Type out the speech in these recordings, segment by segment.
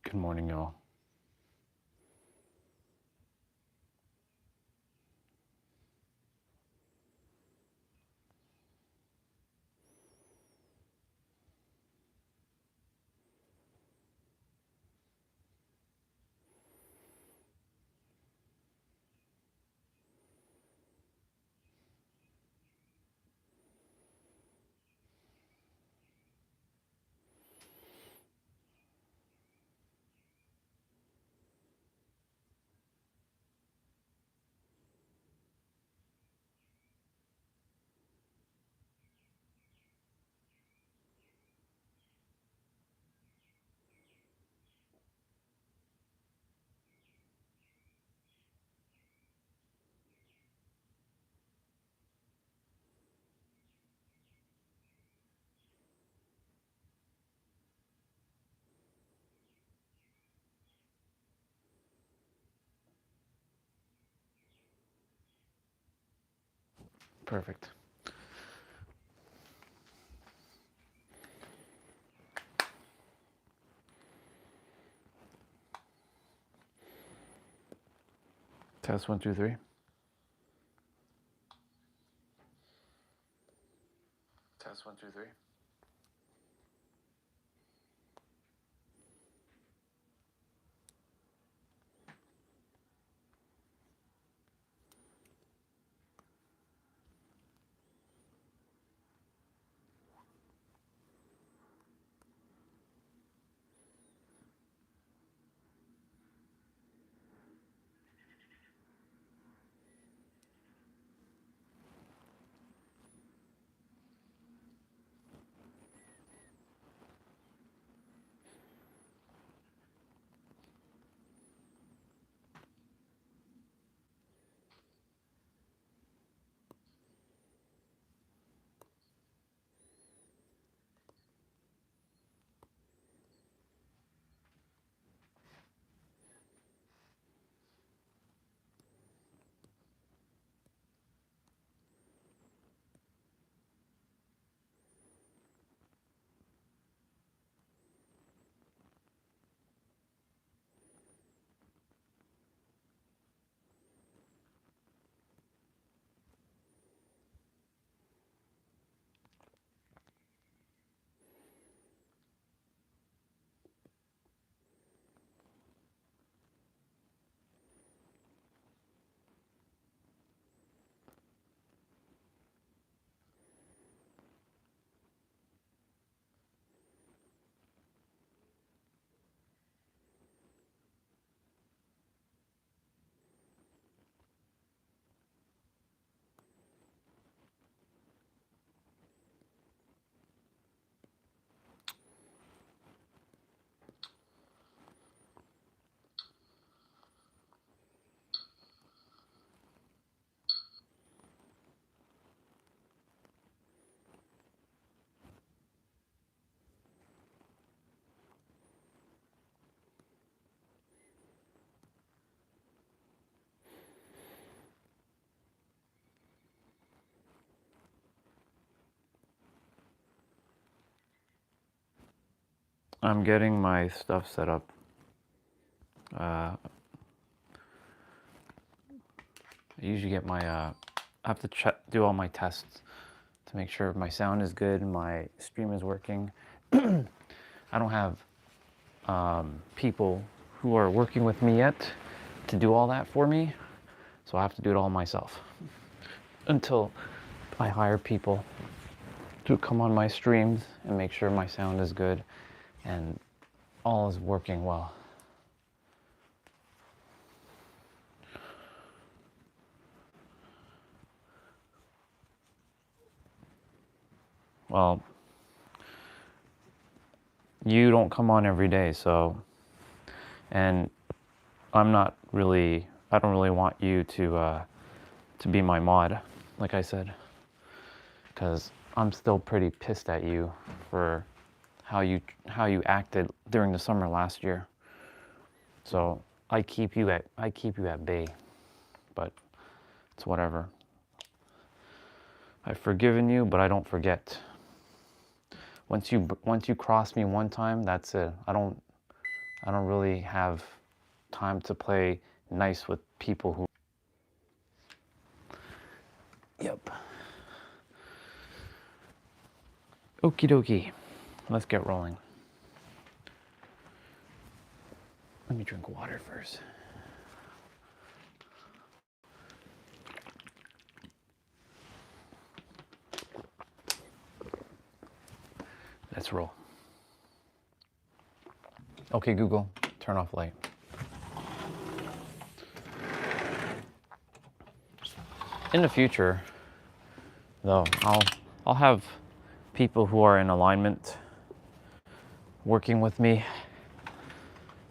Good morning, y'all. Perfect. Test 1, 2, 3. Test 1, 2, 3. I'm getting my stuff set up. I usually get my, I have to do all my tests to make sure my sound is good, my stream is working. I don't have people who are working with me yet to do all that for me, so I have to do it all myself until I hire people to come on my streams and make sure my sound is good and all is working well. Well, you don't come on every day, so, and I don't really want you to be my mod, like I said, because I'm still pretty pissed at you for how you acted during the summer last year. So I keep you at bay, but it's whatever. I've forgiven you, but I don't forget. Once you cross me one time, that's it. I don't I don't really have time to play nice with people who... Yep. Okie dokie. Let's get rolling. Let me drink water first. Let's roll. Okay, Google, turn off light. In the future, though, I'll have people who are in alignment working with me,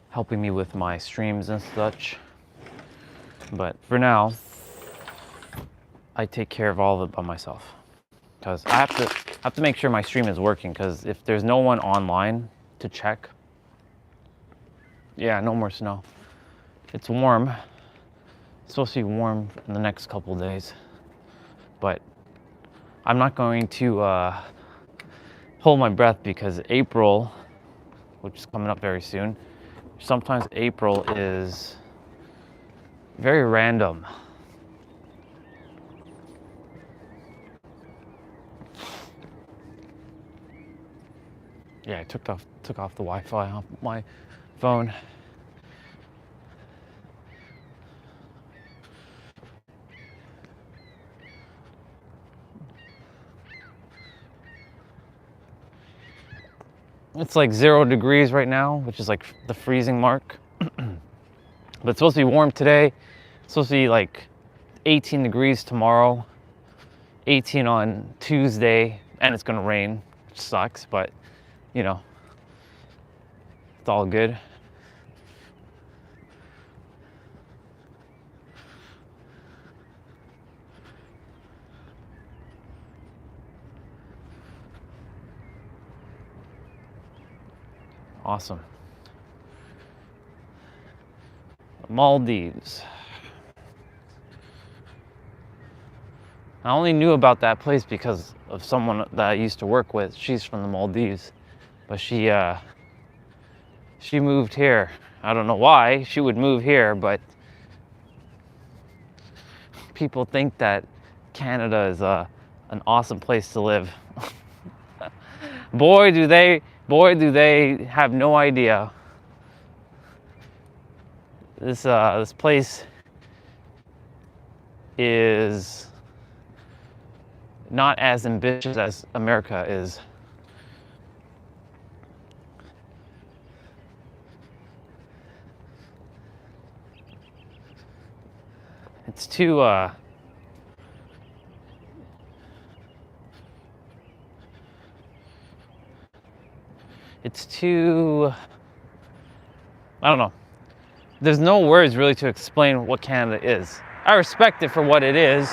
helping me with my streams and such. But for now, I take care of all of it by myself, because I have to make sure my stream is working, because if there's no one online to check... Yeah, no more snow. It's warm. It's supposed to be warm in the next couple of days, but I'm not going to hold my breath, because April, which is coming up very soon, sometimes April is very random. Yeah, I took off the Wi-Fi off my phone. It's like 0 degrees right now, which is like the freezing mark. But it's supposed to be warm today. It's supposed to be like 18 degrees tomorrow, 18 on Tuesday, and it's gonna rain, which sucks, but you know, it's all good. Awesome. Maldives. I only knew about that place because of someone that I used to work with. She's from the Maldives, but she moved here. I don't know why she would move here, but people think that Canada is an awesome place to live. Boy, do they have no idea. This place is not as ambitious as America is. It's too I don't know. There's no words really to explain what Canada is. I respect it for what it is.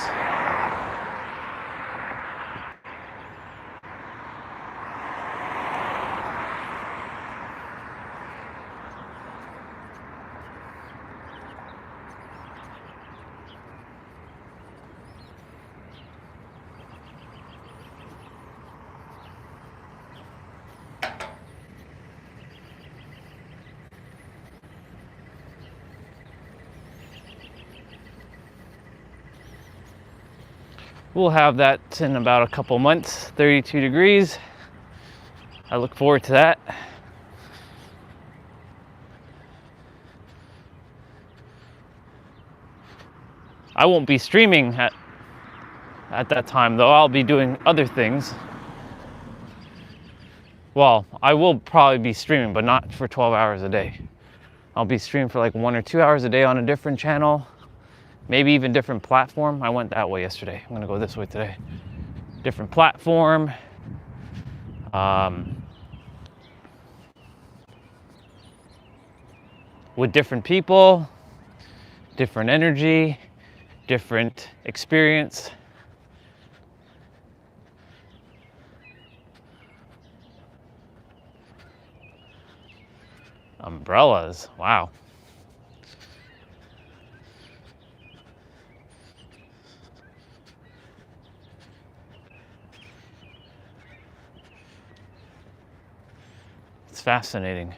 We'll have that in about a couple months, 32 degrees. I look forward to that. I won't be streaming at that time though. I'll be doing other things. Well, I will probably be streaming, but not for 12 hours a day. I'll be streaming for like 1 or 2 hours a day on a different channel. Maybe even different platform. I went that way yesterday. I'm gonna go this way today. Different platform. With different people, different energy, different experience. Umbrellas, wow. It's fascinating.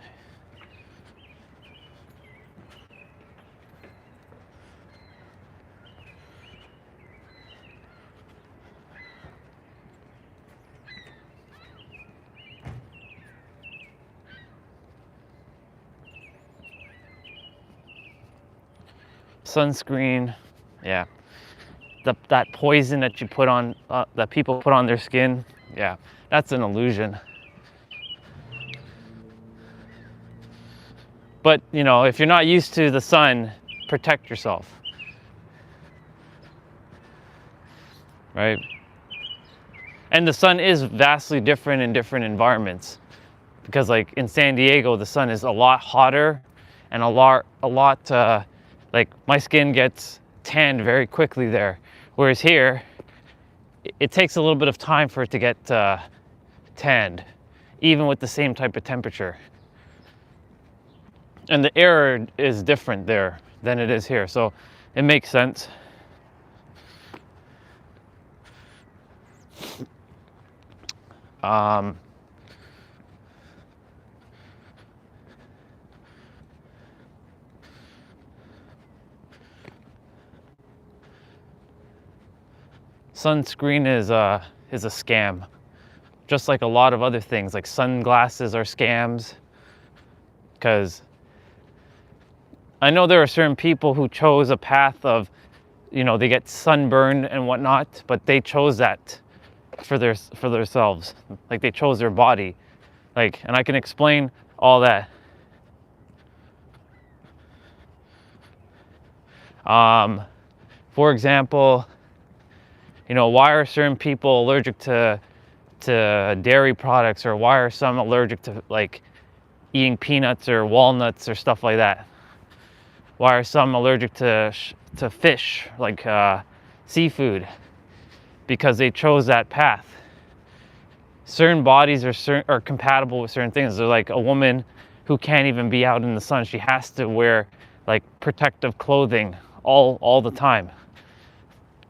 sunscreen, yeah. That poison that you put on, that people put on their skin, yeah, that's an illusion. But, you know, if you're not used to the sun, protect yourself, right? And the sun is vastly different in different environments, because like in San Diego, the sun is a lot hotter and a lot, like my skin gets tanned very quickly there. Whereas here, it takes a little bit of time for it to get tanned, even with the same type of temperature. And the air is different there than it is here, so it makes sense. Sunscreen is a scam, just like a lot of other things. Like sunglasses are scams, because I know there are certain people who chose a path of, you know, they get sunburned and whatnot, but they chose that for themselves. Like they chose their body, like, and I can explain all that. For example, you know, why are certain people allergic to dairy products, or why are some allergic to like eating peanuts or walnuts or stuff like that? Why are some allergic to fish, like seafood? Because they chose that path. Certain bodies are compatible with certain things. They're like a woman who can't even be out in the sun. She has to wear like protective clothing all the time.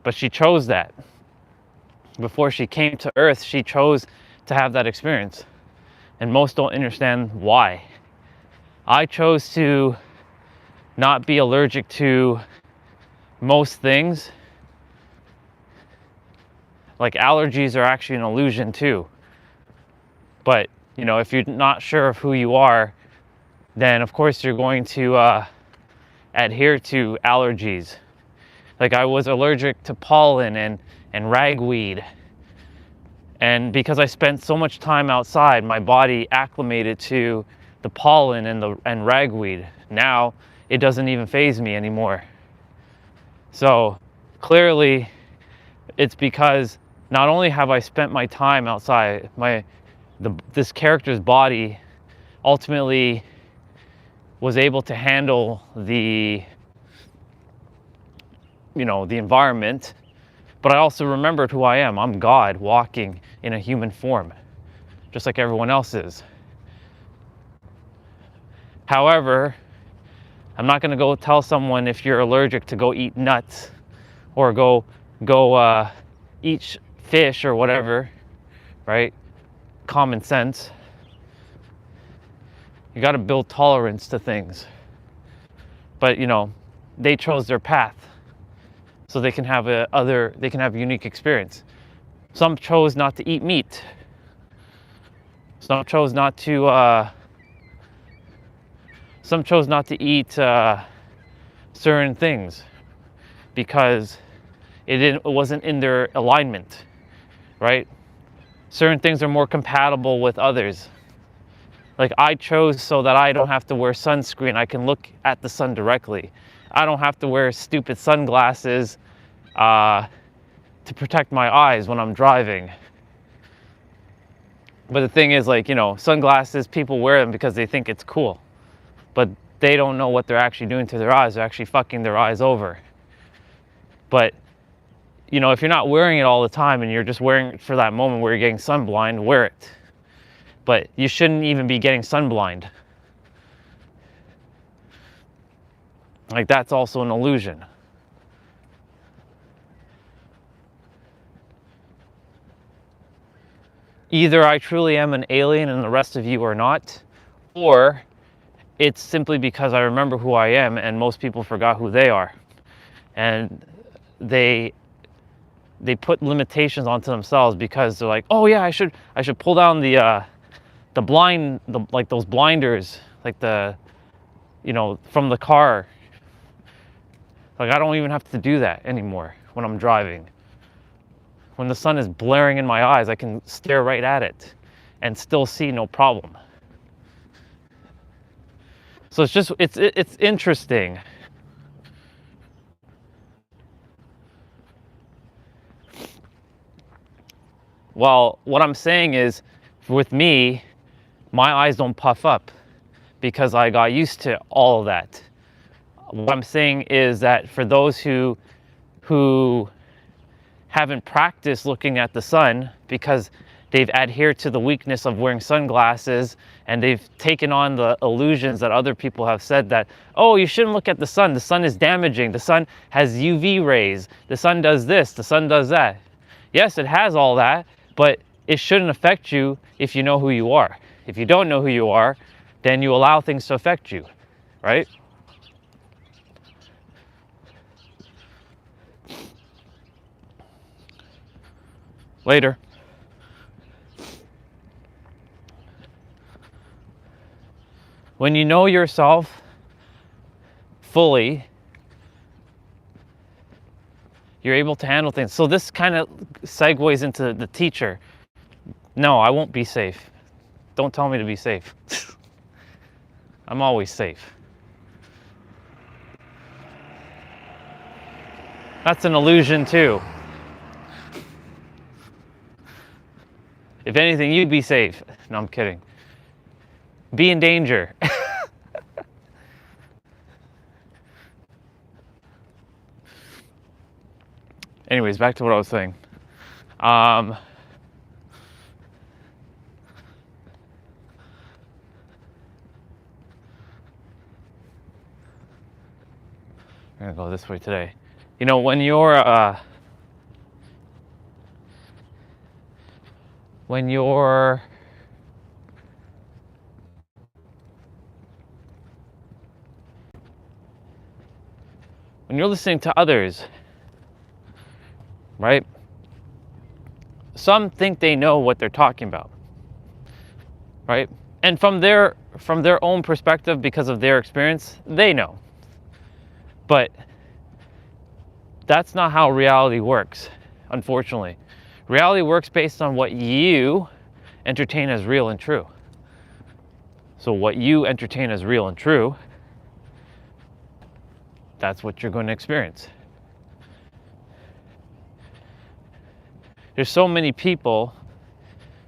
But she chose that. Before she came to Earth, she chose to have that experience. And most don't understand why. I chose to not be allergic to most things. Like allergies are actually an illusion too. But, you know, if you're not sure of who you are, then of course you're going to adhere to allergies. Like I was allergic to pollen and ragweed. And because I spent so much time outside, my body acclimated to the pollen and ragweed. Now it doesn't even faze me anymore. So clearly it's because not only have I spent my time outside, this character's body ultimately was able to handle the environment, but I also remembered who I am. I'm God walking in a human form, just like everyone else is. However, I'm not going to go tell someone if you're allergic to go eat nuts or go eat fish or whatever, right? Common sense. You got to build tolerance to things. But, you know, they chose their path, so they can have a unique experience. Some chose not to eat meat. Some chose not to eat certain things because it wasn't in their alignment, right? Certain things are more compatible with others. Like I chose so that I don't have to wear sunscreen. I can look at the sun directly. I don't have to wear stupid sunglasses to protect my eyes when I'm driving. But the thing is, like, you know, sunglasses, people wear them because they think it's cool. But they don't know what they're actually doing to their eyes. They're actually fucking their eyes over. But, you know, if you're not wearing it all the time and you're just wearing it for that moment where you're getting sunblind, wear it. But you shouldn't even be getting sunblind. Like, that's also an illusion. Either I truly am an alien and the rest of you are not, or it's simply because I remember who I am and most people forgot who they are. And they put limitations onto themselves because they're like, oh yeah, I should pull down like those blinders, like from the car. Like, I don't even have to do that anymore when I'm driving. When the sun is blaring in my eyes, I can stare right at it and still see no problem. So it's interesting. Well, what I'm saying is, with me, my eyes don't puff up because I got used to all of that. What I'm saying is that for those who haven't practiced looking at the sun because they've adhered to the weakness of wearing sunglasses, and they've taken on the illusions that other people have said that, oh, you shouldn't look at the sun is damaging, the sun has UV rays, the sun does this, the sun does that. Yes, it has all that, but it shouldn't affect you if you know who you are. If you don't know who you are, then you allow things to affect you, right? Later. When you know yourself fully, you're able to handle things. So this kind of segues into the teacher. No, I won't be safe. Don't tell me to be safe. I'm always safe. That's an illusion too. If anything, you'd be safe. No, I'm kidding. Be in danger. Anyways, back to what I was saying. I'm gonna go this way today. You know, when you're listening to others, right? Some think they know what they're talking about, right? And from their own perspective, because of their experience, they know. But that's not how reality works, unfortunately. Reality works based on what you entertain as real and true. So what you entertain as real and true, that's what you're going to experience. There's so many people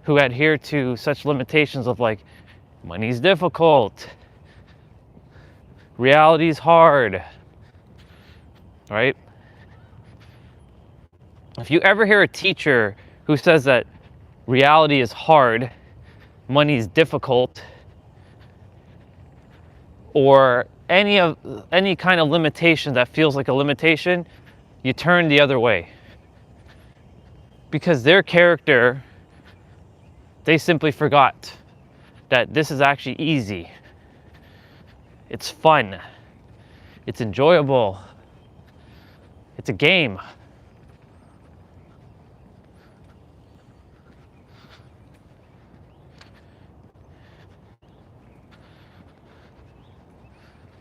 who adhere to such limitations of like, money's difficult, reality's hard, right? If you ever hear a teacher who says that reality is hard, money is difficult, or any kind of limitation that feels like a limitation, you turn the other way. Because their character, they simply forgot that this is actually easy. It's fun. It's enjoyable. It's a game.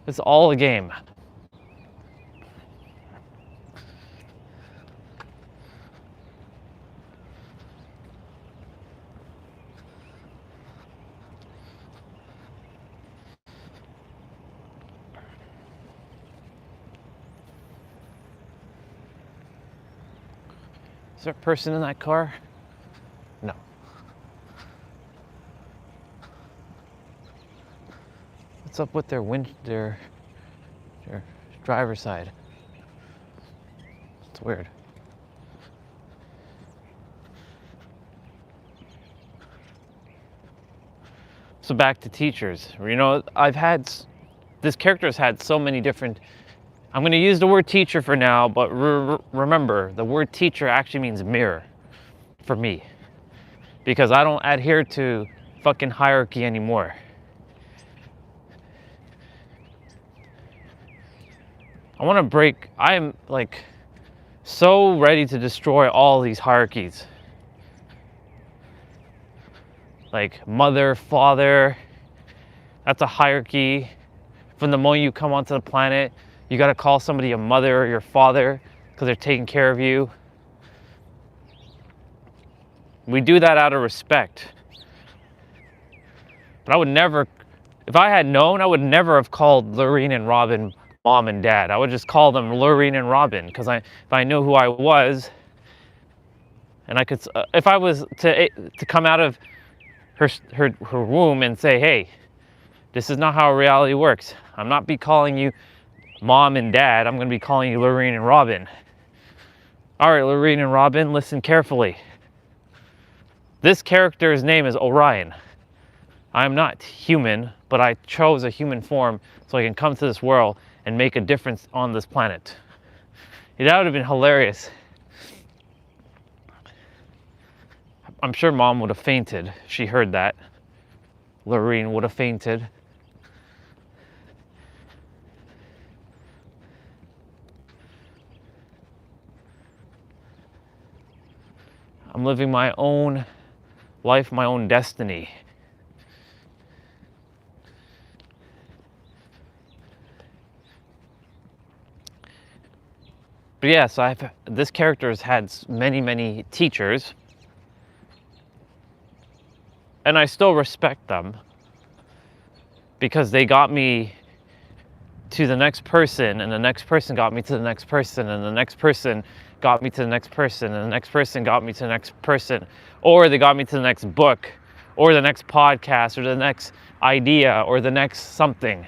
It's all a game. Is there a person in that car? No. What's up with their driver's side? It's weird. So back to teachers. You know, this character has had so many different, I'm going to use the word teacher for now, but remember, the word teacher actually means mirror for me. Because I don't adhere to fucking hierarchy anymore. I am like so ready to destroy all these hierarchies. Like mother, father, that's a hierarchy. From the moment you come onto the planet, You got to call somebody a mother or your father because they're taking care of you. We do that out of respect. But I would never, if I had known, I would never have called Lorene and Robin mom and dad. I would just call them Lorene and Robin because if I knew who I was, and I could, if I was to come out of her womb and say, hey, this is not how reality works. I'm not be calling you mom and dad. I'm going to be calling you Lorene and Robin. All right, Lorene and Robin, listen carefully. This character's name is Orion. I'm not human, but I chose a human form so I can come to this world and make a difference on this planet. That would have been hilarious. I'm sure mom would have fainted. She heard that. Lorene would have fainted. I'm living my own life, my own destiny. But yeah, so this character has had many, many teachers. And I still respect them because they got me to the next person, and the next person got me to the next person, and the next person got me to the next person, and the next person got me to the next person, or they got me to the next book, or the next podcast, or the next idea, or the next something.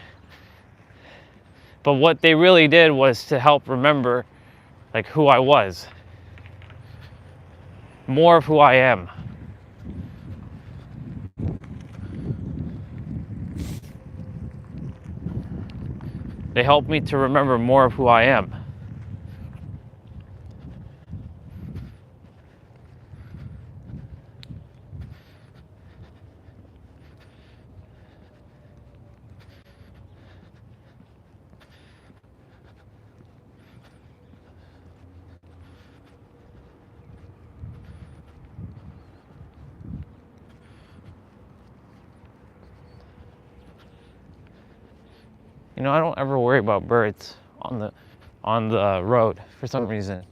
But what they really did was to help remember like who I was, more of who I am. They helped me to remember more of who I am. You know, I don't ever worry about birds on the road for some reason,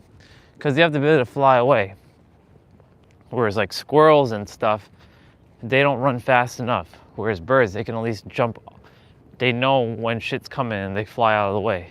because they have the ability to fly away. Whereas like squirrels and stuff, they don't run fast enough. Whereas birds, they can at least jump. They know when shit's coming and they fly out of the way.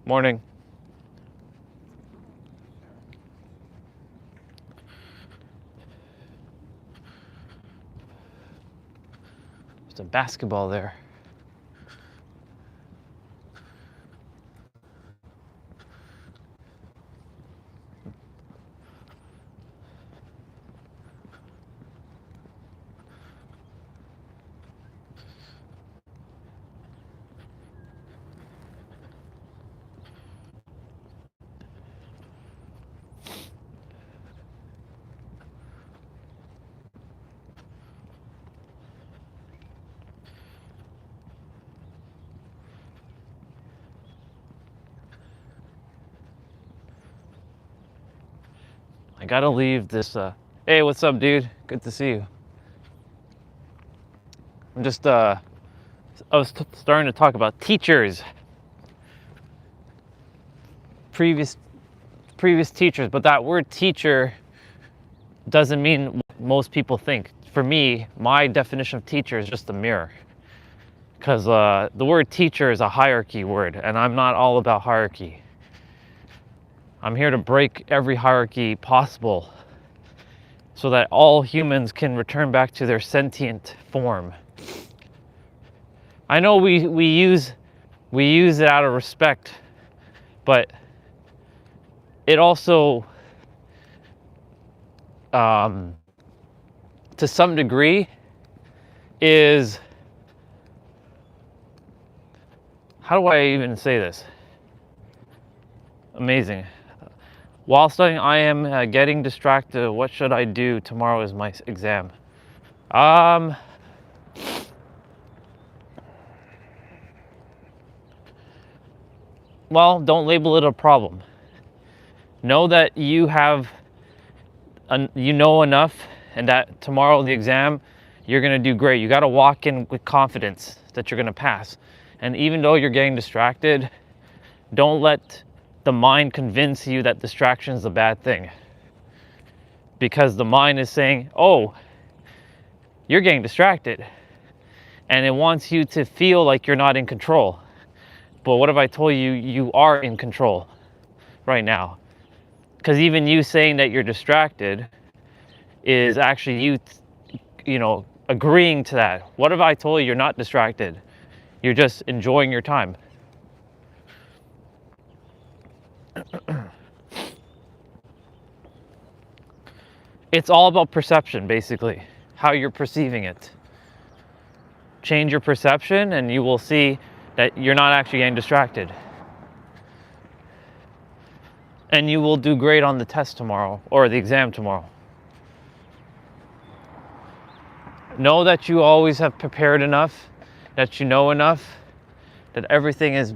Morning. There's a basketball there. I gotta leave this. Hey, what's up, dude? Good to see you. I'm just, I was starting to talk about teachers. Previous teachers, but that word teacher doesn't mean what most people think. For me, my definition of teacher is just a mirror. Because the word teacher is a hierarchy word, and I'm not all about hierarchy. I'm here to break every hierarchy possible so that all humans can return back to their sentient form. I know we use it out of respect, But it also, to some degree, is, how do I even say this? Amazing. While studying, I am getting distracted. What should I do? Tomorrow is my exam. Well, don't label it a problem. Know that you know enough, and that tomorrow the exam, you're gonna do great. You gotta walk in with confidence that you're gonna pass. And even though you're getting distracted, don't let the mind convince you that distraction is a bad thing. Because the mind is saying, oh, you're getting distracted. And it wants you to feel like you're not in control. But what if I told you you are in control right now? Because even you saying that you're distracted is actually you agreeing to that. What if I told you you're not distracted? You're just enjoying your time. It's all about perception, basically, how you're perceiving it. Change your perception and you will see that you're not actually getting distracted. And you will do great on the test tomorrow, or the exam tomorrow. Know that you always have prepared enough, that you know enough, that everything is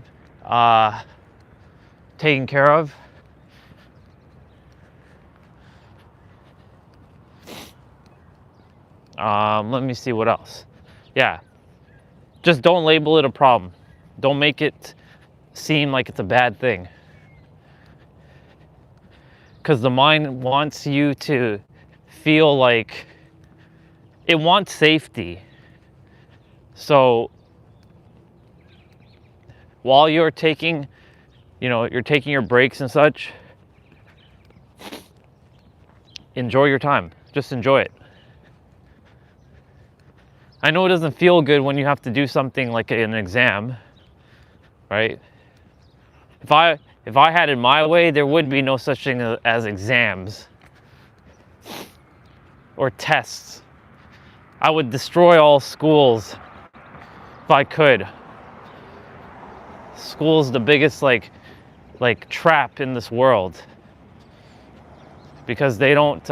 taken care of. Let me see what else. Yeah, just don't label it a problem. Don't make it seem like it's a bad thing. Because the mind wants you to feel like it wants safety. So while you're taking, your breaks and such, enjoy your time. Just enjoy it. I know it doesn't feel good when you have to do something like an exam, right? If I had it my way, there would be no such thing as exams or tests. I would destroy all schools if I could. School's the biggest like trap in this world, because they don't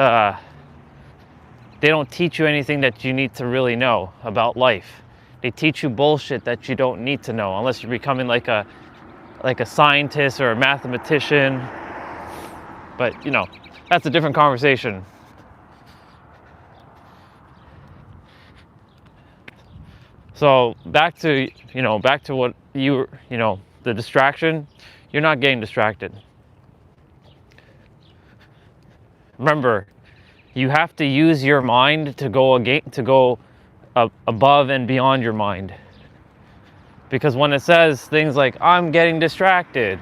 teach you anything that you need to really know about life. They teach you bullshit that you don't need to know unless you're becoming like a scientist or a mathematician. But that's a different conversation. So back to what the distraction. You're not getting distracted. Remember, you have to use your mind to go above and beyond your mind. Because when it says things like, I'm getting distracted,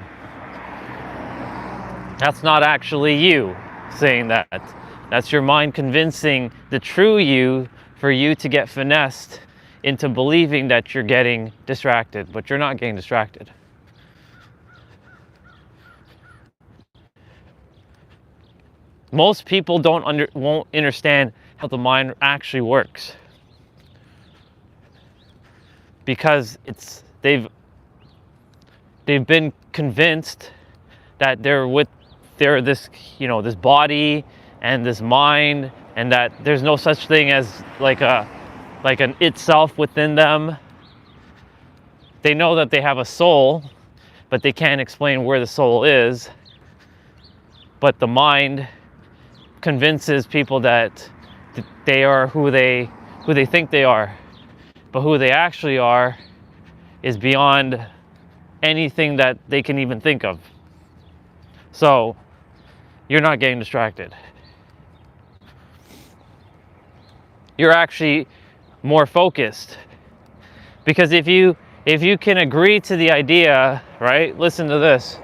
that's not actually you saying that. That's your mind convincing the true you for you to get finessed into believing that you're getting distracted, but you're not getting distracted. Most people won't understand how the mind actually works, because they've been convinced that they're this body and this mind, and that there's no such thing as like an itself within them. They know that they have a soul, but they can't explain where the soul is. But the mind convinces people that they are who they think they are, but who they actually are is beyond anything that they can even think of. So you're not getting distracted. You're actually more focused, because if you can agree to the idea, right? Listen to this.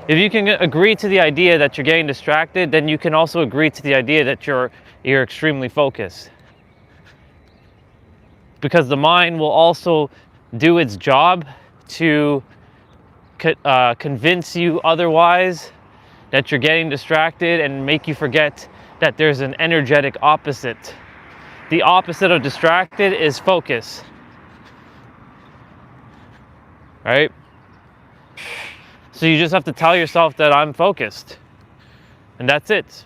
If you can agree to the idea that you're getting distracted, then you can also agree to the idea that you're extremely focused. Because the mind will also do its job to convince you otherwise, that you're getting distracted, and make you forget that there's an energetic opposite. The opposite of distracted is focus, right? So you just have to tell yourself that I'm focused, and that's it.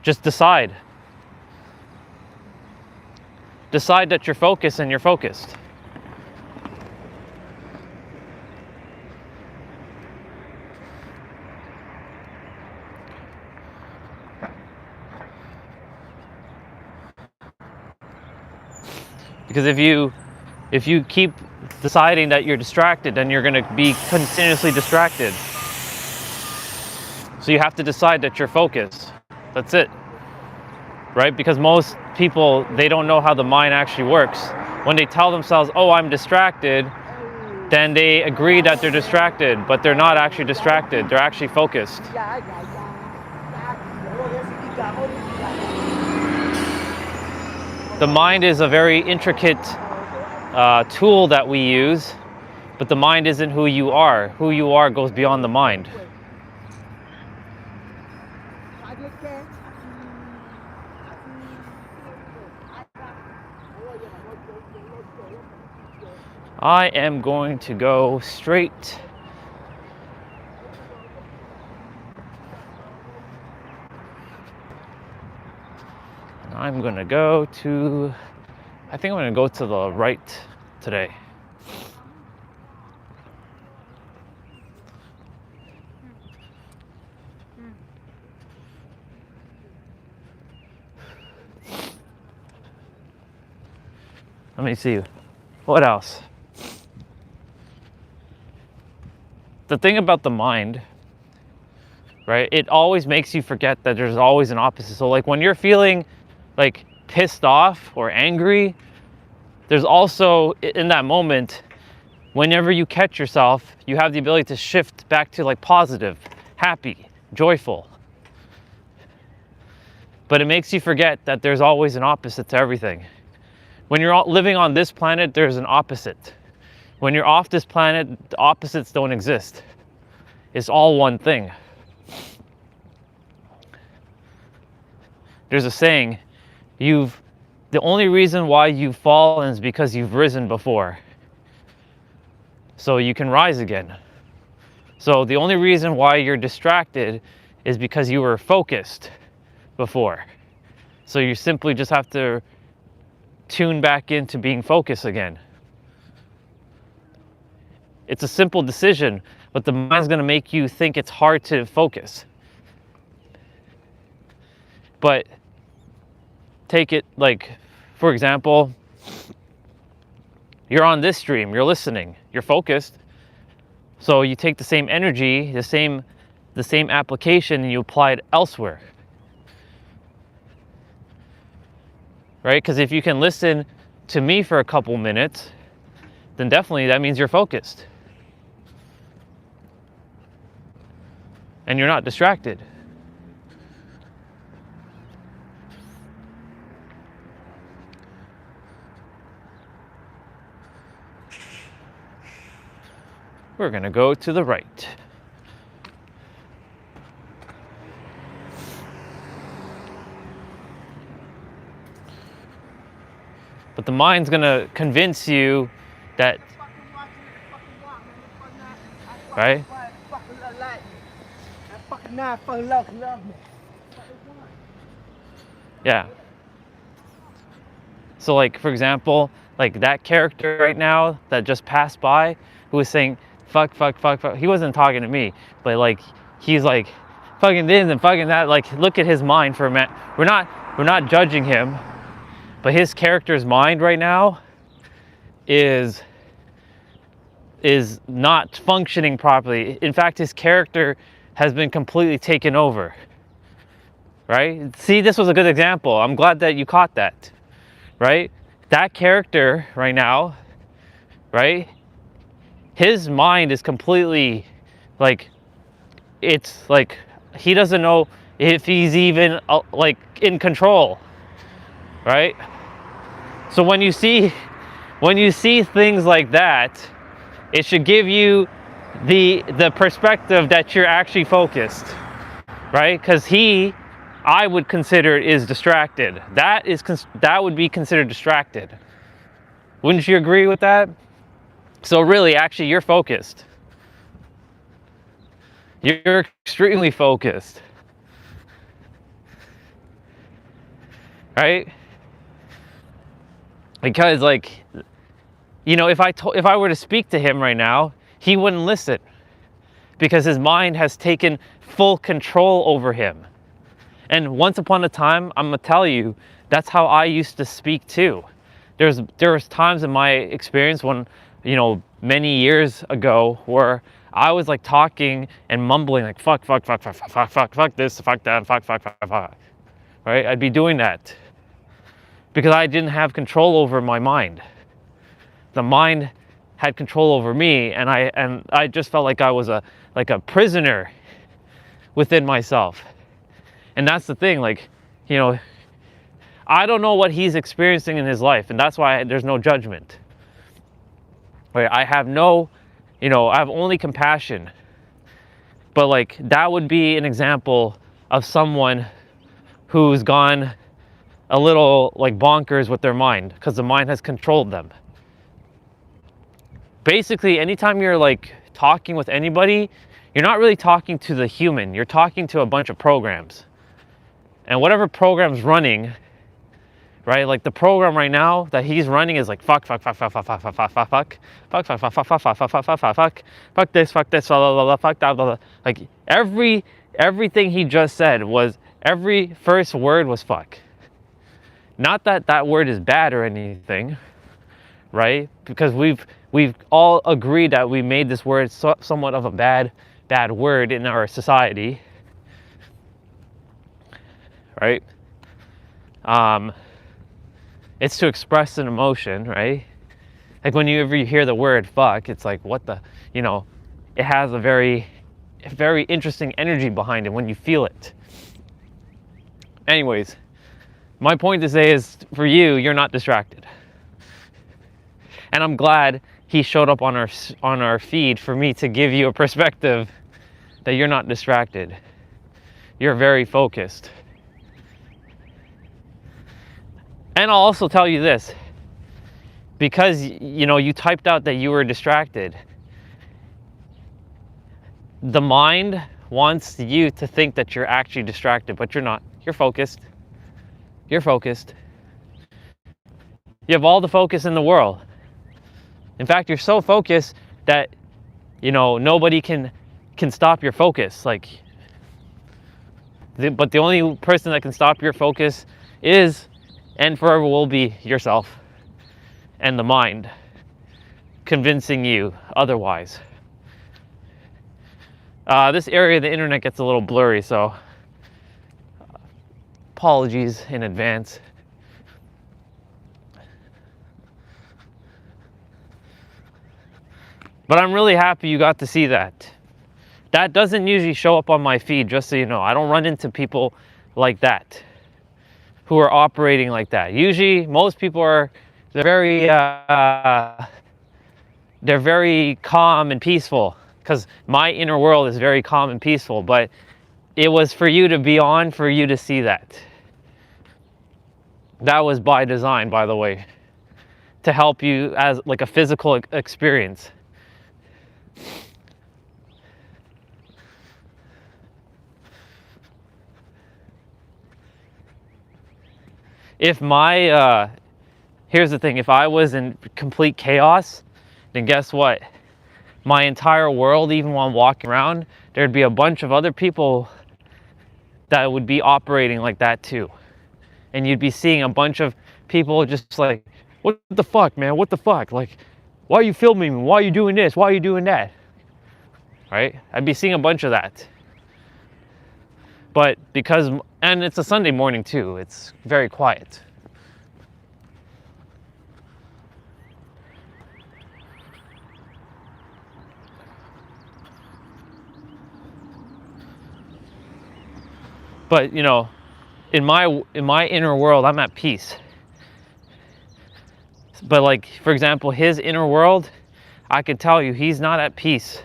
Just decide. Decide that you're focused and you're focused. Because if you keep deciding that you're distracted, then you're going to be continuously distracted. So you have to decide that you're focused. That's it. Right? Because most people, they don't know how the mind actually works. When they tell themselves, oh, I'm distracted, then they agree that they're distracted, but they're not actually distracted. They're actually focused. The mind is a very intricate tool that we use, but the mind isn't who you are. Who you are goes beyond the mind. I am going to go straight. I'm going to go to, I think I'm going to go to the right today. Let me see. What else? The thing about the mind, right? It always makes you forget that there's always an opposite. So like when you're feeling like pissed off or angry, there's also in that moment, whenever you catch yourself, you have the ability to shift back to like positive, happy, joyful. But it makes you forget that there's always an opposite to everything. When you're living on this planet, there's an opposite. When you're off this planet, the opposites don't exist. It's all one thing. There's a saying, the only reason why you've fallen is because you've risen before. So you can rise again. So the only reason why you're distracted is because you were focused before. So you simply just have to tune back into being focused again. It's a simple decision, but the mind's going to make you think it's hard to focus. But take it like, for example, you're on this stream, you're listening, you're focused. So you take the same energy, the same application, and you apply it elsewhere. Right? Because if you can listen to me for a couple minutes, then definitely that means you're focused. And you're not distracted. We're going to go to the right. But the mind's going to convince you that, right? Yeah. So like, for example, like that character right now that just passed by who was saying, fuck. He wasn't talking to me, but like, he's like, fucking this and fucking that. Like, look at his mind for a minute. We're not judging him, but his character's mind right now is not functioning properly. In fact, his character has been completely taken over. Right? See, this was a good example. I'm glad that you caught that. Right? That character right now, right? His mind is completely like, it's like he doesn't know if he's even like in control. Right? So when you see things like that, it should give you the perspective that you're actually focused, right? Because I would consider is distracted. That would be considered distracted. Wouldn't you agree with that? So really, actually, you're focused. You're extremely focused, right? Because like, you know, if I were to speak to him right now, he wouldn't listen because his mind has taken full control over him. And once upon a time, I'm gonna tell you, that's how I used to speak too. There was times in my experience when, you know, many years ago where I was like talking and mumbling like fuck this, fuck that, fuck. Right? I'd be doing that because I didn't have control over my mind. The mind had control over me, and I just felt like I was a prisoner within myself. And that's the thing, like, you know, I don't know what he's experiencing in his life, and that's why there's no judgment. Right? I have no, you know, I have only compassion. But like, that would be an example of someone who's gone a little like bonkers with their mind because the mind has controlled them. Basically, anytime you're like talking with anybody, you're not really talking to the human, you're talking to a bunch of programs. And whatever program's running, right? Like the program right now that he's running is like fuck this, fuck this, fuck that. Like everything he just said was, every first word was fuck. Not that that word is bad or anything, right? Because we've all agreed that we made this word somewhat of a bad word in our society, right? It's to express an emotion, right? Like whenever you hear the word fuck, it's like, what the, you know, it has a very interesting energy behind it when you feel it. Anyways, my point to say is, for you, you're not distracted. And I'm glad he showed up on our feed for me to give you a perspective that you're not distracted. You're very focused. And I'll also tell you this, because, you know, you typed out that you were distracted. The mind wants you to think that you're actually distracted, but you're not. You're focused. You're focused. You have all the focus in the world. In fact, you're so focused that, you know, nobody can stop your focus. Like, but the only person that can stop your focus is, and forever will be, yourself and the mind convincing you otherwise. This area of the internet gets a little blurry, so apologies in advance. But I'm really happy you got to see that. That doesn't usually show up on my feed, just so you know. I don't run into people like that, who are operating like that. Usually, most people they're very calm and peaceful, because my inner world is very calm and peaceful. But it was for you to be on, for you to see that. That was by design, by the way, to help you as like a physical experience. If here's the thing, if I was in complete chaos, then guess what? My entire world, even while I'm walking around, there'd be a bunch of other people that would be operating like that too. And you'd be seeing a bunch of people just like, what the fuck, man? What the fuck? Like, why are you filming me? Why are you doing this? Why are you doing that? Right? I'd be seeing a bunch of that. But and it's a Sunday morning too, it's very quiet. But, you know, in my inner world, I'm at peace. But like, for example, his inner world, I could tell you he's not at peace.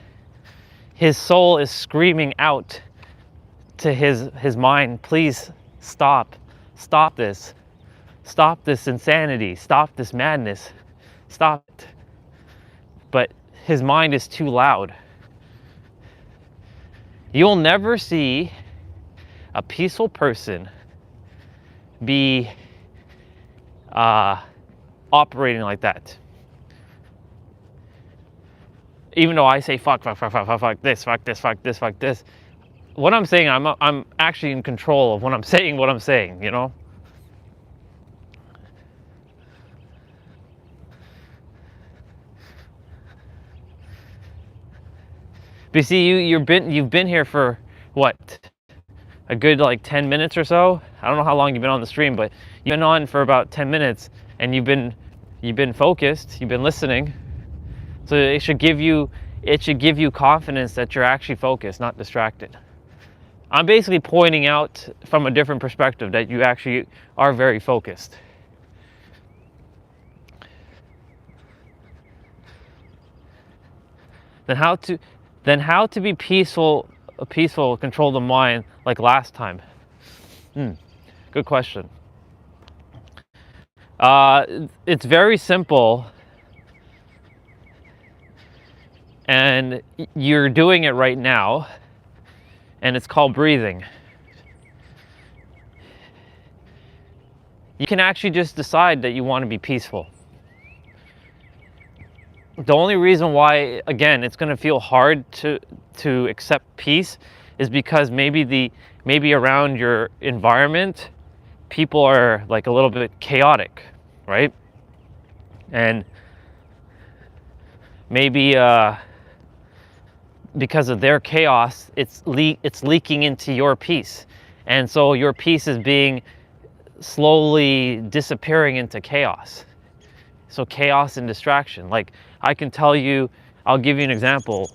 his soul is screaming out to his mind, please stop this, stop this insanity, stop this madness, stop it. But his mind is too loud. You'll never see a peaceful person be operating like that. Even though I say fuck this, what I'm saying, I'm actually in control of what I'm saying, you know? But you see, you've been here for what? A good like 10 minutes or so. I don't know how long you've been on the stream, but you've been on for about 10 minutes and you've been focused, you've been listening. So it should give you confidence that you're actually focused, not distracted. I'm basically pointing out from a different perspective that you actually are very focused. Then how to be peaceful, control the mind like last time? Good question. It's very simple, and you're doing it right now, and it's called breathing. You can actually just decide that you want to be peaceful. The only reason why, again, it's going to feel hard to accept peace is because maybe around your environment, people are like a little bit chaotic, right? And maybe because of their chaos, it's leaking into your peace, and so your peace is being slowly disappearing into chaos. So chaos and distraction. Like I can tell you, I'll give you an example.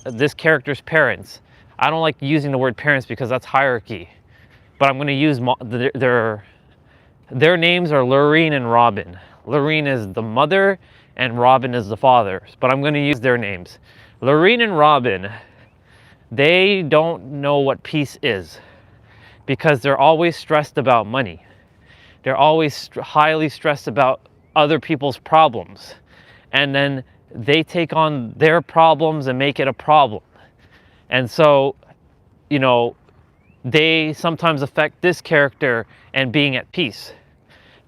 This character's parents. I don't like using the word parents because that's hierarchy, but I'm going to use their names are Lorene and Robin. Lorene is the mother and Robin is the father, but I'm going to use their names. Lorene and Robin, they don't know what peace is because they're always stressed about money. They're always highly stressed about other people's problems, and then they take on their problems and make it a problem. And so, you know, they sometimes affect this character and being at peace.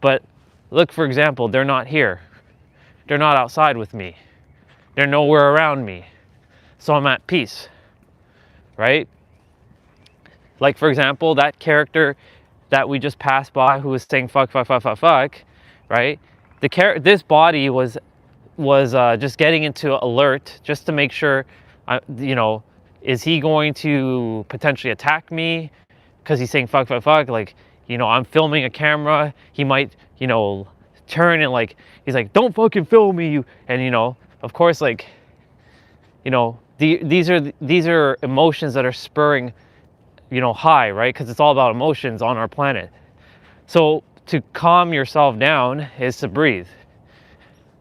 But look, for example, they're not here. They're not outside with me. They're nowhere around me. So I'm at peace, right? Like, for example, that character that we just passed by who was saying fuck, right? This body was just getting into alert just to make sure, you know, is he going to potentially attack me because he's saying fuck, like, you know, I'm filming a camera, he might, you know, turn and like, he's like, don't fucking film me, you, and you know, of course, like, you know, these are emotions that are spurring, you know, high, right? Because it's all about emotions on our planet. So to calm yourself down is to breathe,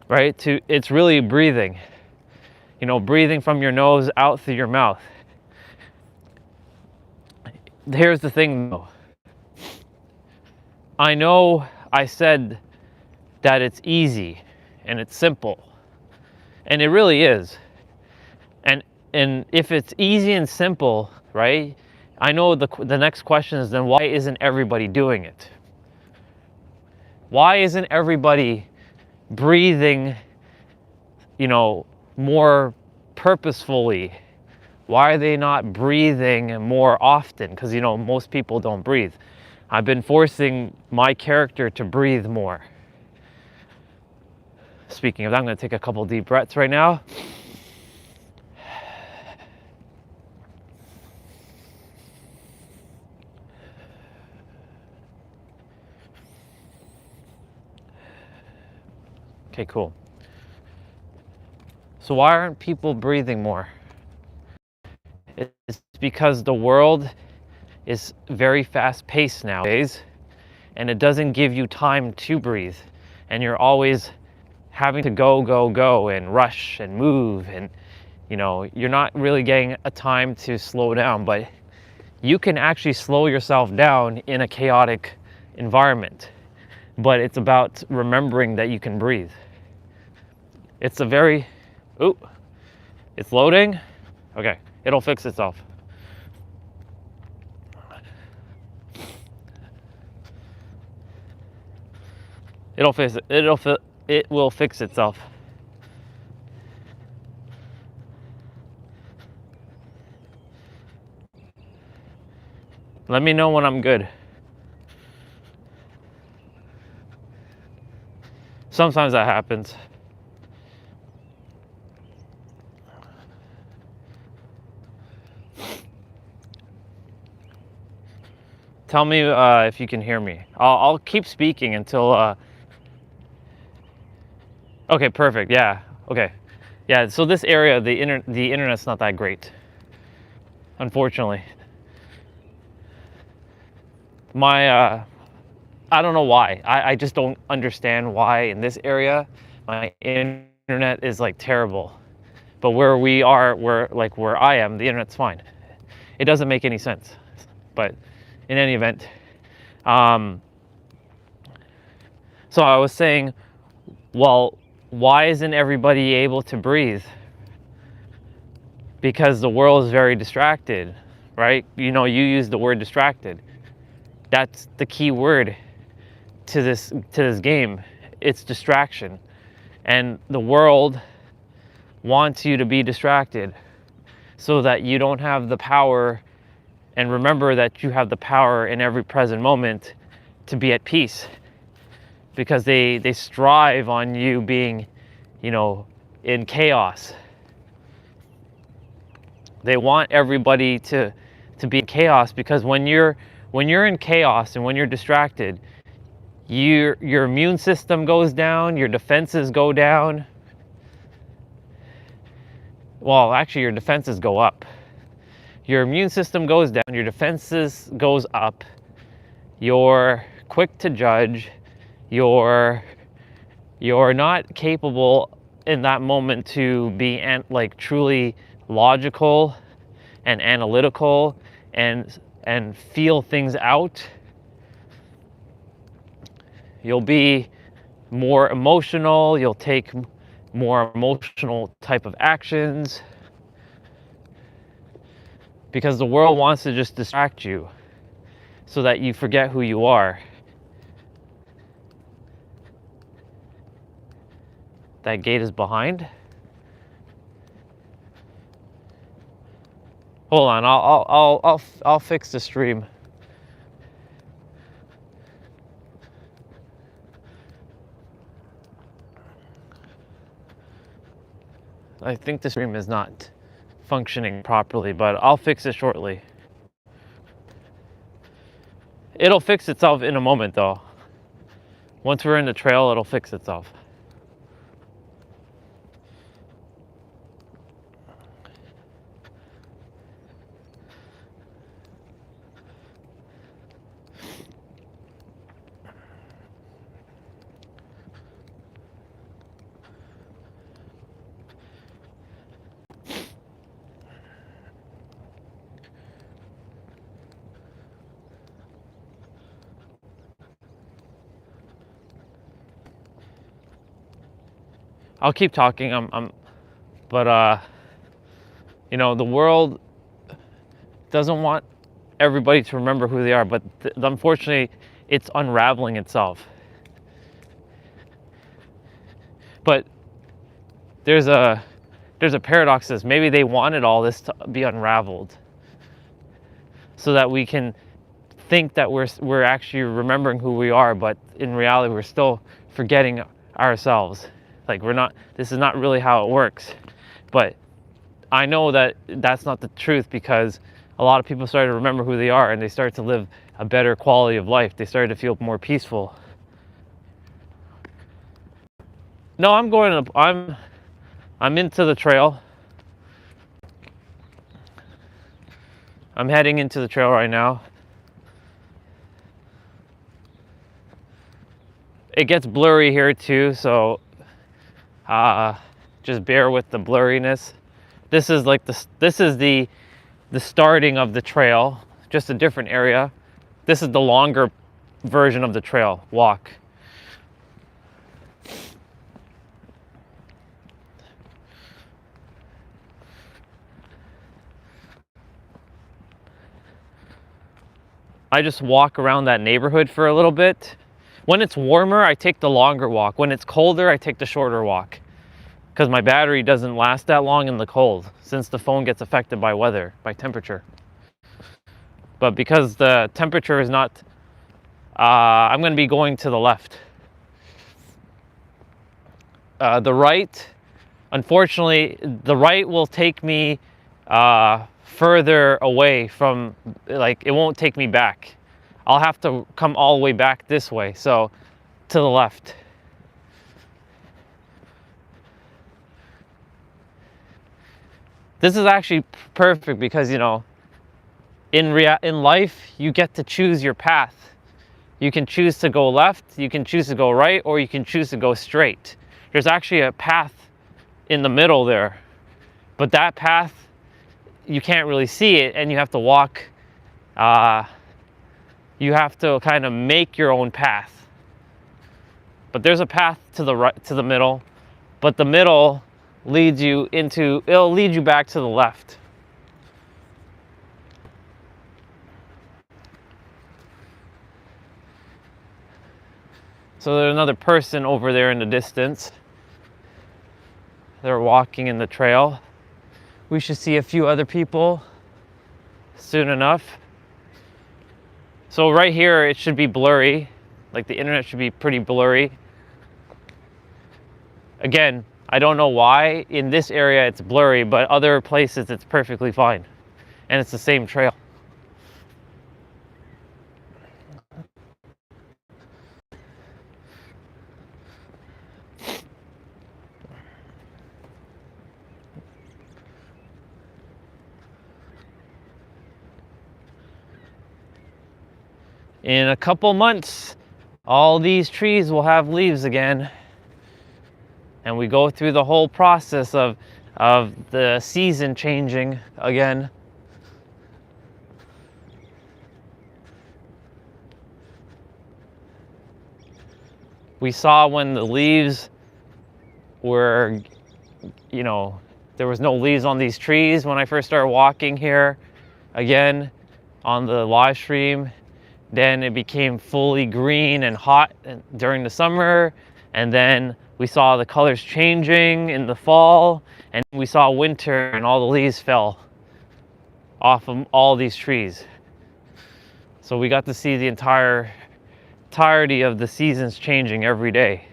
right? It's really breathing, you know, breathing from your nose out through your mouth. Here's the thing though. I know I said that it's easy and it's simple, and it really is. And if it's easy and simple, right? I know the next question is then why isn't everybody doing it? Why isn't everybody breathing, you know, more purposefully? Why are they not breathing more often? Because, you know, most people don't breathe. I've been forcing my character to breathe more. Speaking of that, I'm going to take a couple deep breaths right now. Okay, cool. So why aren't people breathing more? It's because the world is very fast-paced nowadays, and it doesn't give you time to breathe. And you're always having to go, and rush, and move, and, You know, you're not really getting a time to slow down, but you can actually slow yourself down in a chaotic environment. But it's about remembering that you can breathe. It's a very, ooh, it's loading. Okay, it'll fix itself. It will fix itself. Let me know when I'm good. Sometimes that happens. Tell me if you can hear me. I'll keep speaking until. Okay, perfect. Yeah. Okay. Yeah. So this area, the internet's not that great, unfortunately. I don't know why. I just don't understand why in this area my internet is like terrible. But where we are, where I am, the internet's fine. It doesn't make any sense. But in any event, so I was saying, well, why isn't everybody able to breathe? Because the world is very distracted, right? You know, you use the word distracted. That's the key word to this game. It's distraction. And the world wants you to be distracted so that you don't have the power, and remember that you have the power in every present moment to be at peace, because they strive on you being, you know, in chaos. They want everybody to be in chaos, because when you're in chaos and when you're distracted, your immune system goes down, your defenses go down. Well, actually your defenses go up. Your immune system goes down, your defenses goes up. You're quick to judge. You're not capable in that moment to be like truly logical and analytical and feel things out. You'll be more emotional, you'll take more emotional type of actions, because the world wants to just distract you so that you forget who you are. That gate is behind. Hold on, I'll fix the stream. I think the stream is not functioning properly, but I'll fix it shortly. It'll fix itself in a moment though. Once we're in the trail, it'll fix itself. I'll keep talking. But you know, the world doesn't want everybody to remember who they are, but unfortunately, it's unraveling itself. But there's a paradox to this. Maybe they wanted all this to be unraveled so that we can think that we're actually remembering who we are, but in reality, we're still forgetting ourselves. Like this is not really how it works. But I know that that's not the truth, because a lot of people started to remember who they are and they started to live a better quality of life. They started to feel more peaceful. No, I'm into the trail. I'm heading into the trail right now. It gets blurry here too, so just bear with the blurriness. This is like the starting of the trail, just a different area. This is the longer version of the trail walk. I just walk around that neighborhood for a little bit. When it's warmer, I take the longer walk. When it's colder, I take the shorter walk, because my battery doesn't last that long in the cold, since the phone gets affected by weather, by temperature. But because the temperature is not, I'm going to be going to the left. The right, unfortunately, the right will take me further away from, like, it won't take me back. I'll have to come all the way back this way, so to the left. This is actually perfect because, you know, in life, you get to choose your path. You can choose to go left, you can choose to go right, or you can choose to go straight. There's actually a path in the middle there, but that path, you can't really see it, and you have to walk, you have to kind of make your own path. But there's a path to the right, to the middle, but the middle leads you into, it'll lead you back to the left. So there's another person over there in the distance. They're walking in the trail. We should see a few other people soon enough. So right here, it should be blurry. Like, the internet should be pretty blurry. Again, I don't know why. In this area, it's blurry, but other places, it's perfectly fine. And it's the same trail. In a couple months, all these trees will have leaves again. And we go through the whole process of the season changing again. We saw when the leaves were, you know, there was no leaves on these trees when I first started walking here again on the live stream. Then it became fully green and hot during the summer, and then we saw the colors changing in the fall, and we saw winter and all the leaves fell off of all these trees. So we got to see the entirety of the seasons changing every day.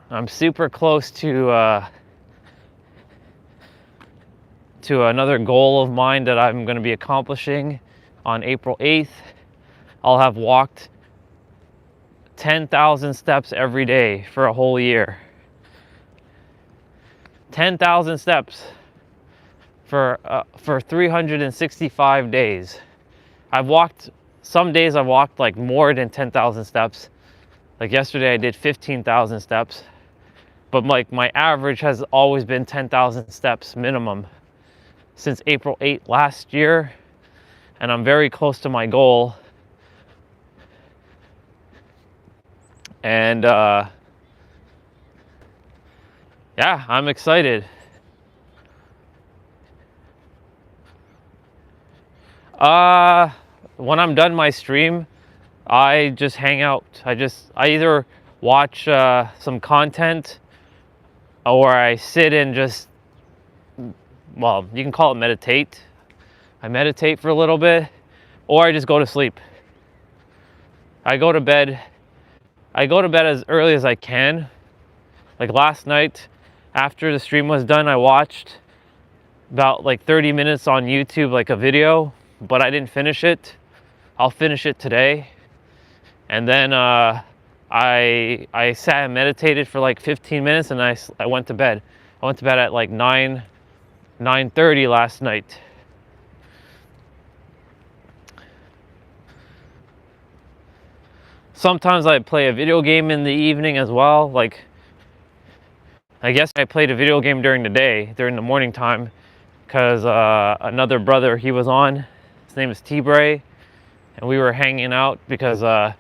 I'm super close to another goal of mine that I'm going to be accomplishing on April 8th. I'll have walked 10,000 steps every day for a whole year. 10,000 steps for 365 days. Some days I've walked like more than 10,000 steps. Like yesterday I did 15,000 steps. But like my average has always been 10,000 steps minimum since April 8th last year, and I'm very close to my goal. And yeah, I'm excited. When I'm done my stream, I just hang out. I either watch some content, or I sit and just, well, you can call it meditate. I meditate for a little bit, or I just go to sleep. I go to bed as early as I can. Like last night, after the stream was done, I watched about like 30 minutes on YouTube, like a video, but I didn't finish it. I'll finish it today. And then I sat and meditated for like 15 minutes, and I went to bed. I went to bed at like 9:30 last night. Sometimes I play a video game in the evening as well. Like I guess I played a video game during the day, during the morning time, because another brother, he was on. His name is T-Bray, and we were hanging out because I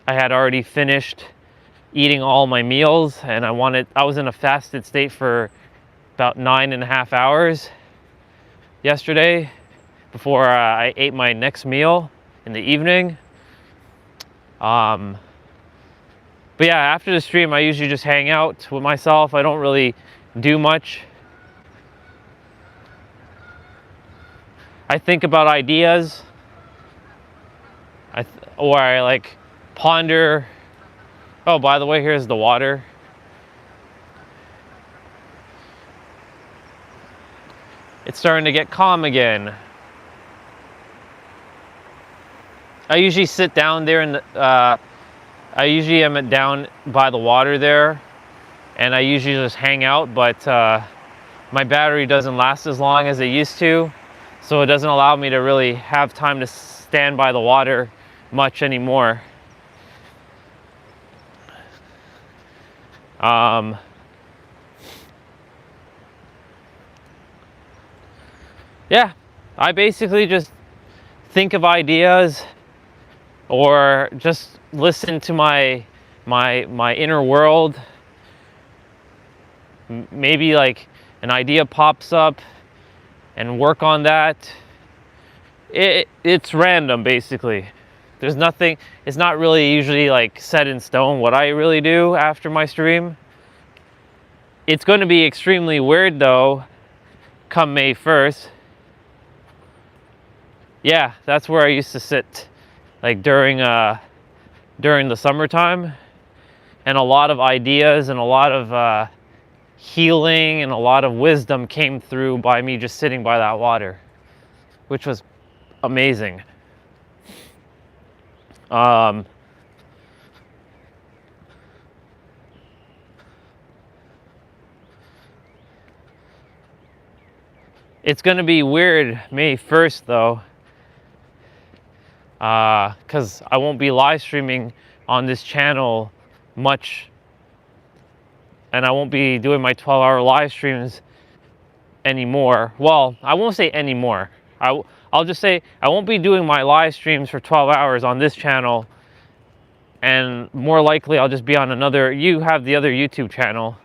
had already finished eating all my meals, and I was in a fasted state for about 9.5 hours yesterday before I ate my next meal in the evening. But yeah, after the stream, I usually just hang out with myself. I don't really do much. I think about ideas, or I like ponder. Oh, by the way, here's the water. It's starting to get calm again. I usually sit down there I usually am down by the water there, and I usually just hang out, but my battery doesn't last as long as it used to, so it doesn't allow me to really have time to stand by the water much anymore. Yeah, I basically just think of ideas, or just listen to my inner world. Maybe like an idea pops up and work on that. It's random, basically. There's nothing, it's not really usually like set in stone what I really do after my stream. It's going to be extremely weird though come May 1st. Yeah, that's where I used to sit, like during the summertime, and a lot of ideas and a lot of healing and a lot of wisdom came through by me just sitting by that water, which was amazing. It's gonna be weird May 1st though, because I won't be live streaming on this channel much, and I won't be doing my 12-hour live streams anymore. Well, I won't say anymore. I'll just say I won't be doing my live streams for 12 hours on this channel, and more likely I'll just be on another, you have the other YouTube channel,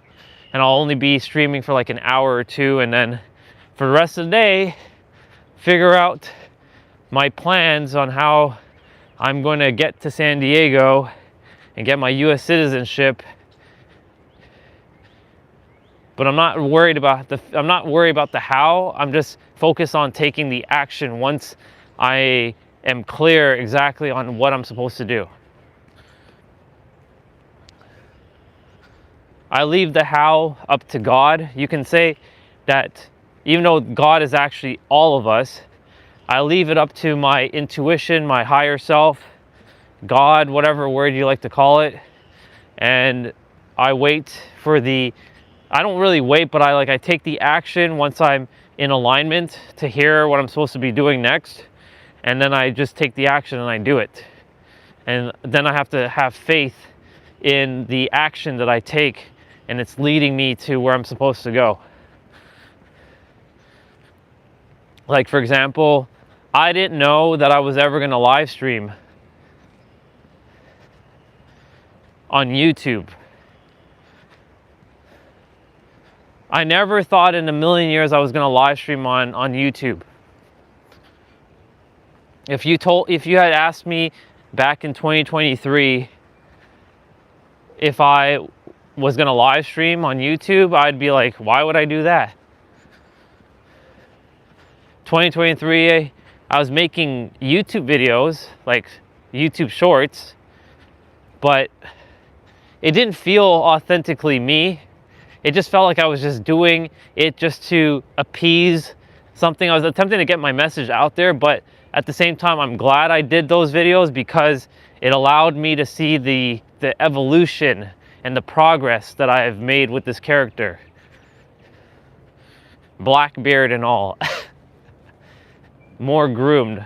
and I'll only be streaming for like an hour or two, and then for the rest of the day, figure out my plans on how I'm going to get to San Diego and get my US citizenship. But I'm not worried about the how. I'm just focused on taking the action once I am clear exactly on what I'm supposed to do. I leave the how up to God. You can say that even though God is actually all of us, I leave it up to my intuition, my higher self, God, whatever word you like to call it. And I wait for I don't really wait, but I take the action once I'm in alignment to hear what I'm supposed to be doing next. And then I just take the action and I do it. And then I have to have faith in the action that I take, and it's leading me to where I'm supposed to go. Like, for example, I didn't know that I was ever going to live stream on YouTube. I never thought in a million years I was going to live stream on YouTube. If you had asked me back in 2023 if I was going to live stream on YouTube, I'd be like, why would I do that? 2023, I was making YouTube videos, like YouTube shorts, but it didn't feel authentically me. It just felt like I was just doing it just to appease something. I was attempting to get my message out there, but at the same time, I'm glad I did those videos because it allowed me to see the evolution and the progress that I have made with this character. Black beard and all. More groomed.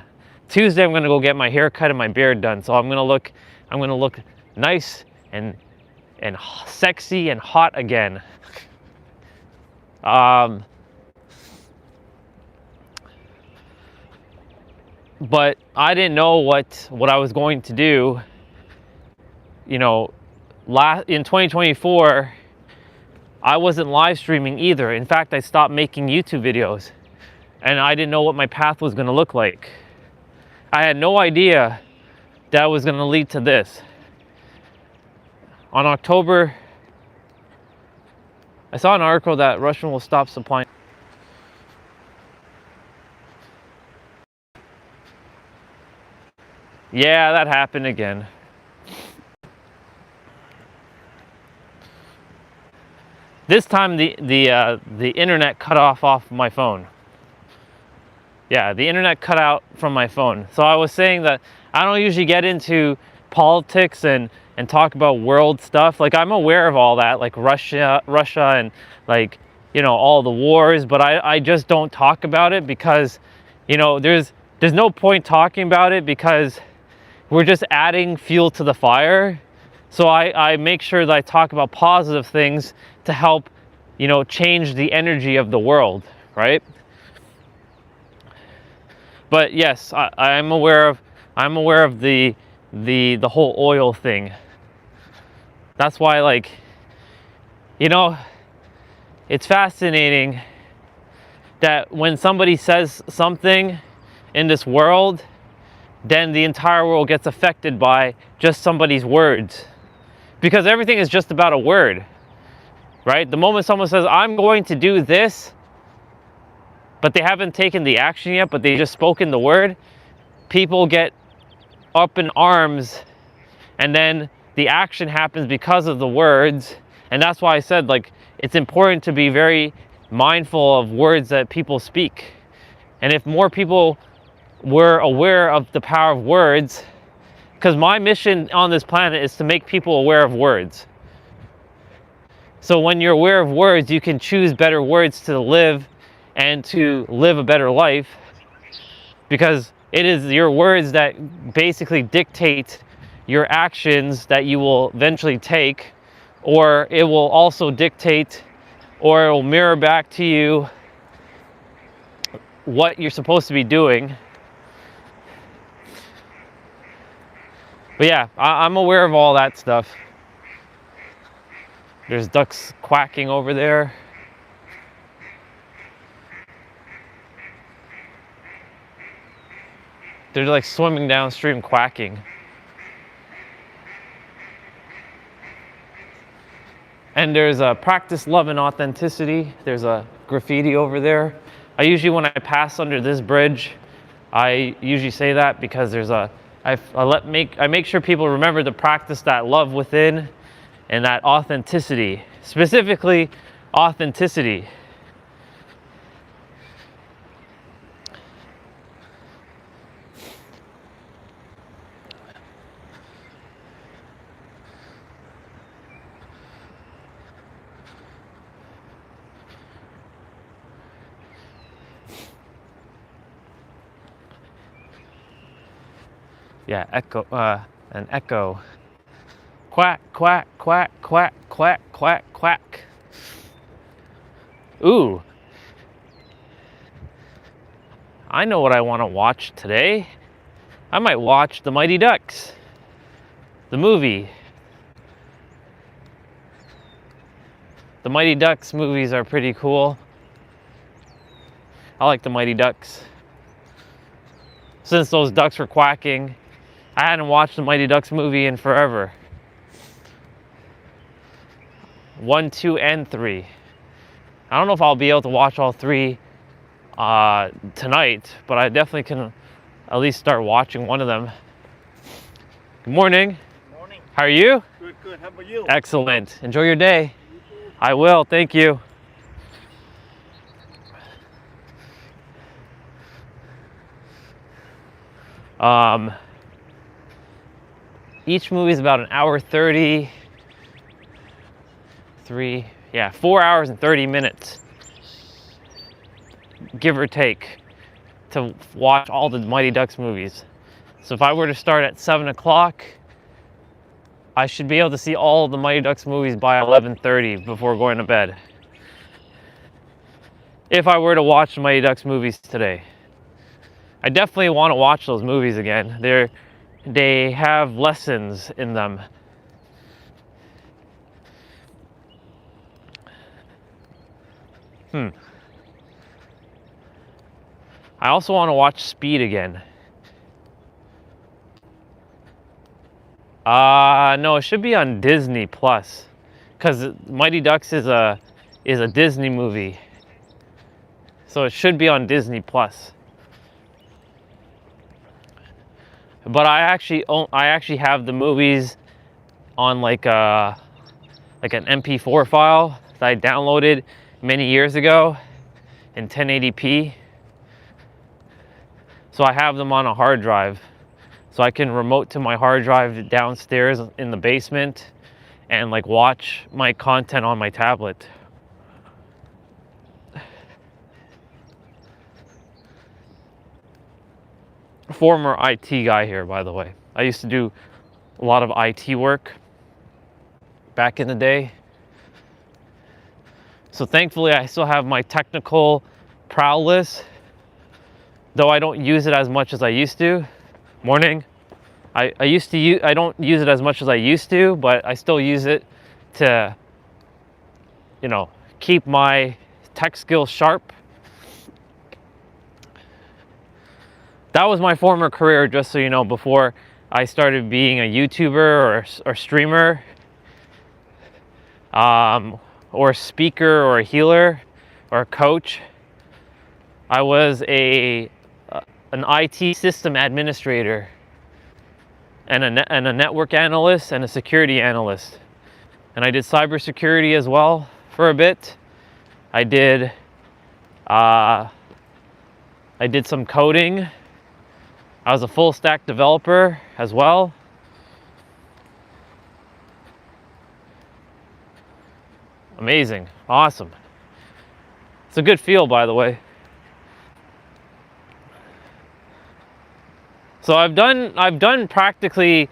Tuesday I'm gonna go get my hair cut and my beard done, so I'm gonna look nice and sexy and hot again. But I didn't know what I was going to do. You know, in 2024, I wasn't live streaming either. In fact, I stopped making YouTube videos, and I didn't know what my path was going to look like. I had no idea that was going to lead to this. On October, I saw an article that Russia will stop supplying. Yeah, that happened again. This time the internet cut off my phone. Yeah, the internet cut out from my phone. So I was saying that I don't usually get into politics and talk about world stuff. Like, I'm aware of all that, like Russia and, like, you know, all the wars, but I just don't talk about it because, you know, there's no point talking about it because we're just adding fuel to the fire. So I make sure that I talk about positive things to help, you know, change the energy of the world, right? But yes, I'm aware of the whole oil thing. That's why, like, you know, it's fascinating that when somebody says something in this world, then the entire world gets affected by just somebody's words. Because everything is just about a word, right? The moment someone says, I'm going to do this, but they haven't taken the action yet, but they just spoken the word, people get up in arms, and then the action happens because of the words. And that's why I said, like, it's important to be very mindful of words that people speak. And if more people were aware of the power of words, because my mission on this planet is to make people aware of words. So when you're aware of words, you can choose better words to live and to live a better life, because it is your words that basically dictate your actions that you will eventually take, or it will also dictate, or it will mirror back to you what you're supposed to be doing. But yeah, I'm aware of all that stuff. There's ducks quacking over there. They're like swimming downstream quacking. And there's a practice love and authenticity. There's a graffiti over there. I usually, when I pass under this bridge, I usually say that because there's I make sure people remember to practice that love within and that authenticity, specifically authenticity. Yeah, an echo. Quack, quack, quack, quack, quack, quack, quack. Ooh. I know what I want to watch today. I might watch The Mighty Ducks, the movie. The Mighty Ducks movies are pretty cool. I like The Mighty Ducks. Since those ducks were quacking, I hadn't watched the Mighty Ducks movie in forever. 1, 2, and 3. I don't know if I'll be able to watch all 3 tonight, but I definitely can at least start watching one of them. Good morning. Morning. How are you? Good, good. How about you? Excellent. Enjoy your day. I will. Thank you. Each movie is about 1:30. 4 hours and 30 minutes, give or take, to watch all the Mighty Ducks movies. So if I were to start at 7 o'clock, I should be able to see all the Mighty Ducks movies by 11:30 before going to bed. if I were to watch Mighty Ducks movies today. I definitely want to watch those movies again. They have lessons in them. I also want to watch Speed again. No, it should be on Disney Plus, because Mighty Ducks is a Disney movie, so it should be on Disney Plus. But I actually have the movies on like an MP4 file that I downloaded many years ago in 1080p. So I have them on a hard drive, so I can remote to my hard drive downstairs in the basement and like watch my content on my tablet. Former IT guy here, by the way. I used to do a lot of IT work back in the day. So thankfully I still have my technical prowess, though I don't use it as much as I used to. Morning. I don't use it as much as I used to, but I still use it to, you know, keep my tech skills sharp. That was my former career, just so you know, before I started being a YouTuber or streamer, or a speaker or a healer or a coach. I was an IT system administrator and a network analyst and a security analyst. And I did cybersecurity as well for a bit. I did some coding. I was a full stack developer as well. Amazing, awesome. It's a good feel, by the way. So I've done practically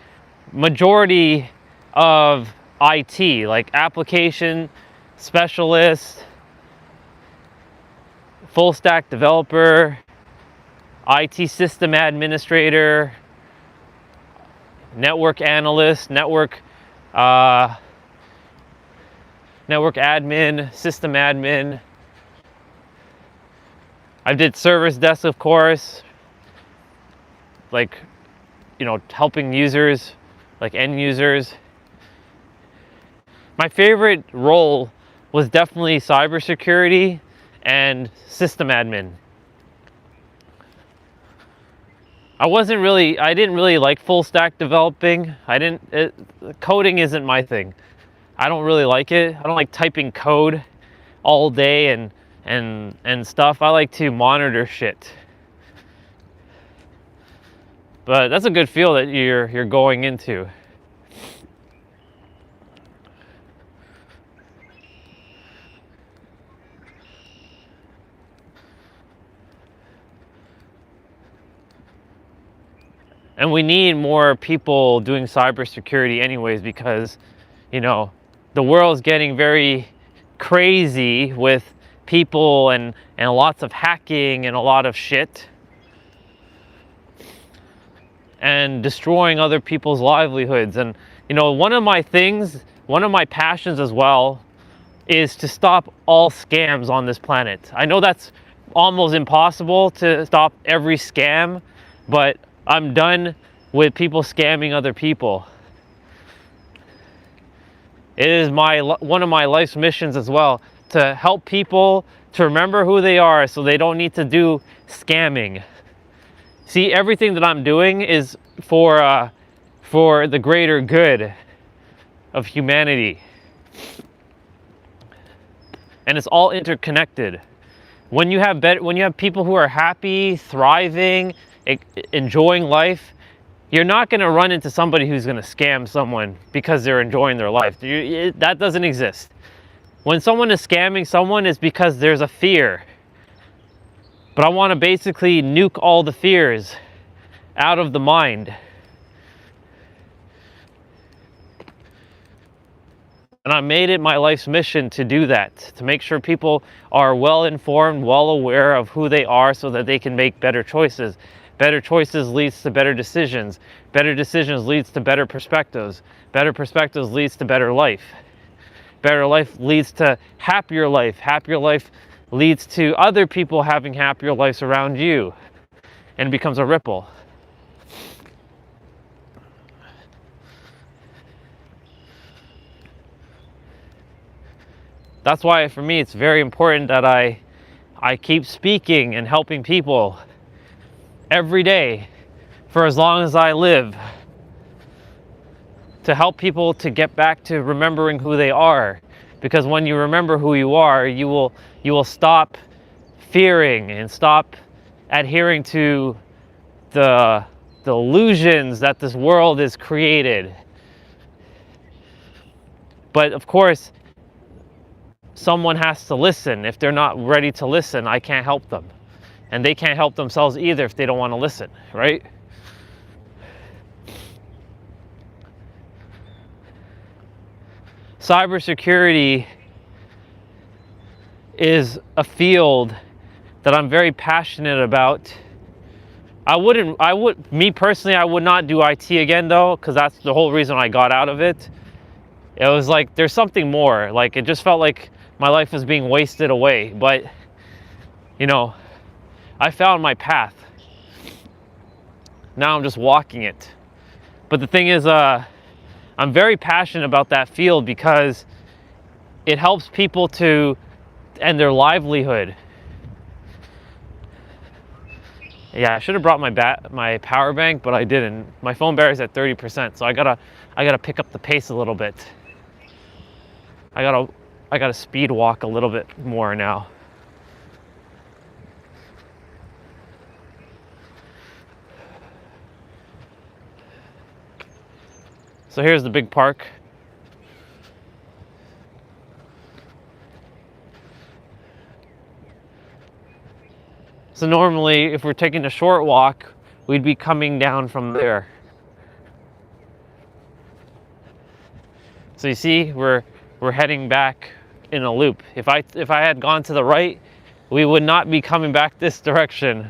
majority of IT, like application specialist, full stack developer, IT system administrator, network analyst, network admin, system admin. I did service desk, of course, like, you know, helping users, like end users. My favorite role was definitely cybersecurity and system admin. I didn't really like full stack developing. Coding isn't my thing. I don't really like it. I don't like typing code all day and stuff. I like to monitor shit. But that's a good feel that you're going into. And we need more people doing cybersecurity anyways, because, you know, the world's getting very crazy with people and lots of hacking and a lot of shit. And destroying other people's livelihoods. And, you know, one of my passions as well is to stop all scams on this planet. I know that's almost impossible to stop every scam, but I'm done with people scamming other people. It is one of my life's missions as well, to help people to remember who they are so they don't need to do scamming. See, everything that I'm doing is for the greater good of humanity. And it's all interconnected. When you have people who are happy, thriving, enjoying life, you're not going to run into somebody who's going to scam someone because they're enjoying their life. That doesn't exist. When someone is scamming someone, it's because there's a fear. But I want to basically nuke all the fears out of the mind. And I made it my life's mission to do that, to make sure people are well informed, well aware of who they are so that they can make better choices. Better choices leads to better decisions. Better decisions leads to better perspectives. Better perspectives leads to better life. Better life leads to happier life. Happier life leads to other people having happier lives around you. And it becomes a ripple. That's why for me it's very important that I keep speaking and helping people every day for as long as I live, to help people to get back to remembering who they are. Because when you remember who you are, you will stop fearing and stop adhering to the illusions that this world is created. But of course, someone has to listen. If they're not ready to listen, I can't help them. And they can't help themselves either if they don't want to listen, right? Cybersecurity is a field that I'm very passionate about. Me personally, I would not do IT again though, because that's the whole reason I got out of it. It was like, there's something more. Like, it just felt like my life was being wasted away. But, you know, I found my path. Now I'm just walking it. But the thing is, I'm very passionate about that field because it helps people to end their livelihood. Yeah, I should have brought my power bank, but I didn't. My phone battery's at 30%, so I gotta pick up the pace a little bit. I gotta speed walk a little bit more now. So here's the big park. So normally, if we're taking a short walk, we'd be coming down from there. So you see, we're heading back in a loop. If I had gone to the right, we would not be coming back this direction.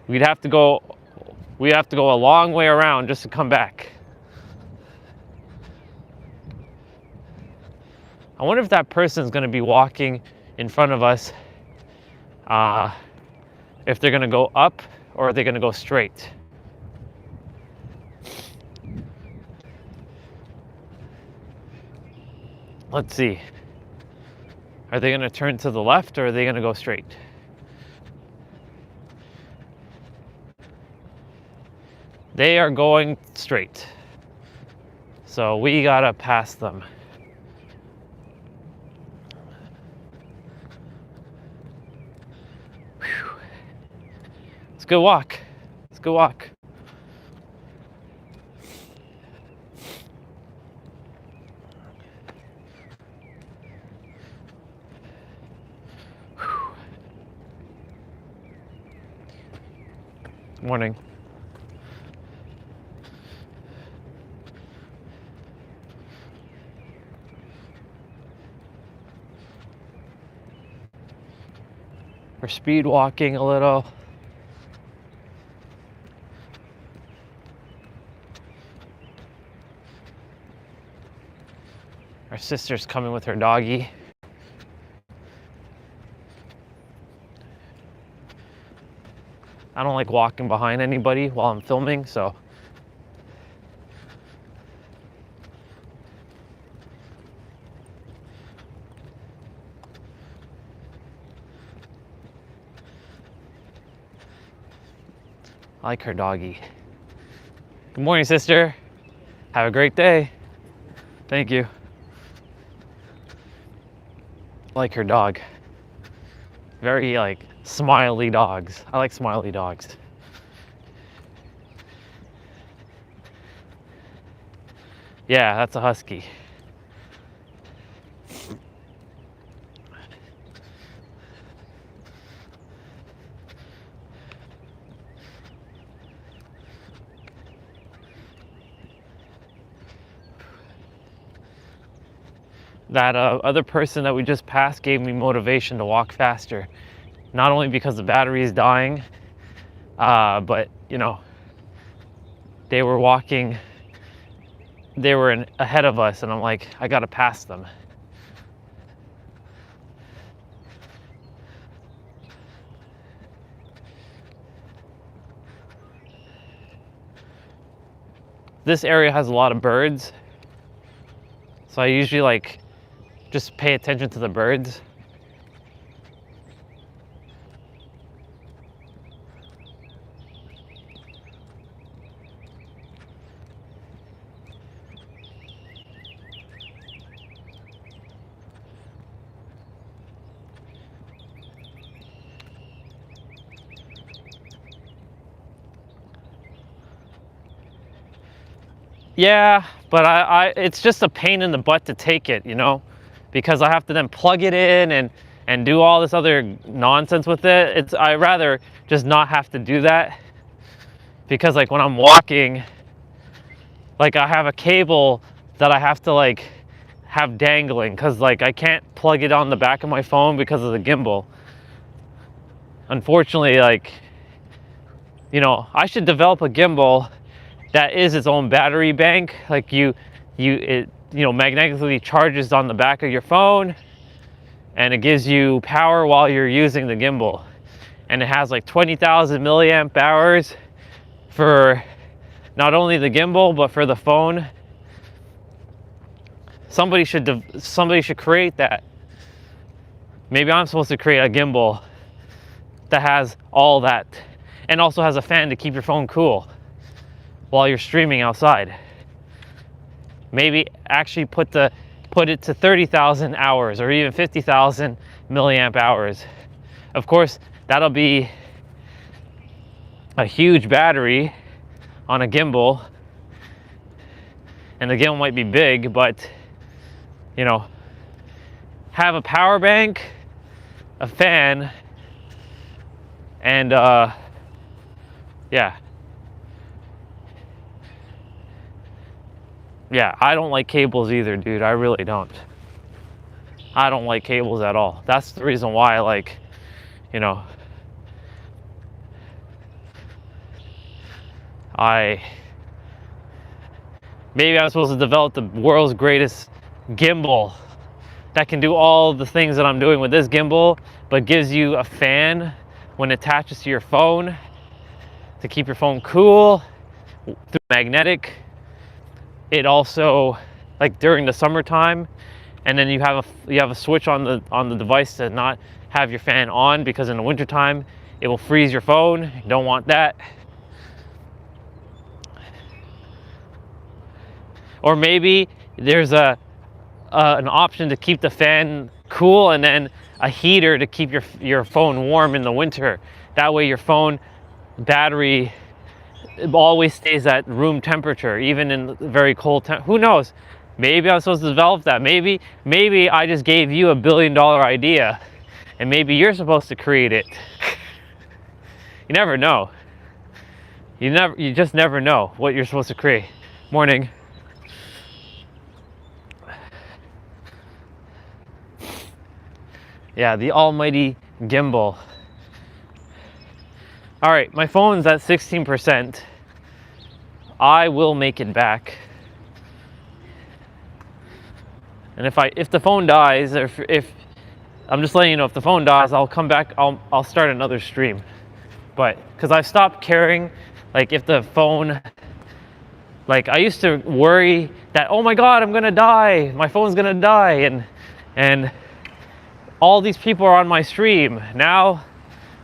We'd have to go a long way around just to come back. I wonder if that person's going to be walking in front of us, if they're going to go up or are they going to go straight. Let's see. Are they going to turn to the left or are they going to go straight? They are going straight. So we got to pass them. Let's go walk. Let's go walk. Good morning. We're speed walking a little. Our sister's coming with her doggy. I don't like walking behind anybody while I'm filming, so. I like her doggy. Good morning, sister. Have a great day. Thank you. I like her dog. Very like smiley dogs. I like smiley dogs. Yeah, that's a husky. that other person that we just passed gave me motivation to walk faster. Not only because the battery is dying, but you know, they were walking, they were ahead of us, and I'm like, I gotta pass them. This area has a lot of birds, so I usually like just pay attention to the birds. Yeah, but it's just a pain in the butt to take it, you know, because I have to then plug it in and do all this other nonsense with it. I rather just not have to do that, because like when I'm walking, like I have a cable that I have to like have dangling, because like I can't plug it on the back of my phone because of the gimbal. Unfortunately, like, you know, I should develop a gimbal that is its own battery bank. Like it magnetically charges on the back of your phone, and it gives you power while you're using the gimbal. And it has like 20,000 milliamp hours for not only the gimbal but for the phone. Somebody should create that. Maybe I'm supposed to create a gimbal that has all that, and also has a fan to keep your phone cool while you're streaming outside. Maybe actually put it to 30,000 hours or even 50,000 milliamp hours. Of course, that'll be a huge battery on a gimbal, and the gimbal might be big, but you know, have a power bank, a fan, and yeah, I don't like cables either, dude. I really don't. I don't like cables at all. That's the reason why, like, you know, maybe I'm supposed to develop the world's greatest gimbal that can do all the things that I'm doing with this gimbal, but gives you a fan when it attaches to your phone to keep your phone cool through magnetic. It also, like during the summertime, and then you have a switch on the device to not have your fan on, because in the wintertime it will freeze your phone. You don't want that. Or maybe there's an option to keep the fan cool, and then a heater to keep your phone warm in the winter. That way your phone battery always stays at room temperature, even in very cold who knows? Maybe I'm supposed to develop that. Maybe I just gave you $1 billion idea, and maybe you're supposed to create it. You never know. You just never know what you're supposed to create. Morning. Yeah, the almighty gimbal. All right, my phone's at 16%. I will make it back. And if the phone dies, or if I'm just letting you know, if the phone dies, I'll come back. I'll start another stream. But because I've stopped caring, like if the phone, like I used to worry that, oh my God, I'm gonna die. My phone's gonna die, and all these people are on my stream. Now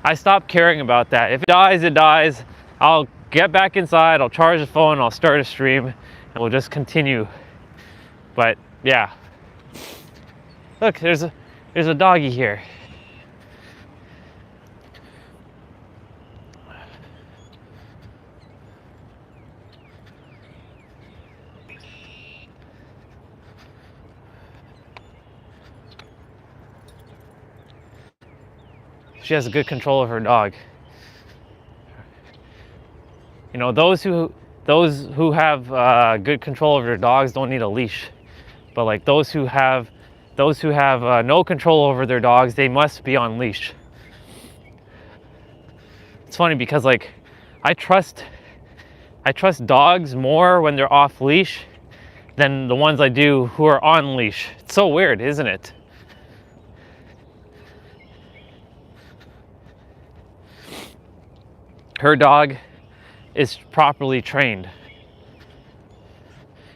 I stopped caring about that. If it dies, it dies. I'll get back inside, I'll charge the phone, I'll start a stream, and we'll just continue. But yeah. Look, there's a doggy here. She has a good control of her dog. You know, those who have good control of their dogs don't need a leash. But like those who have those who have no control over their dogs, they must be on leash. It's funny because like I trust dogs more when they're off leash than the ones I do who are on leash. It's so weird, isn't it? Her dog is properly trained.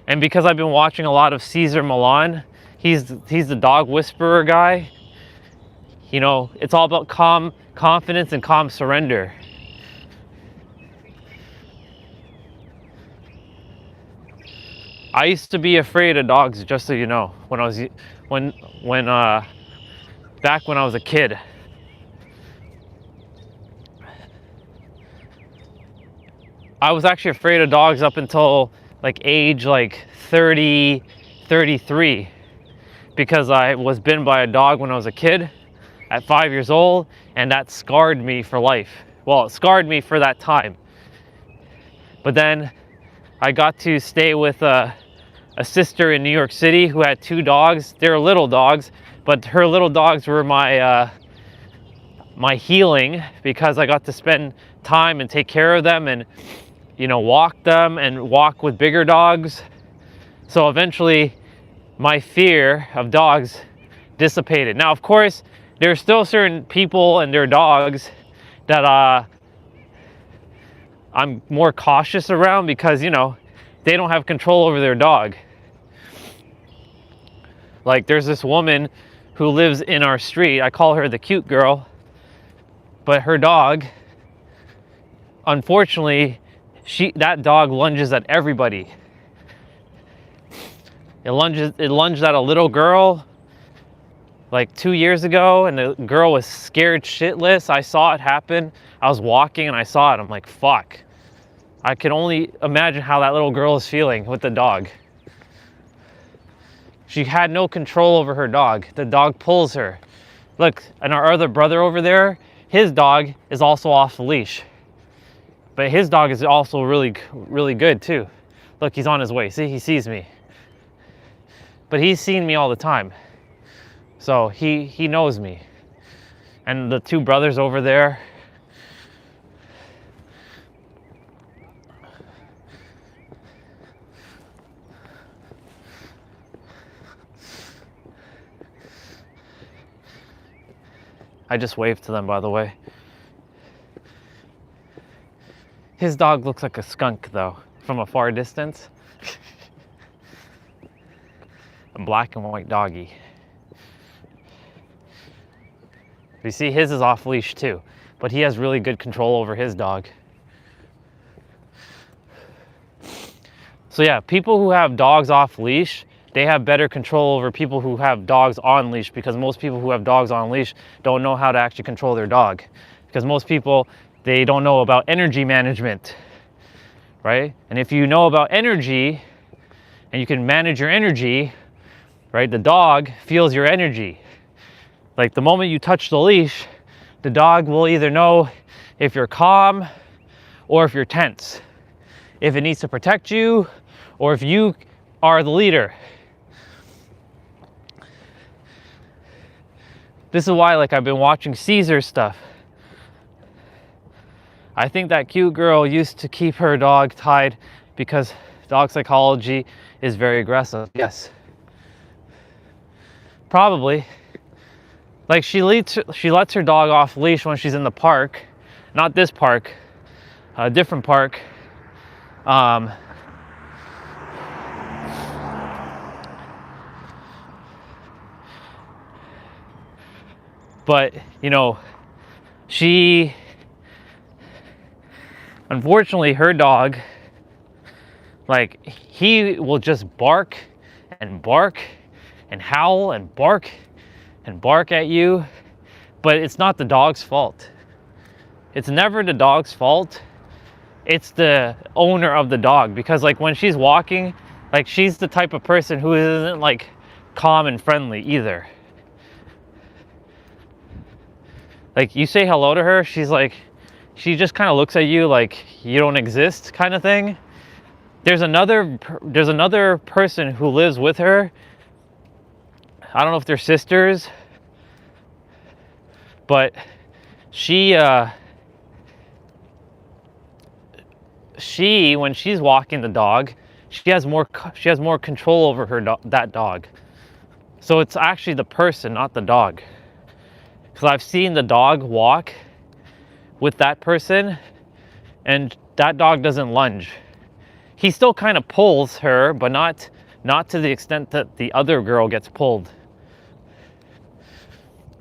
And because I've been watching a lot of Cesar Millan, he's the dog whisperer guy. You know, it's all about calm confidence and calm surrender. I used to be afraid of dogs, just so you know, when I was back when I was a kid. I was actually afraid of dogs up until like age like 30, 33, because I was bitten by a dog when I was a kid at 5 years old, and that scarred me for life. Well, it scarred me for that time. But then I got to stay with a sister in New York City who had 2 dogs. They're little dogs, but her little dogs were my healing, because I got to spend time and take care of them and, you know, walk them and walk with bigger dogs. So eventually my fear of dogs dissipated. Now, of course, there's still certain people and their dogs that I'm more cautious around, because, you know, they don't have control over their dog. Like, there's this woman who lives in our street. I call her the cute girl, but her dog, unfortunately, that dog lunges at everybody. It lunged at a little girl like 2 years ago, and the girl was scared shitless. I saw it happen. I was walking and I saw it. I'm like, fuck. I can only imagine how that little girl is feeling with the dog. She had no control over her dog. The dog pulls her. Look, and our other brother over there, his dog is also off the leash. But his dog is also really, really good too. Look, he's on his way. See, he sees me. But he's seen me all the time. So he knows me. And the 2 brothers over there, I just waved to them, by the way. His dog looks like a skunk, though, from a far distance. A black and white doggy. You see, his is off leash too, but he has really good control over his dog. So yeah, people who have dogs off leash, they have better control over people who have dogs on leash, because most people who have dogs on leash don't know how to actually control their dog. Because most people, they don't know about energy management, right? And if you know about energy and you can manage your energy, right, the dog feels your energy. Like the moment you touch the leash, the dog will either know if you're calm or if you're tense, if it needs to protect you or if you are the leader. This is why, like, I've been watching Caesar stuff. I think that cute girl used to keep her dog tied because dog psychology is very aggressive. Yes. Probably. Like, she lets her dog off leash when she's in the park. Not this park, a different park. But, you know, unfortunately, her dog, like, he will just bark and howl and bark at you, but it's not the dog's fault. It's never the dog's fault. It's the owner of the dog, because, like, when she's walking, like, she's the type of person who isn't, like, calm and friendly either. Like, you say hello to her, she's like, she just kind of looks at you like you don't exist, kind of thing. There's another person who lives with her. I don't know if they're sisters, but she when she's walking the dog, she has more control over that dog. So it's actually the person, not the dog. Because I've seen the dog walk with that person, and that dog doesn't lunge. He still kind of pulls her, but not to the extent that the other girl gets pulled.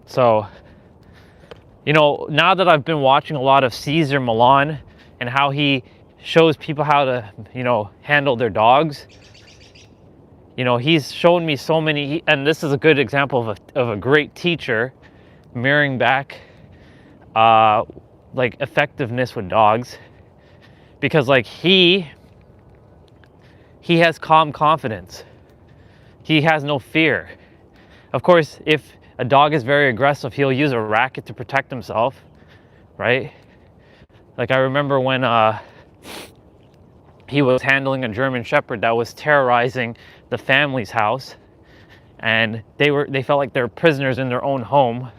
So, you know, now that I've been watching a lot of Cesar Millan and how he shows people how to, you know, handle their dogs, you know, he's shown me so many, and this is a good example of a great teacher mirroring back like effectiveness with dogs, because like he has calm confidence. He has no fear. Of course, if a dog is very aggressive, he'll use a racket to protect himself, right? Like I remember when he was handling a German Shepherd that was terrorizing the family's house, and they felt like they're prisoners in their own home,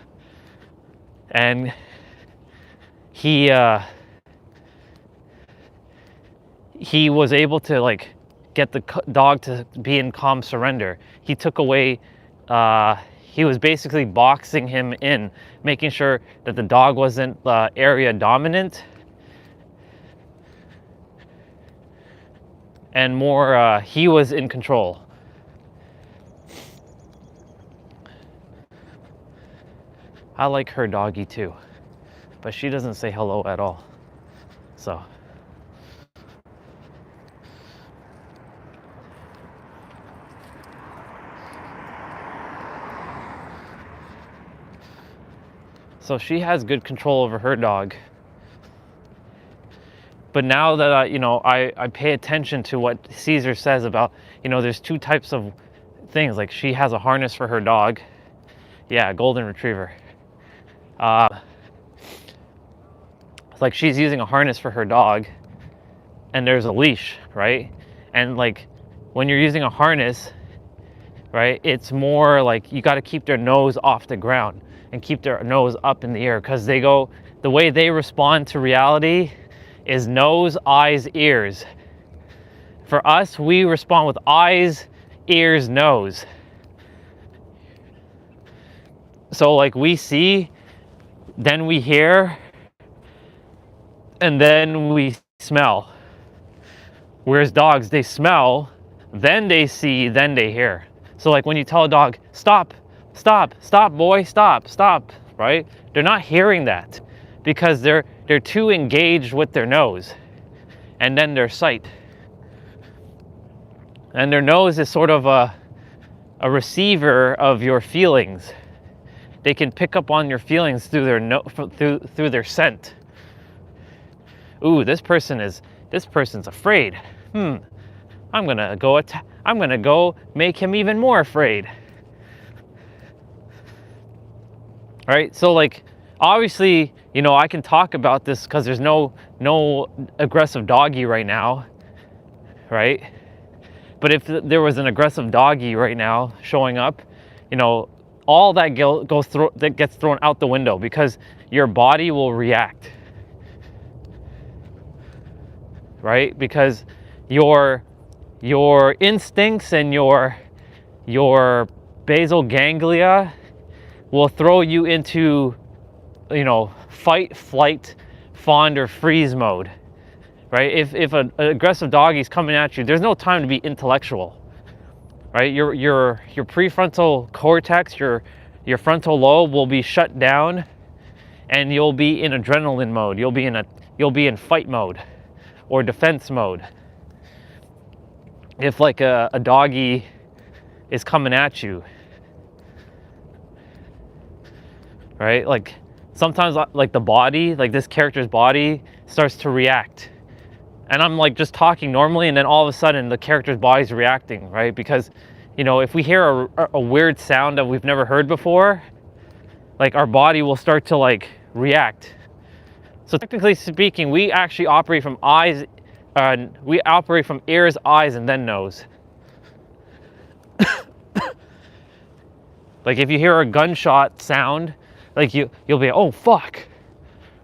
and he was able to like get the dog to be in calm surrender. He took away, he was basically boxing him in, making sure that the dog wasn't area dominant, and more he was in control. I like her doggy too, but she doesn't say hello at all. So she has good control over her dog. But now that I pay attention to what Caesar says about, you know, there's two types of things. Like she has a harness for her dog. Yeah, golden retriever. Like she's using a harness for her dog, and there's a leash, right? And like when you're using a harness, right, it's more like you got to keep their nose off the ground and keep their nose up in the air, because the way they respond to reality is nose, eyes, ears. For us, we respond with eyes, ears, nose. So like we see, then we hear, and then we smell. Whereas dogs, they smell, then they see, then they hear. So like when you tell a dog, stop, boy, stop, right? They're not hearing that because they're too engaged with their nose and then their sight. And their nose is sort of a receiver of your feelings. They can pick up on your feelings through through their scent. Ooh, this person's afraid. I'm gonna go make him even more afraid. All right, so like obviously, you know, I can talk about this because there's no aggressive doggy right now, right? But if there was an aggressive doggy right now showing up, you know, all that gets thrown out the window because your body will react, right? Because your instincts and your basal ganglia will throw you into, you know, fight, flight, fawn, or freeze mode, right? If an aggressive doggy's coming at you, there's no time to be intellectual, right? Your prefrontal cortex, your frontal lobe will be shut down, and you'll be in adrenaline mode. You'll be in fight mode or defense mode. If like a doggy is coming at you, right? Like sometimes like the body, like this character's body starts to react. And I'm like just talking normally, and then all of a sudden the character's body's reacting, right? Because, you know, if we hear a weird sound that we've never heard before, like our body will start to like react. So technically speaking, we actually operate from ears, eyes, and then nose. Like if you hear a gunshot sound, like you'll be, oh fuck,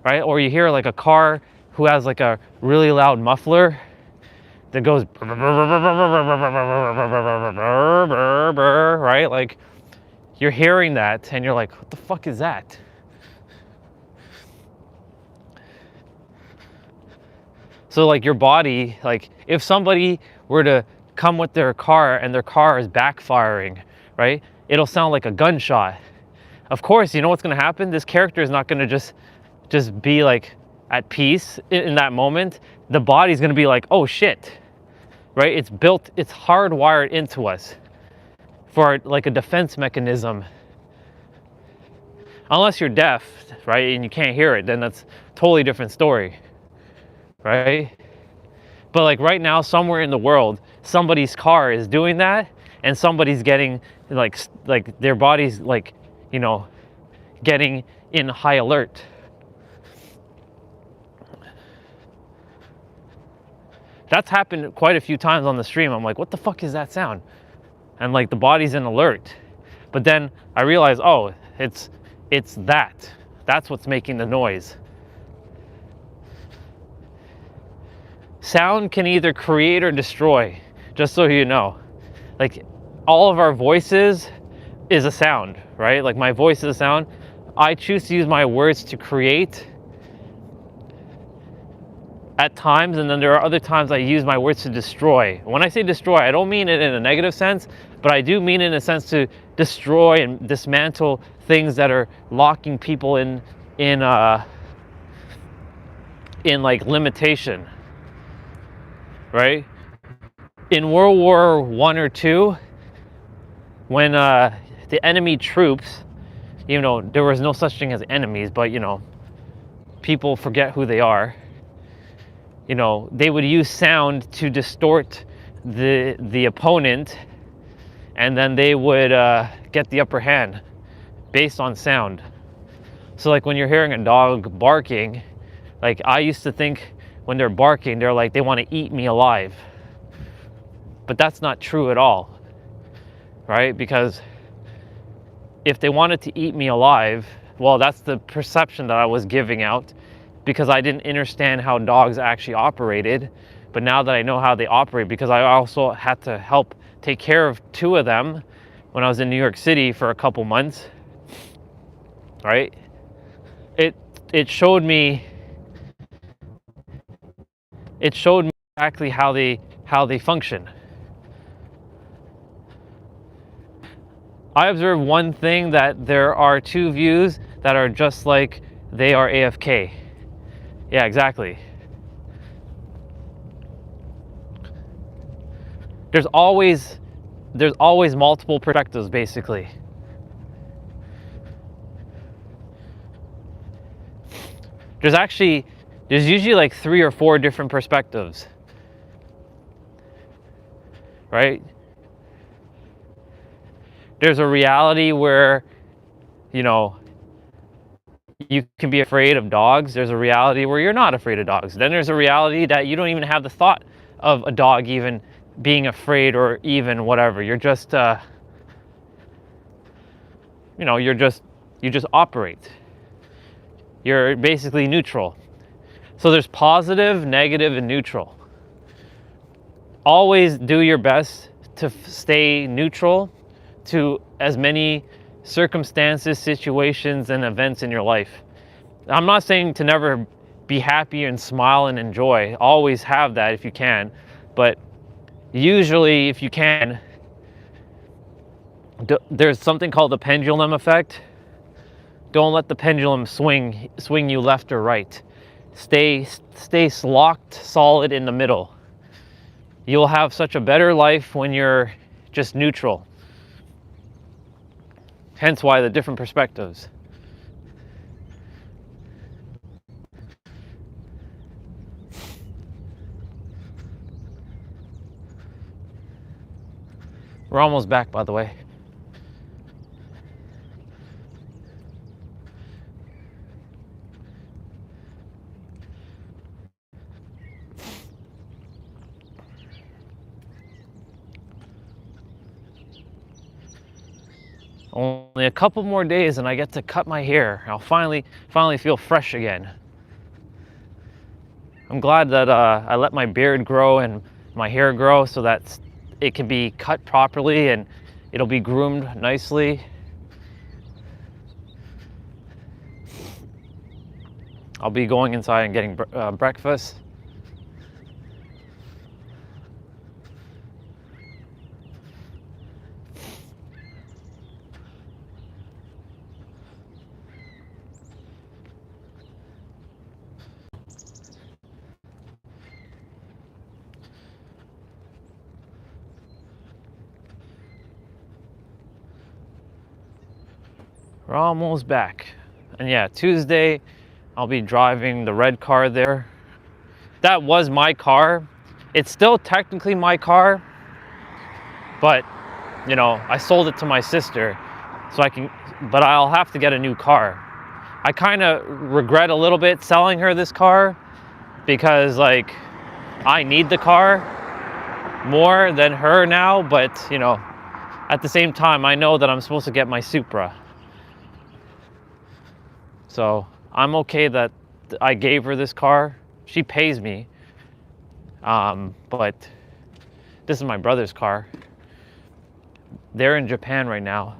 right? Or you hear like a car who has like a really loud muffler that goes, right? Like you're hearing that and you're like, what the fuck is that? So like your body, like if somebody were to come with their car and their car is backfiring, right? It'll sound like a gunshot. Of course, you know what's gonna happen? This character is not gonna just be like at peace in that moment. The body's gonna be like, oh shit, right? It's built, it's hardwired into us for like a defense mechanism. Unless you're deaf, right, and you can't hear it, then that's a totally different story, right? But like right now, somewhere in the world, somebody's car is doing that, and somebody's getting like their body's like, you know, getting in high alert. That's happened quite a few times on the stream. I'm like, what the fuck is that sound? And like the body's in alert. But then I realize, oh, it's that. That's what's making the noise. Sound can either create or destroy, just so you know. Like all of our voices is a sound, right? Like my voice is a sound. I choose to use my words to create at times, and then there are other times I use my words to destroy. When I say destroy, I don't mean it in a negative sense, but I do mean it in a sense to destroy and dismantle things that are locking people in like limitation, right? In World War I or II, when the enemy troops, you know, there was no such thing as enemies, but you know, people forget who they are. You know, they would use sound to distort the opponent, and then they would get the upper hand based on sound. So like when you're hearing a dog barking, like I used to think when they're barking, they're like, they want to eat me alive. But that's not true at all, right? Because if they wanted to eat me alive, well, that's the perception that I was giving out, because I didn't understand how dogs actually operated. But now that I know how they operate, because I also had to help take care of 2 of them when I was in New York City for a couple months, right? It showed me exactly how they function. I observed one thing, that there are 2 views that are just like they are AFK. Yeah, exactly. There's always multiple perspectives, basically. There's usually like 3 or 4 different perspectives, right? There's a reality where, you know, you can be afraid of dogs. There's a reality where you're not afraid of dogs. Then there's a reality that you don't even have the thought of a dog even being afraid, or even whatever. You're just, you know, you just operate. You're basically neutral. So there's positive, negative, and neutral. Always do your best to stay neutral to as many circumstances, situations, and events in your life. I'm not saying to never be happy and smile and enjoy. Always have that if you can. But usually, if you can, there's something called the pendulum effect. Don't let the pendulum swing you left or right. Stay locked solid in the middle. You'll have such a better life when you're just neutral. Hence why the different perspectives. We're almost back, by the way. Only a couple more days and I get to cut my hair. I'll finally feel fresh again. I'm glad that I let my beard grow and my hair grow so that it can be cut properly and it'll be groomed nicely. I'll be going inside and getting breakfast. We're almost back. And yeah, Tuesday, I'll be driving the red car there. That was my car. It's still technically my car, but you know, I sold it to my sister, so but I'll have to get a new car. I kind of regret a little bit selling her this car because like I need the car more than her now, but you know, at the same time, I know that I'm supposed to get my Supra. So I'm okay that I gave her this car. She pays me, but this is my brother's car. They're in Japan right now.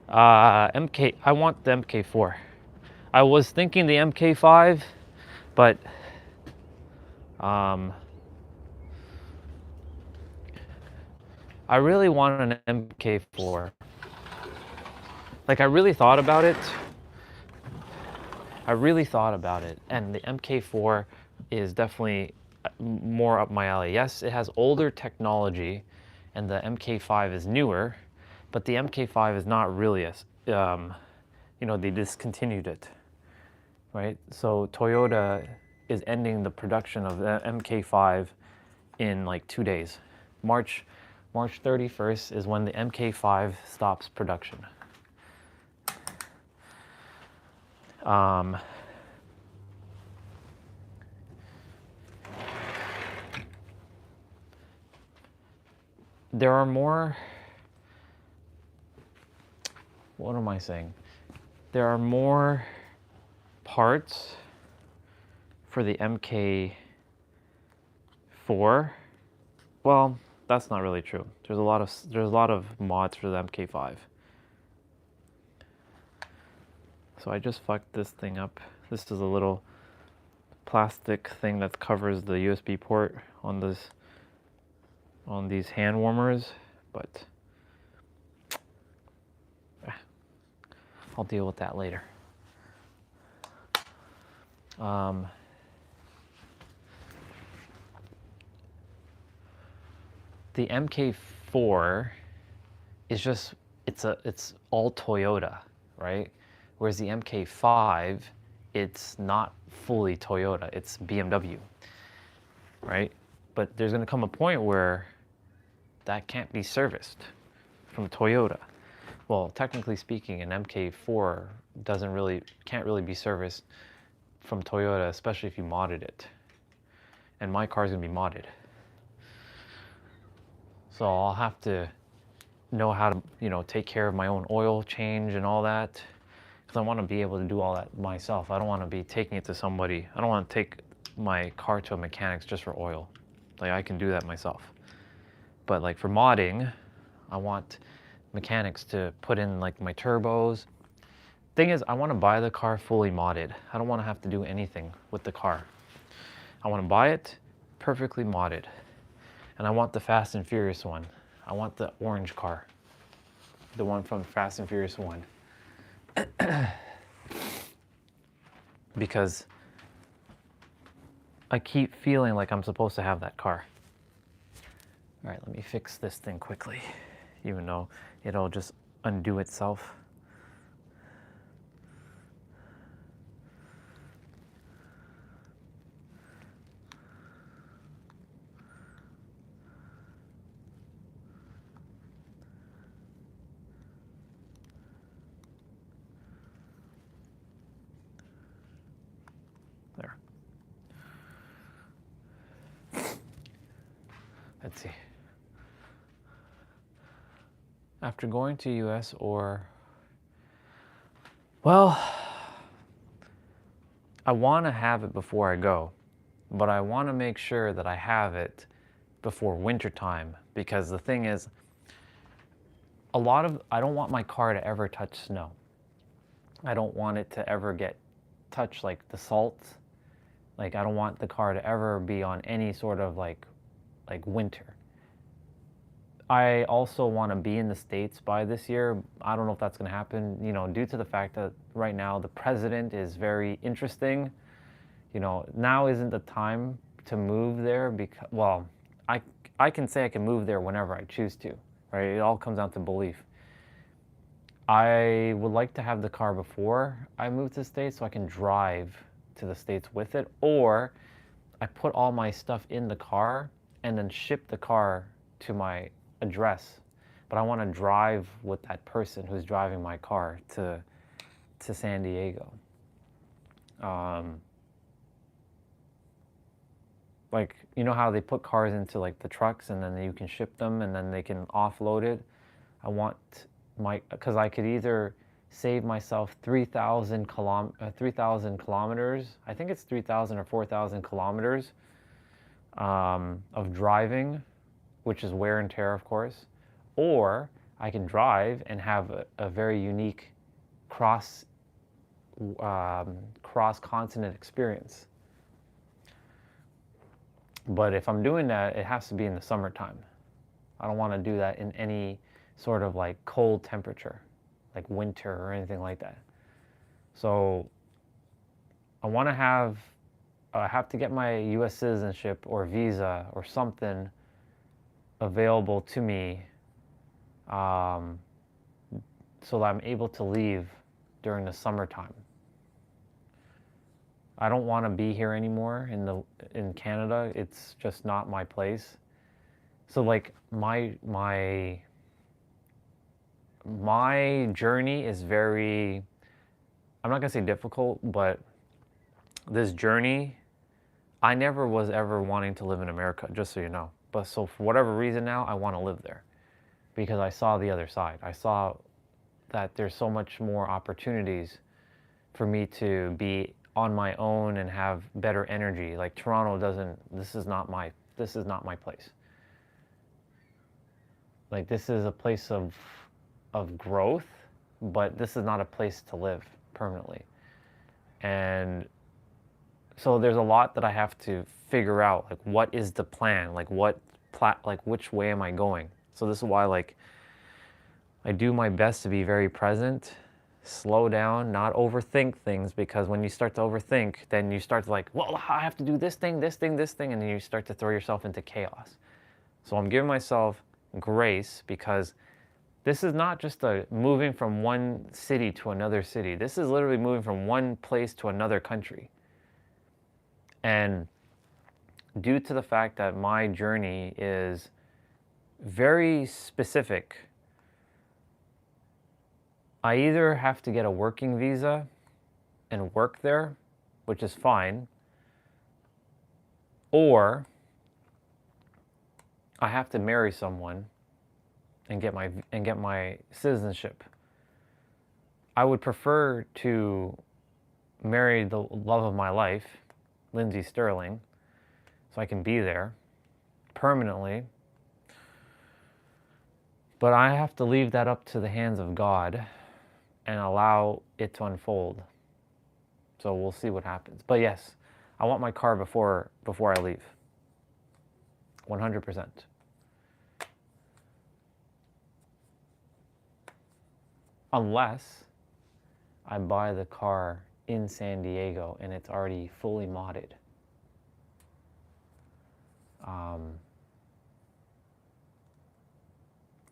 I want the MK4. I was thinking the MK5, but I really want an MK4. Like, I really thought about it. And the MK4 is definitely more up my alley. Yes, it has older technology, and the MK5 is newer, but the MK5 is not really you know, they discontinued it, right? So Toyota is ending the production of the MK5 in like 2 days. March 31st is when the MK5 stops production. There are more, what am I saying? There are more parts for the MK4. Well, that's not really true. There's a lot of mods for the MK5. So I just fucked this thing up. This is a little plastic thing that covers the USB port on these hand warmers, but I'll deal with that later. The MK4 is just, it's all Toyota, right? Whereas the MK5, it's not fully Toyota, it's BMW, right? But there's gonna come a point where that can't be serviced from Toyota. Well, technically speaking, an MK4 can't really be serviced from Toyota, especially if you modded it. And my car's gonna be modded. So I'll have to know how to, you know, take care of my own oil change and all that. Because I want to be able to do all that myself. I don't want to be taking it to somebody. I don't want to take my car to a mechanic's just for oil. Like, I can do that myself. But like for modding, I want mechanics to put in like my turbos. Thing is, I want to buy the car fully modded. I don't want to have to do anything with the car. I want to buy it perfectly modded. And I want the Fast and Furious one. I want the orange car. The one from Fast and Furious 1. Because I keep feeling like I'm supposed to have that car. All right, let me fix this thing quickly, even though it'll just undo itself. Let's After going to US, or, well, I want to have it before I go, but I want to make sure that I have it before winter time, because the thing is, I don't want my car to ever touch snow. I don't want it to ever touch like the salt. Like, I don't want the car to ever be on any sort of like winter. I also want to be in the States by this year. I don't know if that's going to happen, due to the fact that right now the president is very interesting. Now isn't the time to move there because, well, I, I can say I can move there whenever I choose to, right? It all comes down to belief. I would like to have the car before I move to the States so I can drive to the States with it, or I put all my stuff in the car and then ship the car to my address. But I want to drive with that person who's driving my car to San Diego. Like, you know how they put cars into like the trucks and then you can ship them and then they can offload it? I want because I could either save myself 3,000 kilometers. I think it's 3,000 or 4,000 kilometers of driving, which is wear and tear, of course, or I can drive and have a very unique cross-continent experience. But if I'm doing that, it has to be in the summertime. I don't want to do that in any sort of like cold temperature, like winter or anything like that. So I have to get my US citizenship or visa or something available to me, so that I'm able to leave during the summertime. I don't want to be here anymore in Canada. It's just not my place. So like my journey is very, I'm not gonna say difficult, but this journey, I never was ever wanting to live in America, just so you know. But so for whatever reason now, I want to live there because I saw the other side. I saw that there's so much more opportunities for me to be on my own and have better energy. Like Toronto this is not my place. Like, this is a place of growth, but this is not a place to live permanently. And so there's a lot that I have to figure out, like what is the plan? Like which way am I going? So this is why like I do my best to be very present, slow down, not overthink things, because when you start to overthink, then you start to like, well, I have to do this thing, and then you start to throw yourself into chaos. So I'm giving myself grace, because this is not just a moving from one city to another city. This is literally moving from one place to another country. And due to the fact that my journey is very specific, I either have to get a working visa and work there, which is fine, or I have to marry someone and get my citizenship. I would prefer to marry the love of my life, Lindsay Sterling, so I can be there permanently. But I have to leave that up to the hands of God and allow it to unfold. So we'll see what happens. But yes, I want my car before I leave. 100%. Unless I buy the car in San Diego and it's already fully modded.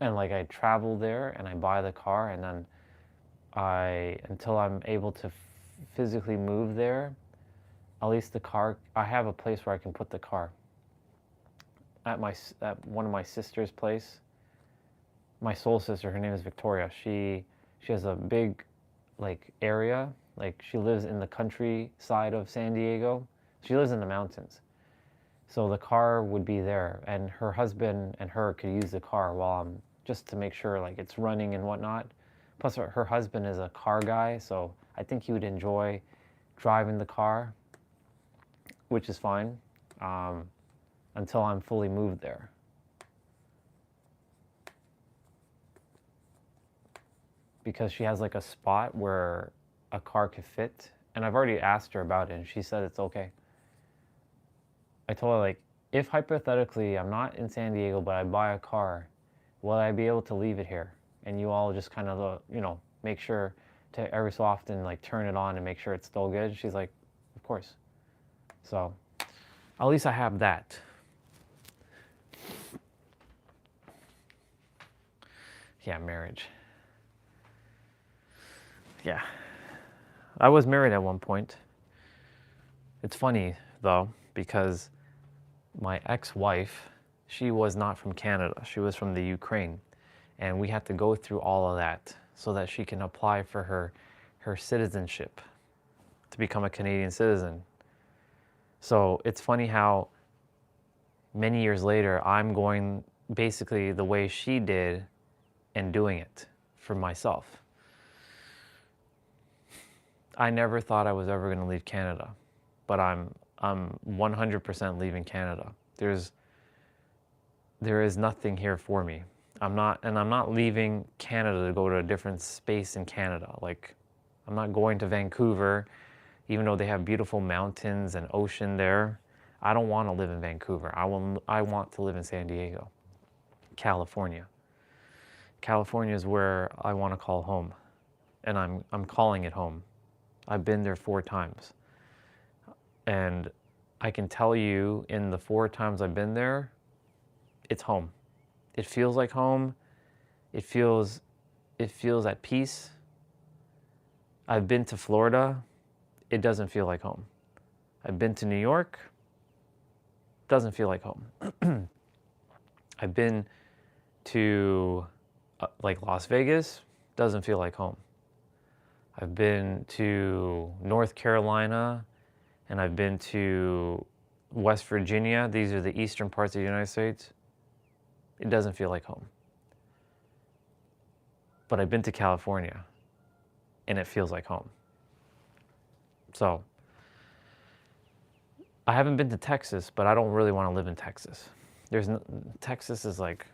And like I travel there and I buy the car, and then until I'm able to physically move there, at least the car, I have a place where I can put the car. At one of my sister's place, my soul sister, her name is Victoria. She has a big like area, like she lives in the countryside of San Diego. She lives in the mountains. So the car would be there, and her husband and her could use the car while I'm just to make sure like it's running and whatnot. Plus her husband is a car guy, so I think he would enjoy driving the car, which is fine, until I'm fully moved there. Because she has like a spot where a car could fit, and I've already asked her about it and she said it's okay. I told her, like, if hypothetically I'm not in San Diego but I buy a car, will I be able to leave it here and you all just kind of make sure to every so often like turn it on and make sure it's still good? She's like, of course. So at least I have that. Yeah, marriage. Yeah, I was married at one point. It's funny though, because my ex-wife, she was not from Canada. She was from the Ukraine. And we had to go through all of that so that she can apply for her citizenship to become a Canadian citizen. So it's funny how many years later, I'm going basically the way she did and doing it for myself. I never thought I was ever going to leave Canada, but I'm 100% leaving Canada. There is nothing here for me. I'm not leaving Canada to go to a different space in Canada. Like, I'm not going to Vancouver, even though they have beautiful mountains and ocean there. I don't want to live in Vancouver. I want to live in San Diego, California. California is where I want to call home, and I'm calling it home. I've been there 4 times. And I can tell you, in the 4 times I've been there, it's home. It feels like home. It feels at peace. I've been to Florida. It doesn't feel like home. I've been to New York. Doesn't feel like home. I've been to like Las Vegas. Doesn't feel like home. I've been to North Carolina, and I've been to West Virginia. These are the eastern parts of the United States. It doesn't feel like home. But I've been to California, and it feels like home. So I haven't been to Texas, but I don't really want to live in Texas. Texas is like,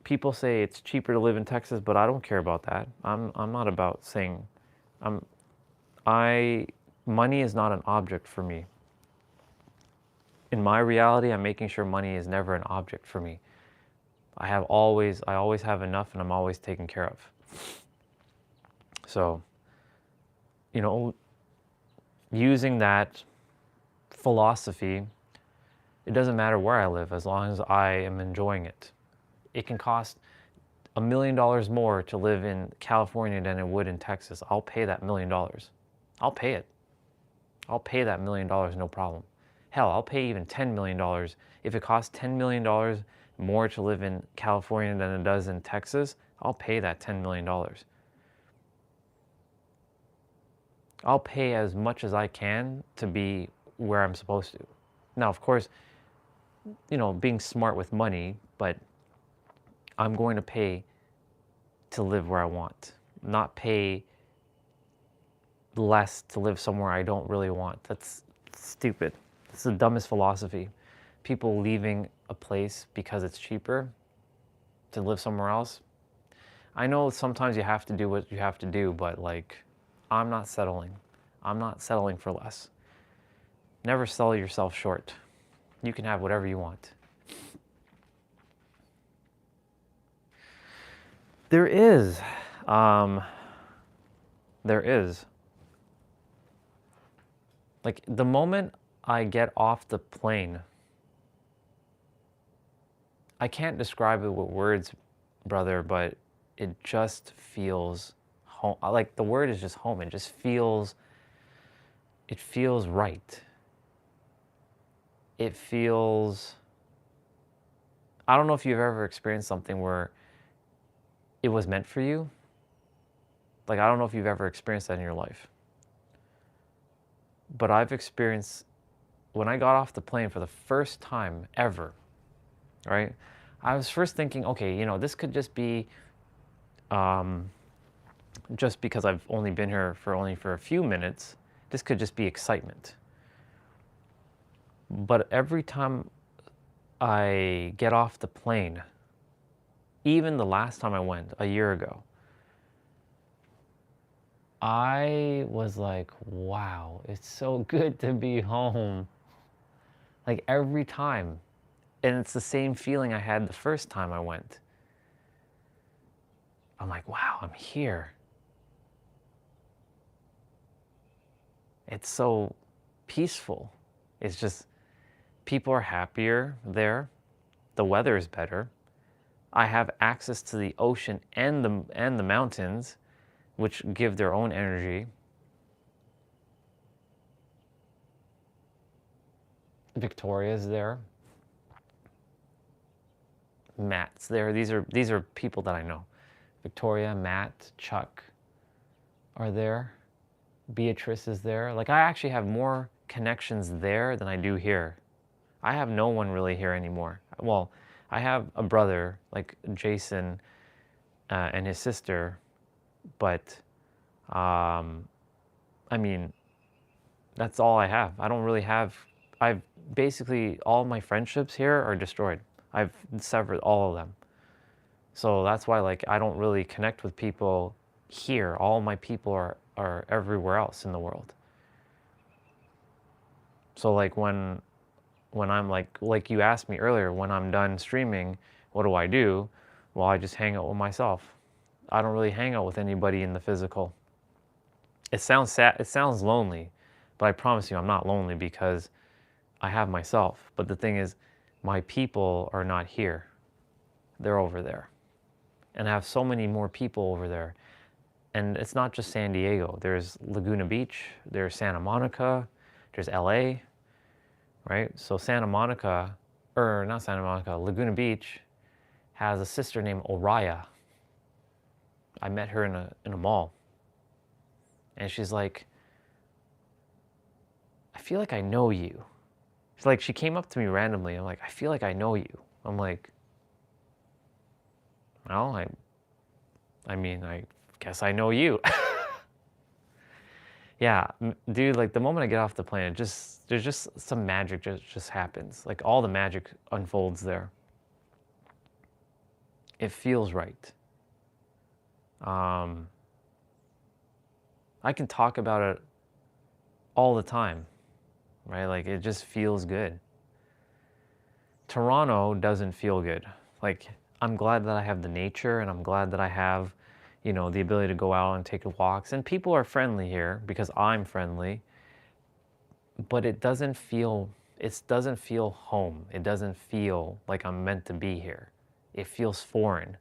people say it's cheaper to live in Texas, but I don't care about that. I'm not about saying, money is not an object for me. In my reality, I'm making sure money is never an object for me. I always have enough, and I'm always taken care of. So, using that philosophy, it doesn't matter where I live as long as I am enjoying it. It can cost $1 million more to live in California than it would in Texas. I'll pay that $1 million. I'll pay it. I'll pay that $1 million, no problem. Hell, I'll pay even $10 million. If it costs $10 million more to live in California than it does in Texas, I'll pay that $10 million. I'll pay as much as I can to be where I'm supposed to. Now, of course, being smart with money, but I'm going to pay to live where I want, not pay less to live somewhere I don't really want. That's stupid. It's the dumbest philosophy. People leaving a place because it's cheaper to live somewhere else. I know sometimes you have to do what you have to do, but like, I'm not settling. I'm not settling for less. Never sell yourself short. You can have whatever you want. There is. Like, the moment I get off the plane, I can't describe it with words, brother, but it just feels home. Like, the word is just home. It feels right. It feels, I don't know if you've ever experienced something where it was meant for you. Like, I don't know if you've ever experienced that in your life. But I've experienced when I got off the plane for the first time ever, right? I was first thinking, okay, this could just be just because I've only been here for a few minutes. This could just be excitement. But every time I get off the plane, even the last time I went a year ago, I was like, wow, it's so good to be home. Like every time. And it's the same feeling I had the first time I went. I'm like, wow, I'm here. It's so peaceful. It's just, people are happier there. The weather is better. I have access to the ocean and the mountains, which give their own energy. Victoria's there. Matt's there. These are people that I know. Victoria, Matt, Chuck are there. Beatrice is there. Like, I actually have more connections there than I do here. I have no one really here anymore. Well, I have a brother, like Jason, and his sister, but I mean, that's all I have. I don't really have, I've basically, all my friendships here are destroyed. I've severed all of them. So that's why, like, I don't really connect with people here. All my people are everywhere else in the world. So like when I'm like you asked me earlier, when I'm done streaming, what do I do? Well, I just hang out with myself. I don't really hang out with anybody in the physical. It sounds sad, it sounds lonely, but I promise you I'm not lonely because I have myself. But the thing is, my people are not here. They're over there. And I have so many more people over there. And it's not just San Diego. There's Laguna Beach, there's Santa Monica, there's LA, right? So Santa Monica, or not Santa Monica, Laguna Beach has a sister named Oriah. I met her in a mall. And she's like, I feel like I know you. She's like, she came up to me randomly. I'm like, I feel like I know you. I'm like, well, I mean, I guess I know you. Yeah, dude, like the moment I get off the plane, there's just some magic just happens. Like all the magic unfolds there. It feels right. I can talk about it all the time, right? Like it just feels good. Toronto doesn't feel good. Like I'm glad that I have the nature, and I'm glad that I have, the ability to go out and take walks. And people are friendly here because I'm friendly. But it doesn't feel home. It doesn't feel like I'm meant to be here. It feels foreign,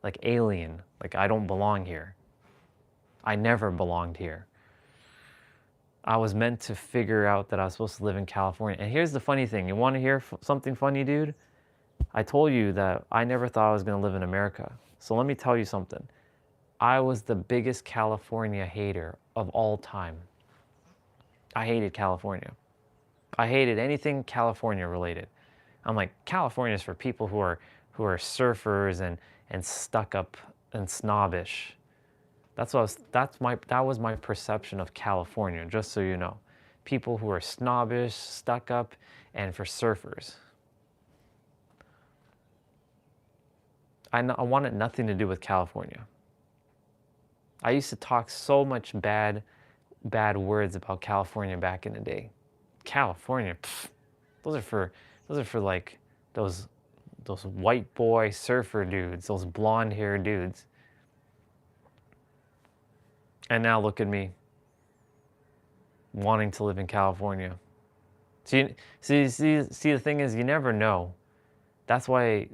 like alien, like I don't belong here. I never belonged here. I was meant to figure out that I was supposed to live in California. And here's the funny thing. You want to hear something funny, dude? I told you that I never thought I was going to live in America. So let me tell you something. I was the biggest California hater of all time. I hated California. I hated anything California related. I'm like, California is for people who are surfers and stuck up and snobbish. That was my perception of California, just so you know. People who are snobbish, stuck up, and for surfers. I wanted nothing to do with California. I used to talk so much bad words about California back in the day. California, pff, those are for like those white boy surfer dudes, those blonde hair dudes. And now look at me, wanting to live in California. See, the thing is, you never know. That's why,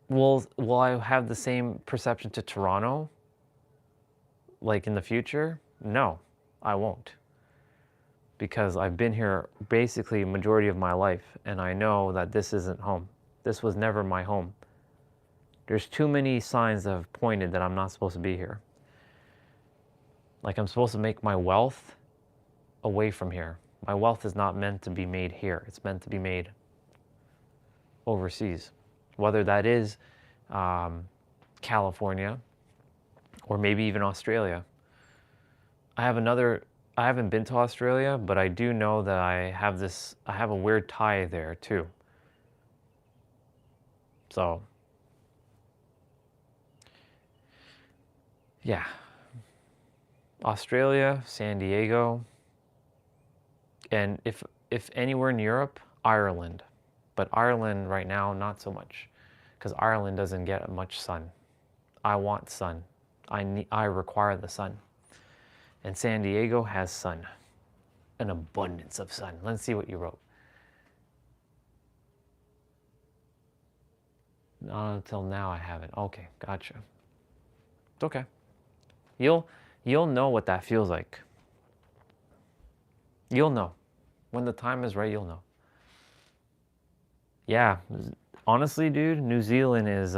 will I have the same perception to Toronto, like in the future? No, I won't. Because I've been here basically majority of my life, and I know that this isn't home. This was never my home. There's too many signs that have pointed that I'm not supposed to be here. Like I'm supposed to make my wealth away from here. My wealth is not meant to be made here. It's meant to be made overseas, whether that is California or maybe even Australia. I haven't been to Australia, but I do know that I have a weird tie there too. So, yeah, Australia, San Diego, and if anywhere in Europe, Ireland. But Ireland right now, not so much, because Ireland doesn't get much sun. I want sun. I require the sun. And San Diego has sun, an abundance of sun. Let's see what you wrote. Not until now I haven't. Okay, gotcha. It's okay. You'll know what that feels like. You'll know. When the time is right, you'll know. Yeah, honestly, dude, New Zealand is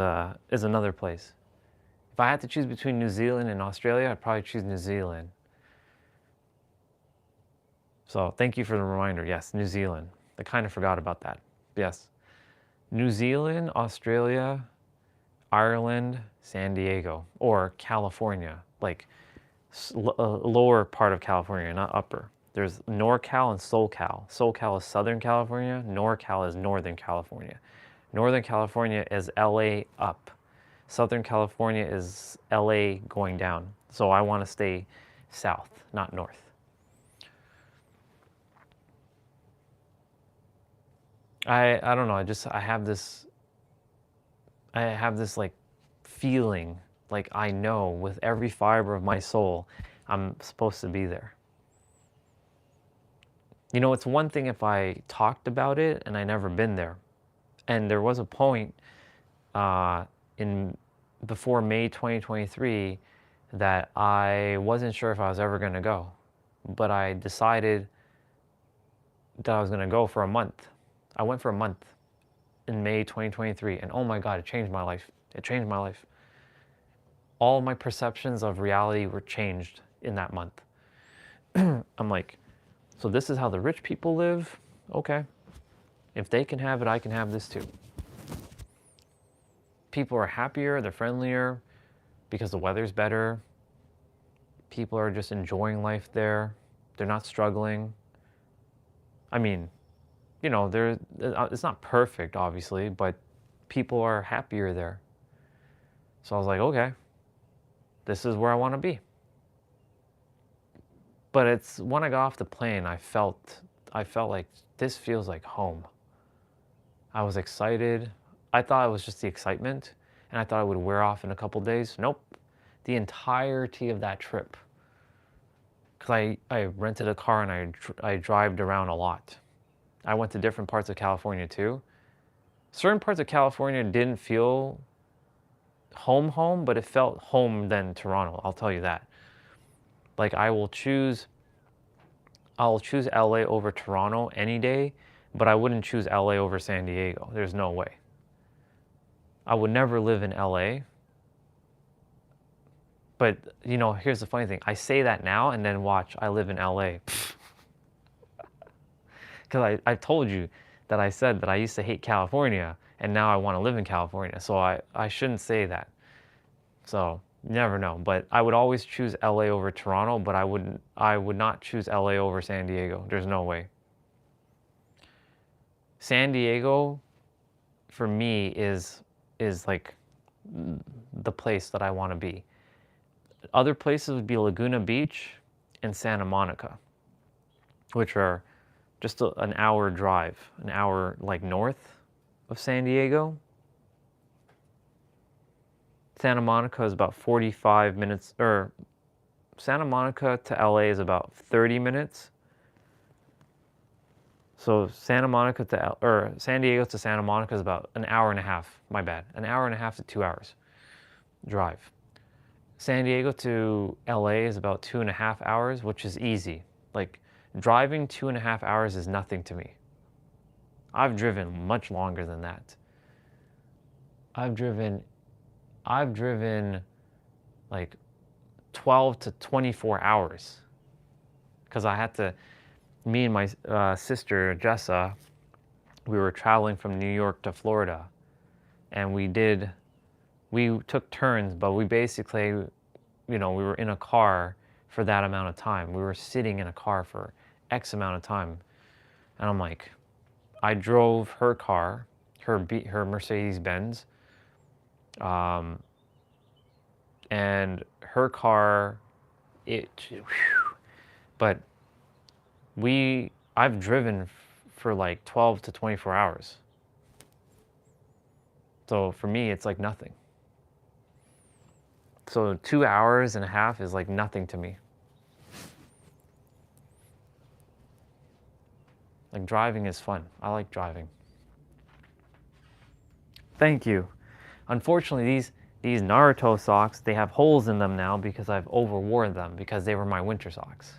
another place. If I had to choose between New Zealand and Australia, I'd probably choose New Zealand. So thank you for the reminder. Yes, New Zealand. I kind of forgot about that. Yes. New Zealand, Australia, Ireland, San Diego, or California, like lower part of California, not upper. There's NorCal and SoCal. SoCal is Southern California. NorCal is Northern California. Northern California is LA up. Southern California is LA going down. So I want to stay south, not north. I don't know. I have this like feeling, like I know with every fiber of my soul I'm supposed to be there. You know, it's one thing if I talked about it and I never been there. And there was a point in before May 2023 that I wasn't sure if I was ever going to go, but I decided that I was going to go for a month. I went for a month in May 2023, and oh my God, it changed my life. It changed my life. All my perceptions of reality were changed in that month. I'm like, so this is how the rich people live? Okay. If they can have it, I can have this too. People are happier, they're friendlier because the weather's better. People are just enjoying life there. They're not struggling. I mean, you know, it's not perfect, obviously, but people are happier there. So I was like, okay, this is where I want to be. But it's when I got off the plane, I felt like this feels like home. I was excited. I thought it was just the excitement, and I thought it would wear off in a couple days. Nope. The entirety of that trip, because I rented a car and I drived around a lot. I went to different parts of California too. Certain parts of California didn't feel home, but it felt home than Toronto. I'll tell you that. Like I'll choose LA over Toronto any day, but I wouldn't choose LA over San Diego. There's no way. I would never live in LA. But, you know, here's the funny thing. I say that now and then watch, I live in LA. Because I told you that I said that I used to hate California and now I want to live in California. So I shouldn't say that. So you never know. But I would always choose LA over Toronto, but I would not choose LA over San Diego. There's no way. San Diego, for me, is like the place that I want to be. Other places would be Laguna Beach and Santa Monica, which are just an hour drive, an hour like north of San Diego. Santa Monica is about 45 minutes, or Santa Monica to LA is about 30 minutes. So San Diego to Santa Monica is about an hour and a half, my bad, an hour and a half to 2 hours drive. San Diego to LA is about 2.5 hours, which is easy. Like driving 2.5 hours is nothing to me. I've driven much longer than that. I've driven like 12 to 24 hours because I had to, me and my sister, Jessa, we were traveling from New York to Florida, and we took turns, but we basically, we were in a car for that amount of time. We were sitting in a car for X amount of time. And I'm like, I drove her car, her Mercedes-Benz, and her car, but I've driven for like 12 to 24 hours. So for me, it's like nothing. So 2 hours and a half is like nothing to me. Like driving is fun. I like driving. Thank you. Unfortunately, these Naruto socks, they have holes in them now because I've overworn them because they were my winter socks.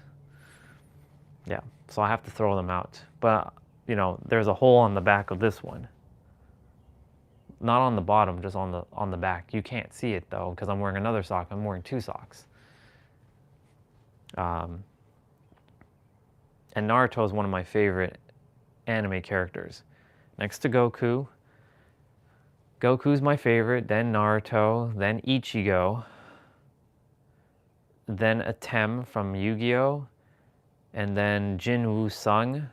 Yeah, so I have to throw them out. But, there's a hole on the back of this one. Not on the bottom, just on the back. You can't see it though because I'm wearing another sock. I'm wearing 2 socks. And Naruto is one of my favorite anime characters. Next to Goku. Goku's my favorite, then Naruto, then Ichigo, then Atem from Yu-Gi-Oh!, and then Jin Woo-sung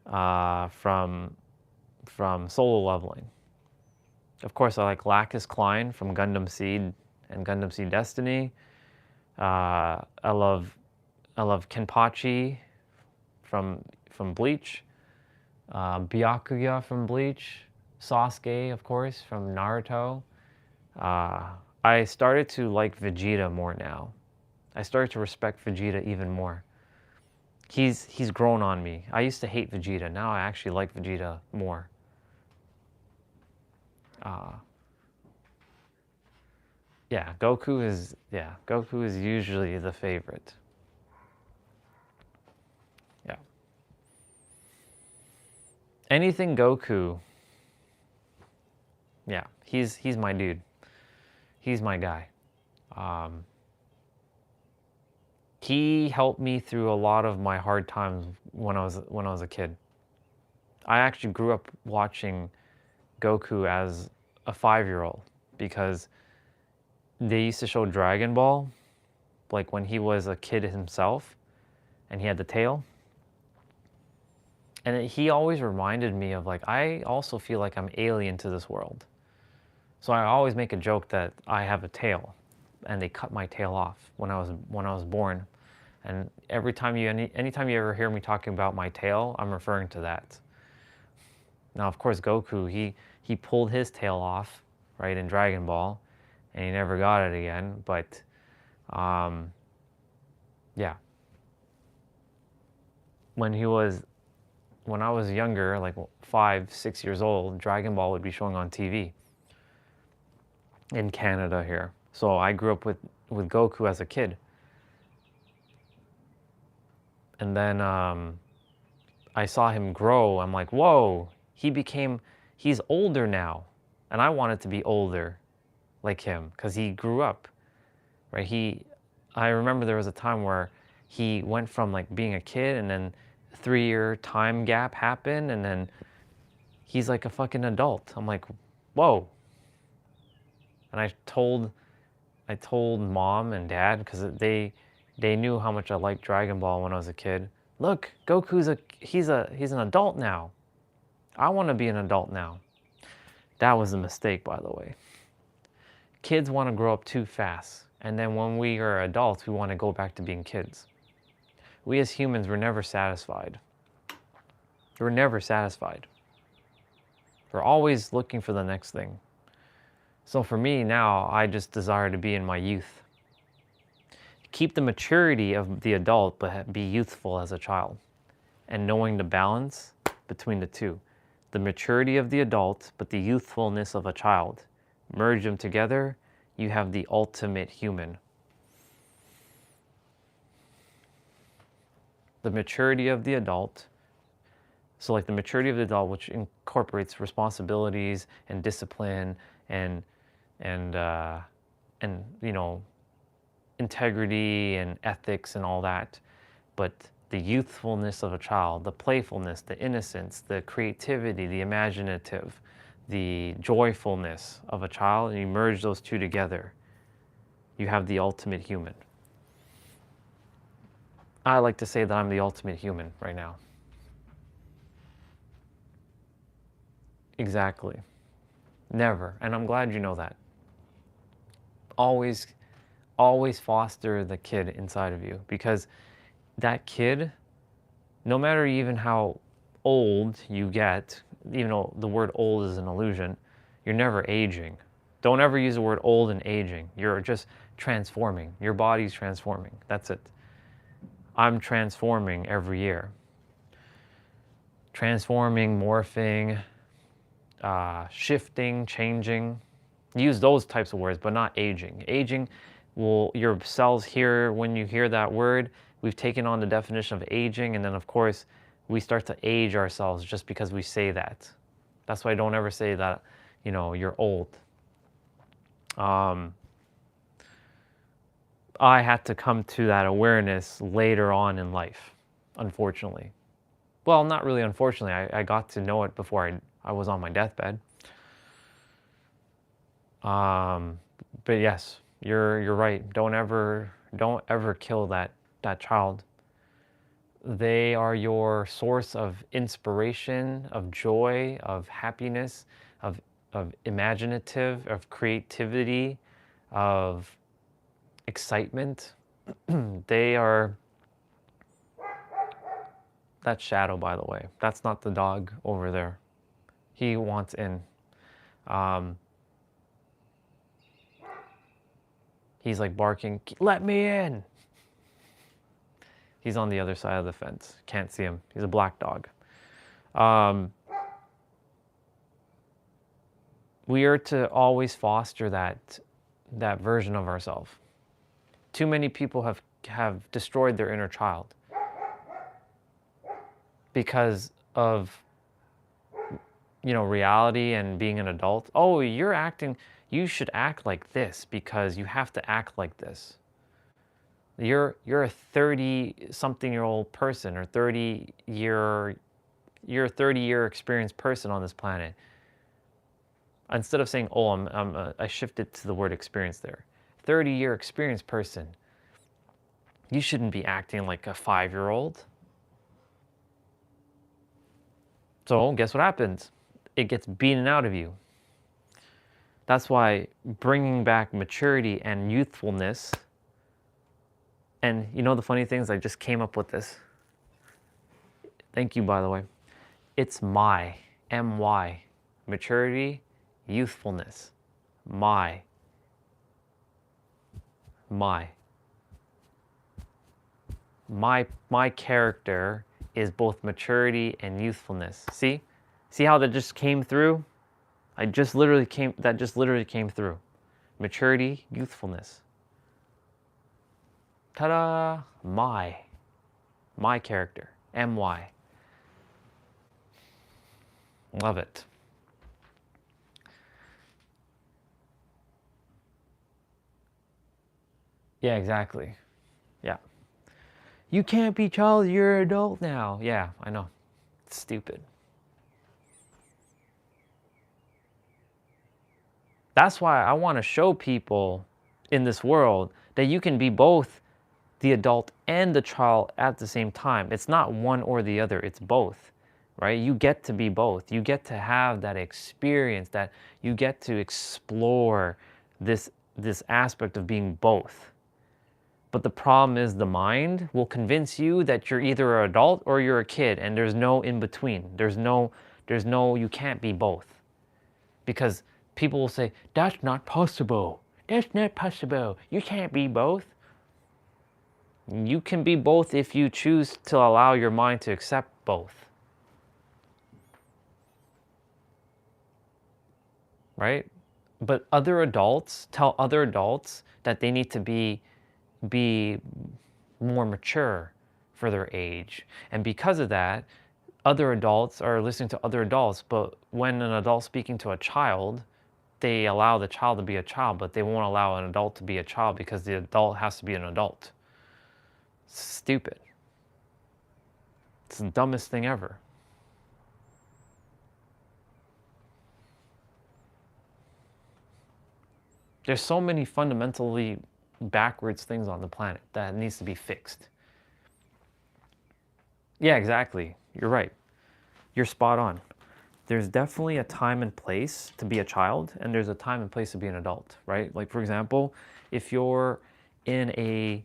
from Solo Leveling. Of course, I like Lacus Klein from Gundam Seed and Gundam Seed Destiny. I love Kenpachi from Bleach, Byakuya from Bleach, Sasuke, of course, from Naruto. I started to like Vegeta more now. I started to respect Vegeta even more. He's grown on me. I used to hate Vegeta. Now I actually like Vegeta more. Yeah, Goku is usually the favorite. Yeah. Anything Goku. Yeah, he's my dude. He's my guy. He helped me through a lot of my hard times when I was a kid. I actually grew up watching Goku as a 5-year-old because they used to show Dragon Ball, like when he was a kid himself, and he had the tail. And he always reminded me of like, I also feel like I'm alien to this world. So I always make a joke that I have a tail, and they cut my tail off when I was born. And anytime you ever hear me talking about my tail, I'm referring to that. Now, of course, Goku, he pulled his tail off, right, in Dragon Ball, and he never got it again. But, yeah. When I was younger, like 5, 6 years old, Dragon Ball would be showing on TV in Canada here. So I grew up with Goku as a kid. And then I saw him grow. I'm like, whoa, he's older now. And I wanted to be older like him because he grew up, right? I remember there was a time where he went from like being a kid, and then 3-year time gap happened, and then he's like a fucking adult. I'm like, whoa. And I told mom and dad, because they knew how much I liked Dragon Ball when I was a kid. Look, Goku's he's an adult now. I want to be an adult now. That was a mistake, by the way. Kids want to grow up too fast, and then when we are adults, we want to go back to being kids. We as humans were never satisfied. We're never satisfied. We're always looking for the next thing. So for me now, I just desire to be in my youth. Keep the maturity of the adult, but be youthful as a child. And knowing the balance between the two. The maturity of the adult, but the youthfulness of a child. Merge them together, you have the ultimate human. The maturity of the adult, so like the maturity of the adult, which incorporates responsibilities and discipline and integrity and ethics and all that, but the youthfulness of a child, the playfulness, the innocence, the creativity, the imaginative, the joyfulness of a child, and you merge those two together, you have the ultimate human. I like to say that I'm the ultimate human right now. Exactly. Never. And I'm glad you know that. Always, always foster the kid inside of you, because that kid, no matter even how old you get, even though the word old is an illusion, you're never aging. Don't ever use the word old and aging. You're just transforming. Your body's transforming. That's it. I'm transforming every year. Transforming, morphing, shifting, changing. Use those types of words, but not aging. Aging will, your cells hear, when you hear that word, we've taken on the definition of aging, and then of course we start to age ourselves just because we say that. That's why I don't ever say that, you know, you're old. I had to come to that awareness later on in life, unfortunately. Well, not really unfortunately. I got to know it before I was on my deathbed. But yes, you're right. Don't ever kill that child. They are your source of inspiration, of joy, of happiness, of imaginative, of creativity, of excitement. They are, that's Shadow, by the way. That's not the dog over there. He wants in. He's like barking, let me in. He's on the other side of the fence. Can't see him. He's a black dog. We are to always foster that version of ourselves. Too many people have destroyed their inner child because of, you know, reality and being an adult. Oh, you should act like this because you have to act like this. You're a 30-something-year-old person, or 30-year experienced person on this planet. Instead of saying, oh, I shifted to the word experience there. 30-year experienced person. You shouldn't be acting like a 5-year-old. So guess what happens? It gets beaten out of you. That's why bringing back maturity and youthfulness. And you know the funny thing is, I just came up with this. Thank you, by the way. It's M-Y, maturity, youthfulness. My character is both maturity and youthfulness. See how that just came through? That just literally came through. Maturity, youthfulness. Ta-da! My character. M-Y. Love it. Yeah, exactly. Yeah. You can't be child, you're an adult now. Yeah, I know. It's stupid. That's why I want to show people in this world that you can be both the adult and the child at the same time. It's not one or the other, it's both, right? You get to be both. You get to have that experience, that you get to explore this aspect of being both. But the problem is the mind will convince you that you're either an adult or you're a kid, and there's no in between. There's no, you can't be both. Because people will say, that's not possible. That's not possible. You can't be both. You can be both if you choose to allow your mind to accept both. Right? But other adults tell other adults that they need to be more mature for their age. And because of that, other adults are listening to other adults. But when an adult speaking to a child, they allow the child to be a child, but they won't allow an adult to be a child because the adult has to be an adult. Stupid. It's the dumbest thing ever. There's so many fundamentally backwards things on the planet that needs to be fixed. Yeah, exactly. You're right. You're spot on. There's definitely a time and place to be a child, and there's a time and place to be an adult, right? Like, for example, if you're in a...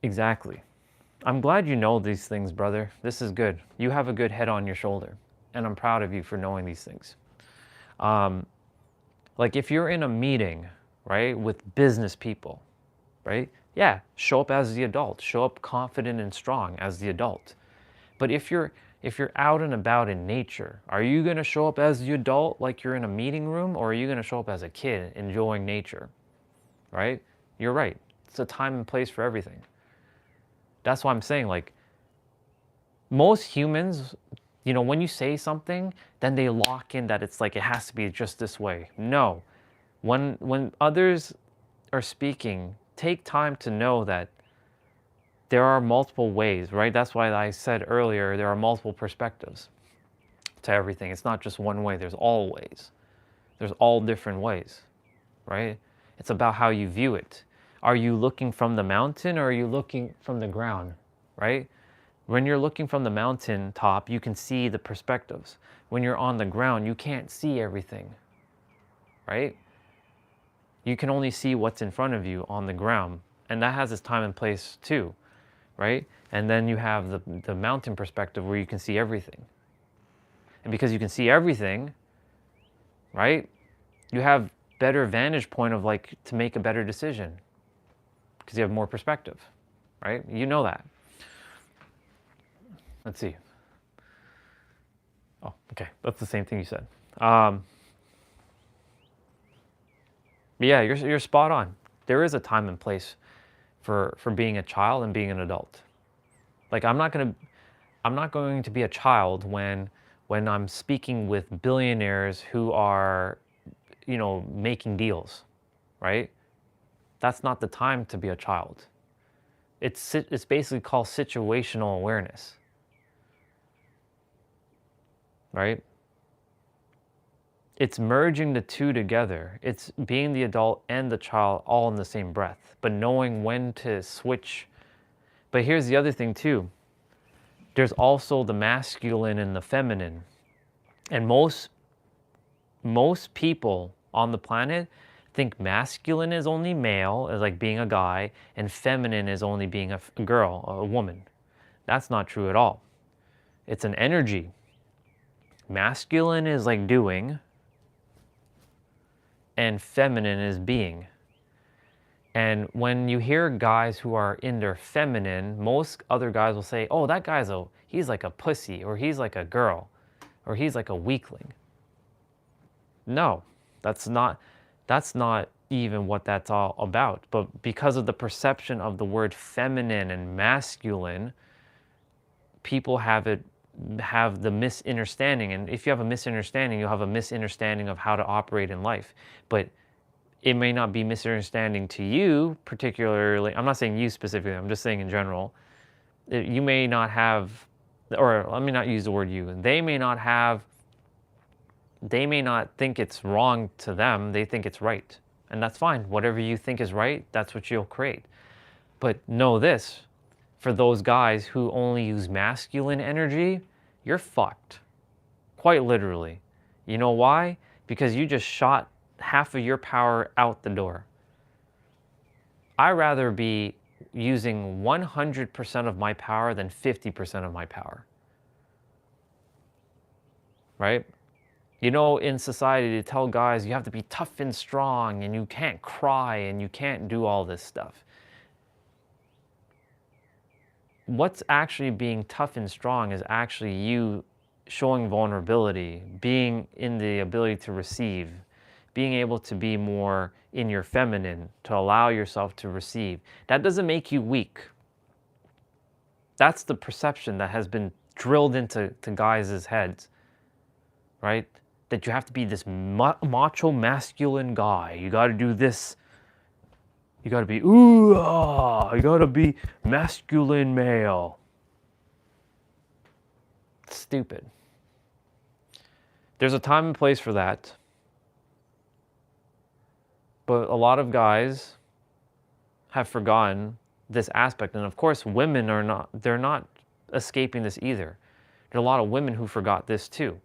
Exactly. I'm glad you know these things, brother. This is good. You have a good head on your shoulder, and I'm proud of you for knowing these things. Like if you're in a meeting, right, with business people, right? Yeah, show up as the adult. Show up confident and strong as the adult. But if you're out and about in nature, are you going to show up as the adult like you're in a meeting room, or are you going to show up as a kid enjoying nature? Right? You're right. It's a time and place for everything. That's why I'm saying, like, most humans, when you say something, then they lock in that it's like it has to be just this way. No. When others are speaking, take time to know that there are multiple ways, right? That's why I said earlier, there are multiple perspectives to everything. It's not just one way, there's all ways. There's all different ways, right? It's about how you view it. Are you looking from the mountain, or are you looking from the ground, right? When you're looking from the mountain top, you can see the perspectives. When you're on the ground, you can't see everything, right? You can only see what's in front of you on the ground, and that has its time and place too, right? And then you have the mountain perspective where you can see everything. And because you can see everything, right, you have better vantage point of like to make a better decision because you have more perspective, right? You know that. Let's see. Oh, okay. That's the same thing you said. Yeah, you're spot on. There is a time and place for being a child and being an adult. Like I'm not going to be a child when I'm speaking with billionaires who are, making deals, right? That's not the time to be a child. It's basically called situational awareness, right? It's merging the two together. It's being the adult and the child all in the same breath, but knowing when to switch. But here's the other thing too. There's also the masculine and the feminine. And most people on the planet think masculine is only male, is like being a guy, and feminine is only being a girl, a woman. That's not true at all. It's an energy. Masculine is like doing, and feminine is being. And when you hear guys who are in their feminine, most other guys will say, oh, that guy's he's like a pussy, or he's like a girl, or he's like a weakling. No, that's not even what that's all about. But because of the perception of the word feminine and masculine, people have the misunderstanding. And if you have a misunderstanding, you'll have a misunderstanding of how to operate in life. But it may not be misunderstanding to you particularly. I'm not saying you specifically, I'm just saying in general. You may not have, or let me not use the word you. They may not think it's wrong to them. They think it's right. And that's fine. Whatever you think is right, that's what you'll create. But know this, for those guys who only use masculine energy, you're fucked. Quite literally. You know why? Because you just shot half of your power out the door. I'd rather be using 100% of my power than 50% of my power. Right? In society, they tell guys you have to be tough and strong and you can't cry and you can't do all this stuff. What's actually being tough and strong is actually you showing vulnerability, being in the ability to receive, being able to be more in your feminine, to allow yourself to receive. That doesn't make you weak. That's the perception that has been drilled into guys' heads, right? that you have to be this macho masculine guy. You got to do this. You got to be, ooh, you got to be masculine male. It's stupid. There's a time and place for that. But a lot of guys have forgotten this aspect. And of course, women they're not escaping this either. There are a lot of women who forgot this too.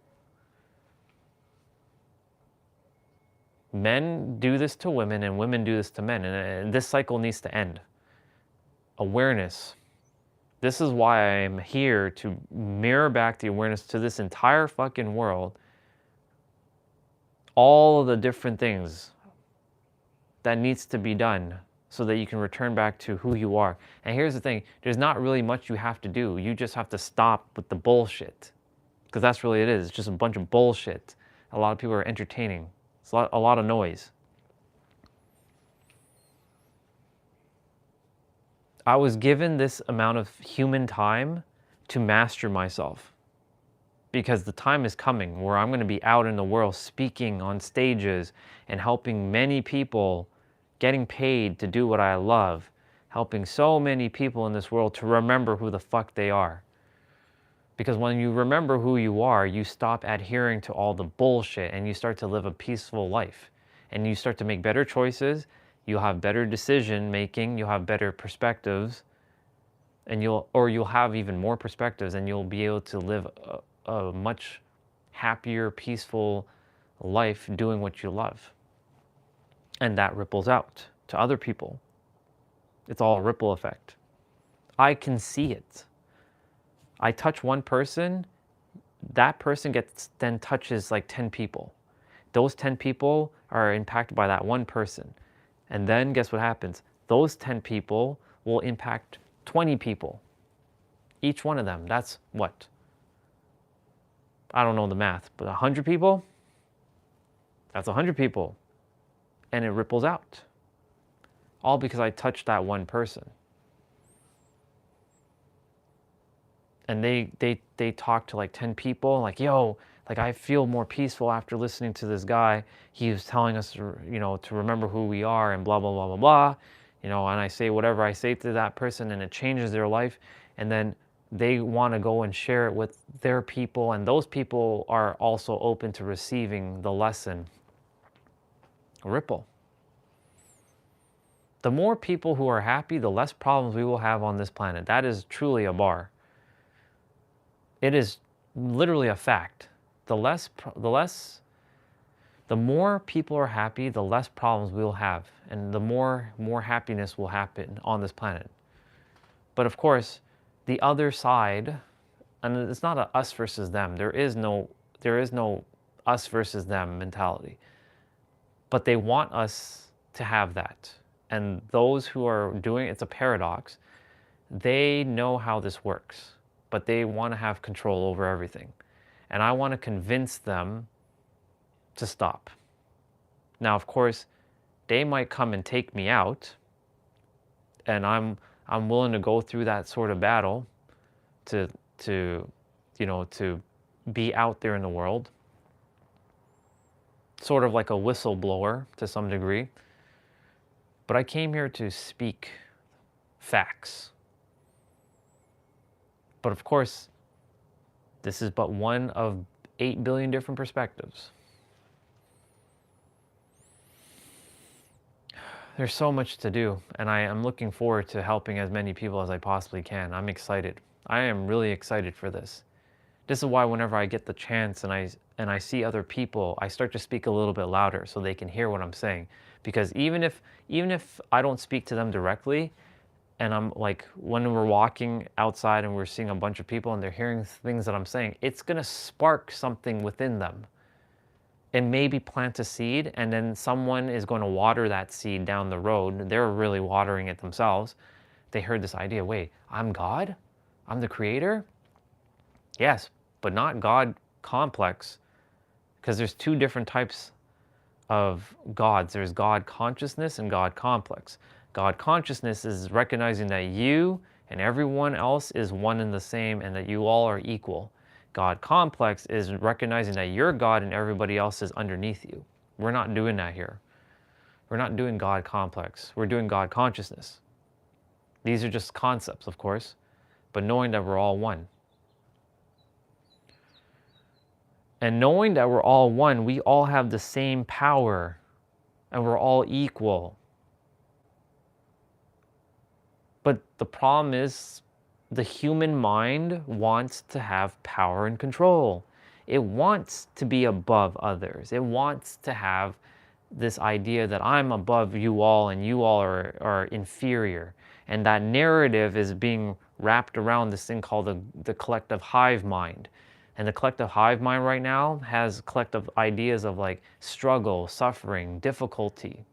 Men do this to women and women do this to men. And this cycle needs to end. Awareness. This is why I'm here, to mirror back the awareness to this entire fucking world. All of the different things that needs to be done so that you can return back to who you are. And here's the thing, there's not really much you have to do. You just have to stop with the bullshit. Because that's really it is. It's just a bunch of bullshit. A lot of people are entertaining. It's a lot of noise. I was given this amount of human time to master myself. Because the time is coming where I'm going to be out in the world speaking on stages and helping many people, getting paid to do what I love, helping so many people in this world to remember who the fuck they are. Because when you remember who you are, you stop adhering to all the bullshit and you start to live a peaceful life. And you start to make better choices, you'll have better decision making, you'll have better perspectives, and you'll have even more perspectives, and you'll be able to live a much happier, peaceful life doing what you love. And that ripples out to other people. It's all a ripple effect. I can see it. I touch one person, that person then touches like 10 people. Those 10 people are impacted by that one person. And then guess what happens? Those 10 people will impact 20 people. Each one of them, that's what? I don't know the math, but 100 people? That's 100 people. And it ripples out. All because I touched that one person. And they talk to like 10 people, like, yo, like I feel more peaceful after listening to this guy. He was telling us, you know, to remember who we are and blah, blah, blah, blah, blah. You know, and I say whatever I say to that person and it changes their life. And then they want to go and share it with their people. And those people are also open to receiving the lesson. Ripple. The more people who are happy, the less problems we will have on this planet. That is truly a bar. It is literally a fact. The more people are happy, the less problems we will have, and the more happiness will happen on this planet. But of course, the other side, and it's not a us versus them. There is no us versus them mentality. But they want us to have that. And those who are doing it's a paradox. They know how this works, but they want to have control over everything. And I want to convince them to stop. Now, of course, they might come and take me out, and I'm willing to go through that sort of battle to be out there in the world. Sort of like a whistleblower to some degree. But I came here to speak facts. But of course, this is but one of 8 billion different perspectives. There's so much to do, and I am looking forward to helping as many people as I possibly can. I'm excited. I am really excited for this. This is why whenever I get the chance and I see other people, I start to speak a little bit louder so they can hear what I'm saying. Because even if I don't speak to them directly, and I'm like, when we're walking outside and we're seeing a bunch of people and they're hearing things that I'm saying, it's gonna spark something within them. And maybe plant a seed, and then someone is going to water that seed down the road. They're really watering it themselves. They heard this idea, wait, I'm God? I'm the creator? Yes, but not God complex, because there's two different types of gods. There's God consciousness and God complex. God consciousness is recognizing that you and everyone else is one and the same, and that you all are equal. God complex is recognizing that you're God and everybody else is underneath you. We're not doing that here. We're not doing God complex. We're doing God consciousness. These are just concepts, of course, but knowing that we're all one. And knowing that we're all one, we all have the same power and we're all equal. But the problem is the human mind wants to have power and control. It wants to be above others. It wants to have this idea that I'm above you all and you all are inferior. And that narrative is being wrapped around this thing called the collective hive mind. And the collective hive mind right now has collective ideas of like struggle, suffering, difficulty.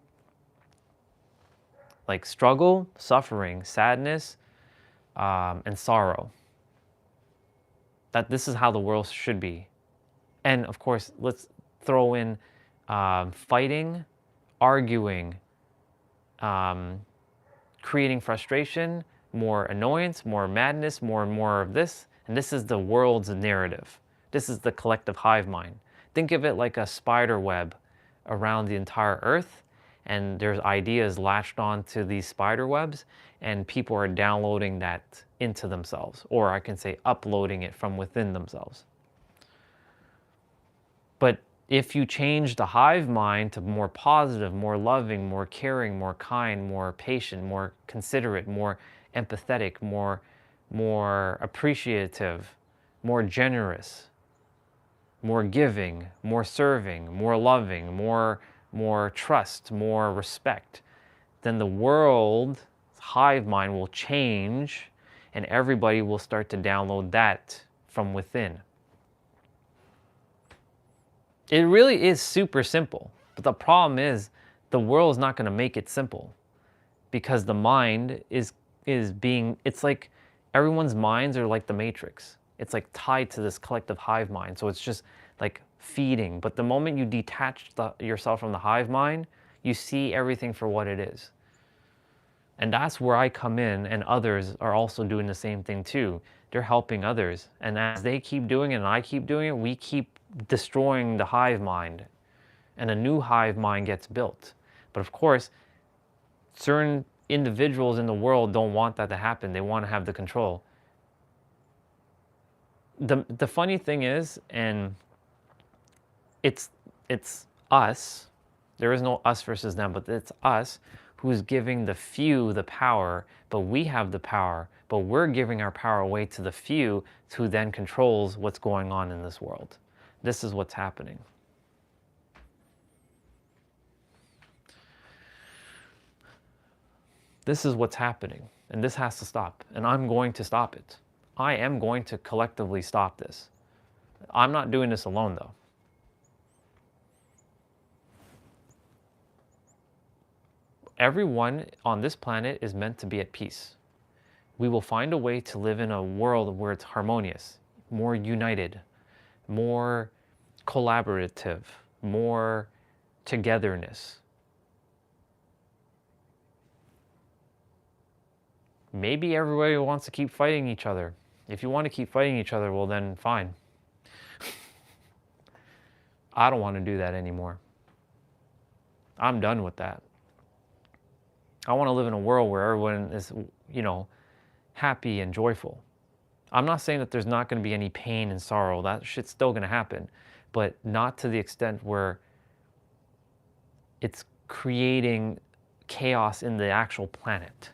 Like struggle, suffering, sadness, and sorrow. That this is how the world should be. And of course, let's throw in fighting, arguing, creating frustration, more annoyance, more madness, more and more of this. And this is the world's narrative. This is the collective hive mind. Think of it like a spider web around the entire earth. And there's ideas latched onto these spider webs, and people are downloading that into themselves, or I can say uploading it from within themselves. But if you change the hive mind to more positive, more loving, more caring, more kind, more patient, more considerate, more empathetic, more appreciative, more generous, more giving, more serving, more loving, more trust, more respect, then the world's hive mind will change and everybody will start to download that from within. It really is super simple, but the problem is the world is not going to make it simple because the mind is being, it's like everyone's minds are like the matrix. It's like tied to this collective hive mind. So it's just like feeding. But the moment you detach yourself from the hive mind, you see everything for what it is. And that's where I come in, and others are also doing the same thing too. They're helping others. And as they keep doing it and I keep doing it, we keep destroying the hive mind. And a new hive mind gets built. But of course, certain individuals in the world don't want that to happen. They want to have the control. The funny thing is, and it's us, there is no us versus them, but it's us who's giving the few the power, but we have the power, but we're giving our power away to the few who then controls what's going on in this world. This is what's happening. This is what's happening, and this has to stop, and I'm going to stop it. I am going to collectively stop this. I'm not doing this alone though. Everyone on this planet is meant to be at peace. We will find a way to live in a world where it's harmonious, more united, more collaborative, more togetherness. Maybe everybody wants to keep fighting each other. If you want to keep fighting each other, well then fine. I don't want to do that anymore. I'm done with that. I want to live in a world where everyone is, happy and joyful. I'm not saying that there's not going to be any pain and sorrow. That shit's still going to happen, but not to the extent where it's creating chaos in the actual planet,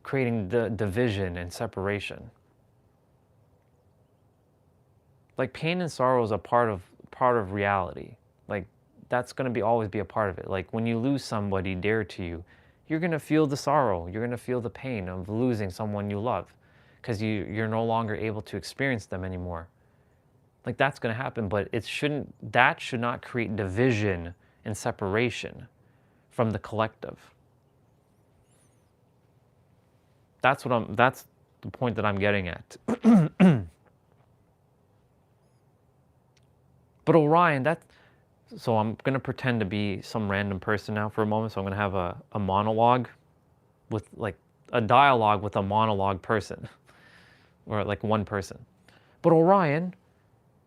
creating the division and separation. Like pain and sorrow is a part of reality. Like that's going to always be a part of it. Like when you lose somebody dear to you, you're going to feel the sorrow. You're going to feel the pain of losing someone you love because you're no longer able to experience them anymore. Like that's going to happen, but that should not create division and separation from the collective. That's the point that I'm getting at. But Orion, so I'm going to pretend to be some random person now for a moment. So I'm going to have a monologue with like a dialogue with a monologue person. or like one person. But Orion,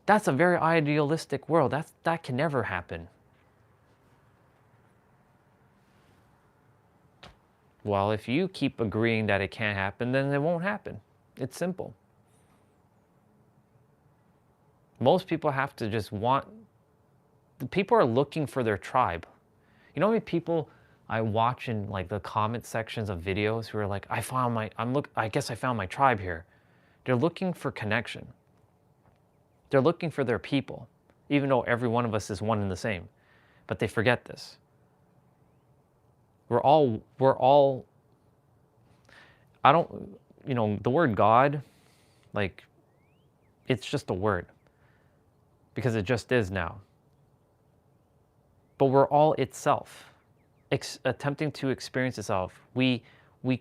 that's a very idealistic world. That can never happen. Well, if you keep agreeing that it can't happen, then it won't happen. It's simple. Most people have to just want, people are looking for their tribe. You know how many people I watch in like the comment sections of videos who are like, I guess I found my tribe here. They're looking for connection. They're looking for their people, even though every one of us is one and the same. But they forget this. We're all, I don't, the word God, like, it's just a word. Because it just is now. But we're all itself, attempting to experience itself. We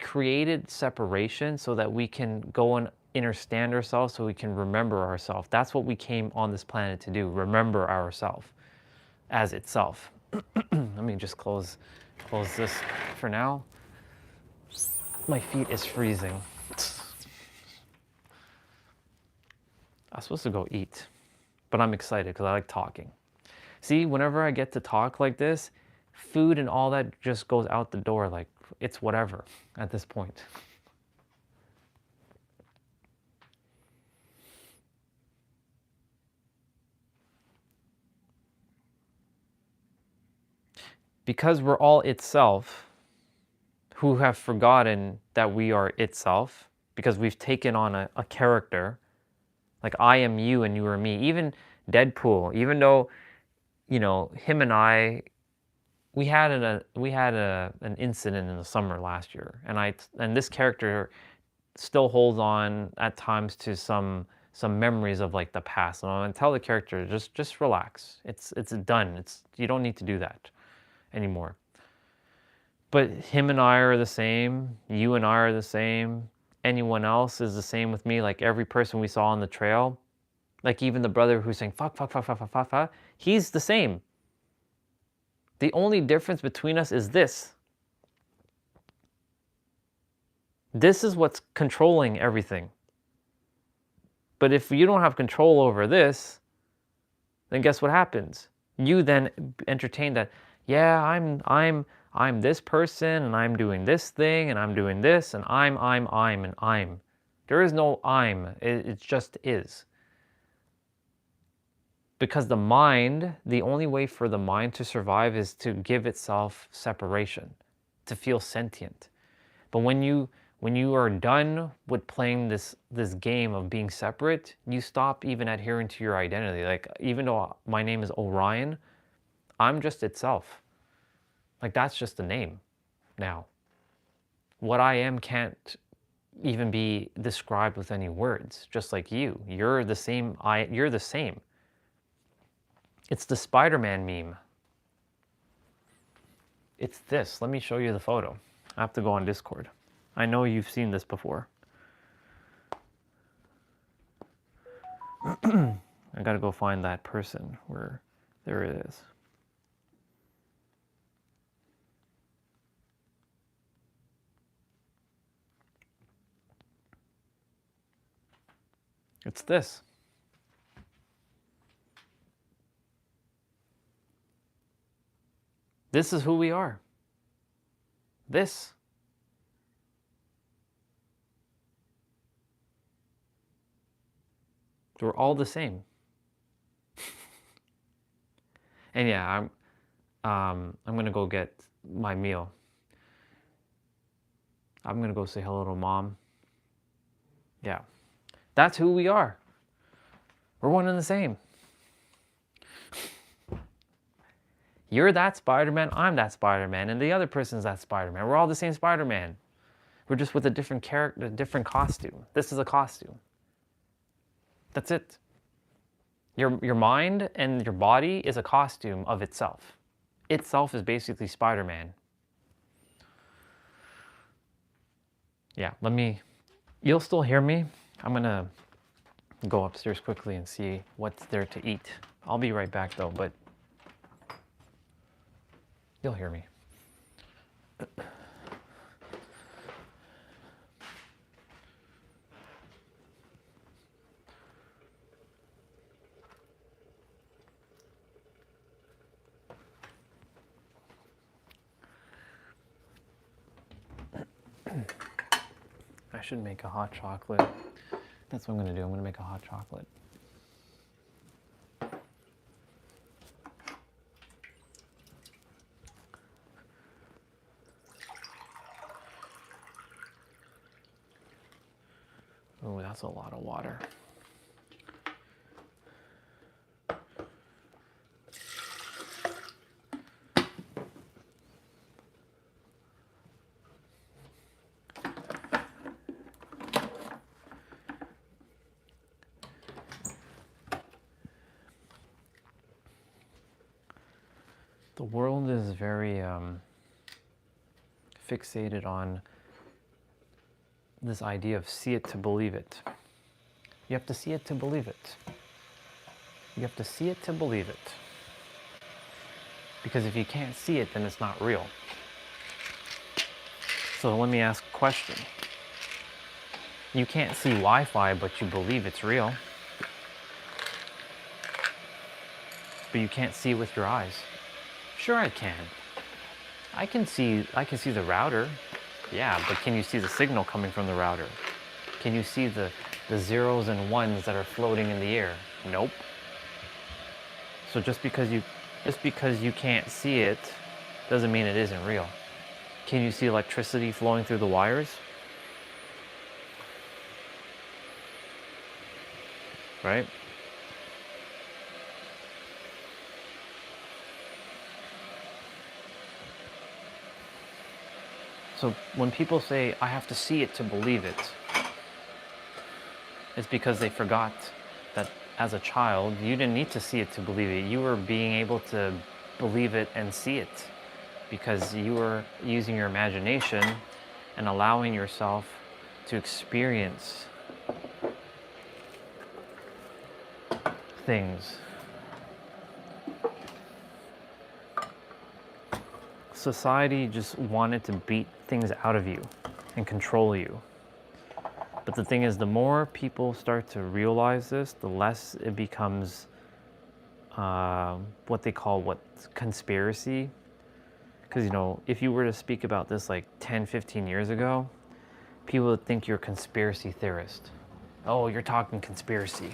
created separation so that we can go and understand ourselves, so we can remember ourselves. That's what we came on this planet to do, remember ourselves as itself. Let me just close this for now. My feet is freezing. I'm supposed to go eat, but I'm excited because I like talking. See, whenever I get to talk like this, food and all that just goes out the door, like it's whatever at this point. Because we're all itself, who have forgotten that we are itself, because we've taken on a character, like I am you and you are me. Even Deadpool, even though, him and I, we had an incident in the summer last year, and this character still holds on at times to some memories of like the past. And I'm gonna tell the character, just relax. It's done. You don't need to do that anymore. But him and I are the same. You and I are the same. Anyone else is the same with me. Like every person we saw on the trail, like even the brother who's saying fuck, fuck, fuck, fuck, fuck, fuck, fuck, he's the same. The only difference between us is this. This is what's controlling everything. But if you don't have control over this, then guess what happens? You then entertain that, yeah, I'm this person and I'm doing this thing and I'm doing this and I'm. There is no I'm, it just is. Because the only way for the mind to survive is to give itself separation, to feel sentient. But when you are done with playing this game of being separate, you stop even adhering to your identity. Like, even though my name is Orion, I'm just itself. Like, that's just a name now. What I am can't even be described with any words, just like you. You're the same. You're the same. It's the Spider-Man meme. It's this. Let me show you the photo. I have to go on Discord. I know you've seen this before. I gotta go find that person where there it is. It's this. This is who we are. This. We're all the same. And yeah, I'm gonna go get my meal. I'm gonna go say hello to Mom. Yeah, that's who we are. We're one and the same. You're that Spider-Man, I'm that Spider-Man, and the other person's that Spider-Man. We're all the same Spider-Man. We're just with a different character, a different costume. This is a costume. That's it. Your mind and your body is a costume of itself. Itself is basically Spider-Man. Yeah, you'll still hear me. I'm gonna go upstairs quickly and see what's there to eat. I'll be right back though, but you'll hear me. should make a hot chocolate. That's what I'm going to do. I'm going to make a hot chocolate. Oh, that's a lot of water. The world is very fixated on this idea of see it to believe it. You have to see it to believe it. You have to see it to believe it. Because if you can't see it, then it's not real. So let me ask a question. You can't see Wi-Fi, but you believe it's real. But you can't see it with your eyes. Sure I can. I can see the router. Yeah, but can you see the signal coming from the router? Can you see the zeros and ones that are floating in the air? Nope. So just because you can't see it doesn't mean it isn't real. Can you see electricity flowing through the wires? Right? So when people say, I have to see it to believe it, it's because they forgot that as a child, you didn't need to see it to believe it. You were being able to believe it and see it because you were using your imagination and allowing yourself to experience things. Society just wanted to beat things out of you and control you. But the thing is, the more people start to realize this, the less it becomes what they call conspiracy. Because, you know, if you were to speak about this like 10, 15 years ago, people would think you're a conspiracy theorist. Oh, you're talking conspiracy.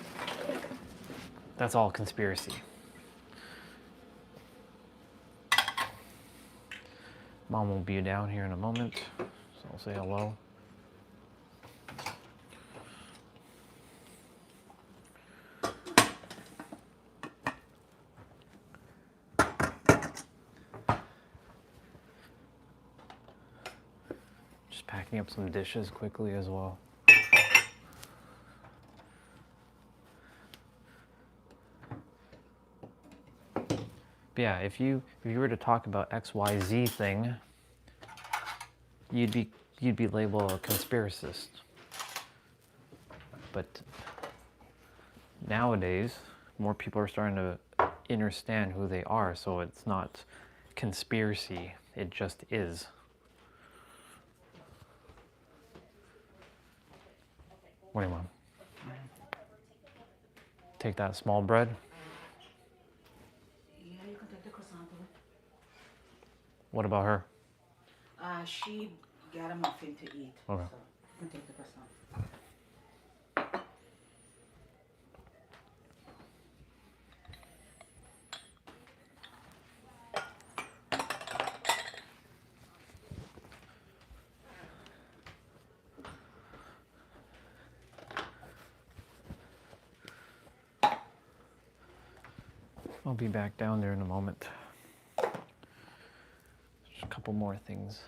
That's all conspiracy. Mom will be down here in a moment, so I'll say hello. Just packing up some dishes quickly as well. But yeah, if you were to talk about XYZ thing, you'd be labeled a conspiracist. But nowadays, more people are starting to understand who they are, so it's not conspiracy, it just is. What do you want? Take that small bread? Yeah, you can take the croissant away. What about her? She got a muffin to eat, Okay. so you can take the croissant. I'll be back down there in a moment. Just a couple more things.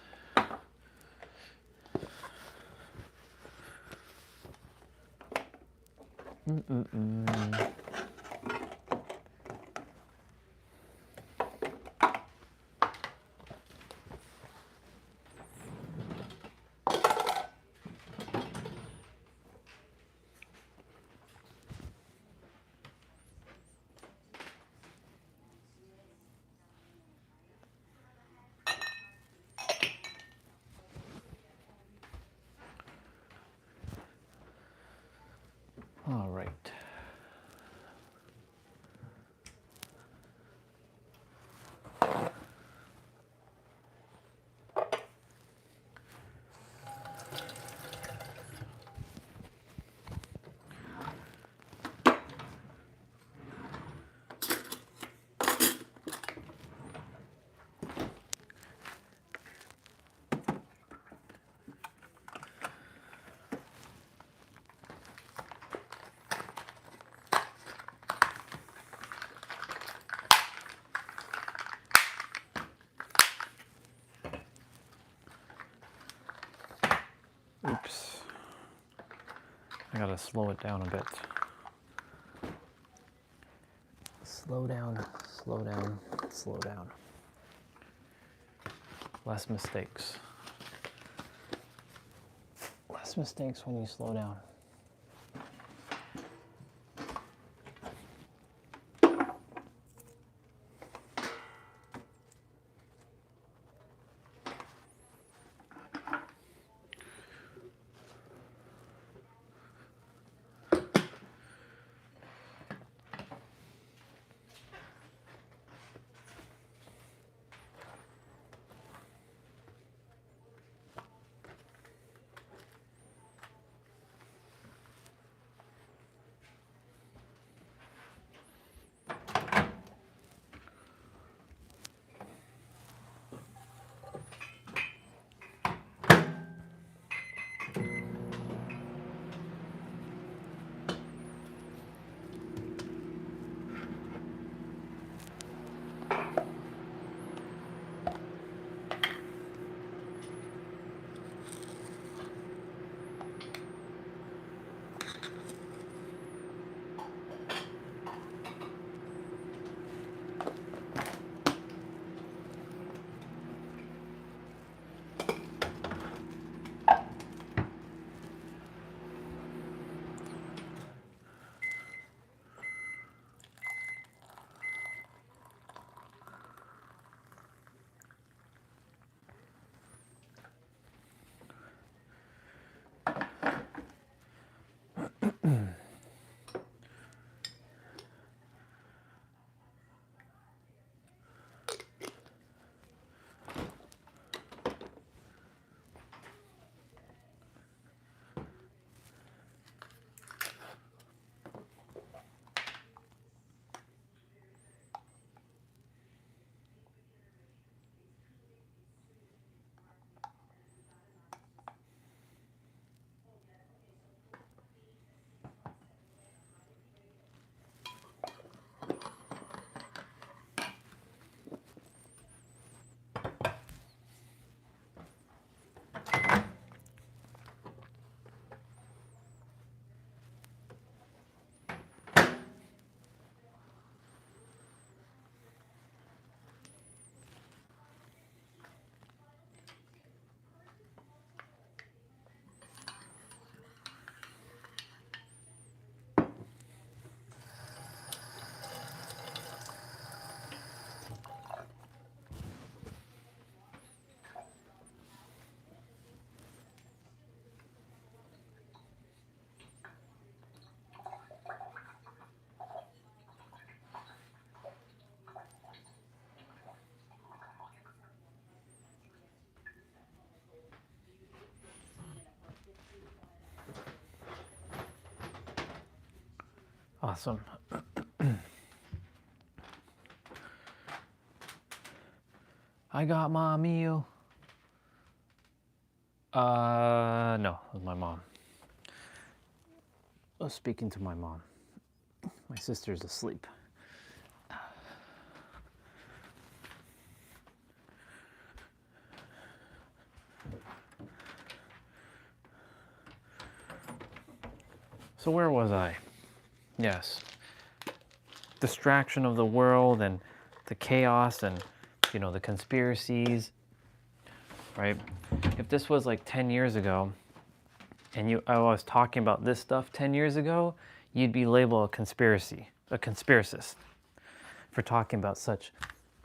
All right. gotta slow it down a bit. Slow down, slow down, slow down. Less mistakes. Less mistakes when you slow down. Awesome. I got my meal. No, it was my mom. I was speaking to my mom. My sister's asleep. So where was I? Yes. Distraction of the world and the chaos and, the conspiracies, right? If this was like 10 years ago and I was talking about this stuff 10 years ago, you'd be labeled a conspiracist for talking about such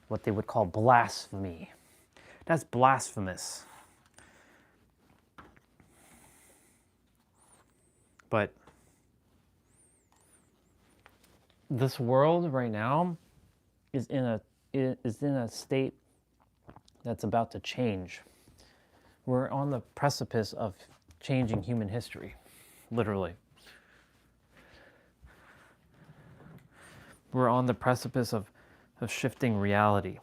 what they would call blasphemy. That's blasphemous. But this world right now is in a state that's about to change. We're on the precipice of changing human history, literally. We're on the precipice of shifting reality.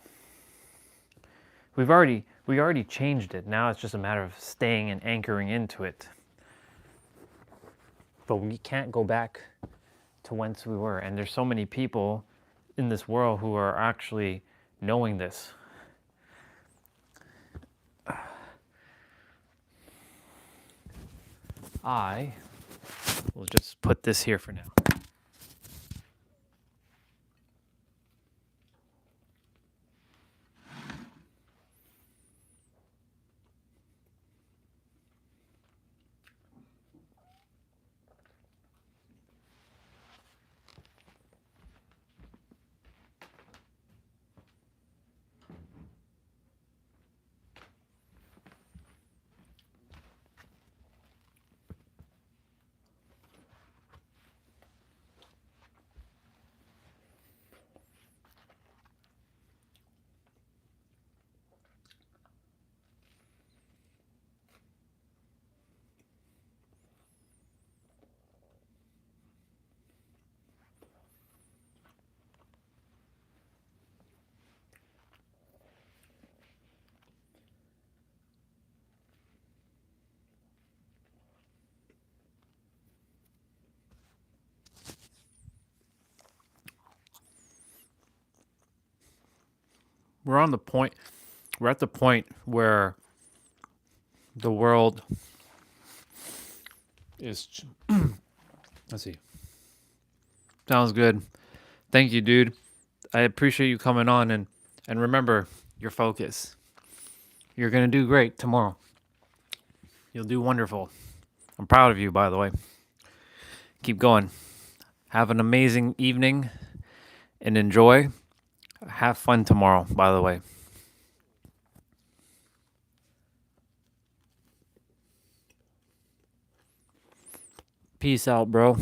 We already changed it. Now it's just a matter of staying and anchoring into it. But we can't go back to whence we were. And there's so many people in this world who are actually knowing this. I we'll just put this here for now. We're at the point where the world is, let's see. Sounds good. Thank you, dude. I appreciate you coming on, and remember your focus. You're going to do great tomorrow. You'll do wonderful. I'm proud of you, by the way. Keep going. Have an amazing evening and enjoy. Have fun tomorrow, by the way. Peace out, bro.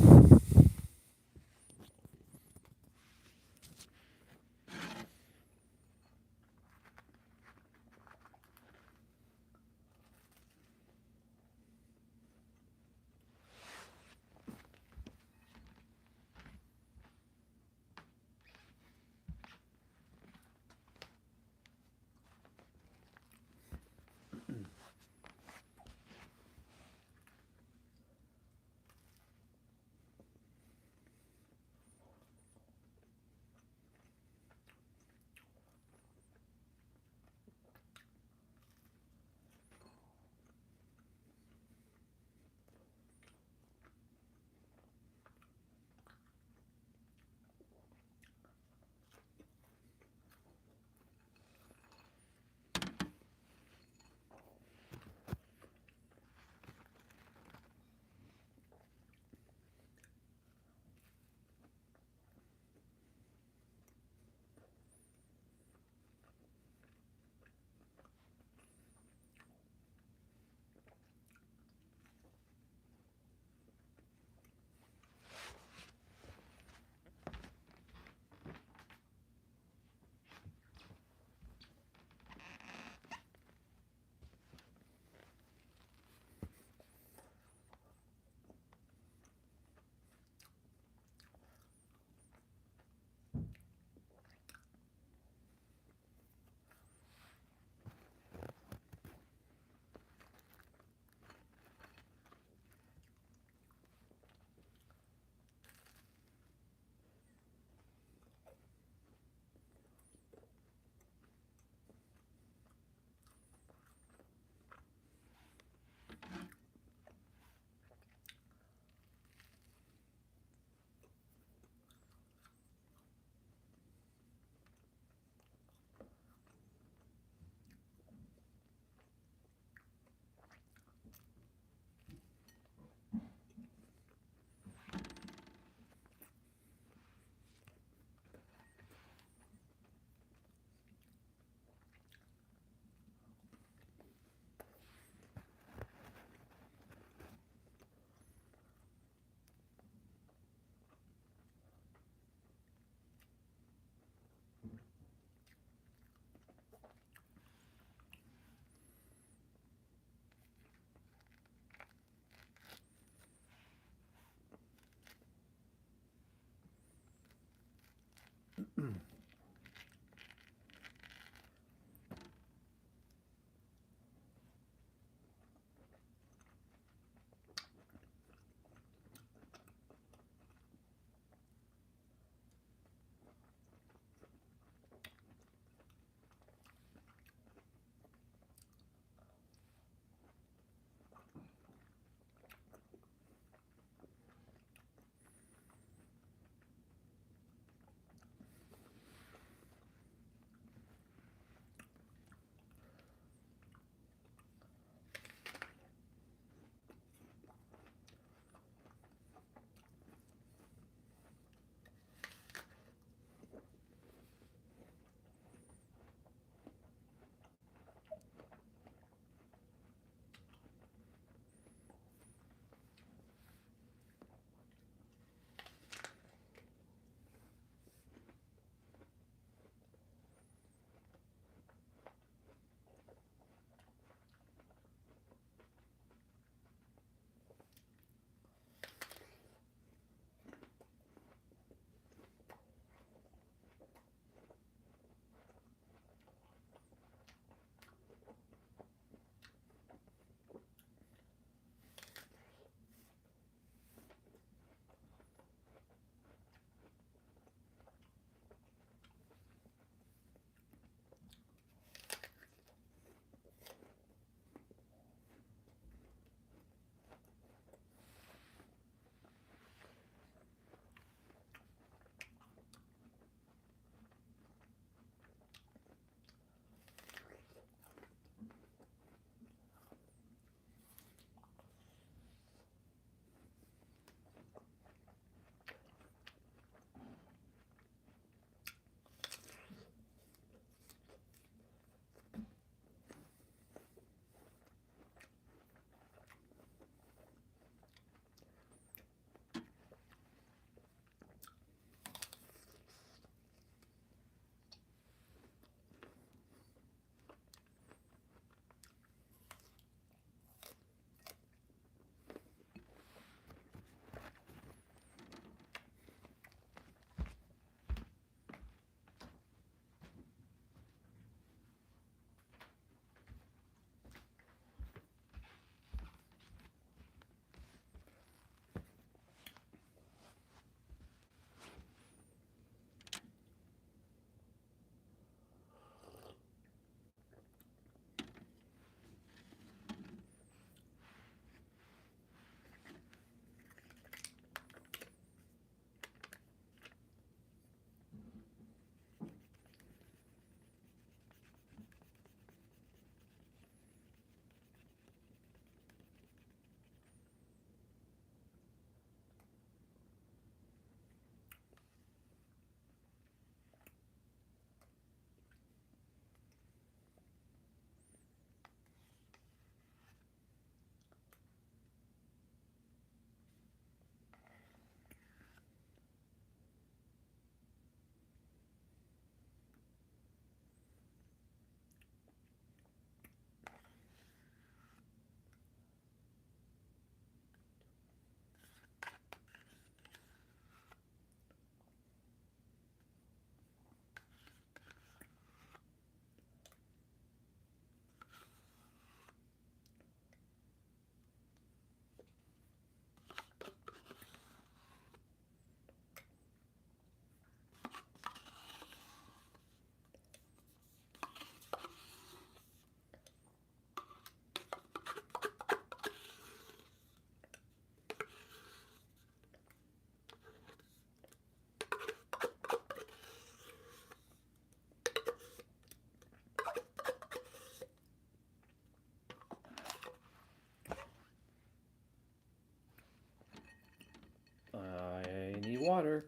water.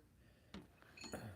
Excuse me.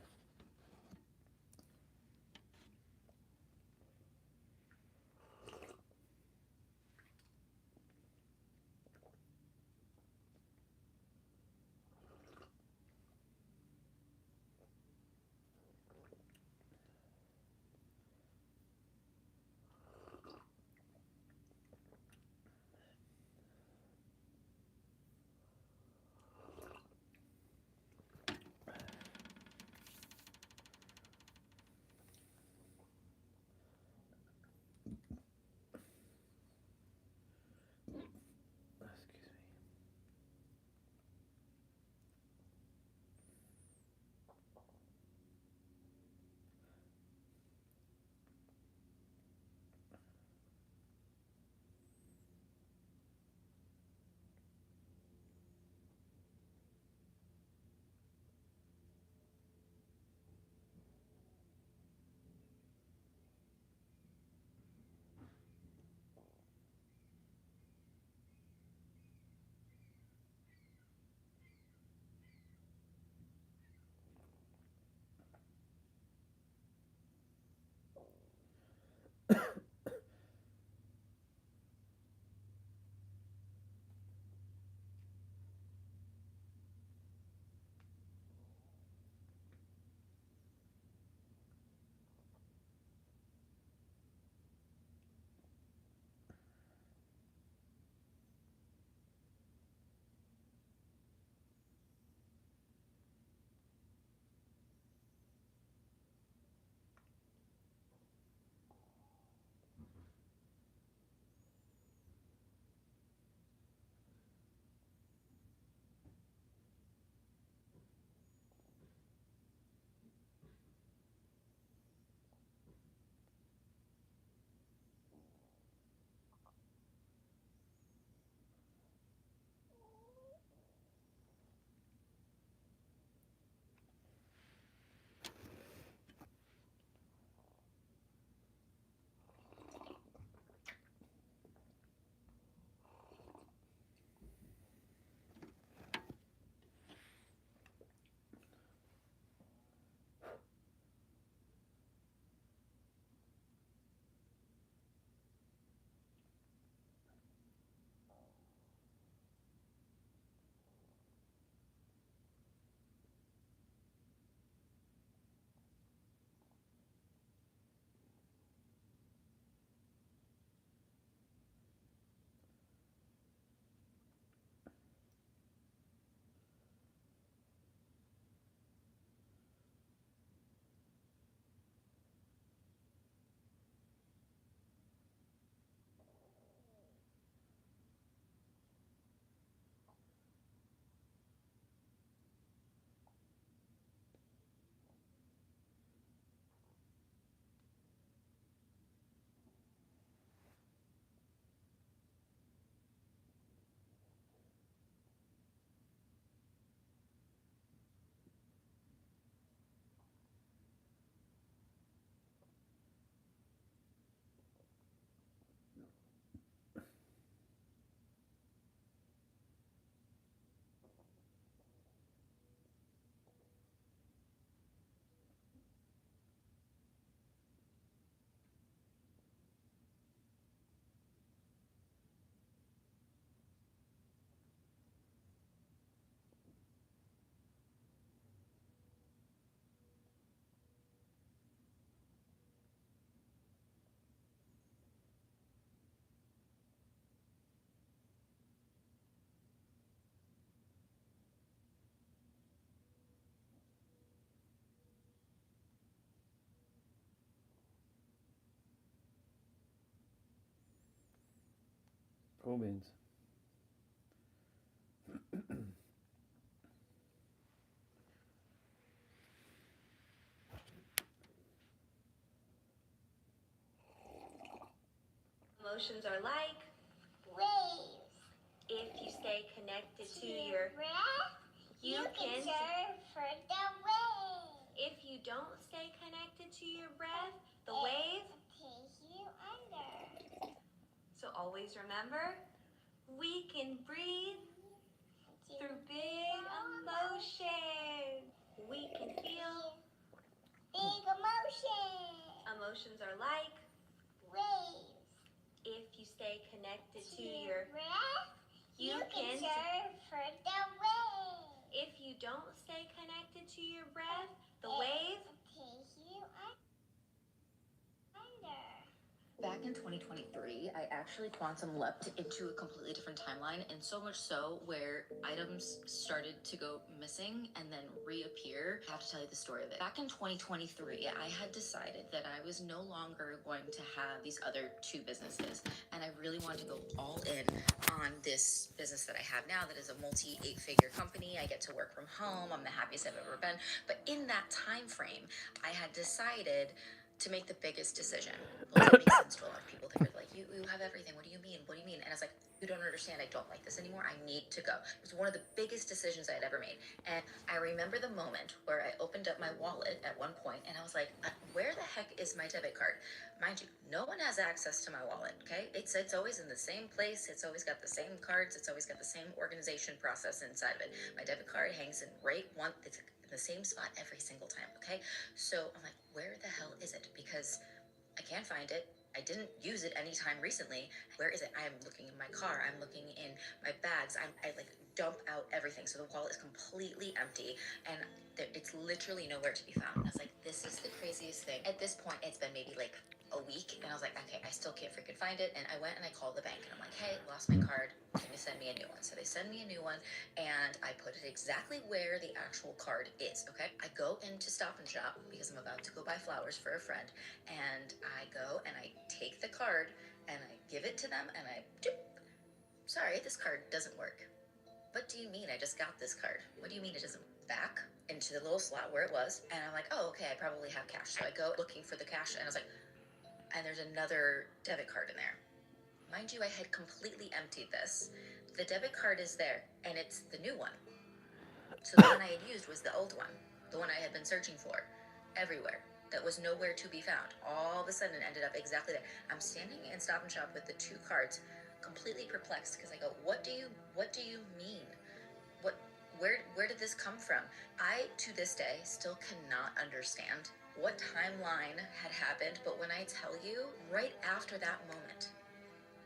Cool beans. Emotions are like waves. If you stay connected to your breath, you can surf for the wave. If you don't stay connected to your breath, the wave takes you under. So always remember, we can breathe through big emotions. emotions are like waves. If you stay connected to your breath, you can surf for the wave. If you don't stay connected to your breath, the wave takes you under. Back in 2023, I actually quantum leapt into a completely different timeline, and so much so where items started to go missing and then reappear. I have to tell you the story of it. Back in 2023, I had decided that I was no longer going to have these other two businesses, and I really wanted to go all in on this business that I have now that is a multi-8-figure company. I get to work from home. I'm the happiest I've ever been. But in that time frame, I had decided to make the biggest decision. Well, it makes sense to a lot of people. They're like, you have everything. What do you mean? What do you mean? And I was like, you don't understand. I don't like this anymore. I need to go. It was one of the biggest decisions I had ever made. And I remember the moment where I opened up my wallet at one point and I was like, where the heck is my debit card? Mind you, no one has access to my wallet, okay? It's always in the same place. It's always got the same cards. It's always got the same organization process inside of it. My debit card hangs in it's in the same spot every single time, okay? So I'm like, where the hell is it? Because I can't find it. I didn't use it anytime recently. Where is it? I am looking in my car. I'm looking in my bags. I like dump out everything. So the wallet is completely empty and it's literally nowhere to be found. And I was like, this is the craziest thing. At this point, it's been maybe like a week and I was like, okay, I still can't freaking find it. And I went and I called the bank and I'm like, hey, lost my card. Can you send me a new one? So they send me a new one and I put it exactly where the actual card is, okay? I go into Stop and Shop because I'm about to go buy flowers for a friend. And I go and I take the card and I give it to them and I, sorry, this card doesn't work. What do you mean I just got this card? What do you mean it doesn't back into the little slot where it was? And I'm like, oh, okay, I probably have cash. So I go looking for the cash and I was like, and there's another debit card in there. Mind you, I had completely emptied this. The debit card is there and it's the new one. So the one I had used was the old one, the one I had been searching for everywhere. That was nowhere to be found. All of a sudden it ended up exactly there. I'm standing in Stop and Shop with the two cards, completely perplexed because I go, what do you mean? Where did this come from? I, to this day, still cannot understand what timeline had happened, but when I tell you, right after that moment,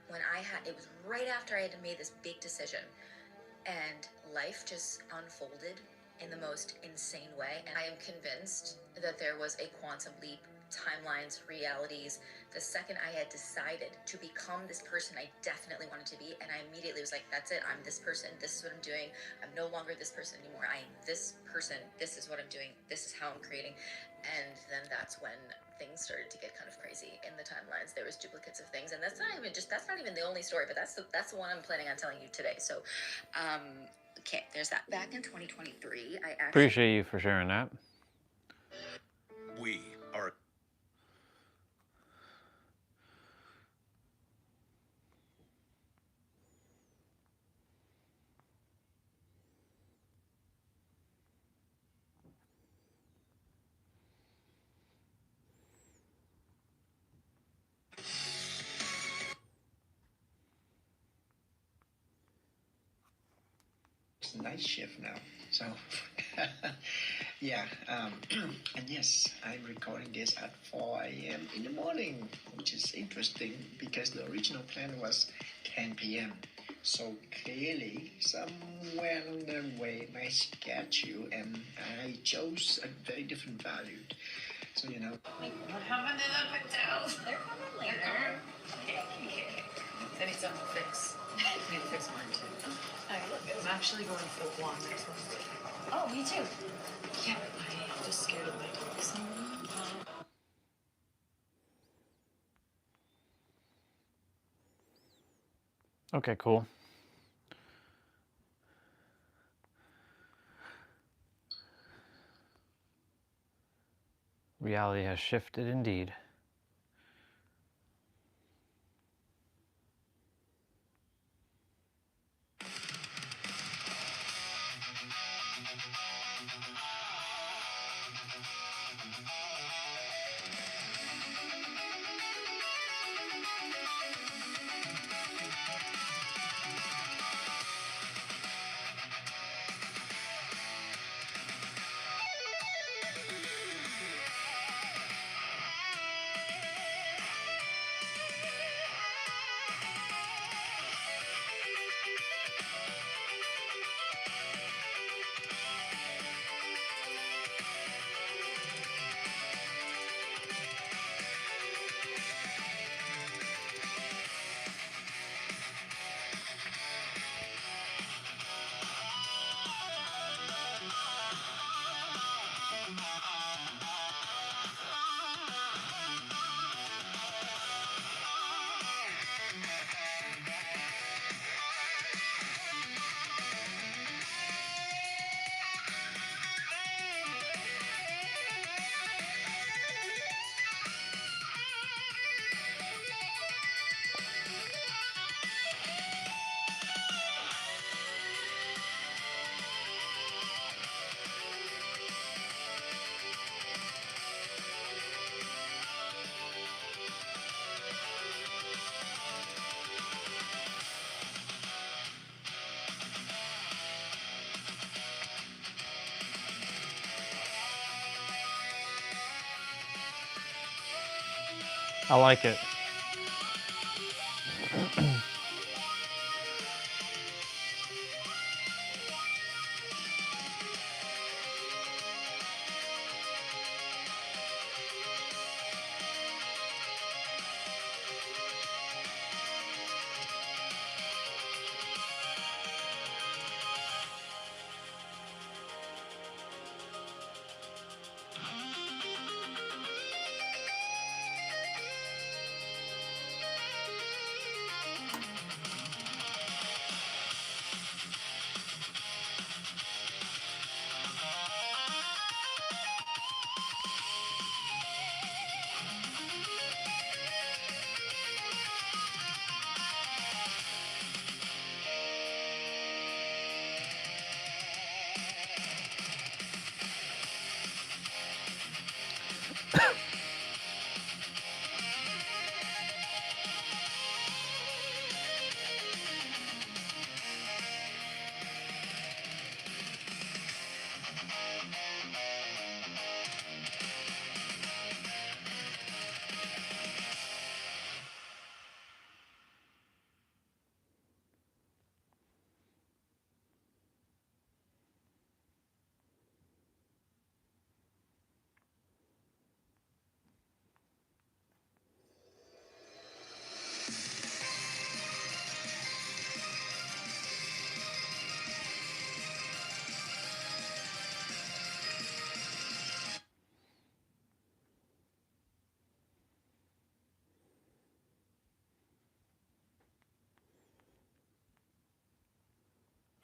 it was right after I had made this big decision, and life just unfolded in the most insane way. And I am convinced that there was a quantum leap, timelines, realities. The second I had decided to become this person I definitely wanted to be, and I immediately was like, that's it, I'm this person, this is what I'm doing. I'm no longer this person anymore. I am this person, this is what I'm doing, this is how I'm creating. And then that's when things started to get kind of crazy in the timelines. There was duplicates of things, and that's not even the only story, but that's the one I'm planning on telling you today. So okay, there's that. Back in 2023, I actually Appreciate you for sharing that. We are. It's night shift now, so yeah, and yes, I'm recording this at 4 a.m. in the morning, which is interesting because the original plan was 10 p.m. So clearly, somewhere along the way, my schedule and I chose a very different value. So What happened to the potatoes? they're coming later. Okay. I need something to fix. I need to fix mine too. I'm actually going for one next one. Oh, me too. Yeah, I'm just scared of my dogs. Okay, cool. Reality has shifted indeed. I like it.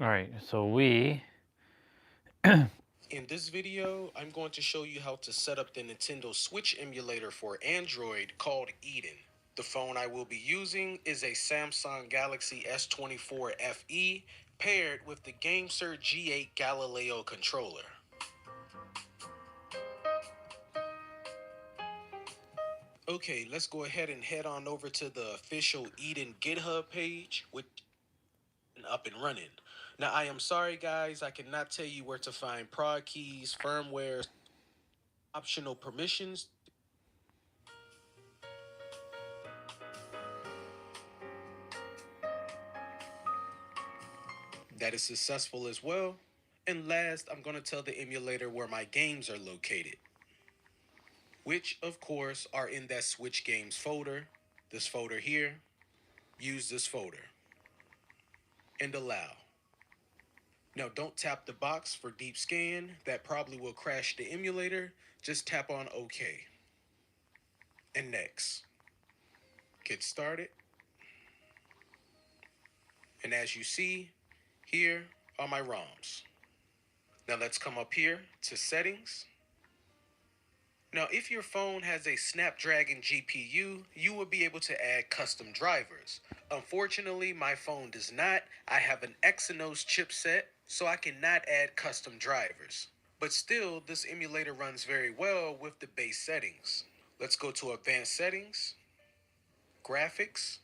All right, so we In this video, I'm going to show you how to set up the Nintendo Switch emulator for Android called Eden. The phone I will be using is a Samsung Galaxy S24 FE paired with the GameSir G8 Galileo controller. Okay, let's go ahead and head on over to the official Eden GitHub page, which is up and running. Now, I am sorry, guys, I cannot tell you where to find prod keys, firmware, optional permissions. That is successful as well. And last, I'm going to tell the emulator where my games are located, which of course are in that Switch Games folder, this folder here. Use this folder and allow. Now don't tap the box for deep scan, that probably will crash the emulator. Just tap on OK. And next. Get started. And as you see, here are my ROMs. Now let's come up here to settings. Now, if your phone has a Snapdragon GPU, you will be able to add custom drivers. Unfortunately, my phone does not. I have an Exynos chipset, so I cannot add custom drivers. But still, this emulator runs very well with the base settings. Let's go to Advanced Settings, Graphics,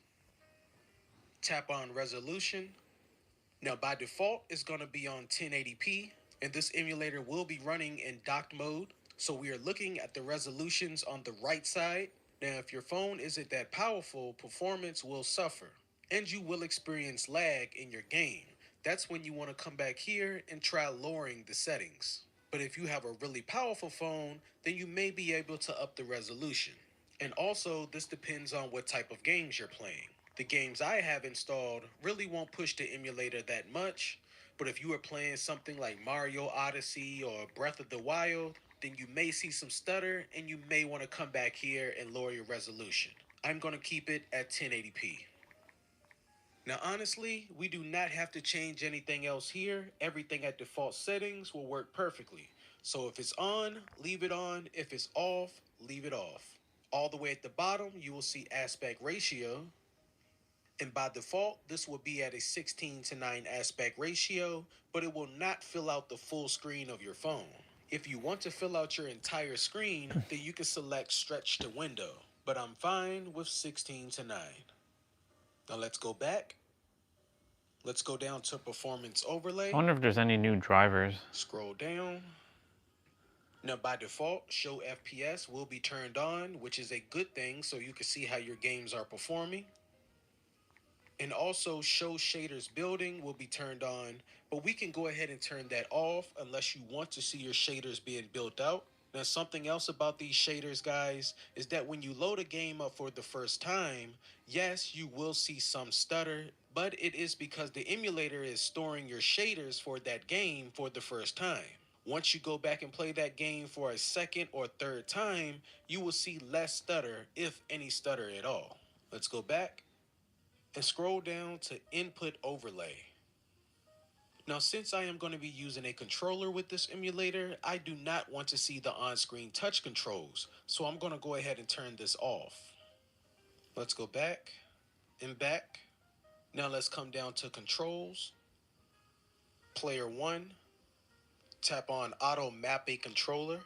tap on Resolution. Now, by default, it's going to be on 1080p, and this emulator will be running in docked mode. So we are looking at the resolutions on the right side. Now, if your phone isn't that powerful, performance will suffer, and you will experience lag in your game. That's when you want to come back here and try lowering the settings. But if you have a really powerful phone, then you may be able to up the resolution. And also, this depends on what type of games you're playing. The games I have installed really won't push the emulator that much, but if you are playing something like Mario Odyssey or Breath of the Wild, then you may see some stutter and you may want to come back here and lower your resolution. I'm going to keep it at 1080p. Now honestly, we do not have to change anything else here. Everything at default settings will work perfectly. So if it's on, leave it on. If it's off, leave it off. All the way at the bottom, you will see aspect ratio. And by default, this will be at a 16:9 aspect ratio, but it will not fill out the full screen of your phone. If you want to fill out your entire screen, then you can select stretch to window, but I'm fine with 16:9. Now let's go back. Let's go down to performance I overlay. wonder if there's any new drivers. Scroll down. Now, by default, show FPS will be turned on, which is a good thing so you can see how your games are performing. And also, show shaders building will be turned on, but we can go ahead and turn that off unless you want to see your shaders being built out. Now, something else about these shaders, guys, is that when you load a game up for the first time, yes, you will see some stutter, but it is because the emulator is storing your shaders for that game for the first time. Once you go back and play that game for a second or third time, you will see less stutter, if any stutter at all. Let's go back and scroll down to Input Overlay. Now, since I am going to be using a controller with this emulator, I do not want to see the on-screen touch controls, so I'm going to go ahead and turn this off. Let's go back and back. Now let's come down to Controls, Player 1, tap on Auto Map a Controller.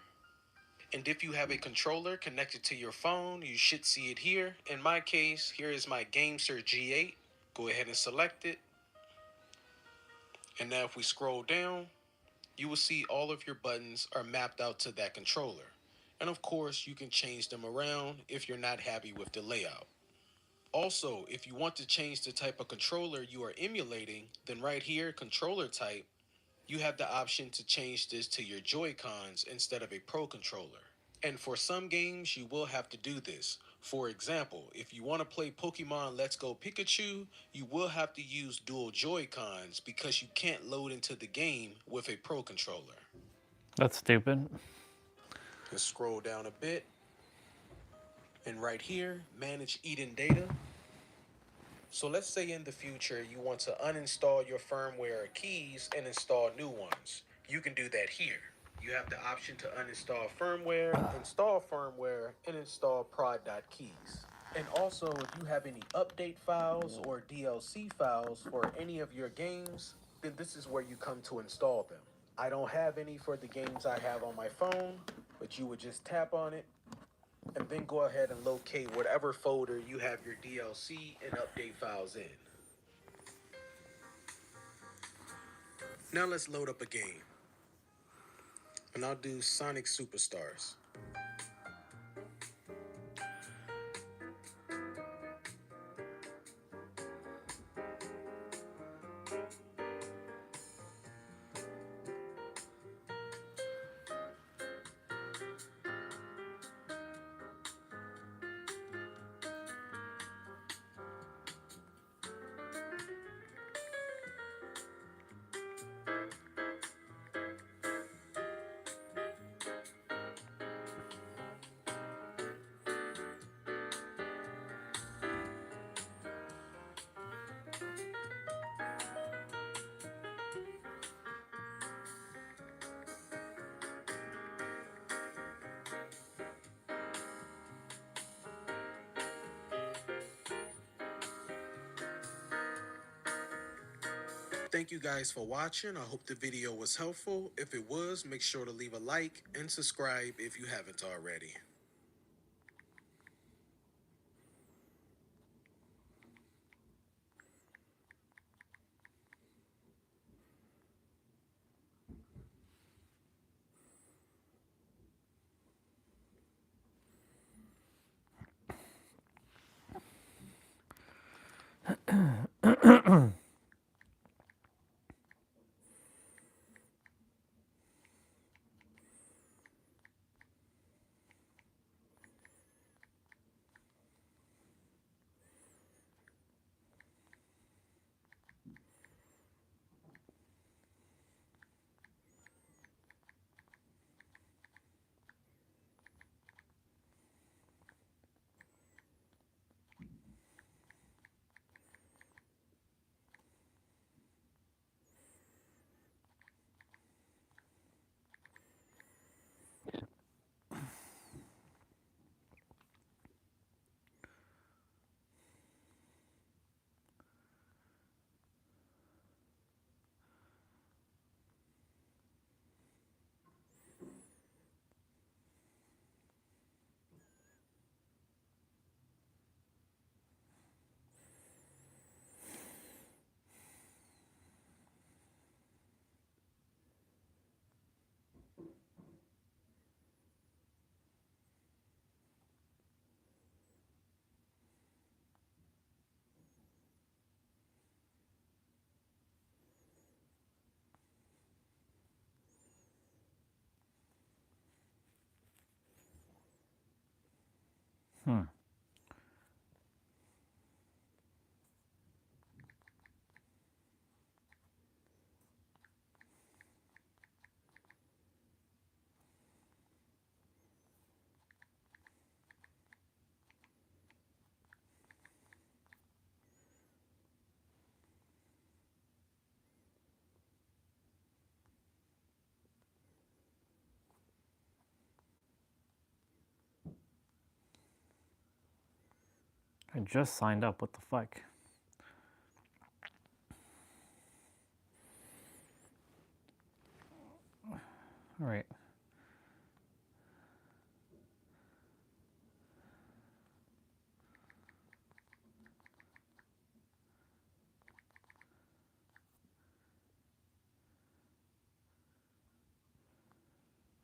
And if you have a controller connected to your phone, you should see it here. In my case, here is my GameSir G8. Go ahead and select it. And now if we scroll down, you will see all of your buttons are mapped out to that controller. And of course, you can change them around if you're not happy with the layout. Also, if you want to change the type of controller you are emulating, then right here, controller type, you have the option to change this to your Joy-Cons instead of a Pro controller. And for some games, you will have to do this. For example, if you want to play Pokemon Let's Go Pikachu, you will have to use dual Joy-Cons because you can't load into the game with a Pro controller. That's stupid. Let's scroll down a bit. And right here, manage Eden data. So let's say in the future you want to uninstall your firmware keys and install new ones. You can do that here. You have the option to uninstall firmware, install firmware, and install prod.keys. And also, if you have any update files or DLC files for any of your games, then this is where you come to install them. I don't have any for the games I have on my phone, but you would just tap on it and then go ahead and locate whatever folder you have your DLC and update files in. Now let's load up a game. And I'll do Sonic Superstars. Thank you guys for watching. I hope the video was helpful. If it was, make sure to leave a like and subscribe if you haven't already. Hmm. I just signed up. What the fuck? All right.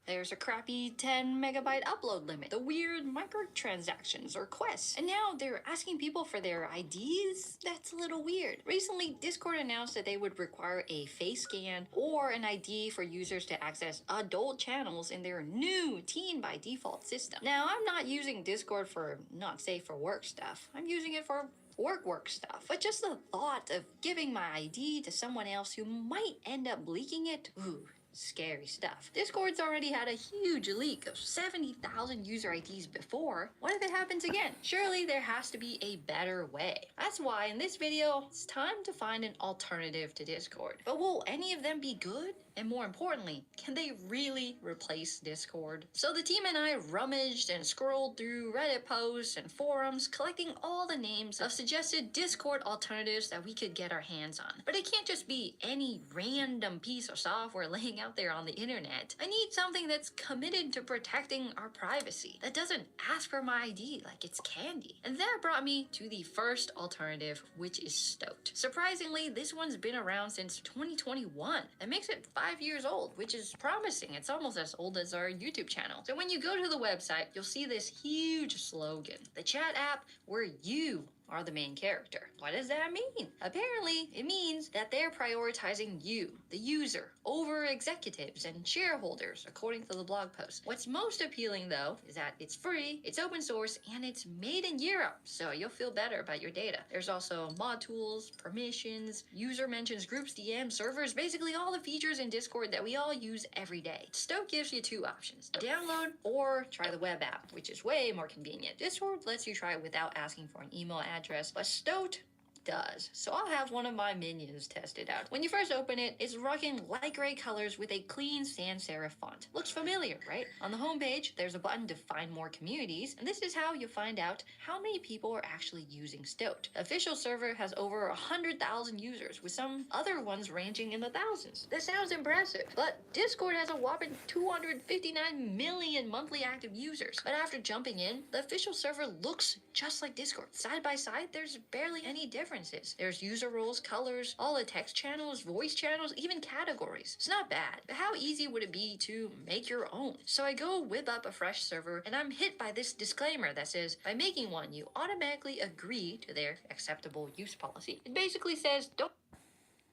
There's a crappy 10 megabyte upload limit, the weird microtransactions or quests, and now they're asking people for their IDs? That's a little weird. Recently, Discord announced that they would require a face scan or an ID for users to access adult channels in their new teen by default system. Now, I'm not using Discord for not safe for work stuff. I'm using it for work stuff. But just the thought of giving my ID to someone else who might end up leaking it, ooh, scary stuff. Discord's already had a huge leak of 70,000 user IDs before. What if it happens again? Surely there has to be a better way. That's why in this video, it's time to find an alternative to Discord. But will any of them be good? And more importantly, can they really replace Discord? So the team and I rummaged and scrolled through Reddit posts and forums, collecting all the names of suggested Discord alternatives that we could get our hands on. But it can't just be any random piece of software laying out there on the internet. I need something that's committed to protecting our privacy, that doesn't ask for my ID like it's candy. And that brought me to the first alternative, which is Stoat. Surprisingly, this one's been around since 2021. That makes it 5 years old, which is promising. It's almost as old as our YouTube channel. So when you go to the website, you'll see this huge slogan, the chat app where you are the main character. What does that mean? Apparently, it means that they're prioritizing you, the user, over executives and shareholders, according to the blog post. What's most appealing, though, is that it's free, it's open source, and it's made in Europe, so you'll feel better about your data. There's also mod tools, permissions, user mentions, groups, DMs, servers, basically all the features in Discord that we all use every day. Stoat gives you two options, download or try the web app, which is way more convenient. Discord lets you try it without asking for an email address, but Stoat does. So I'll have one of my minions test it out. When you first open it, it's rocking light gray colors with a clean sans serif font. Looks familiar, right? On the homepage, there's a button to find more communities, and this is how you find out how many people are actually using Stoat. The official server has over 100,000 users, with some other ones ranging in the thousands. That sounds impressive, but Discord has a whopping 259 million monthly active users. But after jumping in, the official server looks just like Discord. Side by side, there's barely any differences. There's user roles, colors, all the text channels, voice channels, even categories. It's not bad, but how easy would it be to make your own? So I go whip up a fresh server, and I'm hit by this disclaimer that says, by making one, you automatically agree to their acceptable use policy. It basically says, don't.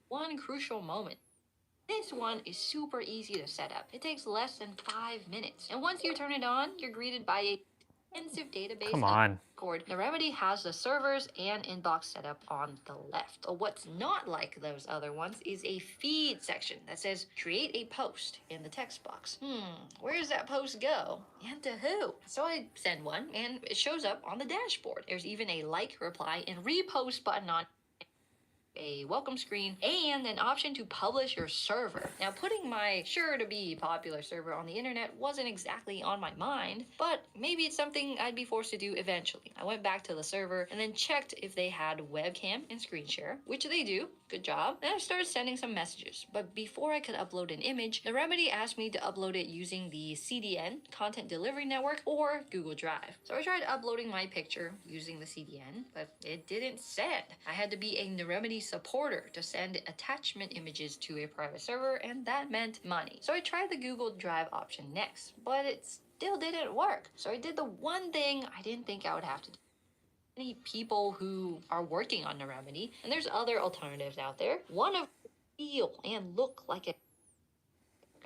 One crucial moment. This one is super easy to set up. It takes less than 5 minutes. And once you turn it on, you're greeted by a extensive database Come of on. Discord. The Remedy has the servers and inbox set up on the left. But what's not like those other ones is a feed section that says create a post in the text box. Where does that post go? And to who? So I send one and it shows up on the dashboard. There's even a like, reply, and repost button on a welcome screen, and an option to publish your server. Now, putting my sure-to-be popular server on the internet wasn't exactly on my mind, but maybe it's something I'd be forced to do eventually. I went back to the server and then checked if they had webcam and screen share, which they do. Good job. Then I started sending some messages, but before I could upload an image, the Remedy asked me to upload it using the CDN, Content Delivery Network, or Google Drive. So I tried uploading my picture using the CDN, but it didn't send. I had to be a Remedy supporter to send attachment images to a private server, and that meant money. So I tried the Google Drive option next, but it still didn't work. So I did the one thing I didn't think I would have to do. Many people who are working on the Remedy, and there's other alternatives out there. One of feel and look like a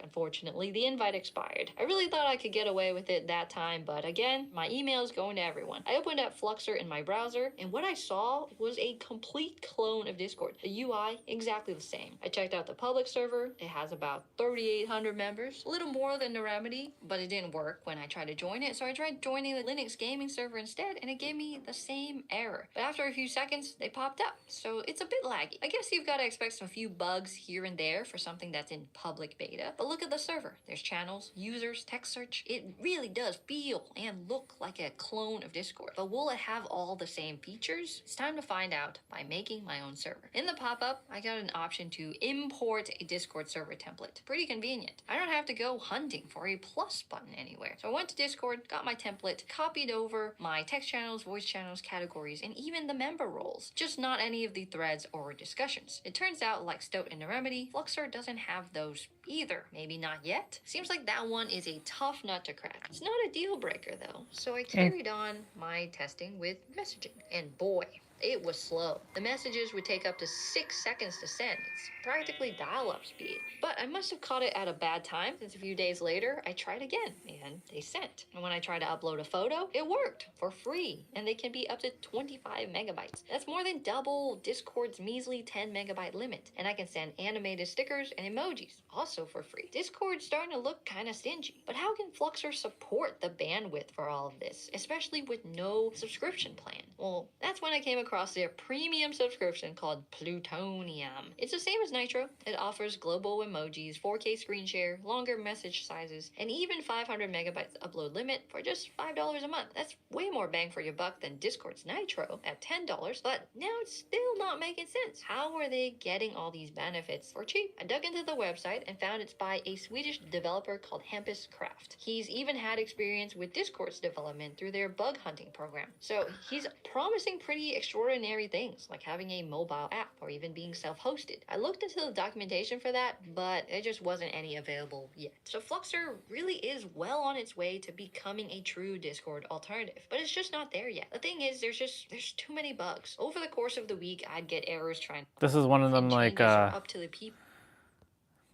Unfortunately, the invite expired. I really thought I could get away with it that time, but again, my email is going to everyone. I opened up Fluxer in my browser, and what I saw was a complete clone of Discord. The UI, exactly the same. I checked out the public server. It has about 3,800 members, a little more than the Remedy, but it didn't work when I tried to join it, so I tried joining the Linux gaming server instead, and it gave me the same error. But after a few seconds, they popped up, so it's a bit laggy. I guess you've got to expect some few bugs here and there for something that's in public beta, but look at the server. There's channels, users, text search. It really does feel and look like a clone of Discord. But will it have all the same features? It's time to find out by making my own server. In the pop-up, I got an option to import a Discord server template. Pretty convenient. I don't have to go hunting for a plus button anywhere. So I went to Discord, got my template, copied over my text channels, voice channels, categories, and even the member roles. Just not any of the threads or discussions. It turns out, like Stoat and the Remedy, Fluxer doesn't have those either. Maybe not yet. Seems like that one is a tough nut to crack. It's not a deal breaker though. So I carried on my testing with messaging. And boy, it was slow. The messages would take up to 6 seconds to send. It's practically dial-up speed. But I must have caught it at a bad time, since a few days later, I tried again, and they sent. And when I tried to upload a photo, it worked for free, and they can be up to 25 megabytes. That's more than double Discord's measly 10 megabyte limit. And I can send animated stickers and emojis, also for free. Discord's starting to look kind of stingy. But how can Fluxer support the bandwidth for all of this, especially with no subscription plan? Well, that's when I came across their premium subscription called Plutonium. It's the same as Nitro. It offers global emojis, 4K screen share, longer message sizes, and even 500 megabytes upload limit for just $5 a month. That's way more bang for your buck than Discord's Nitro at $10, but now it's still not making sense. How are they getting all these benefits for cheap? I dug into the website and found it's by a Swedish developer called Hampus Craft. He's even had experience with Discord's development through their bug hunting program. So he's promising pretty extraordinary things, like having a mobile app or even being self-hosted. I looked into the documentation for that, but there just wasn't any available yet. So Fluxer really is well on its way to becoming a true Discord alternative, but it's just not there yet. The thing is, there's too many bugs. Over the course of the week, I'd get errors trying. This is one of them, and like, changes are up to the people.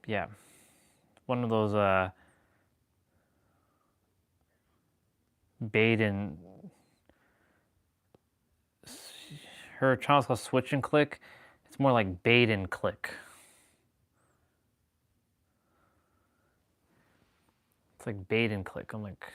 yeah, one of those bait and her channel's called Switch and Click. It's more like bait and click. It's like bait and click. I'm like,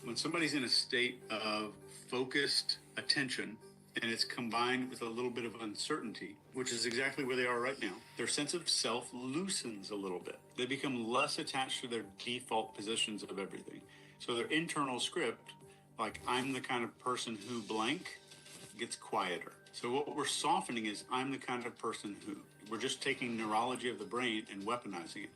when somebody's in a state of focused attention and it's combined with a little bit of uncertainty, which is exactly where they are right now, their sense of self loosens a little bit. They become less attached to their default positions of everything. So their internal script, like I'm the kind of person who blank, gets quieter. So what we're softening is I'm the kind of person who. We're just taking neurology of the brain and weaponizing it.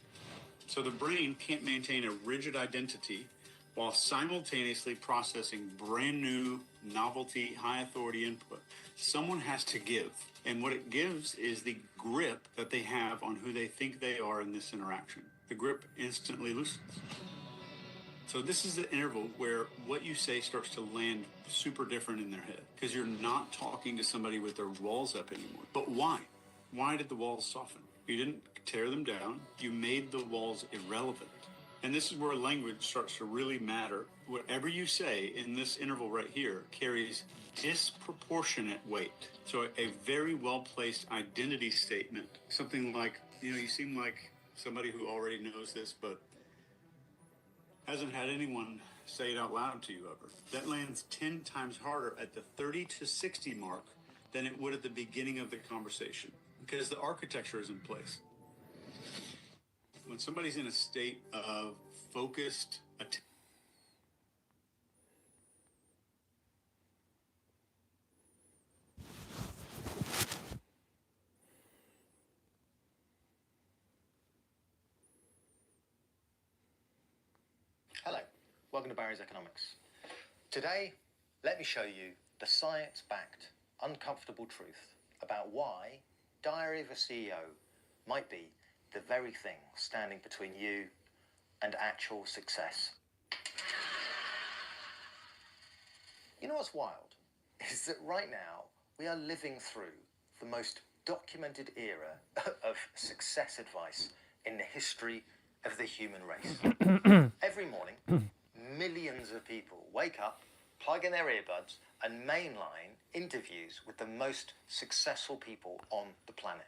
So the brain can't maintain a rigid identity while simultaneously processing brand new, novelty, high authority input. Someone has to give. And what it gives is the grip that they have on who they think they are in this interaction. The grip instantly loosens. So this is the interval where what you say starts to land super different in their head, because you're not talking to somebody with their walls up anymore. But why? Why did the walls soften? You didn't tear them down. You made the walls irrelevant. And this is where language starts to really matter. Whatever you say in this interval right here carries disproportionate weight. So a very well-placed identity statement, something like, you seem like somebody who already knows this, but Hasn't had anyone say it out loud to you ever. That lands 10 times harder at the 30 to 60 mark than it would at the beginning of the conversation because the architecture is in place. When somebody's in a state of focused attention, Hello, welcome to Barry's Economics. Today, let me show you the science-backed, uncomfortable truth about why Diary of a CEO might be the very thing standing between you and actual success. You know what's wild? Is that right now we are living through the most documented era of success advice in the history of the human race. Every morning, millions of people wake up, plug in their earbuds, and mainline interviews with the most successful people on the planet.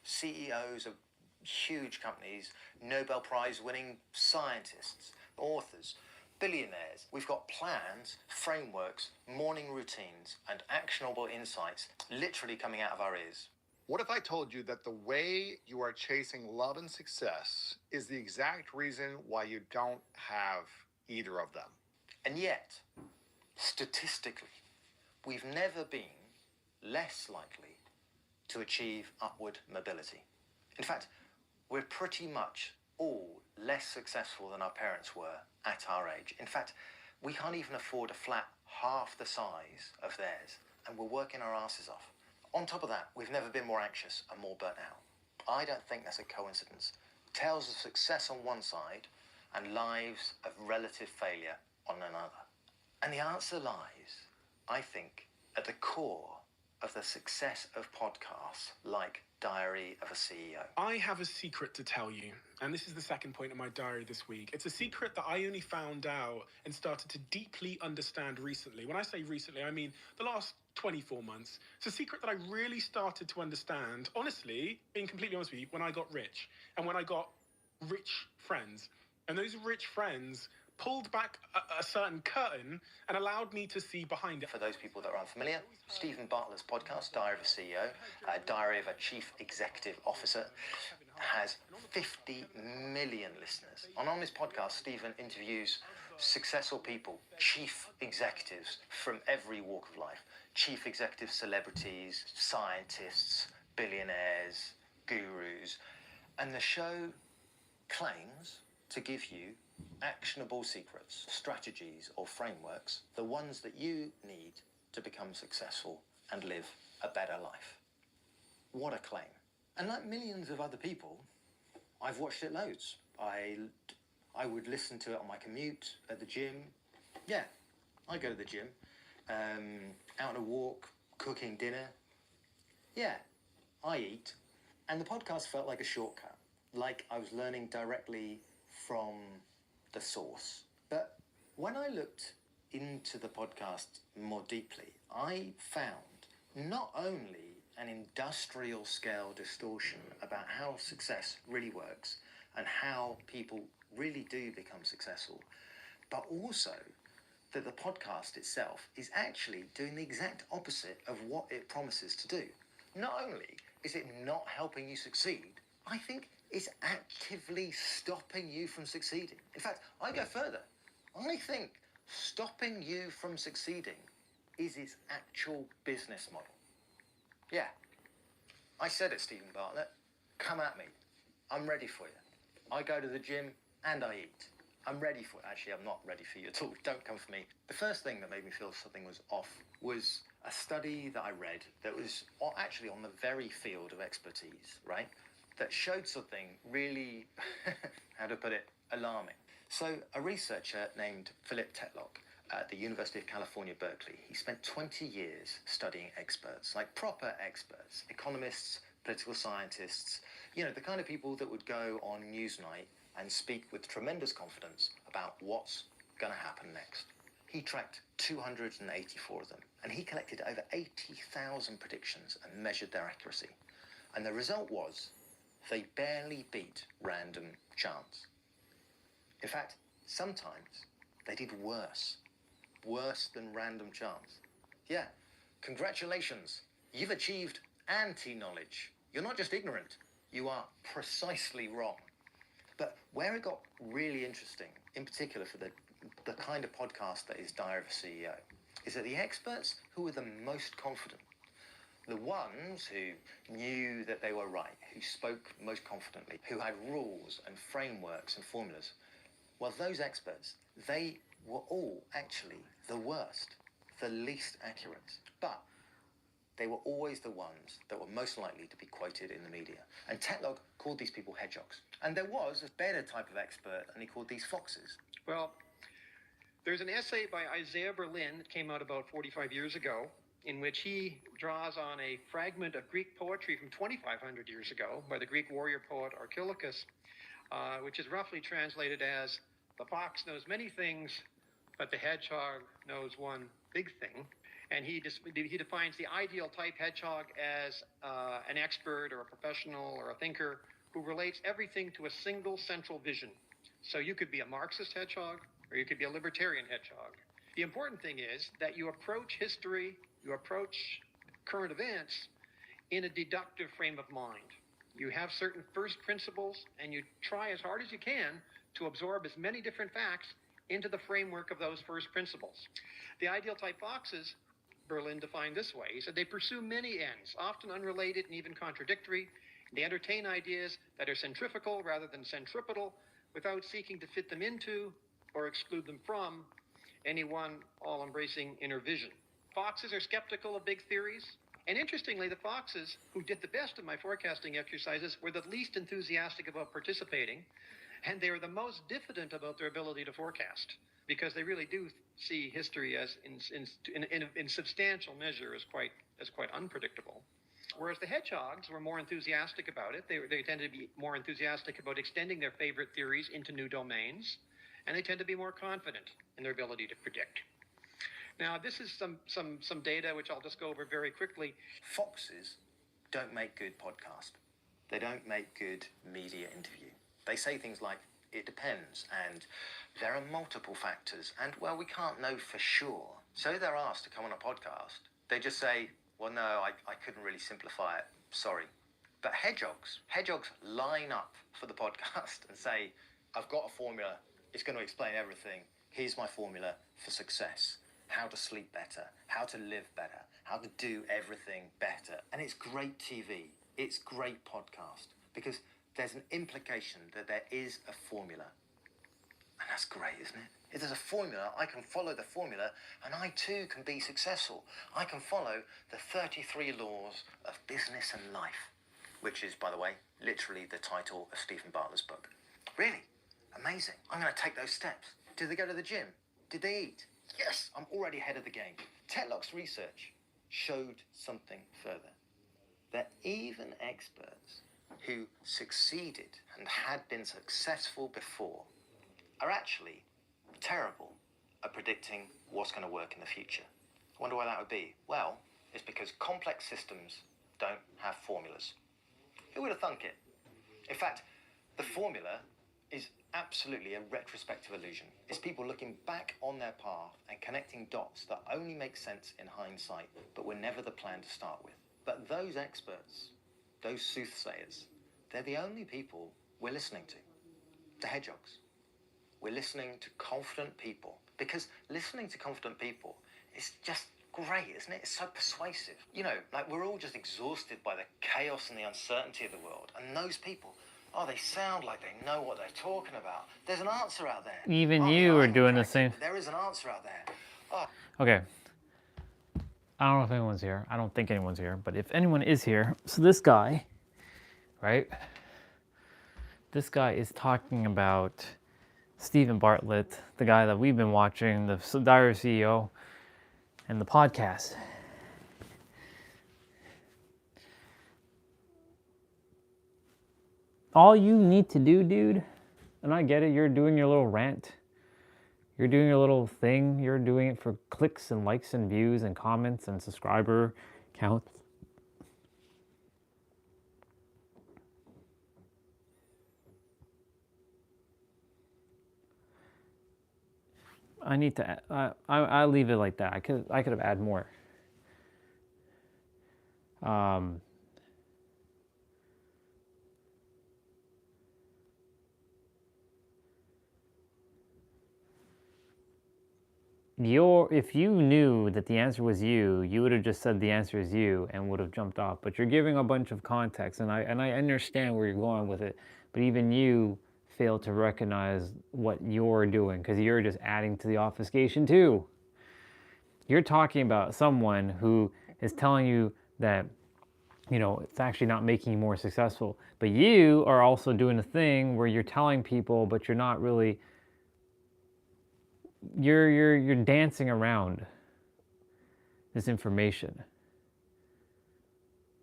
CEOs of huge companies, Nobel Prize winning scientists, authors, billionaires. We've got plans, frameworks, morning routines, and actionable insights literally coming out of our ears. What if I told you that the way you are chasing love and success is the exact reason why you don't have either of them? And yet, statistically, we've never been less likely to achieve upward mobility. In fact, we're pretty much all less successful than our parents were at our age. In fact, we can't even afford a flat half the size of theirs, and we're working our asses off. On top of that, we've never been more anxious and more burnt out. I don't think that's a coincidence. Tales of success on one side and lives of relative failure on another. And the answer lies, I think, at the core of the success of podcasts like Diary of a CEO. I have a secret to tell you, and this is the second point of my diary this week. It's a secret that I only found out and started to deeply understand recently. When I say recently, I mean the last 24 months. It's a secret that I really started to understand, honestly, being completely honest with you, when I got rich and when I got rich friends. And those rich friends pulled back a certain curtain and allowed me to see behind it. For those people that are unfamiliar, Stephen Bartlett's podcast, Diary of a CEO, Diary of a Chief Executive Officer, has 50 million listeners. And on this podcast, Stephen interviews successful people, chief executives from every walk of life, chief executive celebrities, scientists, billionaires, gurus. And the show claims to give you actionable secrets, strategies, or frameworks, the ones that you need to become successful and live a better life. What a claim. And like millions of other people, I've watched it loads. I would listen to it on my commute, at the gym. Yeah, I go to the gym. Out on a walk, cooking dinner. Yeah, I eat. And the podcast felt like a shortcut, like I was learning directly from the source. But when I looked into the podcast more deeply, I found not only an industrial scale distortion about how success really works and how people really do become successful, but also that the podcast itself is actually doing the exact opposite of what it promises to do. Not only is it not helping you succeed, I think it's actively stopping you from succeeding. In fact, I go further. I think stopping you from succeeding is its actual business model. Yeah, I said it, Stephen Bartlett. Come at me. I'm ready for you. I go to the gym and I eat. I'm ready for it. Actually, I'm not ready for you at all. Don't come for me. The first thing that made me feel something was off was a study that I read that was actually on the very field of expertise, right? That showed something really, how to put it, alarming. So a researcher named Philip Tetlock at the University of California, Berkeley, he spent 20 years studying experts, like proper experts, economists, political scientists, you know, the kind of people that would go on Newsnight and speak with tremendous confidence about what's going to happen next. He tracked 284 of them, and he collected over 80,000 predictions and measured their accuracy. And the result was they barely beat random chance. In fact, Sometimes they did worse than random chance. Yeah, congratulations, you've achieved anti-knowledge. You're not just ignorant, you are precisely wrong. But where it got really interesting, in particular for the kind of podcast that is Diary of a CEO, is that the experts who were the most confident, the ones who knew that they were right, who spoke most confidently, who had rules and frameworks and formulas, well, those experts, they were all actually the worst, the least accurate. But they were always the ones that were most likely to be quoted in the media. And Tetlog called these people hedgehogs. And there was a better type of expert, and he called these foxes. Well, there's an essay by Isaiah Berlin that came out about 45 years ago, in which he draws on a fragment of Greek poetry from 2,500 years ago by the Greek warrior poet Archilochus, which is roughly translated as, "The fox knows many things, but the hedgehog knows one big thing." And he defines the ideal type hedgehog as an expert or a professional or a thinker who relates everything to a single central vision. So you could be a Marxist hedgehog, or you could be a libertarian hedgehog. The important thing is that you approach history, you approach current events in a deductive frame of mind. You have certain first principles, and you try as hard as you can to absorb as many different facts into the framework of those first principles. The ideal type foxes, Berlin defined this way. He said they pursue many ends, often unrelated and even contradictory. They entertain ideas that are centrifugal rather than centripetal, without seeking to fit them into or exclude them from any one all-embracing inner vision. Foxes are skeptical of big theories. And interestingly, the foxes who did the best of my forecasting exercises were the least enthusiastic about participating, and they were the most diffident about their ability to forecast, because they really do see history as in substantial measure as quite unpredictable. Whereas the hedgehogs were more enthusiastic about it. They tend to be more enthusiastic about extending their favorite theories into new domains, and they tend to be more confident in their ability to predict. Now, this is some data which I'll just go over very quickly. Foxes don't make good podcast. They don't make good media interview. They say things like, "It depends," and "there are multiple factors," and "well, we can't know for sure." So they're asked to come on a podcast, they just say, "Well, no, I couldn't really simplify it, sorry." But hedgehogs line up for the podcast and say, "I've got a formula, it's going to explain everything. Here's my formula for success. How to sleep better, how to live better, how to do everything better." And it's great TV, it's great podcast, because there's an implication that there is a formula. And that's great, isn't it? If there's a formula, I can follow the formula, and I too can be successful. I can follow the 33 laws of business and life, which is, by the way, literally the title of Stephen Bartlett's book. Really? Amazing. I'm going to take those steps. Did they go to the gym? Did they eat? Yes, I'm already ahead of the game. Tetlog's research showed something further. That even experts who succeeded and had been successful before are actually terrible at predicting what's going to work in the future. I wonder why that would be. Well, it's because complex systems don't have formulas. Who would have thunk it? In fact, the formula is absolutely a retrospective illusion. It's people looking back on their path and connecting dots that only make sense in hindsight, but were never the plan to start with. But those experts, those soothsayers, they're the only people we're listening to. The hedgehogs. We're listening to confident people, because listening to confident people is just great, isn't it? It's so persuasive. You know, like, we're all just exhausted by the chaos and the uncertainty of the world. And those people, oh, they sound like they know what they're talking about. There's an answer out there. Even you are doing the same. There is an answer out there. Oh. Okay. I don't know if anyone's here. I don't think anyone's here. But if anyone is here, so this guy, right? This guy is talking about Stephen Bartlett, the guy that we've been watching, the Diary CEO, and the podcast. All you need to do, dude, and I get it, you're doing your little rant. You're doing your little thing. You're doing it for clicks and likes and views and comments and subscriber counts. I need to. I leave it like that. I could have added more. If you knew that the answer was you would have just said the answer is you and would have jumped off. But you're giving a bunch of context, and I understand where you're going with it. But even you fail to recognize what you're doing because you're just adding to the obfuscation too. You're talking about someone who is telling you that, you know, it's actually not making you more successful. But you are also doing a thing where you're telling people, but you're not really. You're dancing around this information.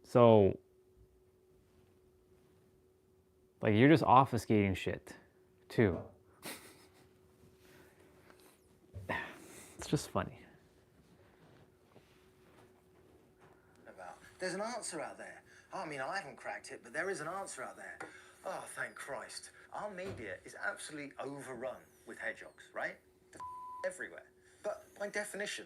So, like, you're just obfuscating shit, too. It's just funny. There's an answer out there. I mean, I haven't cracked it, but there is an answer out there. Oh, thank Christ. Our media is absolutely overrun with hedgehogs, right? Everywhere. But by definition,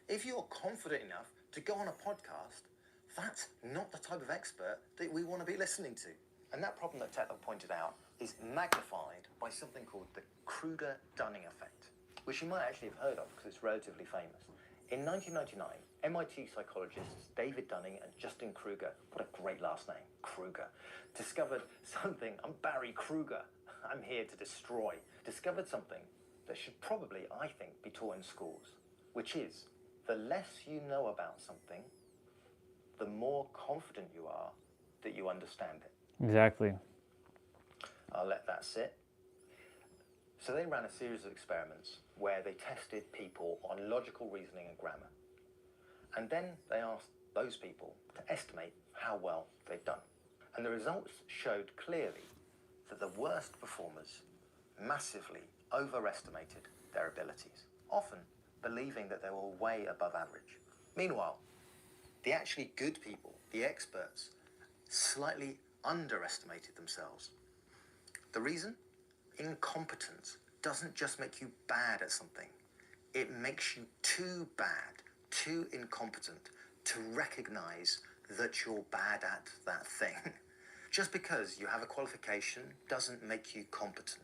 if you're confident enough to go on a podcast, that's not the type of expert that we want to be listening to. And that problem that Tetlock pointed out is magnified by something called the Kruger-Dunning effect, which you might actually have heard of because it's relatively famous. In 1999, MIT psychologists David Dunning and Justin Kruger, what a great last name, Kruger, discovered something. I'm Barry Kruger. I'm here to destroy. Discovered something that should probably, I think, be taught in schools, which is the less you know about something, the more confident you are that you understand it. Exactly. I'll let that sit. So they ran a series of experiments where they tested people on logical reasoning and grammar. And then they asked those people to estimate how well they'd done. And the results showed clearly that the worst performers massively overestimated their abilities, often believing that they were way above average. Meanwhile, the actually good people, the experts, slightly underestimated themselves. The reason? Incompetence doesn't just make you bad at something. It makes you too bad, too incompetent to recognize that you're bad at that thing. Just because you have a qualification doesn't make you competent.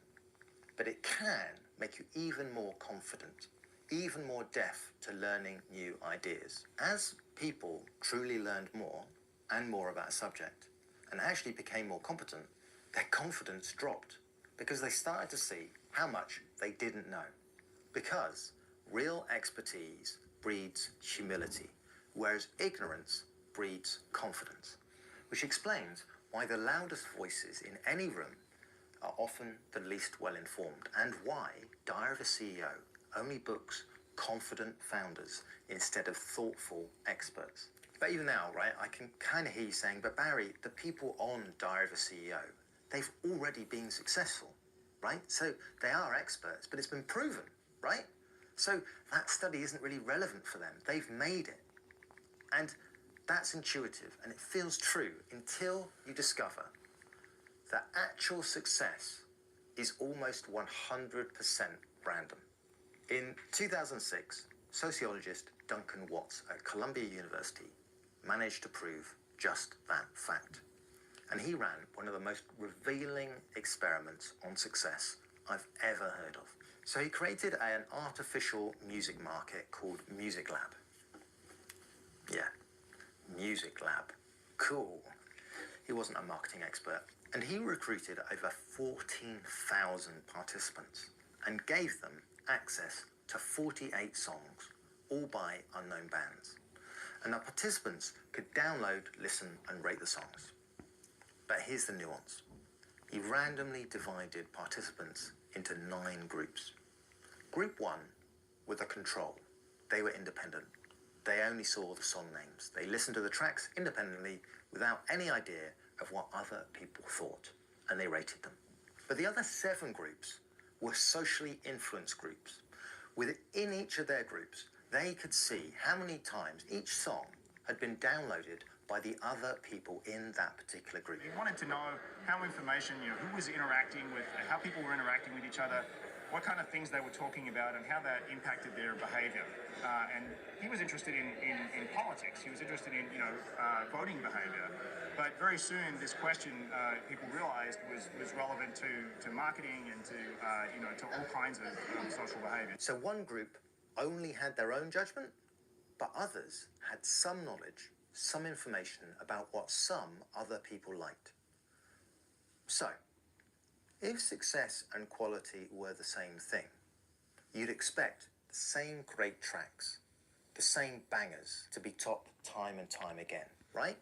But it can make you even more confident, even more deaf to learning new ideas. As people truly learned more and more about a subject and actually became more competent, their confidence dropped because they started to see how much they didn't know. Because real expertise breeds humility, whereas ignorance breeds confidence, which explains why the loudest voices in any room are often the least well-informed, and why Diary of a CEO only books confident founders instead of thoughtful experts. But even now, right, I can kind of hear you saying, but Barry, the people on Diary of a CEO, they've already been successful, right? So they are experts, but it's been proven, right? So that study isn't really relevant for them. They've made it. And that's intuitive, and it feels true until you discover that actual success is almost 100% random. In 2006, sociologist Duncan Watts at Columbia University managed to prove just that fact. And he ran one of the most revealing experiments on success I've ever heard of. So he created an artificial music market called Music Lab. Yeah, Music Lab. Cool. He wasn't a marketing expert. And he recruited over 14,000 participants and gave them access to 48 songs, all by unknown bands. And the participants could download, listen, and rate the songs. But here's the nuance. He randomly divided participants into 9 groups. Group 1 were the control. They were independent. They only saw the song names. They listened to the tracks independently without any idea of what other people thought, and they rated them. But the other 7 groups were socially influenced groups. Within each of their groups, they could see how many times each song had been downloaded by the other people in that particular group. You wanted to know how information, who was interacting with, how people were interacting with each other what kind of things they were talking about and how that impacted their behaviour. And he was interested in politics. He was interested in voting behaviour. But very soon, this question people realised was relevant to marketing and to all kinds of social behaviour. So one group only had their own judgment, but others had some knowledge, some information about what some other people liked. So, if success and quality were the same thing, you'd expect the same great tracks, the same bangers to be topped time and time again, right?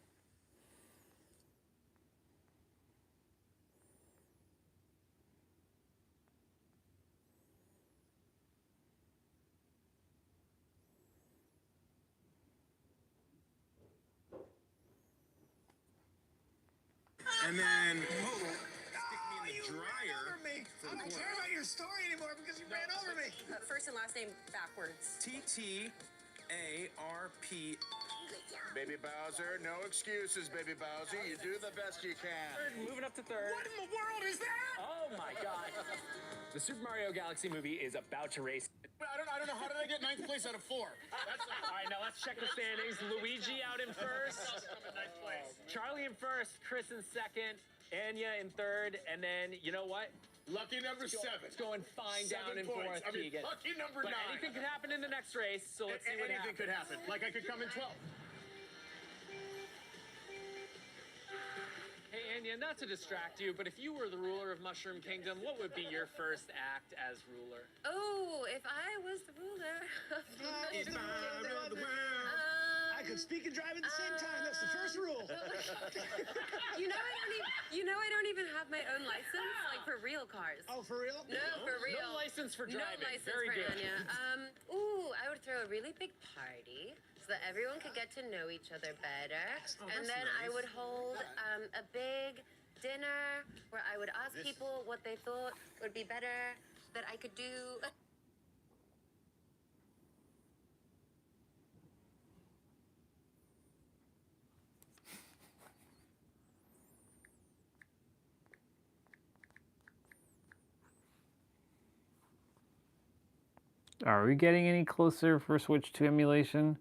And then, stick me in the dryer. I don't care about your story anymore because you ran over me. First and last name backwards. TTARP. Baby Bowser, no excuses, Baby Bowser. You do the best you can. Moving up to third. What in the world is that? Oh my god. The Super Mario Galaxy movie is about to race. I don't know. How did I get 9th place out of 4? All right, now let's check the standings. Luigi out in first. Charlie in first. Chris in second. Anya in third. And then, you know what? Lucky number 7. It's going fine 7 down in points. fourth, Keegan. Lucky number 9. But anything could happen in the next race, so let's see what happens. Anything could happen. Like I could come in 12th. Hey, Anya, not to distract you, but if you were the ruler of Mushroom Kingdom, what would be your first act as ruler? Oh, if I was the ruler of If I ruled the world, I could speak and drive at the same time. That's the first rule. I don't even have my own license, like for real cars. Oh, for real? No, for real. No license for driving. No license Very for good. Anya. I would throw a really big party so that everyone could get to know each other better. And then I would hold a big dinner where I would ask people what they thought would be better that I could do. Are we getting any closer for Switch 2 emulation?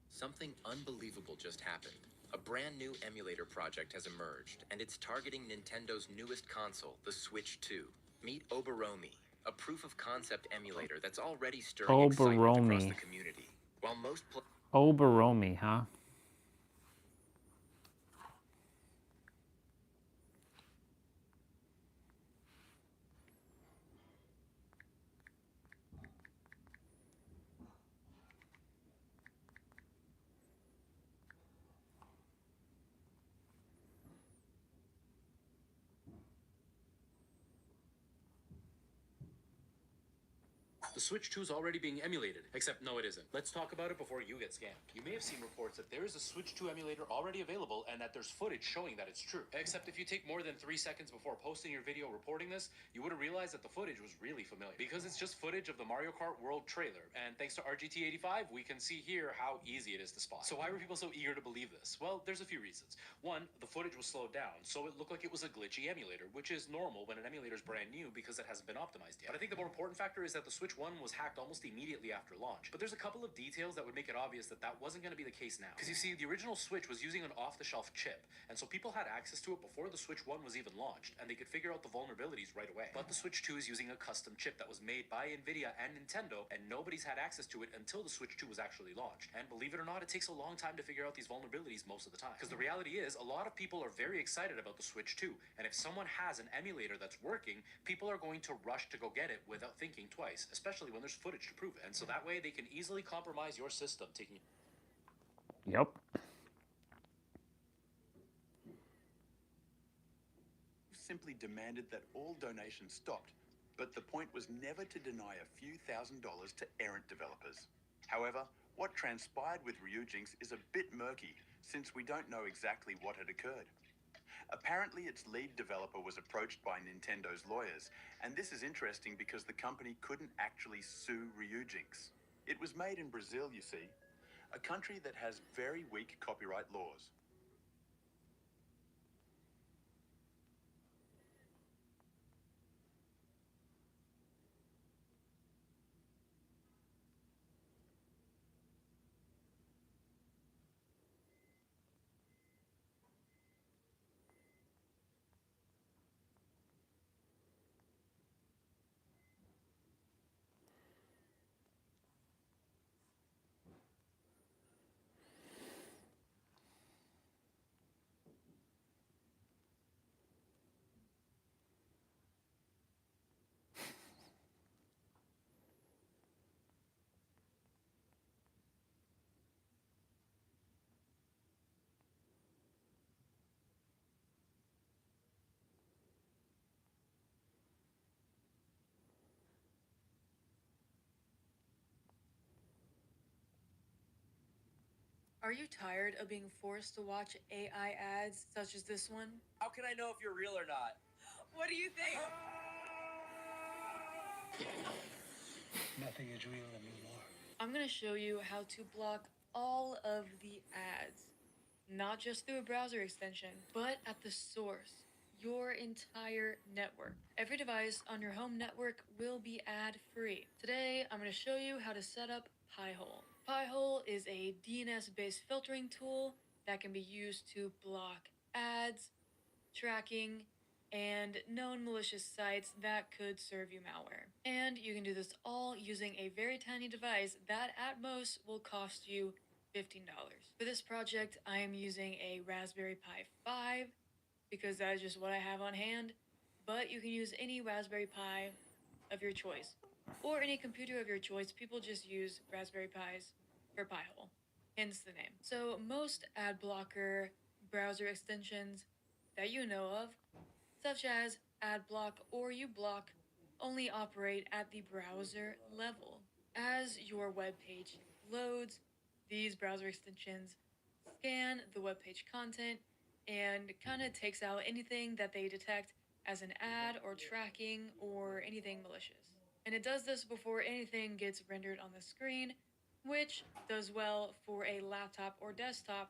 Something unbelievable just happened. A brand new emulator project has emerged, and it's targeting Nintendo's newest console, the Switch 2. Meet Oberomi, a proof-of-concept emulator that's already stirring excitement across the community. While most Oberomi, huh? The Switch 2 is already being emulated, except no it isn't. Let's talk about it before you get scammed. You may have seen reports that there is a Switch 2 emulator already available and that there's footage showing that it's true. Except if you take more than 3 seconds before posting your video reporting this, you would have realized that the footage was really familiar. Because it's just footage of the Mario Kart World trailer, and thanks to RGT85, we can see here how easy it is to spot. So why were people so eager to believe this? Well, there's a few reasons. One, the footage was slowed down, so it looked like it was a glitchy emulator, which is normal when an emulator is brand new because it hasn't been optimized yet. But I think the more important factor is that the Switch 1 was hacked almost immediately after launch. But there's a couple of details that would make it obvious that that wasn't going to be the case now. Because you see, the original Switch was using an off-the-shelf chip, and so people had access to it before the Switch 1 was even launched, and they could figure out the vulnerabilities right away. But the Switch 2 is using a custom chip that was made by Nvidia and Nintendo, and nobody's had access to it until the Switch 2 was actually launched. And believe it or not, it takes a long time to figure out these vulnerabilities most of the time. Because the reality is, a lot of people are very excited about the Switch 2, and if someone has an emulator that's working, people are going to rush to go get it without thinking twice, especially when there's footage to prove it. And so that way they can easily compromise your system, taking... Yep. Simply demanded that all donations stopped, but the point was never to deny a few $1,000s to errant developers. However, what transpired with Ryujinx is a bit murky, since we don't know exactly what had occurred. Apparently, its lead developer was approached by Nintendo's lawyers, and this is interesting because the company couldn't actually sue Ryujinx. It was made in Brazil, you see, a country that has very weak copyright laws. Are you tired of being forced to watch AI ads such as this one? How can I know if you're real or not? What do you think? Nothing is real anymore. I'm gonna show you how to block all of the ads, not just through a browser extension, but at the source, your entire network. Every device on your home network will be ad-free. Today, I'm gonna show you how to set up Pi-hole. Pi-hole is a DNS-based filtering tool that can be used to block ads, tracking, and known malicious sites that could serve you malware. And you can do this all using a very tiny device that at most will cost you $15. For this project, I am using a Raspberry Pi 5 because that is just what I have on hand, but you can use any Raspberry Pi of your choice or any computer of your choice. People just use Raspberry Pis for Pi-hole, hence the name. So most ad blocker browser extensions that you know of, such as AdBlock or uBlock, only operate at the browser level. As your web page loads, these browser extensions scan the web page content and kind of takes out anything that they detect as an ad or tracking or anything malicious. And it does this before anything gets rendered on the screen, which does well for a laptop or desktop,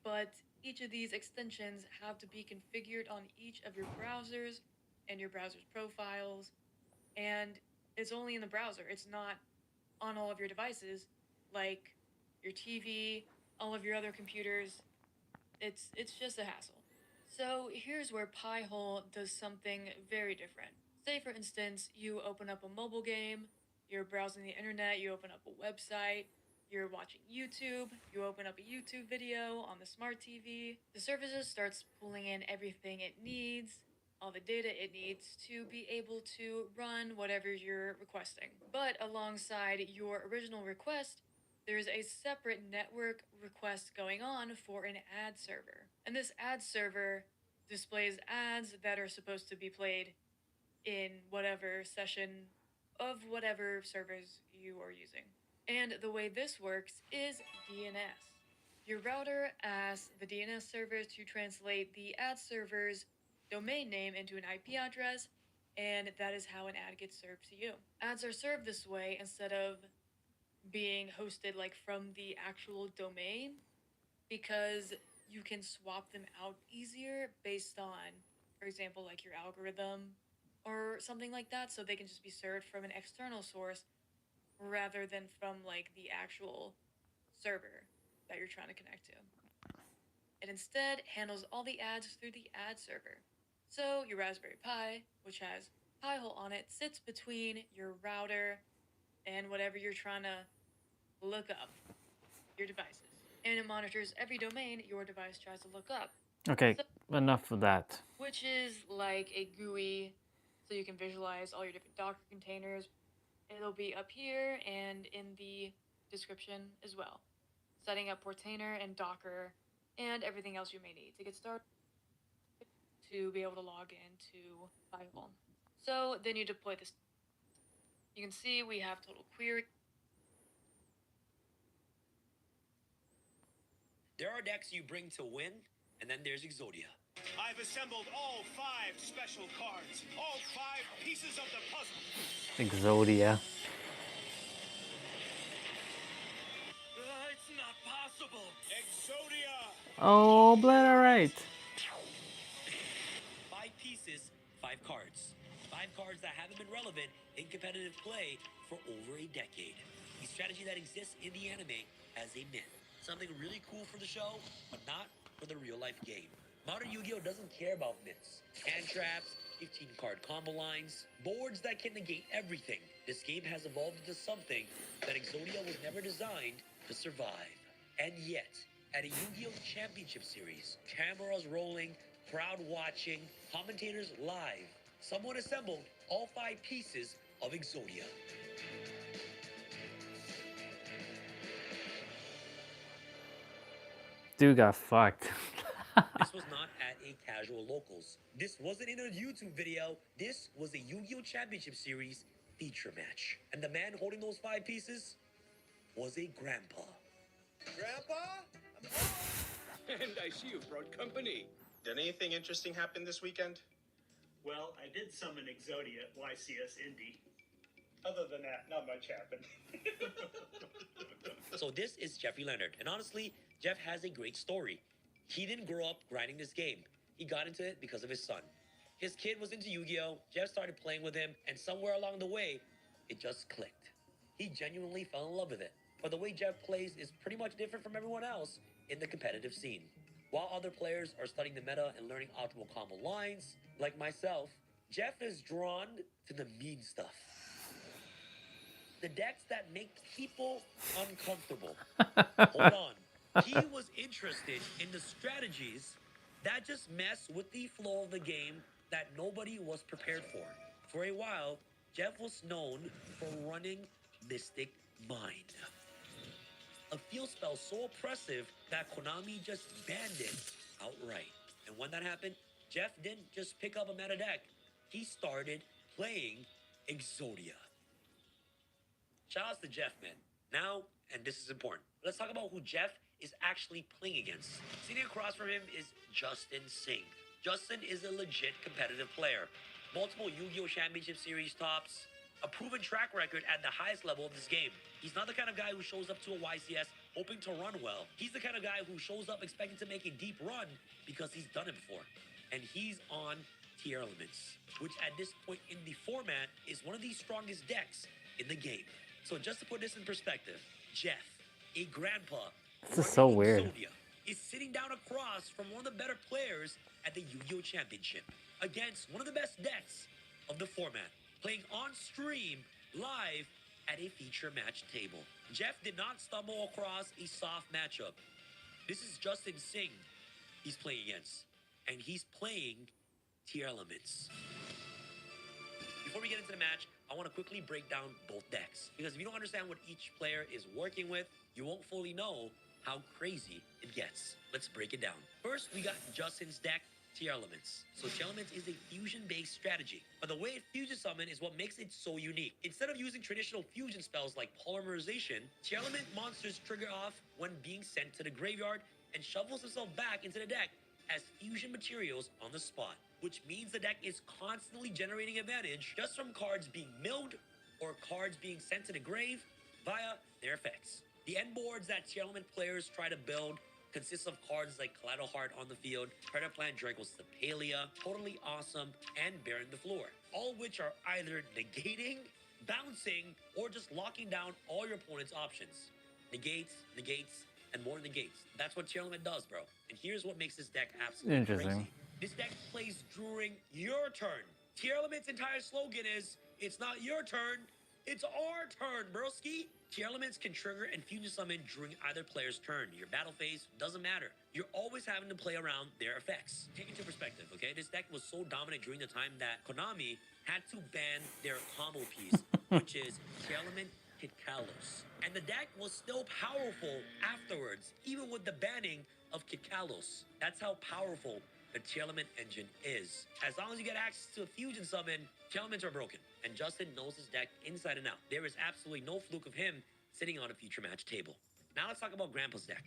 but each of these extensions have to be configured on each of your browsers and your browser's profiles, and it's only in the browser. It's not on all of your devices, like your TV, all of your other computers. It's just a hassle. So here's where Pi-hole does something very different. Say, for instance, you open up a mobile game, you're browsing the internet, you open up a website, you're watching YouTube, you open up a YouTube video on the smart TV. The services starts pulling in everything it needs, all the data it needs to be able to run whatever you're requesting. But alongside your original request, there's a separate network request going on for an ad server. And this ad server displays ads that are supposed to be played in whatever session of whatever servers you are using. And the way this works is DNS. Your router asks the DNS server to translate the ad server's domain name into an IP address, and that is how an ad gets served to you. Ads are served this way instead of being hosted like from the actual domain, because you can swap them out easier based on, for example, like your algorithm or something like that, so they can just be served from an external source rather than from like the actual server that you're trying to connect to. It instead handles all the ads through the ad server. So your Raspberry Pi, which has Pi-hole on it, sits between your router and whatever you're trying to look up, your devices. And it monitors every domain your device tries to look up. Okay, enough of that. Which is like a GUI, so you can visualize all your different Docker containers. It'll be up here and in the description as well. Setting up Portainer and Docker and everything else you may need to get started to be able to log into Pi-hole. So then you deploy this. You can see we have total query. There are decks you bring to win, and then there's Exodia. I've assembled all 5 special cards, all 5 pieces of the puzzle. Exodia. Obliterate. 5 pieces, 5 cards. 5 cards that haven't been relevant in competitive play for over a decade. A strategy that exists in the anime as a myth. Something really cool for the show, but not for the real life game. Modern Yu-Gi-Oh! Doesn't care about myths. Hand traps, 15 card combo lines, boards that can negate everything. This game has evolved into something that Exodia was never designed to survive. And yet, at a Yu-Gi-Oh! Championship Series, cameras rolling, crowd watching, commentators live, someone assembled all 5 pieces of Exodia. Dude got fucked. This was not at a casual locals. This wasn't in a YouTube video. This was a Yu-Gi-Oh! Championship Series feature match. And the man holding those 5 pieces was a grandpa. Grandpa? I'm home. And I see you've brought company. Did anything interesting happen this weekend? Well, I did summon Exodia at YCS Indy. Other than that, not much happened. So this is Jeffrey Leonard. And honestly, Jeff has a great story. He didn't grow up grinding this game. He got into it because of his son. His kid was into Yu-Gi-Oh! Jeff started playing with him, and somewhere along the way, it just clicked. He genuinely fell in love with it. But the way Jeff plays is pretty much different from everyone else in the competitive scene. While other players are studying the meta and learning optimal combo lines, like myself, Jeff is drawn to the mean stuff. The decks that make people uncomfortable. Hold on. He was interested in the strategies that just mess with the flow of the game that nobody was prepared for. For a while, Jeff was known for running Mystic Mind, a field spell so oppressive that Konami just banned it outright. And when that happened, Jeff didn't just pick up a meta deck. He started playing Exodia. Shout outs to Jeff, man. Now, and this is important, let's talk about who Jeff is actually playing against. Sitting across from him is Justin Singh. Justin is a legit competitive player. Multiple Yu-Gi-Oh! Championship Series tops, a proven track record at the highest level of this game. He's not the kind of guy who shows up to a YCS hoping to run well. He's the kind of guy who shows up expecting to make a deep run because he's done it before. And he's on Tier Elements, which at this point in the format is one of the strongest decks in the game. So just to put this in perspective, Jeff, a grandpa, This is so weird. Exodia, is sitting down across from one of the better players at the Yu-Gi-Oh! Championship against one of the best decks of the format, playing on stream live at a feature match table. Jeff did not stumble across a soft matchup. This is Justin Singh he's playing against, and he's playing Tier Elements. Before we get into the match, I want to quickly break down both decks, because if you don't understand what each player is working with, you won't fully know how crazy it gets. Let's break it down. First, we got Justin's deck, Tier Elements. So Tier Elements is a fusion-based strategy, but the way it fusion summon is what makes it so unique. Instead of using traditional fusion spells like polymerization, Tier Element monsters trigger off when being sent to the graveyard and shovels himself back into the deck as fusion materials on the spot, which means the deck is constantly generating advantage just from cards being milled or cards being sent to the grave via their effects. The end boards that Tier Element players try to build consists of cards like Collateral Heart on the field, Predator Plant Draco's Sepalia, Totally Awesome, and Baron the Floor, all which are either negating, bouncing, or just locking down all your opponent's options. Negates, and more negates. That's what Tier Element does, bro. And here's what makes this deck absolutely Interesting. crazy. This deck plays during your turn. Tier Element's entire slogan is, it's not your turn, it's our turn, broski. Tier Elements can trigger and fusion summon during either player's turn. Your battle phase doesn't matter. You're always having to play around their effects. Take it to perspective, okay? This deck was so dominant during the time that Konami had to ban their combo piece, which is Tier Element Kit Kalos. And the deck was still powerful afterwards, even with the banning of Kit Kalos. That's how powerful the Tier Element engine is. As long as you get access to a fusion summon, Tier Elements are broken. And Justin knows his deck inside and out. There is absolutely no fluke of him sitting on a future match table. Now let's talk about Grandpa's deck.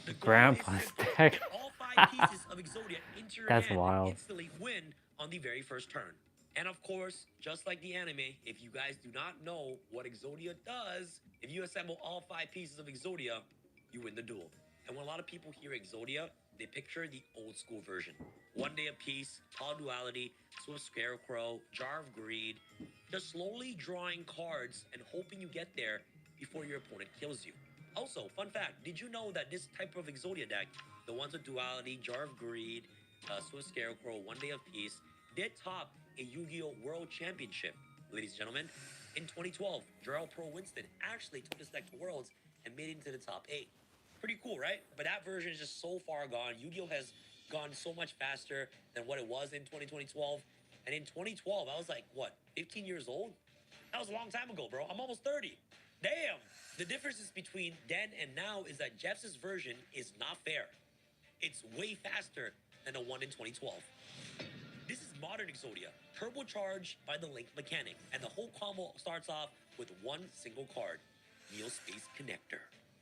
The goal Grandpa's is simple. deck. Get all 5 pieces of Exodia into your That's hand wild. and instantly win on the very first turn. And of course, just like the anime, if you guys do not know what Exodia does, if you assemble all 5 pieces of Exodia, you win the duel. And when a lot of people hear Exodia, they picture the old school version. One day apiece, tall duality, swift scarecrow, jar of greed, just slowly drawing cards and hoping you get there before your opponent kills you. Also, fun fact, did you know that this type of Exodia deck, the ones with duality, jar of greed, swift scarecrow, one day of peace, did top a Yu-Gi-Oh! World Championship, ladies and gentlemen. In 2012, Jarrell Pro Winston actually took this deck to Worlds and made it into the top 8. Pretty cool, right? But that version is just so far gone. Yu-Gi-Oh! Has gone so much faster than what it was in 2012. And in 2012, I was like, what, 15 years old? That was a long time ago, bro. I'm almost 30. Damn! The differences between then and now is that Jeff's version is not fair. It's way faster than the one in 2012. This is modern Exodia, turbocharged by the link mechanic, and the whole combo starts off with one single card, Neospace Connector.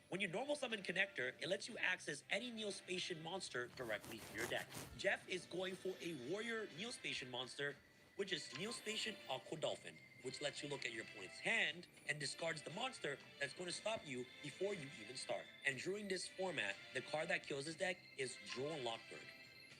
When you normal summon Connector, it lets you access any Neospatian monster directly from your deck. Jeff is going for a Warrior Neospatian monster, which is Neospatian Aqua Dolphin, which lets you look at your opponent's hand and discards the monster that's going to stop you before you even start. And during this format, the card that kills this deck is Droll and Lockbird.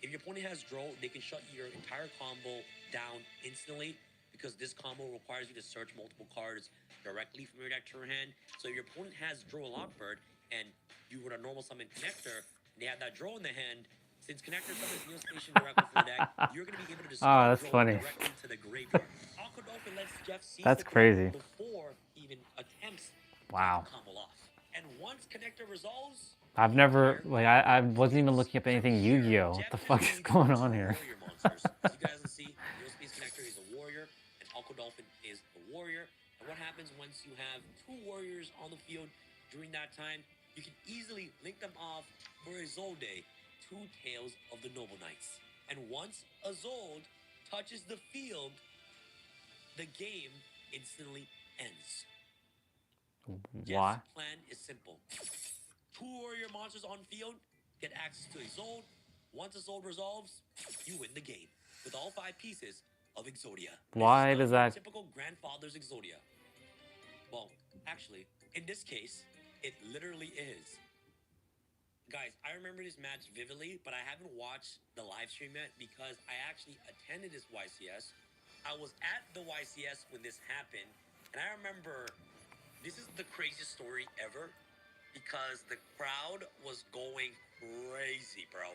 If your opponent has Droll, they can shut your entire combo down instantly because this combo requires you to search multiple cards directly from your deck to your hand. So if your opponent has Droll and Lockbird and you would a normal summon Connector and they have that Droll in the hand, since Connector summons Neospatian directly from the deck, you're going to be able to discard that's Droll funny. directly to the graveyard. Aqua Dolphin lets Jeff seize That's the crazy. card before he even attempts Wow. to combo off. And once Connector resolves, I've never, like, I wasn't even looking up anything Yu-Gi-Oh! What the fuck is going on here? monsters. As you guys can see, Neospace Connector is a warrior, and Aqua Dolphin is a warrior. And what happens once you have two warriors on the field during that time, you can easily link them off for Isolde, Two Tales of the Noble Knights. And once Isolde touches the field, the game instantly ends. Why? Jeff's plan is simple. Two warrior monsters on field, get access to Isolde. Once Isolde resolves, you win the game with all 5 pieces of Exodia. Why This is does not that? typical grandfather's Exodia? Well, actually, in this case, it literally is. Guys, I remember this match vividly, but I haven't watched the live stream yet because I actually attended this YCS. I was at the YCS when this happened, and I remember this is the craziest story ever because the crowd was going crazy, bro.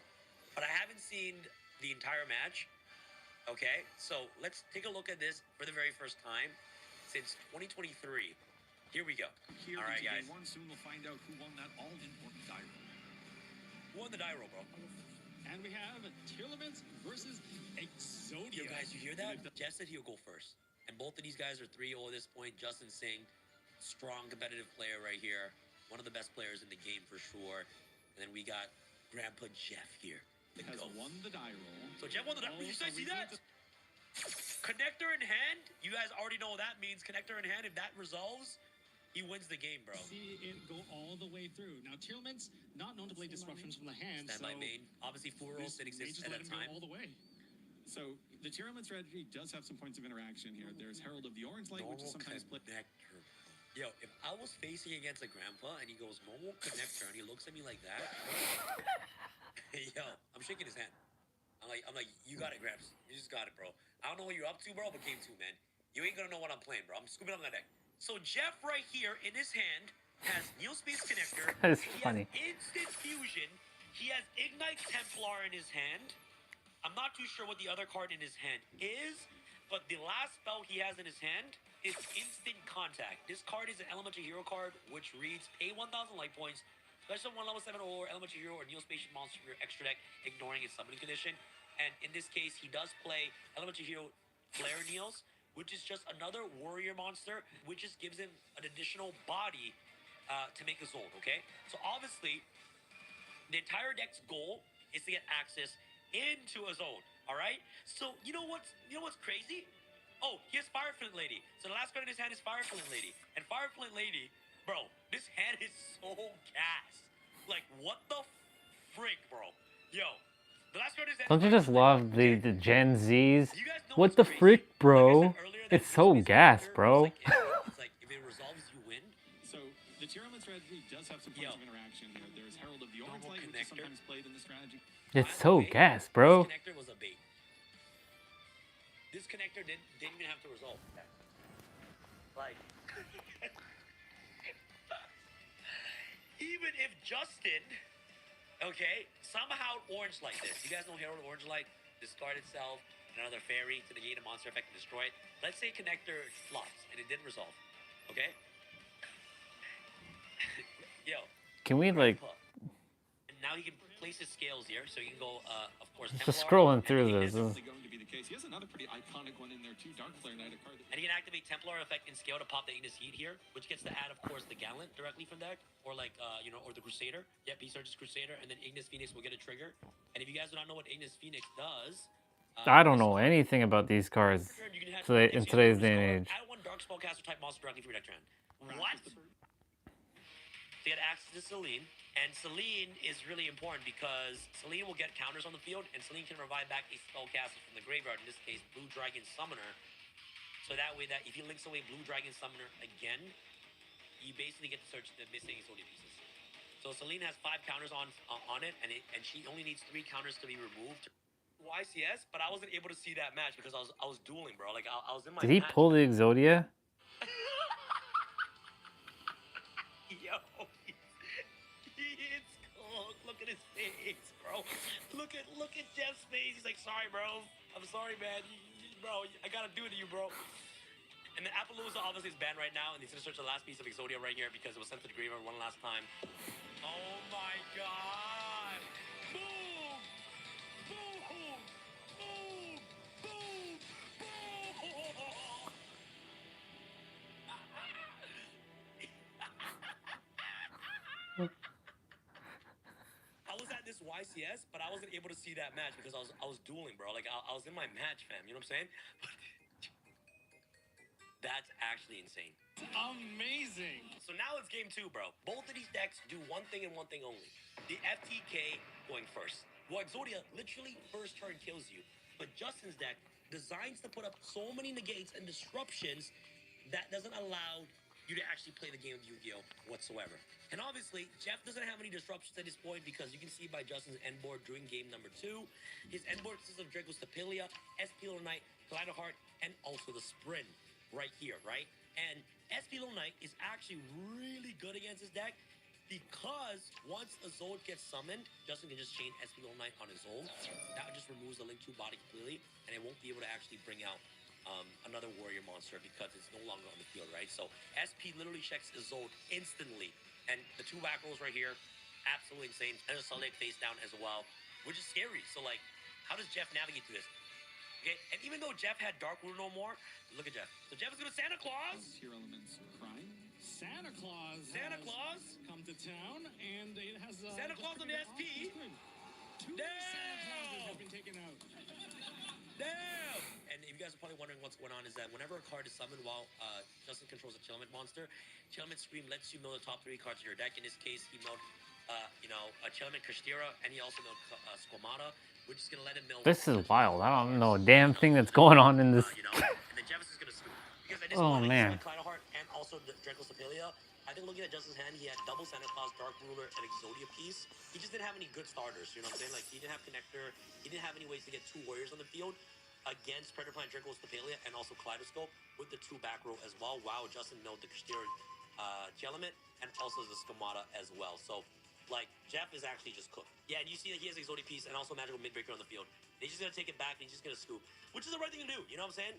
But I haven't seen the entire match. Okay, so let's take a look at this for the very first time since 2023. Here we go. Here All right, into guys. game 1, soon we'll find out who won that all-important die roll. Who won the die roll, bro? And we have Telements versus Exodia. Yo, guys, you hear that? Jeff said he'll go first. And both of these guys are 3-0 at this point. Justin Singh, strong competitive player right here. One of the best players in the game for sure. And then we got Grandpa Jeff here. The Has ghost. won the die roll. So Jeff won the die roll. Oh, You guys so see we that? need Connector in hand. You guys already know what that means. Connector in hand. If that resolves, he wins the game, bro. See it go all the way through. Now, Telements, not known to play disruptions from the hand. Stand by main. Obviously, 4 rolls, 6 may just at let a him go time. all the way. So the Telement strategy does have some points of interaction here. There's Herald of the Orange Light, which is sometimes played. Connector. Yo, if I was facing against a grandpa and he goes normal connector and he looks at me like that, yo, I'm shaking his hand. I'm like, you got it, Gramps. You just got it, bro. I don't know what you're up to, bro, but game 2, man. You ain't gonna know what I'm playing, bro. I'm scooping up that deck. So Jeff right here in his hand has Neospace Connector. That is He funny. has Instant Fusion. He has Ignite Templar in his hand. I'm not too sure what the other card in his hand is, but the last spell he has in his hand is Instant Contact. This card is an Elemental Hero card, which reads, pay 1,000 life points, special 1 level 7 or Elemental Hero or Neospatian monster for your extra deck, ignoring its summoning condition. And in this case, he does play Elemental Hero Flare Neos, which is just another warrior monster, which just gives him an additional body to make his ult, okay? So obviously, the entire deck's goal is to get access into a zone, all right? So you know what's crazy? Oh, he has Fireflint Lady. So the last card in his hand is Fireflint Lady. And Fireflint Lady, bro, this hand is so gas. Like, what the frick, bro? Yo, the last card in his hand Don't is you just Fireflint love the Gen Zs? What the freak, bro? It's so gas, bro. It's like if it resolves, you win. So the Telement strategy does does have some points of interaction here. There's Herald of the Orange Light, which is sometimes played in the strategy. It's so gas, bro. This connector was a bait. This connector didn't even have to resolve. Like, even if Justin, okay, somehow orange light this. You guys know Herald Orange Light, discard itself, another fairy to negate a monster effect and destroy it. Let's say connector flops and it didn't resolve, okay? Yo. Can we like? And now he can place his scales here, so you can go, of course, Just Templar. scrolling through this. Going to be the case. He has another pretty iconic one in there too, Dark Flare Knight, a card that... And he can activate Templar effect and scale to pop the Ignis Heat here, which gets to add, of course, the Gallant directly from deck, or like, or the Crusader. Yep, he searches Crusader, and then Ignis Phoenix will get a trigger. And if you guys do not know what Ignis Phoenix does, I don't know anything about these cards today, in today's day and age. add one Dark Spellcaster type monster directly for your deck turn. What? They had access to Celine, and Celine is really important because Celine will get counters on the field, and Celine can revive back a spellcaster from the graveyard, in this case, Blue Dragon Summoner. So that way, that if he links away Blue Dragon Summoner again, you basically get to search the missing Exodia pieces. So Celine has 5 counters on it, and she only needs 3 counters to be removed. YCS, but I wasn't able to see that match because I was dueling, bro. Like I was in my. Did he pull the Exodia? Yo, it's cold. Look at his face, bro. Look at Jeff's face. He's like, sorry, bro. I'm sorry, man. Bro, I gotta do it to you, bro. And the Appaloosa obviously is banned right now, and he's gonna search the last piece of Exodia right here because it was sent to the graveyard one last time. Oh my god! Boom! Boom! Boom! Boom! Boom! I was at this YCS, but I wasn't able to see that match because I was dueling, bro. Like I was in my match, fam. You know what I'm saying? That's actually insane. Amazing. So now it's game 2, bro. Both of these decks do one thing and one thing only. The FTK going first. Well, Exodia literally first turn kills you. But Justin's deck designs to put up so many negates and disruptions that doesn't allow you to actually play the game of Yu-Gi-Oh! Whatsoever. And obviously, Jeff doesn't have any disruptions at this point because you can see by Justin's end board during game number 2. His end board consists of Draco Stapelia, SP Little Knight, Collider Heart, and also the Sprint right here, right? And SP Little Knight is actually really good against his deck because once a Zold gets summoned, Justin can just chain SP Little Knight on his Zold. That just removes the Link 2 body completely, and it won't be able to actually bring out another warrior monster because it's no longer on the field, right? So SP literally checks his Zold instantly. And the 2 back rolls right here, absolutely insane. And a Solid face down as well, which is scary. So like, how does Jeff navigate through this? Okay, and even though Jeff had Dark Rune no more, look at Jeff. So Jeff is gonna Santa Claus. Hero Elements Prime. Santa Claus. Come to town, and it has Santa Claus on the SP. 2 Santa Clauses have been taken out. Damn! And if you guys are probably wondering what's going on is that whenever a card is summoned while Justin controls a Chillamant monster, Chillamant Scream lets you mill the top 3 cards of your deck. In this case, he milled, a Chillamant Kashtira, and he also milled Squamata, which is going to let him mill... This is wild. I don't know a damn thing that's going on in this. and then Jeff is going to scoop. Because at this Oh, point, man. Collider Heart and also the Draco Stapelia. I think looking at Justin's hand, he had double Santa Claus, Dark Ruler, and Exodia piece. He just didn't have any good starters, you know what I'm saying? Like, he didn't have Connector. He didn't have any ways to get 2 warriors on the field against Predator Plant, Draco Stapelia, and also Kaleidoscope with the 2 back row as well. Wow, Justin milled the Kashtira Chelamet and also the Squamata as well. So, like, Jeff is actually just cooked. Yeah, and you see that he has Exodia piece and also Magical Midbreaker on the field. He's just going to take it back and he's just going to scoop, which is the right thing to do, you know what I'm saying?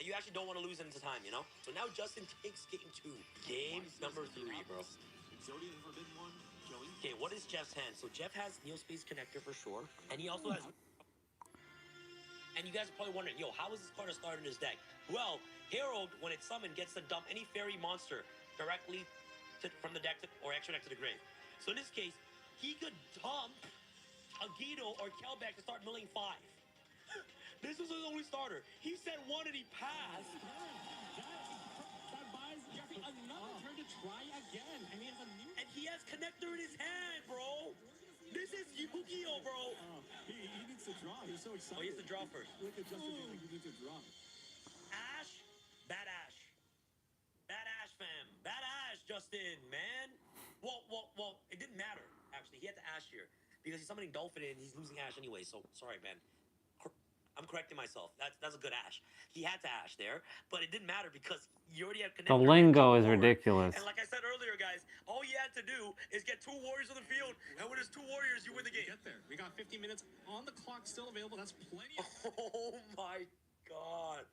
You actually don't want to lose into time, you know? So now Justin takes game 2. Game number 3, bro. Exodia the Forbidden One, Joey. Okay, what is Jeff's hand? So Jeff has Neospace Connector for sure. And he also has... And you guys are probably wondering, yo, how is this card a starter in his deck? Well, Herald, when it's summoned, gets to dump any fairy monster directly from the deck or extra deck to the grave. So in this case, he could dump a Guido or Kelbeck to start milling 5. This was his only starter. He said 1 and he passed. That buys Jeffy another turn to try again. And he has a new... And he has Connector in his hand, bro. This is Yu-Gi-Oh, bro. He needs to draw. He's so excited. Oh, he has to draw first. Look at Justin. He needs to draw. Ash, bad Ash. Bad Ash, fam. Bad Ash, Justin, man. Well, it didn't matter, actually. He had to Ash here because he's summoning Dolphin and he's losing Ash anyway, so sorry, man. I'm correcting myself. That's a good Ash. He had to Ash there, but it didn't matter because you already had The connected. lingo is ridiculous. And like I said earlier, guys, all you had to do is get 2 warriors on the field, and when there's 2 warriors, you win the game. Get there. We got 50 minutes on the clock still available. That's plenty. Oh my God.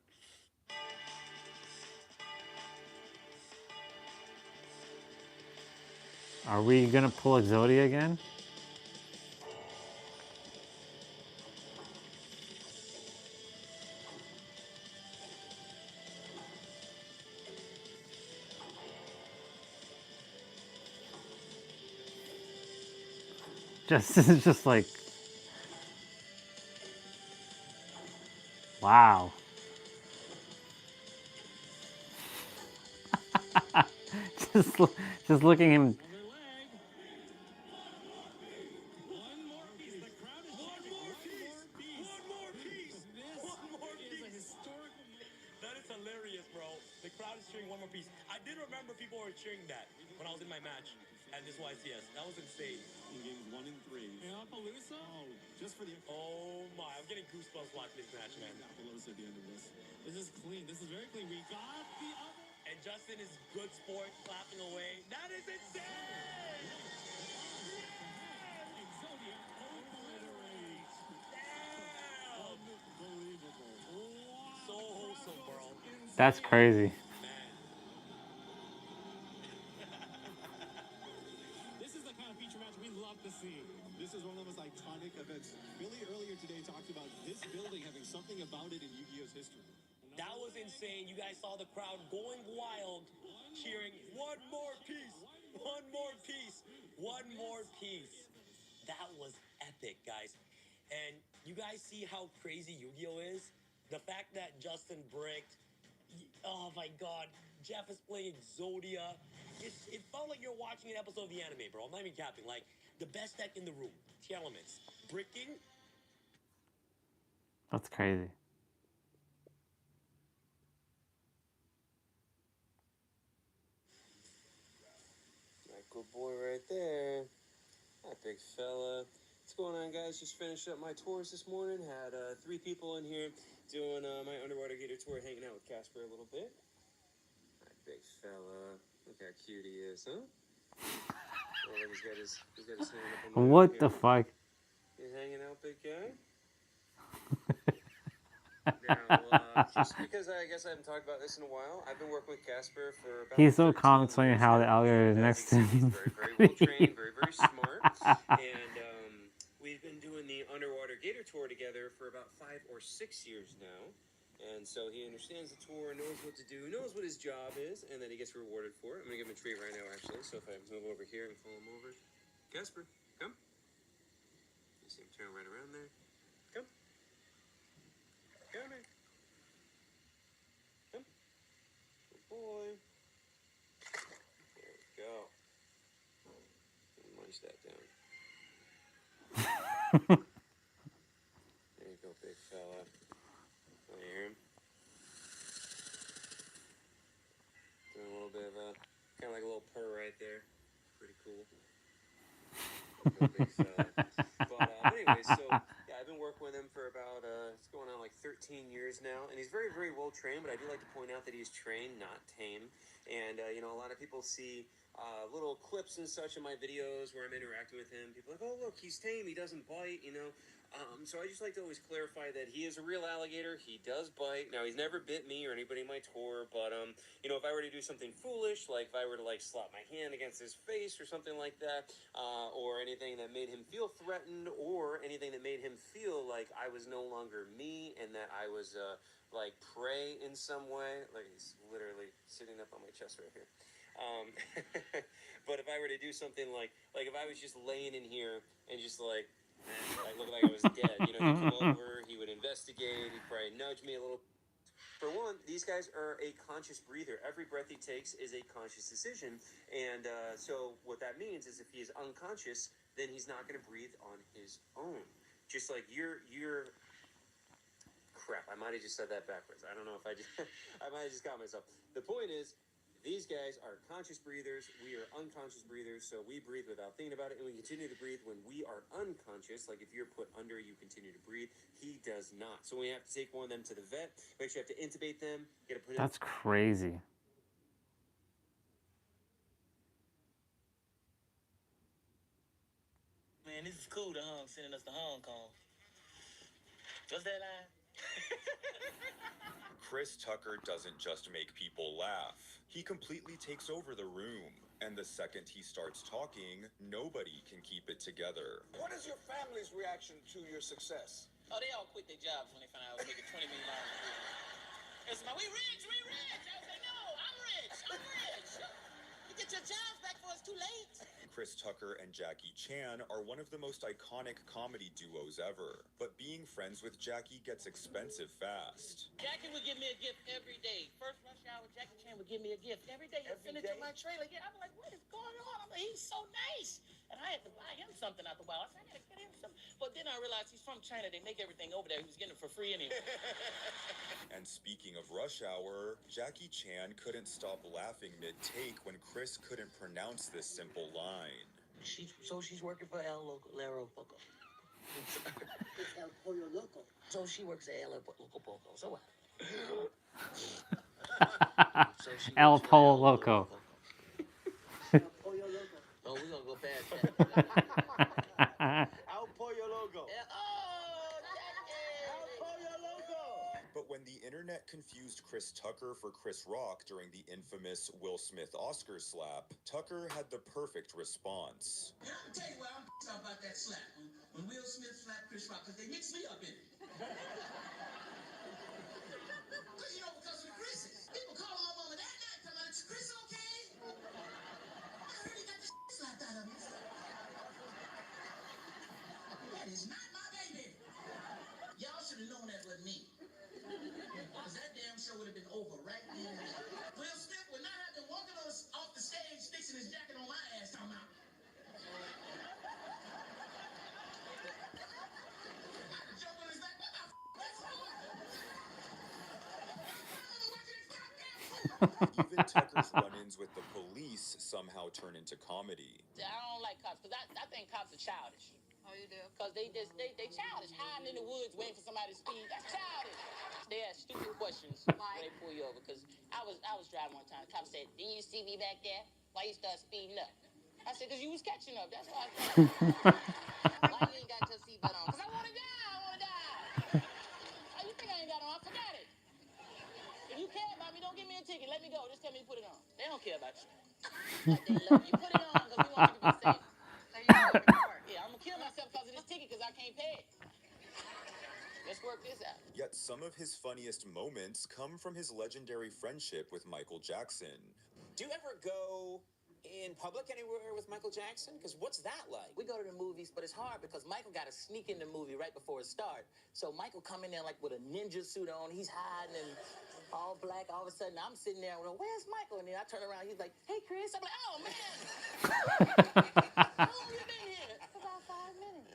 Are we gonna pull Exodia again? It's just like, wow. just looking him. That is hilarious, bro. The crowd is cheering one more piece. I did remember people were cheering that when I was in my match at this YCS. That was insane. In games 1 and 3. Yeah, Palooza? Oh, just for the... Oh my, I'm getting goosebumps watching this match, man. Palooza at the end of this. This is clean. This is very clean. We got the other... And Justin is good sport, clapping away. That is insane! Exodia obliterates. Damn! Unbelievable. So wholesome, bro. That's crazy. This is the kind of feature match we love to see. This is one of the most iconic events. Billy earlier today talked about this building having something about it in Yu-Gi-Oh's history. That was insane. You guys saw the crowd going wild, cheering, one more piece, one more piece, one more piece. That was epic, guys. And you guys see how crazy Yu-Gi-Oh is? The fact that Justin bricked, oh my God, Jeff is playing Exodia. It felt like you're watching an episode of the anime, bro. I'm not even capping. Like, the best deck in the room. T elements. Bricking. That's crazy. Good boy right there. That big fella. What's going on, guys? Just finished up my tours this morning. Had 3 people in here doing my underwater gator tour, hanging out with Casper a little bit. That big fella. Look how cute he is, huh? Oh, he's got his hand up on my What arm the here. fuck? You hanging out, big guy? Just because I guess I haven't talked about this in a while, I've been working with Casper for about He's so 13 calm explaining how the alligator is next to him. very well trained, very smart, and we've been doing the underwater gator tour together for about 5 or 6 years now, and so he understands the tour, knows what to do, knows what his job is, and then he gets rewarded for it. I'm gonna give him a treat right now, actually. So if I move over here and pull him over, Casper, come. You see him turn right around there. Come. Come here. Come. Good boy. There we go. Munch that down. There you go, big fella. Oh, you hear him? Doing a little bit of a, kind of like a little purr right there. Pretty cool. Big fella. But anyways, so yeah, I've been working with him for about it's going on like 13 years now, and he's very well trained. But I do like to point out that he's trained, not tame. And you know, a lot of people see little clips and such in my videos where I'm interacting with him. People are like, oh look, he's tame, he doesn't bite, you know. So I just like to always clarify that he is a real alligator. He does bite. Now, he's never bit me or anybody in my tour, but you know, if I were to do something foolish, like if I were to like slap my hand against his face or something like that, or anything that made him feel threatened, or anything that made him feel like I was no longer me and that I was like prey in some way, like he's literally sitting up on my chest right here. But if I were to do something like if I was just laying in here and just like I looked like I was dead, you know, he'd come over, he would investigate, he'd probably nudge me a little. For one, these guys are a conscious breather. Every breath he takes is a conscious decision, and so what that means is if he is unconscious, then he's not going to breathe on his own. Just like you're crap, I might have just said that backwards. I don't know if I just I might have just got myself. The point is, These guys are conscious breathers. We are unconscious breathers, so we breathe without thinking about it, and we continue to breathe when we are unconscious. Like if you're put under, you continue to breathe. He does not. So we have to take one of them to the vet. We actually have to intubate them. Get to put That's crazy. Man, this is cool, the Hong sending us to Hong Kong. What's that line? Chris Tucker doesn't just make people laugh. He completely takes over the room. And the second he starts talking, nobody can keep it together. What is your family's reaction to your success? Oh, they all quit their jobs when they found out I was making $20 million a year. It's like, we rich, we rich. I was like, no, I'm rich, I'm rich. You get your jobs back before it's too late. Chris Tucker and Jackie Chan are one of the most iconic comedy duos ever. But being friends with Jackie gets expensive fast. Jackie would give me a gift every day. First rush hour, Jackie Chan would give me a gift every day. He'd send it to my trailer. Yeah, I'm like, what is going on? I'm like, he's so nice. And I had to buy him something out the wild. I said, I gotta get him something. But then I realized he's from China. They make everything over there. He was getting it for free anyway. And speaking of rush hour, Jackie Chan couldn't stop laughing mid-take when Chris couldn't pronounce this simple line. So she's working for El Lero Poco. It's El Pollo Loco. So she works at El Loco Poco. So what? El Pollo Loco. El Pollo Loco. Oh, we're gonna go past that. El Pollo Loco. El Pollo Loco. But when the internet confused Chris Tucker for Chris Rock during the infamous Will Smith Oscar slap, Tucker had the perfect response. And I can tell you why I'm pissed off about that slap. When Will Smith slapped Chris Rock, because they mixed me up in it. Because, because of the Chris's. People call my mama that night, talking about, is Chris okay? I heard he got the shit slapped out of him. That is not my baby. Y'all should have known that wasn't me. Because that damn show would have been over right then. Will Smith would not have been walking off the stage fixing his jacket on my ass talking about. The joke on his back, what the Even Tucker's run-ins with the police somehow turn into comedy. I don't like cops, because I think cops are childish. Oh, you do? Because they childish, hiding in the woods waiting for somebody to speed. That's childish. They ask stupid questions when they pull you over. Because I was driving one time. The cop said, "Didn't you see me back there? Why you start speeding up?" I said, "Because you was catching up. That's why I said." Why you ain't got your seatbelt on? Because I want to die. Oh, you think I ain't got it on? I forgot it. If you care about me, don't give me a ticket. Let me go. Just tell me to put it on. They don't care about you. Like they love you. Put it on because we want you to be safe. Yeah, I'm going to kill myself because of this ticket because I can't pay it. Let's work this out. Yet some of his funniest moments come from his legendary friendship with Michael Jackson. Do you ever go in public anywhere with Michael Jackson? Because what's that like? We go to the movies, but it's hard because Michael got to sneak in the movie right before it starts. So Michael come in there like with a ninja suit on. He's hiding and all black. All of a sudden, I'm sitting there going, "Where's Michael?" And then I turn around. He's like, "Hey, Chris." I'm like, "Oh, man. How long you been here?" "About 5 minutes."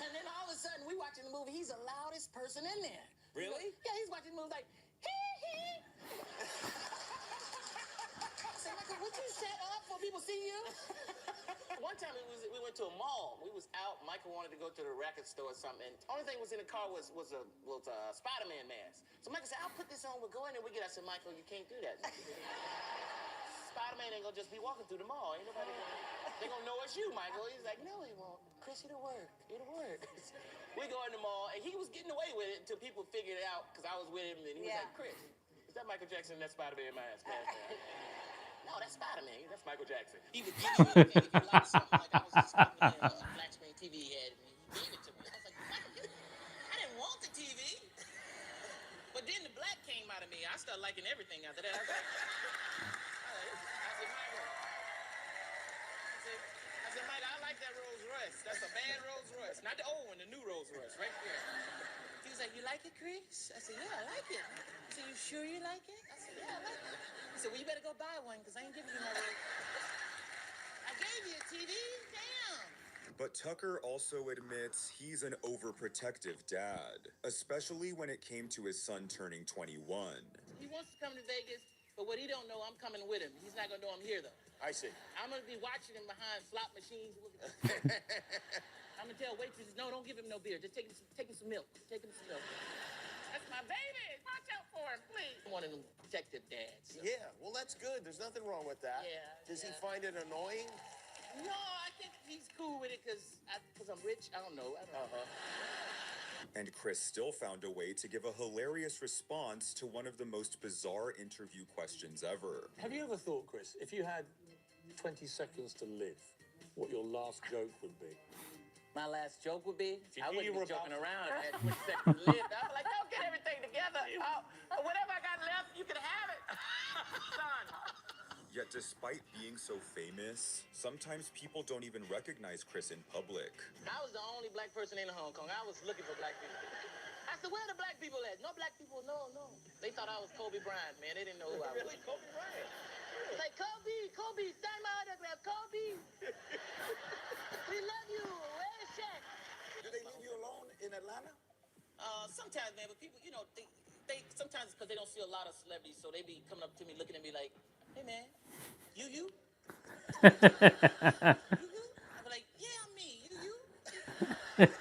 And then all of a sudden, we watching the movie. He's the loudest person in there. Really? Yeah, he's watching the movie like, hee. I said, "Michael, would you shut up before people see you?" One time we went to a mall. We was out. Michael wanted to go to the record store or something. And only thing was in the car was a Spider-Man mask. So Michael said, "I'll put this on. We'll go in and we get." I said, "Michael, you can't do that. Spider-Man ain't gonna just be walking through the mall. Ain't nobody they gonna know it's you, Michael." He's like, "No, he won't. Chris, it'll work. It'll work." We go in the mall, and he was getting away with it until people figured it out because I was with him, and he was like, "Chris, is that Michael Jackson in that Spider-Man mask?" "No, that's Spider-Man. That's Michael Jackson." He would give me anything if you like something. Like I was just looking at a flat screen TV he had, and he gave it to me. I was like, "Michael, I didn't want the TV." But then the black came out of me. I started liking everything after that. I was like, I said, "Mike, I like that Rolls Royce. That's a bad Rolls Royce. Not the old one, the new Rolls Royce, right there." He was like, "You like it, Chris?" I said, "Yeah, I like it." He said, "You sure you like it?" I said, "Yeah, I like it." He said, "Well, you better go buy one because I ain't giving you no Rolls Royce." I gave you a TV. Damn. But Tucker also admits he's an overprotective dad, especially when it came to his son turning 21. He wants to come to Vegas. But what he don't know, I'm coming with him. He's not gonna know I'm here though. I see. I'm gonna be watching him behind slot machines. I'm gonna tell waitresses, no, don't give him no beer. Just take him some milk. Take him some milk. That's my baby. Watch out for him, please. I'm one of them protective dads. So. Yeah, well, that's good. There's nothing wrong with that. Yeah. Does he find it annoying? No, I think he's cool with it because I'm rich. I don't know. And Chris still found a way to give a hilarious response to one of the most bizarre interview questions ever. Have you ever thought, Chris, if you had 20 seconds to live, what your last joke would be? My last joke would be, I wouldn't were be joking about- around at 20 seconds to live. I'm like, don't get everything together. Whatever I got left, you can have it. Son. Yet despite being so famous, sometimes people don't even recognize Chris in public. I was the only black person in Hong Kong. I was looking for black people. I said, where are the black people at? No black people, no. They thought I was Kobe Bryant, man. They didn't know who I was. Really? Kobe Bryant? Like, Kobe, sign my autograph, Kobe. We love you. Where's Shaq? Do they leave you alone in Atlanta? Sometimes, man, but people, they sometimes because they don't see a lot of celebrities, so they be coming up to me, looking at me like, hey, man, you? You? I'm like, yeah, I'm me. You? Like,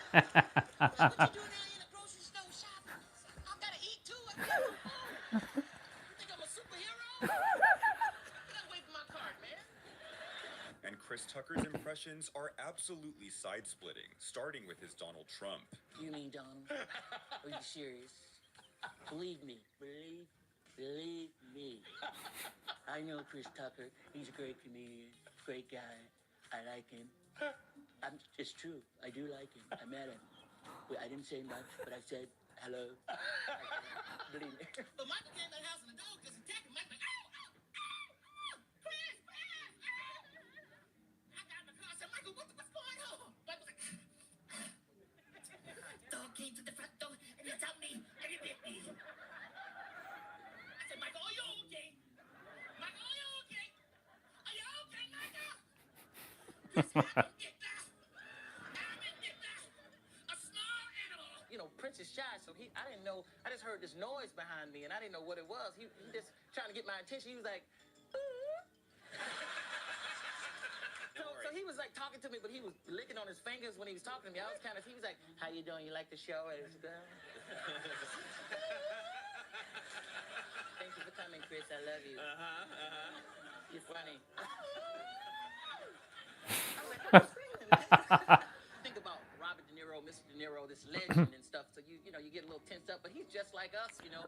what you doing out in the grocery store shopping? I gotta eat too. I gotta go home. You think I'm a superhero? Get away from my cart, man. And Chris Tucker's impressions are absolutely side-splitting, starting with his Donald Trump. You mean Donald? Are you serious? Believe me. Believe me. I know Chris Tucker. He's a great comedian, great guy. I like him. It's true. I do like him. I met him. I didn't say much, but I said hello. Believe me. But Michael came to the house and the dog just attacked him. Michael like, Chris! I got in the car. I said, Michael, what's going on? Michael was like, dog came to the front door and he told me and he bit me. I said, Michael, are you okay? Michael, are you okay? Are you okay, Michael? Chris, I'm get that. A small animal. Prince is shy, so I didn't know. I just heard this noise behind me, and I didn't know what it was. He just trying to get my attention. He was like, So he was like talking to me, but he was licking on his fingers when he was talking to me. I was he was like, how you doing? You like the show? It was good. Thank you for coming, Chris. I love you. You're funny. I was like, what's screaming, man? Think about Robert De Niro, Mr. De Niro, this legend and stuff. So you get a little tensed up, but he's just like us, I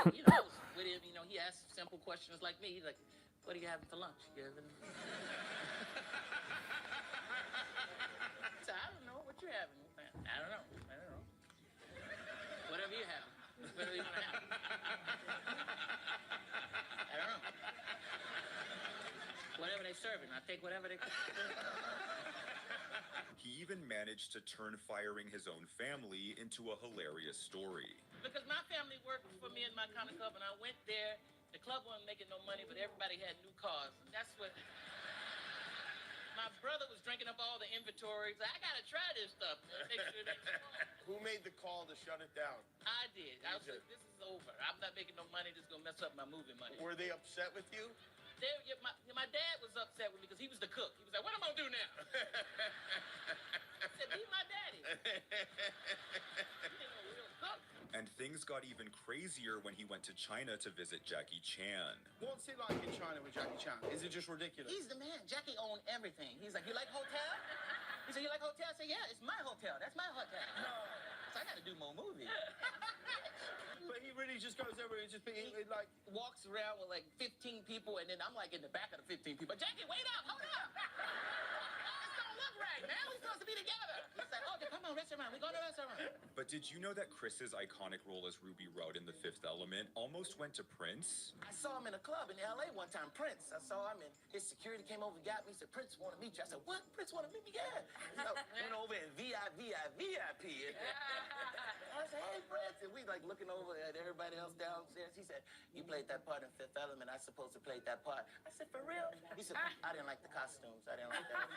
was with him, he asks simple questions like me. He's like, what are you having for lunch? You having... So I don't know what you're having. I don't know. Whatever you have. Whatever you want to have. I don't know. Whatever they're serving, I'll take whatever they... He even managed to turn firing his own family into a hilarious story. Because my family worked for me in my kind of club, and I went there. The club wasn't making no money, but everybody had new cars. That's what... My brother was drinking up all the inventory. He's like, I gotta try this stuff. Make sure that... Who made the call to shut it down? I did. I was like, this is over. I'm not making no money. This is gonna mess up my movie money. Were they upset with you? My dad was upset with me because he was the cook. He was like, what am I gonna do now? I said, be my daddy. And things got even crazier when he went to China to visit Jackie Chan. What's it like in China with Jackie Chan? Is it just ridiculous? He's the man. Jackie owned everything. He's like, you like hotel? He said, you like hotel? I said, yeah, it's my hotel. That's my hotel. No. So I gotta do more movies. But he really just goes over and he walks around with like 15 people, and then I'm like in the back of the 15 people. Jackie, wait up, hold up. This don't look right, man. We're supposed to be together. He's like, oh, come on, restaurant. We go to a restaurant. But did you know that Chris's iconic role as Ruby Road in The Fifth Element almost went to Prince? I saw him in a club in LA one time, Prince. I saw him, and his security came over and got me. He said, Prince wanted to meet you. I said, what? Prince wanted to meet me? Yeah. Went over in VIP. I said, hey, Prince. And we like looking over at everybody else downstairs. He said, you played that part in Fifth Element. I supposed to play that part. I said, for real? He said, I didn't like the costumes. I didn't like that.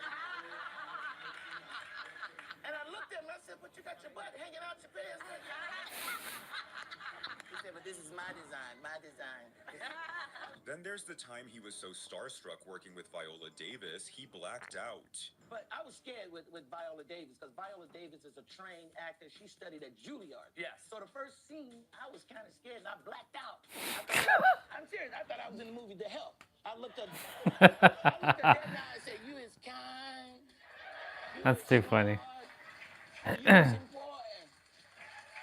And I looked at him. I said, but you got your butt hanging out your pants. He said, but this is my design. Then there's the time he was so starstruck working with Viola Davis, he blacked out. But I was scared with Viola Davis because Viola Davis is a trained actor. She studied at Juilliard. Yes. So the first scene, I was kind of scared and I blacked out. I'm serious. I thought I was in the movie The Help. I looked at that now and said, "You is kind." That's too funny. You is important.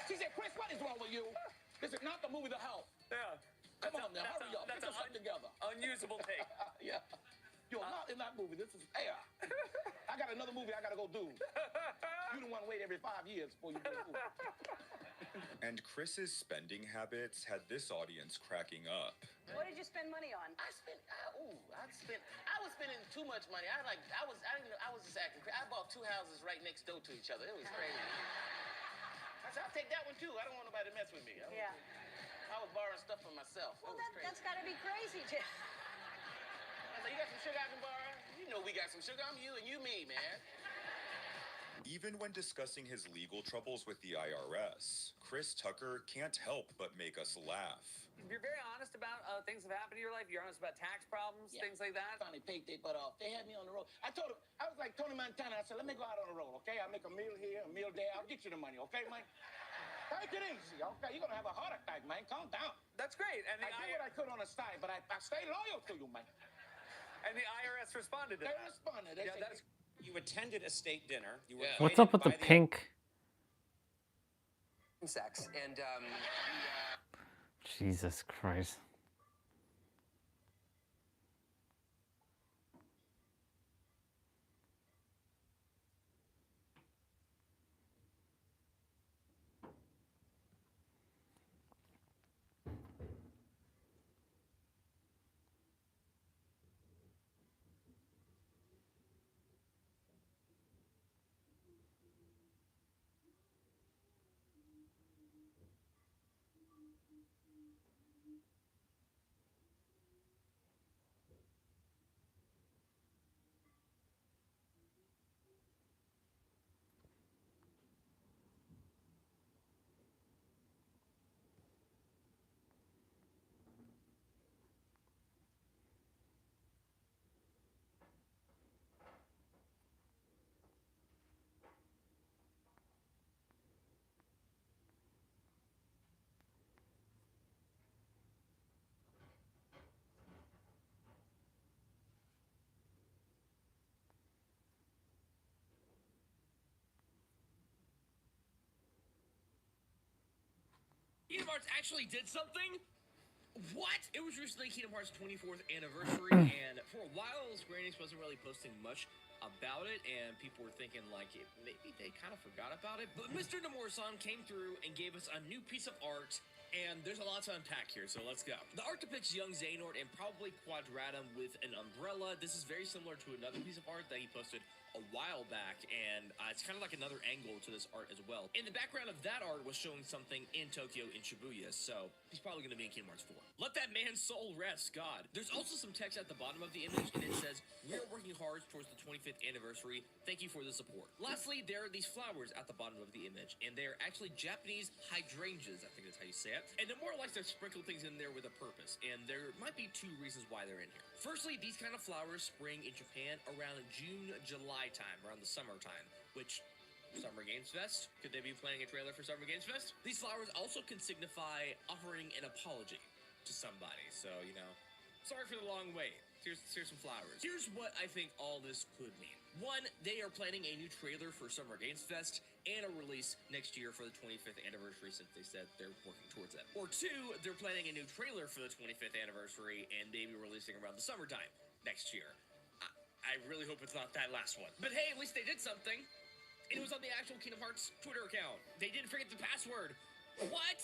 She said, "Chris, what is wrong with you? This is not the movie The Help." Yeah. Come on now, hurry up. Get yourself together. Unusable take. Yeah. You're not in that movie. This is air. I got another movie I got to go do. You don't want to wait every 5 years before you do a movie. And Chris's spending habits had this audience cracking up. What did you spend money on? I was spending too much money. I was just acting crazy. I bought 2 houses right next door to each other. It was crazy. I said, I'll take that one too. I don't want nobody to mess with me. I was borrowing stuff for myself. Well, that's got to be crazy, Jeff. I said, you got some sugar I can borrow? You know we got some sugar. I'm you and you me, man. Even when discussing his legal troubles with the IRS, Chris Tucker can't help but make us laugh. You're very honest about things that have happened in your life. You're honest about tax problems, things like that. Finally paid their butt off. They had me on the road. I told them, I was like Tony Montana. I said, let me go out on the road, okay? I'll make a meal here, a meal there. I'll get you the money, okay, man? Take it easy, okay? You're going to have a heart attack, man. Calm down. That's great. And I did what I could on the side, but I stay loyal to you, man. And the IRS responded to They that. responded. They said, You attended a state dinner. You were What's up with the pink? Sex and Jesus Christ. Kingdom Hearts actually did something? What? It was recently Kingdom Hearts' 24th anniversary, and for a while, Square Enix wasn't really posting much about it, and people were thinking, like, maybe they kind of forgot about it. But Mr. Nomura-san came through and gave us a new piece of art, and there's a lot to unpack here, so let's go. The art depicts young Xehanort and probably Quadratum with an umbrella. This is very similar to another piece of art that he posted a while back, and it's kind of like another angle to this art as well. In the background of that art was showing something in Tokyo in Shibuya, so he's probably going to be in Kingdom Hearts 4. Let that man's soul rest, God. There's also some text at the bottom of the image, and it says, "We are working hard towards the 25th anniversary. Thank you for the support." Lastly, there are these flowers at the bottom of the image, and they are actually Japanese hydrangeas, I think that's how you say it. And they're more or less they're sprinkled things in there with a purpose, and there might be 2 reasons why they're in here. Firstly, these kind of flowers spring in Japan around June, July time, around the summertime, which Summer Games Fest? Could they be planning a trailer for Summer Games Fest? These flowers also can signify offering an apology to somebody, so, you know, sorry for the long wait. Here's some flowers. Here's what I think all this could mean. 1, they are planning a new trailer for Summer Games Fest and a release next year for the 25th anniversary, since they said they're working towards that. Or 2, they're planning a new trailer for the 25th anniversary and maybe releasing around the summertime next year. I really hope it's not that last one. But hey, at least they did something. It was on the actual Kingdom Hearts Twitter account. They didn't forget the password. What?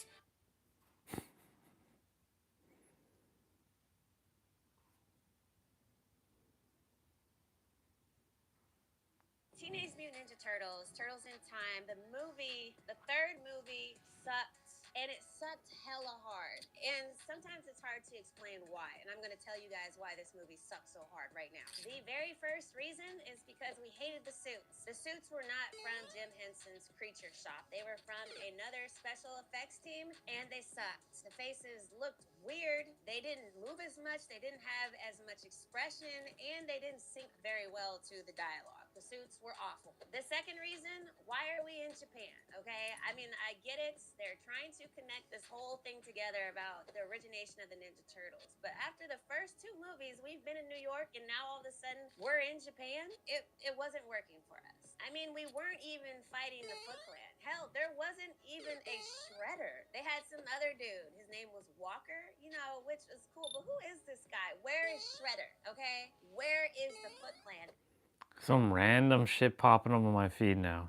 Teenage Mutant Ninja Turtles, Turtles in Time, the movie, the 3rd movie sucked. And it sucked hella hard. And sometimes it's hard to explain why. And I'm going to tell you guys why this movie sucks so hard right now. The very first reason is because we hated the suits. The suits were not from Jim Henson's Creature Shop. They were from another special effects team, and they sucked. The faces looked weird. They didn't move as much. They didn't have as much expression, and they didn't sync very well to the dialogue. The suits were awful. The second reason, why are we in Japan? Okay, I mean, I get it. They're trying to connect this whole thing together about the origination of the Ninja Turtles. But after the first two movies, we've been in New York, and now all of a sudden we're in Japan. It wasn't working for us. I mean, we weren't even fighting the Foot Clan. Hell, there wasn't even a shredder. They had some other dude. His name was Walker, you know, which was cool. But who is this guy? Where is Shredder? Okay, where is the Foot Clan? Some random shit popping up on my feed now.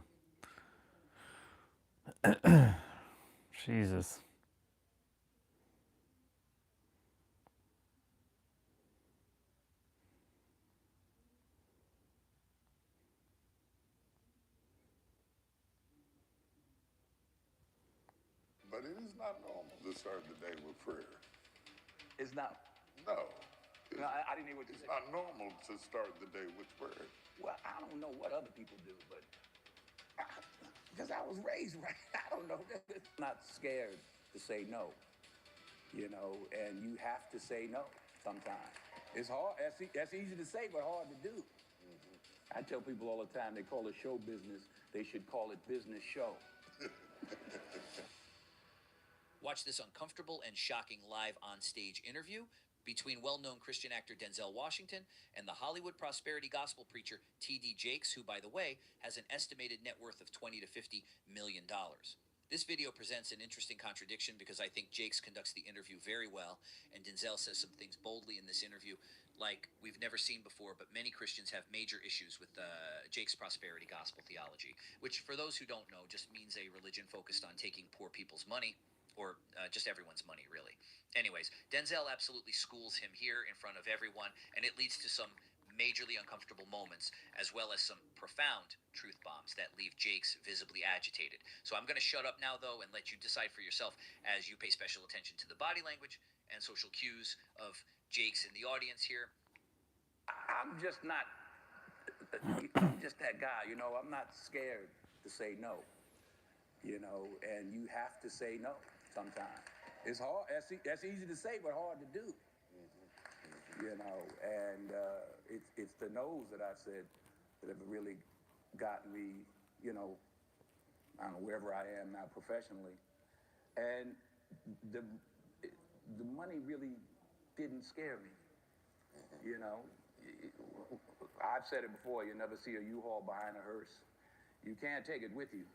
Jesus. But it is not normal to start the day with prayer. It's not. No. No, I didn't hear what you said. It's not normal to start the day with prayer. Well, I don't know what other people do, but because I was raised right, I don't know. Not scared to say no, you know, and you have to say no sometimes. It's hard. That's easy to say, but hard to do. I tell people all the time, they call it show business. They should call it business show. Watch this uncomfortable and shocking live on-stage interview between well-known Christian actor Denzel Washington and the Hollywood prosperity gospel preacher T.D. Jakes, who, by the way, has an estimated net worth of $20 to $50 million. This video presents an interesting contradiction because I think Jakes conducts the interview very well, and Denzel says some things boldly in this interview like we've never seen before, but many Christians have major issues with Jakes' prosperity gospel theology, which, for those who don't know, just means a religion focused on taking poor people's money, or just everyone's money, really. Anyways, Denzel absolutely schools him here in front of everyone, and it leads to some majorly uncomfortable moments, as well as some profound truth bombs that leave Jakes visibly agitated. So I'm going to shut up now, though, and let you decide for yourself as you pay special attention to the body language and social cues of Jakes in the audience here. I'm just that guy, you know. I'm not scared to say no, you know, and you have to say no sometimes. It's hard. That's easy to say, but hard to do. You know, and it's the no's that I've said that have really gotten me, you know, I don't know, wherever I am now professionally. And the money really didn't scare me. You know, I've said it before, you never see a U-Haul behind a hearse. You can't take it with you.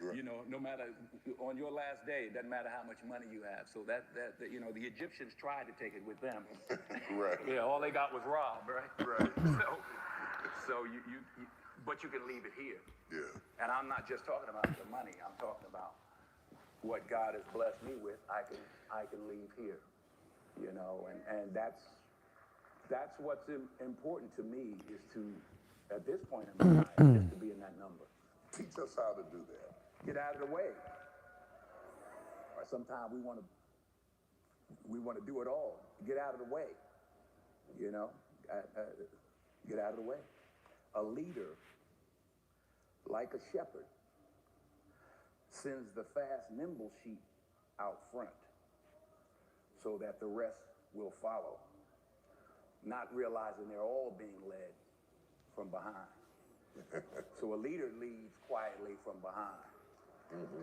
You know, no matter, on your last day, it doesn't matter how much money you have. So that you know, the Egyptians tried to take it with them. Right. Yeah, all they got was robbed, right? Right. So but you can leave it here. Yeah. And I'm not just talking about the money. I'm talking about what God has blessed me with. I can leave here. You know, and that's what's important to me, is to, at this point in my life, just to be in that number. Teach us how to do that. Get out of the way. Or sometimes we want to do it all. Get out of the way. You know, get out of the way. A leader, like a shepherd, sends the fast, nimble sheep out front so that the rest will follow, not realizing they're all being led from behind. So a leader leads quietly from behind.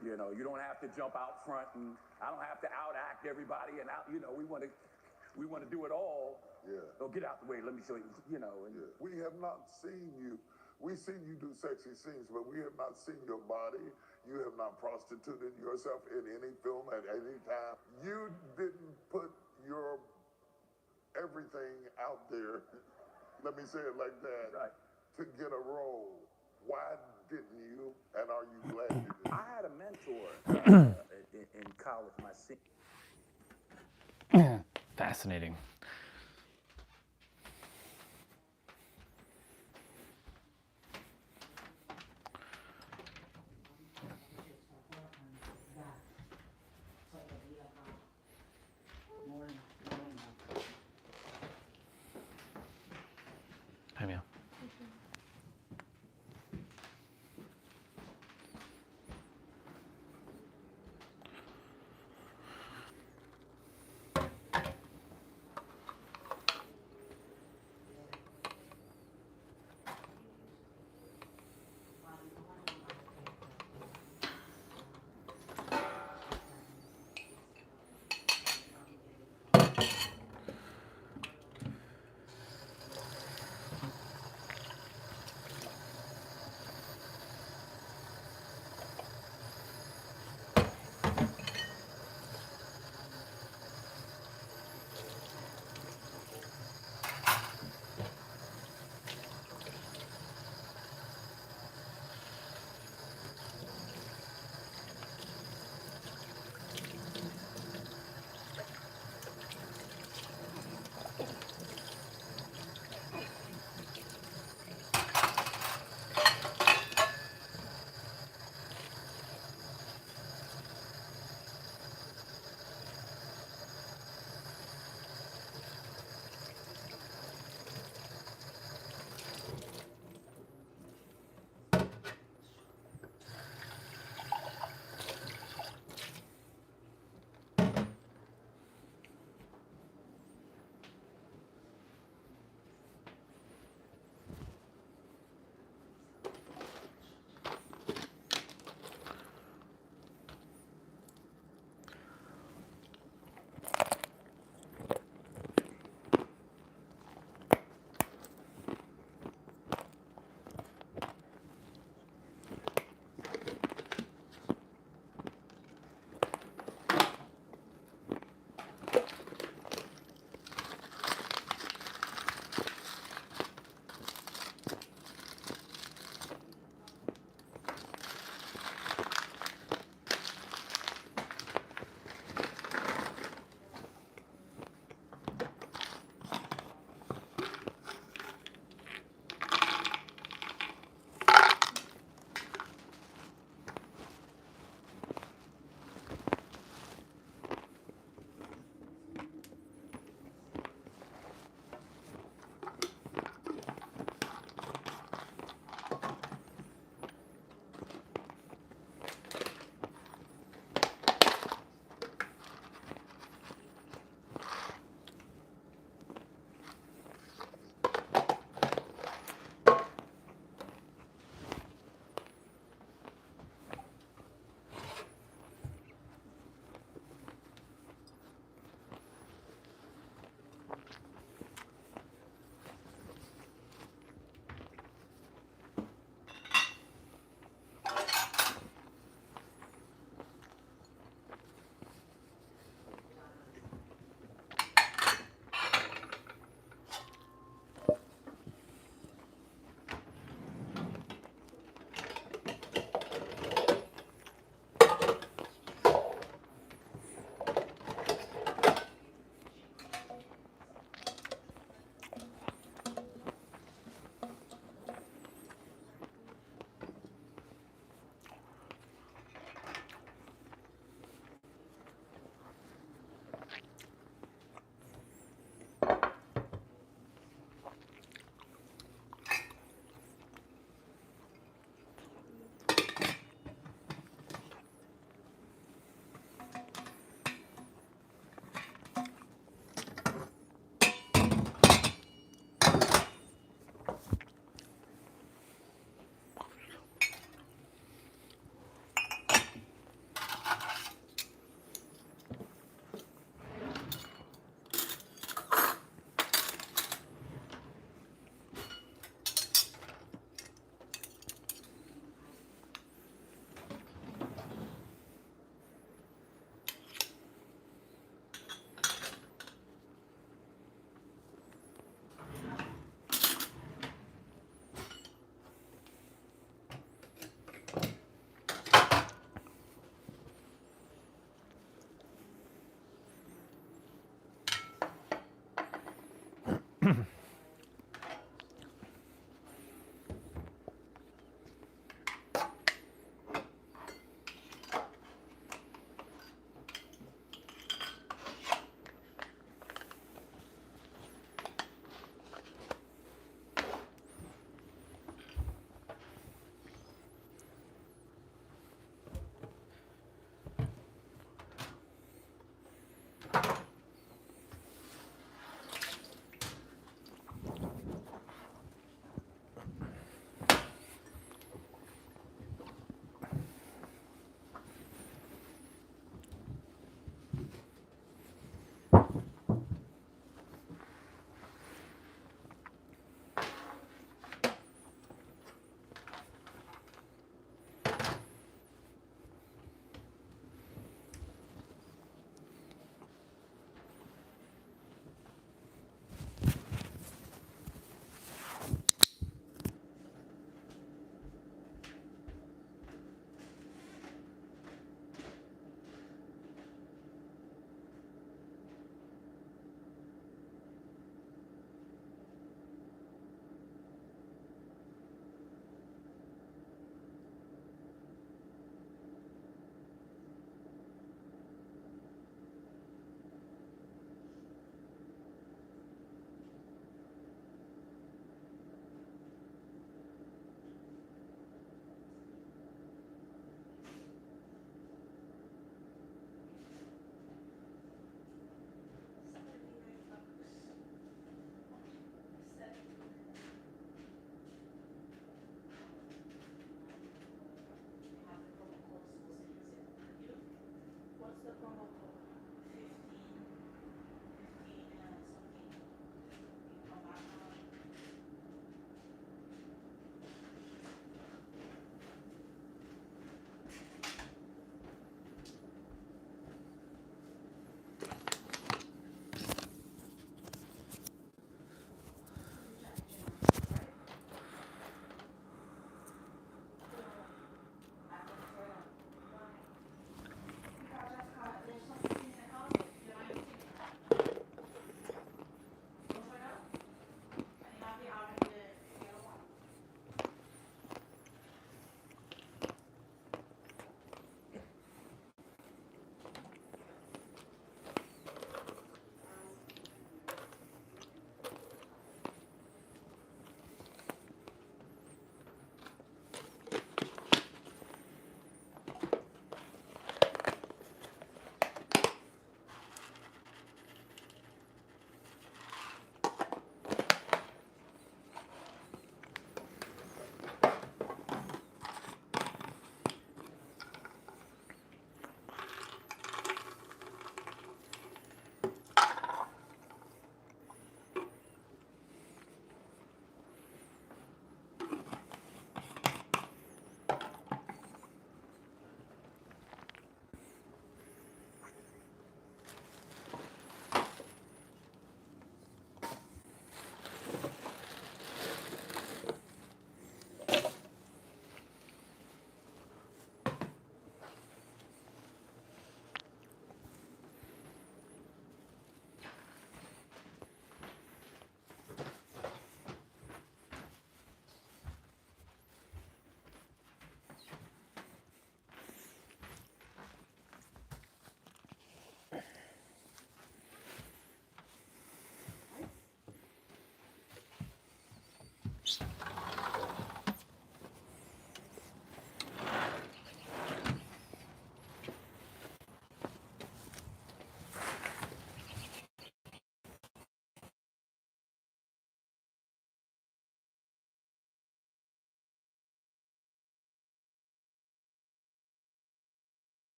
You know, you don't have to jump out front, and I don't have to outact everybody, and you know, we want to do it all. Yeah. So get out the way. Let me show you. You know. And We have not seen you. We've seen you do sexy scenes, but we have not seen your body. You have not prostituted yourself in any film at any time. You didn't put your everything out there. Let me say it like that. Right. To get a role. Why didn't you? And are you glad you did? I had a mentor in college. Fascinating.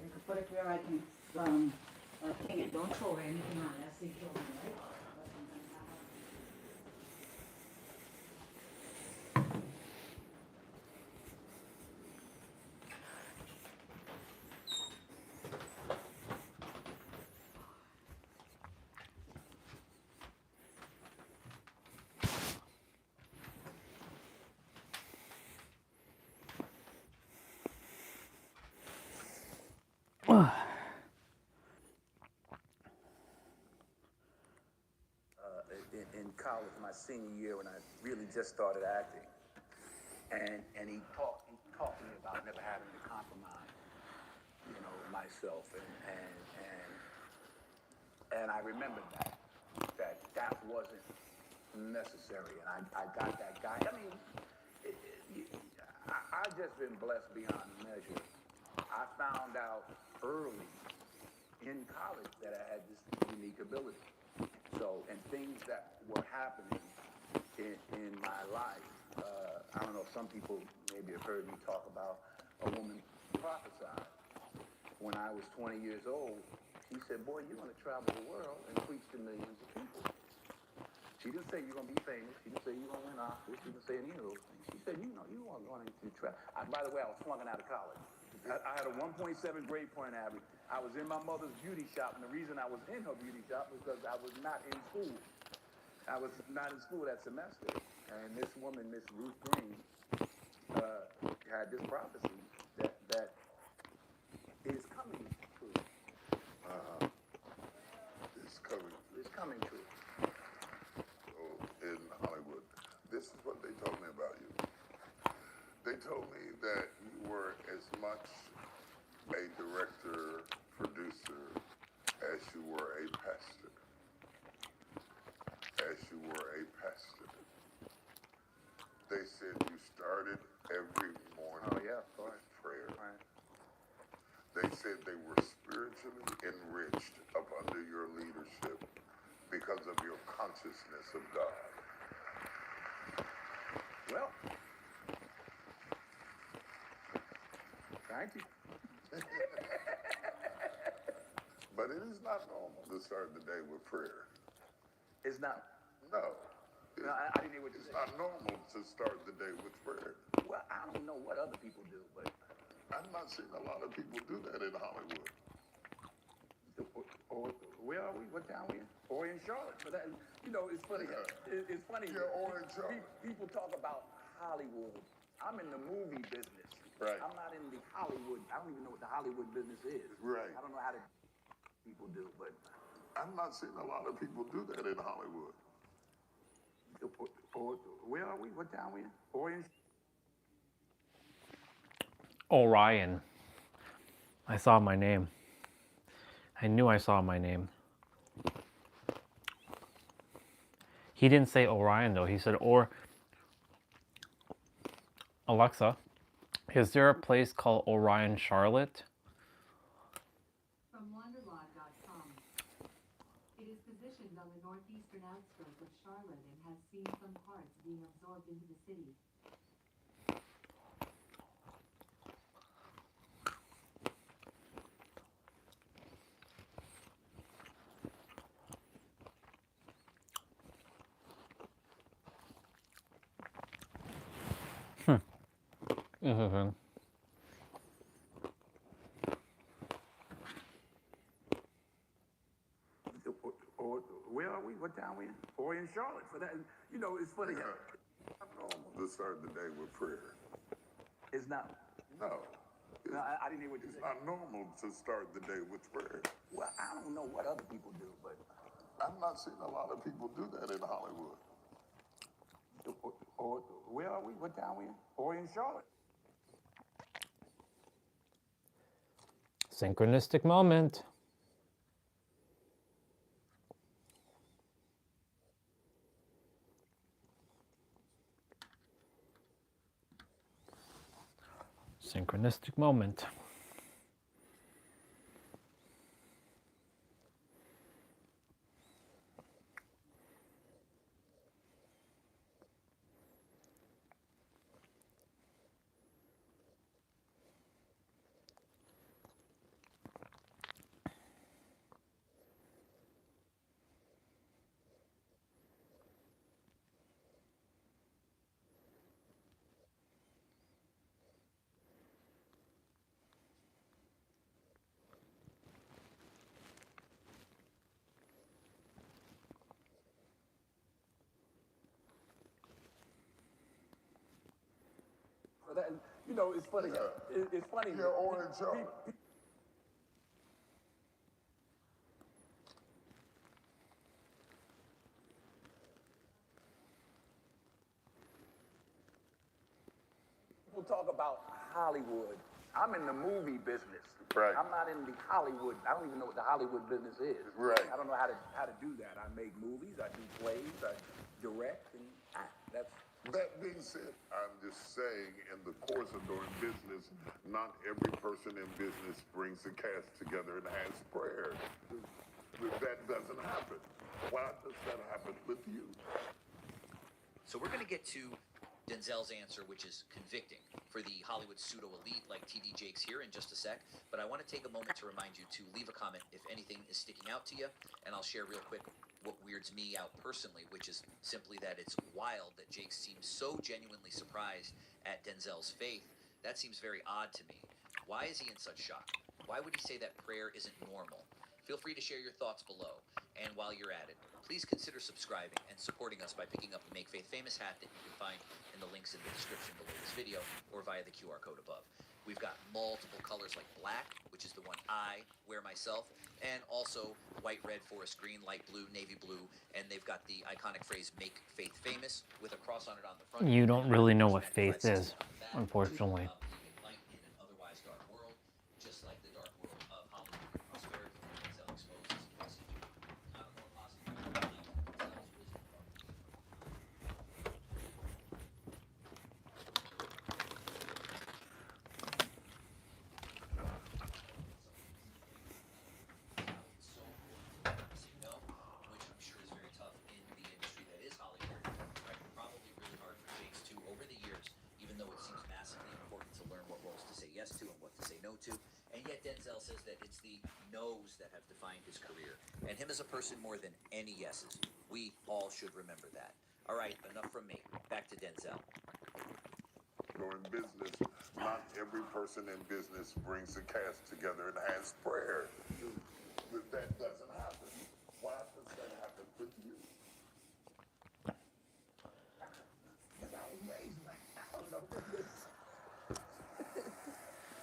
You can put it where I can, hang it, don't throw anything on, that's the throw, right? In college, my senior year, when I really just started acting, and he taught me about never having to compromise, myself, and I remembered that wasn't necessary, and I got that guy. I mean, I've just been blessed beyond measure. I found out early in college that I had this unique ability. So, and things that were happening in my life, I don't know, some people maybe have heard me talk about a woman prophesied. When I was 20 years old, she said, boy, you're going to travel the world and preach to millions of people. She didn't say you're going to be famous. She didn't say you're going to win Oscars. She didn't say any of those things. She said, you are going to travel. By the way, I was flunking out of college. I had a 1.7 grade point average. I was in my mother's beauty shop, and the reason I was in her beauty shop was because I was not in school. I was not in school that semester. And this woman, Miss Ruth Green, had this prophecy that is coming true. They told me that you were as much a director, producer, as you were a pastor. As you were a pastor. They said you started every morning with prayer. They said they were spiritually enriched up under your leadership because of your consciousness of God. Well, thank you. But it is not normal to start the day with prayer. It's not. No. No, I didn't hear what you It's said. not normal to start the day with prayer. Well, I don't know what other people do, but I've not seen a lot of people do that in Hollywood. or where are we? What town we in? Or in Charlotte? But that, you know, it's funny. It's funny. Yeah, or in Charlotte. People talk about Hollywood. I'm in the movie business. Right. I'm not in the Hollywood. I don't even know what the Hollywood business is. Right. I don't know how to people do, but I've not seen a lot of people do that in Hollywood. or where are we? What town we in? Or in Orion. I saw my name. I knew I saw my name. He didn't say Orion though. He said, or Alexa, is there a place called Orion, Charlotte? From Wanderlog.com. It is positioned on the northeastern outskirts of Charlotte and has seen some parts being absorbed into the city. Interesting. or where are we? What town we in? Or in Charlotte? For that, you know, it's funny. It's not normal to start the day with prayer. It's not. No. No, I didn't hear what you It's said. not normal to start the day with prayer. Well, I don't know what other people do, but I've not seen a lot of people do that in Hollywood. or where are we? What town we in? Or in Charlotte? Synchronistic moment. Synchronistic moment. For that, you know, it's funny. It's funny. Yeah, or in Charlotte. People talk about Hollywood. I'm in the movie business. Right. I'm not in the Hollywood. I don't even know what the Hollywood business is. Right. I don't know how to do that. I make movies. I do plays. I direct and act. That's. That being said, I'm just saying, in the course of doing business, not every person in business brings the cast together and has prayer. That doesn't happen. Why does that happen with you? So we're going to get to Denzel's answer, which is convicting for the Hollywood pseudo-elite like TD Jakes here in just a sec. But I want to take a moment to remind you to leave a comment if anything is sticking out to you. And I'll share real quick what weirds me out personally, which is simply that it's wild that Jakes seems so genuinely surprised at Denzel's faith. That seems very odd to me. Why is he in such shock? Why would he say that prayer isn't normal? Feel free to share your thoughts below. And while you're at it, please consider subscribing and supporting us by picking up the Make Faith Famous hat that you can find in the links in the description below this video or via the QR code above. We've got multiple colors like black, which is the one I wear myself, and also white, red, forest green, light blue, navy blue, and they've got the iconic phrase "Make Faith Famous" with a cross on it on the front. You don't really know what faith is, unfortunately. Keeping light in an otherwise dark world, just like the dark world of Hollywood prosperity. Denzel exposes the message. I don't know if Oscar Denzel's wisdom. So important to say no, which I'm sure is very tough in the industry that is Hollywood. Right? Probably really hard for Jakes too over the years, even though it seems massively important to learn what roles to say yes to and what to say no to. And yet Denzel says that it's the no's that have defined his career, and him as a person more than any yeses. We all should remember that. All right, enough from me. Back to Denzel. Or in business, not every person in business brings the cast together and has prayer. That doesn't happen. Why does that happen with you? Because I was raised like, I don't know.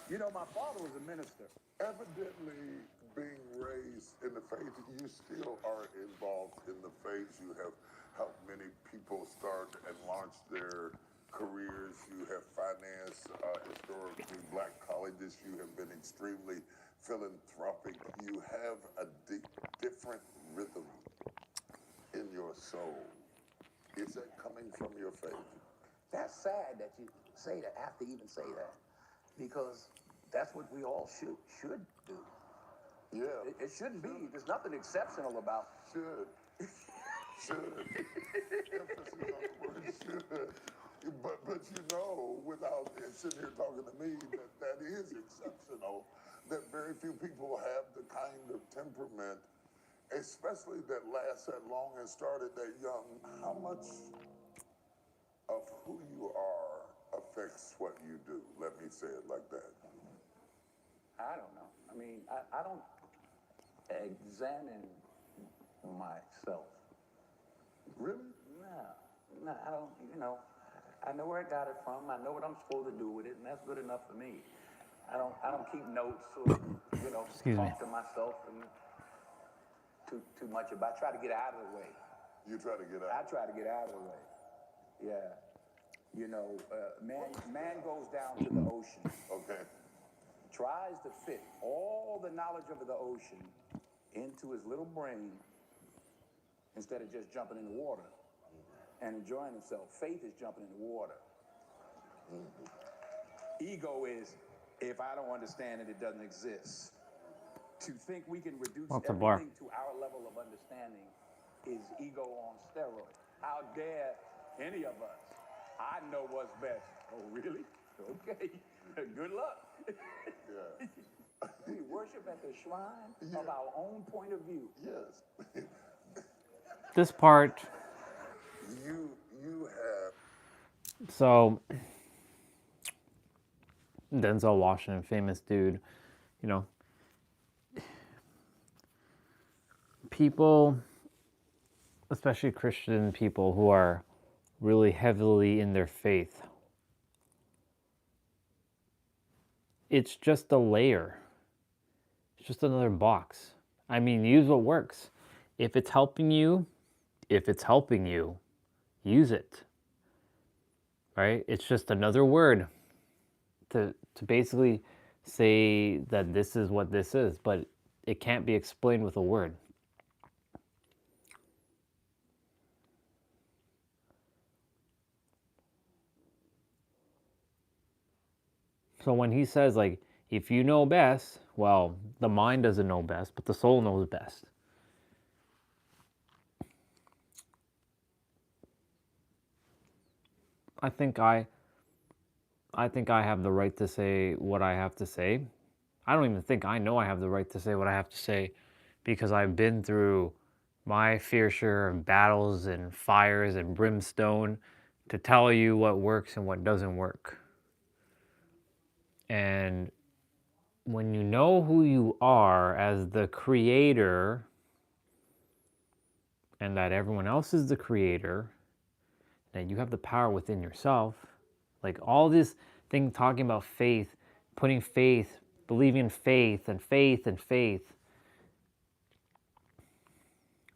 You know, my father was a minister. Evidently, being raised in the faith, you still are involved in the faith. You have helped many people start and launch their careers. You have financed historically black colleges. You have been extremely philanthropic. You have a different rhythm in your soul. Is that coming from your faith? That's sad that you say that, have to even say that, because that's what we all should do. Yeah. It shouldn't be. There's nothing exceptional about. Should. Emphasis on the word should. But you know, without sitting here talking to me, that is exceptional. That very few people have the kind of temperament, especially that lasts that long and started that young. How much of who you are affects what you do? Let me say it like that. I don't know. I mean, I don't examine myself. Really? No, I don't, you know, I know where I got it from. I know what I'm supposed to do with it, and that's good enough for me. I don't keep notes or, you know, talk to myself and too much about. I try to get out of the way. You try to get out? I try to get out of the way. Yeah. You know, man goes down to the ocean. Okay. Tries to fit all the knowledge of the ocean into his little brain instead of just jumping in the water and enjoying himself. Faith is jumping in the water. Ego is, if I don't understand it, it doesn't exist. To think we can reduce everything to our level of understanding is ego on steroids. How dare any of us? I know what's best. Oh, really? Okay. Good luck. Yeah. We worship at the shrine of our own point of view. Yes. This part. You have. So, Denzel Washington, famous dude, you know. People, especially Christian people who are really heavily in their faith, it's just a layer. It's just another box. I mean, use what works. If it's helping you, use it. Right? It's just another word to basically say that this is what this is, but it can't be explained with a word. So when he says, like, if you know best, well, the mind doesn't know best, but the soul knows best. I think I have the right to say what I have to say. I don't even think I know I have the right to say what I have to say, because I've been through my fair share of battles and fires and brimstone to tell you what works and what doesn't work. And when you know who you are as the creator, and that everyone else is the creator, that you have the power within yourself, like all this thing talking about faith, putting faith believing in faith and faith and faith.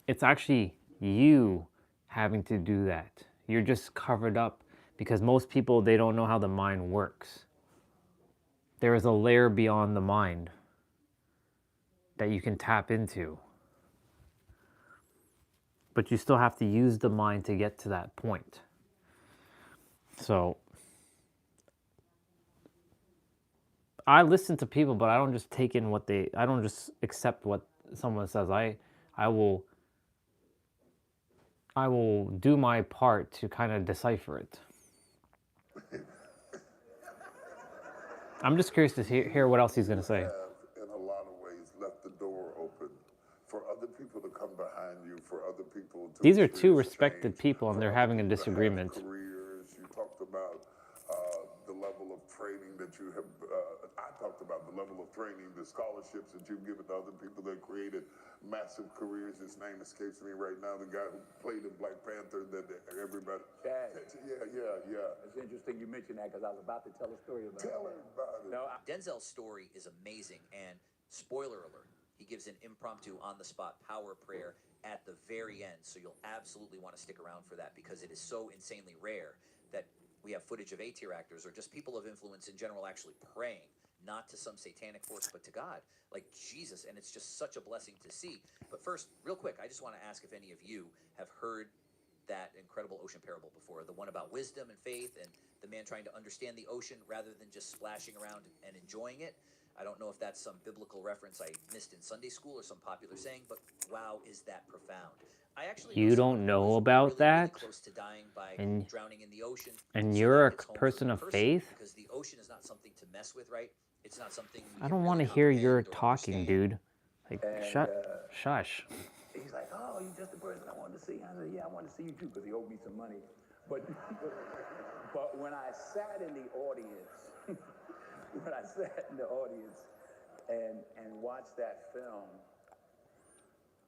It's actually you having to do that. You're just covered up because most people, they don't know how the mind works. There is a layer beyond the mind that you can tap into. But you still have to use the mind to get to that point. So I listen to people, but I don't just take in I don't just accept what someone says. I will do my part to kind of decipher it. I'm just curious to hear what else he's going to say. In a lot of ways, left the door open for other people to come behind you, for other people to. These are two respected people, and they're having a disagreement. Careers. You talked about the level of training that you have. I talked about the level of training, the scholarships that you've given to other people that created massive careers. His name escapes me right now. The guy who played in Black Panther. That everybody. Chad. Yeah. It's interesting you mentioned that because I was about to tell a story about Tell him about it. No, Denzel's story is amazing, and spoiler alert, he gives an impromptu, on-the-spot power prayer at the very end, so you'll absolutely want to stick around for that because it is so insanely rare that we have footage of A-tier actors or just people of influence in general actually praying, not to some satanic force, but to God, like Jesus, and it's just such a blessing to see. But first, real quick, I just want to ask if any of you have heard that incredible ocean parable before, the one about wisdom and faith and the man trying to understand the ocean rather than just splashing around and enjoying it. I don't know if that's some biblical reference I missed in Sunday school or some popular saying, but wow, is that profound. I actually You don't know about that, close to dying by and drowning in the ocean. you're a person of faith. Because the ocean is not something to mess with, right? It's not something I don't want to hear your talking, dude. Like, And, shush. He's like, oh, you just the person I wanted to see. I said, yeah, I wanted to see you too because he owed me some money. But when I sat in the audience, and watched that film,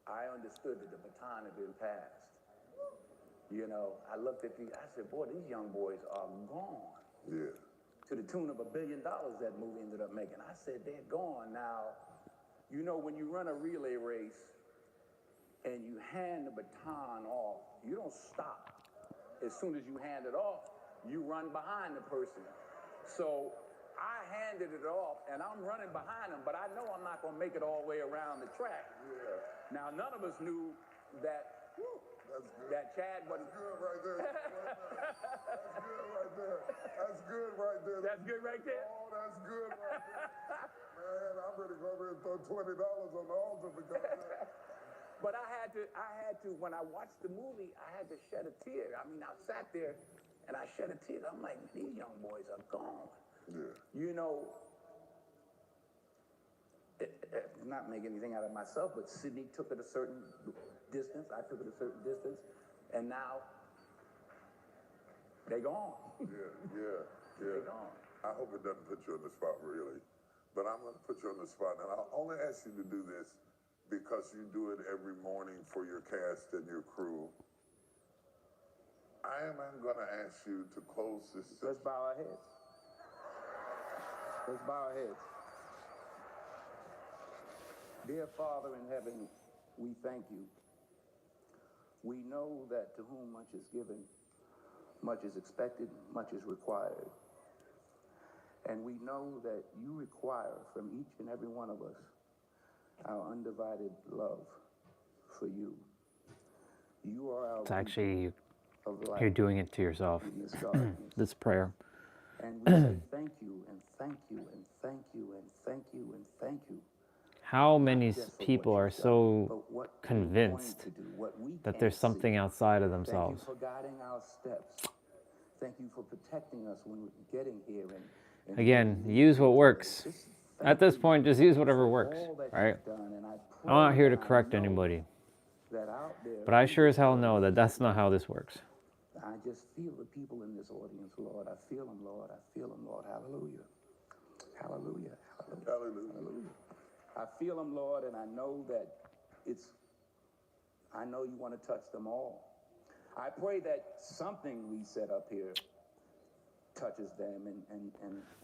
I understood that the baton had been passed. You know, I looked at I said, boy, these young boys are gone. Yeah. To the tune of $1 billion that movie ended up making. I said, they're gone. Now, you know, when you run a relay race and you hand the baton off, you don't stop. As soon as you hand it off, you run behind the person. So I handed it off, and I'm running behind him, but I know I'm not going to make it all the way around the track. Yeah. Now, none of us knew that Chad wasn't good right there. That's good right there. That's good right there? Oh, that's good right there. Man, I'm ready to go over and throw $20 on the altar because of that. But I had to, when I watched the movie, I had to shed a tear. I mean, I sat there and I shed a tear. I'm like, these young boys are gone. Yeah. You know, not make anything out of myself, but Sydney took it a certain distance. I took it a certain distance. And now, they're gone. Yeah. They're gone. I hope it doesn't put you on the spot, really. But I'm going to put you on the spot. And I'll only ask you to do this because you do it every morning for your cast and your crew. I am going to ask you to close this. Let's bow our heads. Let's bow our heads. Dear Father in heaven, we thank you. We know that to whom much is given, much is expected, much is required. And we know that you require from each and every one of us our undivided love for you. You are our It's actually, of life you're doing it to yourself. in this darkness. This prayer. And we say thank you and thank you and thank you and thank you and thank you. How many people are so convinced that there's something outside of themselves? Thank you for guiding our steps. Thank you for protecting us when we're getting here. And Again, use what works. At this point, just use whatever works, right? I'm not here to correct anybody. But I sure as hell know that that's not how this works. I just feel the people in this audience, Lord. I feel them, Lord. I feel them, Lord. Hallelujah. Hallelujah. Hallelujah. Hallelujah. I feel them, Lord, and I know that I know you want to touch them all. I pray that something we set up here touches them and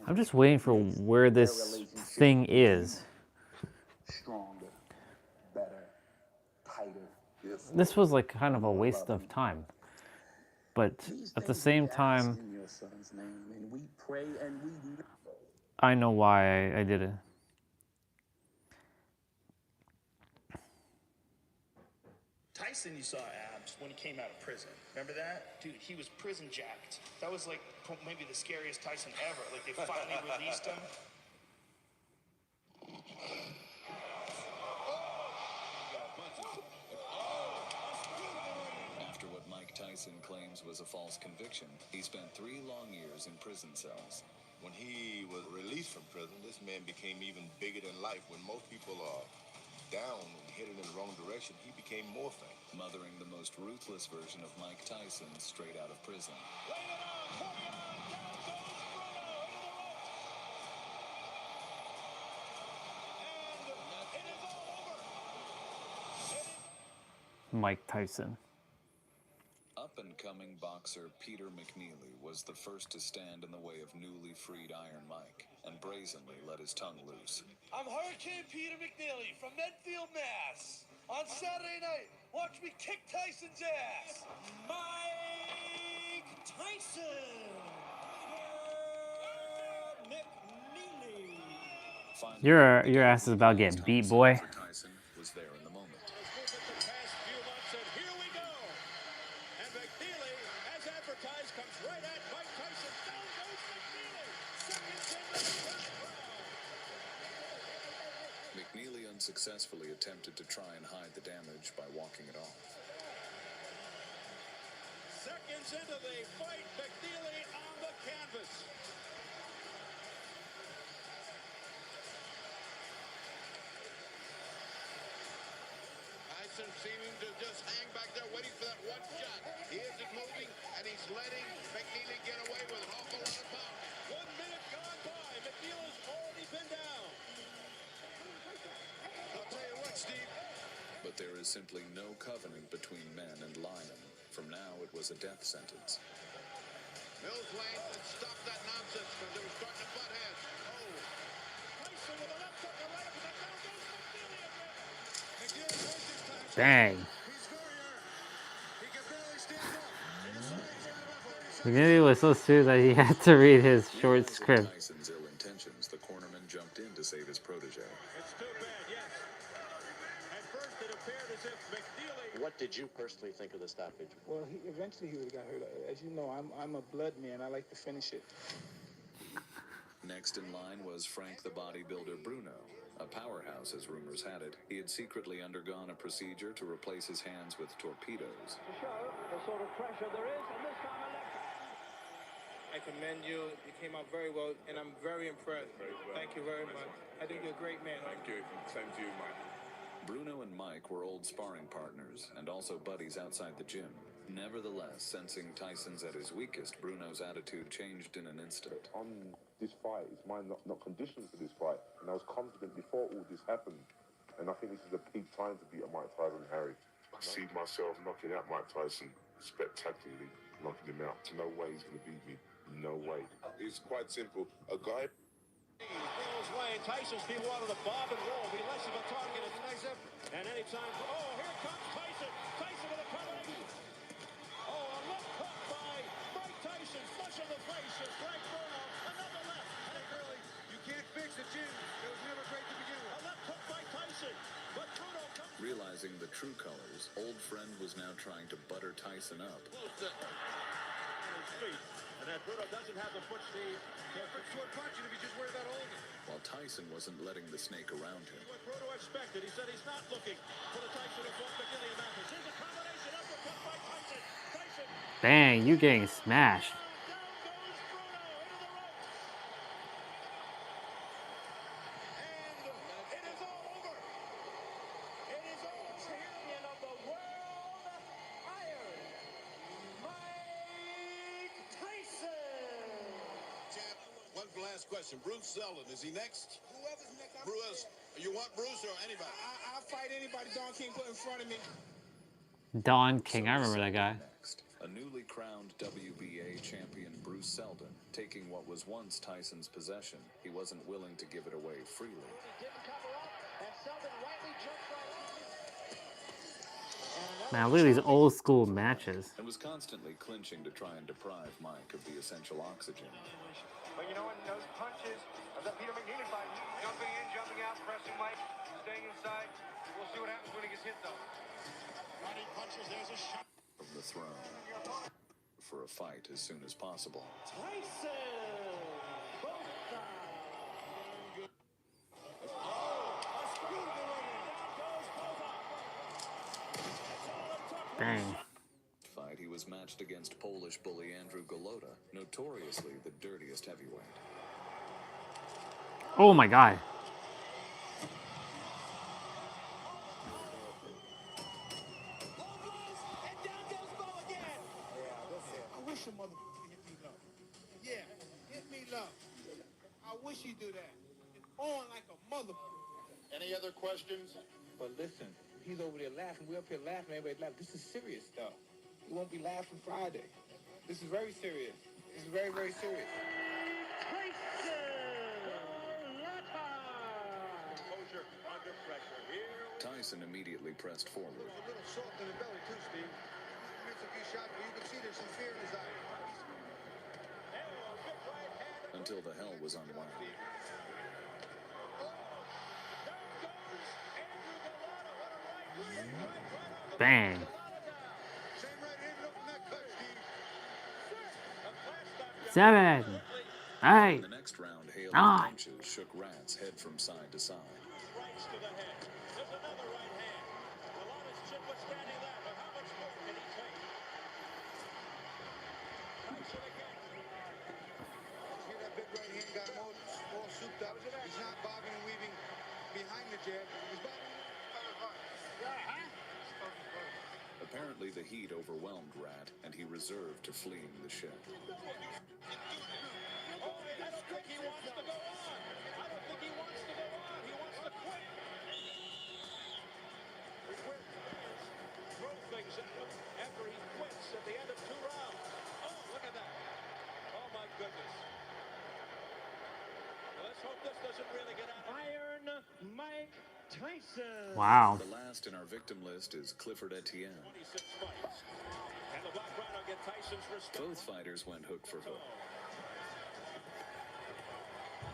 I'm just waiting for where this thing is. stronger, better, tighter. This was like kind of a waste of time. But at the same time, In your son's name, and we pray and we I know why I did it. Tyson, you saw abs when he came out of prison. Remember that? Dude, he was prison jacked. That was like maybe the scariest Tyson ever. Like they finally released him. After what Mike Tyson claims was a false conviction, he spent 3 long years in prison cells. When he was released from prison, this man became even bigger than life. When most people are down and headed in the wrong direction, he became more famous. Mothering the most ruthless version of Mike Tyson straight out of prison. Mike Tyson. Up-and-coming boxer Peter McNeely was the first to stand in the way of newly freed Iron Mike and brazenly let his tongue loose. I'm Hurricane Peter McNeely from Medfield, Mass. On Saturday night, watch me kick Tyson's ass. Mike Tyson. Peter McNeely. Your ass is about getting beat, boy. Tyson was there in the moment. McNeely unsuccessfully attempted to try and hide the damage by walking it off. Seconds into the fight, McNeely on the canvas. Tyson seeming to just hang back there waiting for that one shot. He isn't moving, and he's letting McNeely get away with an awful lot of power. 1 minute gone by. McNeely's already been down. I'll tell you what, Steve. But there is simply no covenant between men and lion. From now, it was a death sentence. Mills Lane and stop that nonsense because they were starting to butt heads. Oh. Tyson with a left hook, a right uppercut. Down goes McNeely again. McNeely holds his time. Dang. He's very hurt. He can barely stand up. McNeely was so serious that he had to read his short script. Tyson's ill intentions, the cornerman jumped in to save his protege. It's too bad, yes. At first, it appeared as if McNeely. What did you personally think of the stoppage? Well, eventually he would have got hurt. As you know, I'm a blood man. I like to finish it. Next in line was Frank the bodybuilder Bruno. A powerhouse, as rumors had it, he had secretly undergone a procedure to replace his hands with torpedoes. To show the sort of pressure there is, and this time a left. I commend you. You came out very well, and I'm very impressed. Thank you very much. I think you're a great man. Thank you. Same to you, Mike. Bruno and Mike were old sparring partners and also buddies outside the gym. Nevertheless, sensing Tyson's at his weakest, Bruno's attitude changed in an instant. On this fight, his mind not conditioned for this fight, and I was confident before all this happened. And I think this is a peak time to beat Mike Tyson, Harry. I see myself knocking out Mike Tyson spectacularly, knocking him out. No way he's going to beat me. No way. It's quite simple. A guy. Mills Lane, Tyson's people wanted to bob and roll, be less of a target. It's nice up. And anytime. Oh, here comes Tyson. Tyson with a combination. Oh, a left hook by Mike Tyson. Flush in the face of Frank Bruno. Another left. Hey, Curly, you can't fix the gym. It was never great to begin with. A left hook by Tyson. But Bruno comes. Realizing the true colors, old friend was now trying to butter Tyson up. Close to his feet. And that Bruno doesn't have the foot speed. Short punch, and if he just worried about holding. While Tyson wasn't letting the snake around him. What Bruno expected. He said he's not looking for the Tyson of McNeely and Mathis. Here's a combination uppercut by Tyson. Tyson. Dang, you getting smashed. Last question. Bruce Seldon, is he next? Whoever's next. Bruce, you want Bruce or anybody? I'll fight anybody Don King put in front of me. Don King, I remember that guy. next. A newly crowned WBA champion Bruce Seldon, taking what was once Tyson's possession, he wasn't willing to give it away freely. Man, look at these old school matches. And was constantly clinching to try and deprive Mike of the essential oxygen. But you know what? Those punches of that Peter McNeely fight, jumping in, jumping out, pressing Mike, staying inside. We'll see what happens when he gets hit, though. Running punches, there's a shot. From the throne for a fight as soon as possible. Tyson! Both Dang. Fight, he was matched against Polish bully Andrew Golota, notoriously the dirtiest heavyweight. Oh my God. I wish your mother hit me low. Yeah, hit me low. I wish you do that. It's on like a mother. Any other questions? But listen, he's over there laughing. We're up here laughing. Everybody's laughing. This is serious stuff. We won't be laughing Friday. This is very serious. This is very, very serious. Composure under pressure. Here. Tyson immediately pressed forward. There's a little salt in the belly too, Steve. He missed a few shots, but you can see there's some fear in his eyes. Until the hell was unwound. Bang. Seven. Eight. The next round, hail of 9. punches shook Rat's head from side to side. Rights to the head. There's another right hand. Golota withstanding that, but how much more can he take? Tyson again. See that big right hand got him all souped up. He's not bobbing and weaving behind the jab. He's bobbing. Apparently, the heat overwhelmed Rat, and he reserved to fleeing the shed. After he quits at the end of 2 rounds. Oh, look at that. Oh, my goodness. Let's hope this doesn't really get out of Iron Mike Tyson. Wow. The last in our victim list is Clifford Etienne. 26 fights. And the Black Rhino get Tyson's respect. Both fighters went hook for hook.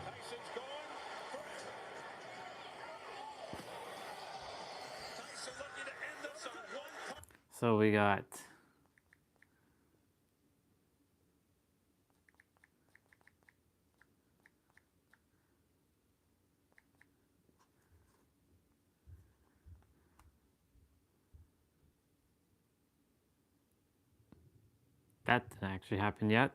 Tyson's going for it. Tyson looking to end this on one punch. So we got that didn't actually happen yet.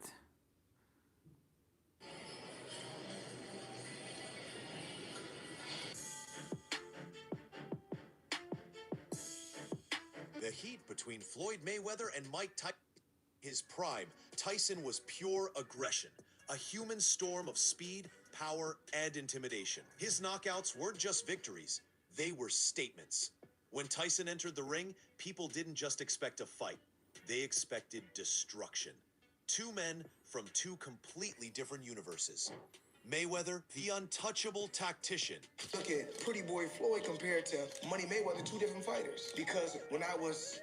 The heat between Floyd Mayweather and Mike Tyson. His prime, Tyson was pure aggression, a human storm of speed, power, and intimidation. His knockouts weren't just victories, they were statements. When Tyson entered the ring, people didn't just expect a fight, they expected destruction. Two men from two completely different universes. Mayweather, the untouchable tactician. Look at Pretty Boy Floyd compared to Money Mayweather, 2 different fighters. Because when I was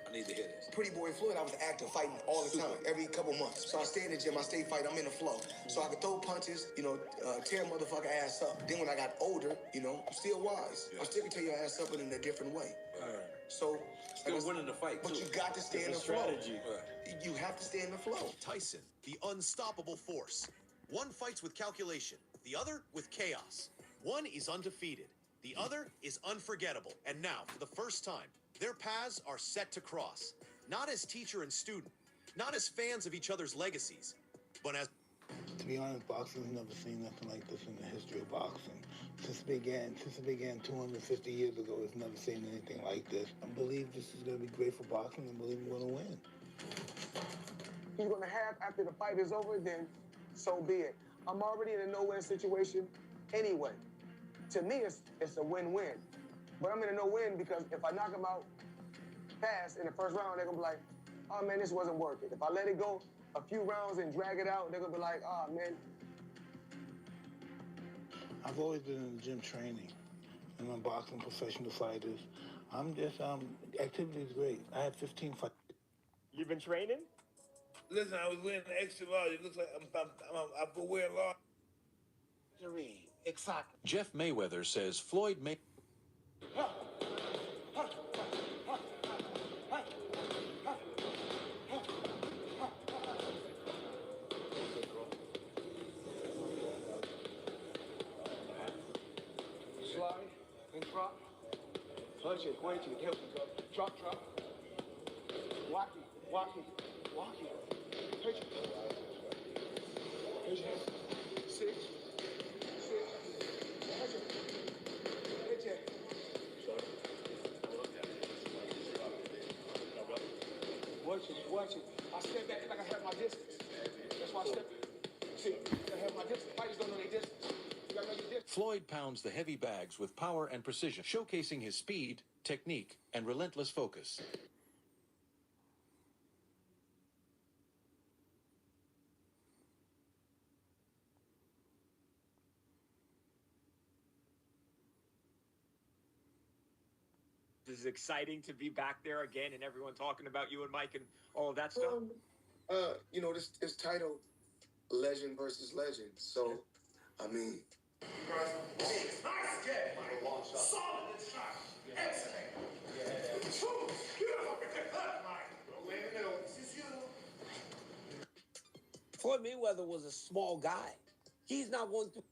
Pretty Boy Floyd, I was active, fighting all the time, every couple months. So I stay in the gym, I stay fighting, I'm in the flow. So I could throw punches, tear a motherfucker ass up. Then when I got older, I'm still wise. I still can tear your ass up, but in a different way. So Still winning the fight, but too. you got to stay in the flow. You have to stay in the flow. Tyson, the unstoppable force. One fights with calculation, the other with chaos. One is undefeated, the other is unforgettable. And now, for the first time, their paths are set to cross. Not as teacher and student, not as fans of each other's legacies, but as... To be honest, boxing's never seen nothing like this in the history of boxing. Since it began 250 years ago, it's never seen anything like this. I believe this is going to be great for boxing. I believe we're going to win. He's going to have, after the fight is over, then so be it. I'm already in a no-win situation anyway. To me, it's a win-win. But I'm in a no-win because if I knock him out fast in the first round, they're going to be like, oh man, this wasn't worth it. If I let it go a few rounds and drag it out, they're gonna be like, oh man. I've always been in the gym training, and I'm boxing professional fighters. I'm just, activity is great. I had 15 fights. You've been training? Listen, I was wearing extra large. It looks like I'm wearing large. Exactly. Jeff Mayweather says Floyd may. Slide and drop. Punch it, point it, help it go. Drop, drop. Walk it, walk it, walk it. Pitch it. Pitch it. Six. Pitch it. Pitch it. Watch it. I step back like I have my distance. That's why I step. See, I have my distance. Fighters don't know their distance. You gotta know your distance. Floyd pounds the heavy bags with power and precision, showcasing his speed, technique, and relentless focus. This is exciting to be back there again and everyone talking about you and Mike and all of that stuff. You know, this title, Legend versus Legend. So, I mean. Nice game, Mike. Solid shot. Excellent. Beautiful. Mike. This is you. Floyd Mayweather was a small guy. He's not going to.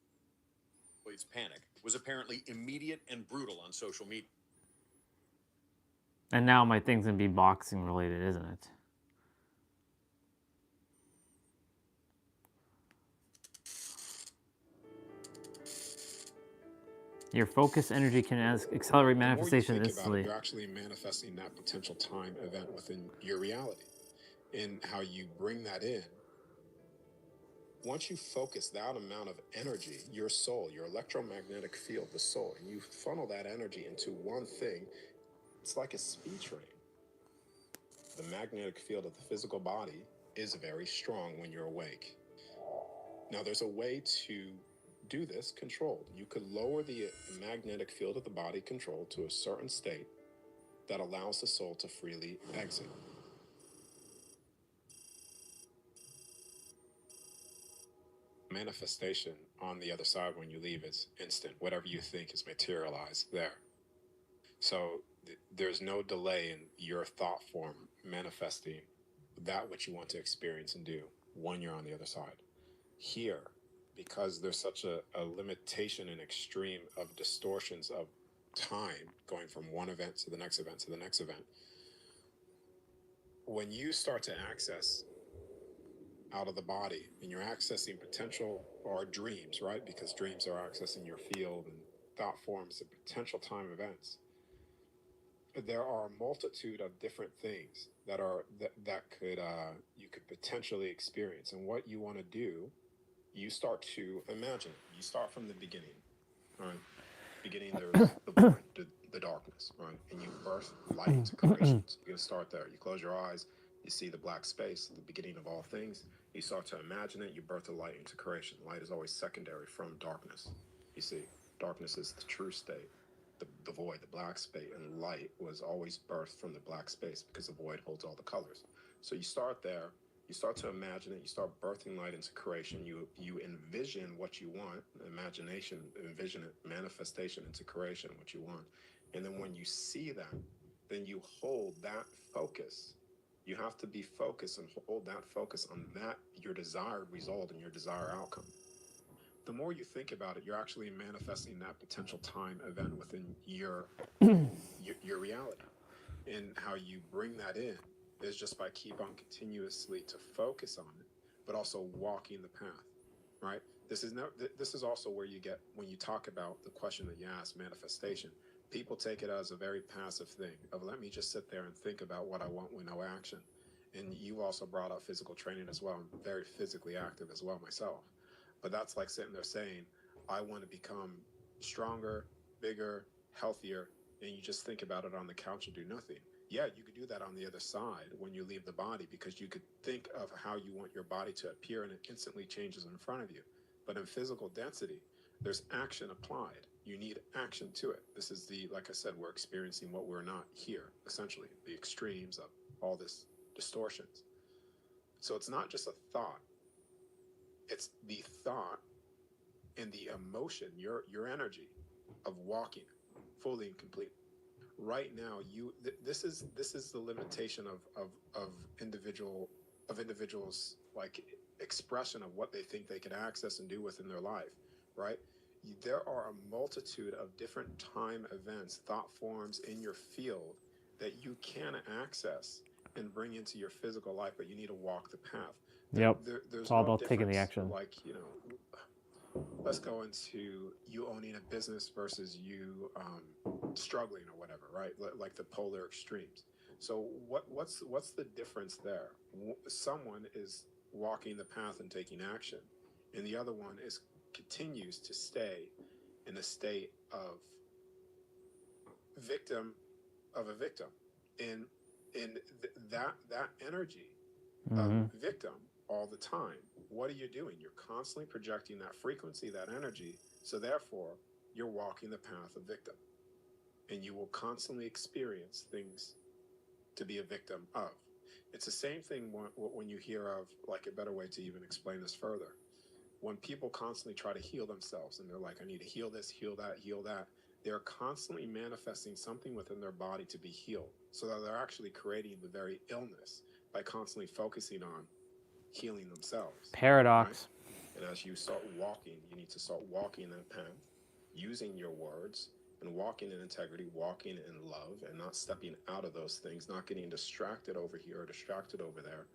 Floyd's panic was apparently immediate and brutal on social media. And now my thing's gonna be boxing related, isn't it? Your focus energy can accelerate manifestation instantly. You're actually manifesting that potential time event within your reality. And how you bring that in, once you focus that amount of energy, your soul, your electromagnetic field, the soul, and you funnel that energy into one thing, it's like a speed train. The magnetic field of the physical body is very strong when you're awake. Now, there's a way to do this controlled. You could lower the magnetic field of the body controlled to a certain state that allows the soul to freely exit. Manifestation on the other side when you leave is instant. Whatever you think is materialized there. So there's no delay in your thought form manifesting that which you want to experience and do when you're on the other side. Here, because there's such a limitation and extreme of distortions of time going from one event to the next event to the next event, when you start to access out of the body and you're accessing potential or dreams, right? Because dreams are accessing your field and thought forms and potential time events. There are a multitude of different things that could you could potentially experience, and what you want to do, you start to imagine. You start from the beginning, right? Beginning, there's the void, the darkness, right? And you birth light into creation. So you're gonna start there. You close your eyes, you see the black space, the beginning of all things. You start to imagine it. You birth the light into creation. Light is always secondary from darkness. You see, darkness is the true state. The void, the black space, and light was always birthed from the black space because the void holds all the colors. So you start there, you start to imagine it, you start birthing light into creation, you envision what you want, imagination, envision it, manifestation into creation, what you want. And then when you see that, then you hold that focus. You have to be focused and hold that focus on that, your desired result and your desired outcome. The more you think about it, you're actually manifesting that potential time event within your reality. And how you bring that in is just by keep on continuously to focus on it, but also walking the path, right? This is also where you get, when you talk about the question that you asked, manifestation, people take it as a very passive thing of let me just sit there and think about what I want with no action. And you also brought up physical training as well. I'm very physically active as well myself. But that's like sitting there saying, I want to become stronger, bigger, healthier, and you just think about it on the couch and do nothing. yeah, you could do that on the other side when you leave the body, because you could think of how you want your body to appear and it instantly changes in front of you. But in physical density, there's action applied. You need action to it. This is the, like I said, we're experiencing what we're not here, essentially, the extremes of all this distortions. So it's not just a thought. It's the thought and the emotion, your energy of walking fully and complete. Right now, this is the limitation of individuals, like, expression of what they think they can access and do within their life, right? There are a multitude of different time events, thought forms in your field that you can access and bring into your physical life, but you need to walk the path. Yep. There's It's all no about taking the difference, action. like, let's go into you owning a business versus you struggling or whatever, right? Like the polar extremes. So what's the difference there? Someone is walking the path and taking action, and the other one continues to stay in a state of victim of a victim, and that energy of victim all the time. What are you doing? You're constantly projecting that frequency, that energy. So therefore, you're walking the path of victim, and you will constantly experience things to be a victim of. It's the same thing when you hear of, like, a better way to even explain this further. When people constantly try to heal themselves and they're like, I need to heal this, heal that, they're constantly manifesting something within their body to be healed. So that they're actually creating the very illness by constantly focusing on healing themselves. Paradox. Right? And as you start walking, you need to start walking that path, using your words, and walking in integrity, walking in love, and not stepping out of those things, not getting distracted over here or distracted over there.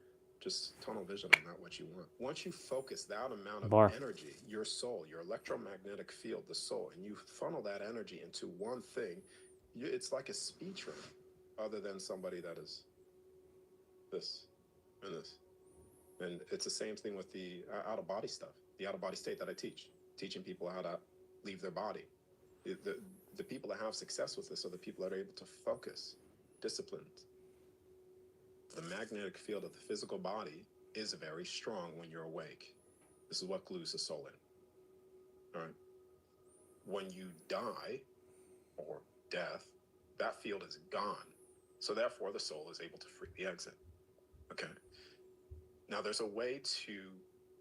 Just tunnel vision on that, what you want. Once you focus that amount of energy, your soul, your electromagnetic field, the soul, and you funnel that energy into one thing, it's like a speed train, other than somebody that is this and this. And it's the same thing with the out-of-body stuff, the out-of-body state that I teach, teaching people how to leave their body. The people that have success with this are the people that are able to focus, disciplined. The magnetic field of the physical body is very strong when you're awake. This is what glues the soul in. All right. When you die, or death, that field is gone. So therefore, the soul is able to freely exit. Okay. Now, there's a way to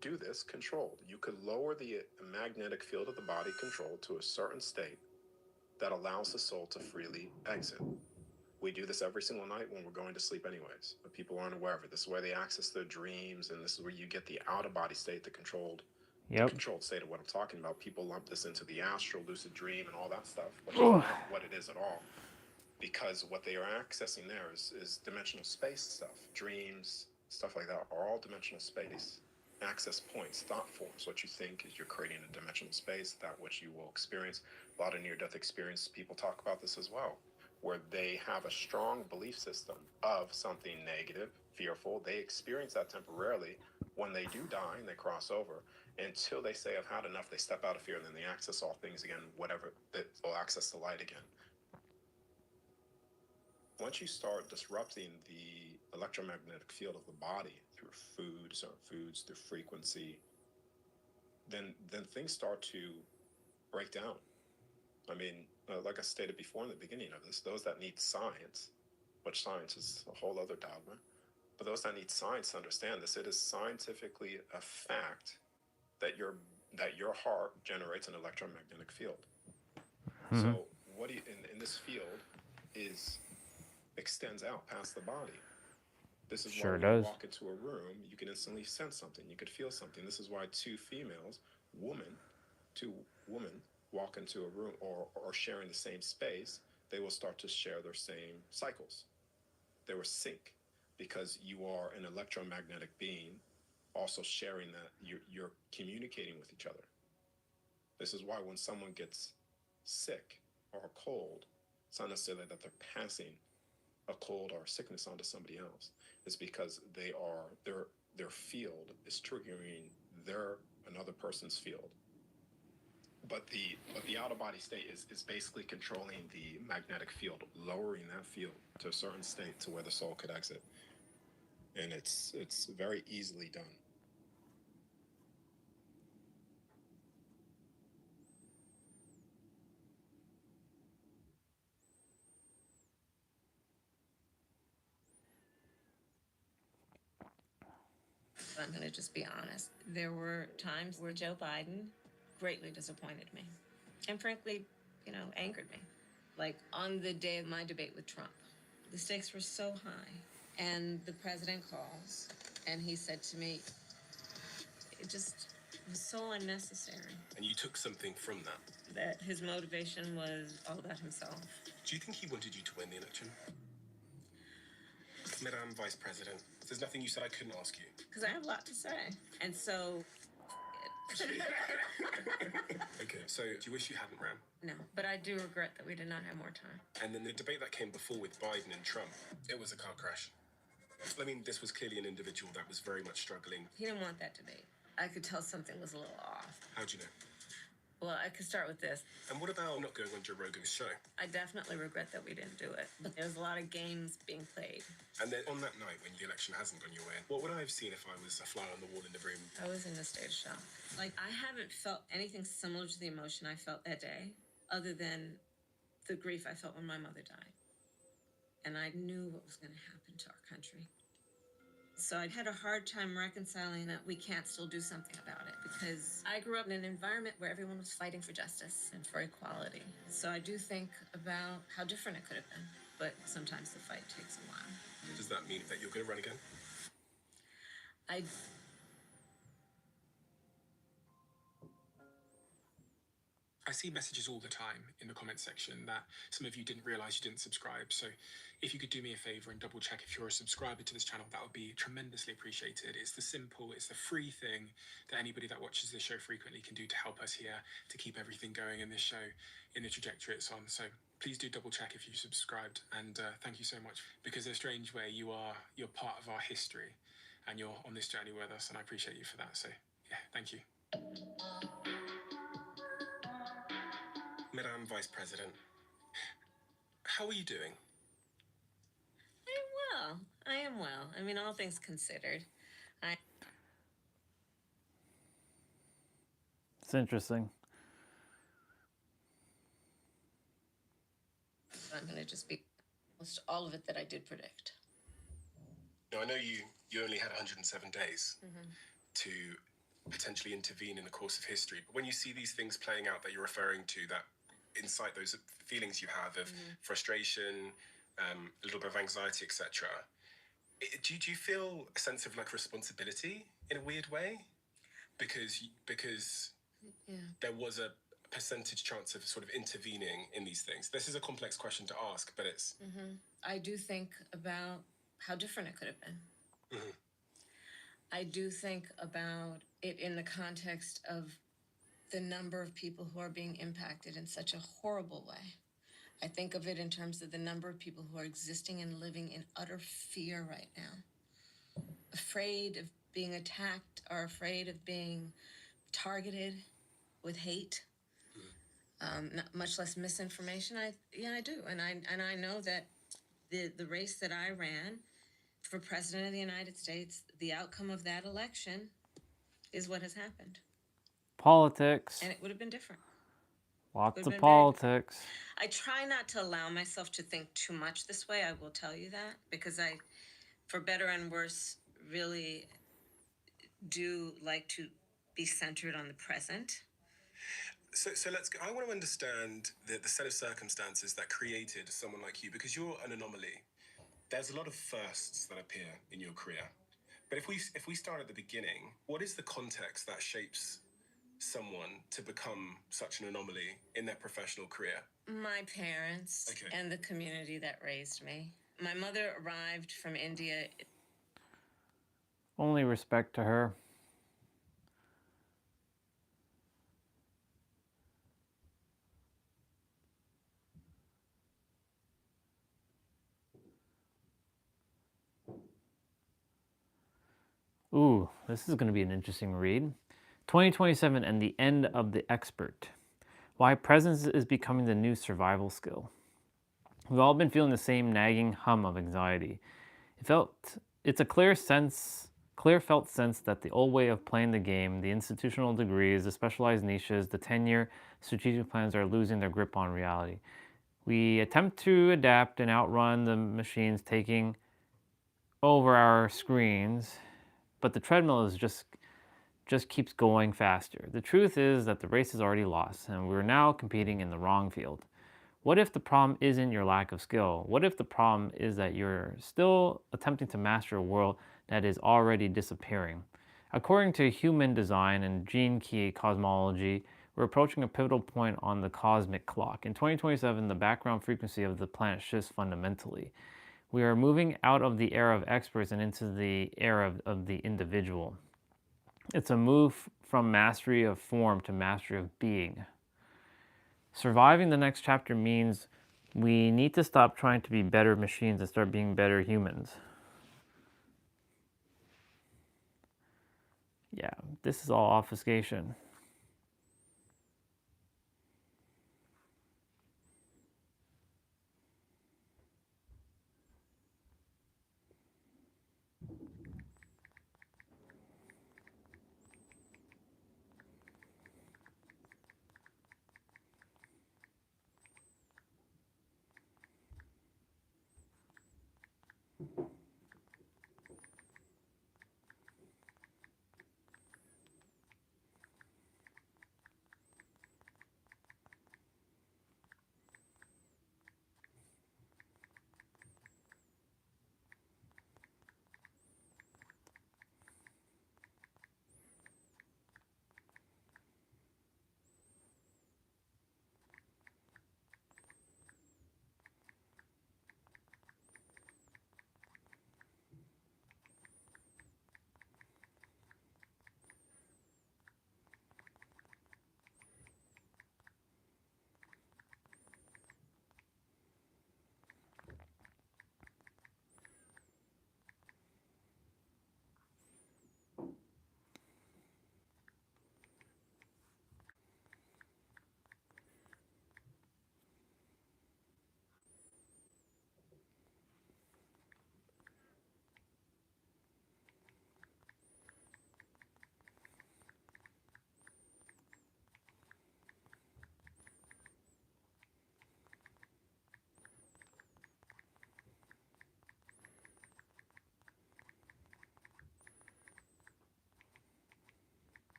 do this controlled. You could lower the magnetic field of the body controlled to a certain state that allows the soul to freely exit. We do this every single night when we're going to sleep anyways, but people aren't aware of it. This is where they access their dreams, and this is where you get the out-of-body state, the controlled state of what I'm talking about. People lump this into the astral, lucid dream, and all that stuff, which is not what it is at all. Because what they are accessing there is dimensional space stuff. Dreams, stuff like that are all dimensional space. Access points, thought forms. What you think is you're creating a dimensional space, that which you will experience. A lot of near-death experience people talk about this as well, where they have a strong belief system of something negative, fearful. They experience that temporarily. When they do die and they cross over, until they say, I've had enough, they step out of fear, and then they access all things again, whatever, they'll access the light again. Once you start disrupting the electromagnetic field of the body through foods, through frequency, then things start to break down. I mean, like I stated before in the beginning of this, those that need science, which science is a whole other dogma, but those that need science to understand this, it is scientifically a fact that your heart generates an electromagnetic field. So what do you, in this field extends out past the body. This is why when you walk into a room, you can instantly sense something. You could feel something. This is why two women walk into a room or sharing the same space, they will start to share their same cycles. They will sync because you are an electromagnetic being, also sharing that you're communicating with each other. This is why when someone gets sick or a cold, it's not necessarily that they're passing a cold or a sickness onto somebody else. It's because their field is triggering another person's field. But the out of body state is basically controlling the magnetic field, lowering that field to a certain state to where the soul could exit. And it's very easily done. I'm going to just be honest. There were times where Joe Biden greatly disappointed me and frankly, angered me. Like on the day of my debate with Trump, the stakes were so high and the president calls and he said to me, it just was so unnecessary. And you took something from that. That his motivation was all about himself. Do you think he wanted you to win the election? Madam Vice President, there's nothing you said I couldn't ask you. Because I have a lot to say. And so... Okay, so do you wish you hadn't ran? No, but I do regret that we did not have more time. And then the debate that came before with Biden and Trump, it was a car crash. I mean, this was clearly an individual that was very much struggling. He didn't want that debate. I could tell something was a little off. How'd you know? Well, I could start with this. And what about not going on Joe Rogan's show? I definitely regret that we didn't do it. But there's a lot of games being played. And then on that night when the election hasn't gone your way, what would I have seen if I was a fly on the wall in the room? I was in a state of shock. Like, I haven't felt anything similar to the emotion I felt that day, other than the grief I felt when my mother died. And I knew what was going to happen to our country. So I had a hard time reconciling that we can't still do something about it, because I grew up in an environment where everyone was fighting for justice and for equality. So I do think about how different it could have been, but sometimes the fight takes a while. Does that mean that you're going to run again? I see messages all the time in the comment section that some of you didn't realize you didn't subscribe. So if you could do me a favor and double check if you're a subscriber to this channel, that would be tremendously appreciated. It's the free thing that anybody that watches this show frequently can do to help us here, to keep everything going in this show in the trajectory it's on. So please do double check if you've subscribed. And thank you so much, because in a strange way, you're part of our history and you're on this journey with us. And I appreciate you for that. So yeah, thank you. Madam Vice President, how are you doing? I am well. I mean, all things considered. It's interesting. I'm going to just be almost all of it that I did predict. Now, I know you only had 107 days to potentially intervene in the course of history. But when you see these things playing out that you're referring to, that incite those feelings you have of frustration, a little bit of anxiety, etc., do you feel a sense of like responsibility in a weird way? Because there was a percentage chance of sort of intervening in these things. This is a complex question to ask, but it's... I do think about how different it could have been. I do think about it in the context of the number of people who are being impacted in such a horrible way. I think of it in terms of the number of people who are existing and living in utter fear right now. Afraid of being attacked, or afraid of being targeted with hate, much less misinformation. I do. And I know that the race that I ran for President of the United States, the outcome of that election is what has happened. Politics. And it would have been different. Lots of politics. I try not to allow myself to think too much this way, I will tell you that, because I, for better and worse, really do like to be centered on the present. So I want to understand the set of circumstances that created someone like you, because you're an anomaly. There's a lot of firsts that appear in your career. But if we start at the beginning, what is the context that shapes someone to become such an anomaly in their professional career? My parents and the community that raised me. My mother arrived from India. Only respect to her. Ooh, this is going to be an interesting read. 2027 and the end of the expert. why presence is becoming the new survival skill. We've all been feeling the same nagging hum of anxiety. It's a clear felt sense that the old way of playing the game, the institutional degrees, the specialized niches, the tenure, strategic plans are losing their grip on reality. We attempt to adapt and outrun the machines taking over our screens, but the treadmill is just keeps going faster. The truth is that the race is already lost, and we're now competing in the wrong field. What if the problem isn't your lack of skill? What if the problem is that you're still attempting to master a world that is already disappearing? According to human design and gene key cosmology, we're approaching a pivotal point on the cosmic clock. In 2027, the background frequency of the planet shifts fundamentally. We are moving out of the era of experts and into the era of the individual. It's a move from mastery of form to mastery of being. Surviving the next chapter means we need to stop trying to be better machines and start being better humans. Yeah, this is all obfuscation.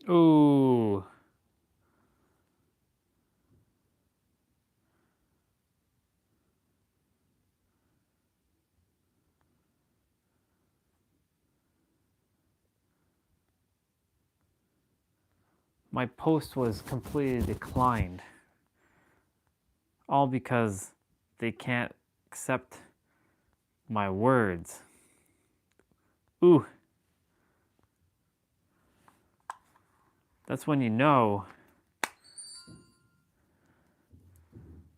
Ooh. My post was completely declined. All because they can't accept my words. Ooh. That's when you know.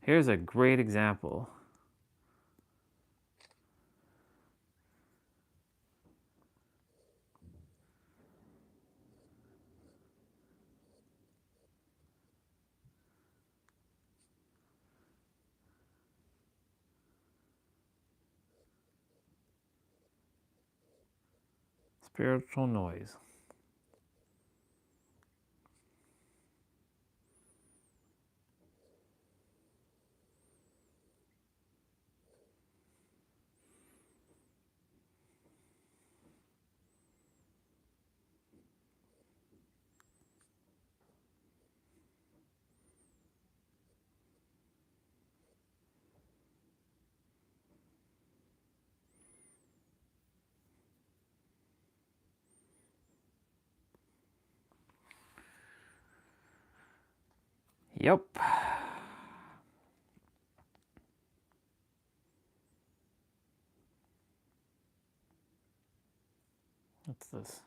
Here's a great example. Spiritual noise. Yep. What's this?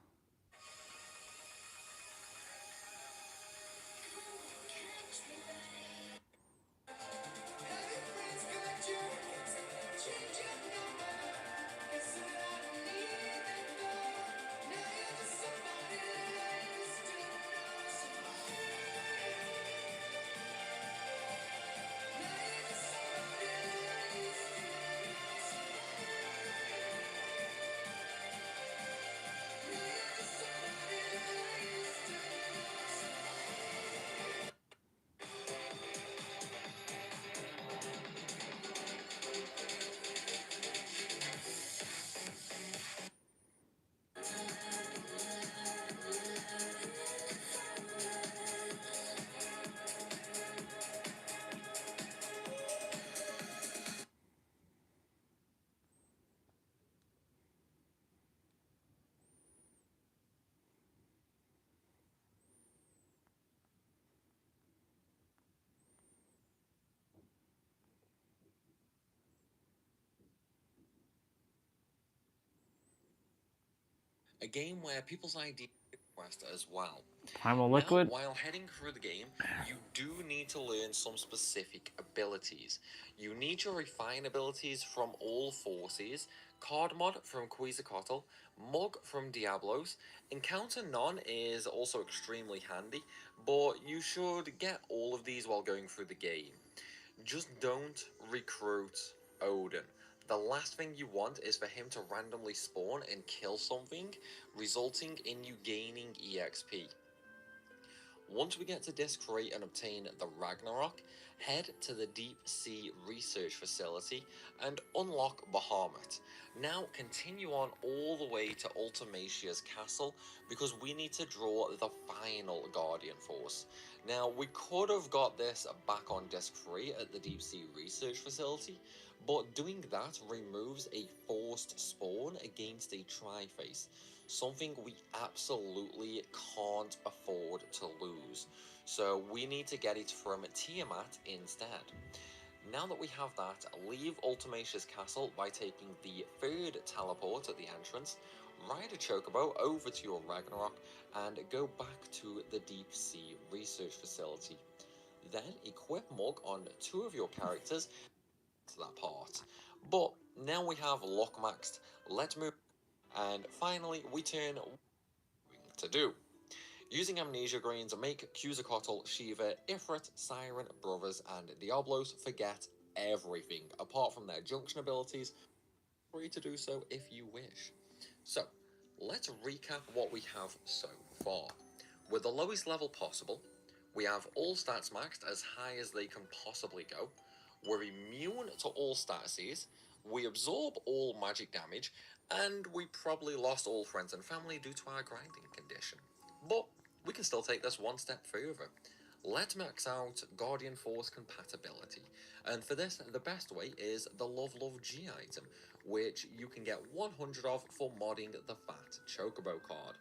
A game where people's ideas request as well. Primal Now, liquid. while heading through the game, you do need to learn some specific abilities. You need your refine abilities from all forces, card mod from Quetzalcoatl, mug from Diablos. Encounter none is also extremely handy, but you should get all of these while going through the game. Just don't recruit Odin. The last thing you want is for him to randomly spawn and kill something, resulting in you gaining EXP. Once we get to Disc 3 and obtain the Ragnarok, head to the Deep Sea Research Facility and unlock Bahamut. Now continue on all the way to Ultimatia's castle because we need to draw the final Guardian Force. Now we could have got this back on Disc 3 at the Deep Sea Research Facility, but doing that removes a forced spawn against a Tri-Face, something we absolutely can't afford to lose. So we need to get it from Tiamat instead. Now that we have that, leave Ultimatia's castle by taking the third teleport at the entrance, ride a chocobo over to your Ragnarok, and go back to the Deep Sea Research Facility. Then equip Mug on 2 of your characters to that part. But now we have luck maxed, let's move, and finally we turn to do. Using amnesia greens, make Quetzalcoatl, Shiva, Ifrit, Siren, Brothers, and Diablos forget everything apart from their junction abilities. Free to do so if you wish. So, let's recap what we have so far. With the lowest level possible, we have all stats maxed as high as they can possibly go. We're immune to all statuses. We absorb all magic damage, and we probably lost all friends and family due to our grinding condition. But we can still take this one step further. Let's max out Guardian Force compatibility, and for this, the best way is the Love G item, which you can get 100 of for modding the Fat Chocobo card.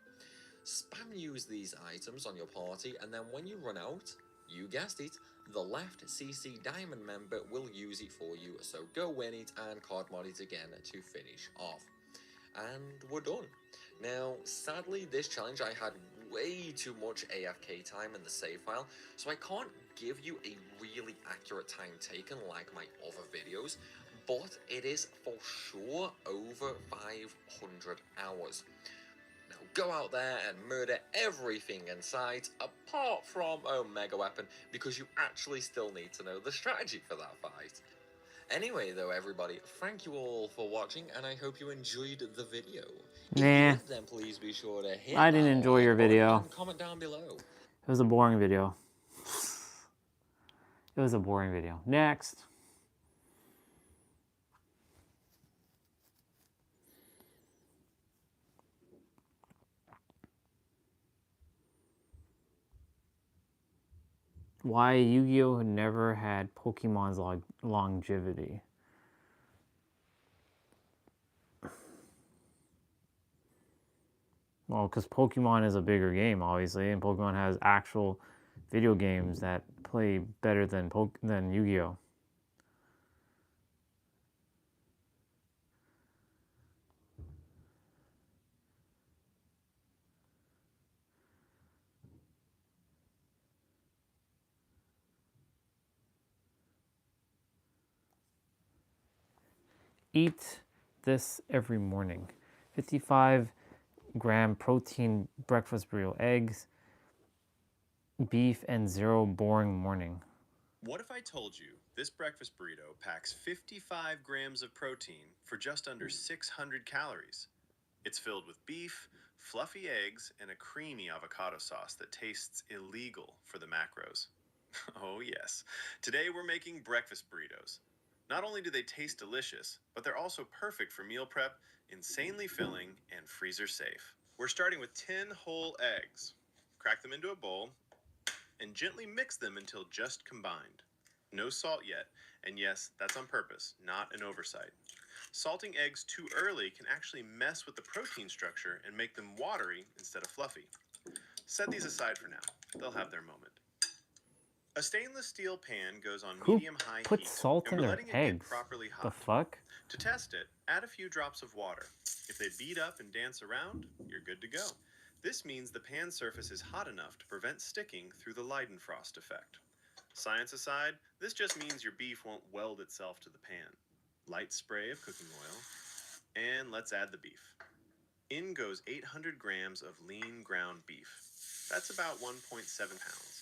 Spam use these items on your party, and then when you run out, you guessed it, the left CC Diamond member will use it for you, so go win it and card mod it again to finish off. And we're done. Now, sadly, this challenge I had way too much AFK time in the save file, so I can't give you a really accurate time taken like my other videos, but it is for sure over 500 hours. Now go out there and murder everything in sight, apart from Omega Weapon, because you actually still need to know the strategy for that fight. Anyway though, everybody, thank you all for watching, and I hope you enjoyed the video. If you Nah, did, then please be sure to hit I didn't that enjoy like your button video. and comment down below. It was a boring video. It was a boring video. Next. Why Yu-Gi-Oh! Never had Pokemon's longevity. Well, because Pokemon is a bigger game, obviously, and Pokemon has actual video games that play better than Yu-Gi-Oh! Eat this every morning. 55-gram protein breakfast burrito, eggs, beef, and 0 boring morning. What if I told you this breakfast burrito packs 55 grams of protein for just under 600 calories? It's filled with beef, fluffy eggs, and a creamy avocado sauce that tastes illegal for the macros. Oh yes, today we're making breakfast burritos. Not only do they taste delicious, but they're also perfect for meal prep, insanely filling, and freezer safe. We're starting with 10 whole eggs. Crack them into a bowl and gently mix them until just combined. No salt yet, and yes, that's on purpose, not an oversight. Salting eggs too early can actually mess with the protein structure and make them watery instead of fluffy. Set these aside for now. They'll have their moment. A stainless steel pan goes on Who medium-high puts heat, salt and in we're their letting it eggs? get properly The hot. fuck? To test it, add a few drops of water. If they bead up and dance around, you're good to go. This means the pan surface is hot enough to prevent sticking through the Leidenfrost effect. Science aside, this just means your beef won't weld itself to the pan. Light spray of cooking oil, and let's add the beef. In goes 800 grams of lean ground beef. That's about 1.7 pounds.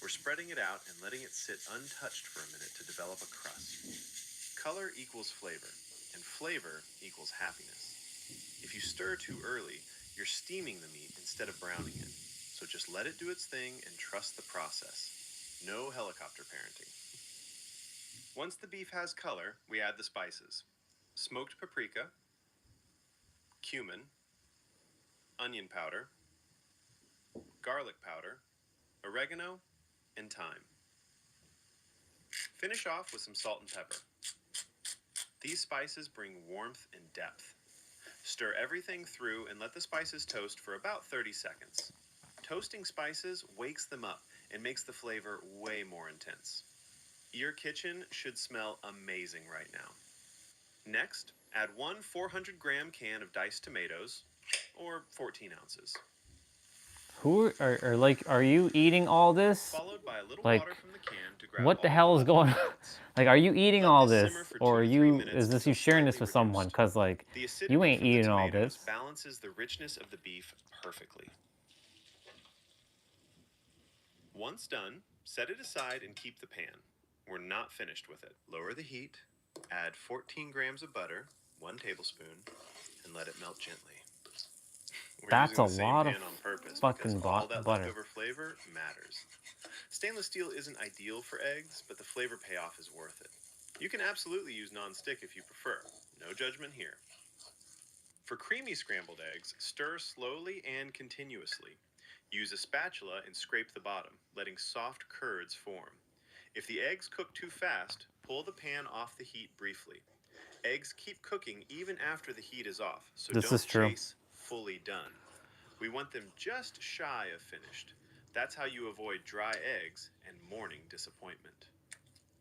We're spreading it out and letting it sit untouched for a minute to develop a crust. Color equals flavor, and flavor equals happiness. If you stir too early, you're steaming the meat instead of browning it. So just let it do its thing and trust the process. No helicopter parenting. Once the beef has color, we add the spices. Smoked paprika, cumin, onion powder, garlic powder, oregano, and thyme. Finish off with some salt and pepper. These spices bring warmth and depth. Stir everything through and let the spices toast for about 30 seconds. Toasting spices wakes them up and makes the flavor way more intense. Your kitchen should smell amazing right now. Next, add one 400-gram can of diced tomatoes, or 14 ounces. Who are you eating all this? Followed by a little Like, water from the can to grab what the all hell is going on? nutrients. Like, are you eating all this, simmer for or 2 to 3 minutes is this you until sharing this slightly with someone? reduced. Cause like, The acidity you ain't from the eating all tomatoes this. balances the richness of the beef perfectly. Once done, set it aside and keep the pan. We're not finished with it. Lower the heat, add 14 grams of butter, 1 tablespoon, and let it melt gently. We're That's using a the same lot of pan on purpose fucking because all that butter. leftover flavor matters. Stainless steel isn't ideal for eggs, but the flavor payoff is worth it. You can absolutely use non-stick if you prefer. No judgment here. For creamy scrambled eggs, stir slowly and continuously. Use a spatula and scrape the bottom, letting soft curds form. If the eggs cook too fast, pull the pan off the heat briefly. Eggs keep cooking even after the heat is off, so This don't is true. chase fully done. We want them just shy of finished. That's how you avoid dry eggs and morning disappointment.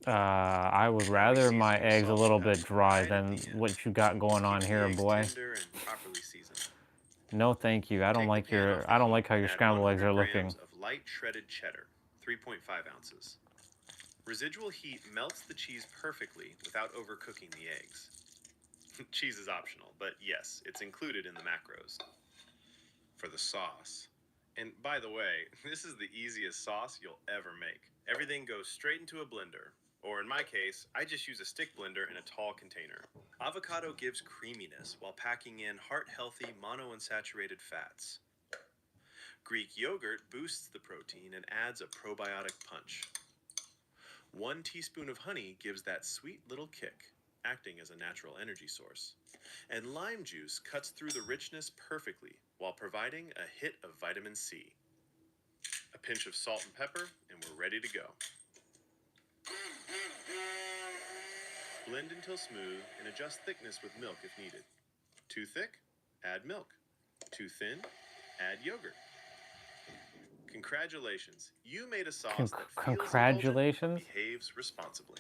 I would rather my eggs a little bit dry than what you got going on here, boy. Tender and properly seasoned. No, thank you. I don't like how your scrambled eggs are looking. Grams of light shredded cheddar, 3.5 ounces. Residual heat melts the cheese perfectly without overcooking the eggs. Cheese is optional, but yes, it's included in the macros. For the sauce. And by the way, this is the easiest sauce you'll ever make. Everything goes straight into a blender. Or in my case, I just use a stick blender in a tall container. Avocado gives creaminess while packing in heart-healthy monounsaturated fats. Greek yogurt boosts the protein and adds a probiotic punch. 1 teaspoon of honey gives that sweet little kick, acting as a natural energy source. And lime juice cuts through the richness perfectly while providing a hit of vitamin C. A pinch of salt and pepper, and we're ready to go. Blend until smooth and adjust thickness with milk if needed. Too thick? Add milk. Too thin? Add yogurt. Congratulations, you made a sauce that feels Congratulations. indulgent, behaves responsibly.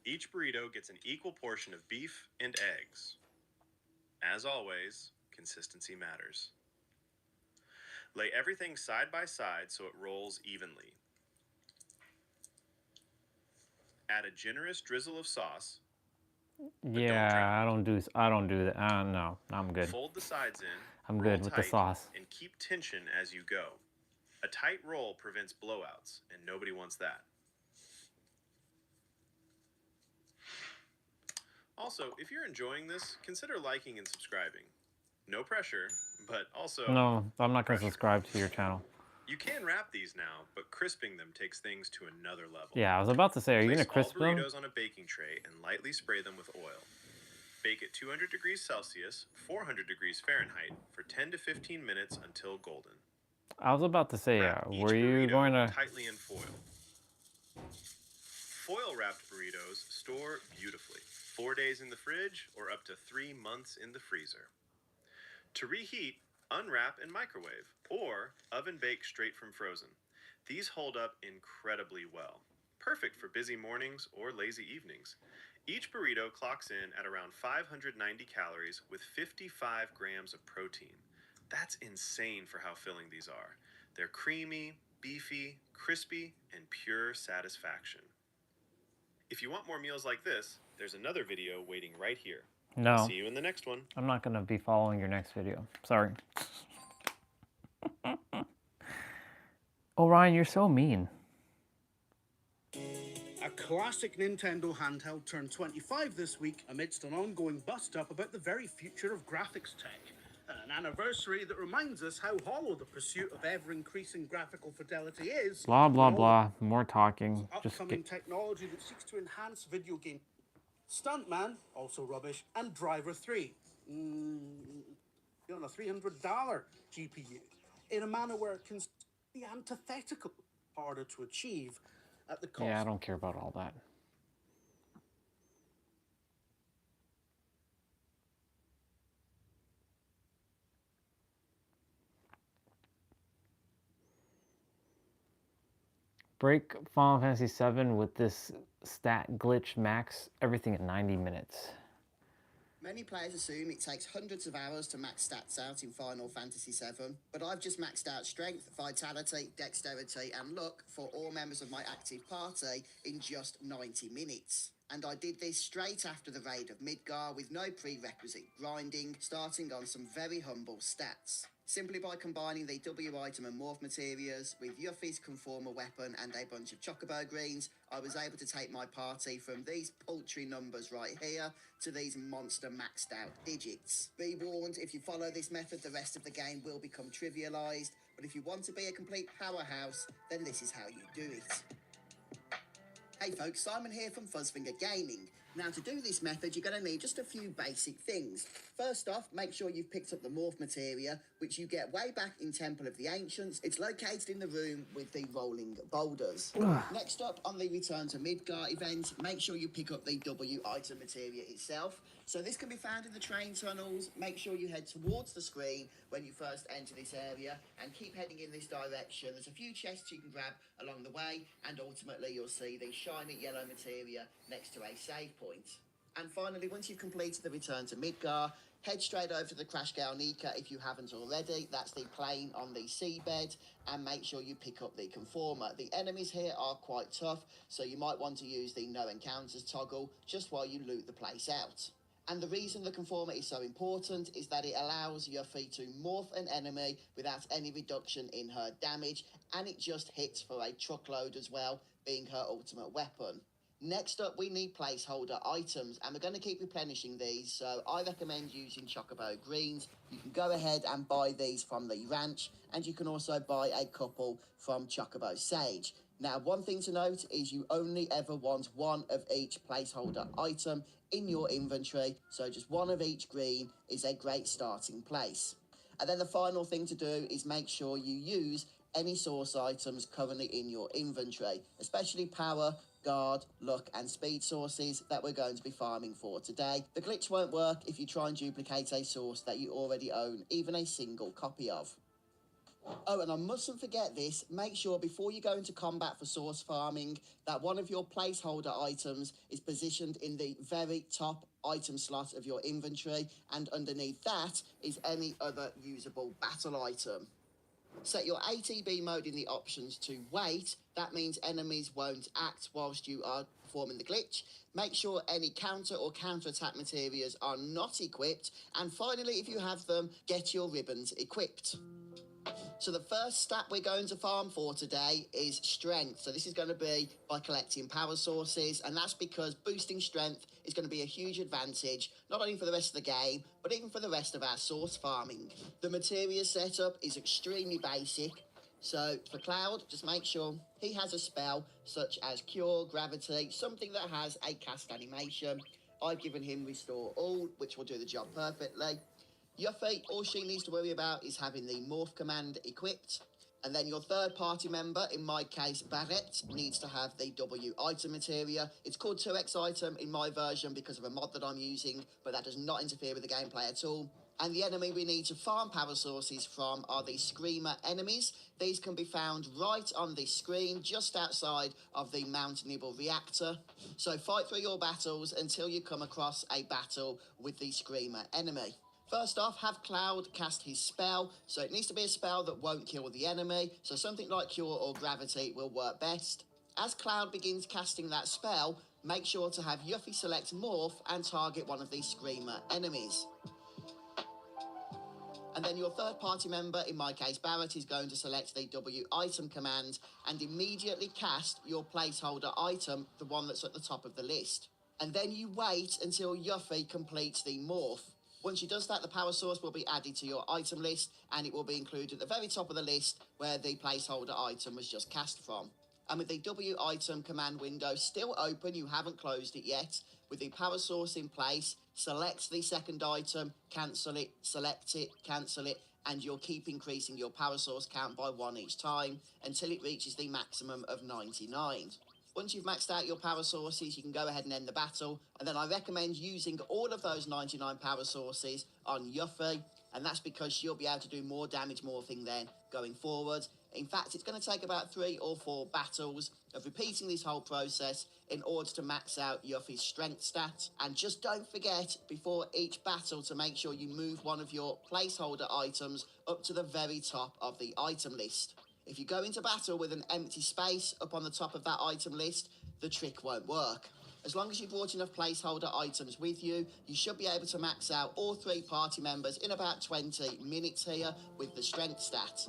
Each burrito gets an equal portion of beef and eggs. As always, consistency matters. Lay everything side by side so it rolls evenly. Add a generous drizzle of sauce. Yeah, I don't do that. No, I'm good. Fold the sides in. I'm roll good with the tight, sauce. And keep tension as you go. A tight roll prevents blowouts, and nobody wants that. Also, if you're enjoying this, consider liking and subscribing. No pressure, but also No, I'm not going to subscribe to your channel. You can wrap these now, but crisping them takes things to another level. Yeah, I was about to say, are you going to Place crisp all them? burritos on a baking tray and lightly spray them with oil. Bake at 200 degrees Celsius, 400 degrees Fahrenheit for 10 to 15 minutes until golden. I was about to say, were you going to... Tightly in foil. Foil-wrapped burritos store beautifully. 4 days in the fridge or up to 3 months in the freezer. To reheat, unwrap and microwave, or oven bake straight from frozen. These hold up incredibly well. Perfect for busy mornings or lazy evenings. Each burrito clocks in at around 590 calories with 55 grams of protein. That's insane for how filling these are. They're creamy, beefy, crispy, and pure satisfaction. If you want more meals like this, there's another video waiting right here. No. I'll see you in the next one. I'm not going to be following your next video. Sorry. Oh, Ryan, you're so mean. A classic Nintendo handheld turned 25 this week amidst an ongoing bust-up about the very future of graphics tech. An anniversary that reminds us how hollow the pursuit of ever-increasing graphical fidelity is. Blah, blah, blah. More talking. Just Upcoming technology that seeks to enhance video game. Stuntman, also rubbish, and Driver 3. On a $300 GPU. In a manner where it can be antithetical, harder to achieve at the cost. Yeah, I don't care about all that. Break Final Fantasy VII with this stat glitch max everything at 90 minutes. Many players assume it takes hundreds of hours to max stats out in Final Fantasy VII, but I've just maxed out strength, vitality, dexterity, and luck for all members of my active party in just 90 minutes. And I did this straight after the raid of Midgar with no prerequisite grinding, starting on some very humble stats. Simply by combining the W item and morph materials with Yuffie's conformer weapon and a bunch of chocobo greens, I was able to take my party from these paltry numbers right here to these monster maxed out digits. Be warned, if you follow this method, the rest of the game will become trivialized, but if you want to be a complete powerhouse, then this is how you do it. Hey folks, Simon here from Fuzzfinger Gaming. Now, to do this method, you're going to need just a few basic things. First off, make sure you've picked up the morph materia, which you get way back in Temple of the Ancients. It's located in the room with the rolling boulders. Next up, on the Return to Midgar event, make sure you pick up the W item materia itself. So this can be found in the train tunnels. Make sure you head towards the screen when you first enter this area and keep heading in this direction. There's a few chests you can grab along the way, and ultimately you'll see the shiny yellow materia next to a save point. And finally, once you've completed the Return to Midgar, head straight over to the Crash Galnica if you haven't already. That's the plane on the seabed, and make sure you pick up the Conformer. The enemies here are quite tough, so you might want to use the No Encounters toggle just while you loot the place out. And the reason the Conformer is so important is that it allows Yuffie to morph an enemy without any reduction in her damage, and it just hits for a truckload as well, being her ultimate weapon. Next up, we need placeholder items, and we're going to keep replenishing these, so I recommend using Chocobo Greens. You can go ahead and buy these from the ranch, and you can also buy a couple from Chocobo Sage. Now, one thing to note is you only ever want one of each placeholder item in your inventory, so just one of each green is a great starting place. And then the final thing to do is make sure you use any source items currently in your inventory, especially power, guard, luck and speed sources that we're going to be farming for today. The glitch won't work if you try and duplicate a source that you already own even a single copy of. Oh, and I mustn't forget this, make sure before you go into combat for source farming that one of your placeholder items is positioned in the very top item slot of your inventory, and underneath that is any other usable battle item. Set your ATB mode in the options to wait. That means enemies won't act whilst you are performing the glitch. Make sure any counter or counter-attack materials are not equipped. And finally, if you have them, get your ribbons equipped. So the first stat we're going to farm for today is strength. So this is going to be by collecting power sources, and that's because boosting strength is going to be a huge advantage, not only for the rest of the game, but even for the rest of our source farming. The materia setup is extremely basic. So for Cloud, just make sure he has a spell such as Cure, Gravity, something that has a cast animation. I've given him Restore All, which will do the job perfectly. Yuffie, all she needs to worry about is having the morph command equipped. And then your third party member, in my case Barrett, needs to have the W item materia. It's called 2x item in my version because of a mod that I'm using, but that does not interfere with the gameplay at all. And the enemy we need to farm power sources from are the Screamer enemies. These can be found right on the screen, just outside of the Mount Nibble reactor. So fight through your battles until you come across a battle with the Screamer enemy. First off, have Cloud cast his spell, so it needs to be a spell that won't kill the enemy, so something like Cure or Gravity will work best. As Cloud begins casting that spell, make sure to have Yuffie select Morph and target one of these Screamer enemies. And then your third party member, in my case Barrett, is going to select the W item command and immediately cast your placeholder item, the one that's at the top of the list. And then you wait until Yuffie completes the morph. Once she does that, the power source will be added to your item list, and it will be included at the very top of the list where the placeholder item was just cast from. And with the W item command window still open, you haven't closed it yet, with the power source in place, select the second item, cancel it, select it, cancel it, and you'll keep increasing your power source count by 1 each time until it reaches the maximum of 99. Once you've maxed out your power sources, you can go ahead and end the battle, and then I recommend using all of those 99 power sources on Yuffie, and that's because she'll be able to do more damage morphing then going forward. In fact, it's going to take about 3 or 4 battles of repeating this whole process in order to max out Yuffie's strength stat. And just don't forget, before each battle, to make sure you move one of your placeholder items up to the very top of the item list. If you go into battle with an empty space up on the top of that item list, the trick won't work. As long as you brought enough placeholder items with you, you should be able to max out all 3 party members in about 20 minutes here with the strength stat.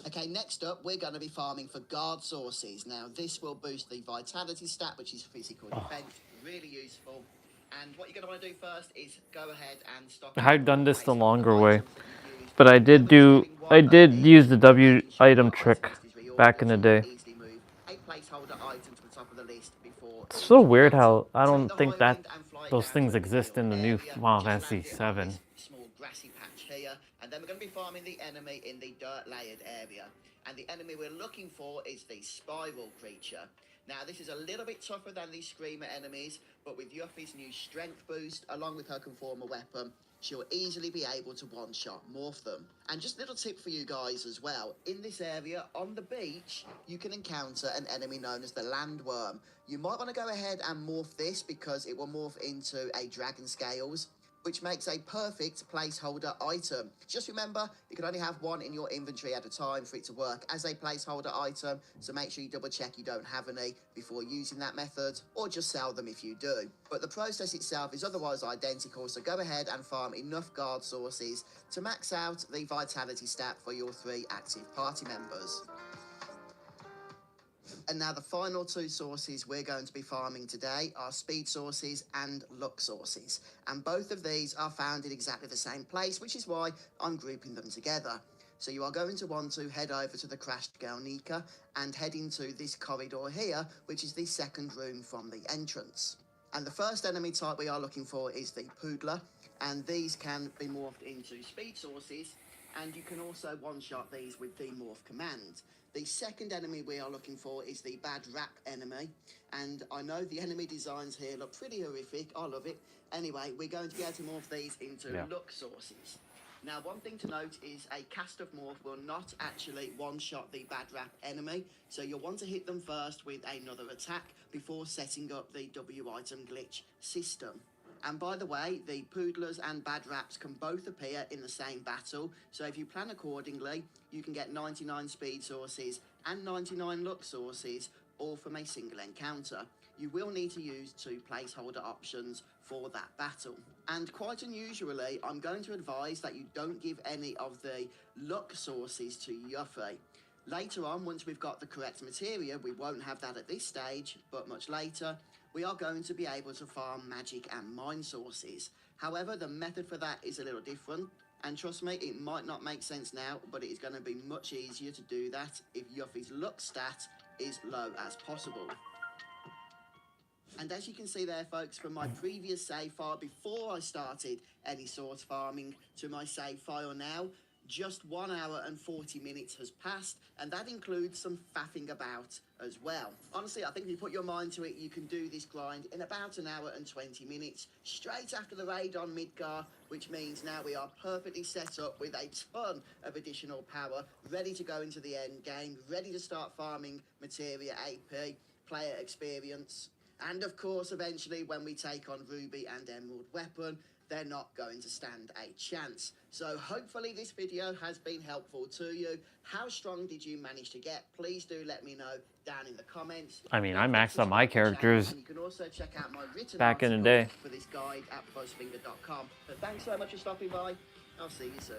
Okay, next up, we're going to be farming for guard sources. Now, this will boost the vitality stat, which is physical defense, really useful. And what you're going to want to do first is go ahead and stock. I've done this the longer way, but I did use the W item trick back in the day. A placeholder item to the top of the list It's so weird how I don't think that those things exist in the new Final Fantasy 7. Small grassy patch here, and then we're going to be farming the enemy in the dirt layered area. And the enemy we're looking for is the spiral creature. Now, this is a little bit tougher than the screamer enemies, but with Yuffie's new strength boost, along with her conformer weapon, she'll easily be able to one-shot morph them. And just a little tip for you guys as well, in this area, on the beach, you can encounter an enemy known as the landworm. You might want to go ahead and morph this because it will morph into a dragon scales, which makes a perfect placeholder item. Just remember, you can only have one in your inventory at a time for it to work as a placeholder item, so make sure you double check you don't have any before using that method, or just sell them if you do. But the process itself is otherwise identical, so go ahead and farm enough guard sources to max out the vitality stat for your 3 active party members. And now the final 2 sources we're going to be farming today are speed sources and luck sources. And both of these are found in exactly the same place, which is why I'm grouping them together. So you are going to want to head over to the crashed girl Nika and head into this corridor here, which is the second room from the entrance. And the first enemy type we are looking for is the Poodler, and these can be morphed into speed sources, and you can also one-shot these with the morph command. The second enemy we are looking for is the bad rap enemy, and I know the enemy designs here look pretty horrific. I love it. Anyway, we're going to be able to morph these into luck sources. Now, one thing to note is a cast of morph will not actually one-shot the bad rap enemy, so you'll want to hit them first with another attack before setting up the W item glitch system. And by the way, the Poodlers and Bad Raps can both appear in the same battle, so if you plan accordingly, you can get 99 speed sources and 99 luck sources, all from a single encounter. You will need to use 2 placeholder options for that battle. And quite unusually, I'm going to advise that you don't give any of the luck sources to Yuffie. Later on, once we've got the correct materia, we won't have that at this stage, but much later, we are going to be able to farm magic and mine sources. However, the method for that is a little different, and trust me, it might not make sense now, but it is going to be much easier to do that if Yuffie's luck stat is low as possible. And as you can see there, folks, from my previous save file before I started any source farming to my save file now, just 1 hour and 40 minutes has passed, and that includes some faffing about as well. Honestly, I think if you put your mind to it, you can do this grind in about 1 hour and 20 minutes, straight after the raid on Midgar, which means now we are perfectly set up with a ton of additional power, ready to go into the end game, ready to start farming materia AP, player experience. And of course, eventually, when we take on Ruby and Emerald Weapon, they're not going to stand a chance. So hopefully this video has been helpful to you. How strong did you manage to get? Please do let me know down in the comments. I mean, I maxed out my characters And you can also check out my written back in the day. for this guide at buzzfinger.com. But thanks so much for stopping by. I'll see you soon.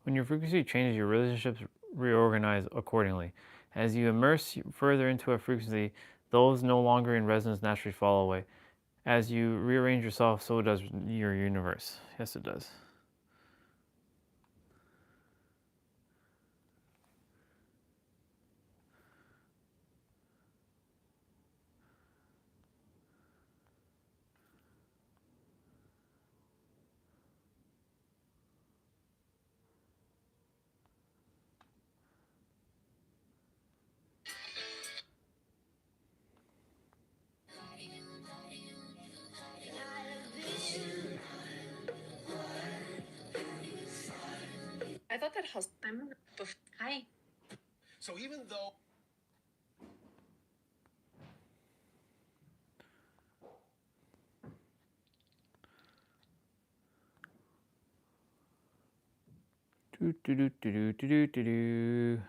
When your frequency changes, your relationships reorganize accordingly. As you immerse further into a frequency, those no longer in resonance naturally fall away. As you rearrange yourself, so does your universe. Yes, it does. I thought that house. Hi. So even though Do do do do do do do do.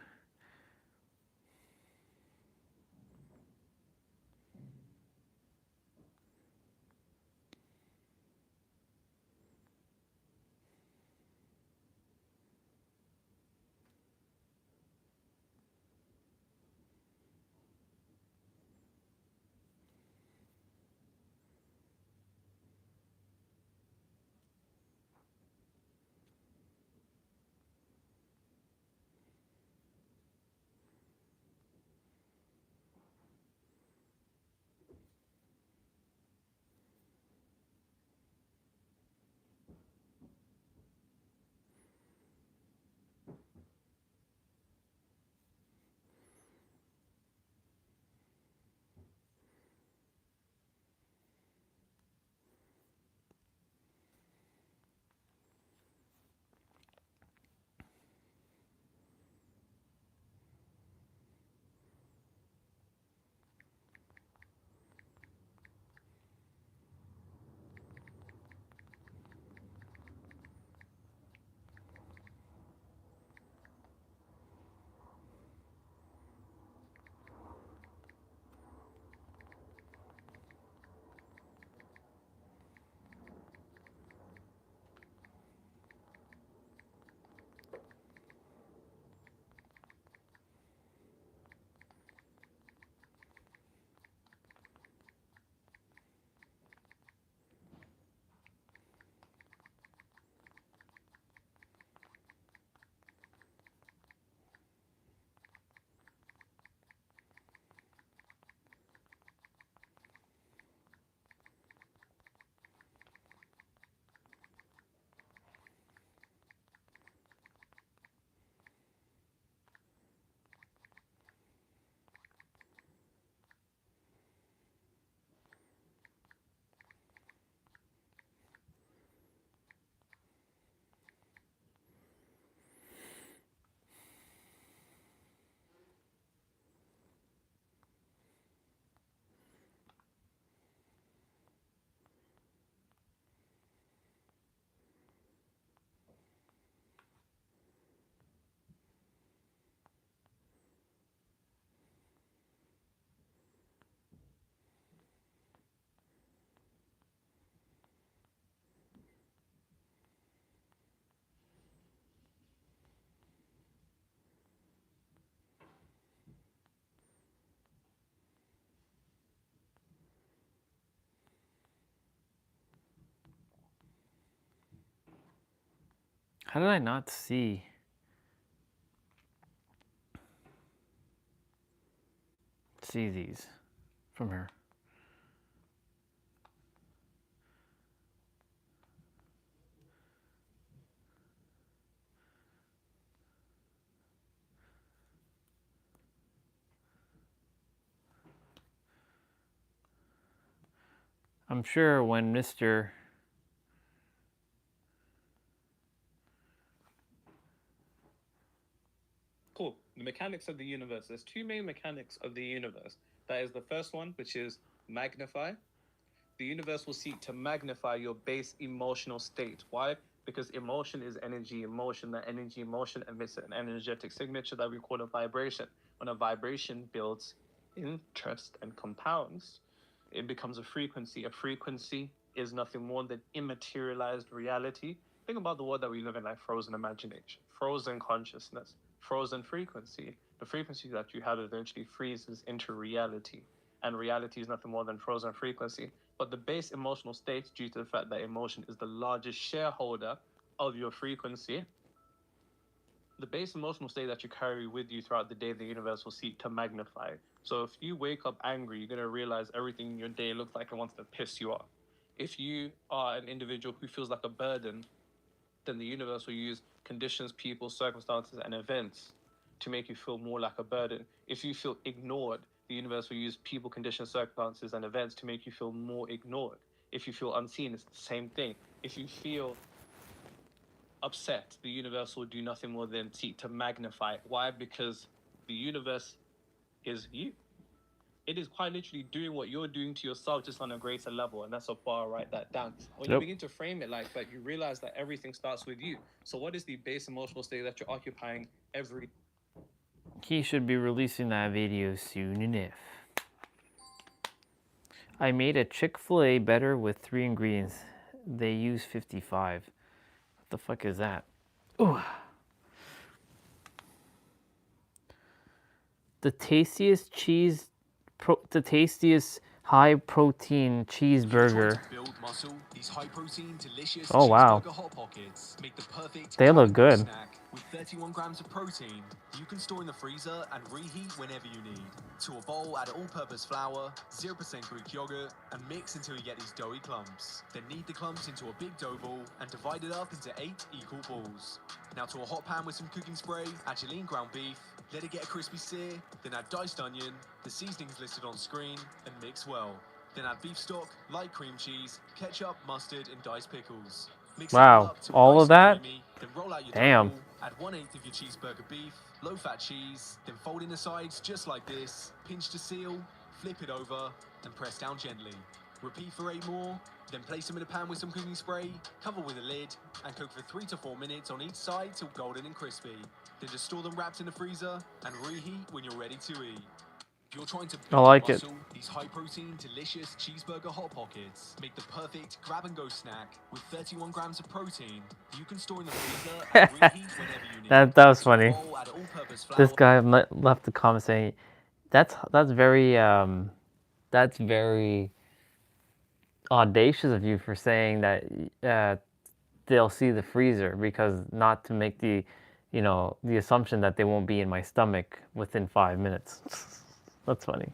How did I not see these from her? I'm sure when Mr. Cool. The mechanics of the universe. There's two main mechanics of the universe. That is the first one, which is magnify. The universe will seek to magnify your base emotional state. Why? Because emotion is energy emotion. That energy emotion emits an energetic signature that we call a vibration. When a vibration builds interest and compounds, it becomes a frequency. A frequency is nothing more than immaterialized reality think about the world that we live in, like frozen imagination, frozen consciousness, frozen frequency. The frequency that you have eventually freezes into reality. And reality is nothing more than frozen frequency. But the base emotional state, due to the fact that emotion is the largest shareholder of your frequency, the base emotional state that you carry with you throughout the day, the universe will seek to magnify. So if you wake up angry, you're going to realize everything in your day looks like it wants to piss you off. If you are an individual who feels like a burden, then the universe will use conditions, people, circumstances, and events to make you feel more like a burden. If you feel ignored, the universe will use people, conditions, circumstances, and events to make you feel more ignored. If you feel unseen, it's the same thing. If you feel upset, the universe will do nothing more than seek to magnify it. Why? Because the universe is you. It is quite literally doing what you're doing to yourself, just on a greater level, and that's a bar. Write that down. When you begin to frame it like that, you realize that everything starts with you. So what is the base emotional state that you're occupying every? He should be releasing that video soon enough. I made a Chick-fil-A better with 3 ingredients. They use 55. What the fuck is that? Ooh. The tastiest high protein cheeseburger. Oh wow. They look good. With 31 grams of protein, you can store in the freezer and reheat whenever you need. To a bowl, add all-purpose flour, 0% Greek yogurt, and mix until you get these doughy clumps. Then knead the clumps into a big dough ball and divide it up into 8 equal balls. Now to a hot pan with some cooking spray, add your lean ground beef, let it get a crispy sear, then add diced onion, the seasonings listed on screen, and mix well. Then add beef stock, light cream cheese, ketchup, mustard, and diced pickles. Mix Wow, all of that? creamy, then roll out your Damn. dough ball, add 1/8 of your cheeseburger beef, low-fat cheese, then fold in the sides just like this, pinch to seal, flip it over, and press down gently. Repeat for 8 more, then place them in a pan with some cooking spray, cover with a lid, and cook for 3 to 4 minutes on each side till golden and crispy. Then just store them wrapped in the freezer and reheat when you're ready to eat. If you're trying to build muscle, these high-protein, delicious cheeseburger Hot Pockets make the perfect grab-and-go snack with 31 grams of protein. You can store in the freezer and reheat whenever you need. That was funny. This guy left a comment saying, "That's very audacious of you for saying that they'll see the freezer, because not to make the assumption that they won't be in my stomach within 5 minutes." That's funny.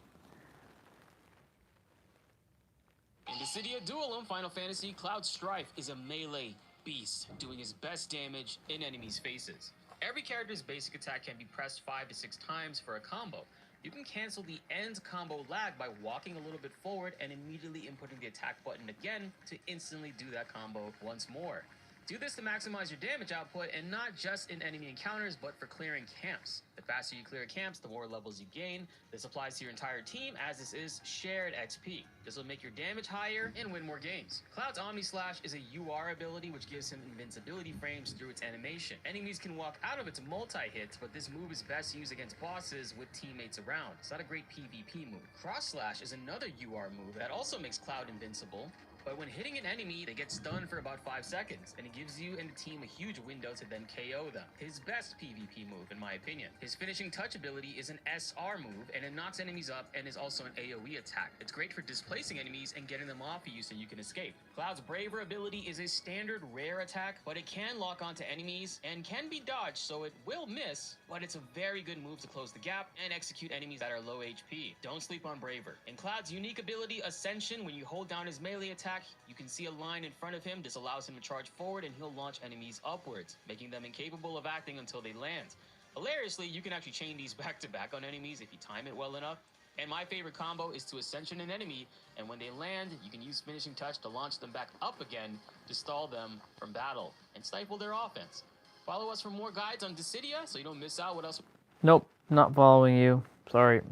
In Dissidia Duelim Final Fantasy, Cloud Strife is a melee beast, doing his best damage in enemies' faces. Every character's basic attack can be pressed 5 to 6 times for a combo. You can cancel the end combo lag by walking a little bit forward and immediately inputting the attack button again to instantly do that combo once more. Do this to maximize your damage output, and not just in enemy encounters, but for clearing camps. The faster you clear camps, the more levels you gain. This applies to your entire team, as this is shared XP. This will make your damage higher and win more games. Cloud's Omni Slash is a UR ability which gives him invincibility frames through its animation. Enemies can walk out of its multi-hits, but this move is best used against bosses with teammates around. It's not a great PvP move. Cross Slash is another UR move that also makes Cloud invincible. But when hitting an enemy, they get stunned for about 5 seconds, and it gives you and the team a huge window to then KO them. His best PvP move, in my opinion. His finishing touch ability is an SR move, and it knocks enemies up and is also an AoE attack. It's great for displacing enemies and getting them off of you so you can escape. Cloud's Braver ability is a standard rare attack, but it can lock onto enemies and can be dodged, so it will miss, but it's a very good move to close the gap and execute enemies that are low HP. Don't sleep on Braver. In Cloud's unique ability, Ascension, when you hold down his melee attack, you can see a line in front of him. This allows him to charge forward, and he'll launch enemies upwards, making them incapable of acting until they land. Hilariously, you can actually chain these back to back on enemies if you time it well enough. And my favorite combo is to Ascension an enemy, and when they land, you can use Finishing Touch to launch them back up again to stall them from battle and stifle their offense. Follow us for more guides on Dissidia so you don't miss out what else. Nope, not following you. Sorry.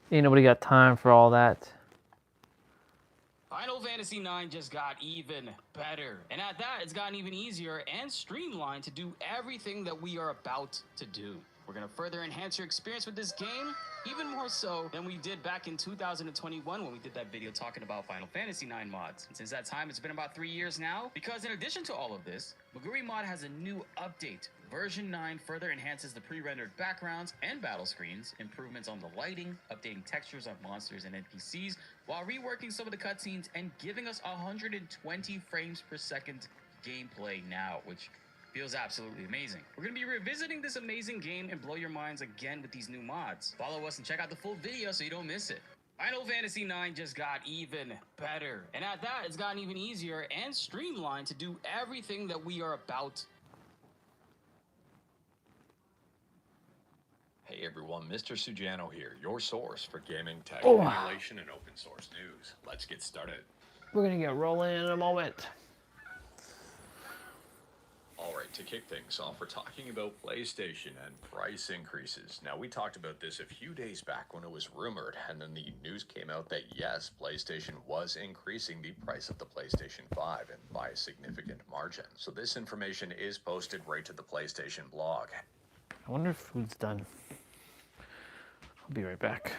Ain't nobody got time for all that. Final Fantasy IX just got even better. And at that, it's gotten even easier and streamlined to do everything that we are about to do. We're going to further enhance your experience with this game, even more so than we did back in 2021 when we did that video talking about Final Fantasy IX mods. And since that time, it's been about 3 years now, because in addition to all of this, Maguri Mod has a new update. Version 9 further enhances the pre-rendered backgrounds and battle screens, improvements on the lighting, updating textures on monsters and NPCs, while reworking some of the cutscenes and giving us 120 frames per second gameplay now, which feels absolutely amazing. We're going to be revisiting this amazing game and blow your minds again with these new mods. Follow us and check out the full video so you don't miss it. Final Fantasy IX just got even better. And at that, it's gotten even easier and streamlined to do everything that we are about. Hey everyone, Mr. Sujano here, your source for gaming, tech, Oh. emulation, and open source news. Let's get started. We're gonna get rolling in a moment. Alright, to kick things off, we're talking about PlayStation and price increases. Now, we talked about this a few days back when it was rumored, and then the news came out that yes, PlayStation was increasing the price of the PlayStation 5 and by a significant margin. So this information is posted right to the PlayStation blog. I wonder if food's done. I'll be right back.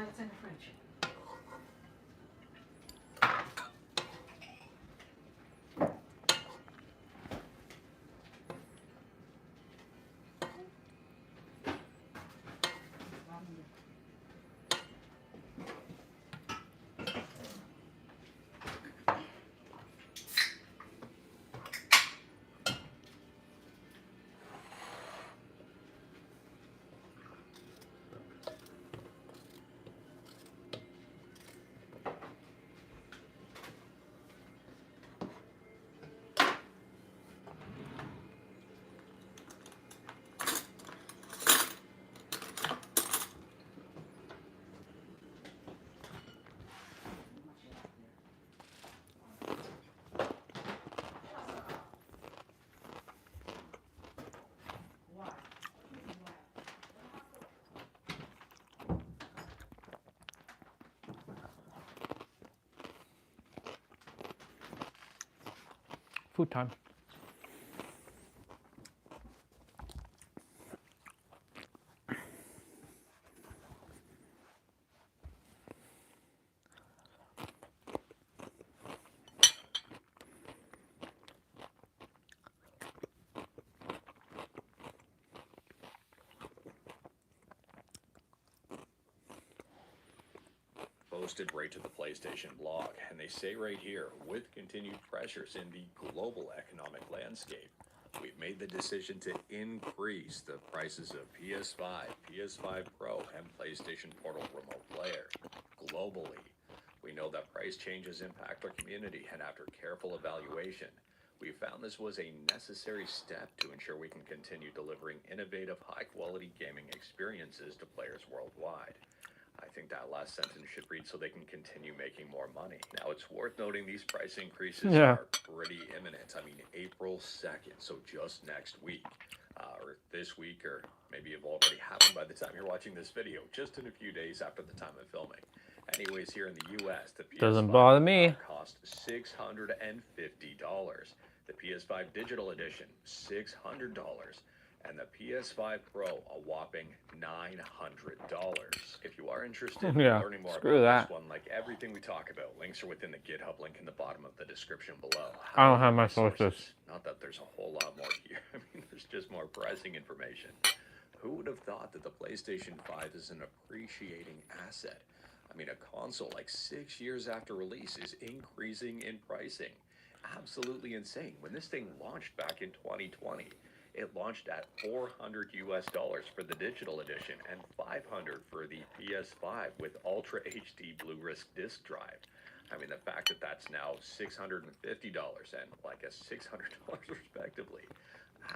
It's in the fridge. Food time. Posted right to the PlayStation blog, and they say right here, with continued pressures in the global economic landscape, we've made the decision to increase the prices of PS5, PS5 Pro, and PlayStation Portal Remote Player globally. We know that price changes impact our community, and after careful evaluation, we found this was a necessary step to ensure we can continue delivering innovative, high-quality gaming experiences to players worldwide. I think that last sentence should read so they can continue making more money. Now, it's worth noting these price increases are pretty imminent. I mean, April 2nd, so just next week, or this week, or maybe it already happened by the time you're watching this video, just in a few days after the time of filming. Anyways, here in the US, the PS5 Doesn't bother me. cost $650. The PS5 Digital Edition, $600. And the PS5 Pro, a whopping $900. If you are interested in learning more about this one, like everything we talk about, links are within the GitHub link in the bottom of the description below. I don't have my sources. Not that there's a whole lot more here. I mean, there's just more pricing information. Who would have thought that the PlayStation 5 is an appreciating asset? I mean, a console like 6 years after release is increasing in pricing. Absolutely insane. When this thing launched back in 2020, it launched at $400 for the digital edition and $500 for the PS5 with Ultra HD Blu-ray disc drive. I mean, the fact that that's now $650 and like a $600 respectively,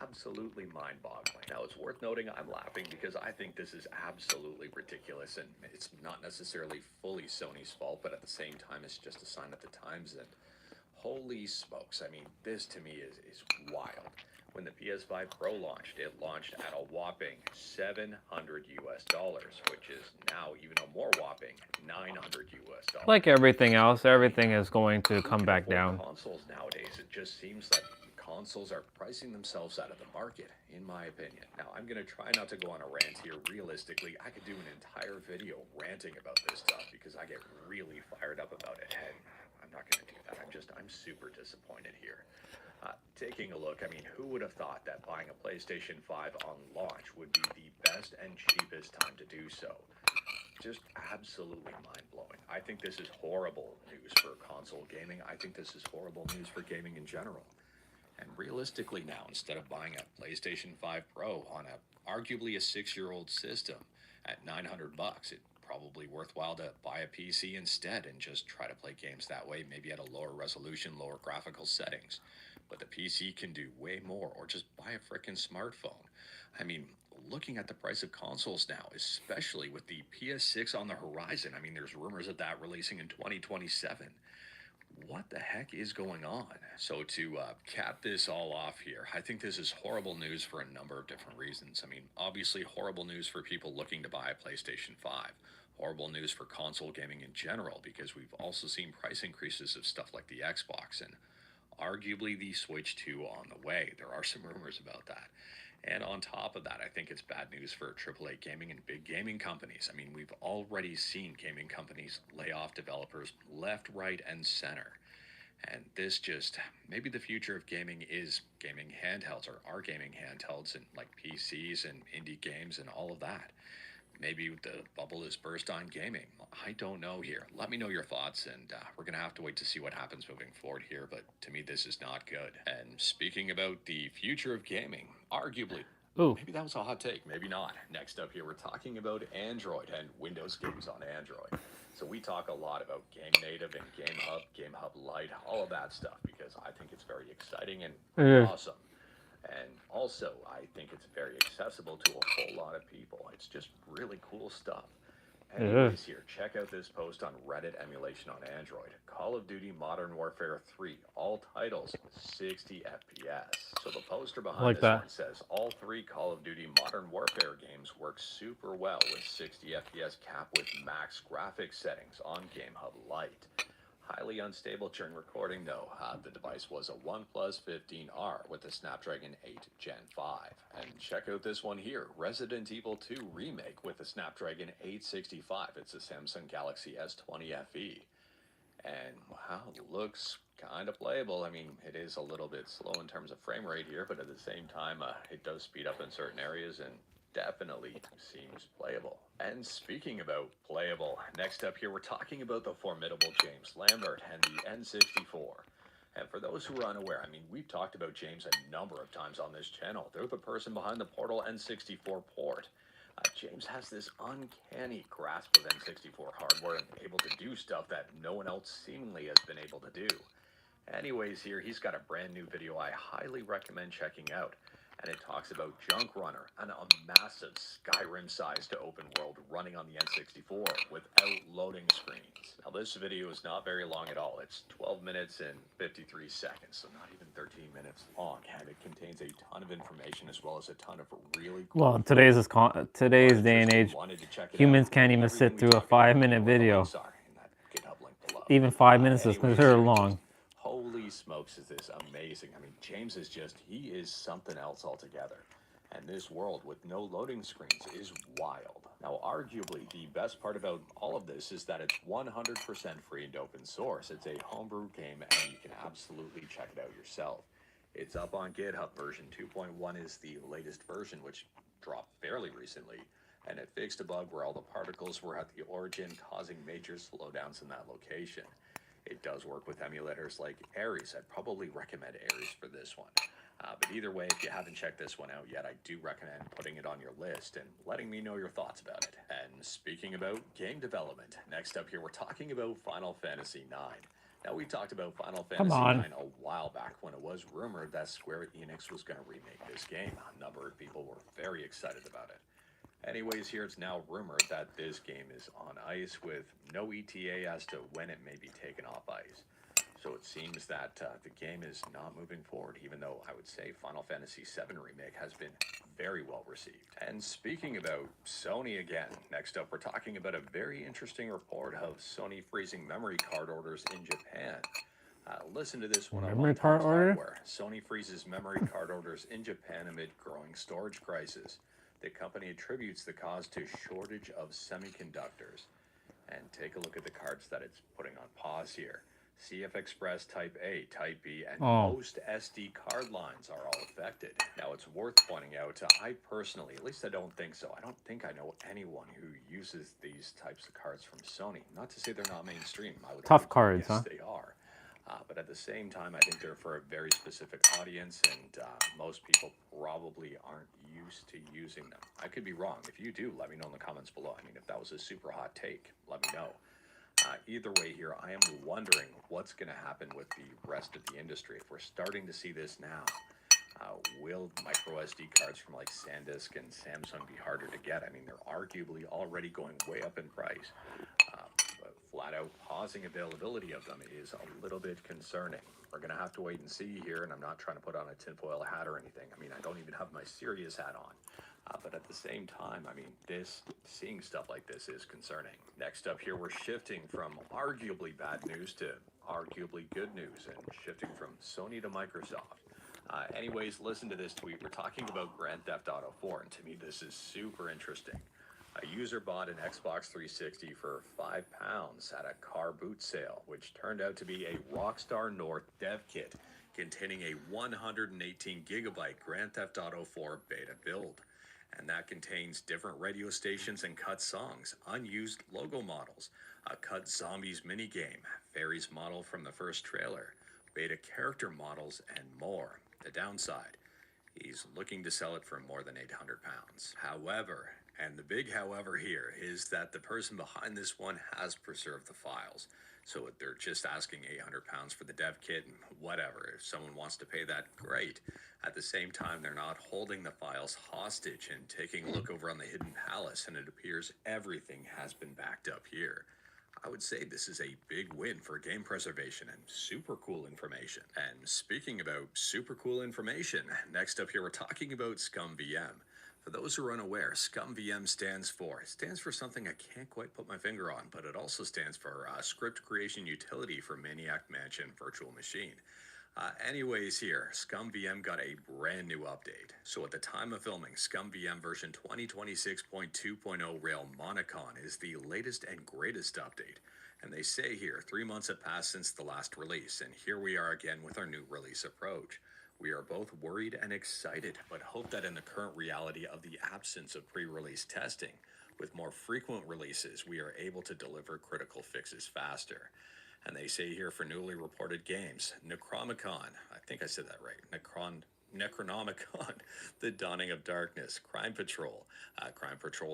absolutely mind-boggling. Now, it's worth noting I'm laughing because I think this is absolutely ridiculous, and it's not necessarily fully Sony's fault, but at the same time, it's just a sign of the times that, holy smokes, I mean, this to me is wild. When the PS5 Pro launched, it launched at a whopping $700, which is now even a more whopping $900. Like everything else, everything is going to come back down. Consoles nowadays, it just seems like consoles are pricing themselves out of the market, in my opinion. Now, I'm going to try not to go on a rant here. Realistically, I could do an entire video ranting about this stuff because I get really fired up about it, and I'm not going to do that. I'm super disappointed here. Taking a look, I mean, who would have thought that buying a PlayStation 5 on launch would be the best and cheapest time to do so? Just absolutely mind-blowing. I think this is horrible news for console gaming. I think this is horrible news for gaming in general. And realistically now, instead of buying a PlayStation 5 Pro on arguably a 6-year-old system at $900, it's probably worthwhile to buy a PC instead and just try to play games that way, maybe at a lower resolution, lower graphical settings. But the PC can do way more, or just buy a frickin' smartphone. I mean, looking at the price of consoles now, especially with the PS6 on the horizon, I mean, there's rumors of that releasing in 2027. What the heck is going on? So to cap this all off here, I think this is horrible news for a number of different reasons. I mean, obviously horrible news for people looking to buy a PlayStation 5. Horrible news for console gaming in general, because we've also seen price increases of stuff like the Xbox and arguably the Switch 2 on the way. There are some rumors about that. And on top of that, I think it's bad news for AAA gaming and big gaming companies. I mean, we've already seen gaming companies lay off developers left, right, and center. And this just, maybe the future of gaming is gaming handhelds, or are gaming handhelds, and like PCs and indie games and all of that. Maybe the bubble is burst on gaming. I don't know here. Let me know your thoughts, and we're going to have to wait to see what happens moving forward here, but to me this is not good. And speaking about the future of gaming, arguably, maybe that was a hot take, maybe not. Next up here, we're talking about Android and Windows games on Android. So we talk a lot about Game Native and Game Hub Lite, all of that stuff, because I think it's very exciting and awesome. And also, I think it's very accessible to a whole lot of people. It's just really cool stuff. Anyways, here, check out this post on Reddit emulation on Android. Call of Duty Modern Warfare 3, all titles, 60 FPS. So the poster behind this one says, all 3 Call of Duty Modern Warfare games work super well with 60 FPS cap with max graphics settings on Game Hub Lite. Highly unstable during recording though. The device was a OnePlus 15R with a Snapdragon 8 Gen 5. And check out this one here, Resident Evil 2 Remake with a Snapdragon 865. It's a Samsung Galaxy S20 FE. And wow, looks kind of playable. I mean, it is a little bit slow in terms of frame rate here, but at the same time, it does speed up in certain areas and definitely seems playable. And speaking about playable, next up here, we're talking about the formidable James Lambert and the N64. And for those who are unaware, I mean, we've talked about James a number of times on this channel. They're the person behind the Portal N64 port. James has this uncanny grasp of N64 hardware and able to do stuff that no one else seemingly has been able to do. Anyways, here he's got a brand new video I highly recommend checking out. And it talks about Junk Runner and a massive Skyrim-sized open world running on the N64 without loading screens. Now this video is not very long at all. It's 12 minutes and 53 seconds, so not even 13 minutes long. And it contains a ton of information as well as a ton of really cool... Well, today's day and age, humans can't even sit through a 5-minute video. Even 5 minutes is considered long. Holy smokes, is this amazing. I mean, James is just, he is something else altogether. And this world with no loading screens is wild. Now, arguably, the best part about all of this is that it's 100% free and open source. It's a homebrew game, and you can absolutely check it out yourself. It's up on GitHub. Version 2.1 is the latest version, which dropped fairly recently. And it fixed a bug where all the particles were at the origin, causing major slowdowns in that location. It does work with emulators like Ares. I'd probably recommend Ares for this one. But either way, if you haven't checked this one out yet, I do recommend putting it on your list and letting me know your thoughts about it. And speaking about game development, next up here, we're talking about Final Fantasy IX. Now, we talked about Final Fantasy IX a while back when it was rumored that Square Enix was going to remake this game. A number of people were very excited about it. Anyways, here it's now rumored that this game is on ice with no ETA as to when it may be taken off ice. So it seems that the game is not moving forward, even though I would say Final Fantasy VII Remake has been very well received. And speaking about Sony again, next up we're talking about a very interesting report of Sony freezing memory card orders in Japan. Listen to this one. Memory card order? Sony freezes memory card orders in Japan amid growing storage crisis. The company attributes the cause to shortage of semiconductors. And take a look at the cards that it's putting on pause here. CF Express Type A, Type B, and most SD card lines are all affected. Now, it's worth pointing out, I personally, at least I don't think so. I don't think I know anyone who uses these types of cards from Sony. Not to say they're not mainstream. I would Tough argue, cards, yes, huh? they are. But at the same time, I think they're for a very specific audience, and most people probably aren't used to using them. I could be wrong. If you do, let me know in the comments below. I mean, if that was a super hot take, let me know. Either way here, I am wondering what's going to happen with the rest of the industry. If we're starting to see this now, will micro SD cards from like SanDisk and Samsung be harder to get? I mean, they're arguably already going way up in price. But flat out pausing availability of them is a little bit concerning. We're going to have to wait and see here, and I'm not trying to put on a tinfoil hat or anything. I mean, I don't even have my serious hat on. But at the same time, I mean, seeing stuff like this is concerning. Next up here, we're shifting from arguably bad news to arguably good news, and shifting from Sony to Microsoft. Anyways, listen to this tweet. We're talking about Grand Theft Auto 4, and to me, this is super interesting. A user bought an Xbox 360 for £5 at a car boot sale, which turned out to be a Rockstar North dev kit containing a 118 gigabyte Grand Theft Auto 4 beta build. And that contains different radio stations and cut songs, unused logo models, a cut zombies minigame, Fairies model from the first trailer, beta character models, and more. The downside, he's looking to sell it for more than £800. However, and the big however here, is that the person behind this one has preserved the files. So they're just asking £800 for the dev kit, and whatever. If someone wants to pay that, great. At the same time, they're not holding the files hostage and taking a look over on the Hidden Palace, and it appears everything has been backed up here. I would say this is a big win for game preservation and super cool information. And speaking about super cool information, next up here we're talking about ScumVM. For those who are unaware, ScumVM stands for something I can't quite put my finger on, but it also stands for Script Creation Utility for Maniac Mansion Virtual Machine. Anyways here, ScumVM got a brand new update. So at the time of filming, ScumVM version 2026.2.0 Rail Monocon is the latest and greatest update. And they say here, 3 months have passed since the last release, and here we are again with our new release approach. We are both worried and excited, but hope that in the current reality of the absence of pre-release testing, with more frequent releases, we are able to deliver critical fixes faster. And they say here for newly reported games, Necronomicon, I think I said that right, Necronomicon, The Dawning of Darkness, Crime Patrol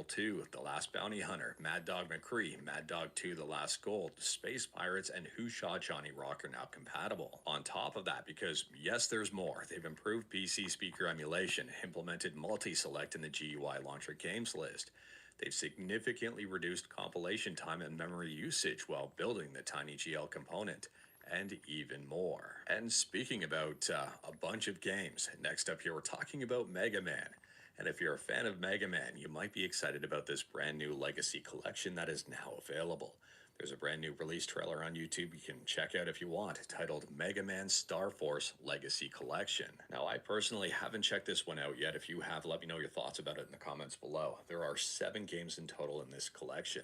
2, The Last Bounty Hunter, Mad Dog McCree, Mad Dog 2, The Last Gold, Space Pirates, and Who Shot Johnny Rock are now compatible. On top of that, because yes, there's more, they've improved PC speaker emulation, implemented multi-select in the GUI launcher games list. They've significantly reduced compilation time and memory usage while building the TinyGL component, and even more. And speaking about a bunch of games, next up here we're talking about Mega Man. And if you're a fan of Mega Man, you might be excited about this brand new Legacy Collection that is now available. There's a brand new release trailer on YouTube you can check out if you want, titled Mega Man Star Force Legacy Collection. Now, I personally haven't checked this one out yet. If you have, let me know your thoughts about it in the comments below. There are 7 games in total in this collection.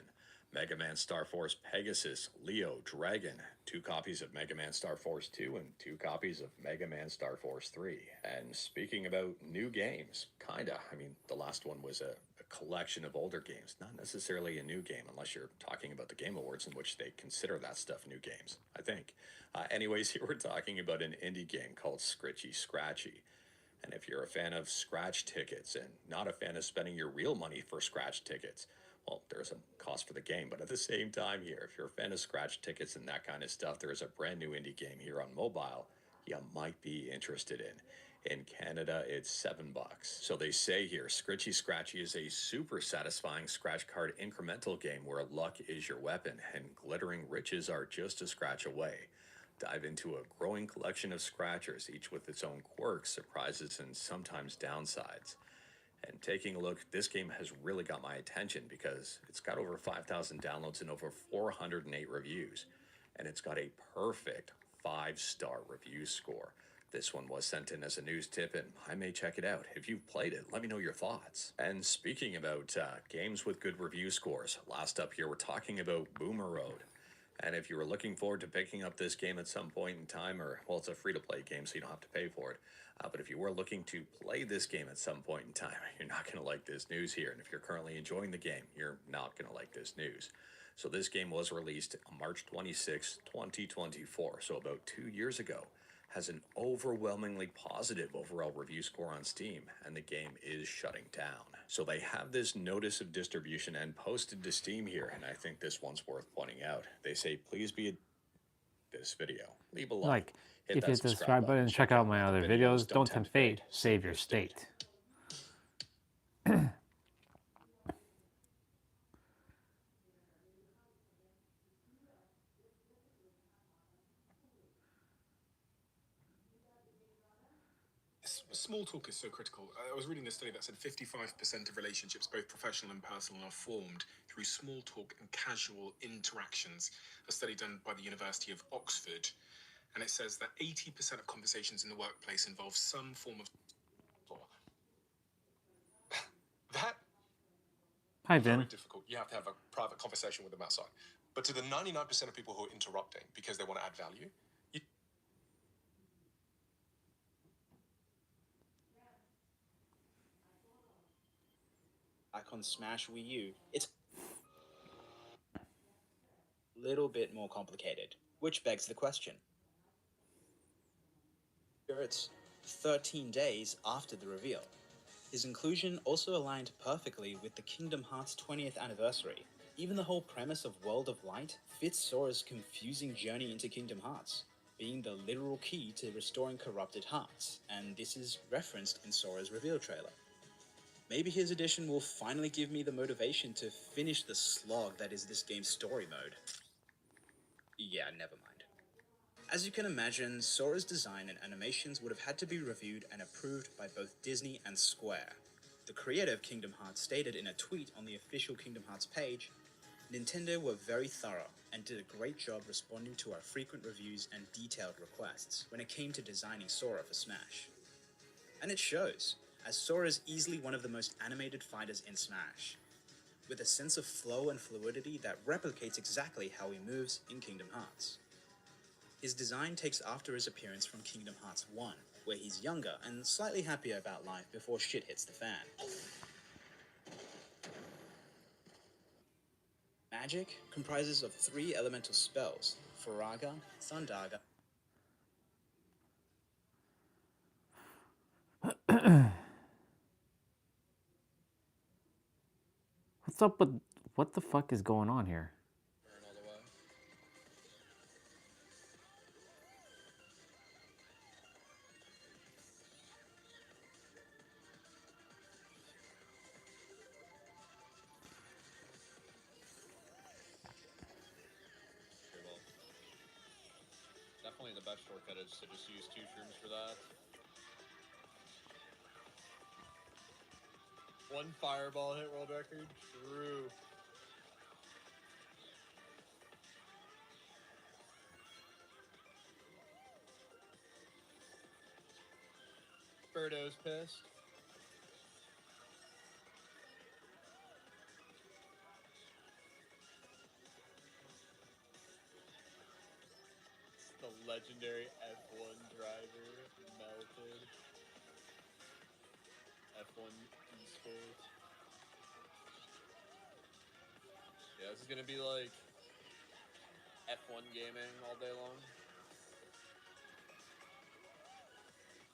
Mega Man Star Force Pegasus, Leo, Dragon, 2 copies of Mega Man Star Force 2, and 2 copies of Mega Man Star Force 3. And speaking about new games, kinda. I mean, the last one was a collection of older games, not necessarily a new game, unless you're talking about the Game Awards, in which they consider that stuff new games, I think. Anyways, here we're talking about an indie game called Scritchy Scratchy. And if you're a fan of scratch tickets and not a fan of spending your real money for scratch tickets, well, there's a cost for the game, but at the same time here, if you're a fan of scratch tickets and that kind of stuff, there's a brand new indie game here on mobile you might be interested in. In Canada, it's $7. So they say here, Scritchy Scratchy is a super satisfying scratch card incremental game where luck is your weapon and glittering riches are just a scratch away. Dive into a growing collection of scratchers, each with its own quirks, surprises, and sometimes downsides. And taking a look, this game has really got my attention because it's got over 5,000 downloads and over 408 reviews. And it's got a perfect 5-star review score. This one was sent in as a news tip, and I may check it out. If you've played it, let me know your thoughts. And speaking about games with good review scores, last up here we're talking about Boomer Road. And if you were looking forward to picking up this game at some point in time, or, well, it's a free-to-play game, so you don't have to pay for it. But if you were looking to play this game at some point in time, you're not going to like this news here. And if you're currently enjoying the game, you're not going to like this news. So this game was released on March 26, 2024, so about 2 years ago. Has an overwhelmingly positive overall review score on Steam, and the game is shutting down. So they have this notice of distribution and posted to Steam here, and I think this one's worth pointing out. They say, please be this video. Leave a like. If you hit the subscribe button and check out my other videos, don't tempt fate, save your state. Small talk is so critical. I was reading this study that said 55% of relationships, both professional and personal, are formed through small talk and casual interactions. A study done by the University of Oxford. And it says that 80% of conversations in the workplace involve some form of... That... Hi, Vin. Very difficult. You have to have a private conversation with them outside. But to the 99% of people who are interrupting because they want to add value, back on Smash Wii U, it's a little bit more complicated, which begs the question. It's 13 days after the reveal. His inclusion also aligned perfectly with the Kingdom Hearts 20th anniversary. Even the whole premise of World of Light fits Sora's confusing journey into Kingdom Hearts, being the literal key to restoring corrupted hearts, and this is referenced in Sora's reveal trailer. Maybe his addition will finally give me the motivation to finish the slog that is this game's story mode. Yeah, never mind. As you can imagine, Sora's design and animations would have had to be reviewed and approved by both Disney and Square. The creator of Kingdom Hearts stated in a tweet on the official Kingdom Hearts page, Nintendo were very thorough and did a great job responding to our frequent reviews and detailed requests when it came to designing Sora for Smash. And it shows, as Sora is easily one of the most animated fighters in Smash, with a sense of flow and fluidity that replicates exactly how he moves in Kingdom Hearts. His design takes after his appearance from Kingdom Hearts 1, where he's younger and slightly happier about life before shit hits the fan. Magic comprises of 3 elemental spells, Faraga, Thundaga. What's up with... What the fuck is going on here? Definitely the best shortcut is to just use 2 shrooms for that. 1 fireball hit world record? True. Birdo's pissed. The legendary F1 driver melted. F1 esports. Yeah, this is gonna be like F1 gaming all day long.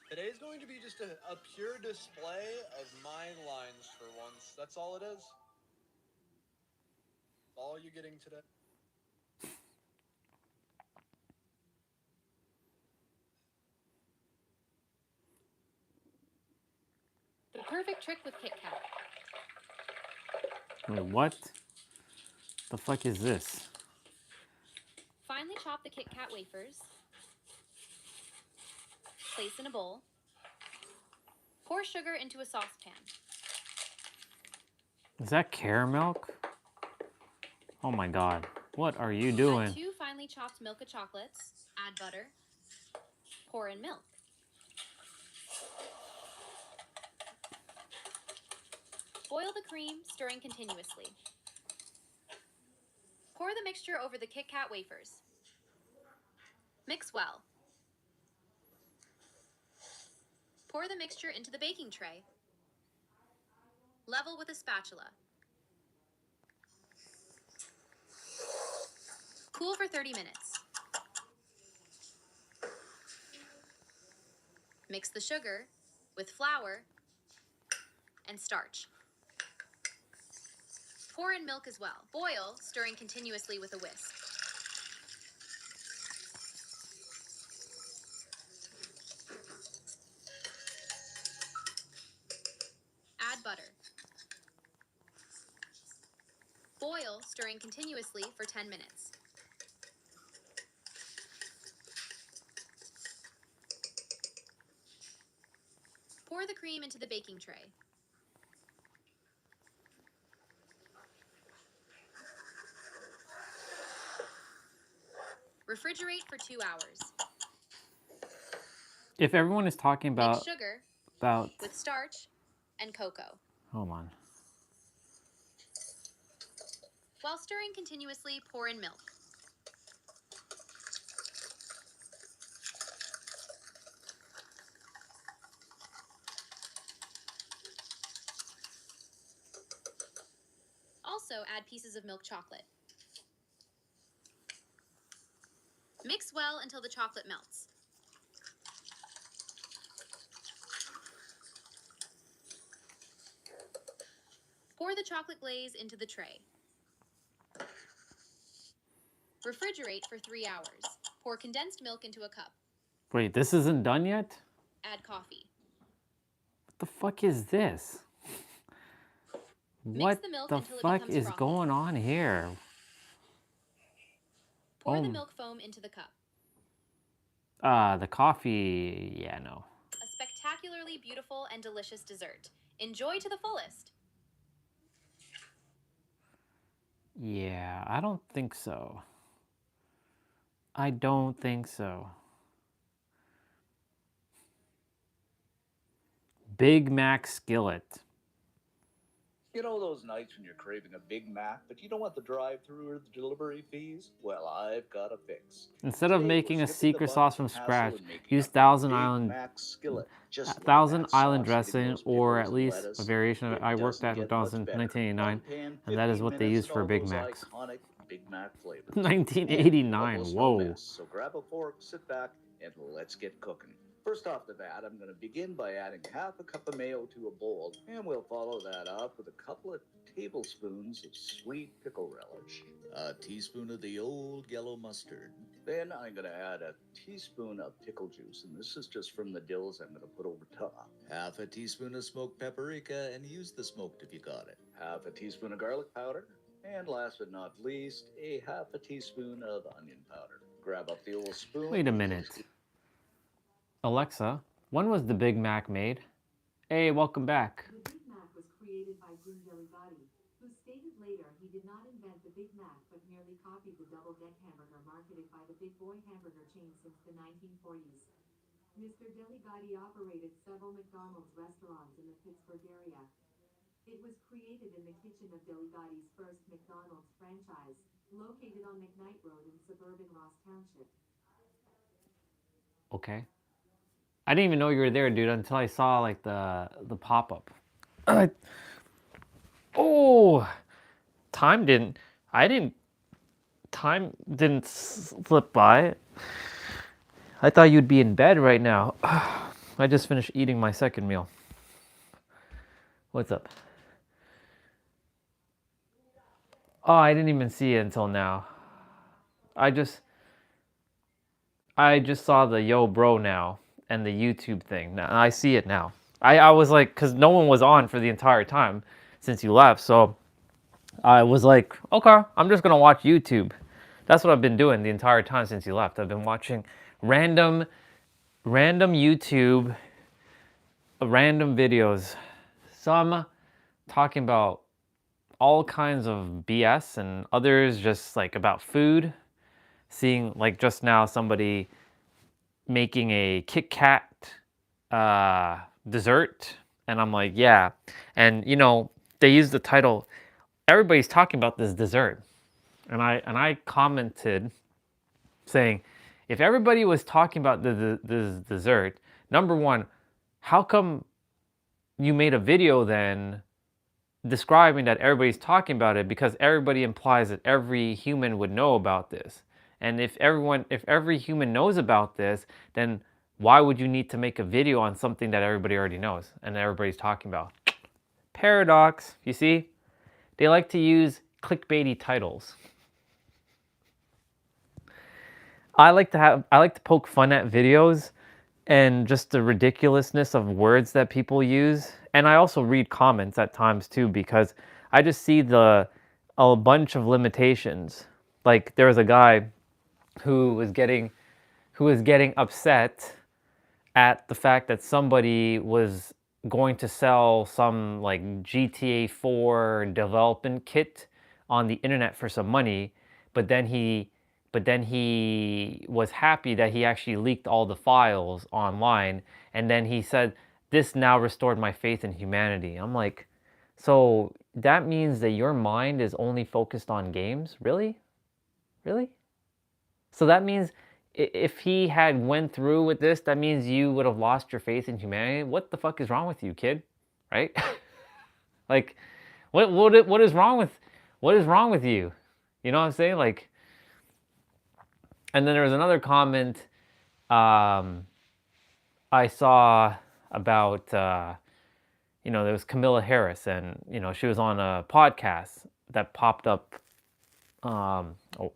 Today's going to be just a pure display of mind lines for once. That's all it is. All you're getting today. The perfect trick with Kit Kat. Wait, what? The fuck is this? Finely chop the Kit Kat wafers. Place in a bowl. Pour sugar into a saucepan. Is that caramel? Oh my god. What are you doing? Add 2 finely chopped Milka chocolates. Add butter. Pour in milk. Boil the cream, stirring continuously. Pour the mixture over the Kit Kat wafers. Mix well. Pour the mixture into the baking tray. Level with a spatula. Cool for 30 minutes. Mix the sugar with flour and starch. Pour in milk as well. Boil, stirring continuously with a whisk. Add butter. Boil, stirring continuously for 10 minutes. Pour the cream into the baking tray. Refrigerate for 2 hours. If everyone is talking Mix sugar with starch and cocoa. Hold on. While stirring continuously, pour in milk. Also add pieces of milk chocolate. Mix well until the chocolate melts. Pour the chocolate glaze into the tray. Refrigerate for 3 hours. Pour condensed milk into a cup. Wait, this isn't done yet? Add coffee. What the fuck is this? What the milk the until it fuck becomes is frothy. going on here? Pour Oh. the milk foam into the cup. The coffee, yeah, no. A spectacularly beautiful and delicious dessert. Enjoy to the fullest. Yeah, I don't think so. I don't think so. Big Mac skillet. You know those nights when you're craving a Big Mac, but you don't want the drive-through or the delivery fees? Well, I've got a fix. Instead of Today, we're making a skipping the secret buttons sauce from and hassle scratch, and making use a Thousand Big Island Mac skillet. Just look at Thousand that Island sauce hitting dressing, those or pickles at and least a lettuce. variation of it. It I worked doesn't at get much McDonald's in better. 1989, One pan, and that is 15 what they minutes, use and for all Big those Macs. iconic Big Mac flavors. And what 1989, will still whoa. miss. So grab a fork, sit back, and let's get cooking. First off the bat, I'm going to begin by adding half a cup of mayo to a bowl, and we'll follow that up with a couple of tablespoons of sweet pickle relish, a teaspoon of the old yellow mustard. Then I'm going to add a teaspoon of pickle juice, and this is just from the dills I'm going to put over top. Half a teaspoon of smoked paprika, and use the smoked if you got it. Half a teaspoon of garlic powder, and last but not least, a half a teaspoon of onion powder. Grab up the old spoon. Wait a minute. Alexa, when was the Big Mac made? Hey, welcome back. The Big Mac was created by Jim Deligatti, who stated later he did not invent the Big Mac but merely copied the double-deck hamburger marketed by the Big Boy hamburger chain since the 1940s. Mr. Deligatti operated several McDonald's restaurants in the Pittsburgh area. It was created in the kitchen of Deligatti's first McDonald's franchise, located on McKnight Road in suburban Ross Township. Okay. I didn't even know you were there, dude, until I saw like the pop-up. Oh, time didn't slip by. I thought you'd be in bed right now. I just finished eating my second meal. What's up? Oh, I didn't even see it until now. I just saw the yo bro now and the YouTube thing. Now I see it now. I was like, because no one was on for the entire time since you left, so I was like, okay, I'm just gonna watch YouTube. That's what I've been doing the entire time since you left. I've been watching random YouTube, random videos. Some talking about all kinds of BS and others just like about food. Seeing like just now somebody making a Kit Kat dessert, and I'm like, yeah. And you know, they use the title, everybody's talking about this dessert. And I commented saying, if everybody was talking about this dessert, number one, how come you made a video then describing that everybody's talking about it? Because everybody implies that every human would know about this. And if every human knows about this, then why would you need to make a video on something that everybody already knows and everybody's talking about? Paradox, you see? They like to use clickbaity titles. I like to poke fun at videos and just the ridiculousness of words that people use. And I also read comments at times too, because I just see a bunch of limitations. Like there was a guy who was getting upset at the fact that somebody was going to sell some like GTA 4 development kit on the internet for some money, but then he was happy that he actually leaked all the files online, and then he said, this now restored my faith in humanity. I'm like, so that means that your mind is only focused on games? Really? Really? So that means if he had went through with this, that means you would have lost your faith in humanity? What the fuck is wrong with you, kid? Right? Like, what is wrong with you? You know what I'm saying? Like, and then there was another comment I saw about, there was Camilla Harris, and, she was on a podcast that popped up.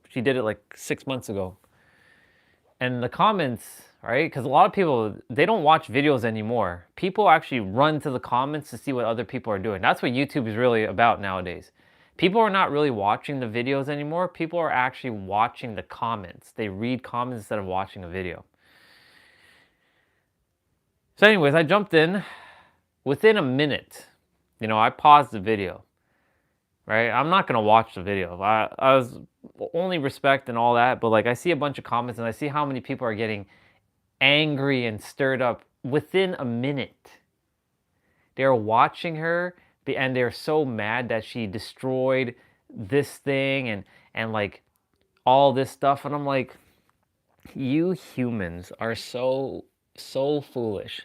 She did it like 6 months ago. And the comments, right? Because a lot of people, they don't watch videos anymore. People actually run to the comments to see what other people are doing. That's what YouTube is really about nowadays. People are not really watching the videos anymore. People are actually watching the comments. They read comments instead of watching a video. So anyways, I jumped in within a minute, you know, I paused the video, right? I'm not gonna watch the video. I was only respect and all that, but like I see a bunch of comments and I see how many people are getting angry and stirred up within a minute. They're watching her and they're so mad that she destroyed this thing and like all this stuff. And I'm like, you humans are so foolish.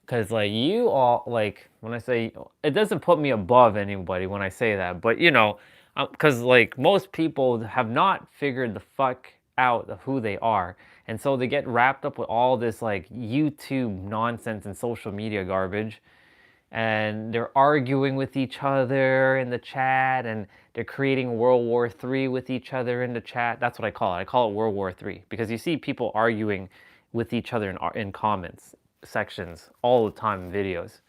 Because like you all, like when I say, it doesn't put me above anybody when I say that, but you know, because like most people have not figured the fuck out of who they are, and so they get wrapped up with all this like YouTube nonsense and social media garbage, and they're arguing with each other in the chat, and they're creating World War III with each other in the chat. That's what I call it. I call it World War III because you see people arguing with each other in comments sections all the time in videos,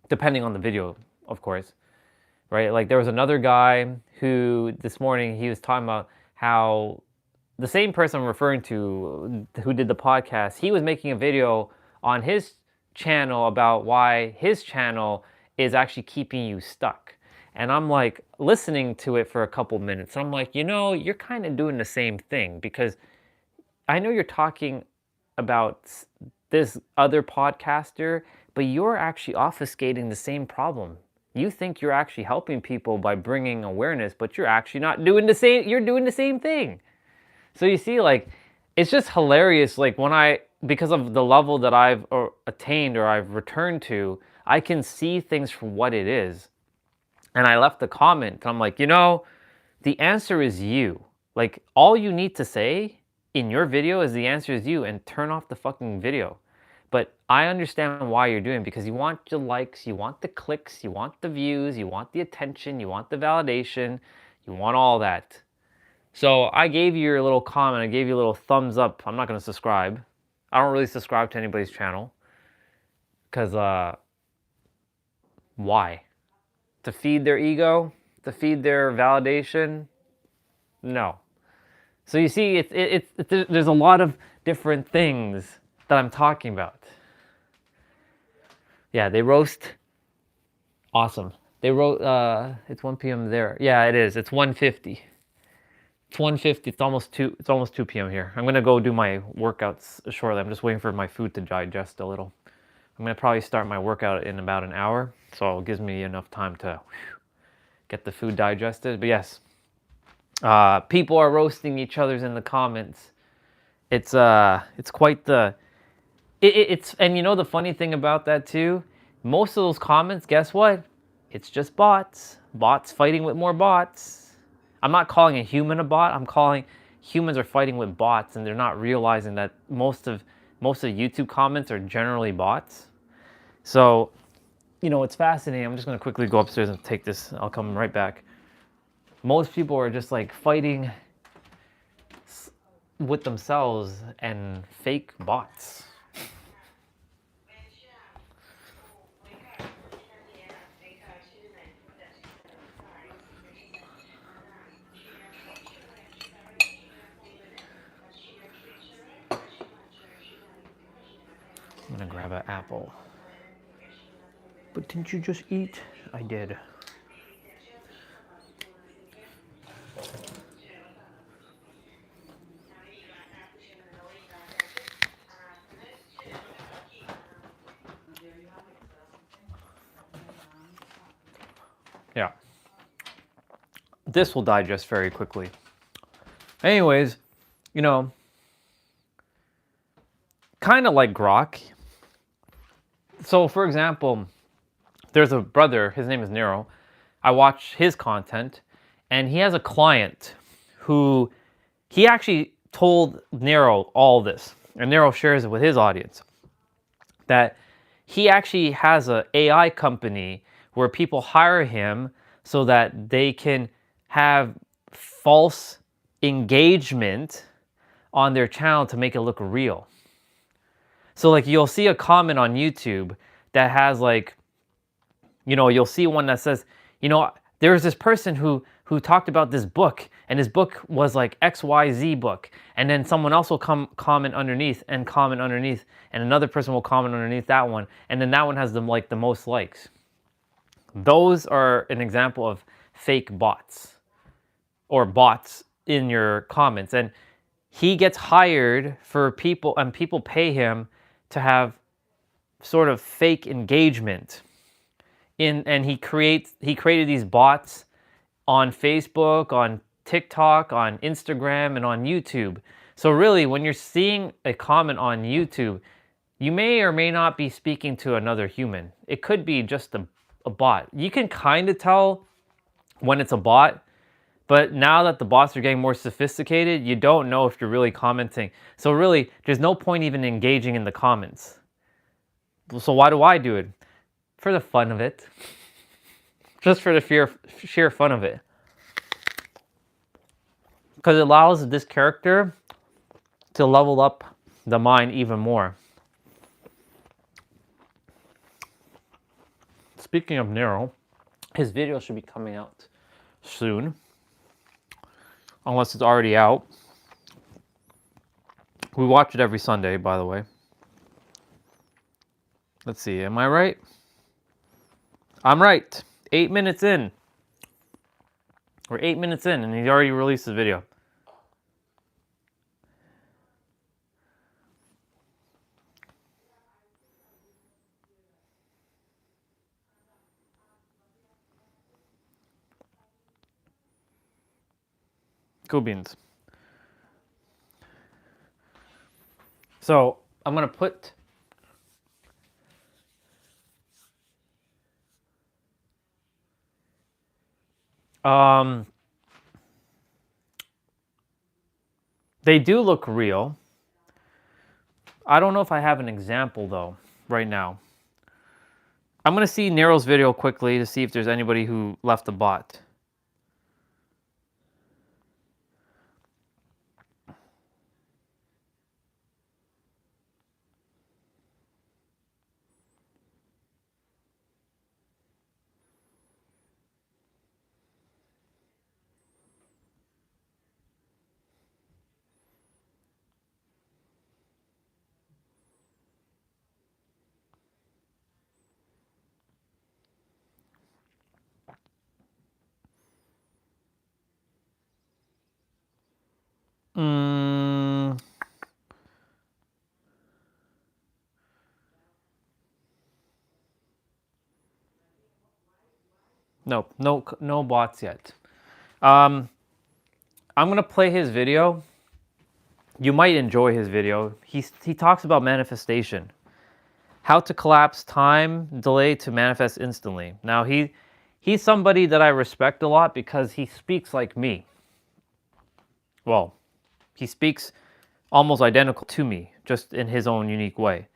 depending on the video, of course, right? Like there was another guy who this morning he was talking about how the same person I'm referring to who did the podcast, he was making a video on his channel about why his channel is actually keeping you stuck. And I'm like listening to it for a couple minutes. And I'm like, you know, you're kind of doing the same thing because I know you're talking about this other podcaster, but you're actually obfuscating the same problem. You think you're actually helping people by bringing awareness, but you're actually not doing the same. You're doing the same thing. So you see, like, it's just hilarious. Like when because of the level that I've attained or I've returned to, I can see things for what it is. And I left a comment and I'm like, you know, the answer is you. Like all you need to say in your video is the answer is you and turn off the fucking video. But I understand why you're doing it because you want the likes, you want the clicks, you want the views, you want the attention, you want the validation, you want all that. So I gave you your little comment, I gave you a little thumbs up. I'm not going to subscribe. I don't really subscribe to anybody's channel. Because, why? To feed their ego? To feed their validation? No. So you see, there's a lot of different things that I'm talking about. Yeah, they roast. Awesome. They wrote, it's 1 p.m. there. Yeah, it is. It's 1:50. It's 1:50. It's almost 2 p.m. here. I'm going to go do my workouts shortly. I'm just waiting for my food to digest a little. I'm going to probably start my workout in about an hour. So it gives me enough time to get the food digested. But yes, people are roasting each other's in the comments. It's quite the... and you know the funny thing about that too? Most of those comments, guess what? It's just bots. Bots fighting with more bots. I'm not calling a human a bot. I'm calling humans are fighting with bots, and they're not realizing that most of YouTube comments are generally bots. So, you know, it's fascinating. I'm just going to quickly go upstairs and take this. I'll come right back. Most people are just like fighting with themselves and fake bots. I'm gonna grab an apple. But didn't you just eat? I did. Yeah. This will digest very quickly. Anyways, you know, kind of like grok. So, for example, there's a brother, his name is Nero. I watch his content, and he has a client who he actually told Nero all this, and Nero shares it with his audience, that he actually has an AI company where people hire him so that they can have false engagement on their channel to make it look real. So like you'll see a comment on YouTube that has like, you know, you'll see one that says, you know, there's this person who who talked about this book, and his book was like XYZ book, and then someone else will comment underneath, and another person will comment underneath that one, and then that one has the most likes. Those are an example of fake bots, or bots in your comments. And he gets hired for people, and people pay him to have sort of fake engagement and he created these bots on Facebook, on TikTok, on Instagram, and on YouTube. So really, when you're seeing a comment on YouTube, you may or may not be speaking to another human. It could be just a bot. You can kind of tell when it's a bot, but now that the bots are getting more sophisticated, you don't know if you're really commenting. So really, there's no point even engaging in the comments. So why do I do it? For the fun of it. Just for the sheer fun of it. Because it allows this character to level up the mind even more. Speaking of Nero, his video should be coming out soon. Unless it's already out. We watch it every Sunday, by the way. Let's see, am I right? I'm right. 8 minutes in. We're 8 minutes in and he's already released the video. Cool beans. So I'm gonna put they do look real. I don't know if I have an example though right now. I'm gonna see Nero's video quickly to see if there's anybody who left a bot. Nope, no bots yet. I'm gonna play his video. You might enjoy his video. He talks about manifestation. How to collapse time delay to manifest instantly. Now he's somebody that I respect a lot because he speaks like me. Well, he speaks almost identical to me, just in his own unique way.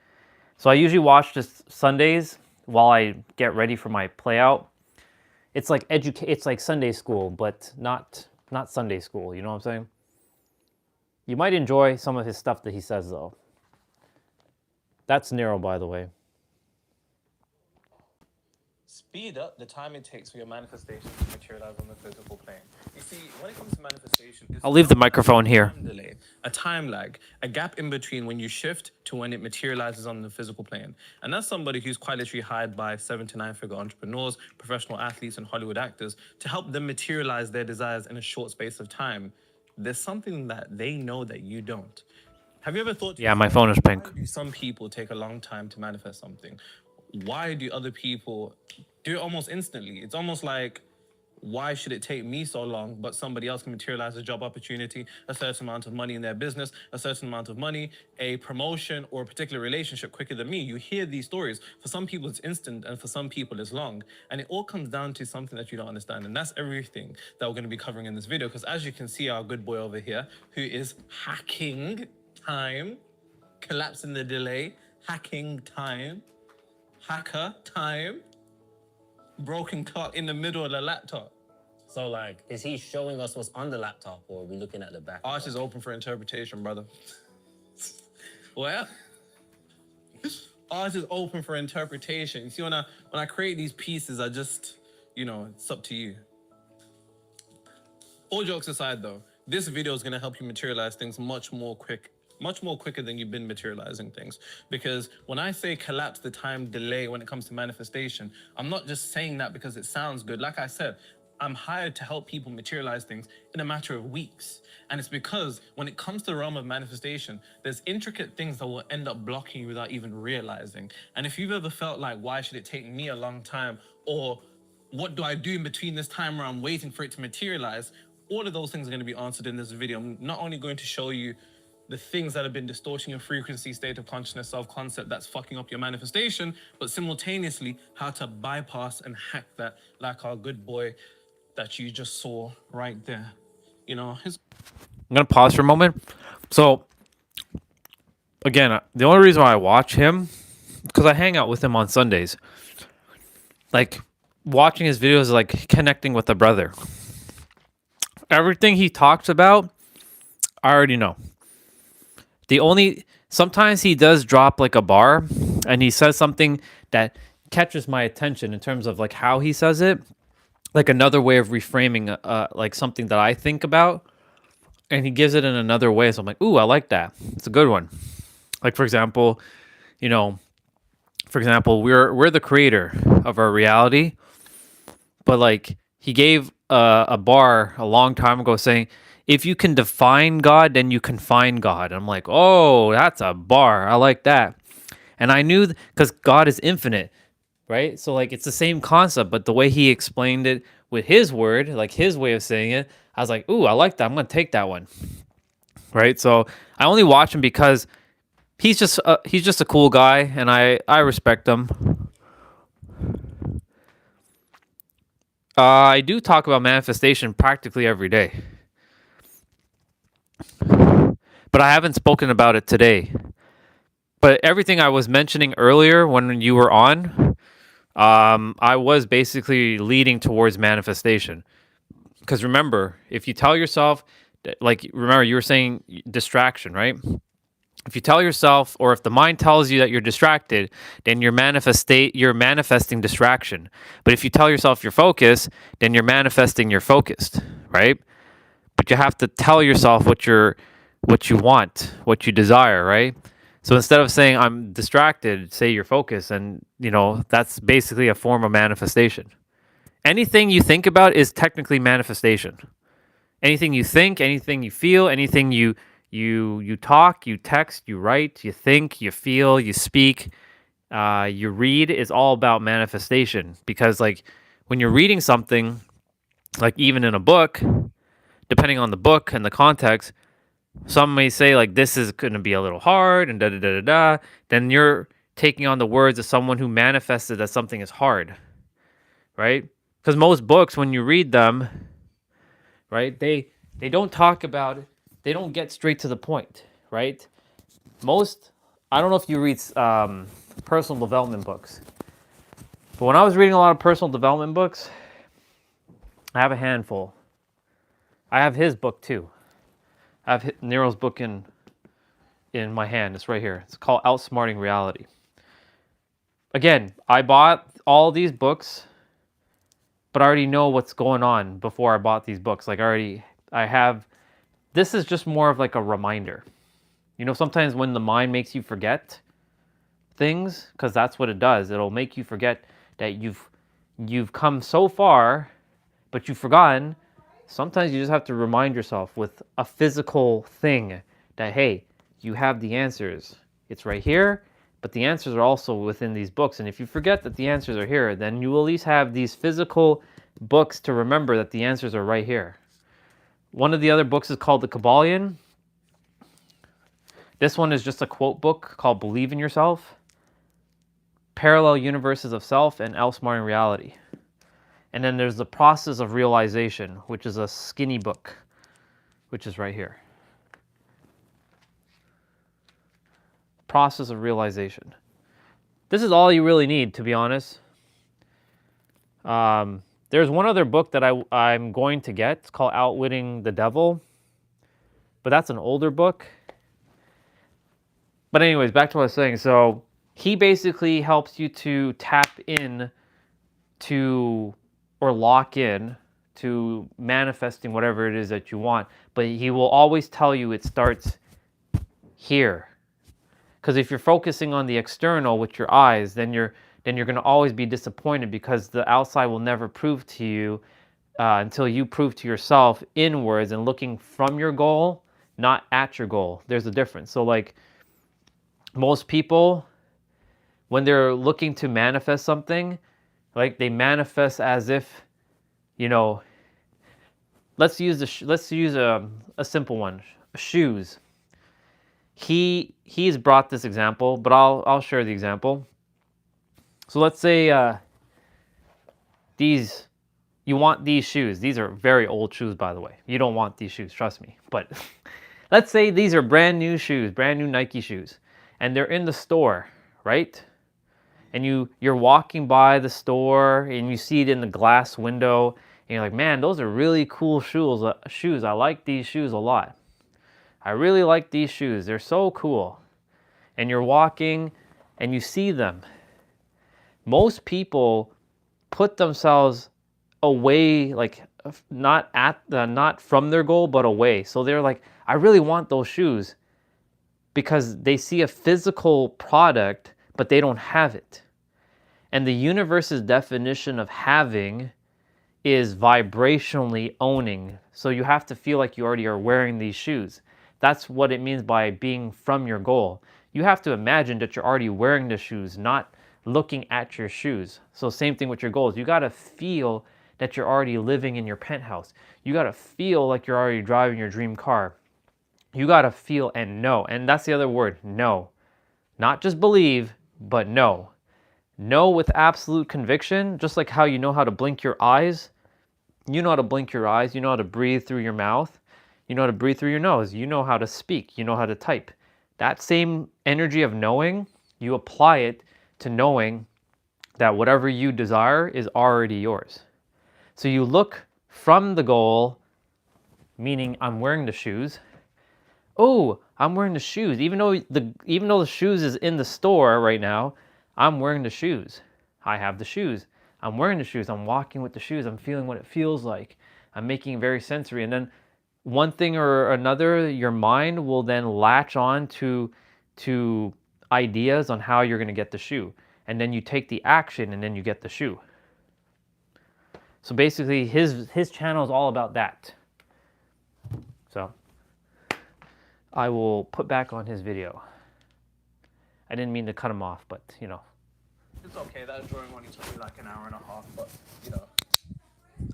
So I usually watch this Sundays while I get ready for my play out. It's like it's like Sunday school, but not Sunday school, you know what I'm saying? You might enjoy some of his stuff that he says though. That's Nero, by the way. Speed up the time it takes for your manifestation to materialize on the physical plane. You see, when it comes to manifestation, I'll leave the microphone here. Delay, a time lag, a gap in between when you shift to when it materializes on the physical plane. And that's somebody who's quite literally hired by 7 to 9 figure entrepreneurs, professional athletes, and Hollywood actors to help them materialize their desires in a short space of time. There's something that they know that you don't. Have you ever thought? Yeah, my phone is pink. Why do some people take a long time to manifest something? Why do other people do it almost instantly? It's almost like, why should it take me so long, but somebody else can materialize a job opportunity, a certain amount of money in their business, a certain amount of money, a promotion, or a particular relationship quicker than me? You hear these stories. For some people, it's instant, and for some people, it's long. And it all comes down to something that you don't understand. And that's everything that we're going to be covering in this video. Because as you can see, our good boy over here, who is hacking time, collapsing the delay, hacking time, hacker time, broken clock in the middle of the laptop. So, like, is he showing us what's on the laptop, or are we looking at the back? Art is open for interpretation, brother. Well, art is open for interpretation. You see, when I create these pieces, I just, it's up to you. All jokes aside, though, this video is going to help you materialize things much more quicker than you've been materializing things. Because when I say collapse the time delay when it comes to manifestation, I'm not just saying that because it sounds good. Like I said, I'm hired to help people materialize things in a matter of weeks. And it's because when it comes to the realm of manifestation, there's intricate things that will end up blocking you without even realizing. And if you've ever felt like, why should it take me a long time? Or what do I do in between this time where I'm waiting for it to materialize? All of those things are going to be answered in this video. I'm not only going to show you the things that have been distorting your frequency, state of consciousness, self-concept that's fucking up your manifestation, but simultaneously how to bypass and hack that, like our good boy that you just saw right there. You know, I'm gonna pause for a moment. So, again, the only reason why I watch him is because I hang out with him on Sundays. Like, watching his videos is like connecting with a brother. Everything he talks about, I already know. Sometimes he does drop like a bar, and he says something that catches my attention in terms of like how he says it, like another way of reframing like something that I think about, and he gives it in another way. So I'm like, ooh, I like that. It's a good one. Like, for example, we're the creator of our reality, but like he gave a bar a long time ago saying, if you can define God, then you can find God. I'm like, oh, that's a bar. I like that. And I knew because God is infinite, right? So like it's the same concept, but the way he explained it with his word, like his way of saying it, I was like, ooh, I like that. I'm going to take that one. Right? So I only watch him because he's just a cool guy, and I respect him. I do talk about manifestation practically every day, but I haven't spoken about it today. But everything I was mentioning earlier when you were on, I was basically leading towards manifestation. Because remember, if you tell yourself, remember you were saying distraction, right? If you tell yourself, or if the mind tells you that you're distracted, then you're manifesting distraction. But if you tell yourself you're focused, then you're manifesting you're focused, right? But you have to tell yourself what you want, what you desire, right? So instead of saying I'm distracted, say you're focused, and that's basically a form of manifestation. Anything you think about is technically manifestation. Anything you think, anything you feel, anything you talk, you text, you write, you think, you feel, you speak, you read is all about manifestation. Because like when you're reading something, like even in a book, depending on the book and the context, some may say like this is going to be a little hard and da da da da da. Then you're taking on the words of someone who manifested that something is hard, right? Because most books, when you read them, right, they don't talk about, they don't get straight to the point, right? I don't know if you read personal development books, but when I was reading a lot of personal development books, I have a handful. I have his book too. I have Nero's book in my hand. It's right here. It's called Outsmarting Reality. Again, I bought all these books, but I already know what's going on before I bought these books. Like this is just more of like a reminder. Sometimes when the mind makes you forget things, because that's what it does. It'll make you forget that you've come so far, but you've forgotten. Sometimes you just have to remind yourself with a physical thing that, hey, you have the answers. It's right here, but the answers are also within these books. And if you forget that the answers are here, then you will at least have these physical books to remember that the answers are right here. One of the other books is called The Kabbalion. This one is just a quote book called Believe in Yourself, Parallel Universes of Self, and Outsmarting Reality. And then there's The Process of Realization, which is a skinny book, which is right here. Process of Realization. This is all you really need, to be honest. There's one other book that I'm going to get. It's called Outwitting the Devil, but that's an older book. But anyways, back to what I was saying. So he basically helps you to tap in to, or lock in to manifesting whatever it is that you want, but he will always tell you it starts here. Because if you're focusing on the external with your eyes, then you're going to always be disappointed, because the outside will never prove to you until you prove to yourself inwards and looking from your goal, not at your goal. There's a difference. So like most people, when they're looking to manifest something, like they manifest as if, you know, let's use a simple one, shoes. He's brought this example, but I'll share the example. So let's say you want these shoes. These are very old shoes, by the way. You don't want these shoes, trust me. But let's say these are brand new shoes, brand new Nike shoes, and they're in the store, right? And you're walking by the store and you see it in the glass window, and you're like, man, those are really cool shoes. I like these shoes a lot. I really like these shoes. They're so cool. And you're walking and you see them. Most people put themselves away, like not from their goal, but away. So they're like, I really want those shoes, because they see a physical product, but they don't have it. And the universe's definition of having is vibrationally owning. So you have to feel like you already are wearing these shoes. That's what it means by being from your goal. You have to imagine that you're already wearing the shoes, not looking at your shoes. So same thing with your goals. You got to feel that you're already living in your penthouse. You got to feel like you're already driving your dream car. You got to feel and know. And that's the other word, know. Not just believe, but know. Know with absolute conviction, just like how you know how to blink your eyes. You know how to blink your eyes. You know how to breathe through your mouth. You know how to breathe through your nose. You know how to speak. You know how to type. That same energy of knowing, you apply it to knowing that whatever you desire is already yours. So you look from the goal, meaning I'm wearing the shoes. Oh, I'm wearing the shoes. Even though the shoes is in the store right now, I'm wearing the shoes. I have the shoes. I'm wearing the shoes. I'm walking with the shoes. I'm feeling what it feels like. I'm making it very sensory. And then one thing or another, your mind will then latch on to ideas on how you're going to get the shoe. And then you take the action and then you get the shoe. So basically his channel is all about that. So I will put back on his video. I didn't mean to cut him off, but you know. It's okay, that drawing only took me like an hour and a half, but you know.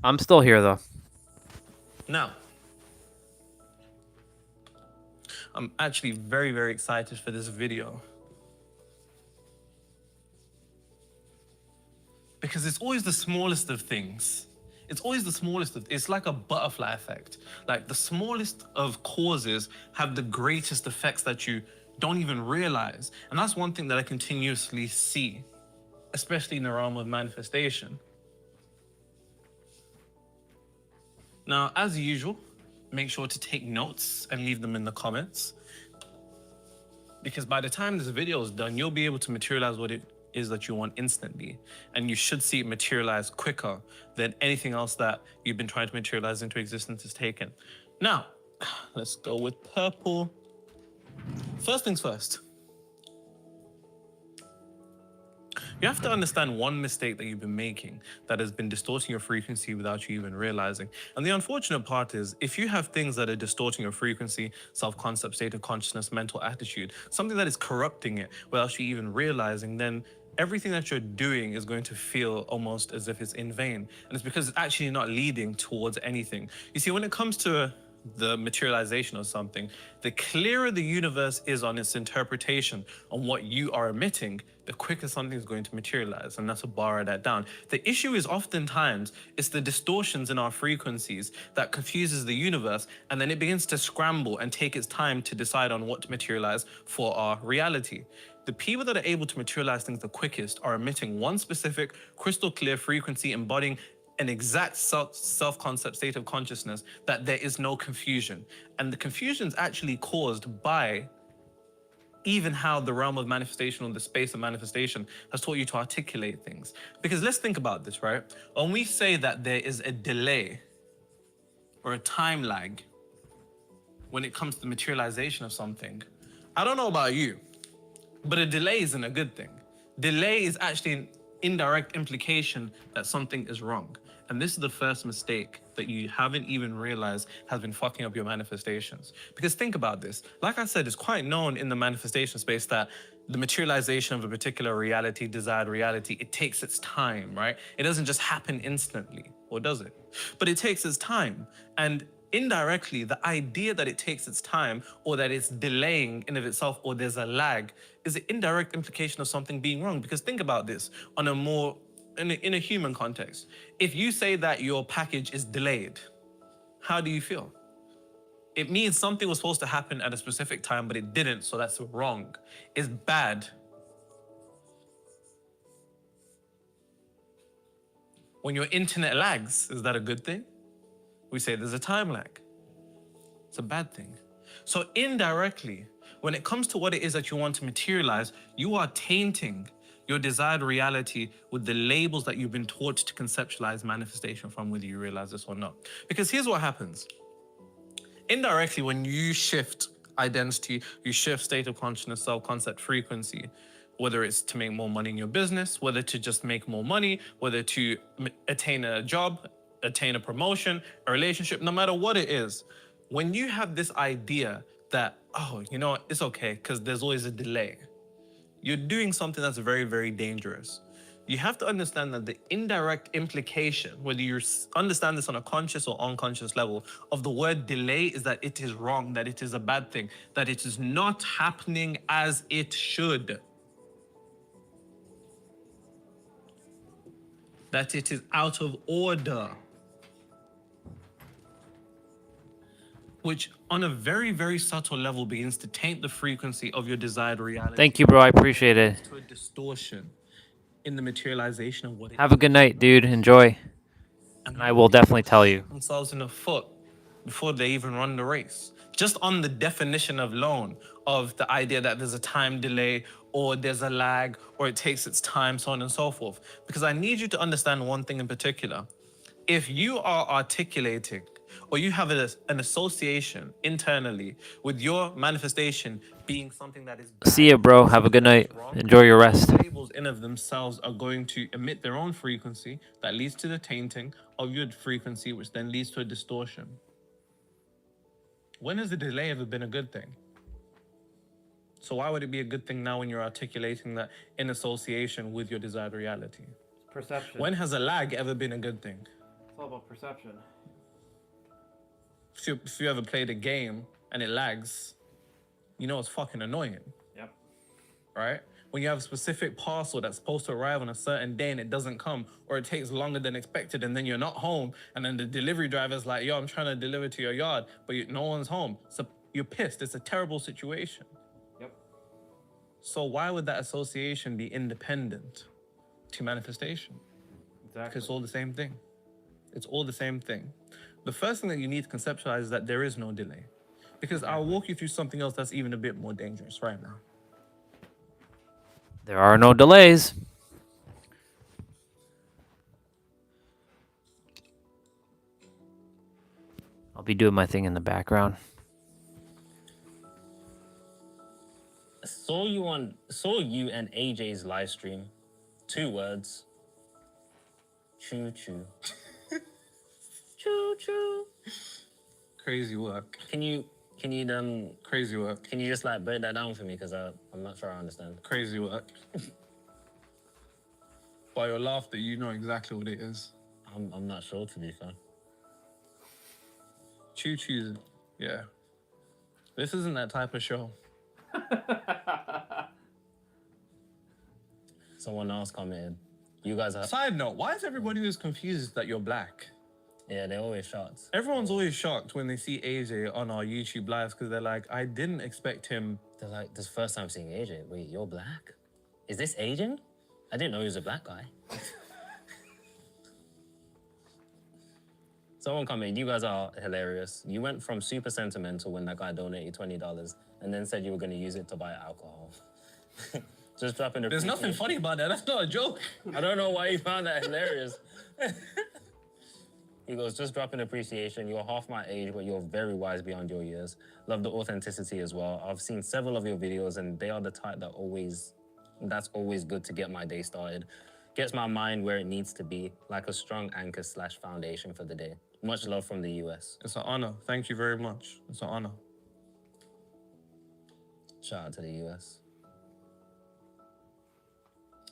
I'm still here though. Now, I'm actually very, very excited for this video. Because it's always the smallest of things. It's always the smallest of, it's like a butterfly effect. Like the smallest of causes have the greatest effects that you don't even realize. And that's one thing that I continuously see, especially in the realm of manifestation. Now, as usual, make sure to take notes and leave them in the comments. Because by the time this video is done, you'll be able to materialize what it is that you want instantly. And you should see it materialize quicker than anything else that you've been trying to materialize into existence is taken. Now, let's go with purple. First things first. You have to understand one mistake that you've been making that has been distorting your frequency without you even realizing. And the unfortunate part is, if you have things that are distorting your frequency, self-concept, state of consciousness, mental attitude, something that is corrupting it without you even realizing, then everything that you're doing is going to feel almost as if it's in vain. And it's because it's actually not leading towards anything. You see, when it comes to the materialization of something, the clearer the universe is on its interpretation on what you are emitting, the quicker something is going to materialize. And that's to borrow that down. The issue is oftentimes it's the distortions in our frequencies that confuses the universe, and then it begins to scramble and take its time to decide on what to materialize for our reality. The people that are able to materialize things the quickest are emitting one specific crystal clear frequency, embodying an exact self-concept state of consciousness that there is no confusion. And the confusion is actually caused by even how the realm of manifestation or the space of manifestation has taught you to articulate things. Because let's think about this, right? When we say that there is a delay or a time lag when it comes to the materialization of something, I don't know about you, but a delay isn't a good thing. Delay is actually an indirect implication that something is wrong. And this is the first mistake that you haven't even realized has been fucking up your manifestations. Because think about this. Like I said, it's quite known in the manifestation space that the materialization of a particular reality, desired reality, it takes its time, right? It doesn't just happen instantly, or does it? But it takes its time. And indirectly, the idea that it takes its time or that it's delaying in of itself or there's a lag is an indirect implication of something being wrong. Because think about this on a more, in a human context. If you say that your package is delayed, how do you feel? It means something was supposed to happen at a specific time, but it didn't, so that's wrong. It's bad. When your internet lags, is that a good thing? We say there's a time lag. It's a bad thing. So indirectly, when it comes to what it is that you want to materialize, you are tainting your desired reality with the labels that you've been taught to conceptualize manifestation from, whether you realize this or not. Because here's what happens. Indirectly, when you shift identity, you shift state of consciousness, self-concept, frequency, whether it's to make more money in your business, whether to just make more money, whether to attain a job, attain a promotion, a relationship, no matter what it is, when you have this idea that, oh, you know what, it's okay, because there's always a delay, you're doing something that's very, very dangerous. You have to understand that the indirect implication, whether you understand this on a conscious or unconscious level, of the word delay is that it is wrong, that it is a bad thing, that it is not happening as it should. That it is out of order. Which on a very, very subtle level begins to taint the frequency of your desired reality. Thank you, bro. I appreciate it. To a distortion in the materialization of what it Have a good night, dude. Enjoy. And I will definitely tell you. themselves in the foot before they even run the race. Just on the definition alone of the idea that there's a time delay or there's a lag or it takes its time, so on and so forth. Because I need you to understand one thing in particular. If you are articulating or you have an association internally with your manifestation being something that is bad, See ya, bro. Have a good night. Enjoy your rest. labels in of themselves are going to emit their own frequency that leads to the tainting of your frequency, which then leads to a distortion. When has the delay ever been a good thing? So why would it be a good thing now when you're articulating that in association with your desired reality? Perception. When has a lag ever been a good thing? It's all about perception. If you ever played a game and it lags, you know it's fucking annoying. Yep. Right? When you have a specific parcel that's supposed to arrive on a certain day and it doesn't come, or it takes longer than expected, and then you're not home, and then the delivery driver's like, yo, I'm trying to deliver to your yard, but no one's home. So you're pissed. It's a terrible situation. Yep. So why would that association be independent to manifestation? Exactly. Because it's all the same thing. It's all the same thing. The first thing that you need to conceptualize is that there is no delay. Because I'll walk you through something else that's even a bit more dangerous right now. There are no delays. I'll be doing my thing in the background. Saw you and AJ's live stream. 2 words. Choo choo. Choo choo. Crazy work. Can you Crazy work. Can you just like break that down for me? Because I'm not sure I understand. Crazy work. By your laughter, you know exactly what it is. I'm not sure, to be fair. Choo choo. Yeah. This isn't that type of show. Someone else commented. You guys are... Side note, why is everybody always confused that you're black? Yeah, they're always shocked. Everyone's always shocked when they see AJ on our YouTube lives because they're like, I didn't expect him. They're like, this is the first time seeing AJ. Wait, you're black? Is this AJ? I didn't know he was a black guy. Someone commented, you guys are hilarious. You went from super sentimental when that guy donated $20 and then said you were going to use it to buy alcohol. Just dropping a... There's nothing funny about that. That's not a joke. I don't know why you found that hilarious. He goes, just dropping appreciation. You're half my age, but you're very wise beyond your years. Love the authenticity as well. I've seen several of your videos, and they are the type that's always good to get my day started. Gets my mind where it needs to be, like a strong anchor / foundation for the day. Much love from the US. It's an honor. Thank you very much. It's an honor. Shout out to the US.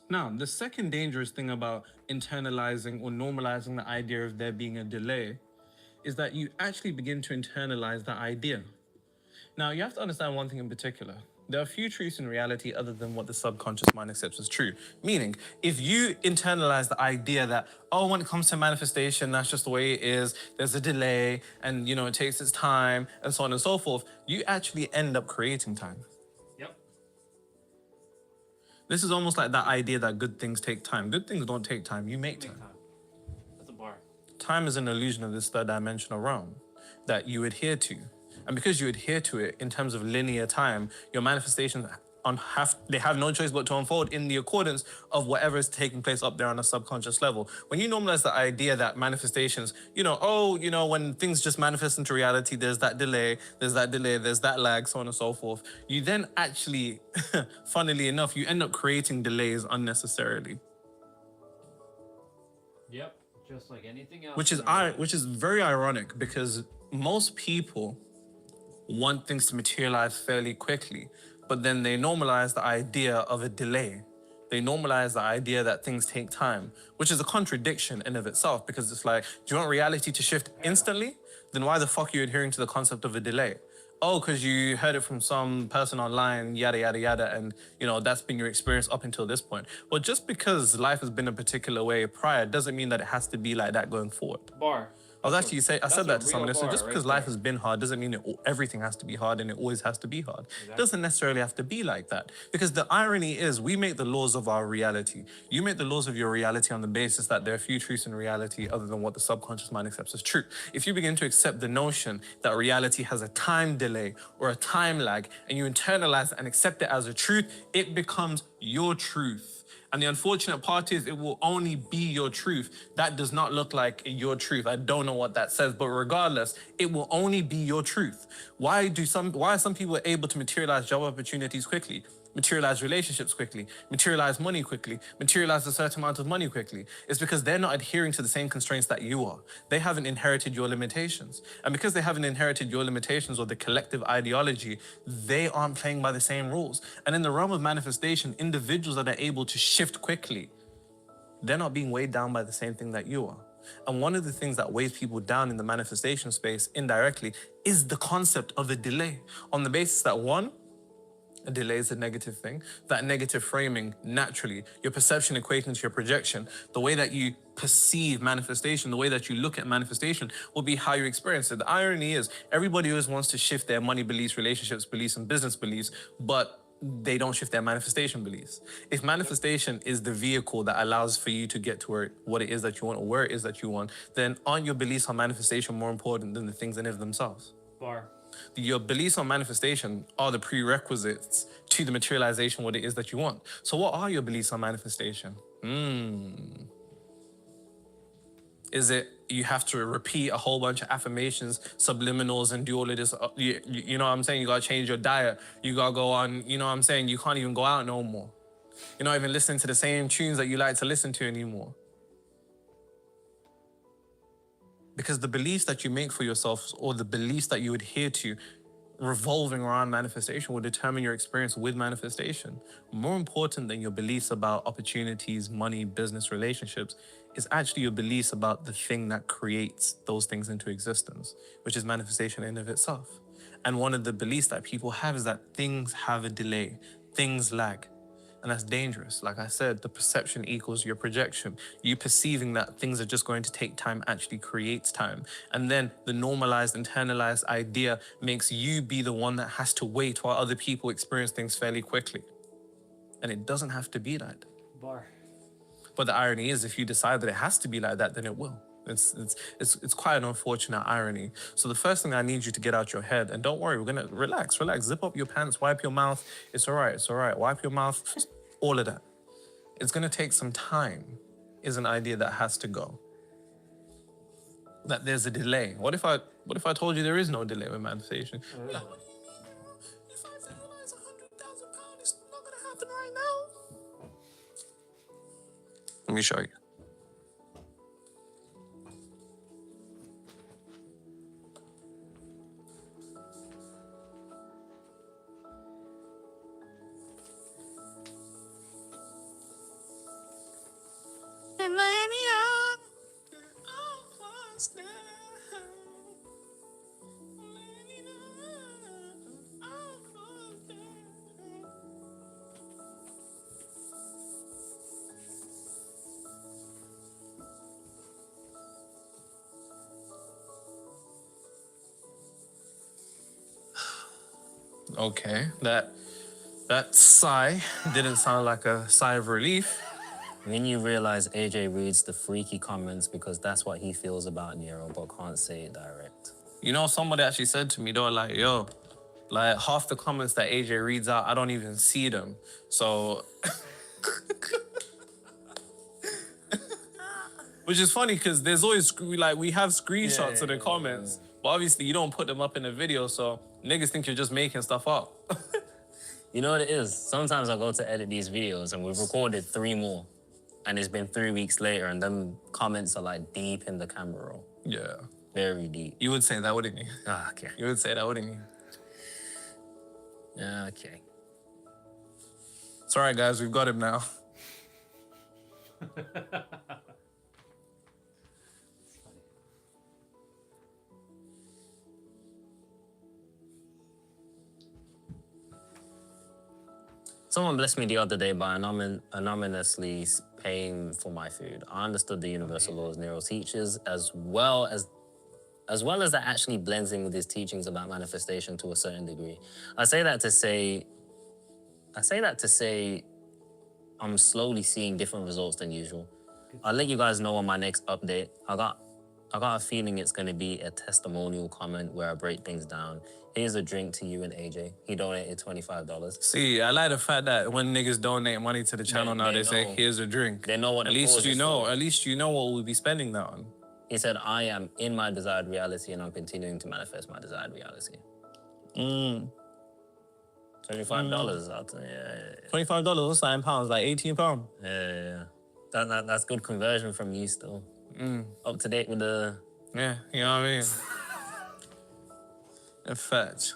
Now, the second dangerous thing about internalizing or normalizing the idea of there being a delay is that you actually begin to internalize that idea. Now, you have to understand one thing in particular. There are few truths in reality other than what the subconscious mind accepts as true. Meaning, if you internalize the idea that, oh, when it comes to manifestation, that's just the way it is, there's a delay, and, you know, it takes its time, and so on and so forth, you actually end up creating time. Yep. This is almost like that idea that good things take time. Good things don't take time, you make time. That's a bar. Time is an illusion of this third dimensional realm that you adhere to. And because you adhere to it in terms of linear time, your manifestations they have no choice but to unfold in the accordance of whatever is taking place up there on a subconscious level. When you normalize the idea that manifestations, when things just manifest into reality, there's that delay, there's that lag, so on and so forth. You then actually, funnily enough, you end up creating delays unnecessarily. Yep. Just like anything else. Which is very ironic because most people want things to materialize fairly quickly, but then they normalize the idea of a delay. They normalize the idea that things take time, which is a contradiction in of itself, because it's like, do you want reality to shift instantly? Then why the fuck are you adhering to the concept of a delay? Oh, because you heard it from some person online, yada, yada, yada, and, that's been your experience up until this point. Well, just because life has been a particular way prior doesn't mean that it has to be like that going forward. Bar. I said that to someone. real So bar just because right life there. has been hard doesn't mean everything has to be hard and it always has to be hard. It doesn't necessarily have to be like that. Because the irony is we make the laws of our reality. You make the laws of your reality on the basis that there are few truths in reality other than what the subconscious mind accepts as true. If you begin to accept the notion that reality has a time delay or a time lag and you internalize it and accept it as a truth, it becomes your truth. And the unfortunate part is it will only be your truth. That does not look like your truth. I don't know what that says, but regardless, it will only be your truth. Why are some people able to materialize job opportunities quickly, materialize relationships quickly, materialize money quickly, materialize a certain amount of money quickly? It's because they're not adhering to the same constraints that you are. They haven't inherited your limitations. And because they haven't inherited your limitations or the collective ideology, they aren't playing by the same rules. And in the realm of manifestation, individuals that are able to shift quickly, they're not being weighed down by the same thing that you are. And one of the things that weighs people down in the manifestation space indirectly is the concept of a delay, on the basis that one, a delay is a negative thing. That negative framing, naturally, your perception equating to your projection, the way that you perceive manifestation, the way that you look at manifestation will be how you experience it. The irony is everybody always wants to shift their money beliefs, relationships beliefs, and business beliefs, but they don't shift their manifestation beliefs. If manifestation is the vehicle that allows for you to get to what it is that you want or where it is that you want, then aren't your beliefs on manifestation more important than the things in and of themselves? Bar. Your beliefs on manifestation are the prerequisites to the materialization of what it is that you want. So what are your beliefs on manifestation? Is it you have to repeat a whole bunch of affirmations, subliminals, and do all of this? You know what I'm saying? You gotta change your diet. You gotta go on, you know what I'm saying? You can't even go out no more. You're not even listening to the same tunes that you like to listen to anymore. Because the beliefs that you make for yourself or the beliefs that you adhere to revolving around manifestation will determine your experience with manifestation. More important than your beliefs about opportunities, money, business, relationships is actually your beliefs about the thing that creates those things into existence, which is manifestation in and of itself. And one of the beliefs that people have is that things have a delay, things lag. And that's dangerous. Like I said, the perception equals your projection. You perceiving that things are just going to take time actually creates time. And then the normalized, internalized idea makes you be the one that has to wait while other people experience things fairly quickly. And it doesn't have to be like that. Bar. But the irony is, if you decide that it has to be like that, then it will. It's quite an unfortunate irony. So the first thing I need you to get out your head, and don't worry, we're gonna relax, zip up your pants, wipe your mouth. It's all right, wipe your mouth, all of that. It's gonna take some time, is an idea that has to go. that there's a delay? What if I told you there is no delay with manifestation? Like, what do you mean, bro? If I visualize £100,000, it's not gonna happen right now. Let me show you. Okay, that sigh didn't sound like a sigh of relief. When you realize AJ reads the freaky comments because that's what he feels about Nero, but can't say it direct. You know, somebody actually said to me, they were like, yo, like half the comments that AJ reads out, I don't even see them. So, which is funny because there's always, like, we have screenshots of the comments, but obviously you don't put them up in the video, so niggas think you're just making stuff up. You know what it is? Sometimes I go to edit these videos and we've recorded 3 more. And it's been 3 weeks later and them comments are like deep in the camera roll. Yeah. Very deep. You would say that, wouldn't you? Ah, okay. You would say that, wouldn't you? Yeah, okay. It's all right, guys. We've got him now. Someone blessed me the other day by anonymously paying for my food. I understood the universal laws Nero teaches, as well as that actually blends in with his teachings about manifestation to a certain degree. I say that to say I'm slowly seeing different results than usual. I'll let you guys know on my next update. I got a feeling it's going to be a testimonial comment where I break things down. Here's a drink to you and AJ. He donated $25. See, I like the fact that when niggas donate money to the channel they say, here's a drink. They know what at least you know. At least you know what we'll be spending that on. He said, I am in my desired reality and I'm continuing to manifest my desired reality. $25. Yeah. $25, what's that in pounds? Like 18 pounds? Yeah. That's good conversion from you still. Up to date with the... Yeah, you know what I mean? In fact,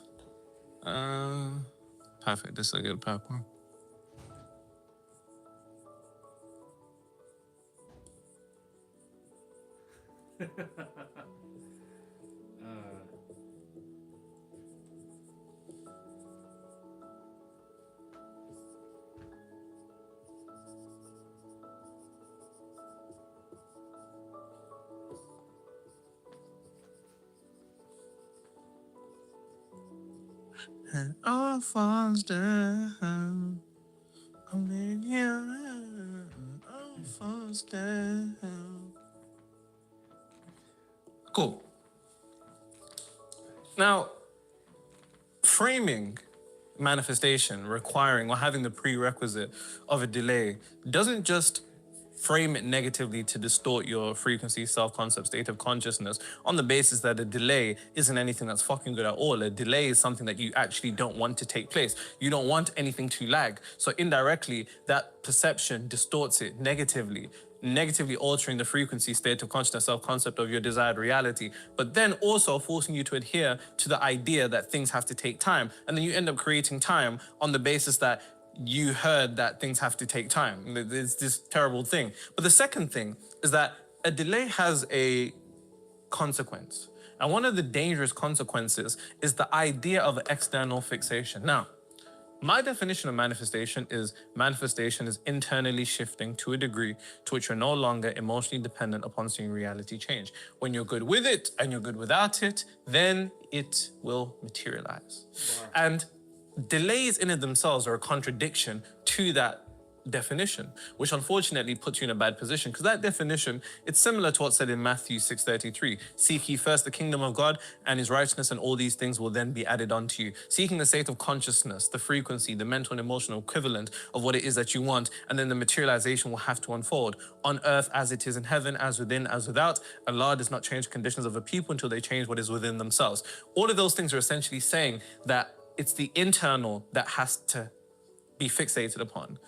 perfect. This is a good purple. And all falls down. I'm in here. All falls down. Cool. Now, framing manifestation requiring or having the prerequisite of a delay doesn't just frame it negatively to distort your frequency, self-concept, state of consciousness on the basis that a delay isn't anything that's fucking good at all. A delay is something that you actually don't want to take place. You don't want anything to lag. So indirectly, that perception distorts it negatively altering the frequency, state of consciousness, self-concept of your desired reality, but then also forcing you to adhere to the idea that things have to take time. And then you end up creating time on the basis that you heard that things have to take time. It's this terrible thing. But the second thing is that a delay has a consequence. And one of the dangerous consequences is the idea of external fixation. Now, my definition of manifestation is internally shifting to a degree to which you're no longer emotionally dependent upon seeing reality change. When you're good with it and you're good without it, then it will materialize. Wow. And delays in and themselves are a contradiction to that definition, which unfortunately puts you in a bad position, because that definition, it's similar to what's said in Matthew 6:33. Seek ye first the kingdom of God and his righteousness, and all these things will then be added unto you. Seeking the state of consciousness, the frequency, the mental and emotional equivalent of what it is that you want, and then the materialization will have to unfold on earth as it is in heaven, as within, as without. Allah does not change the conditions of a people until they change what is within themselves. All of those things are essentially saying that it's the internal that has to be fixated upon.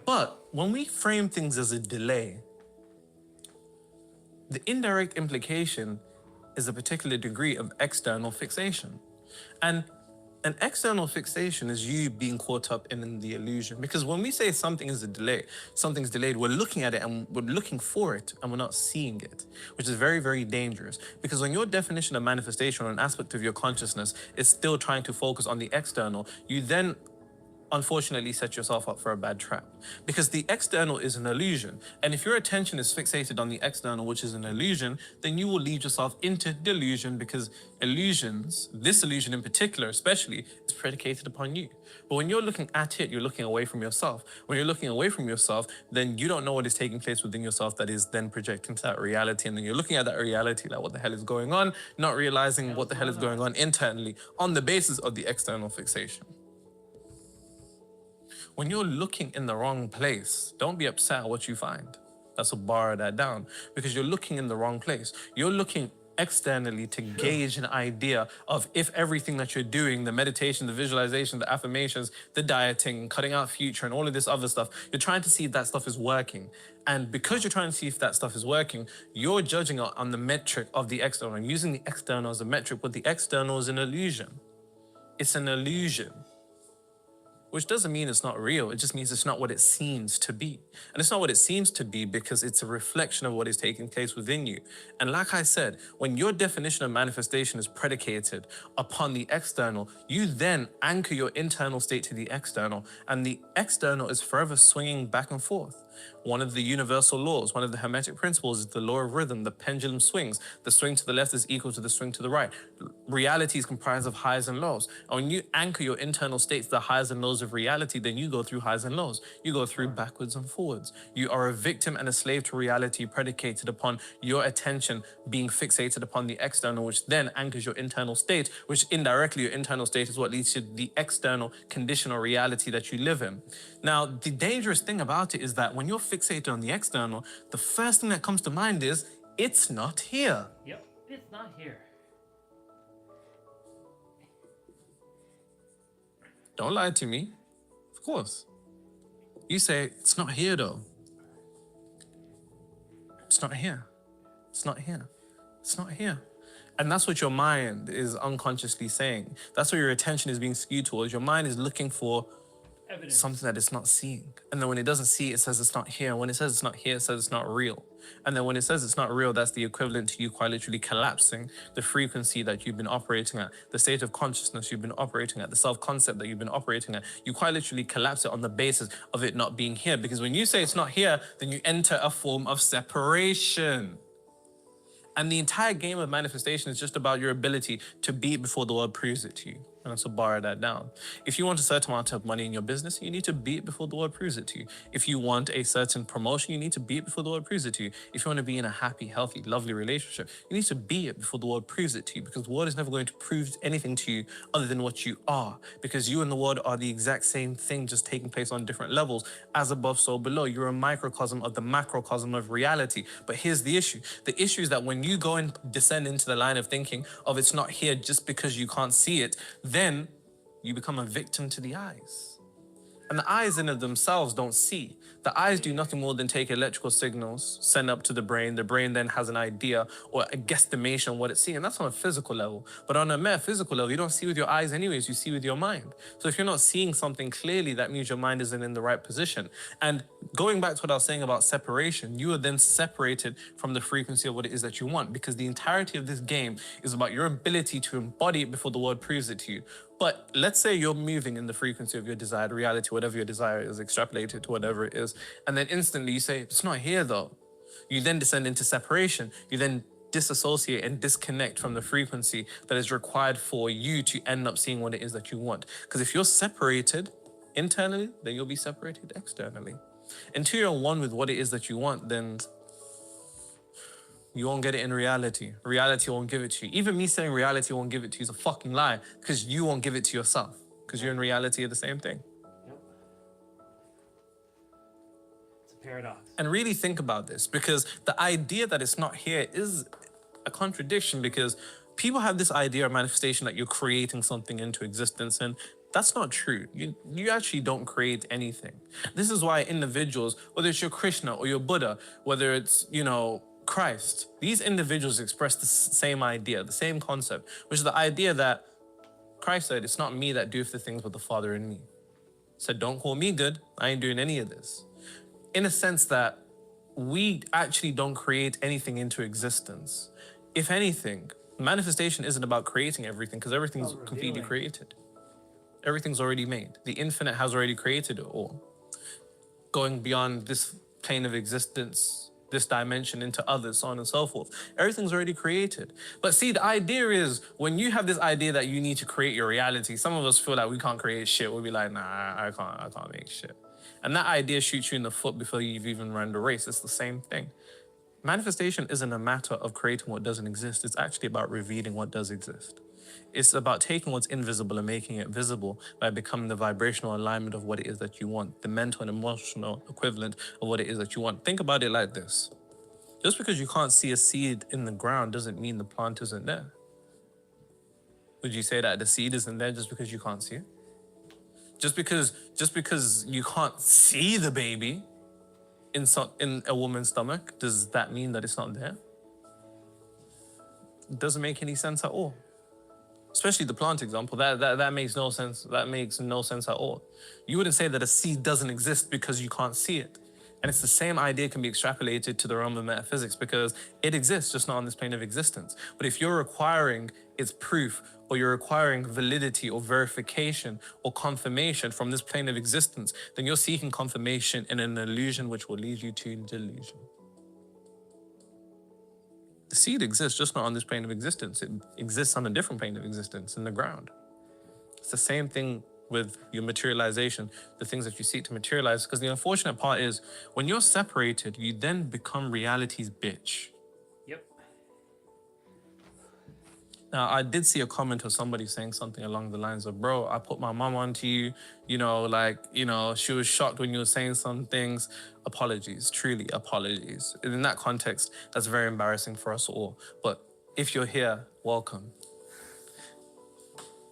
But when we frame things as a delay, the indirect implication is a particular degree of external fixation. And an external fixation is you being caught up in the illusion. Because when we say something is a delay, something's delayed, we're looking at it and we're looking for it and we're not seeing it, which is very, very dangerous. Because when your definition of manifestation or an aspect of your consciousness is still trying to focus on the external, you then unfortunately set yourself up for a bad trap, because the external is an illusion. And if your attention is fixated on the external, which is an illusion, then you will lead yourself into delusion, because illusions, this illusion in particular especially, is predicated upon you. But when you're looking at it, you're looking away from yourself. When you're looking away from yourself, then you don't know what is taking place within yourself that is then projecting to that reality. And then you're looking at that reality like, what the hell is going on? Not realizing what the hell is going on internally on the basis of the external fixation. When you're looking in the wrong place, don't be upset at what you find. That's what borrow that down, because you're looking in the wrong place. You're looking externally to gauge an idea of if everything that you're doing, the meditation, the visualization, the affirmations, the dieting, cutting out future, and all of this other stuff, you're trying to see if that stuff is working. And because you're trying to see if that stuff is working, you're judging it on the metric of the external and using the external as a metric, but the external is an illusion. It's an illusion. Which doesn't mean it's not real. It just means it's not what it seems to be. And it's not what it seems to be because it's a reflection of what is taking place within you. And like I said, when your definition of manifestation is predicated upon the external, you then anchor your internal state to the external, and the external is forever swinging back and forth. One of the universal laws, one of the hermetic principles is the law of rhythm. The pendulum swings. The swing to the left is equal to the swing to the right. Reality is comprised of highs and lows. And when you anchor your internal states, the highs and lows of reality, then you go through highs and lows. You go through backwards and forwards. You are a victim and a slave to reality predicated upon your attention being fixated upon the external, which then anchors your internal state, which indirectly your internal state is what leads to the external condition or reality that you live in. Now, the dangerous thing about it is that when you're fixated on the external, the first thing that comes to mind is, it's not here. Yep, it's not here. Don't lie to me. Of course. You say, it's not here though. It's not here. It's not here. It's not here. And that's what your mind is unconsciously saying. That's what your attention is being skewed towards. Your mind is looking for evidence. Something that it's not seeing. And then when it doesn't see it, it says it's not here. When it says it's not here, it says it's not real. And then when it says it's not real, that's the equivalent to you quite literally collapsing the frequency that you've been operating at, the state of consciousness you've been operating at, the self-concept that you've been operating at. You quite literally collapse it on the basis of it not being here. Because when you say it's not here, then you enter a form of separation. And the entire game of manifestation is just about your ability to be it before the world proves it to you. And so borrow that down. If you want a certain amount of money in your business, you need to be it before the world proves it to you. If you want a certain promotion, you need to be it before the world proves it to you. If you want to be in a happy, healthy, lovely relationship, you need to be it before the world proves it to you, because the world is never going to prove anything to you other than what you are, because you and the world are the exact same thing, just taking place on different levels. As above, so below. You're a microcosm of the macrocosm of reality. But here's the issue. The issue is that when you go and descend into the line of thinking of it's not here just because you can't see it, then you become a victim to the eyes. And the eyes in of themselves don't see. The eyes do nothing more than take electrical signals, send up to the brain. The brain then has an idea or a guesstimation on what it's seeing. And that's on a physical level. But on a metaphysical level, you don't see with your eyes anyways, you see with your mind. So if you're not seeing something clearly, that means your mind isn't in the right position. And going back to what I was saying about separation, you are then separated from the frequency of what it is that you want, because the entirety of this game is about your ability to embody it before the world proves it to you. But let's say you're moving in the frequency of your desired reality, whatever your desire is, extrapolated to whatever it is, and then instantly you say, it's not here though. You then descend into separation. You then disassociate and disconnect from the frequency that is required for you to end up seeing what it is that you want. Because if you're separated internally, then you'll be separated externally. Until you're one with what it is that you want, then you won't get it in reality. Reality won't give it to you. Even me saying reality won't give it to you is a fucking lie, because you won't give it to yourself, because you're in reality of the same thing. It's a paradox. And really think about this, because the idea that it's not here is a contradiction, because people have this idea of manifestation that you're creating something into existence, and that's not true. You actually don't create anything. This is why individuals, whether it's your Krishna or your Buddha, whether it's, you know, Christ, these individuals express the same idea, the same concept, which is the idea that Christ said, it's not me that doeth the things but the Father in me. Said, don't call me good, I ain't doing any of this. In a sense that we actually don't create anything into existence. If anything, manifestation isn't about creating everything, because everything's completely created. Everything's already made. The infinite has already created it all. Going beyond this plane of existence, this dimension into others, so on and so forth. Everything's already created. But see, the idea is, when you have this idea that you need to create your reality, some of us feel like we can't create shit. We'll be like, nah, I can't make shit. And that idea shoots you in the foot before you've even run the race. It's the same thing. Manifestation isn't a matter of creating what doesn't exist. It's actually about revealing what does exist. It's about taking what's invisible and making it visible by becoming the vibrational alignment of what it is that you want, the mental and emotional equivalent of what it is that you want. Think about it like this. Just because you can't see a seed in the ground doesn't mean the plant isn't there. Would you say that the seed isn't there just because you can't see it? Just because you can't see the baby in a woman's stomach, does that mean that it's not there? It doesn't make any sense at all. Especially the plant example, that makes no sense. That makes no sense at all. You wouldn't say that a seed doesn't exist because you can't see it. And it's the same idea can be extrapolated to the realm of metaphysics, because it exists, just not on this plane of existence. But if you're requiring its proof, or you're requiring validity or verification or confirmation from this plane of existence, then you're seeking confirmation in an illusion which will lead you to delusion. The seed exists, just not on this plane of existence. It exists on a different plane of existence, in the ground. It's the same thing with your materialization, the things that you seek to materialize, because the unfortunate part is, when you're separated, you then become reality's bitch. Yep. Now, I did see a comment of somebody saying something along the lines of, bro, I put my mom onto you, she was shocked when you were saying some things. Apologies, truly apologies. In that context, that's very embarrassing for us all. But if you're here, welcome.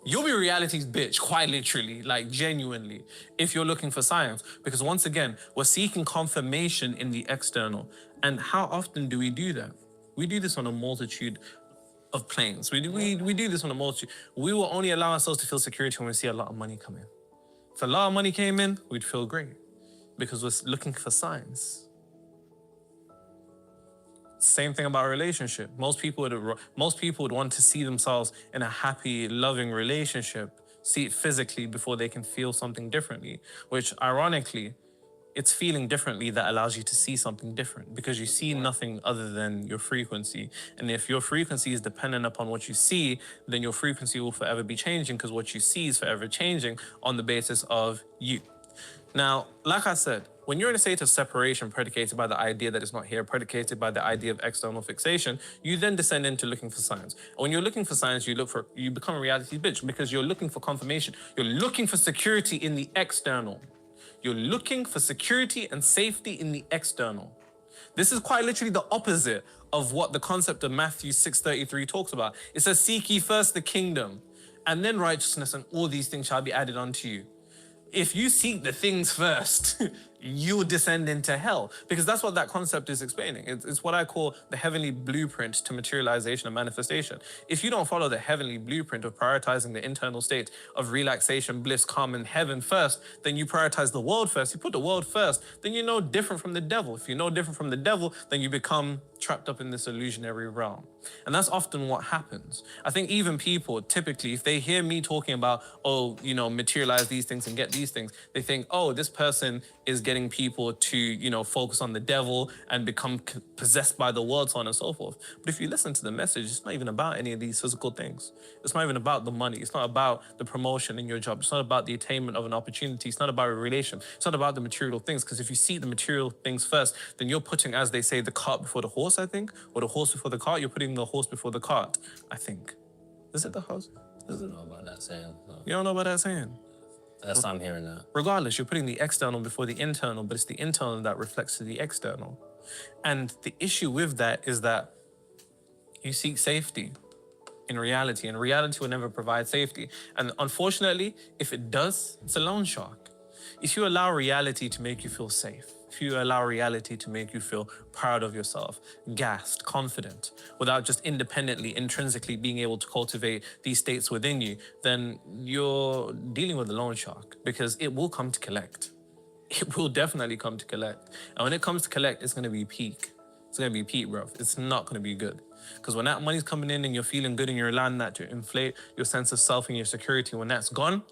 You'll be reality's bitch, quite literally, like genuinely, if you're looking for science. Because once again, we're seeking confirmation in the external. And how often do we do that? We do this on a multitude of planes. We do this on a multitude. We will only allow ourselves to feel security when we see a lot of money come in. If a lot of money came in, we'd feel great, because we're looking for signs. Same thing about a relationship. Most people would want to see themselves in a happy, loving relationship, see it physically before they can feel something differently, which ironically, it's feeling differently that allows you to see something different, because you see nothing other than your frequency. And if your frequency is dependent upon what you see, then your frequency will forever be changing, because what you see is forever changing on the basis of you. Now, like I said, when you're in a state of separation predicated by the idea that it's not here, predicated by the idea of external fixation, you then descend into looking for signs. And when you're looking for signs, you become a reality bitch, because you're looking for confirmation. You're looking for security in the external. You're looking for security and safety in the external. This is quite literally the opposite of what the concept of Matthew 6:33 talks about. It says, seek ye first the kingdom, and then righteousness, and all these things shall be added unto you. If you seek the things first, you'll descend into hell, because that's what that concept is explaining. It's what I call the heavenly blueprint to materialization and manifestation. If you don't follow the heavenly blueprint of prioritizing the internal state of relaxation, bliss, calm, and heaven first, then you prioritize the world first. You put the world first, then you're no different from the devil. If you're no different from the devil, then you become trapped up in this illusionary realm. And that's often what happens. I think even people, typically, if they hear me talking about, oh, you know, materialize these things and get these things, they think, oh, this person is getting people to, you know, focus on the devil and become possessed by the world, so on and so forth. But if you listen to the message, it's not even about any of these physical things. It's not even about the money. It's not about the promotion in your job. It's not about the attainment of an opportunity. It's not about a relation. It's not about the material things. Because if you see the material things first, then you're putting, as they say, the cart before the horse, I think, or the horse before the cart. You're putting the horse before the cart, I think. Is it the horse? I don't know about that saying. No. You don't know about that saying? First time hearing that. Regardless, you're putting the external before the internal, but it's the internal that reflects to the external. And the issue with that is that you seek safety in reality, and reality will never provide safety. And unfortunately, if it does, it's a loan shark. If you allow reality to make you feel safe, if you allow reality to make you feel proud of yourself, gassed, confident, without just independently, intrinsically being able to cultivate these states within you, then you're dealing with a loan shark, because it will come to collect. It will definitely come to collect. And when it comes to collect, it's going to be peak. It's going to be peak, bro. It's not going to be good. Because when that money's coming in and you're feeling good and you're allowing that to inflate your sense of self and your security, when that's gone,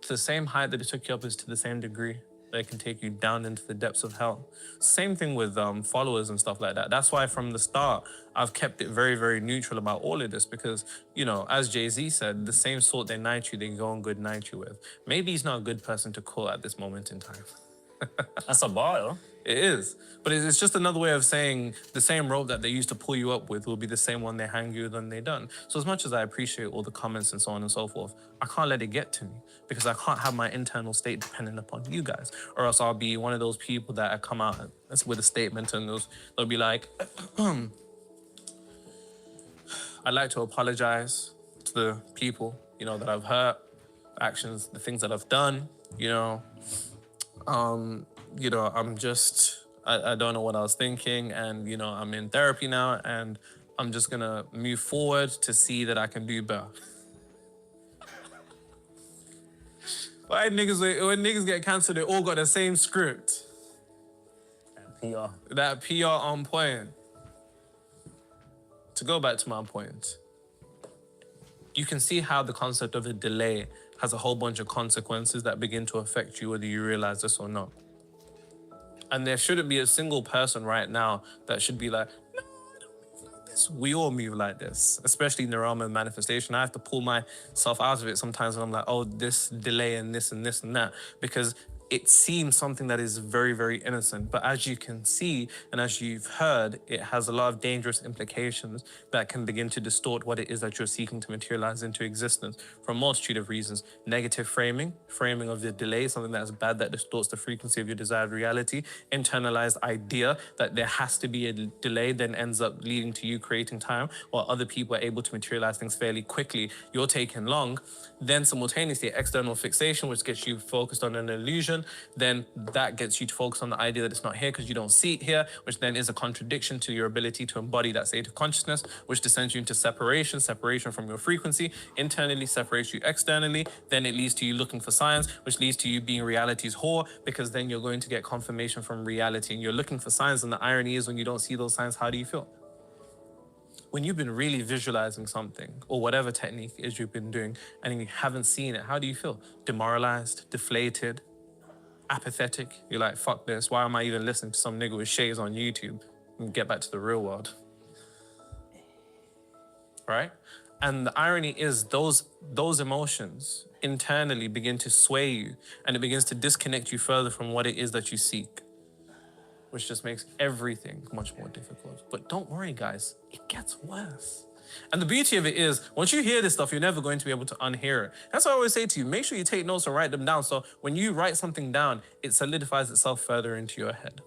to the same height that it took you up is to the same degree that it can take you down into the depths of hell. Same thing with followers and stuff like that. That's why from the start, I've kept it very, very neutral about all of this, because, you know, as Jay-Z said, the same sort they knight you, they go and good night you with. Maybe he's not a good person to call at this moment in time. That's a bar, though. It is. But it's just another way of saying the same rope that they used to pull you up with will be the same one they hang you when they're done. So as much as I appreciate all the comments and so on and so forth, I can't let it get to me, because I can't have my internal state dependent upon you guys, or else I'll be one of those people that come out with a statement and they'll be like, I'd like to apologize to the people, you know, that I've hurt, actions, the things that I've done, you know, I'm just, I don't know what I was thinking, and, you know, I'm in therapy now, and I'm just gonna move forward to see that I can do better. Why when niggas get cancer, they all got the same script. That PR on point. To go back to my point, you can see how the concept of a delay has a whole bunch of consequences that begin to affect you whether you realize this or not. And there shouldn't be a single person right now that should be like, no, I don't move like this. We all move like this, especially in the realm of manifestation. I have to pull myself out of it sometimes when I'm like, oh, this delay and this and this and that, because it seems something that is very, very innocent. But as you can see, and as you've heard, it has a lot of dangerous implications that can begin to distort what it is that you're seeking to materialize into existence for a multitude of reasons. Negative framing of the delay, something that is bad that distorts the frequency of your desired reality. Internalized idea that there has to be a delay, then ends up leading to you creating time, while other people are able to materialize things fairly quickly. You're taking long. Then simultaneously, external fixation, which gets you focused on an illusion. Then that gets you to focus on the idea that it's not here because you don't see it here, which then is a contradiction to your ability to embody that state of consciousness, which descends you into separation from your frequency, internally separates you externally. Then it leads to you looking for signs, which leads to you being reality's whore, because then you're going to get confirmation from reality and you're looking for signs. And the irony is, when you don't see those signs, how do you feel? When you've been really visualizing something or whatever technique it is you've been doing and you haven't seen it, how do you feel? Demoralized, deflated, apathetic. You're like, fuck this. Why am I even listening to some nigga with shades on YouTube? And get back to the real world. Right? And the irony is those emotions internally begin to sway you, and it begins to disconnect you further from what it is that you seek, which just makes everything much more difficult. But don't worry, guys, it gets worse. And the beauty of it is, once you hear this stuff, you're never going to be able to unhear it. That's what I always say to you, make sure you take notes and write them down, so when you write something down, it solidifies itself further into your head.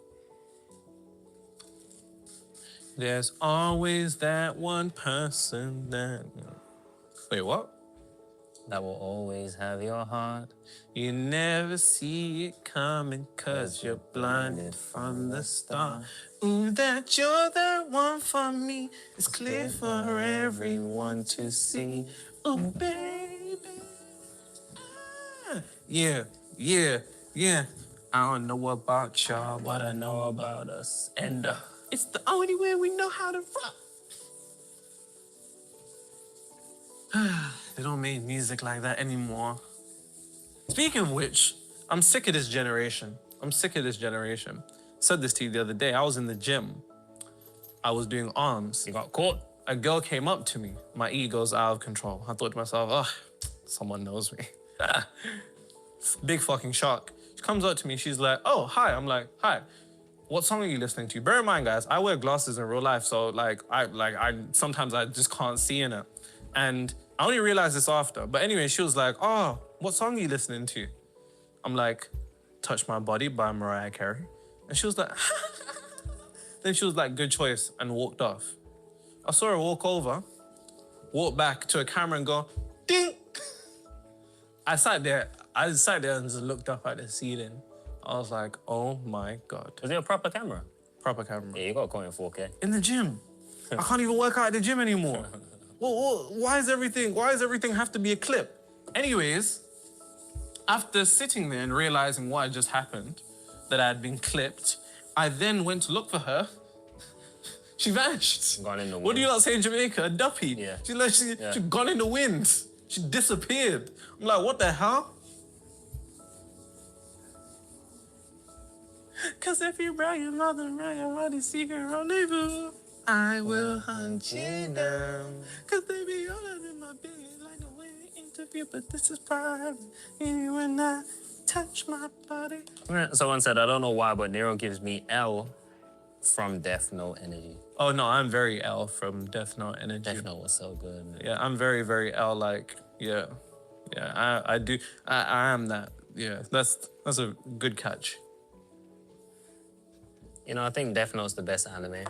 There's always that one person that... Wait, what? That will always have your heart. You never see it coming cause you're blinded from the start. Ooh, that you're the one for me. It's clear for everyone to see. Oh, baby. Ah. Yeah. I don't know about y'all, but I know about us. And it's the only way we know how to rock. They don't make music like that anymore. Speaking of which, I'm sick of this generation. Said this to you the other day. I was in the gym. I was doing arms. You got caught? A girl came up to me. My ego's out of control. I thought to myself, oh, someone knows me. Big fucking shock. She comes up to me. She's like, oh, hi. I'm like, hi. What song are you listening to? Bear in mind, guys, I wear glasses in real life, so I sometimes I just can't see in it. And I only realized this after. But anyway, she was like, oh, what song are you listening to? I'm like, Touch My Body by Mariah Carey. And she was like, then she was like, good choice, and walked off. I saw her walk over, walk back to a camera and go, ding! I sat there and just looked up at the ceiling. I was like, oh my God. Was it a proper camera? Proper camera. Yeah, you got caught in 4K. In the gym. I can't even work out at the gym anymore. Well, why does everything have to be a clip? Anyways, after sitting there and realizing what had just happened, that I had been clipped, I then went to look for her. She vanished. Gone in the wind. What do you not say in Jamaica? A duppy. Yeah. She gone in the wind. She disappeared. I'm like, what the hell? Cause if you brought your mother around your body secret rendezvous, I will hunt you down. Cause they be all up in my business like a way interview, but this is private. You and I touch my body. Someone said, I don't know why, but Nero gives me L from Death Note energy. Oh no, I'm very L from Death Note energy. Death Note was so good. Yeah, I'm very, very L-like. Yeah, I do. I am that. Yeah, that's a good catch. You know, I think Death Note's the best anime.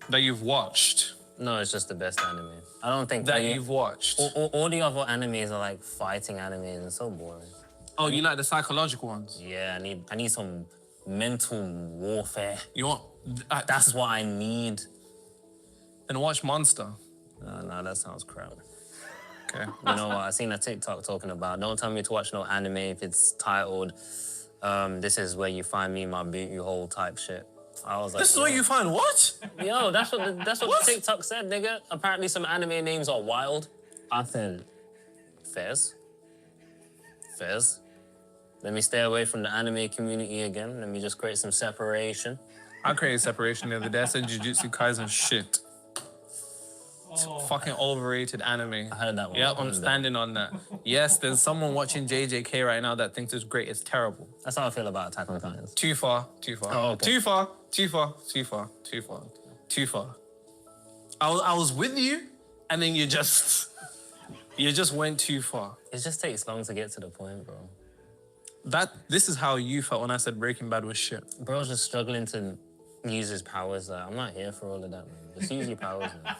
That you've watched? No, it's just the best anime. I don't think that you've watched. All the other animes are like fighting animes and so boring. Oh, you like the psychological ones? Yeah, I need some mental warfare. You want? That's what I need. And watch Monster. No, that sounds crap. Okay. You know what? I seen a TikTok talking about, don't tell me to watch no anime if it's titled, this is where you find me, my boot you hole type shit. I was like, this is where you find what? Yo, that's what the TikTok said, nigga. Apparently some anime names are wild. I said, Fez. Let me stay away from the anime community again. Let me just create some separation. I created separation the other day. I said Jujutsu Kaisen shit. It's fucking overrated anime. I heard that one. Yeah, I'm standing on that. Yes, there's someone watching JJK right now that thinks it's great. It's terrible. That's how I feel about Attack on Titan. Too far. Oh, okay. Too far. I was with you, and then you just went too far. It just takes long to get to the point, bro. This is how you felt when I said Breaking Bad was shit. Bro's just struggling to use his powers. I'm not here for all of that, man. Just use your powers, man.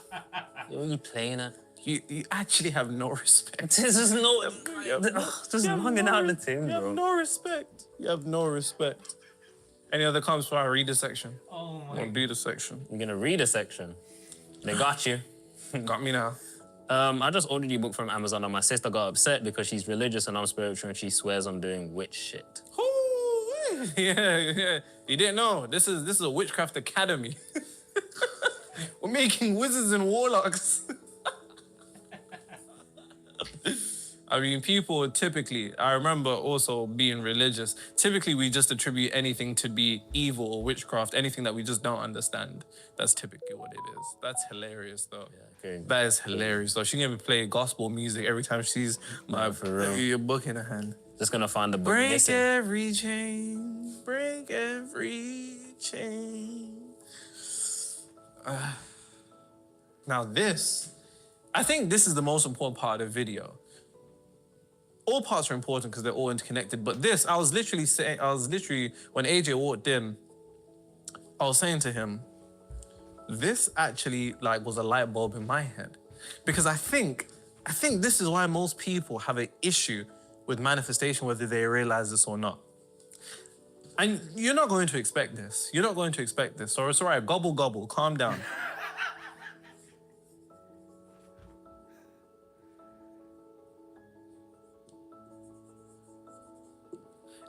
What are you playing at? You actually have no respect. This is no... Just hanging out the team, bro. You have no respect. You have no respect. Any other comments for our reader section? Oh, my... Or reader section? You're gonna read a section? They got you. Got me now. I just ordered your book from Amazon and my sister got upset because she's religious and I'm spiritual and she swears I'm doing witch shit. Ooh, yeah. You didn't know. This is a witchcraft academy. We're making wizards and warlocks. I mean, people typically, I remember also being religious, typically we just attribute anything to be evil or witchcraft, anything that we just don't understand. That's typically what it is. That's hilarious, though. Yeah, okay. That is hilarious, though. She can even play gospel music every time she sees your book in her hand. Just gonna find the book. Break every chain, break every chain. Now I think this is the most important part of the video. All parts are important because they're all interconnected, but this, I was literally, when AJ walked in, I was saying to him, this actually was a light bulb in my head. Because I think this is why most people have an issue with manifestation, whether they realize this or not. And you're not going to expect this. So it's all right, gobble, gobble, calm down.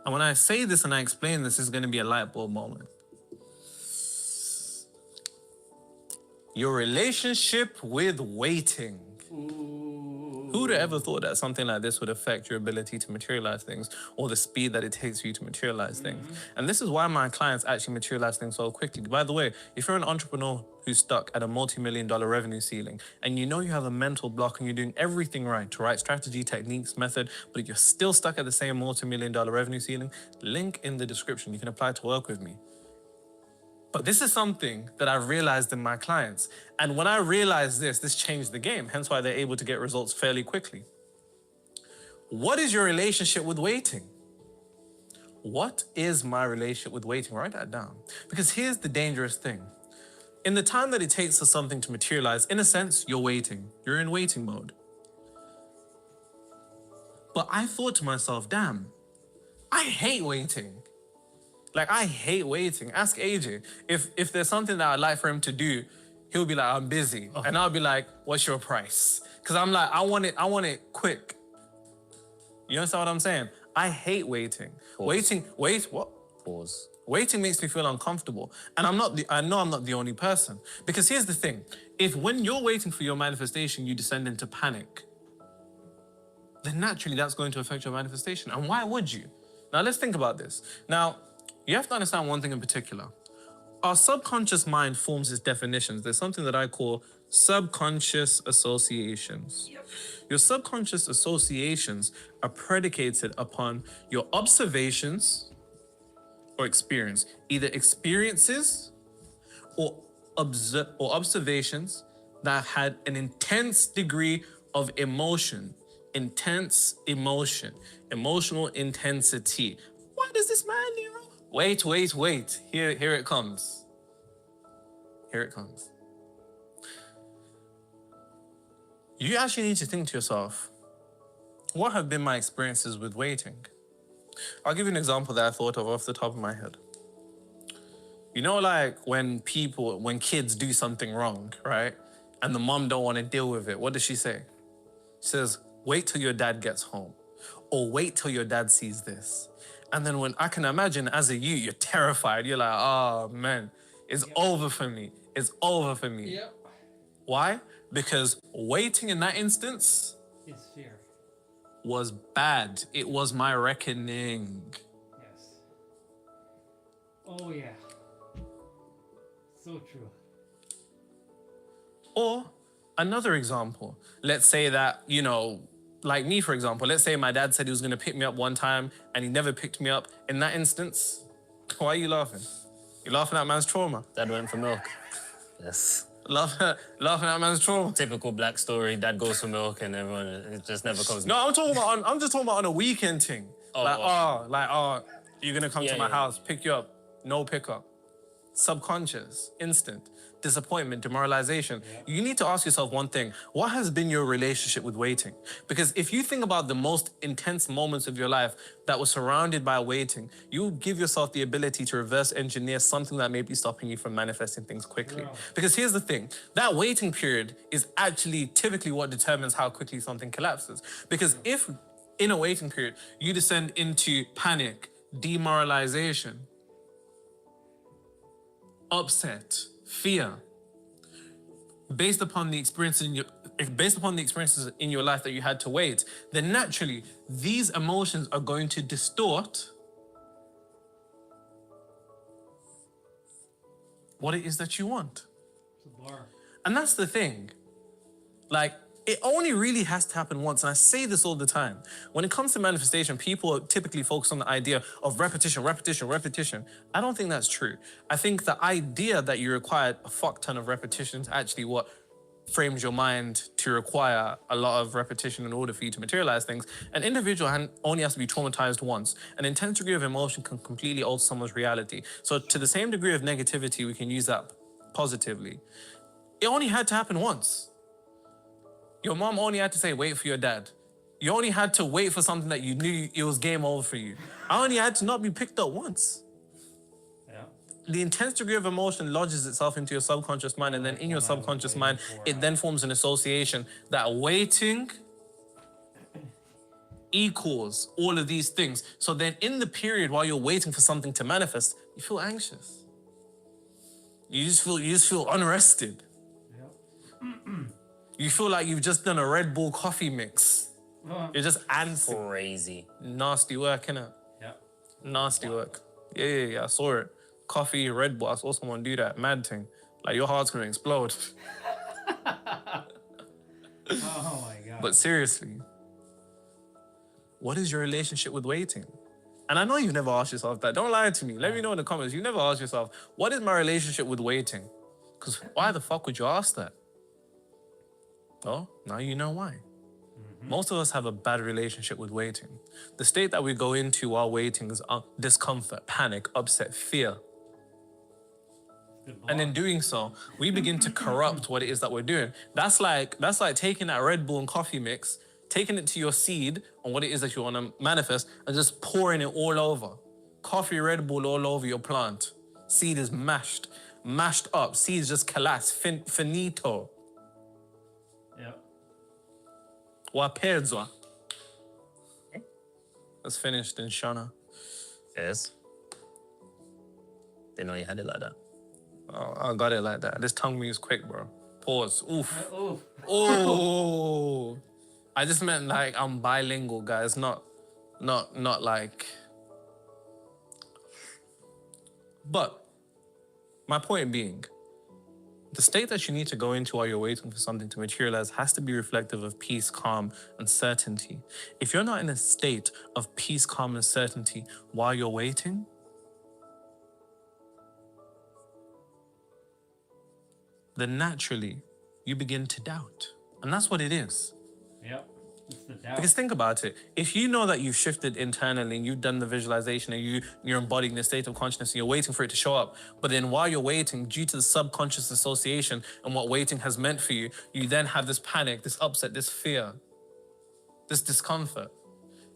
And when I say this and I explain this, it's going to be a light bulb moment. Your relationship with waiting. Who would have ever thought that something like this would affect your ability to materialize things or the speed that it takes for you to materialize things? And this is why my clients actually materialize things so quickly. By the way, if you're an entrepreneur who's stuck at a multi-million-dollar revenue ceiling and you know you have a mental block and you're doing everything right strategy, techniques, method, but you're still stuck at the same multi-million-dollar revenue ceiling, link in the description. You can apply to work with me. But this is something that I've realized in my clients. And when I realized this changed the game, hence why they're able to get results fairly quickly. What is your relationship with waiting? What is my relationship with waiting? Write that down. Because here's the dangerous thing. In the time that it takes for something to materialize, in a sense, you're waiting. You're in waiting mode. But I thought to myself, damn, I hate waiting. Like, I hate waiting. Ask AJ. If there's something that I'd like for him to do, he'll be like, I'm busy. And I'll be like, what's your price? Because I'm like, I want it quick. You understand what I'm saying? I hate waiting. Pause. What? Pause. Waiting makes me feel uncomfortable. And I know I'm not the only person. Because here's the thing. If when you're waiting for your manifestation, you descend into panic, then naturally that's going to affect your manifestation. And why would you? Now let's think about this. Now, you have to understand one thing in particular. Our subconscious mind forms its definitions. There's something that I call subconscious associations. Your subconscious associations are predicated upon your observations or experience, either experiences or observations that had an intense degree of emotion, emotional intensity. Why does this man, Nero? Wait. Here it comes. Here it comes. You actually need to think to yourself, what have been my experiences with waiting? I'll give you an example that I thought of off the top of my head. You know, like when kids do something wrong, right? And the mom don't want to deal with it. What does she say? She says, wait till your dad gets home. Or wait till your dad sees this. And then when I can imagine as a you're terrified. You're like, oh man, it's over for me. It's over for me. Yep. Why? Because waiting in that instance It's fear. was bad. It was my reckoning. Yes. Oh yeah. So true. Or another example, let's say that, you know, like me, for example, let's say my dad said he was going to pick me up one time and he never picked me up. In that instance, why are you laughing? You're laughing at man's trauma. Dad went for milk. Yes. Laughing at man's trauma. Typical black story. Dad goes for milk and everyone, it just never comes. No, I'm just talking about on a weekend thing. You're going to come to my house, pick you up, no pickup. Subconscious, instant, disappointment, demoralization. You need to ask yourself one thing. What has been your relationship with waiting? Because if you think about the most intense moments of your life that were surrounded by waiting, you give yourself the ability to reverse engineer something that may be stopping you from manifesting things quickly. Because here's the thing, that waiting period is actually typically what determines how quickly something collapses. Because if in a waiting period, you descend into panic, demoralization, upset, fear, based upon the experiences in your life that you had to wait, then naturally these emotions are going to distort what it is that you want. And that's the thing. Like, it only really has to happen once, and I say this all the time. When it comes to manifestation, people typically focus on the idea of repetition. I don't think that's true. I think the idea that you require a fuck ton of repetition is actually what frames your mind to require a lot of repetition in order for you to materialize things. An individual only has to be traumatized once. An intense degree of emotion can completely alter someone's reality. So to the same degree of negativity, we can use that positively. It only had to happen once. Your mom only had to say, wait for your dad. You only had to wait for something that you knew it was game over for you. I only had to not be picked up once. Yeah. The intense degree of emotion lodges itself into your subconscious mind, and then in your subconscious mind, it then forms an association that waiting equals all of these things. So then in the period while you're waiting for something to manifest, you feel anxious. You just feel unrested. You feel like you've just done a Red Bull coffee mix. You're just antsy. Crazy. Nasty work, innit? Yeah. Nasty work. Yeah, I saw it. Coffee, Red Bull, I saw someone do that. Mad thing. Like, your heart's gonna explode. Oh my God. But seriously, what is your relationship with waiting? And I know you've never asked yourself that. Don't lie to me. Let me know in the comments. You've never asked yourself, what is my relationship with waiting? Because why the fuck would you ask that? Oh, now you know why. Most of us have a bad relationship with waiting. The state that we go into while waiting is discomfort, panic, upset, fear. And in doing so, we begin to corrupt what it is that we're doing. That's like taking that Red Bull and coffee mix, taking it to your seed on what it is that you want to manifest, and just pouring it all over. Coffee, Red Bull all over your plant. Seed is mashed up. Seeds just collapse. Finito. Yeah. Wapedzwa. That's finished in Shona. Yes. Didn't know you had it like that. Oh, I got it like that. This tongue moves quick, bro. Pause. Oof. Oof. Oh. I just meant like I'm bilingual, guys. Not like. But my point being, the state that you need to go into while you're waiting for something to materialize has to be reflective of peace, calm, and certainty. If you're not in a state of peace, calm, and certainty while you're waiting, then naturally you begin to doubt. And that's what it is. Yep. It's the doubt. Because think about it. If you know that you've shifted internally and you've done the visualization and you're embodying the state of consciousness and you're waiting for it to show up, but then while you're waiting, due to the subconscious association and what waiting has meant for you, you then have this panic, this upset, this fear, this discomfort.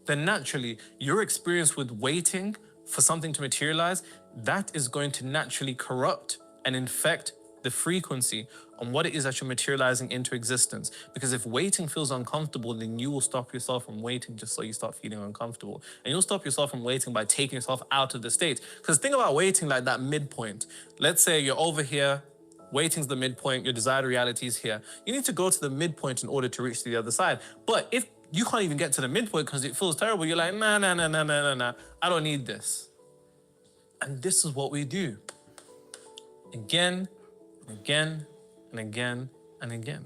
Then naturally, your experience with waiting for something to materialize, that is going to naturally corrupt and infect the frequency on what it is that you're materializing into existence. Because if waiting feels uncomfortable, then you will stop yourself from waiting just so you start feeling uncomfortable. And you'll stop yourself from waiting by taking yourself out of the state. Because think about waiting like that midpoint. Let's say you're over here, waiting's the midpoint, your desired reality is here. You need to go to the midpoint in order to reach the other side. But if you can't even get to the midpoint because it feels terrible, you're like, nah, I don't need this. And this is what we do. Again, again, and again, and again.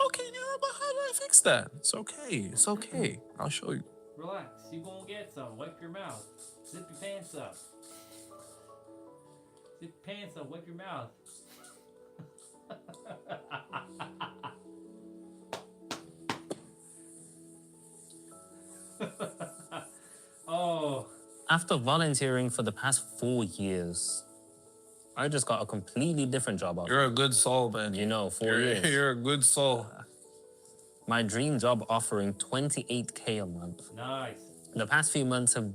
Okay, now, but how do I fix that? It's okay. I'll show you. Relax, you gonna get some. Wipe your mouth. Zip your pants up. Zip your pants up, wipe your mouth. Oh. After volunteering for the past 4 years, I just got a completely different job offer. You're a good soul, man. You know, 4 years. You're a good soul. My dream job offering $28K a month. Nice. The past few months have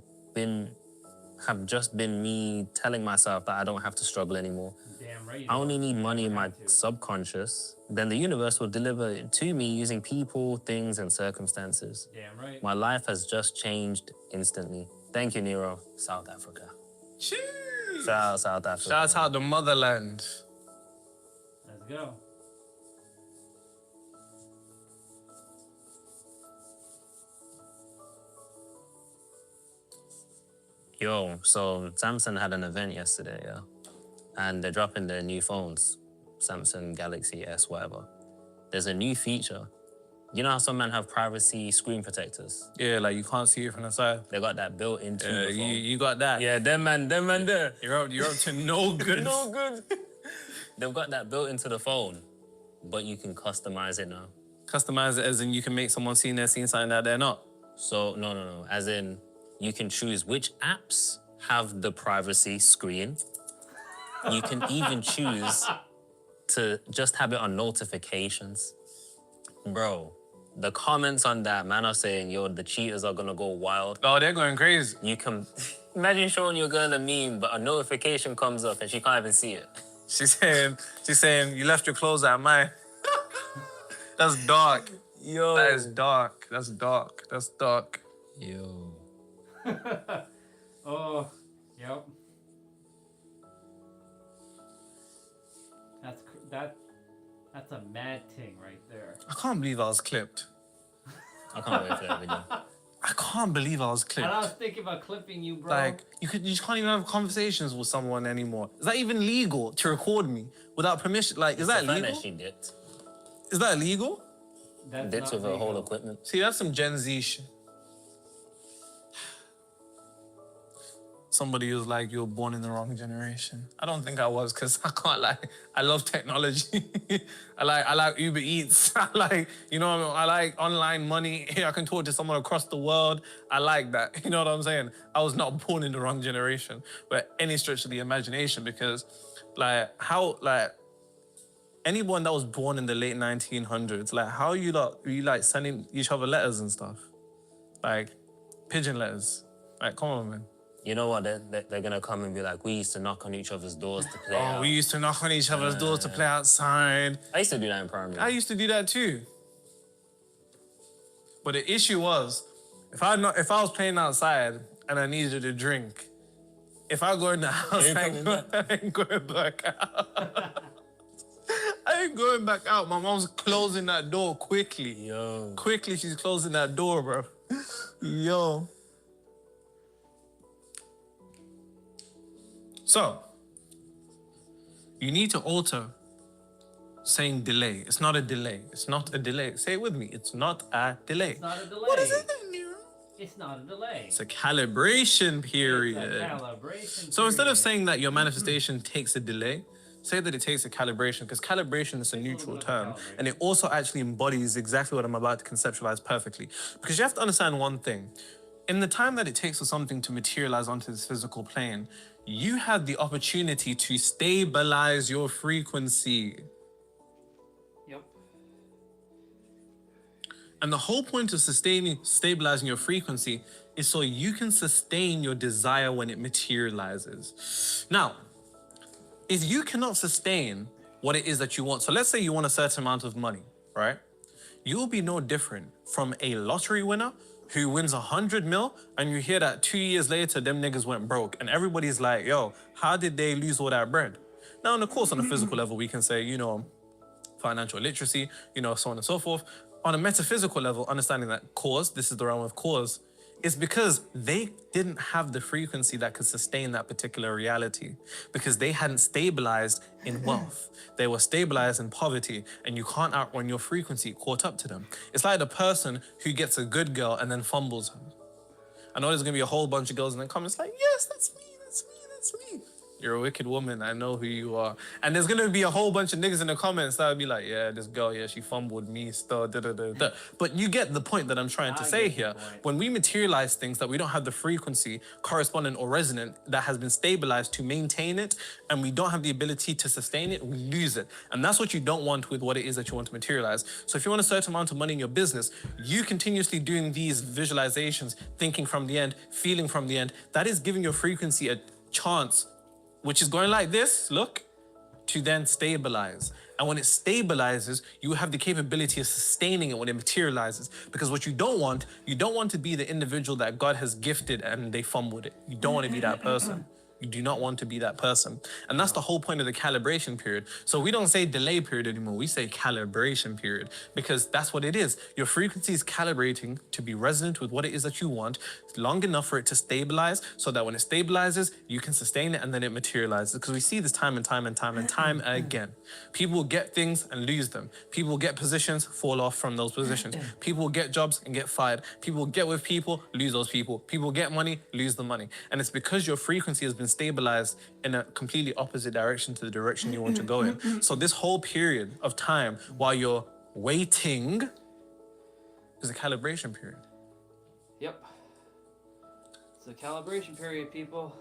just been me telling myself that I don't have to struggle anymore. Damn right. I only need money in my subconscious. Then the universe will deliver it to me using people, things, and circumstances. Damn right. My life has just changed instantly. Thank you, Nero. South Africa. Cheers. Shout out South Africa. Shout out the motherland. Let's go. Yo, so Samsung had an event yesterday, yeah? And they're dropping their new phones. Samsung Galaxy S, whatever. There's a new feature. You know how some men have privacy screen protectors? Yeah, like you can't see it from the side. They got that built into the phone. You got that. Yeah, them man there. You're up to no good. No good. They've got that built into the phone, but you can customize it now. Customize it as in you can make someone see something that they're not. So, no. As in, you can choose which apps have the privacy screen. You can even choose to just have it on notifications. Bro, the comments on that, man, are saying, yo, the cheaters are gonna go wild. Oh, they're going crazy. You can imagine showing your girl a meme, but a notification comes up and she can't even see it. She's saying, you left your clothes at mine. That's dark. Yo. That is dark. That's dark. That's dark. Yo. Oh, yep. That's a mad thing right there. I can't believe I was clipped. I can't wait for that video. I can't believe I was clipped. And I was thinking about clipping you, bro. Like, you just can't even have conversations with someone anymore. Is that even legal to record me without permission? Like, is that legal? She did. Is that illegal? Dits with her whole equipment. See, that's some Gen Z shit. Somebody was like, you were born in the wrong generation. I don't think I was, because I can't lie. I love technology. I like Uber Eats. I like online money. I can talk to someone across the world. I like that. You know what I'm saying? I was not born in the wrong generation by any stretch of the imagination, because anyone that was born in the late 1900s, how are you sending each other letters and stuff? Like, pigeon letters. Like, come on, man. You know what? They're gonna come and be like, we used to knock on each other's doors to play out. We used to knock on each other's doors to play outside. I used to do that in primary. I used to do that too. But the issue was, if I was playing outside and I needed a drink, if I go in the house, I ain't going back out. I ain't going back out. My mom's closing that door quickly. Yo. Quickly, she's closing that door, bro. Yo. So, you need to alter saying delay. It's not a delay. It's not a delay. Say it with me. It's not a delay. It's not a delay. What is it then, Nero? It's not a delay. It's a calibration period. It's a calibration So instead of saying that your manifestation takes a delay, say that it takes a calibration, because calibration is a neutral term, and it also actually embodies exactly what I'm about to conceptualize perfectly. Because you have to understand one thing. In the time that it takes for something to materialize onto this physical plane, you have the opportunity to stabilize your frequency. Yep. And the whole point of stabilizing your frequency is so you can sustain your desire when it materializes. Now, if you cannot sustain what it is that you want, so let's say you want a certain amount of money, right? You'll be no different from a lottery winner who wins 100 mil, and you hear that 2 years later, them niggas went broke. And everybody's like, yo, how did they lose all that bread? Now, of course, on a physical level, we can say, financial literacy, so on and so forth. On a metaphysical level, understanding that cause, this is the realm of cause, is because they didn't have the frequency that could sustain that particular reality, because they hadn't stabilized in wealth. They were stabilized in poverty, and you can't outrun your frequency caught up to them. It's like the person who gets a good girl and then fumbles her. I know there's gonna be a whole bunch of girls in the comments like, yes, that's me, that's me, that's me. You're a wicked woman, I know who you are. And there's gonna be a whole bunch of niggas in the comments that would be like, yeah, this girl, yeah, she fumbled me, stuff, da. But you get the point that I'm trying to say here. When we materialize things that we don't have the frequency correspondent or resonant that has been stabilized to maintain it, and we don't have the ability to sustain it, we lose it. And that's what you don't want with what it is that you want to materialize. So if you want a certain amount of money in your business, you continuously doing these visualizations, thinking from the end, feeling from the end, that is giving your frequency a chance, which is going like this, look, to then stabilize. And when it stabilizes, you have the capability of sustaining it when it materializes. Because what you don't want to be the individual that God has gifted and they fumbled it. You don't want to be that person. You do not want to be that person. And that's the whole point of the calibration period. So we don't say delay period anymore. We say calibration period, because that's what it is. Your frequency is calibrating to be resonant with what it is that you want long enough for it to stabilize, so that when it stabilizes, you can sustain it and then it materializes. Because we see this time and time and time and time again. People will get things and lose them. People will get positions, fall off from those positions. People will get jobs and get fired. People will get with people, lose those people. People will get money, lose the money. And it's because your frequency has been stabilized in a completely opposite direction to the direction you want to go in. So this whole period of time while you're waiting is a calibration period. Yep. It's a calibration period, people.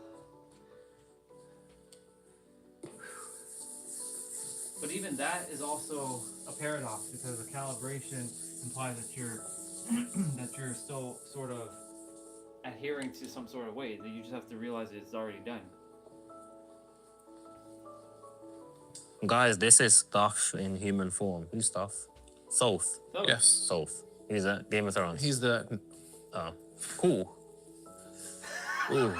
But even that is also a paradox, because a calibration implies that you're still sort of adhering to some sort of way, that you just have to realize it's already done. Guys, this is stuff in human form. Who's stuff? Soth. Yes. Soth. He's a Game of Thrones. He's the... Oh. Cool. Ooh.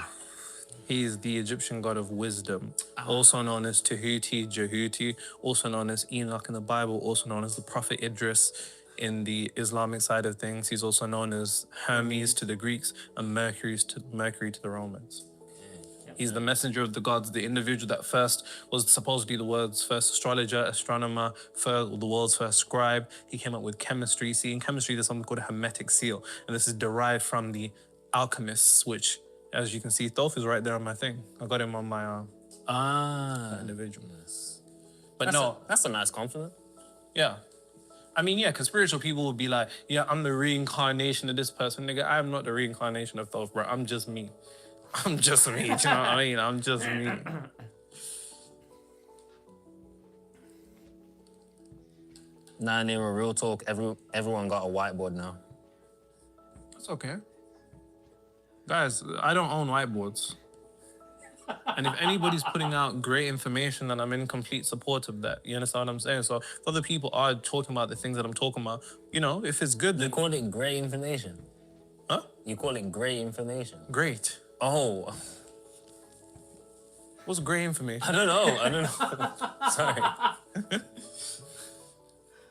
He's the Egyptian god of wisdom, also known as Tahuti, Jehuti, also known as Enoch in the Bible, also known as the Prophet Idris in the Islamic side of things. He's also known as Hermes to the Greeks and Mercury to the Romans. He's the messenger of the gods, the individual that first was supposedly the world's first astrologer, astronomer, the world's first scribe. He came up with chemistry. See, in chemistry, there's something called a hermetic seal, and this is derived from the alchemists, which, as you can see, Thoth is right there on my thing. I got him on my individual. Yes. But That's a nice compliment. Yeah. I mean, yeah, because spiritual people would be like, yeah, I'm the reincarnation of this person. Nigga, I'm not the reincarnation of Thoth, bro. I'm just me. I'm just me. Do you know what I mean? I'm just me. Nah, Nero, real talk. Everyone got a whiteboard now. That's okay. Guys, I don't own whiteboards. And if anybody's putting out great information, then I'm in complete support of that. You understand what I'm saying? So if other people are talking about the things that I'm talking about, you know, if it's good, then... You call it great information? Huh? You call it great information? Great. Oh. What's great information? I don't know. Sorry.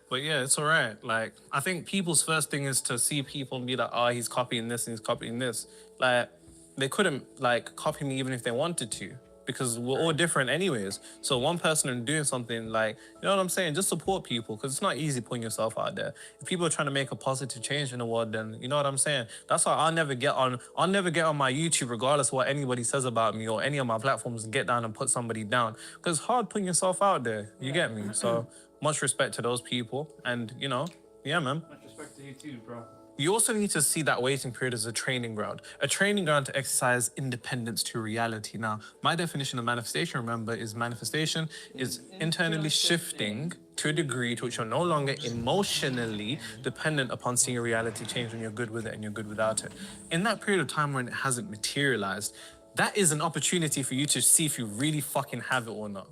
But yeah, it's all right. Like, I think people's first thing is to see people and be like, oh, he's copying this and he's copying this. Like, they couldn't, like, copy me even if they wanted to, because we're all different anyways. So one person and doing something, like, you know what I'm saying? Just support people, because it's not easy putting yourself out there. If people are trying to make a positive change in the world, then you know what I'm saying? That's why I'll never get on my YouTube, regardless of what anybody says about me or any of my platforms, and get down and put somebody down. Because it's hard putting yourself out there. You get me? So much respect to those people. And, you know, yeah, man. Much respect to you too, bro. You also need to see that waiting period as a training ground to exercise independence to reality. Now, my definition of manifestation, remember, is manifestation is internally shifting to a degree to which you're no longer emotionally dependent upon seeing a reality change when you're good with it and you're good without it. In that period of time when it hasn't materialized, that is an opportunity for you to see if you really fucking have it or not.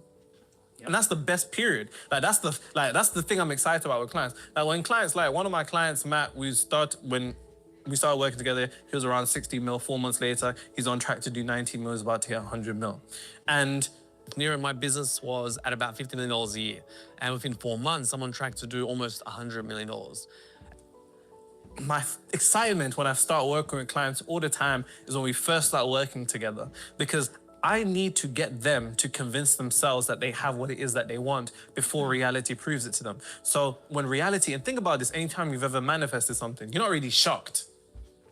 And that's the best period. That's the thing I'm excited about with clients. Like when clients, like one of my clients, Matt, when we started working together, he was around 60 mil. 4 months later, he's on track to do 90 mil, he's about to get 100 mil. And Nero, my business was at about $50 million a year. And within 4 months, I'm on track to do almost $100 million. My excitement when I start working with clients all the time is when we first start working together, because I need to get them to convince themselves that they have what it is that they want before reality proves it to them. So when reality, and think about this, anytime you've ever manifested something, you're not really shocked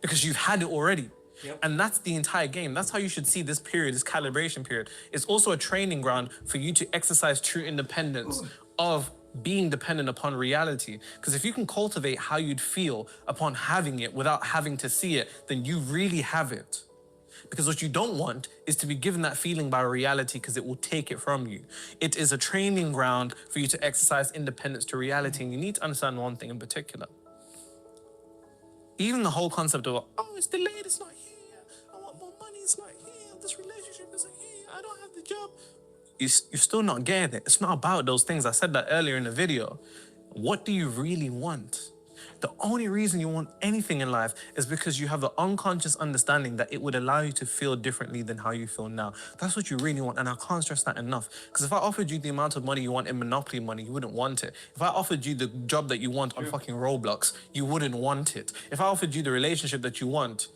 because you've had it already. Yep. And that's the entire game. That's how you should see this period, this calibration period. It's also a training ground for you to exercise true independence of being dependent upon reality. Because if you can cultivate how you'd feel upon having it without having to see it, then you really have it. Because what you don't want is to be given that feeling by reality, because it will take it from you. It is a training ground for you to exercise independence to reality. And you need to understand one thing in particular. Even the whole concept of, oh, it's delayed, it's not here. I want more money, it's not here. This relationship isn't here. I don't have the job. You're still not getting it. It's not about those things. I said that earlier in the video. What do you really want? The only reason you want anything in life is because you have the unconscious understanding that it would allow you to feel differently than how you feel now. That's what you really want, and I can't stress that enough. Because if I offered you the amount of money you want in Monopoly money, you wouldn't want it. If I offered you the job that you want on fucking Roblox, you wouldn't want it. If I offered you the relationship that you want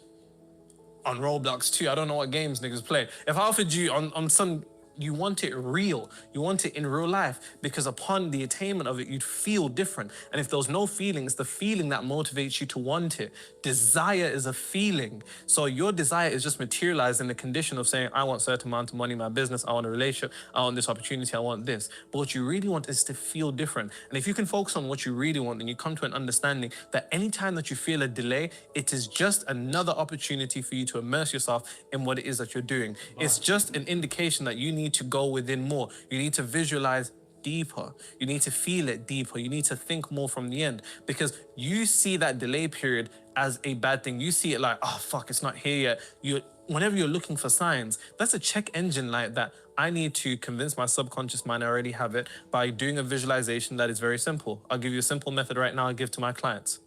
on Roblox too, I don't know what games niggas play. If I offered you on some... You want it real. You want it in real life, because upon the attainment of it, you'd feel different. And if there's no feeling, it's the feeling that motivates you to want it. Desire is a feeling. So your desire is just materialized in the condition of saying, I want a certain amount of money in my business, I want a relationship, I want this opportunity, I want this. But what you really want is to feel different. And if you can focus on what you really want, then you come to an understanding that anytime that you feel a delay, it is just another opportunity for you to immerse yourself in what it is that you're doing. It's just an indication that you need to go within more. You need to visualize deeper. You need to feel it deeper. You need to think more from the end, because you see that delay period as a bad thing. You see it like, oh fuck, it's not here yet. Whenever you're looking for signs, that's a check engine like that. I need to convince my subconscious mind I already have it by doing a visualization that is very simple. I'll give you a simple method right now I give to my clients.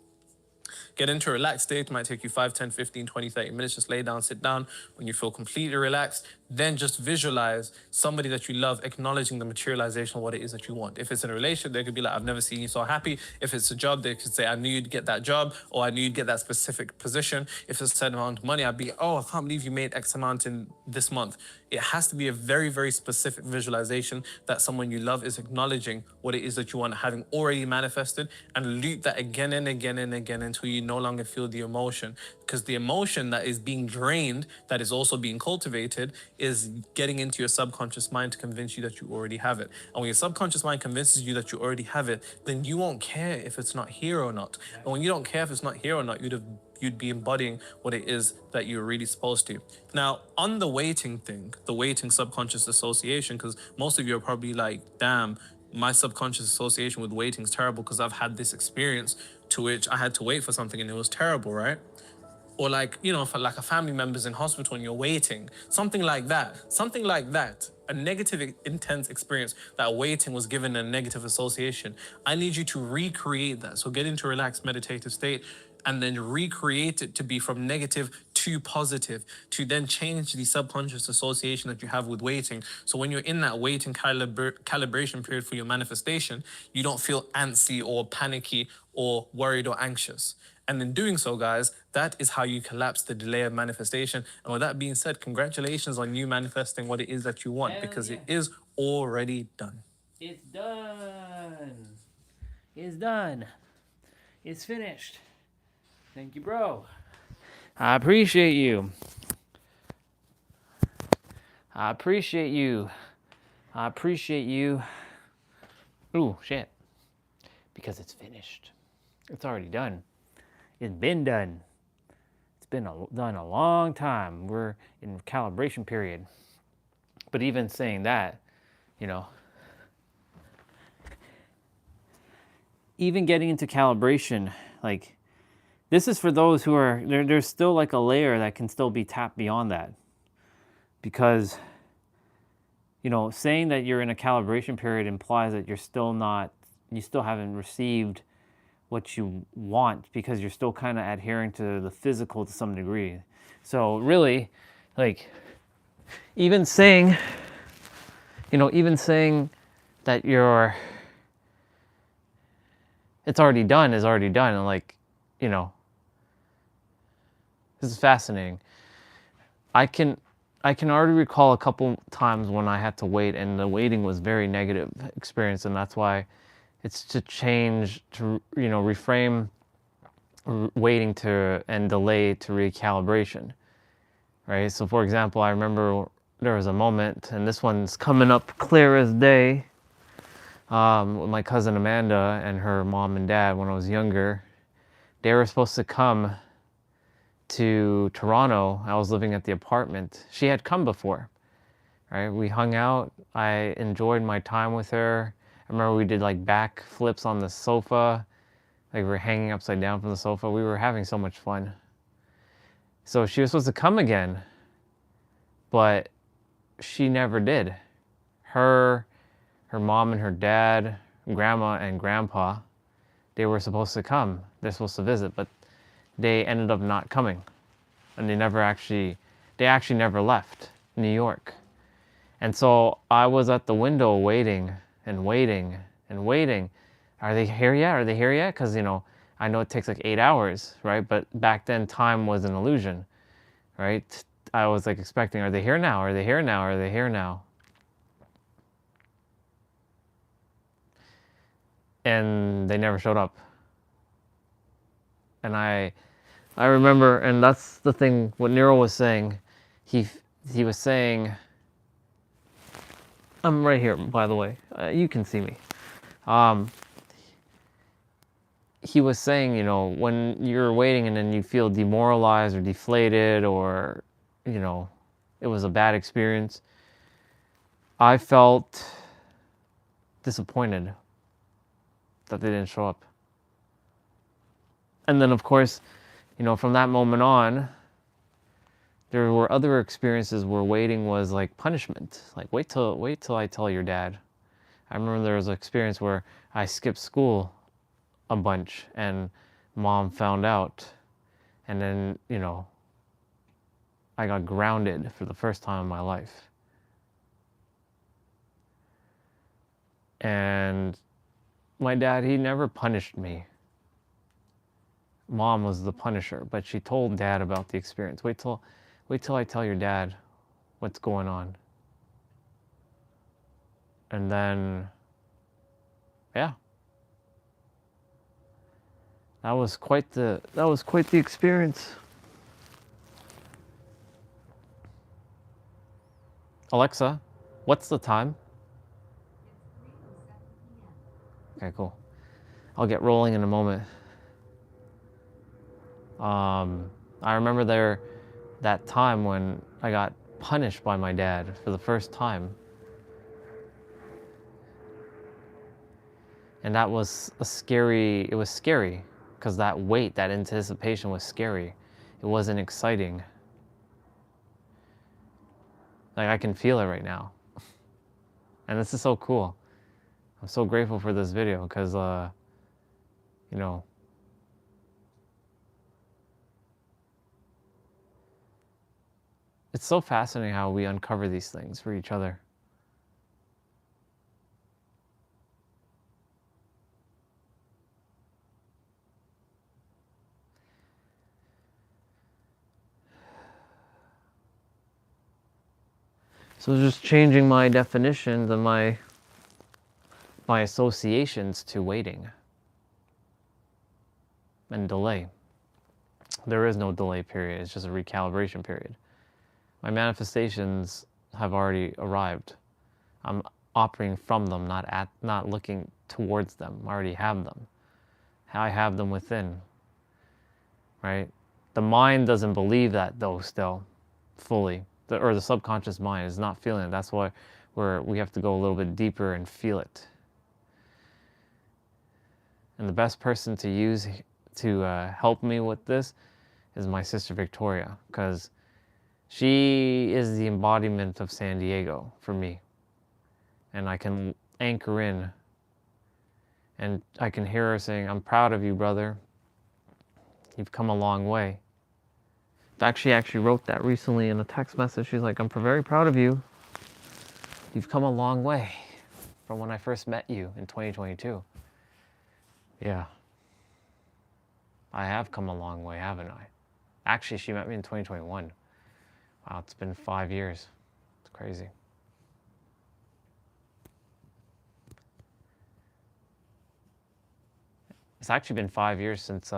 Get into a relaxed state. It might take you 5, 10, 15, 20, 30 minutes. Just lay down, sit down. When you feel completely relaxed, then just visualize somebody that you love acknowledging the materialization of what it is that you want. If it's in a relationship, they could be like, I've never seen you so happy. If it's a job, they could say, I knew you'd get that job, or I knew you'd get that specific position. If it's a certain amount of money, I'd be, oh, I can't believe you made X amount in this month. It has to be a very, very specific visualization that someone you love is acknowledging what it is that you want, having already manifested, and loop that again and again and again until you no longer feel the emotion. Because the emotion that is being drained, that is also being cultivated, is getting into your subconscious mind to convince you that you already have it. And when your subconscious mind convinces you that you already have it, then you won't care if it's not here or not. And when you don't care if it's not here or not, you'd be embodying what it is that you're really supposed to. Now, on the waiting thing, the waiting subconscious association, because most of you are probably like, damn, my subconscious association with waiting is terrible because I've had this experience to which I had to wait for something and it was terrible, right? Or like, you know, for like a family member's in hospital and you're waiting, something like that, a negative, intense experience that waiting was given a negative association. I need you to recreate that. So get into a relaxed meditative state and then recreate it to be from negative to positive, to then change the subconscious association that you have with waiting. So when you're in that waiting calibration period for your manifestation, you don't feel antsy or panicky or worried or anxious. And in doing so, guys, that is how you collapse the delay of manifestation. And with that being said, congratulations on you manifesting what it is that you want, because it is already done. It's done. It's done. It's finished. Thank you, bro. I appreciate you. I appreciate you. I appreciate you. Ooh, shit. Because it's finished. It's already done. It's been done. It's been done a long time. We're in calibration period. But even saying that, you know, even getting into calibration, like, this is for those who are, there's still like a layer that can still be tapped beyond that. Because, you know, saying that you're in a calibration period implies that you're still not, you still haven't received what you want, because you're still kind of adhering to the physical to some degree. So really, like, even saying, you know, even saying that you're, it's already done is already done. And like, you know, this is fascinating. I can already recall a couple times when I had to wait, and the waiting was very negative experience, and that's why it's to change, to, you know, reframe waiting to and delay to recalibration, right? So for example, I remember there was a moment, and this one's coming up clear as day, with my cousin Amanda and her mom and dad when I was younger. They were supposed to come to Toronto. I was living at the apartment. She had come before, right? We hung out. I enjoyed my time with her. I remember we did like back flips on the sofa. Like we were hanging upside down from the sofa. We were having so much fun. So she was supposed to come again, but she never did. Her mom and her dad, grandma and grandpa, they were supposed to come. They're supposed to visit, but they ended up not coming. And they actually never left New York. And so I was at the window waiting and waiting and waiting. Are they here yet? Are they here yet? Because, you know, I know it takes like 8 hours, right? But back then time was an illusion, right? I was like expecting, are they here now? Are they here now? Are they here now? And they never showed up. And I remember, and that's the thing, what Nero was saying, he was saying, I'm right here, by the way, you can see me. He was saying, you know, when you're waiting and then you feel demoralized or deflated, or, you know, it was a bad experience, I felt disappointed that they didn't show up. And then, of course, you know, from that moment on, there were other experiences where waiting was like punishment. Like wait till I tell your dad. I remember there was an experience where I skipped school a bunch and mom found out, and then, you know, I got grounded for the first time in my life. And my dad, he never punished me. Mom was the punisher, but she told dad about the experience. Wait till I tell your dad what's going on. And then, yeah. That was quite the experience. Alexa, what's the time? Okay, cool. I'll get rolling in a moment. I remember that time when I got punished by my dad for the first time. And that was it was scary because that wait, that anticipation was scary. It wasn't exciting. Like I can feel it right now. And this is so cool. I'm so grateful for this video because, you know, it's so fascinating how we uncover these things for each other. So just changing my definitions and my associations to waiting and delay. There is no delay period, it's just a recalibration period. My manifestations have already arrived. I'm operating from them, not looking towards them. I already have them. I have them within, right? The mind doesn't believe that though still, fully. Or the subconscious mind is not feeling it. That's why we have to go a little bit deeper and feel it. And the best person to use to help me with this is my sister Victoria, because she is the embodiment of San Diego for me. And I can anchor in and I can hear her saying, "I'm proud of you, brother. You've come a long way." In fact, she actually wrote that recently in a text message. She's like, "I'm very proud of you. You've come a long way from when I first met you in 2022. Yeah. I have come a long way, haven't I? Actually, she met me in 2021. Wow, it's been 5 years. It's crazy. It's actually been 5 years since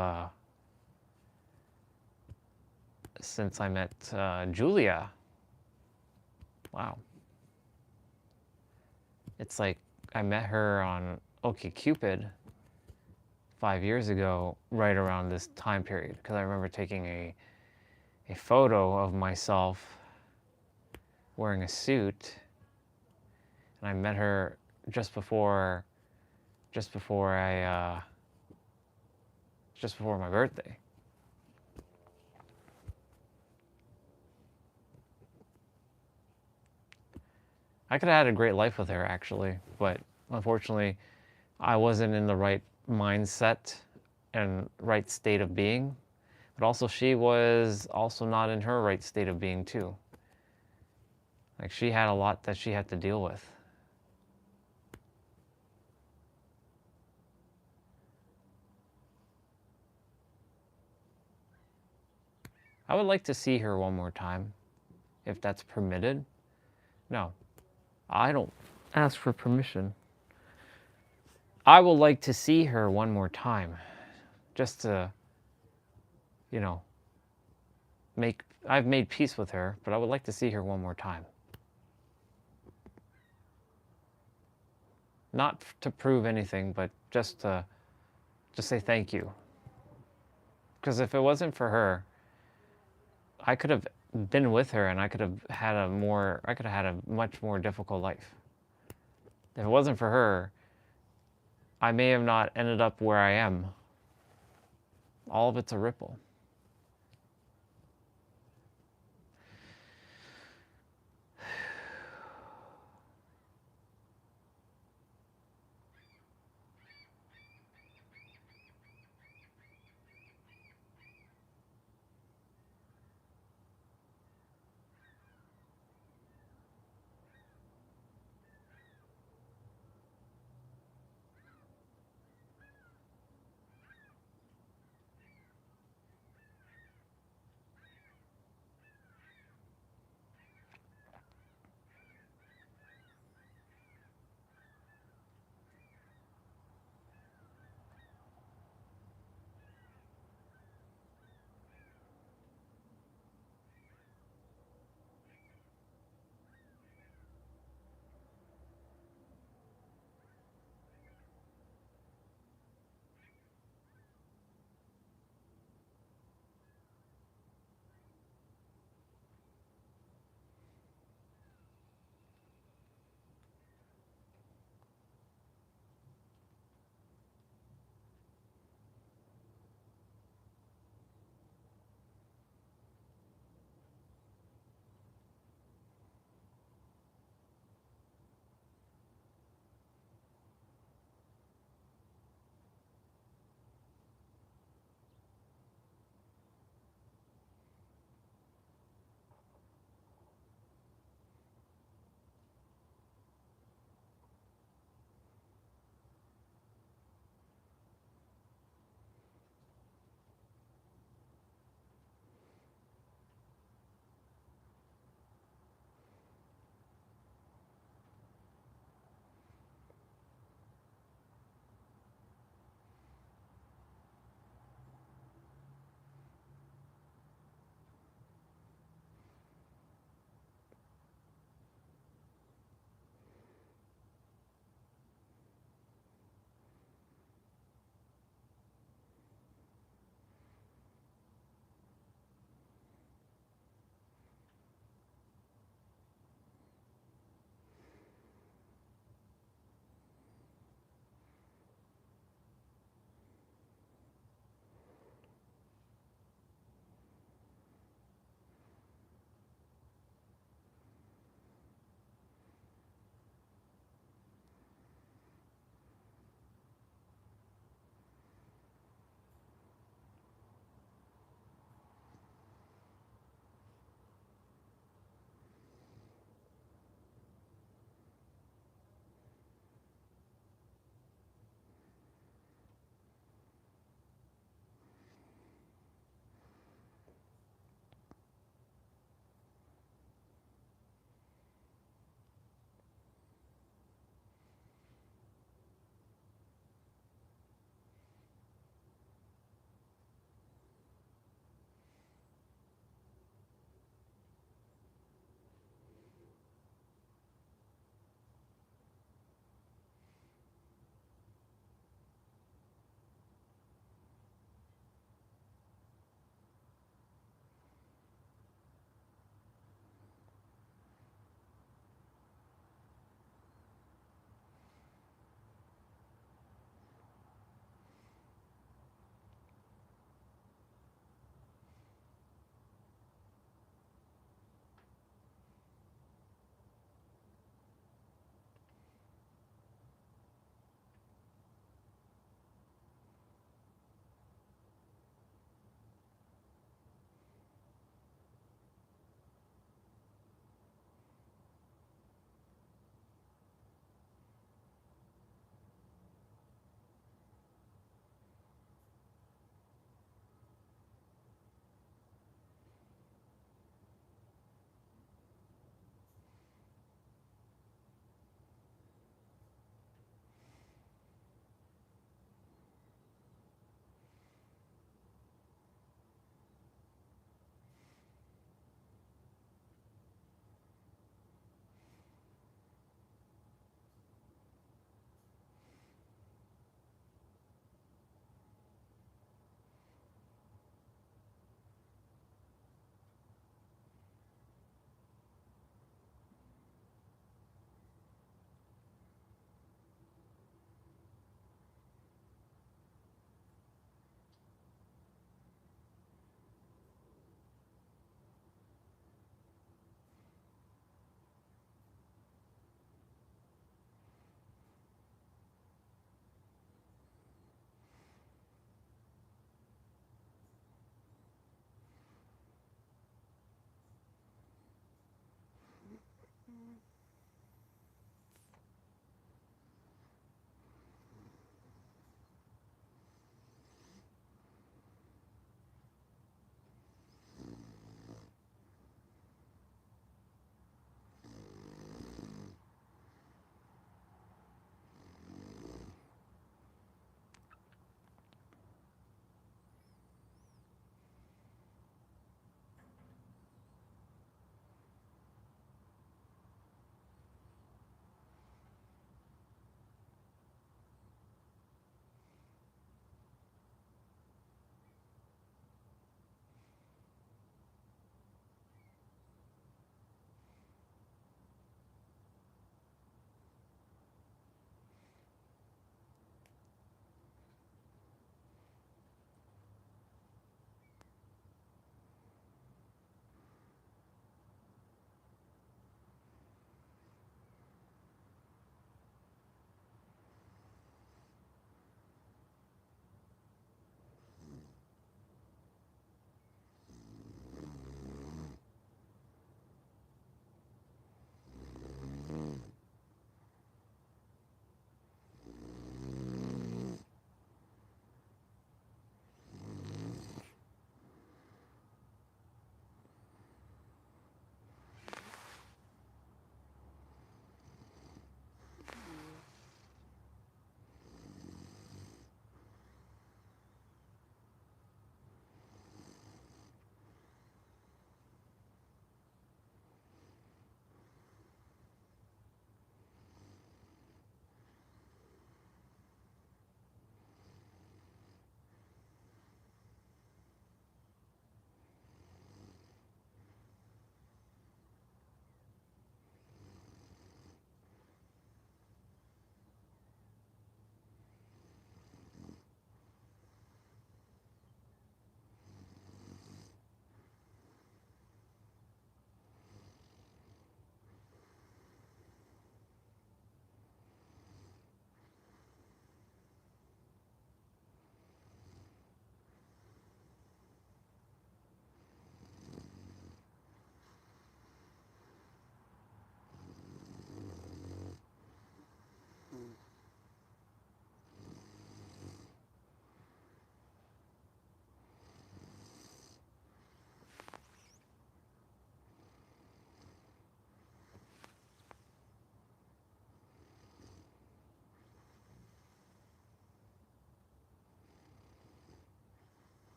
I met Julia. Wow. It's like I met her on OkCupid 5 years ago, right around this time period, because I remember taking a photo of myself wearing a suit, and I met her just before my birthday. I could have had a great life with her, actually, but unfortunately, I wasn't in the right mindset and right state of being. But also, she was also not in her right state of being, too. Like, she had a lot that she had to deal with. I would like to see her one more time, if that's permitted. No, I don't ask for permission. I would like to see her one more time, just to, you know, I've made peace with her, but I would like to see her one more time. Not to prove anything, but just to say thank you. Because if it wasn't for her, I could have been with her and I could have had a much more difficult life. If it wasn't for her, I may have not ended up where I am. All of it's a ripple.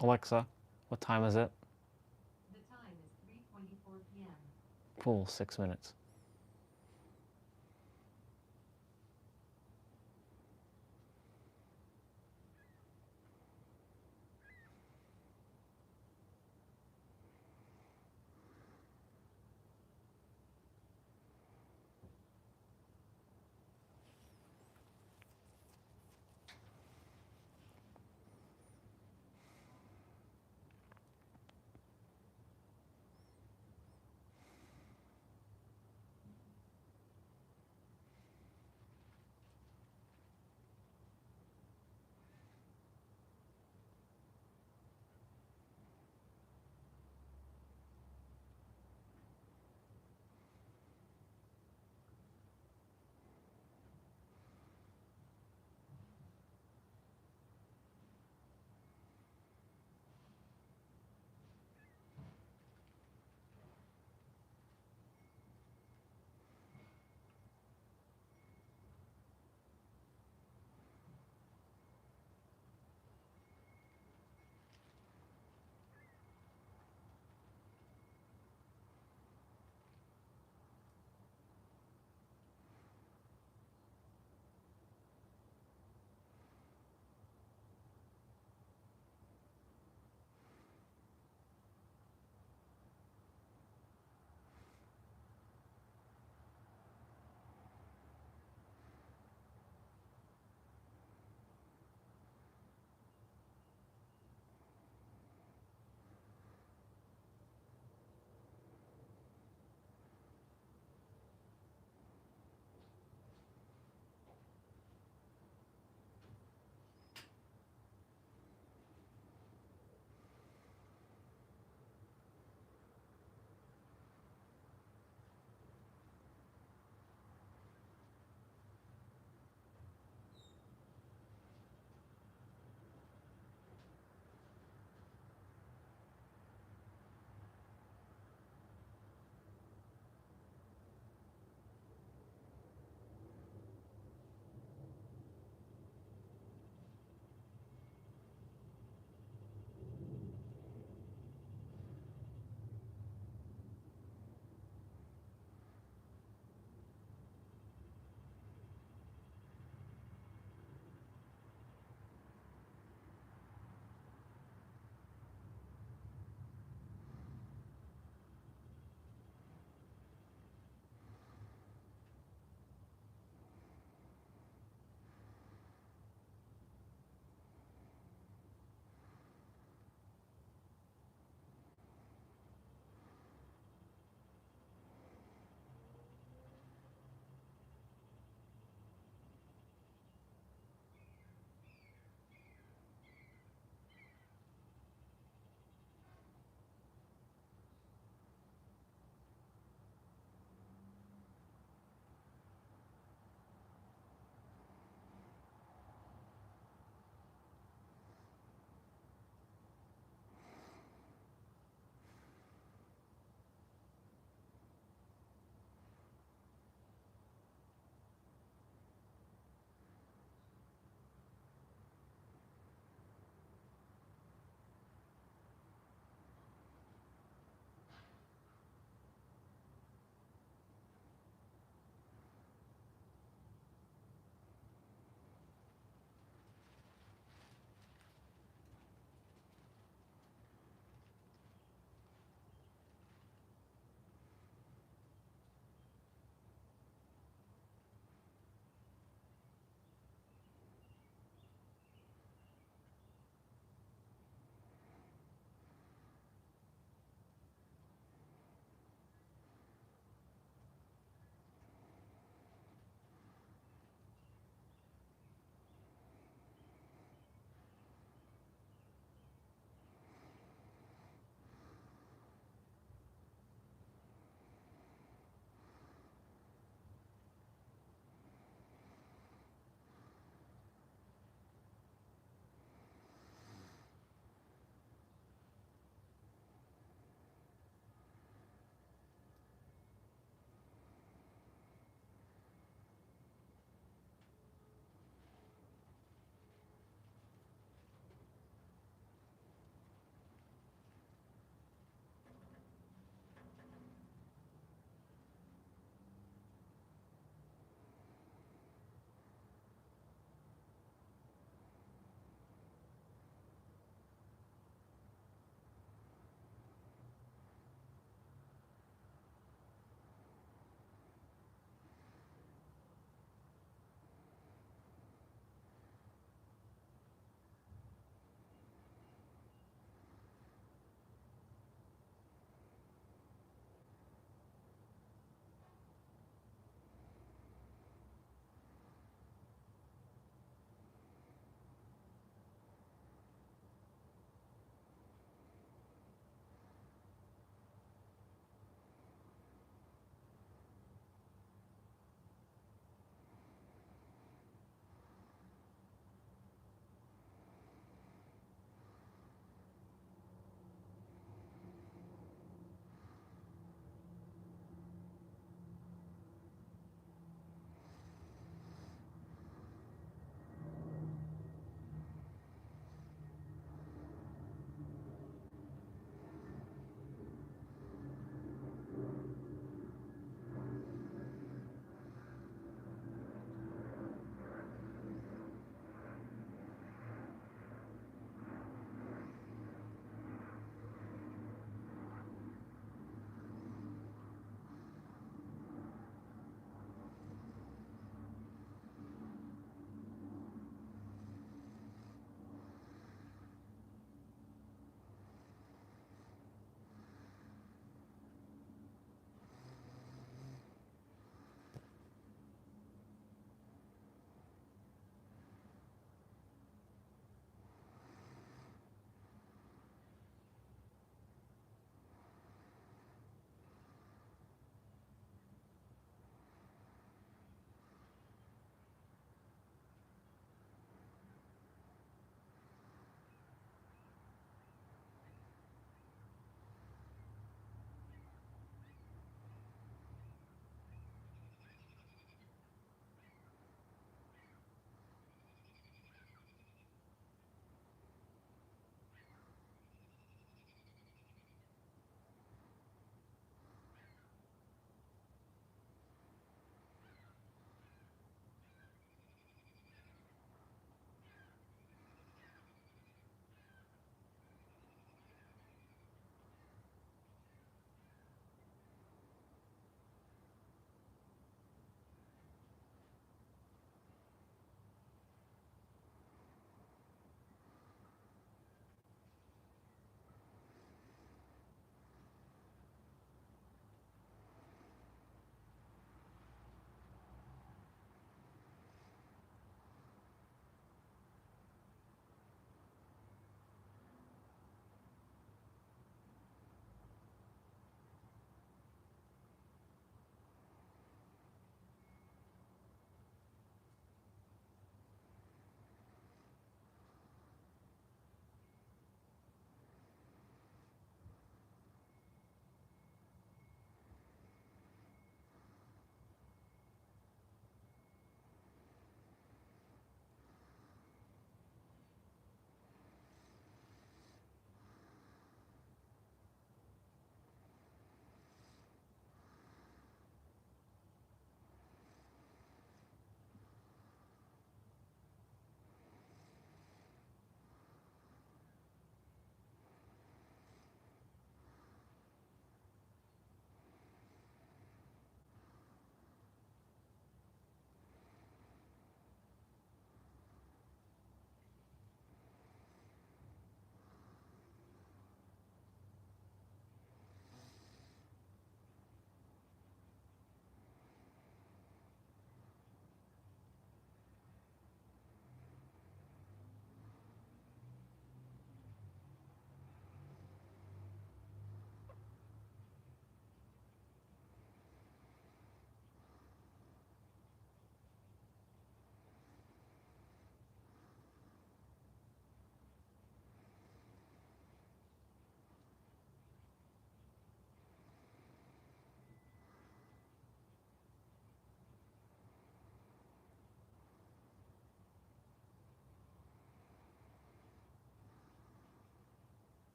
Alexa, what time is it? The time is 3:24 p.m. Cool, 6 minutes.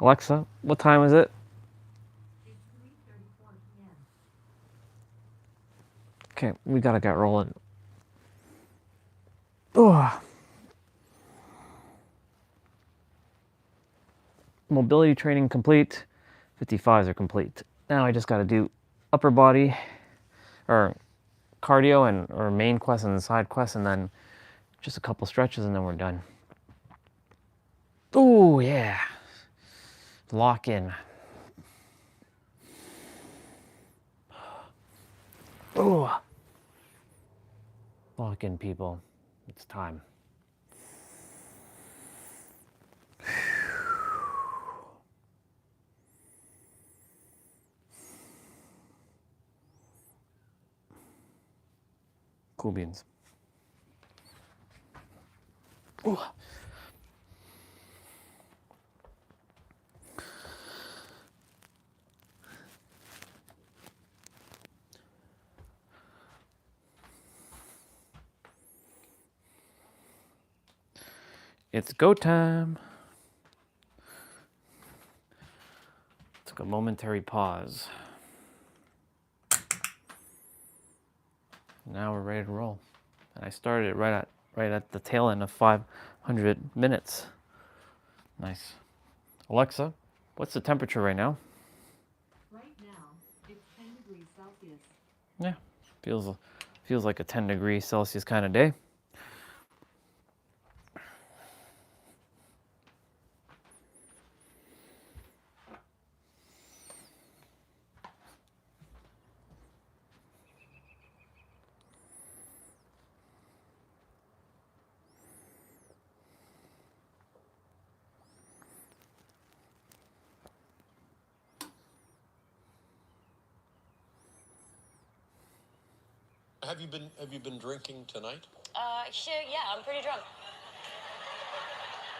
Alexa, what time is it? Okay, we gotta get rolling. Oh. Mobility training complete. 55s are complete. Now I just gotta do upper body, or cardio, and or main quest and side quest, and then just a couple stretches, and then we're done. Oh yeah. Lock in. Oh. Lock in, people. It's time. Cool beans. Ooh. It's go time. Took a momentary pause. Now we're ready to roll. And I started it right at the tail end of 500 minutes. Nice. Alexa, what's the temperature right now? Right now, it's 10 degrees Celsius. Yeah, feels like a 10 Celsius kind of day. Have you been drinking tonight? Sure, yeah, I'm pretty drunk.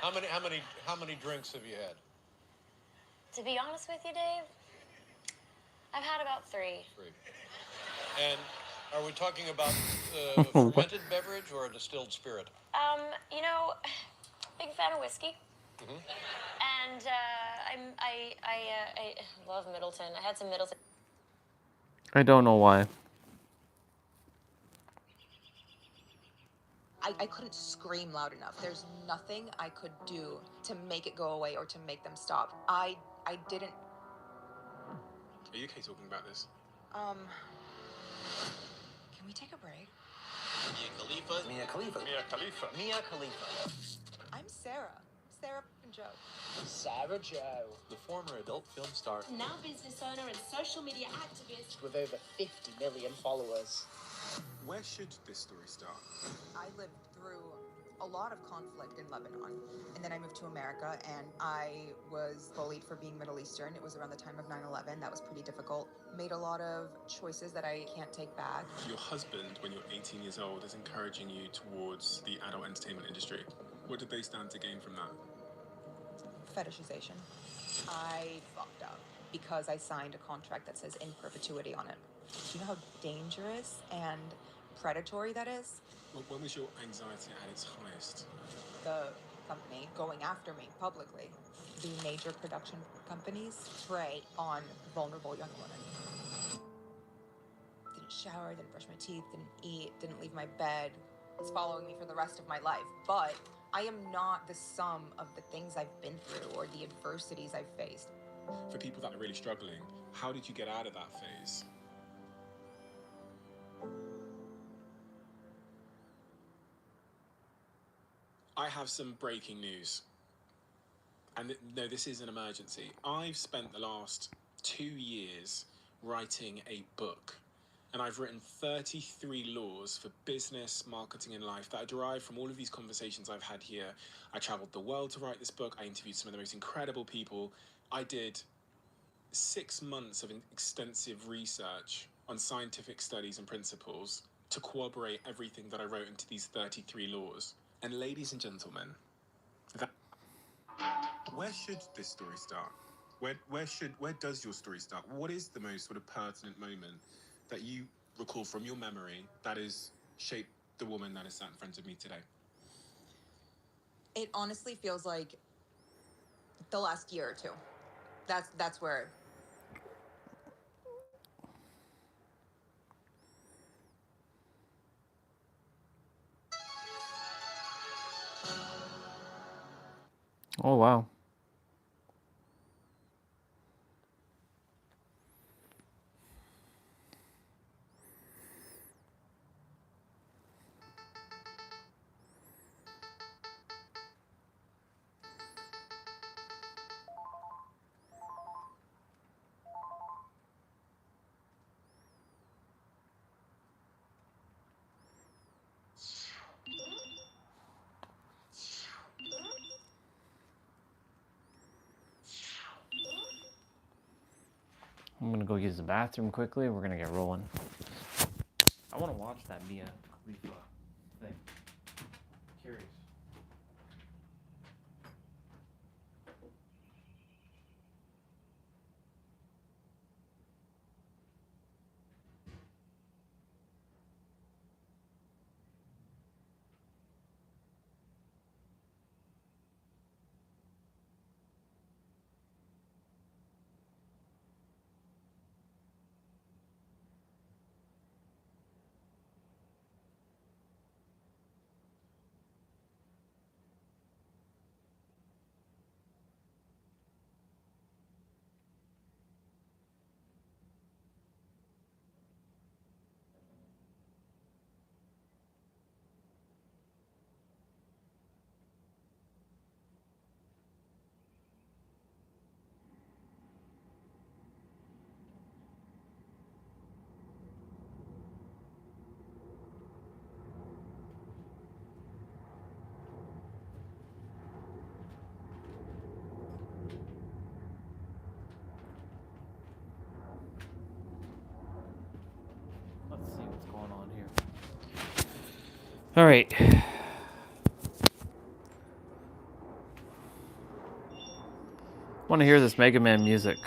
How many drinks have you had? To be honest with you, Dave, I've had about 3. And are we talking about a fermented beverage or a distilled spirit? You know, big fan of whiskey. Mm-hmm. And I love Middleton. I had some Middleton. I don't know why. I couldn't scream loud enough. There's nothing I could do to make it go away or to make them stop. I didn't. Are you okay talking about this? Can we take a break? Mia Khalifa. I'm Sarah. Sarah Joe. Sarah Joe. The former adult film star. Now business owner and social media activist. With over 50 million followers. Where should this story start? I lived through a lot of conflict in Lebanon, and then I moved to America, and I was bullied for being Middle Eastern. It was around the time of 9/11. That was pretty difficult. Made a lot of choices that I can't take back. Your husband, when you're 18 years old, is encouraging you towards the adult entertainment industry. What did they stand to gain from that? Fetishization. I fucked up because I signed a contract that says in perpetuity on it. Do you know how dangerous and predatory that is? When was your anxiety at its highest? The company going after me publicly. The major production companies prey on vulnerable young women. Didn't shower, didn't brush my teeth, didn't eat, didn't leave my bed. It's following me for the rest of my life. But I am not the sum of the things I've been through or the adversities I've faced. For people that are really struggling, how did you get out of that phase? I have some breaking news. And no, this is an emergency. I've spent the last 2 years writing a book. And I've written 33 laws for business, marketing, and life that are derived from all of these conversations I've had here. I traveled the world to write this book. I interviewed some of the most incredible people. I did 6 months of extensive research on scientific studies and principles to corroborate everything that I wrote into these 33 laws. And ladies and gentlemen, where should this story start? Where does your story start? What is the most sort of pertinent moment that you recall from your memory that has shaped the woman that is sat in front of me today? It honestly feels like the last year or two. That's where. Oh, wow. I'm gonna go use the bathroom quickly. We're gonna get rolling. I want to watch that Mia Khalifa thing. Curious. Let's see what's going on here. All right. Want to hear this Mega Man music.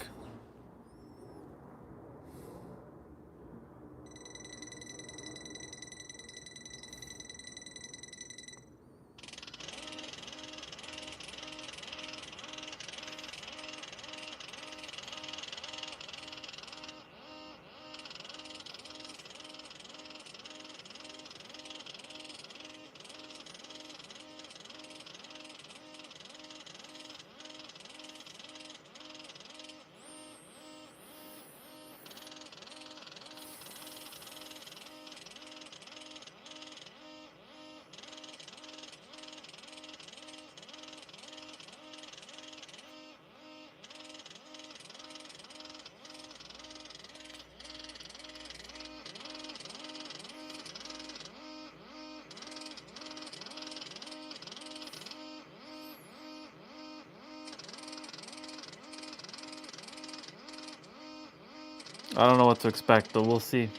I don't know what to expect, but we'll see.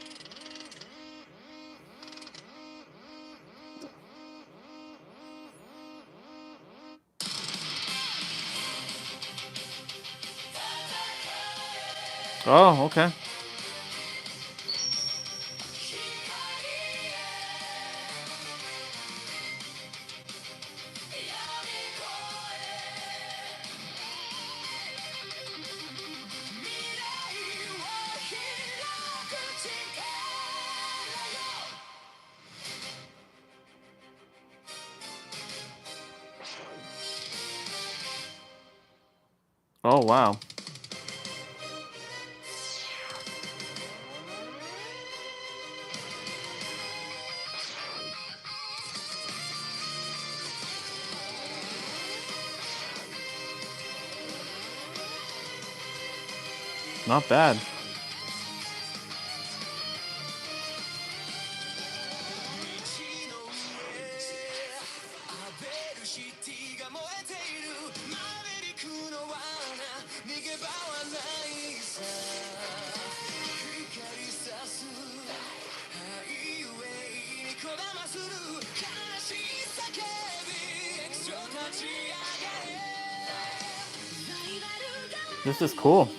Oh, okay. Oh, wow. Not bad. This is cool.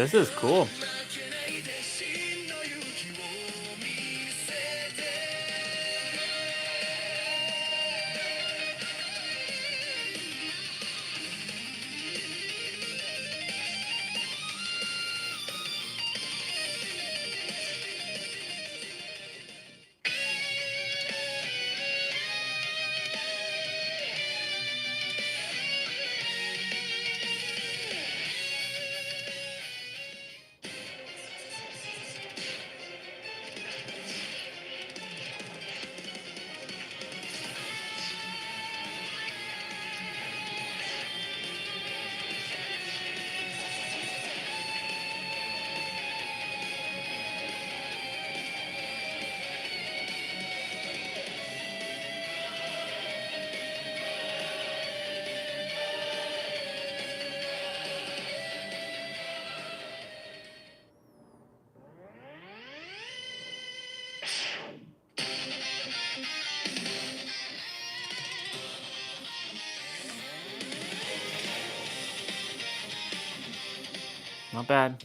This is cool. Not bad.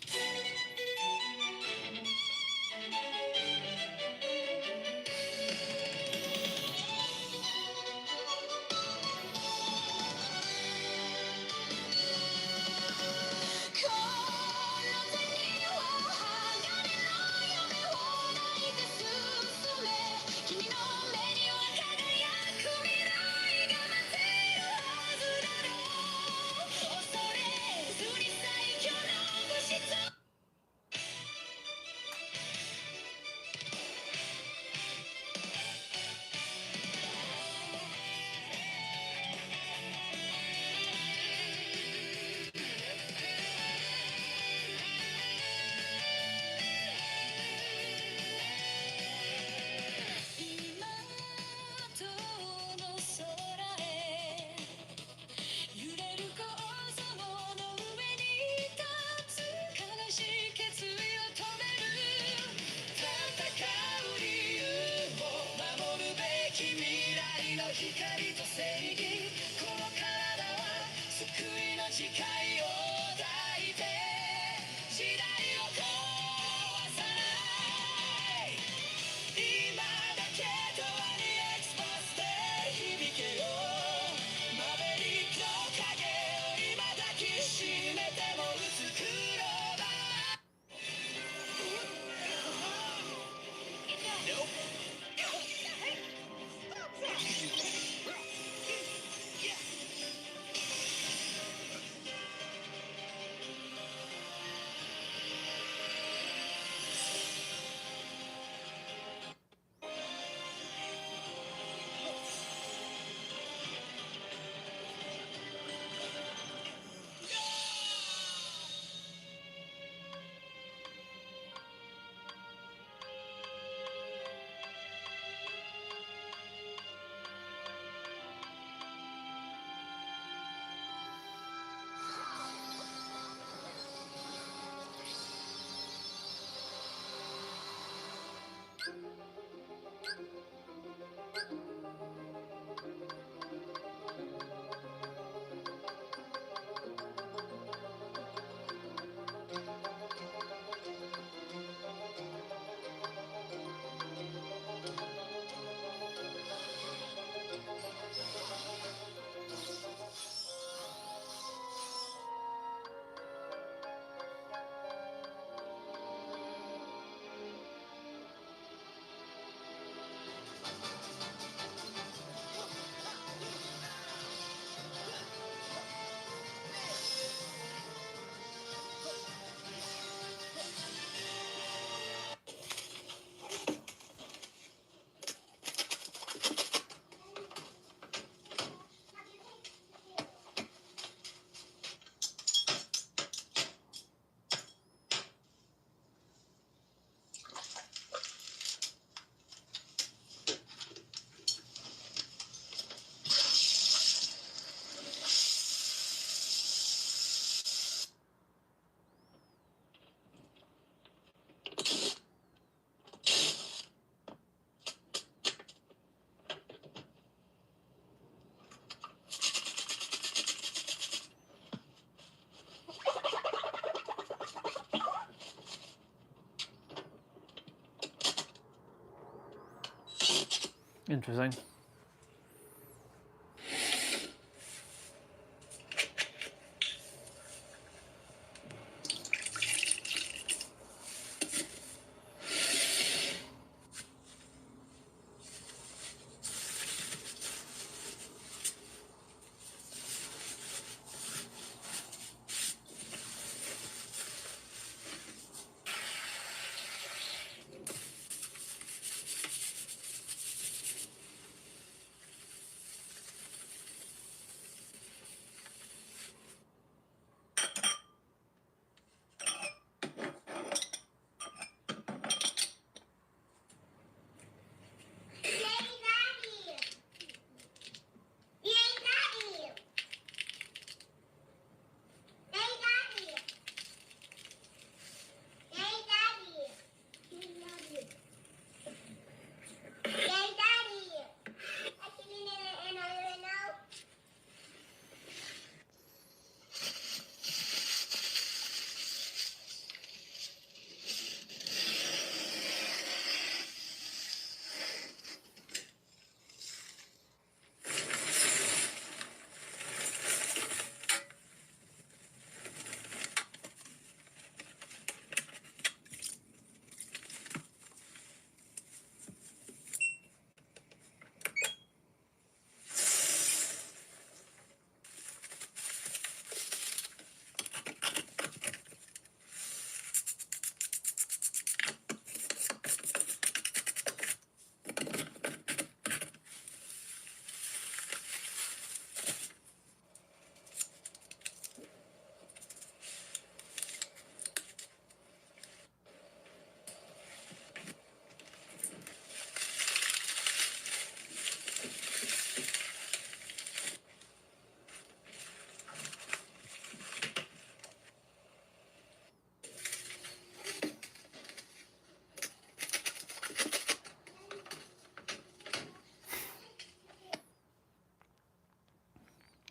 Interesting.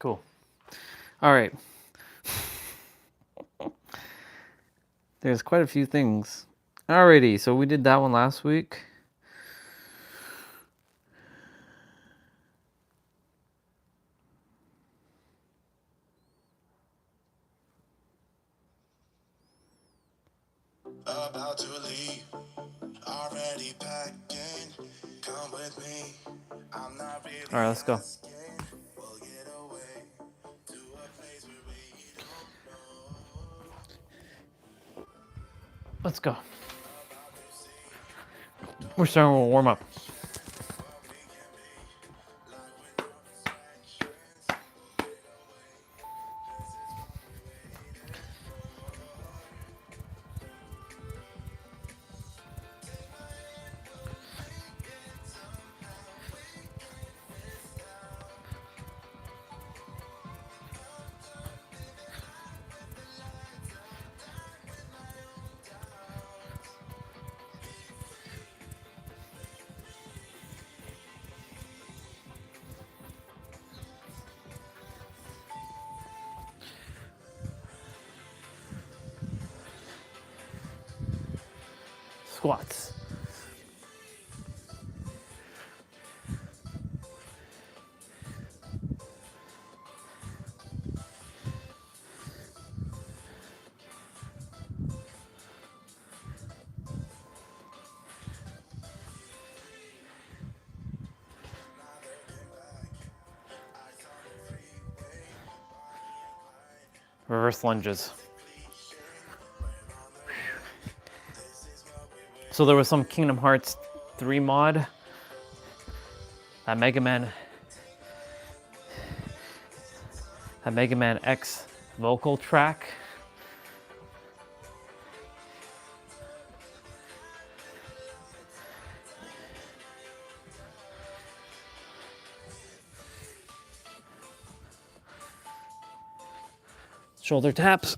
Cool. All right. There's quite a few things. Alrighty, so we did that one last week. About to leave, already packing. Come with me. I'm not really All right, let's go. asking. We'll get away to a place where we don't know. Let's go. We're starting with a warm up. Squats. Reverse lunges. So there was some Kingdom Hearts 3 mod, that Mega Man X vocal track. Shoulder taps.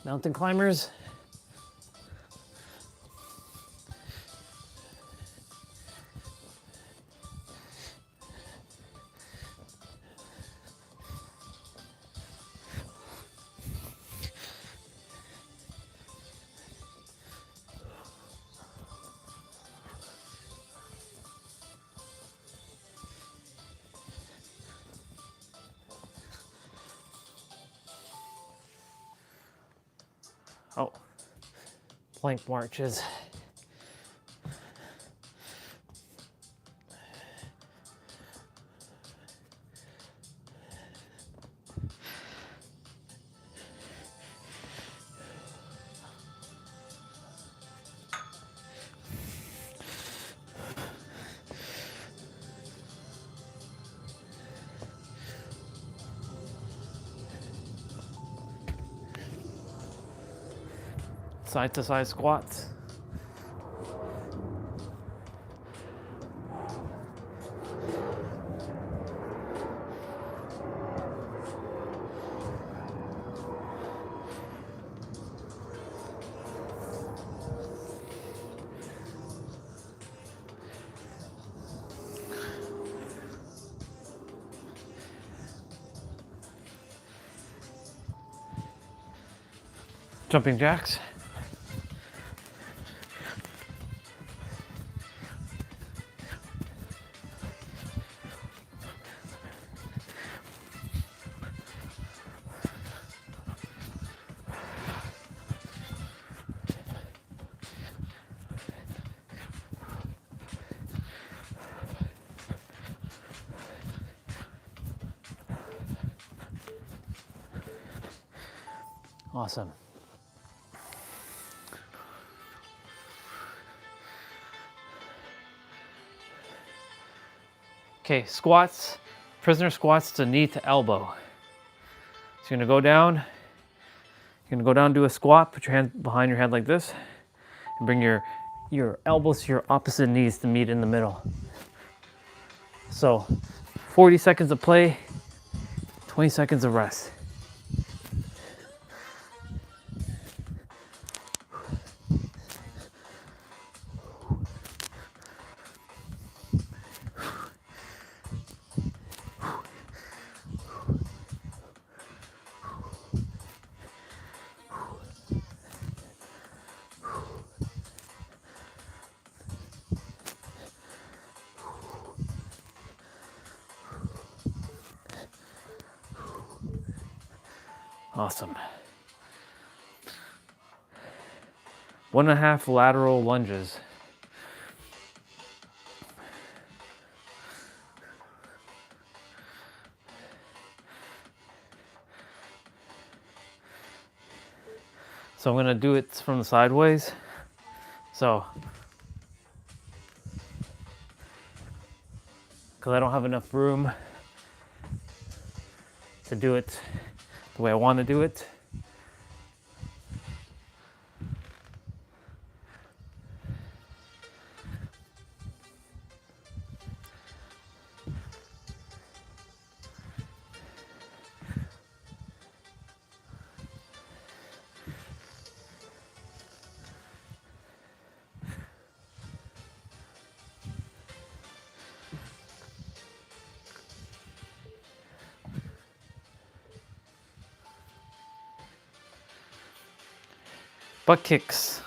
Mountain climbers. Oh, plank marches. Side to side squats. Jumping jacks. Awesome. Okay, squats, prisoner squats to knee to elbow. So you're gonna go down, do a squat, put your hand behind your head like this, and bring your elbows to your opposite knees to meet in the middle. So 40 seconds of play, 20 seconds of rest. Awesome. 1.5 lateral lunges. So I'm gonna do it from the sideways. So, because I don't have enough room to do it the way I want to do it. Butt kicks.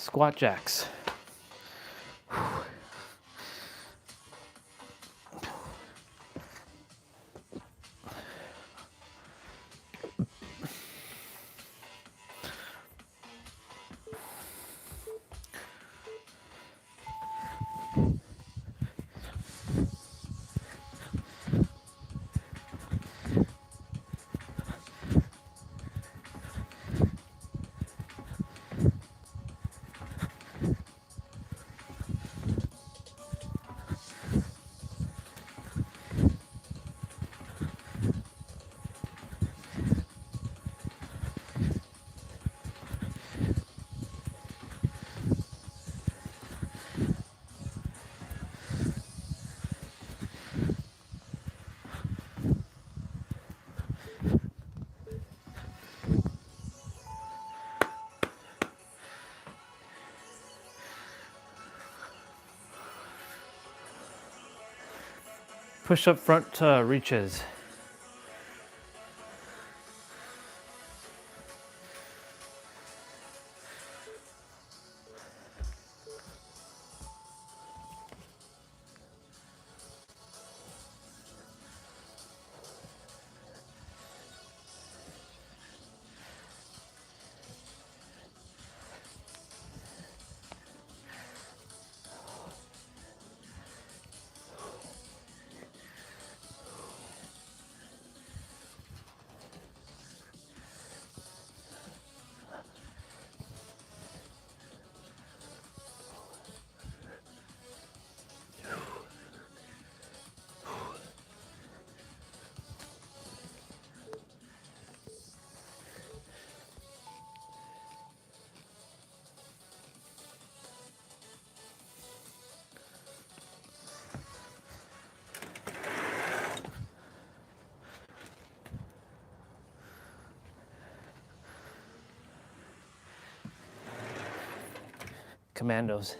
Squat jacks. Push up front reaches. Commandos.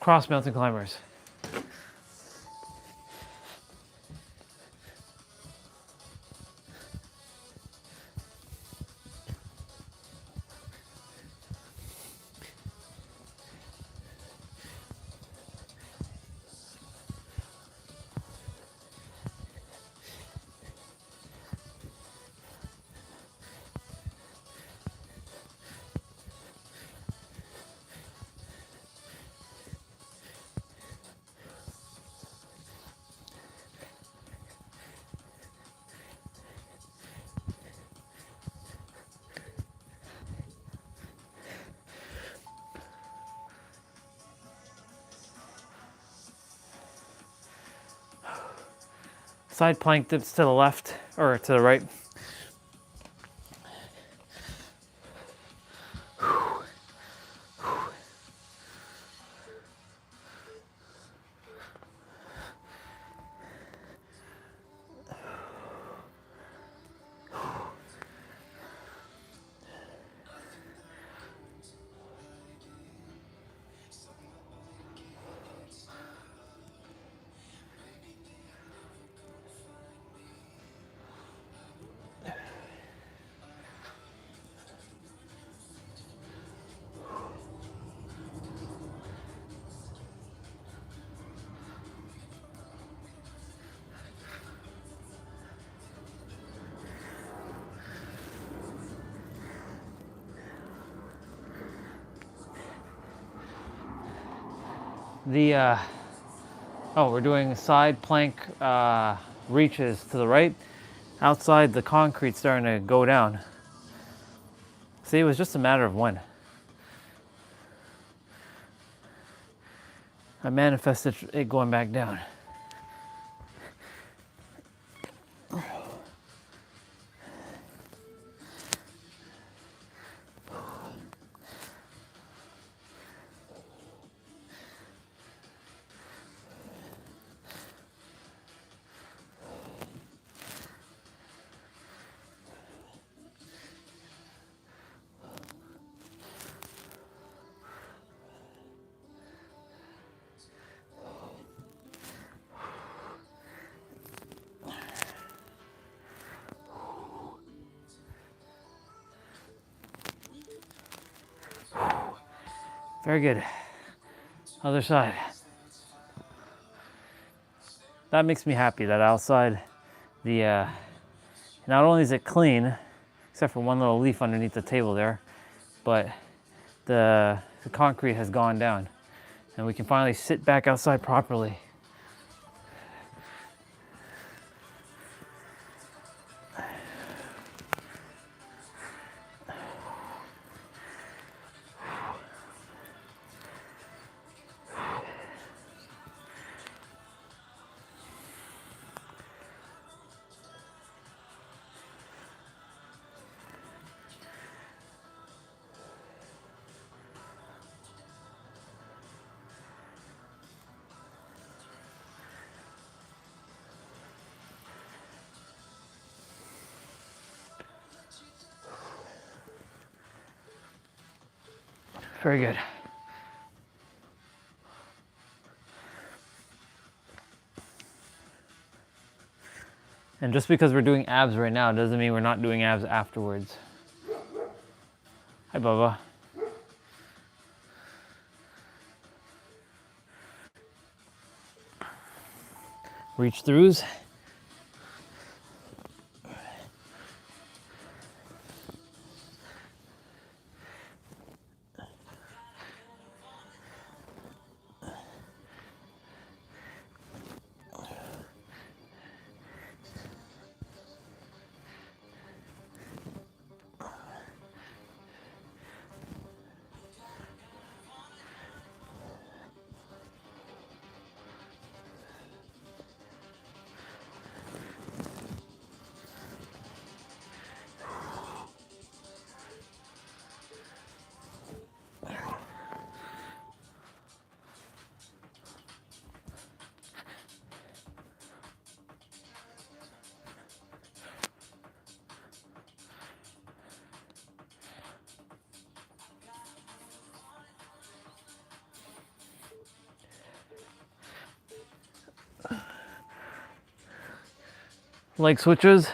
Cross mountain climbers. Side plank dips to the left or to the right. The oh, we're doing side plank reaches to the right. Outside, the concrete's starting to go down. See, it was just a matter of when. I manifested it going back down. Very good. Other side. That makes me happy that outside the not only is it clean, except for one little leaf underneath the table there, but the concrete has gone down and we can finally sit back outside properly. Very good. And just because we're doing abs right now doesn't mean we're not doing abs afterwards. Hi, Bubba. Reach throughs. Leg switches.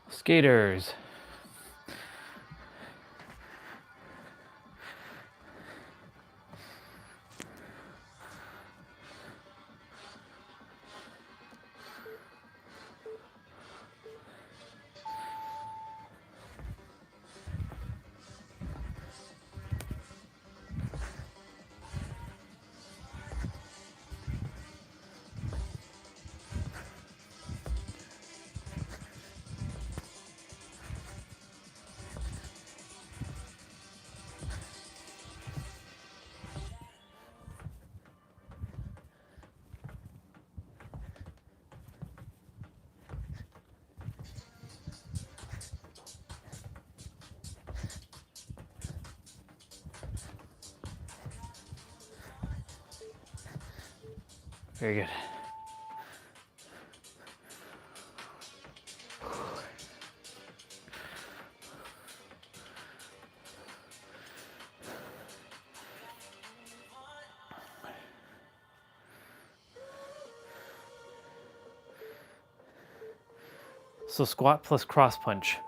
Skaters. Very good. So squat plus cross punch.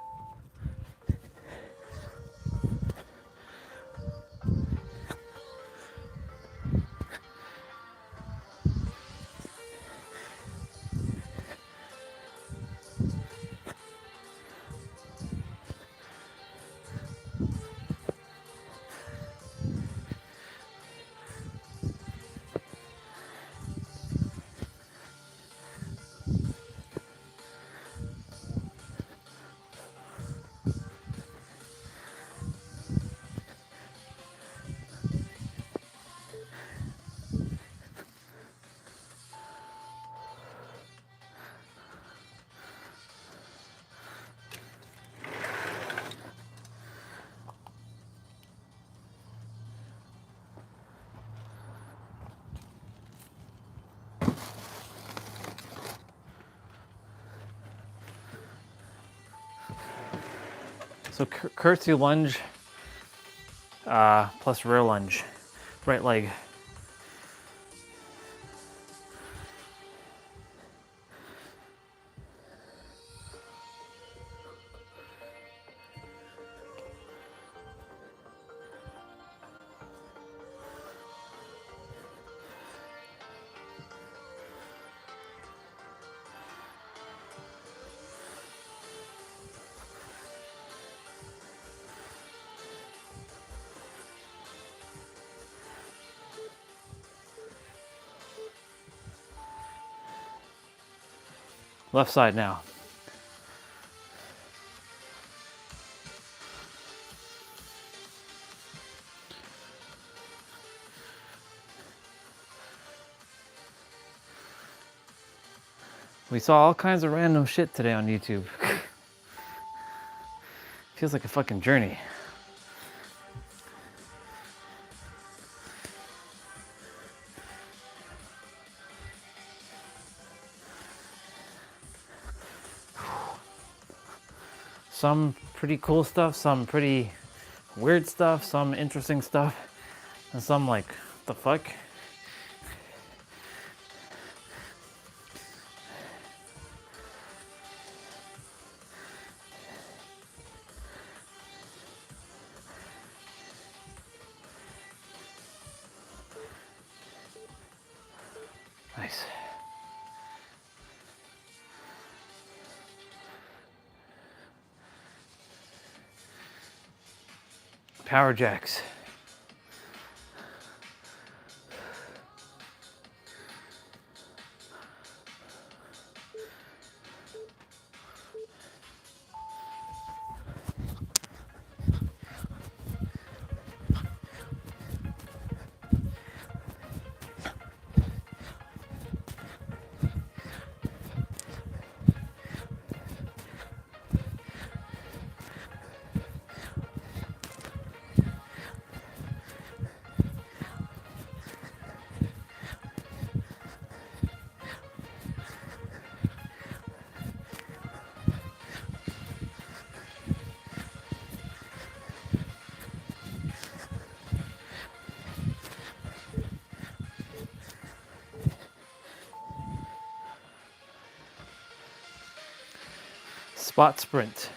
So curtsy lunge plus rear lunge, right leg. Left side now. We saw all kinds of random shit today on YouTube. Feels like a fucking journey. Some pretty cool stuff, some pretty weird stuff, some interesting stuff, and some like, the fuck? Nice. Power jacks. Spot sprint.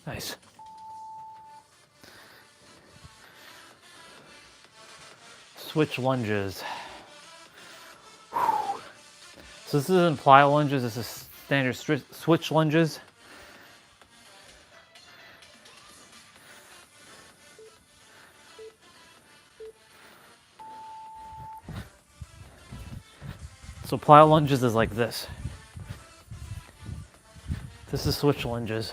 Nice. Switch lunges. So this isn't plyo lunges, this is standard switch lunges. So plyo lunges is like this. This is switch lunges.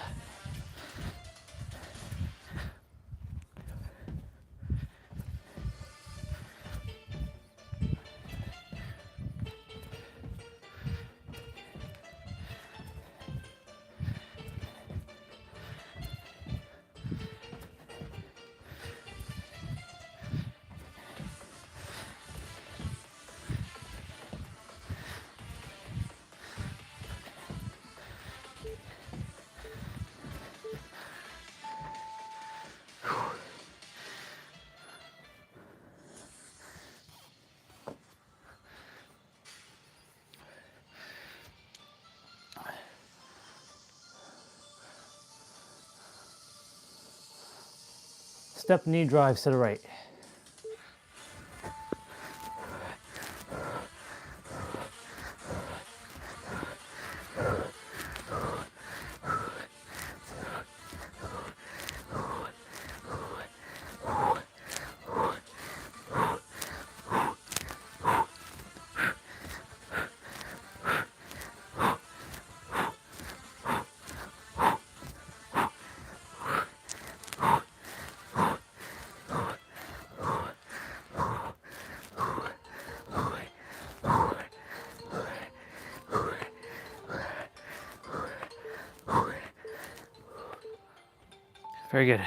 Step knee drives to the right. Very good.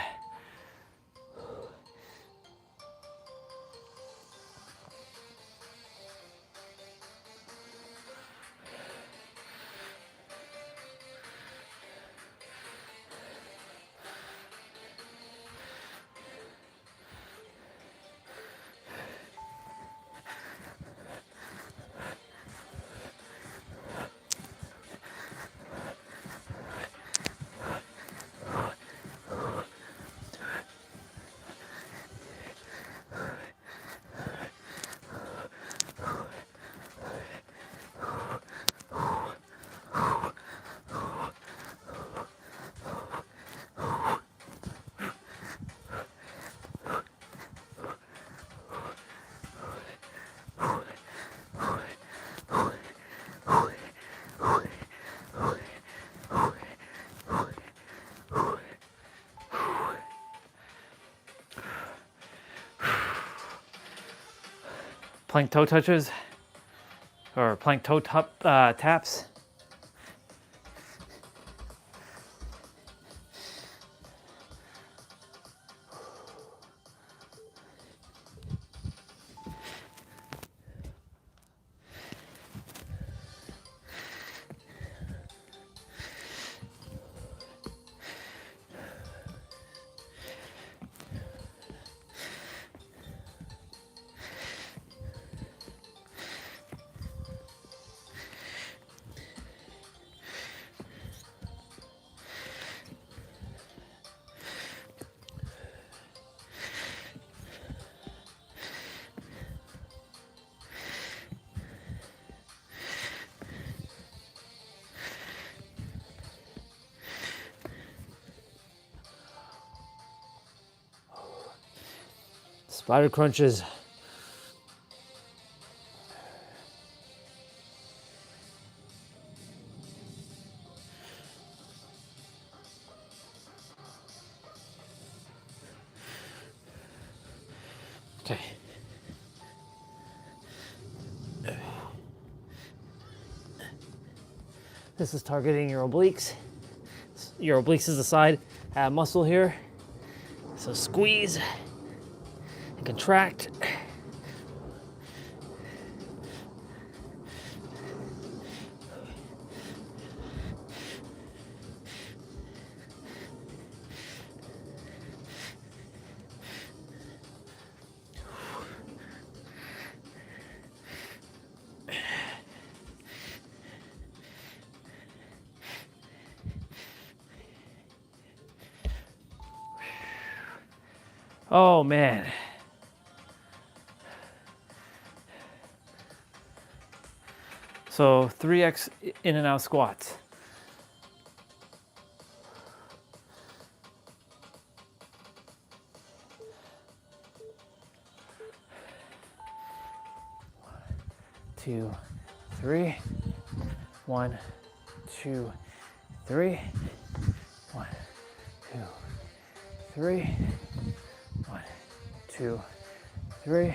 Plank toe touches, or plank toe taps. Spider crunches. Okay. This is targeting your obliques. Your obliques is the side muscle here. So squeeze and contract. Oh man. So 3x in and out squats. Two, three. 1, 2, 3. 1, 2, 3. 1, 2, 3.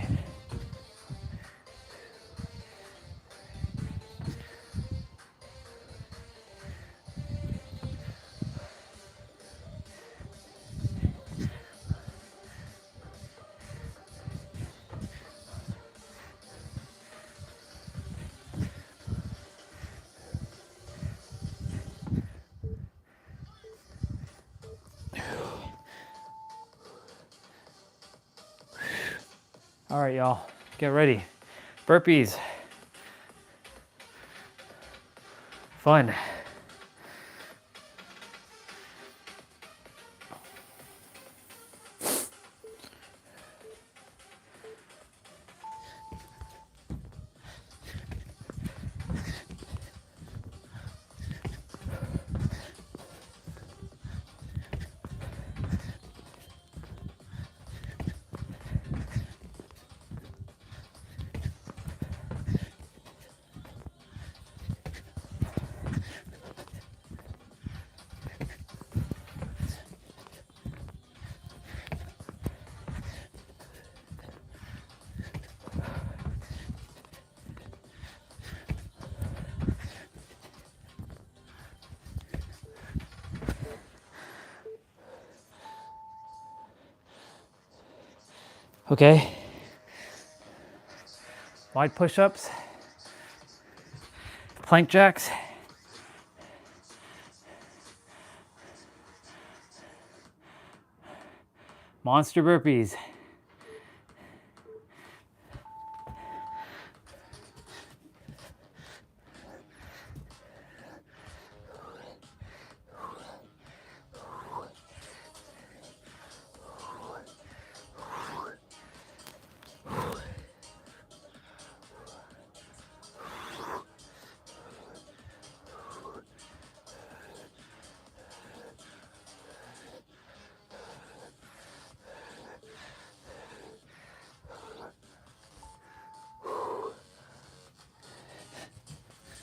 All right, y'all, get ready. Burpees. Fun. Okay. Wide push-ups, plank jacks, monster burpees.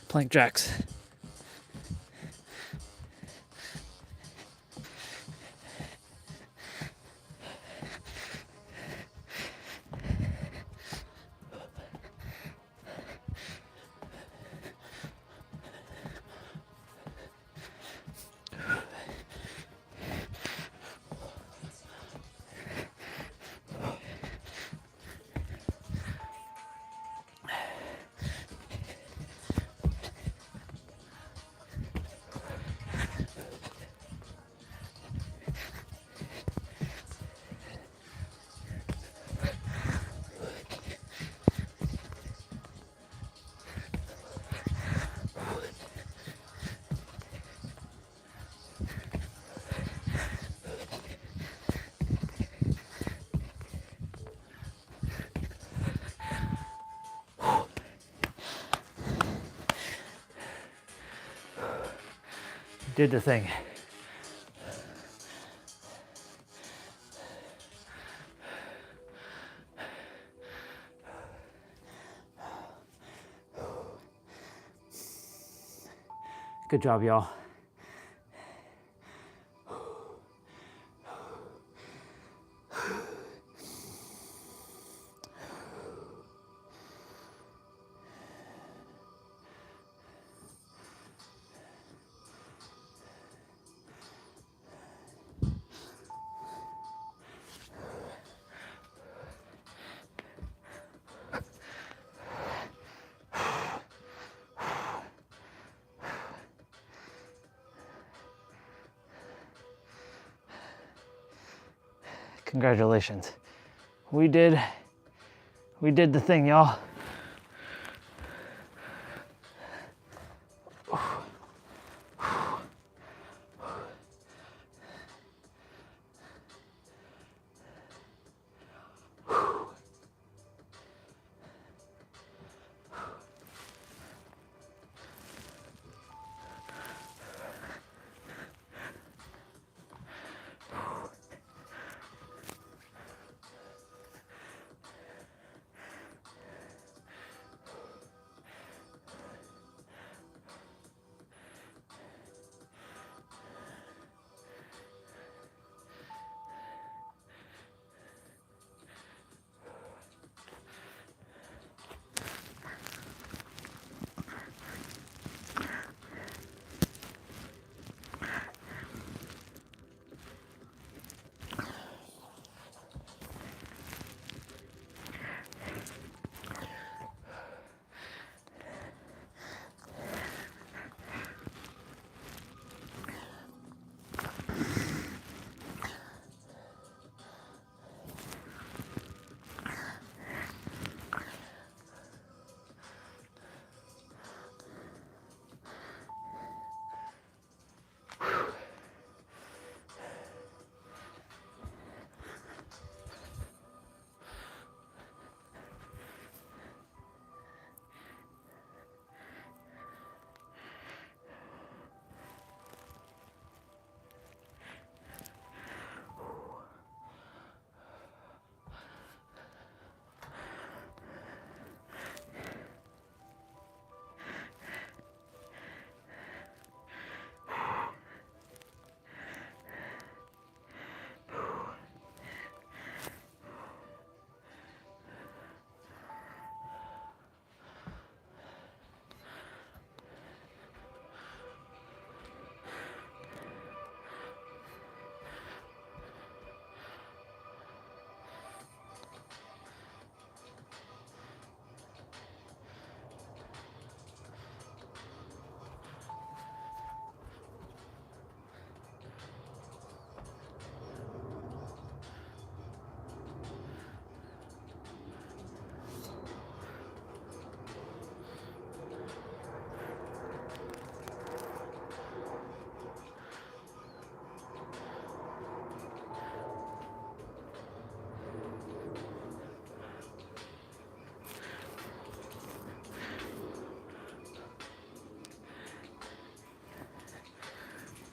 Plank jacks. Did the thing. Good job, y'all. Congratulations. We did the thing, y'all.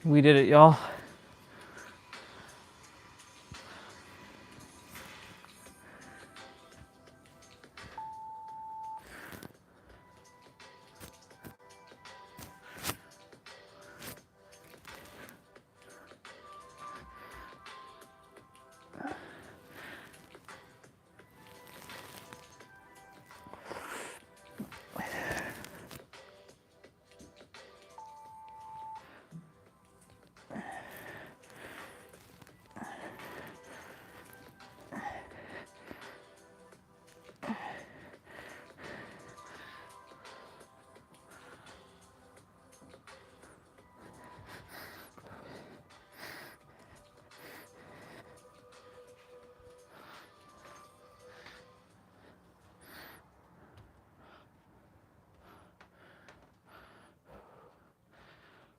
We did it, y'all.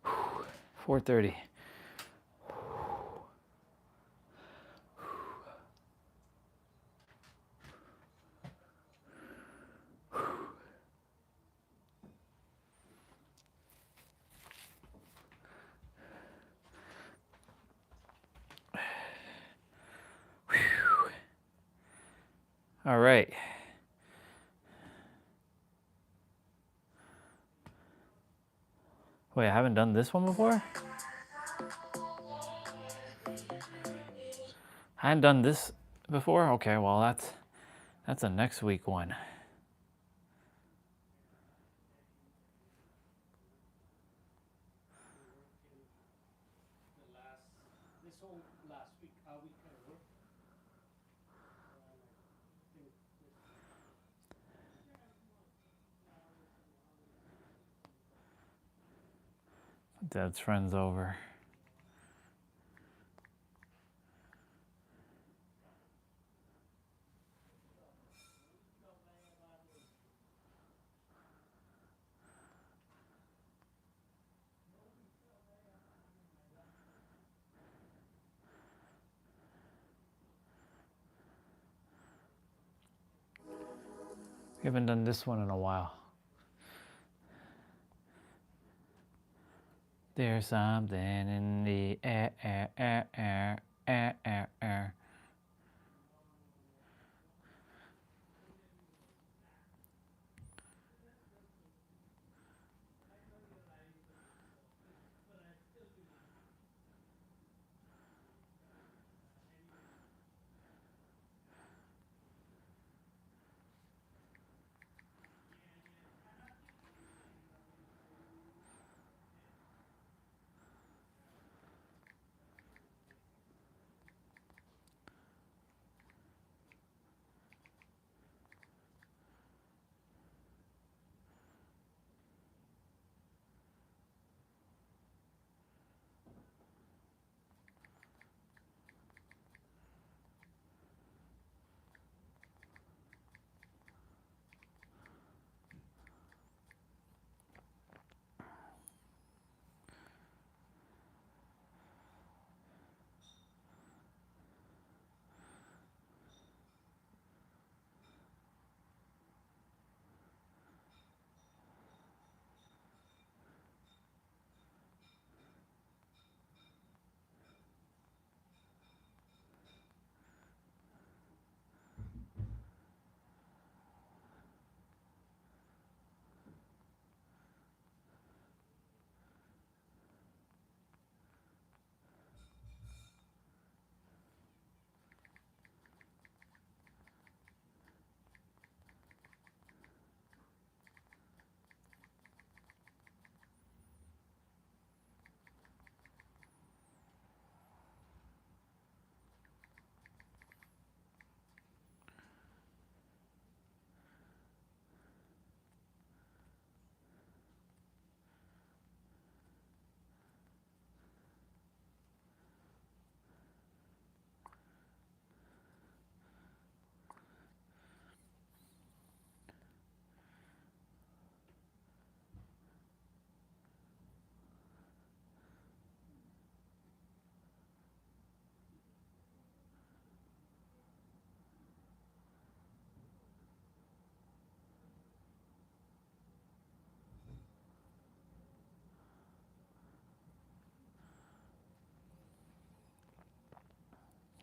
Whew. 4:30. All right. Wait, I haven't done this one before? I hadn't done this before? Okay, well that's a next week one. This whole last week, a week ago. Dad's friend's over. We haven't done this one in a while. There's something in the air.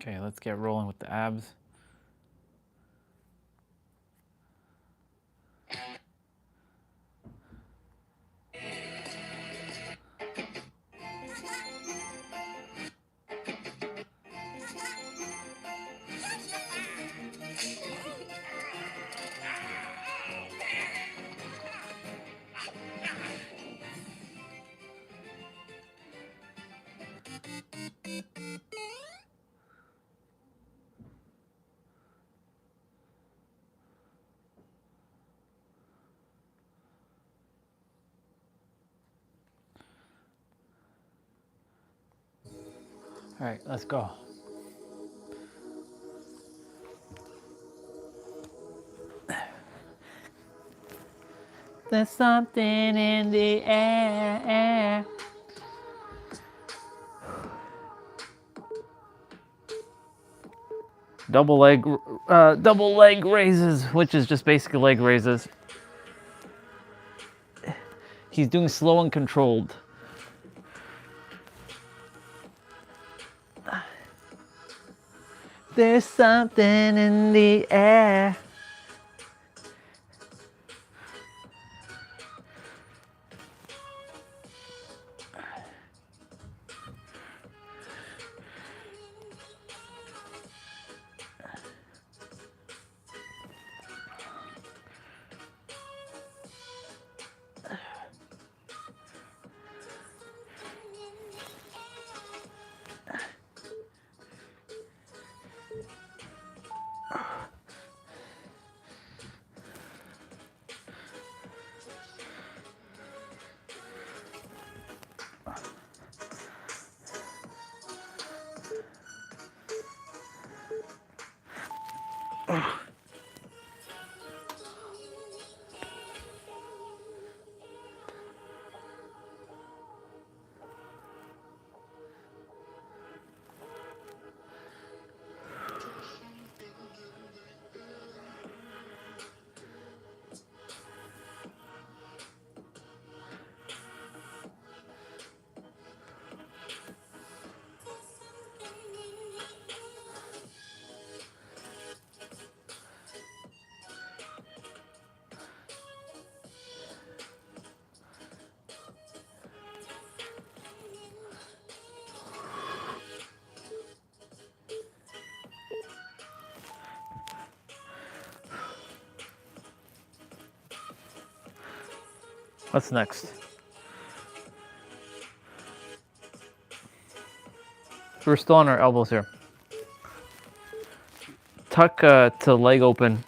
Okay, let's get rolling with the abs. All right, let's go. There's something in the air. Double leg raises, which is just basically leg raises. He's doing slow and controlled. There's something in the air. What's next? We're still on our elbows here. Tuck to leg open.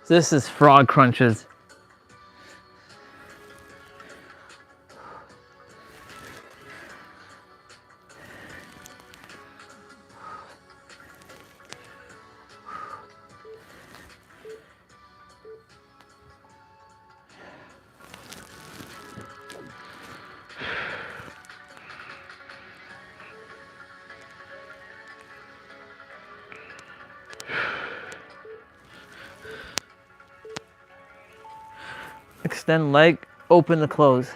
This is frog crunches. Extend leg, open to close.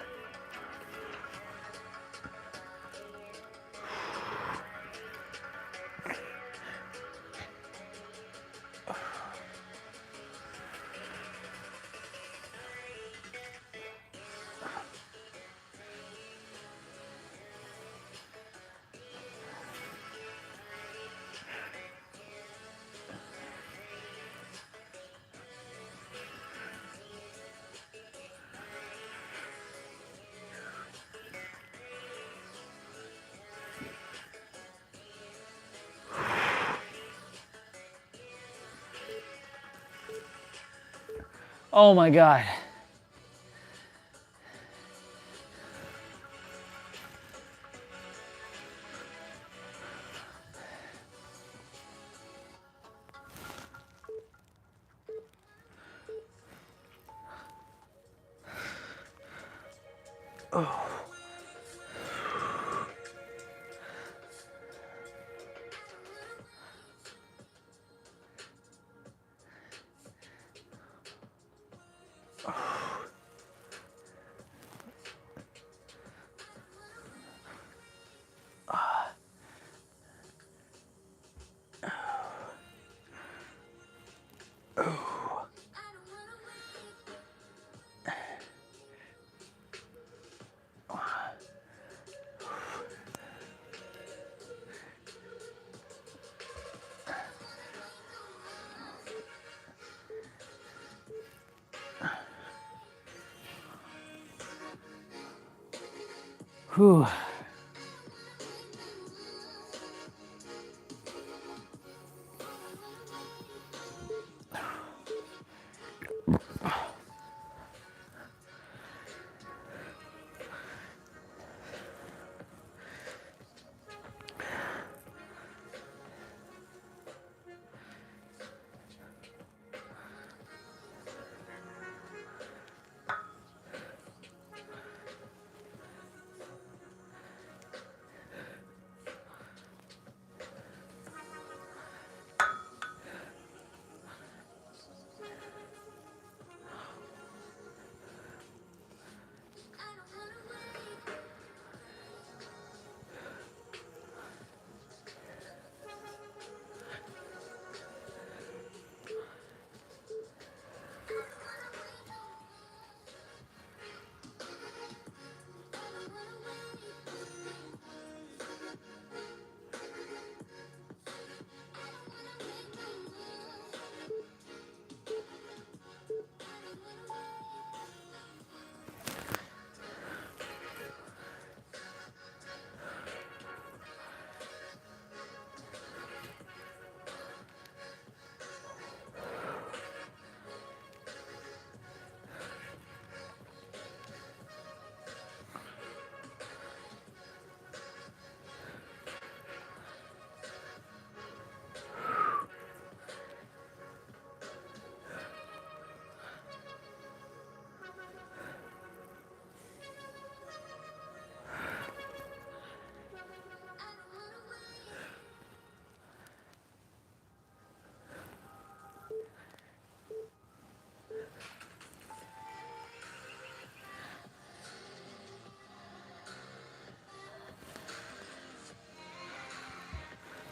Oh my God. Oh. Whew.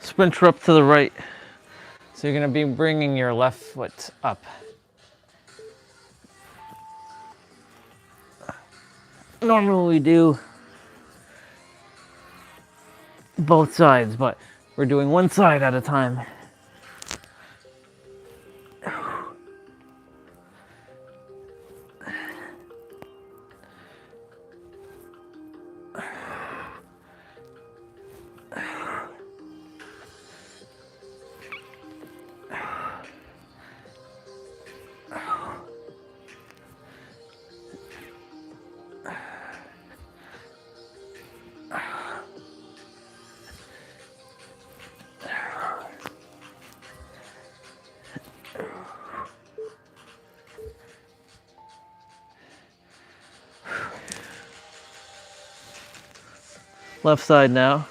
Sprinter up to the right. So you're going to be bringing your left foot up. Normally we do both sides, but we're doing one side at a time. Left side now.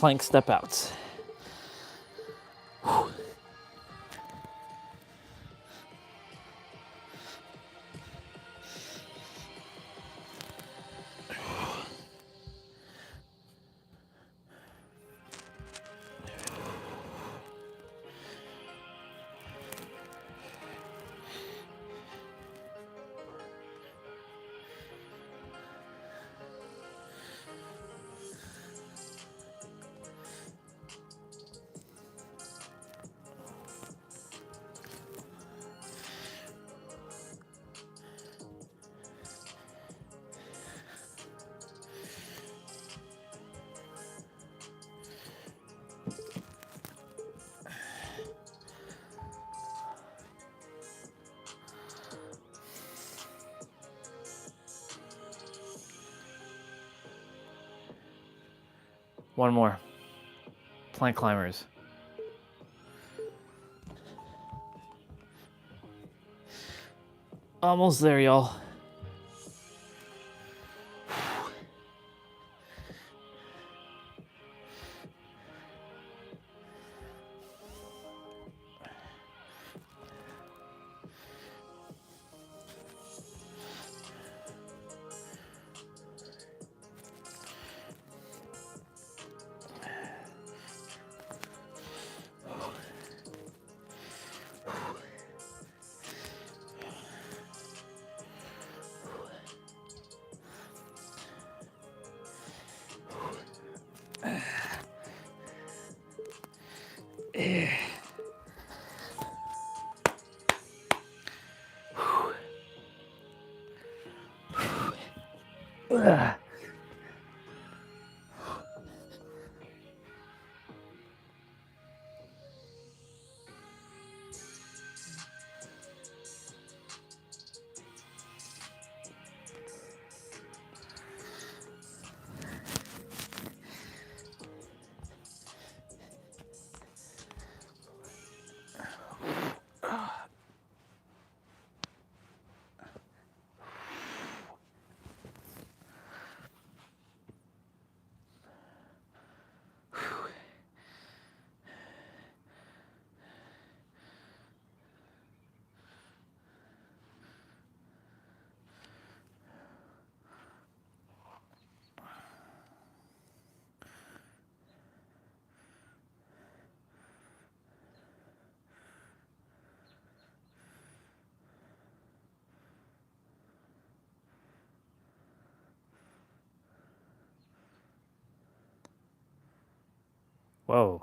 plank step outs. One more. Plank climbers. Almost there, y'all. Whoa.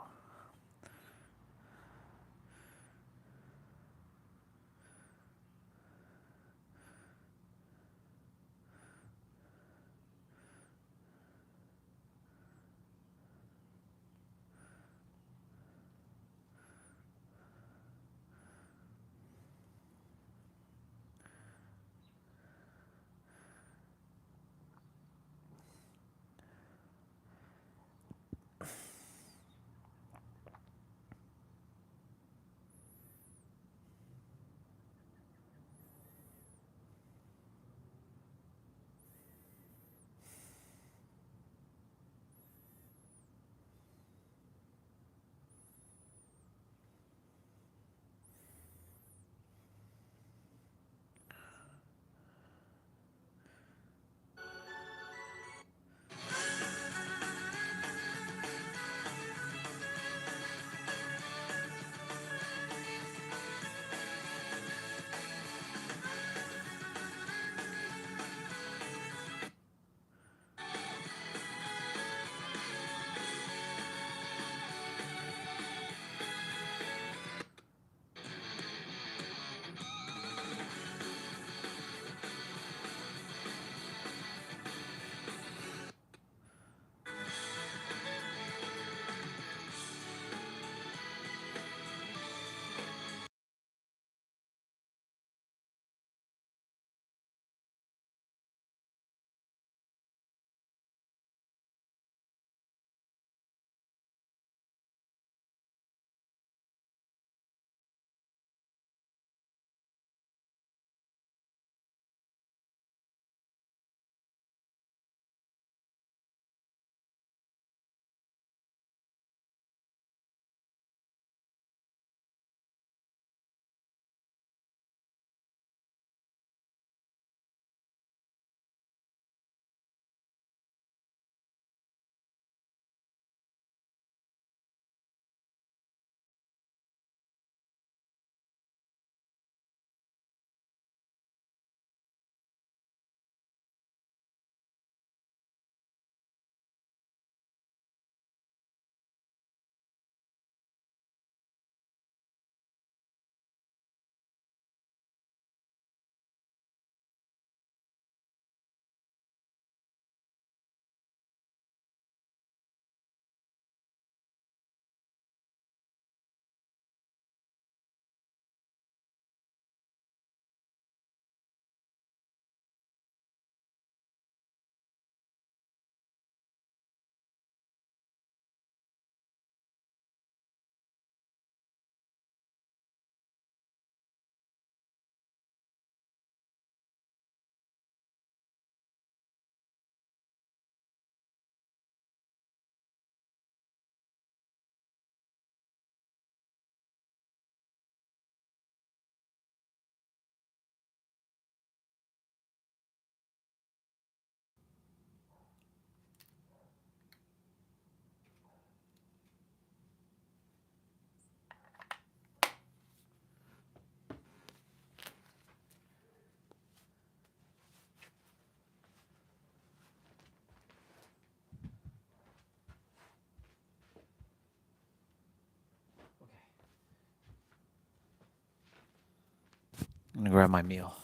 I'm gonna grab my meal.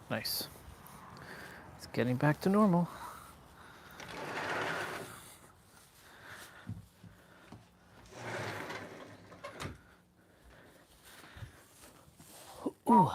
Nice. It's getting back to normal. Ooh.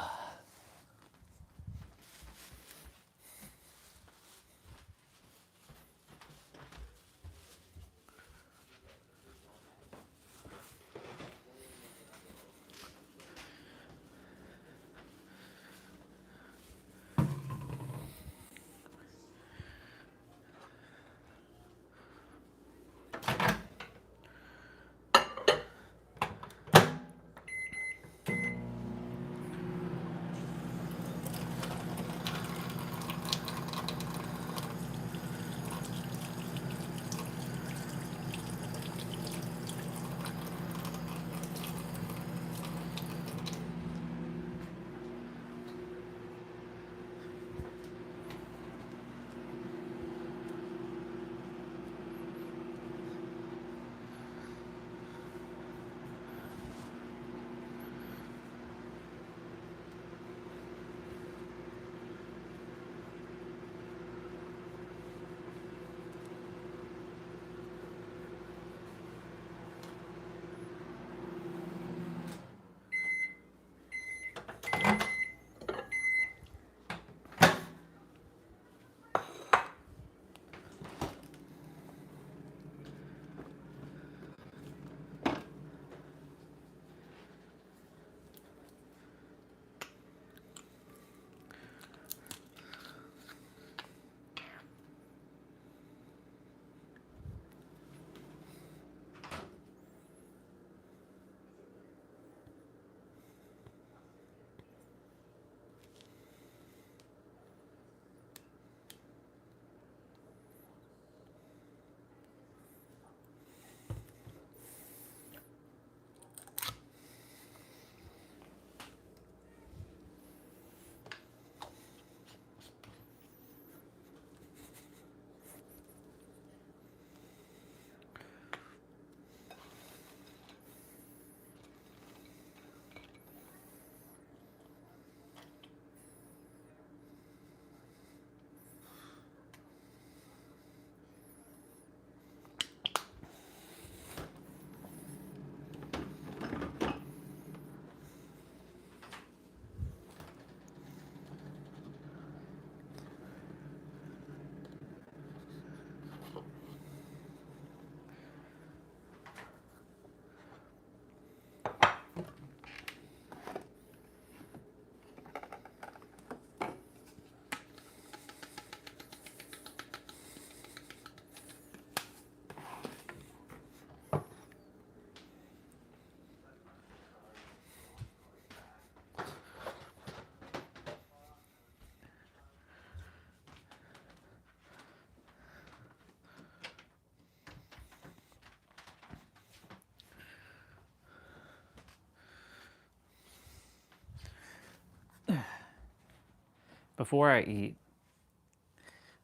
Before I eat,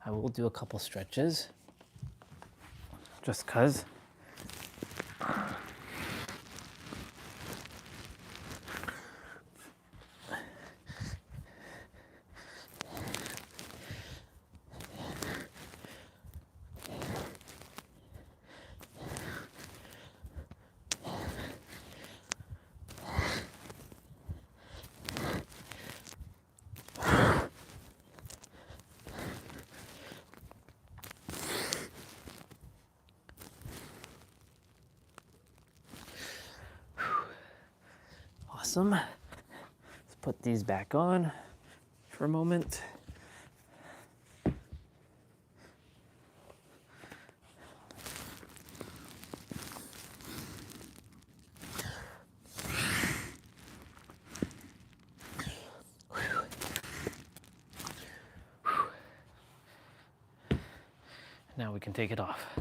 I will do a couple stretches, just 'cause. Awesome. Let's put these back on for a moment. Now we can take it off.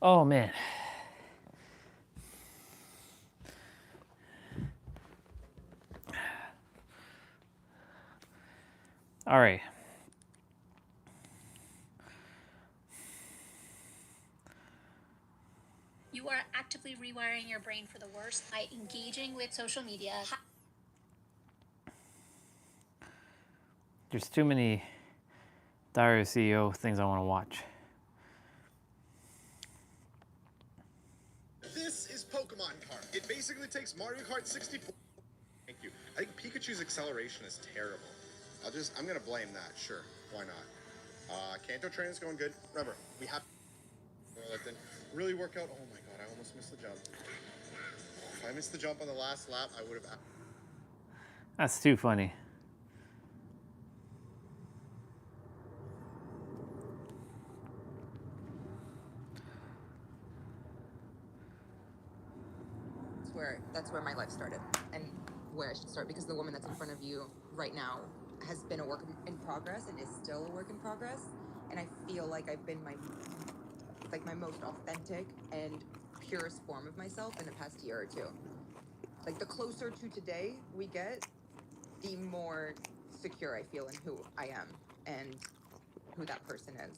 Oh man. All right. You are actively rewiring your brain for the worst by engaging with social media. There's too many Diary of a CEO things I want to watch. This is Pokemon Kart. It basically takes Mario Kart 64. Thank you. I think Pikachu's acceleration is terrible. I'm gonna blame that. Sure, why not? Kanto training's going good. Remember, we have that didn't really work out. Oh my god, I almost missed the jump. If I missed the jump on the last lap, I would have. That's too funny. That's where my life started and where I should start, because the woman that's in front of you right now has been a work in progress and is still a work in progress, and I feel like I've been my most authentic and purest form of myself in the past year or two. Like, the closer to today we get, the more secure I feel in who I am and who that person is.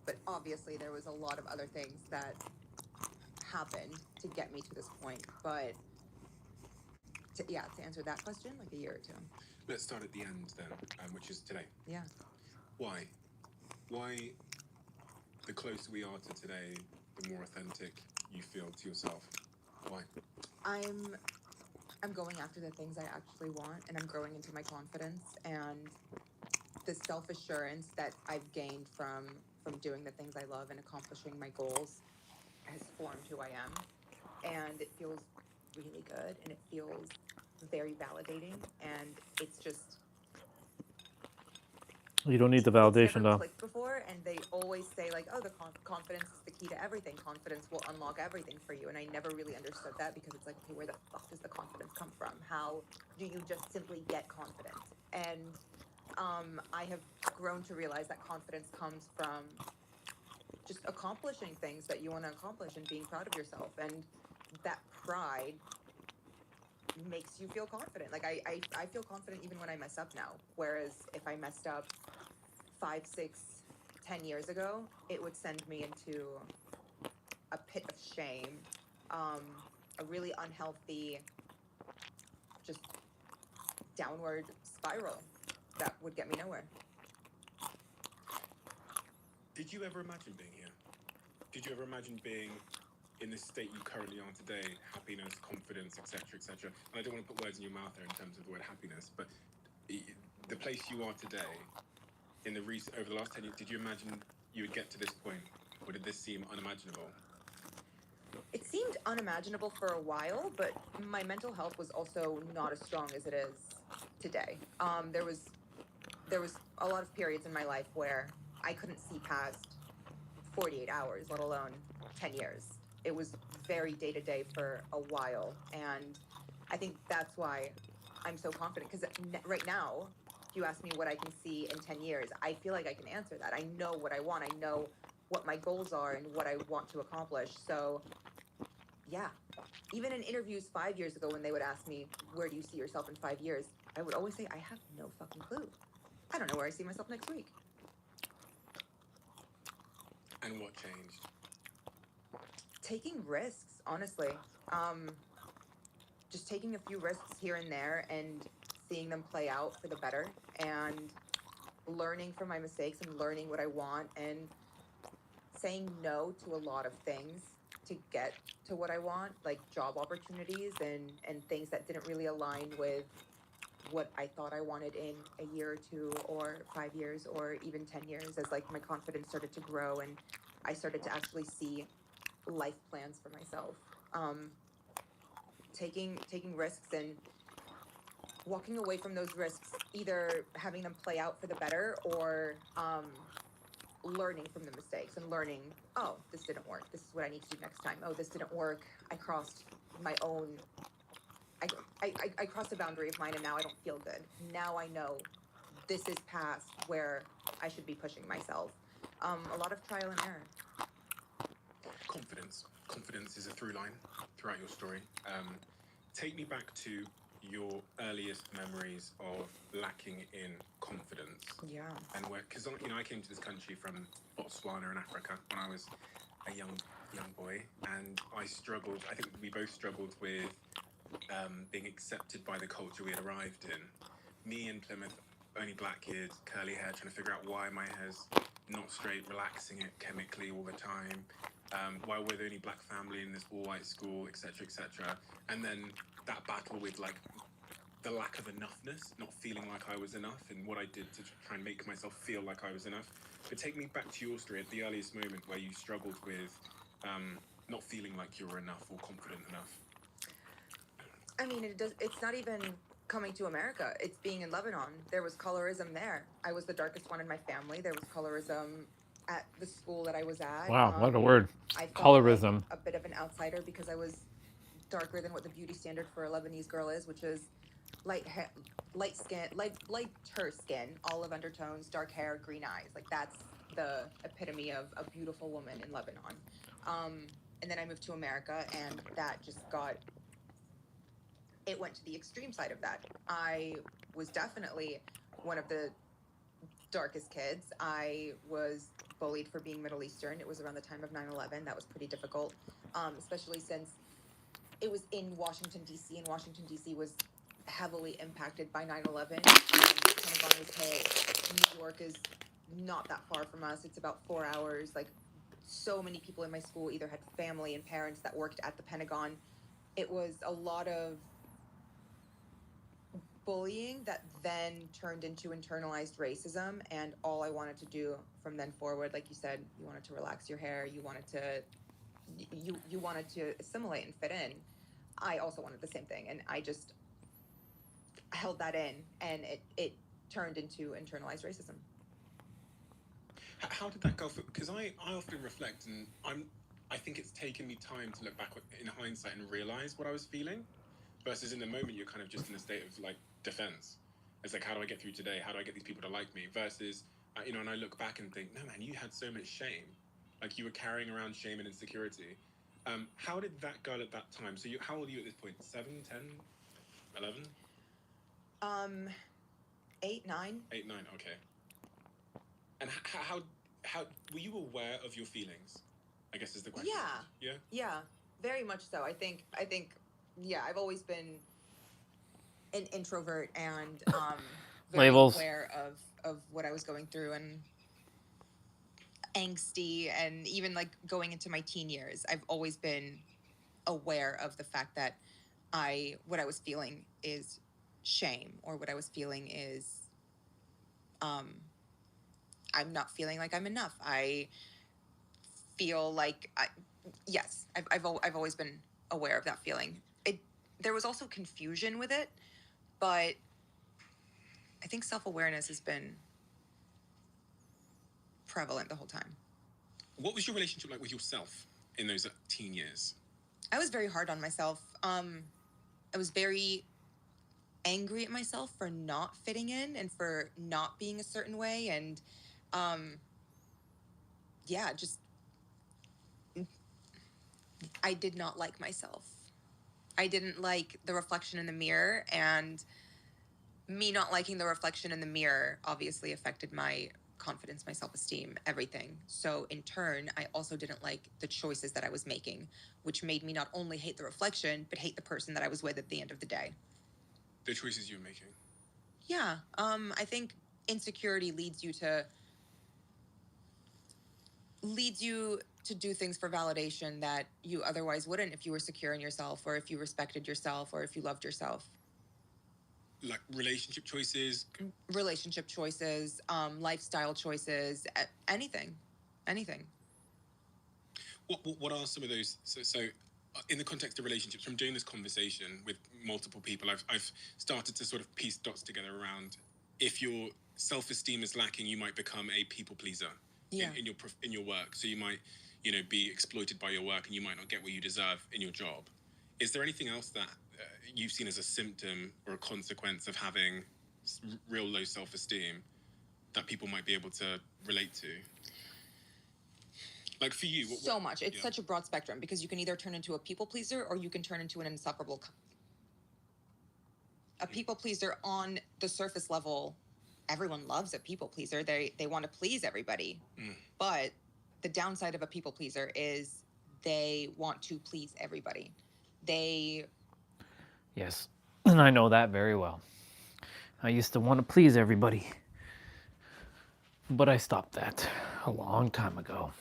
But obviously there was a lot of other things that happened to get me to this point, but to answer that question, like a year or two. Let's start at the end then, which is today. Yeah. Why? Why, the closer we are to today, the more authentic you feel to yourself? Why? I'm going after the things I actually want, and I'm growing into my confidence, and the self-assurance that I've gained from doing the things I love and accomplishing my goals has formed who I am, and it feels really good, and it feels very validating, and it's just... You don't need the validation though. Clicked before, and they always say like, oh, the confidence is the key to everything. Confidence will unlock everything for you, and I never really understood that, because it's like, okay, where the fuck does the confidence come from? How do you just simply get confident? And I have grown to realize that confidence comes from just accomplishing things that you want to accomplish and being proud of yourself, and that pride makes you feel confident. Like, I feel confident even when I mess up now, whereas if I messed up 5, 6, 10 years ago, it would send me into a pit of shame, a really unhealthy, just downward spiral that would get me nowhere. Did you ever imagine being here? Did you ever imagine being in the state you currently are today? Happiness, confidence, etc., etc. And I don't want to put words in your mouth there in terms of the word happiness, but the place you are today, over the last 10 years, did you imagine you would get to this point? Or did this seem unimaginable? It seemed unimaginable for a while, but my mental health was also not as strong as it is today. There was a lot of periods in my life where I couldn't see past 48 hours, let alone 10 years. It was very day-to-day for a while, and I think that's why I'm so confident, because right now, if you ask me what I can see in 10 years, I feel like I can answer that. I know what I want. I know what my goals are and what I want to accomplish. So, yeah. Even in interviews 5 years ago, when they would ask me, where do you see yourself in 5 years? I would always say, I have no fucking clue. I don't know where I see myself next week. And what changed? Taking risks, honestly. Just taking a few risks here and there and seeing them play out for the better, and learning from my mistakes and learning what I want, and saying no to a lot of things to get to what I want, like job opportunities and things that didn't really align with what I thought I wanted in a year or two or 5 years or even 10 years, as like my confidence started to grow and I started to actually see life plans for myself. Taking risks and walking away from those risks, either having them play out for the better or learning from the mistakes and learning, oh, this didn't work. This is what I need to do next time. Oh, this didn't work. I crossed my own, I crossed a boundary of mine and now I don't feel good. Now I know this is past where I should be pushing myself. A lot of trial and error. Confidence. Confidence is a through line throughout your story. Take me back to your earliest memories of lacking in confidence. Yeah. And because I came to this country from Botswana in Africa when I was a young boy, and I struggled. I think we both struggled with being accepted by the culture we had arrived in. Me in Plymouth, only black kid, curly hair, trying to figure out why my hair's not straight, relaxing it chemically all the time. Why we're the only black family in this all-white school, etc., etc. And then that battle with like the lack of enoughness, not feeling like I was enough, and what I did to try and make myself feel like I was enough. But take me back to your story at the earliest moment where you struggled with not feeling like you were enough or confident enough. I mean, it's not even coming to America. It's being in Lebanon. There was colorism there. I was the darkest one in my family. There was colorism at the school that I was at. Wow, what a word. I felt Colorism. like a bit of an outsider because I was darker than what the beauty standard for a Lebanese girl is, which is light skin, lighter skin, olive undertones, dark hair, green eyes. Like that's the epitome of a beautiful woman in Lebanon. And then I moved to America, and that just it went to the extreme side of that. I was definitely one of the darkest kids. I was bullied for being Middle Eastern. It was around the time of 9/11. That was pretty difficult, especially since it was in Washington, D.C., and Washington, D.C. was heavily impacted by 9/11. The Pentagon was hit. New York is not that far from us. It's about 4 hours. Like, so many people in my school either had family and parents that worked at the Pentagon. It was a lot of bullying that then turned into internalized racism, and all I wanted to do from then forward, like you said, you wanted to relax your hair, you wanted to assimilate and fit in. I also wanted the same thing, and I just held that in, and it turned into internalized racism. How did that go? Because I often reflect, and I think it's taken me time to look back in hindsight and realize what I was feeling, versus in the moment you're kind of just in a state of like defense. It's like, how do I get through today? How do I get these people to like me? Versus, and I look back and think, no man, you had so much shame, like you were carrying around shame and insecurity. How did that go at that time? So how old are you at this point? 7, 10, 11? 8, 9. 8, 9. Okay. And how were you aware of your feelings? I guess is the question. Yeah. Yeah, very much so. I think yeah, I've always been an introvert and very aware of what I was going through, and angsty, and even like going into my teen years, I've always been aware of the fact that what I was feeling is shame, or what I was feeling is I'm not feeling like I'm enough. I feel like yes, I've always been aware of that feeling. There was also confusion with it, but I think self-awareness has been prevalent the whole time. What was your relationship like with yourself in those teen years? I was very hard on myself. I was very angry at myself for not fitting in and for not being a certain way, and yeah, just I did not like myself. I didn't like the reflection in the mirror, and me not liking the reflection in the mirror obviously affected my confidence, my self-esteem, everything. So in turn, I also didn't like the choices that I was making, which made me not only hate the reflection, but hate the person that I was with at the end of the day. The choices you were making? Yeah. I think insecurity leads you to do things for validation that you otherwise wouldn't if you were secure in yourself, or if you respected yourself, or if you loved yourself. Like relationship choices? Relationship choices, lifestyle choices, anything. What are some of those? So in the context of relationships, from doing this conversation with multiple people, I've started to sort of piece dots together around, if your self-esteem is lacking, you might become a people pleaser in your work. So you might, be exploited by your work, and you might not get what you deserve in your job. Is there anything else that you've seen as a symptom or a consequence of having real low self-esteem that people might be able to relate to? Like for you, so much. It's such a broad spectrum, because you can either turn into a people pleaser, or you can turn into an insufferable. A people pleaser on the surface level, everyone loves a people pleaser. They want to please everybody. But the downside of a people pleaser is they want to please everybody. Yes, and I know that very well. I used to want to please everybody, but I stopped that a long time ago.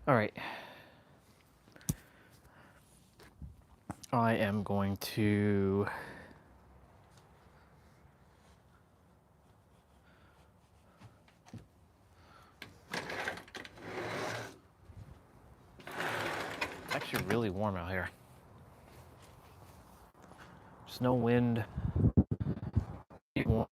All right. I am going to it's actually really warm out here. There's no wind. Warm.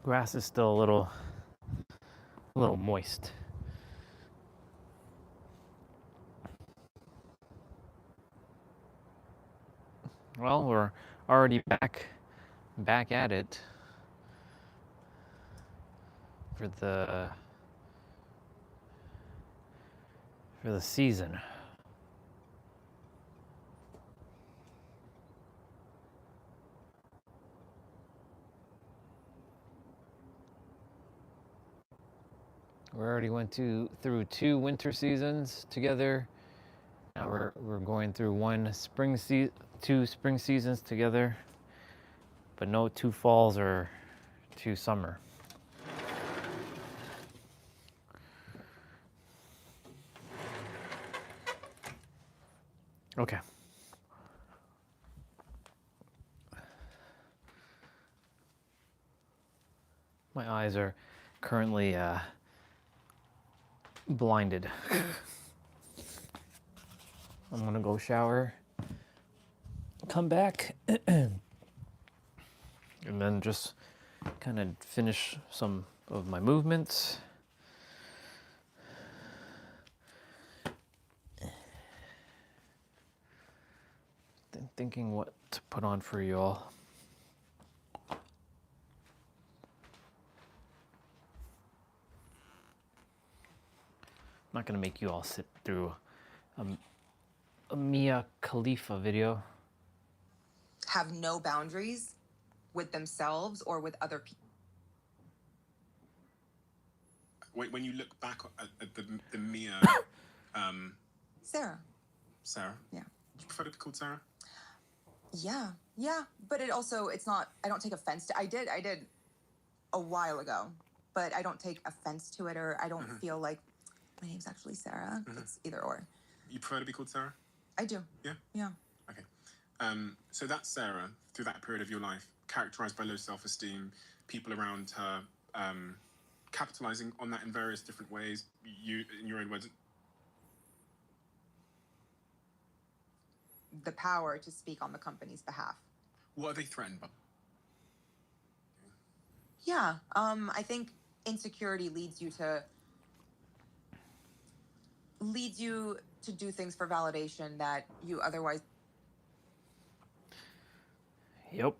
Grass is still a little moist. Well, we're already back at it for the season. We already went through 2 winter seasons together. Now we're going through 2 spring seasons together, but no 2 falls or 2 summer. Okay. My eyes are currently blinded. I'm gonna go shower, come back, and then just kind of finish some of my movements. Thinking what to put on for you all. not gonna make you all sit through a Mia Khalifa video. Have no boundaries with themselves or with other people. When you look back at the Mia, Sarah. Sarah? Yeah. You prefer to be called Sarah? Yeah, but it's not, I don't take offense to, I did a while ago, but I don't take offense to it, or I don't feel like my name's actually Sarah. It's either or. You prefer to be called Sarah? I do. Yeah? Yeah. Okay. So that's Sarah through that period of your life, characterized by low self-esteem, people around her capitalizing on that in various different ways. You, in your own words, The power to speak on the company's behalf. what are they threatened by? Yeah, I think insecurity leads you to do things for validation that you otherwise. Yep.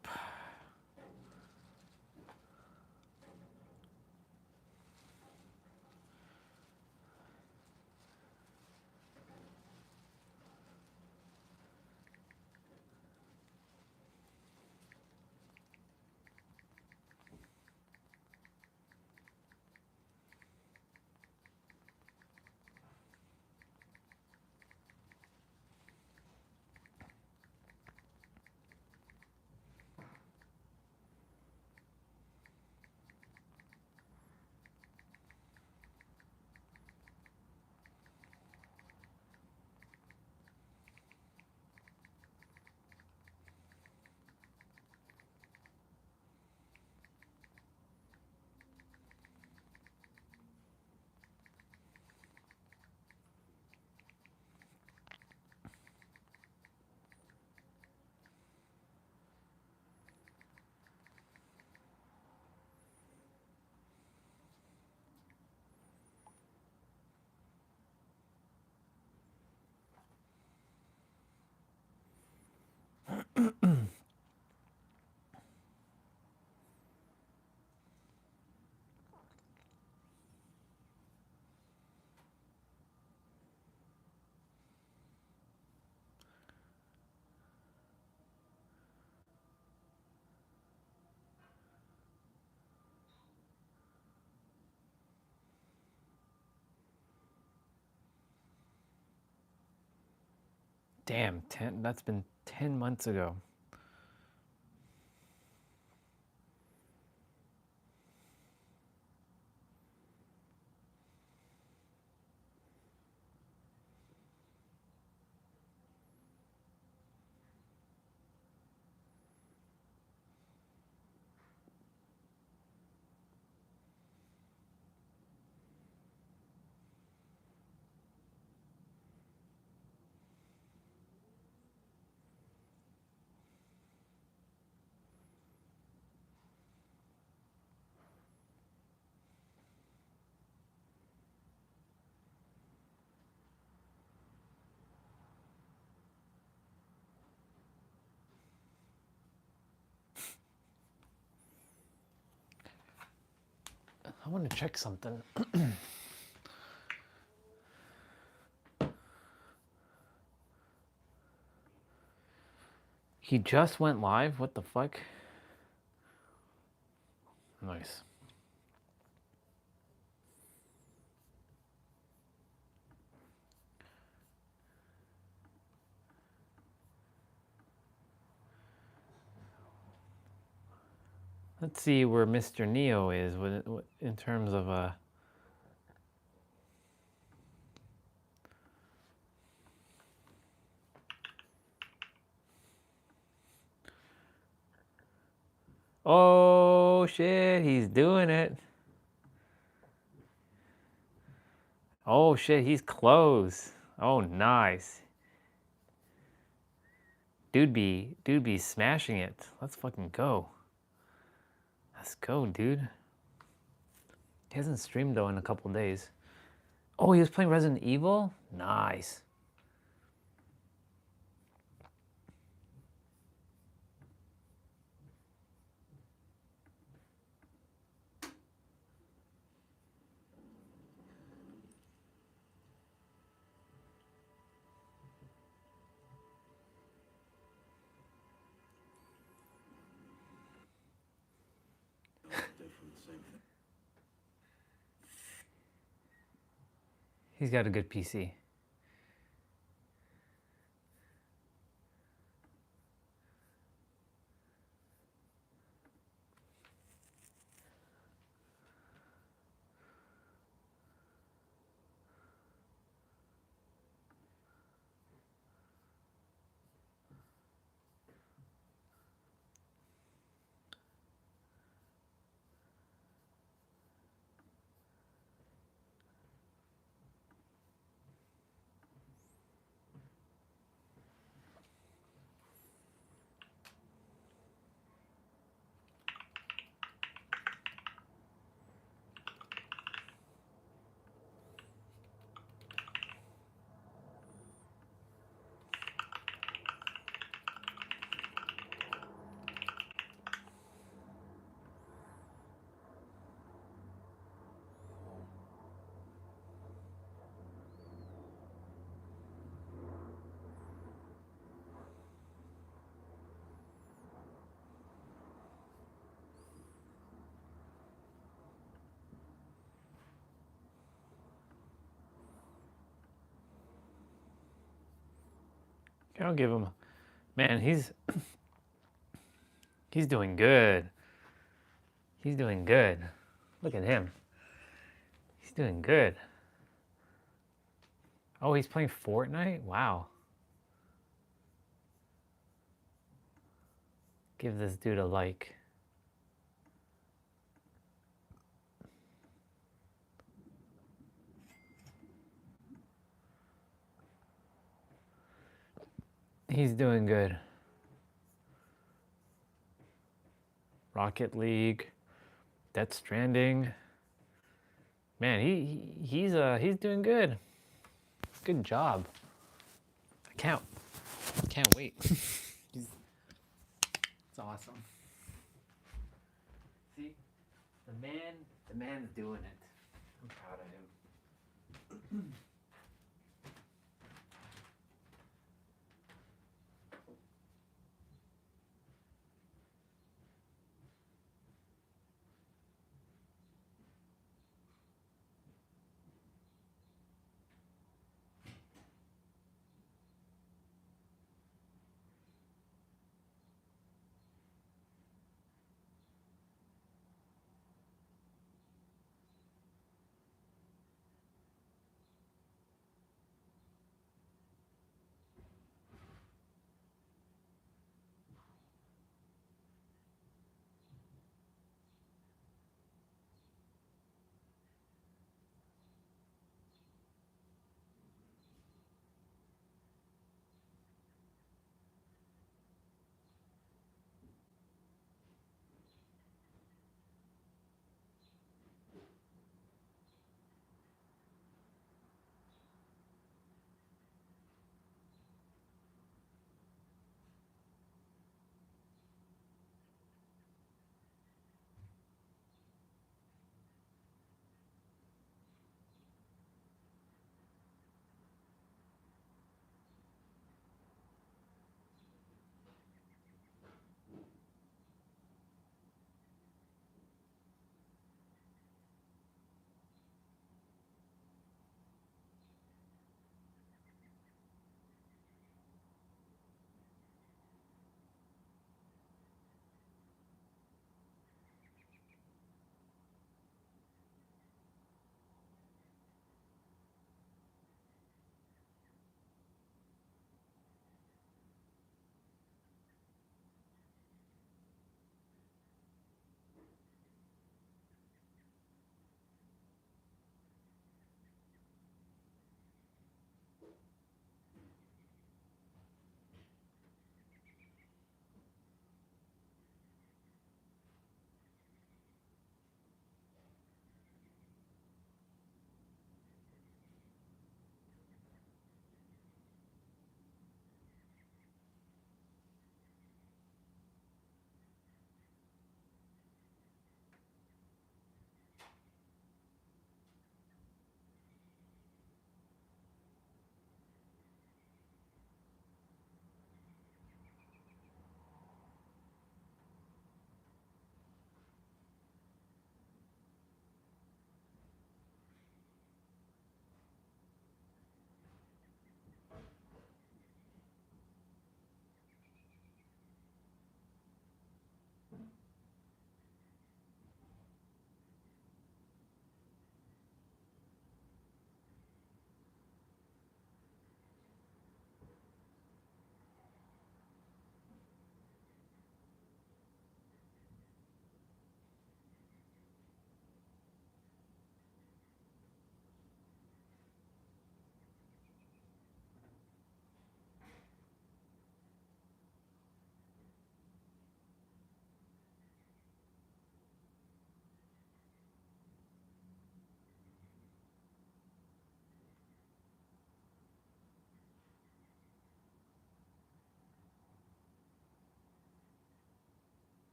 Damn, that's been 10 months ago. I want to check something. He just went live? What the fuck? Nice. Let's see where Mr. Neo is in terms of oh shit, he's doing it. Oh shit, he's close. Oh nice. Dude be smashing it. Let's fucking go. Let's go, dude. He hasn't streamed though in a couple days. Oh, he was playing Resident Evil? Nice. He's got a good PC. I'll give him, man, he's doing good. He's doing good. Look at him. He's doing good. Oh, he's playing Fortnite? Wow. Give this dude a like. He's doing good. Rocket League, Death Stranding. Man, he's doing good. Good job. I can't wait. It's awesome. See, the man's doing it. I'm proud of him.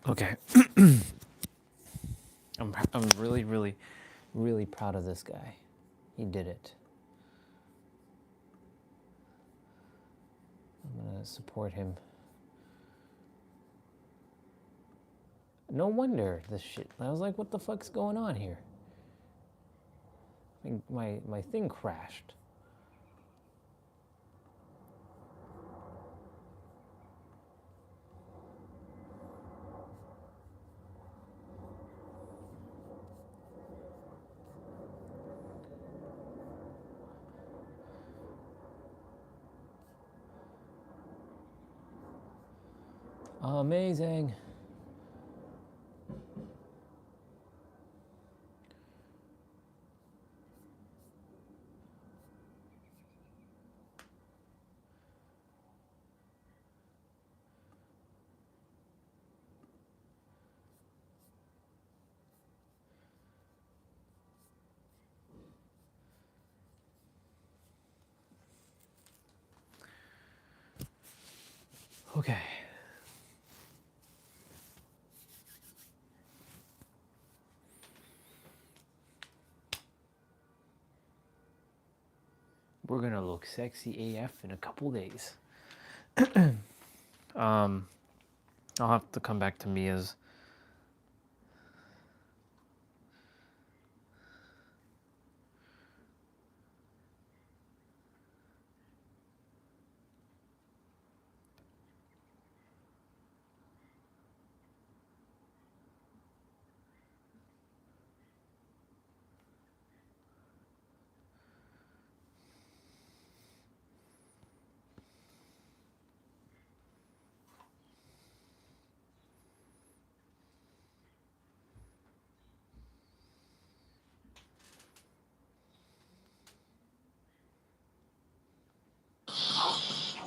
Okay. I'm really, really, really proud of this guy. He did it. I'm gonna support him. No wonder this shit. I was like, what the fuck's going on here? I think my thing crashed. Amazing. Okay. We're gonna look sexy AF in a couple days. I'll have to come back to Mia's.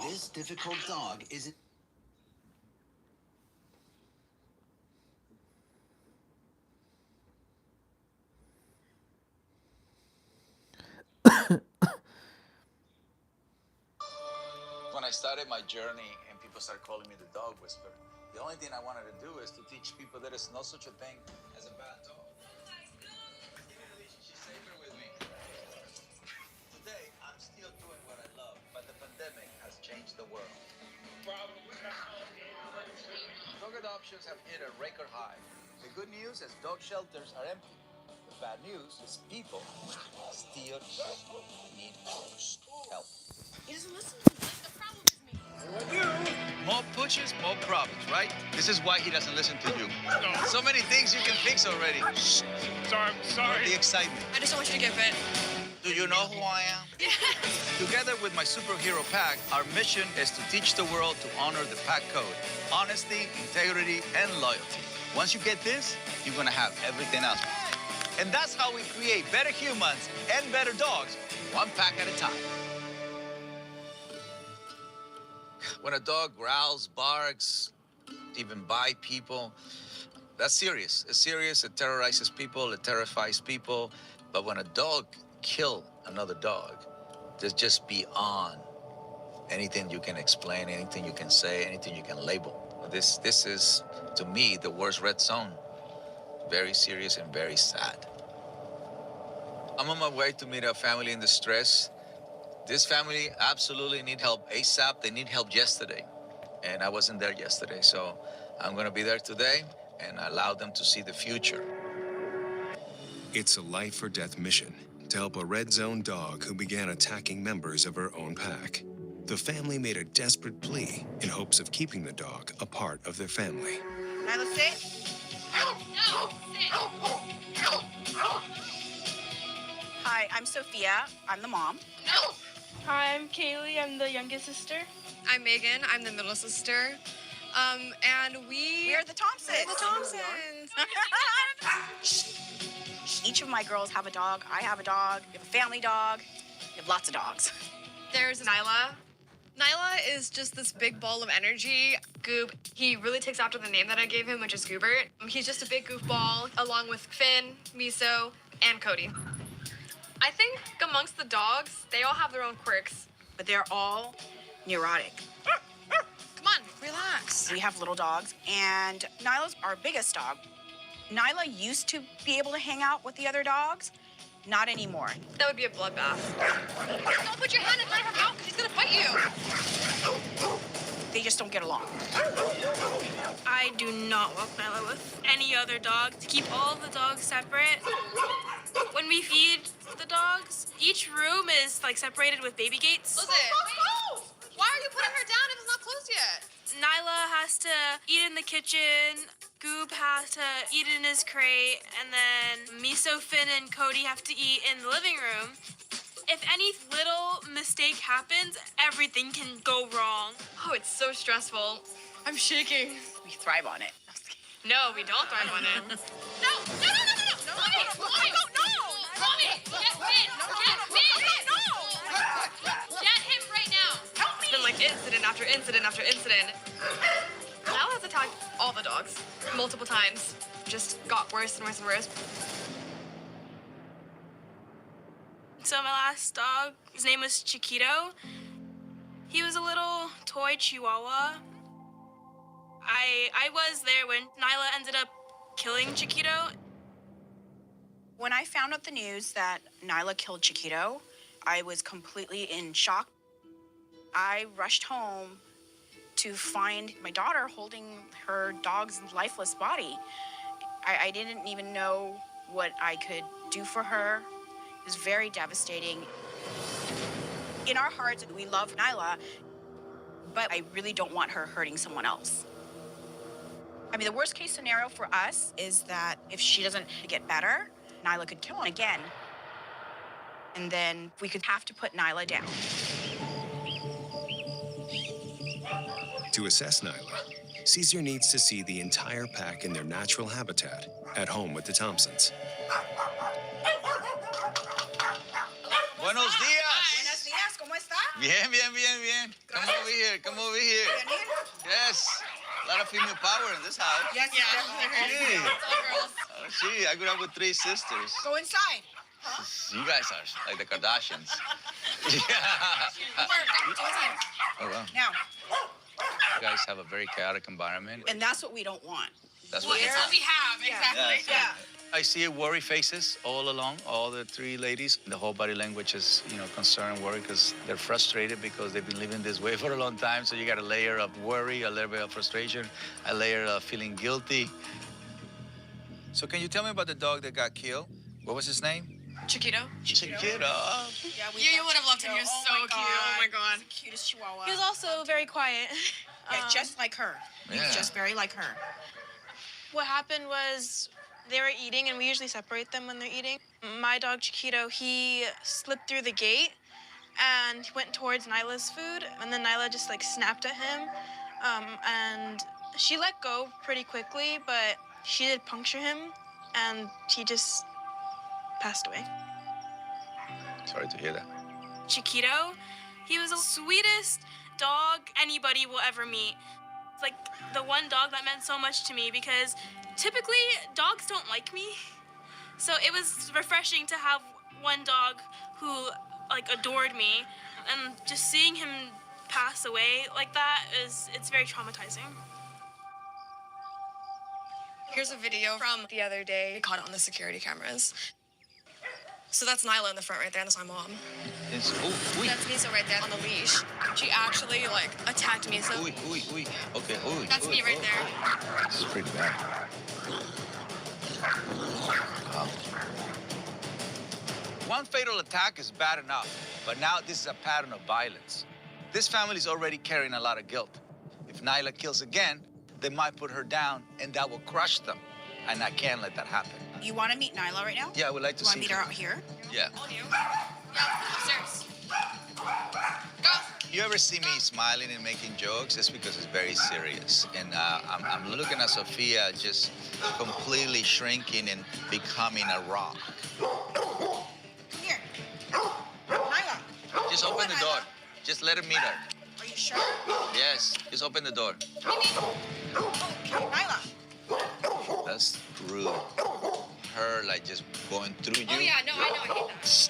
This difficult dog isn't. When I started my journey and people started calling me the dog whisperer, the only thing I wanted to do is to teach people there is no such a thing as a bad dog. She's safer with me. Today, I'm still doing what I love, but the pandemic has changed the world. Dog adoptions have hit a record high. The good news is dog shelters are empty. The bad news is people still need help. He doesn't listen to me. The problem is me. More pushes, more problems, right? This is why he doesn't listen to you. So many things you can fix already. Sorry. The excitement. I just don't want you to get bit. Do you know who I am? Together with my superhero pack, our mission is to teach the world to honor the pack code. Honesty, integrity, and loyalty. Once you get this, you're gonna have everything else. And that's how we create better humans and better dogs, one pack at a time. When a dog growls, barks, even bites people, that's serious. It's serious, it terrorizes people, it terrifies people. But when a dog kills another dog, it's just beyond anything you can explain, anything you can say, anything you can label. This is, to me, the worst red zone. Very serious and very sad. I'm on my way to meet a family in distress. This family absolutely need help ASAP. They need help yesterday. And I wasn't there yesterday, so I'm gonna be there today and allow them to see the future. It's a life or death mission to help a red zone dog who began attacking members of her own pack. The family made a desperate plea in hopes of keeping the dog a part of their family. Nyla, sit. No, sit. Hi, I'm Sophia. I'm the mom. No. Hi, I'm Kaylee. I'm the youngest sister. I'm Megan. I'm the middle sister. And We're the Thompsons. We're the Thompsons. Each of my girls have a dog. I have a dog. We have a family dog. We have lots of dogs. There's Nyla. Nyla is just this big ball of energy. Goob, he really takes after the name that I gave him, which is Goobert. He's just a big goofball, along with Finn, Miso, and Cody. I think amongst the dogs, they all have their own quirks. But they're all neurotic. Come on. Relax. We have little dogs, and Nyla's our biggest dog. Nyla used to be able to hang out with the other dogs, not anymore. That would be a bloodbath. Don't put your hand in front of her mouth because she's gonna bite you. They just don't get along. I do not walk Nyla with any other dog. To keep all the dogs separate. When we feed the dogs, each room is like separated with baby gates. Close it. Why are you putting her down if it's not closed yet? Nyla has to eat in the kitchen. Goob has to eat in his crate, and then Miso, Finn, and Cody have to eat in the living room. If any little mistake happens, everything can go wrong. Oh, it's so stressful. I'm shaking. We thrive on it. No, we don't thrive on it. No! Mommy! Mommy, no! Mommy! Get Finn! Get Finn! No! Get him right now! Help me! It's been like incident after incident after incident. Now has attacked all the dogs multiple times. Just got worse and worse and worse. So my last dog, his name was Chiquito. He was a little toy chihuahua. I was there when Nyla ended up killing Chiquito. When I found out the news that Nyla killed Chiquito, I was completely in shock. I rushed home to find my daughter holding her dog's lifeless body. I didn't even know what I could do for her. It was very devastating. In our hearts, we love Nyla, but I really don't want her hurting someone else. I mean, the worst case scenario for us is that if she doesn't get better, Nyla could kill him again. And then we could have to put Nyla down. To assess Nyla, Caesar needs to see the entire pack in their natural habitat, at home with the Thompsons. Buenos días. Buenos días, ¿cómo está? Bien, bien, bien, bien. Come over here. Come over here. Yes. A lot of female power in this house. Yes, Gee. yeah. Oh, gee, I grew up with 3 sisters. Go inside. You guys are like the Kardashians. Oh, wow. Now, You guys have a very chaotic environment. and that's what we don't want. That's what It's what we have, exactly. Yeah. I see worry faces all along, all the 3 ladies. The whole body language is, concern and worry because they're frustrated because they've been living this way for a long time. So you got a layer of worry, a little bit of frustration, a layer of feeling guilty. So can you tell me about the dog that got killed? What was his name? Chiquito. Chiquito. Yeah, You would have loved him. He was so cute. Oh my god. He's the cutest chihuahua. He was also very quiet. Yeah, just like her. He was Yeah. just very like her. What happened was they were eating, and we usually separate them when they're eating. My dog Chiquito, he slipped through the gate and he went towards Nyla's food, and then Nyla just like snapped at him, and she let go pretty quickly, but she did puncture him, and he just passed away. Sorry to hear that. Chiquito, he was the sweetest dog anybody will ever meet. It's like the one dog that meant so much to me because typically dogs don't like me. So it was refreshing to have one dog who like adored me, and just seeing him pass away like that it's very traumatizing. Here's a video from the other day. We caught it on the security cameras. So that's Nyla in the front right there, and that's my mom. It's, ooh, That's Miso right there on the leash. She actually, attacked Miso. Ooh, ooh, ooh. Okay, ooh. That's me right there. This is pretty bad. Wow. One fatal attack is bad enough, but now this is a pattern of violence. This family is already carrying a lot of guilt. If Nyla kills again, they might put her down, and that will crush them. And I can't let that happen. You want to meet Nyla right now? Yeah, I would like to You want see to meet her out here? Yeah. On you. Yeah, upstairs. Go. You ever see me smiling and making jokes? It's because it's very serious. And I'm looking at Sophia just completely shrinking and becoming a rock. Come here. Nyla. Just open the door. Just let him meet her. Are you sure? Yes, just open the door. Okay, Nyla. That's rude. Her, just going through you. Oh, yeah, no, I know. I hate that.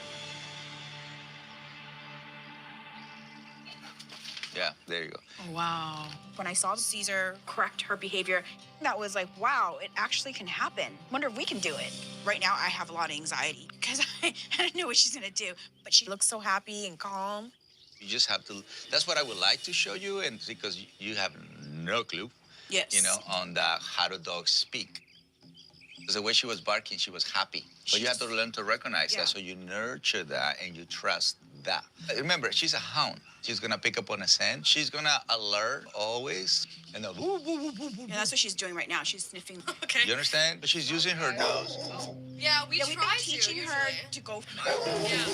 Yeah, There you go. Oh, wow. When I saw Caesar correct her behavior, that was like, wow, it actually can happen. Wonder if we can do it. Right now, I have a lot of anxiety because I don't know what she's gonna do. But she looks so happy and calm. You just have to, that's what I would like to show you, and because you have no clue, Yes. you know, on how do dogs speak. Because the way she was barking, she was happy. But you have to learn to recognize that, so you nurture that and you trust that. Remember, she's a hound. She's gonna pick up on a scent. She's gonna alert always, and then woo, woo, woo, woo, woo. Yeah, that's what she's doing right now. She's sniffing. Okay. You understand? But she's using her nose. Yeah, we've been tried teaching to, her usually. to go. Yeah,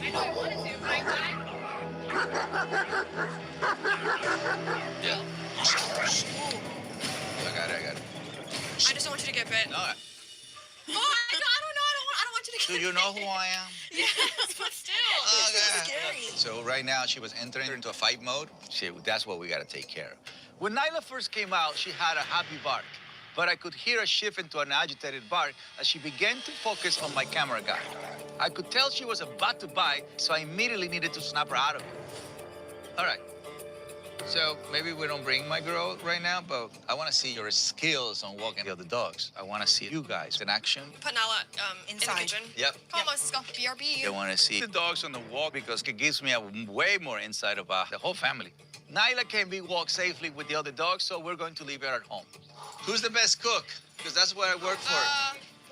I know I wanted to, but Yeah. I got it. I just don't want you to get bit. No. Oh, I don't want you to Do get you know who I am? Yes, but still. Okay. Scary. So right now she was entering into a fight mode. That's what we gotta take care of. When Nyla first came out, she had a happy bark, but I could hear a shift into an agitated bark as she began to focus on my camera guy. I could tell she was about to bite, so I immediately needed to snap her out of it. All right. So maybe we don't bring my girl right now, but I want to see your skills on walking the other dogs. I want to see you guys in action. Put Nala in the kitchen. Yep. Come on, let's go. BRB. I want to see the dogs on the walk because it gives me a way more insight about the whole family. Nyla can be walked safely with the other dogs, so we're going to leave her at home. Who's the best cook? Because that's what I work for.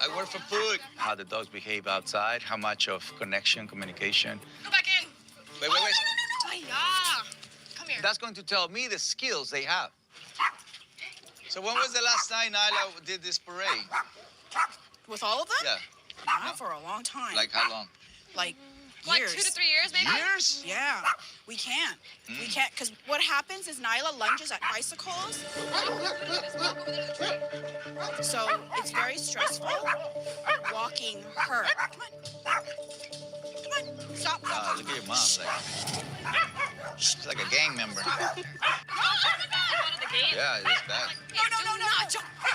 I work for food. How the dogs behave outside, how much of connection, communication. Go back in. Wait. Yeah. Come here. That's going to tell me the skills they have. So when was the last time Nyla did this parade? With all of them? Yeah. Not for a long time. Like how long? Like Like years. 2 to 3 years, maybe? Years? Yeah, we can't. We can't, because what happens is Nyla lunges at bicycles. So it's very stressful walking her. Come on. Stop. Look at your mom. She's like a gang member. Oh, my God. One of the games? Yeah, it's bad. No.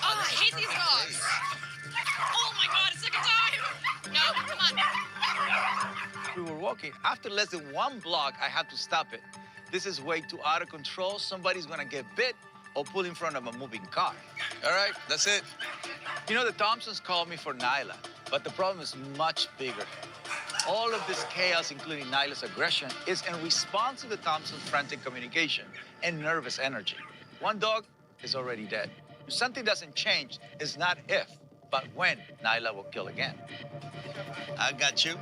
Oh, I hate these dogs. Oh, my God. It's like a time. No, come on. We were walking. After less than 1 block, I had to stop it. This is way too out of control. Somebody's gonna get bit or pull in front of a moving car. All right, that's it. You know, the Thompsons called me for Nyla, but the problem is much bigger. All of this chaos, including Nyla's aggression, is in response to the Thompsons' frantic communication and nervous energy. 1 dog is already dead. If something doesn't change, it's not if, but when Nyla will kill again. I got you.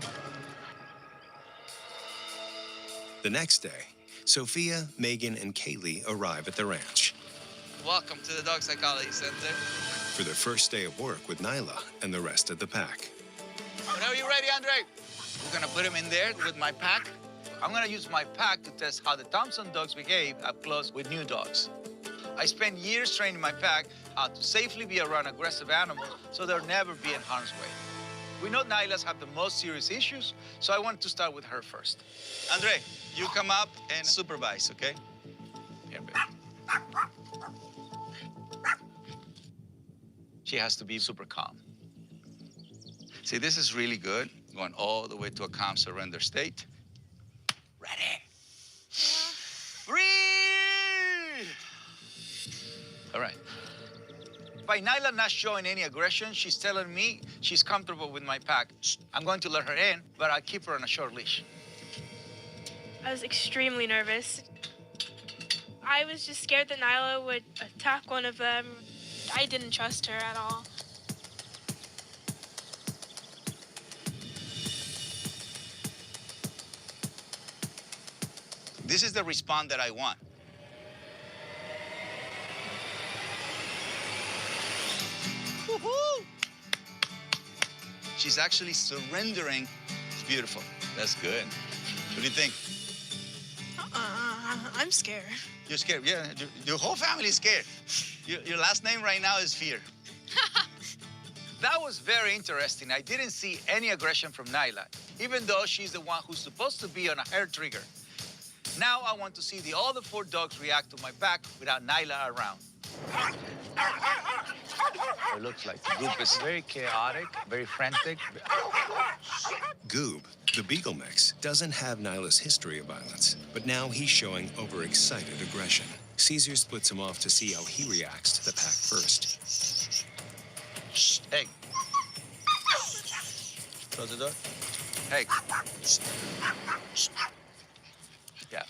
The next day, Sophia, Megan, and Kaylee arrive at the ranch Welcome to the Dog Psychology Center. for their first day of work with Nyla and the rest of the pack. Whenever you're ready, Andre. We're gonna put him in there with my pack. I'm gonna use my pack to test how the Thompson dogs behave up close with new dogs. I spent years training my pack how to safely be around aggressive animals so they'll never be in harm's way. We know Nyla's have the most serious issues, so I want to start with her first. Andre, you come up and supervise, okay? Here, baby. She has to be super calm. See, this is really good, going all the way to a calm surrender state. Ready. Breathe. All right. By Nyla not showing any aggression, she's telling me she's comfortable with my pack. I'm going to let her in, but I'll keep her on a short leash. I was extremely nervous. I was just scared that Nyla would attack one of them. I didn't trust her at all. This is the response that I want. Woohoo! She's actually surrendering. It's beautiful. That's good. What do you think? I'm scared. You're scared? Yeah, your whole family is scared. Your last name right now is Fear. That was very interesting. I didn't see any aggression from Nyla, even though she's the one who's supposed to be on a hair trigger. Now I want to see the other 4 dogs react to my pack without Nyla around. it looks like. Goop is very chaotic, very frantic. Goob, the beagle mix, doesn't have Nyla's history of violence, but now he's showing overexcited aggression. Caesar splits him off to see how he reacts to the pack first. Hey. Close the door. Hey. Yeah.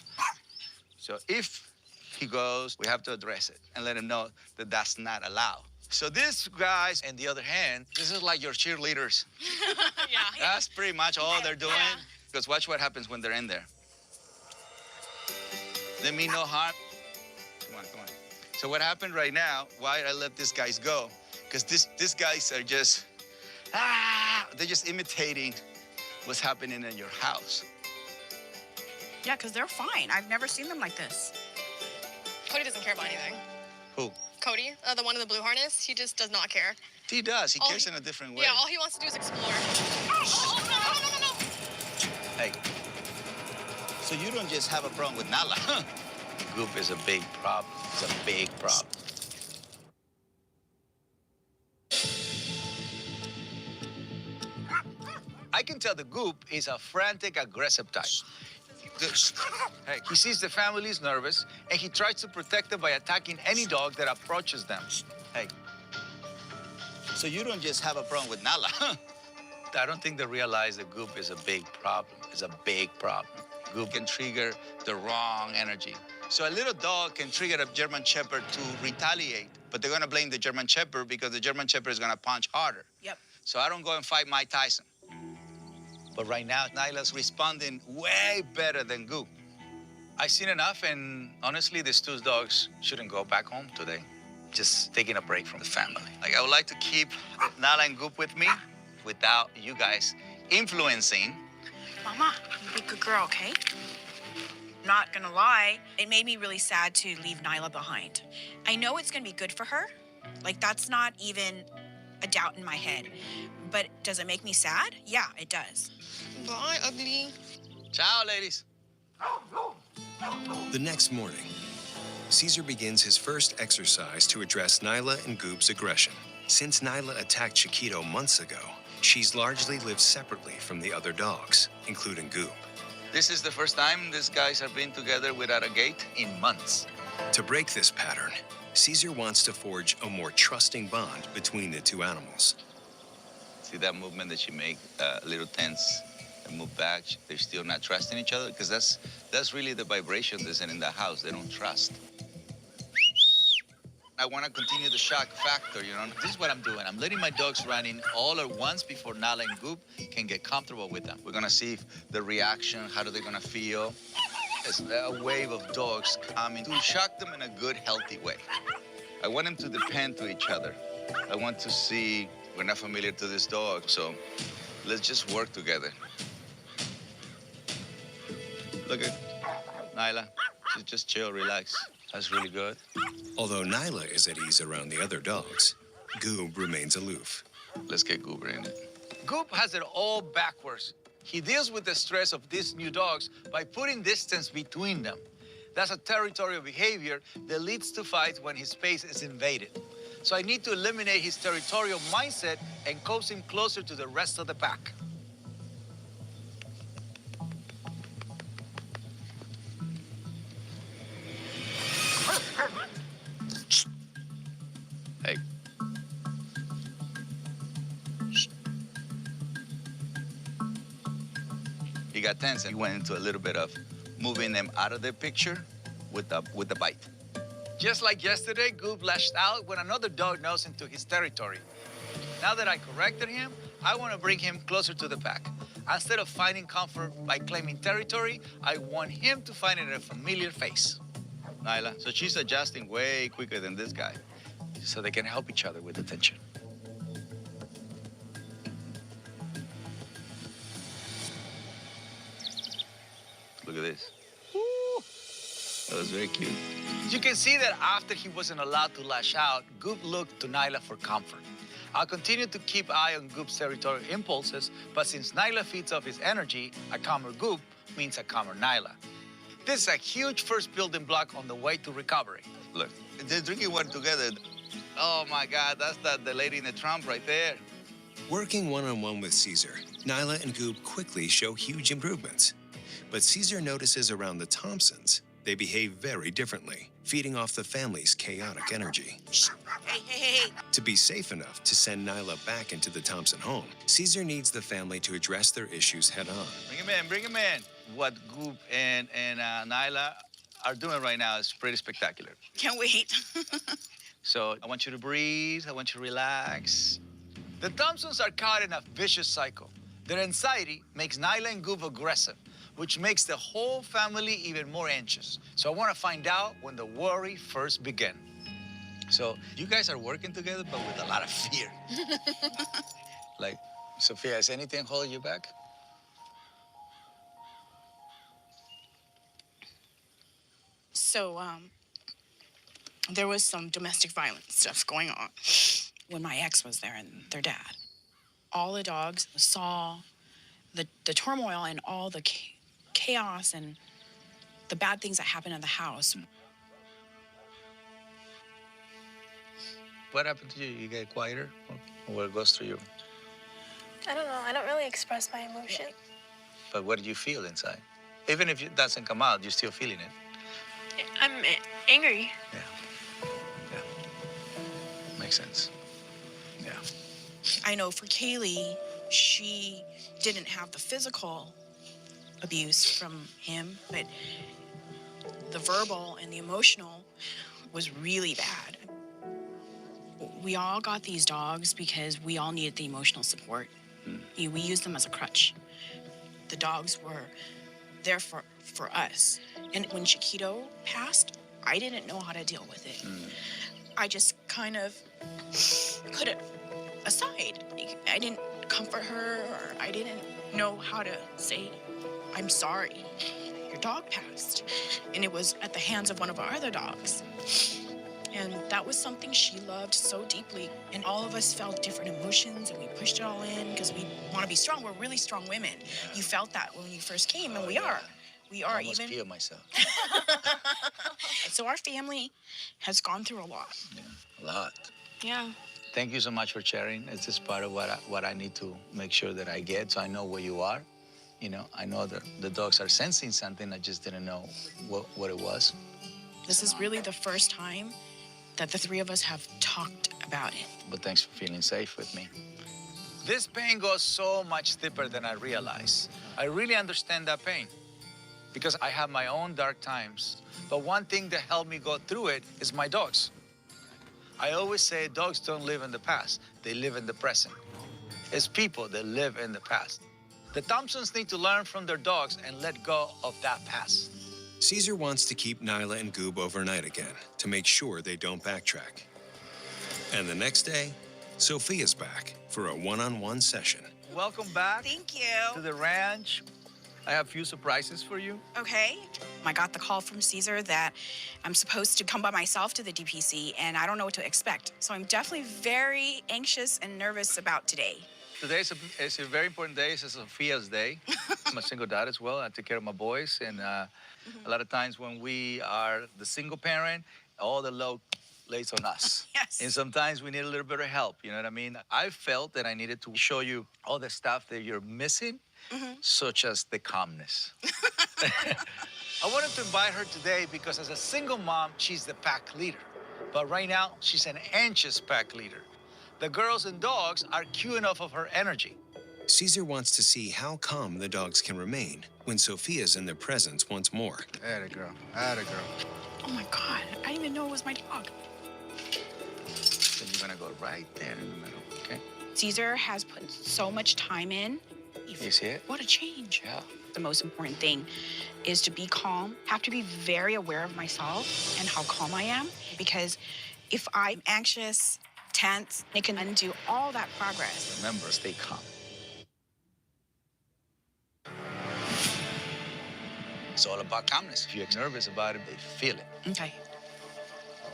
So if he goes, we have to address it and let him know that that's not allowed. So these guys, on the other hand, this is like your cheerleaders. Yeah. That's pretty much all they're doing. Because watch what happens when they're in there. They mean no harm. Come on, come on. So what happened right now, why I let these guys go? Because these guys are just, they're just imitating what's happening in your house. Yeah, because they're fine. I've never seen them like this. Cody doesn't care about anything. Who? Cody, the one in the blue harness, he just does not care. He does. He cares in a different way. Yeah, all he wants to do is explore. Oh, no. Hey, so you don't just have a problem with Nala. Goop is a big problem. It's a big problem. I can tell the Goop is a frantic, aggressive type. Hey, he sees the family is nervous, and he tries to protect them by attacking any dog that approaches them. Hey, so you don't just have a problem with Nala. I don't think they realize that Goop is a big problem. It's a big problem. Goop can trigger the wrong energy. So a little dog can trigger a German Shepherd to retaliate, but they're gonna blame the German Shepherd because the German Shepherd is gonna punch harder. Yep. So I don't go and fight Mike Tyson. But right now, Nyla's responding way better than Goop. I've seen enough, and honestly, these two dogs shouldn't go back home today. Just taking a break from the family. Like, I would like to keep Nyla and Goop with me without you guys influencing. Mama, you be a good girl, okay? Not gonna lie, it made me really sad to leave Nyla behind. I know it's gonna be good for her. Like, that's not even a doubt in my head. But does it make me sad? Yeah, it does. Bye, ugly. Ciao, ladies. The next morning, Caesar begins his first exercise to address Nyla and Goop's aggression. Since Nyla attacked Chiquito months ago, she's largely lived separately from the other dogs, including Goop. This is the first time these guys have been together without a gate in months. To break this pattern, Caesar wants to forge a more trusting bond between the two animals. See that movement that you make, a little tense, and move back. They're still not trusting each other, because that's really the vibration that's in the house. They don't trust. I want to continue the shock factor, you know. This is what I'm doing. I'm letting my dogs run in all at once before Nala and Goop can get comfortable with them. We're gonna see if the reaction, how are they gonna feel. It's a wave of dogs coming to shock them in a good, healthy way. I want them to depend to each other. I want to see, we're not familiar to this dog, so let's just work together. Look at Nyla. She's just chill, relax. That's really good. Although Nyla is at ease around the other dogs, Goob remains aloof. Let's get Goober in it. Goop has it all backwards. He deals with the stress of these new dogs by putting distance between them. That's a territorial behavior that leads to fights when his space is invaded. So I need to eliminate his territorial mindset and coax him closer to the rest of the pack. Hey. He got tense and he went into a little bit of moving them out of the picture with the bite. Just like yesterday, Goob lashed out when another dog nosed into his territory. Now that I corrected him, I want to bring him closer to the pack. Instead of finding comfort by claiming territory, I want him to find it in a familiar face. Nyla, so she's adjusting way quicker than this guy, so they can help each other with attention. Look at this. Woo! That was very cute. You can see that after he wasn't allowed to lash out, Goop looked to Nyla for comfort. I'll continue to keep eye on Goop's territorial impulses, but since Nyla feeds off his energy, a calmer Goop means a calmer Nyla. This is a huge first building block on the way to recovery. Look, they're drinking water together. Oh my God, that's the lady in the trunk right there. Working one-on-one with Caesar, Nyla and Goob quickly show huge improvements. But Caesar notices around the Thompsons, they behave very differently, feeding off the family's chaotic energy. Hey. To be safe enough to send Nyla back into the Thompson home, Caesar needs the family to address their issues head-on. Bring him in. What Goop and Nyla are doing right now is pretty spectacular. Can't wait. So I want you to breathe. I want you to relax. The Thompsons are caught in a vicious cycle. Their anxiety makes Nyla and Goop aggressive, which makes the whole family even more anxious. So I want to find out when the worry first began. So you guys are working together, but with a lot of fear. Like, Sophia, is anything holding you back? So, there was some domestic violence stuff going on when my ex was there and their dad. All the dogs saw the turmoil and all the chaos and the bad things that happened in the house. What happened to you? You get quieter? Or what goes through you? I don't know. I don't really express my emotion. But what do you feel inside? Even if it doesn't come out, you're still feeling it. I'm angry. Makes sense. Yeah. I know for Kaylee, she didn't have the physical abuse from him, but the verbal and the emotional was really bad. We all got these dogs because we all needed the emotional support. We used them as a crutch. The dogs were there for us. And when Chiquito passed, I didn't know how to deal with it. I just kind of put it aside. I didn't comfort her, or I didn't know how to say, I'm sorry, your dog passed. And it was at the hands of one of our other dogs. And that was something she loved so deeply. And all of us felt different emotions, and we pushed it all in because we want to be strong. We're really strong women. You felt that when you first came, and we are. We are. I almost even. pee on myself. So our family has gone through a lot. Yeah, a lot. Yeah. Thank you so much for sharing. It's just part of what I need to make sure that I get, so I know where you are. You know, I know that the dogs are sensing something. I just didn't know what it was. This is really the first time that the three of us have talked about it. But thanks for feeling safe with me. This pain goes so much deeper than I realize. I really understand that pain because I have my own dark times. But one thing that helped me go through it is my dogs. I always say dogs don't live in the past. They live in the present. It's people that live in the past. The Thompsons need to learn from their dogs and let go of that past. Caesar wants to keep Nyla and Goob overnight again to make sure they don't backtrack. And the next day, Sophia's back for a one-on-one session. Welcome back. Thank you. To the ranch. I have a few surprises for you. Okay. I got the call from Caesar that I'm supposed to come by myself to the DPC, and I don't know what to expect. So I'm definitely very anxious and nervous about today. Today is a very important day. It's Sophia's day. I'm a single dad as well. I take care of my boys. And a lot of times when we are the single parent, all the load lays on us. Yes. And sometimes we need a little bit of help. You know what I mean? I felt that I needed to show you all the stuff that you're missing, such as the calmness. I wanted to invite her today because as a single mom, she's the pack leader. But right now, she's an anxious pack leader. The girls and dogs are queuing off of her energy. Caesar wants to see how calm the dogs can remain when Sophia's in their presence once more. Atta girl, atta girl. Oh my God, I didn't even know it was my dog. Then you're gonna go right there in the middle, okay? Caesar has put so much time in. You see it? What a change. Yeah. The most important thing is to be calm. Have to be very aware of myself and how calm I am, because if I'm anxious, tense, it can undo all that progress. Remember, stay calm. It's all about calmness. If you're nervous about it, they feel it. Okay.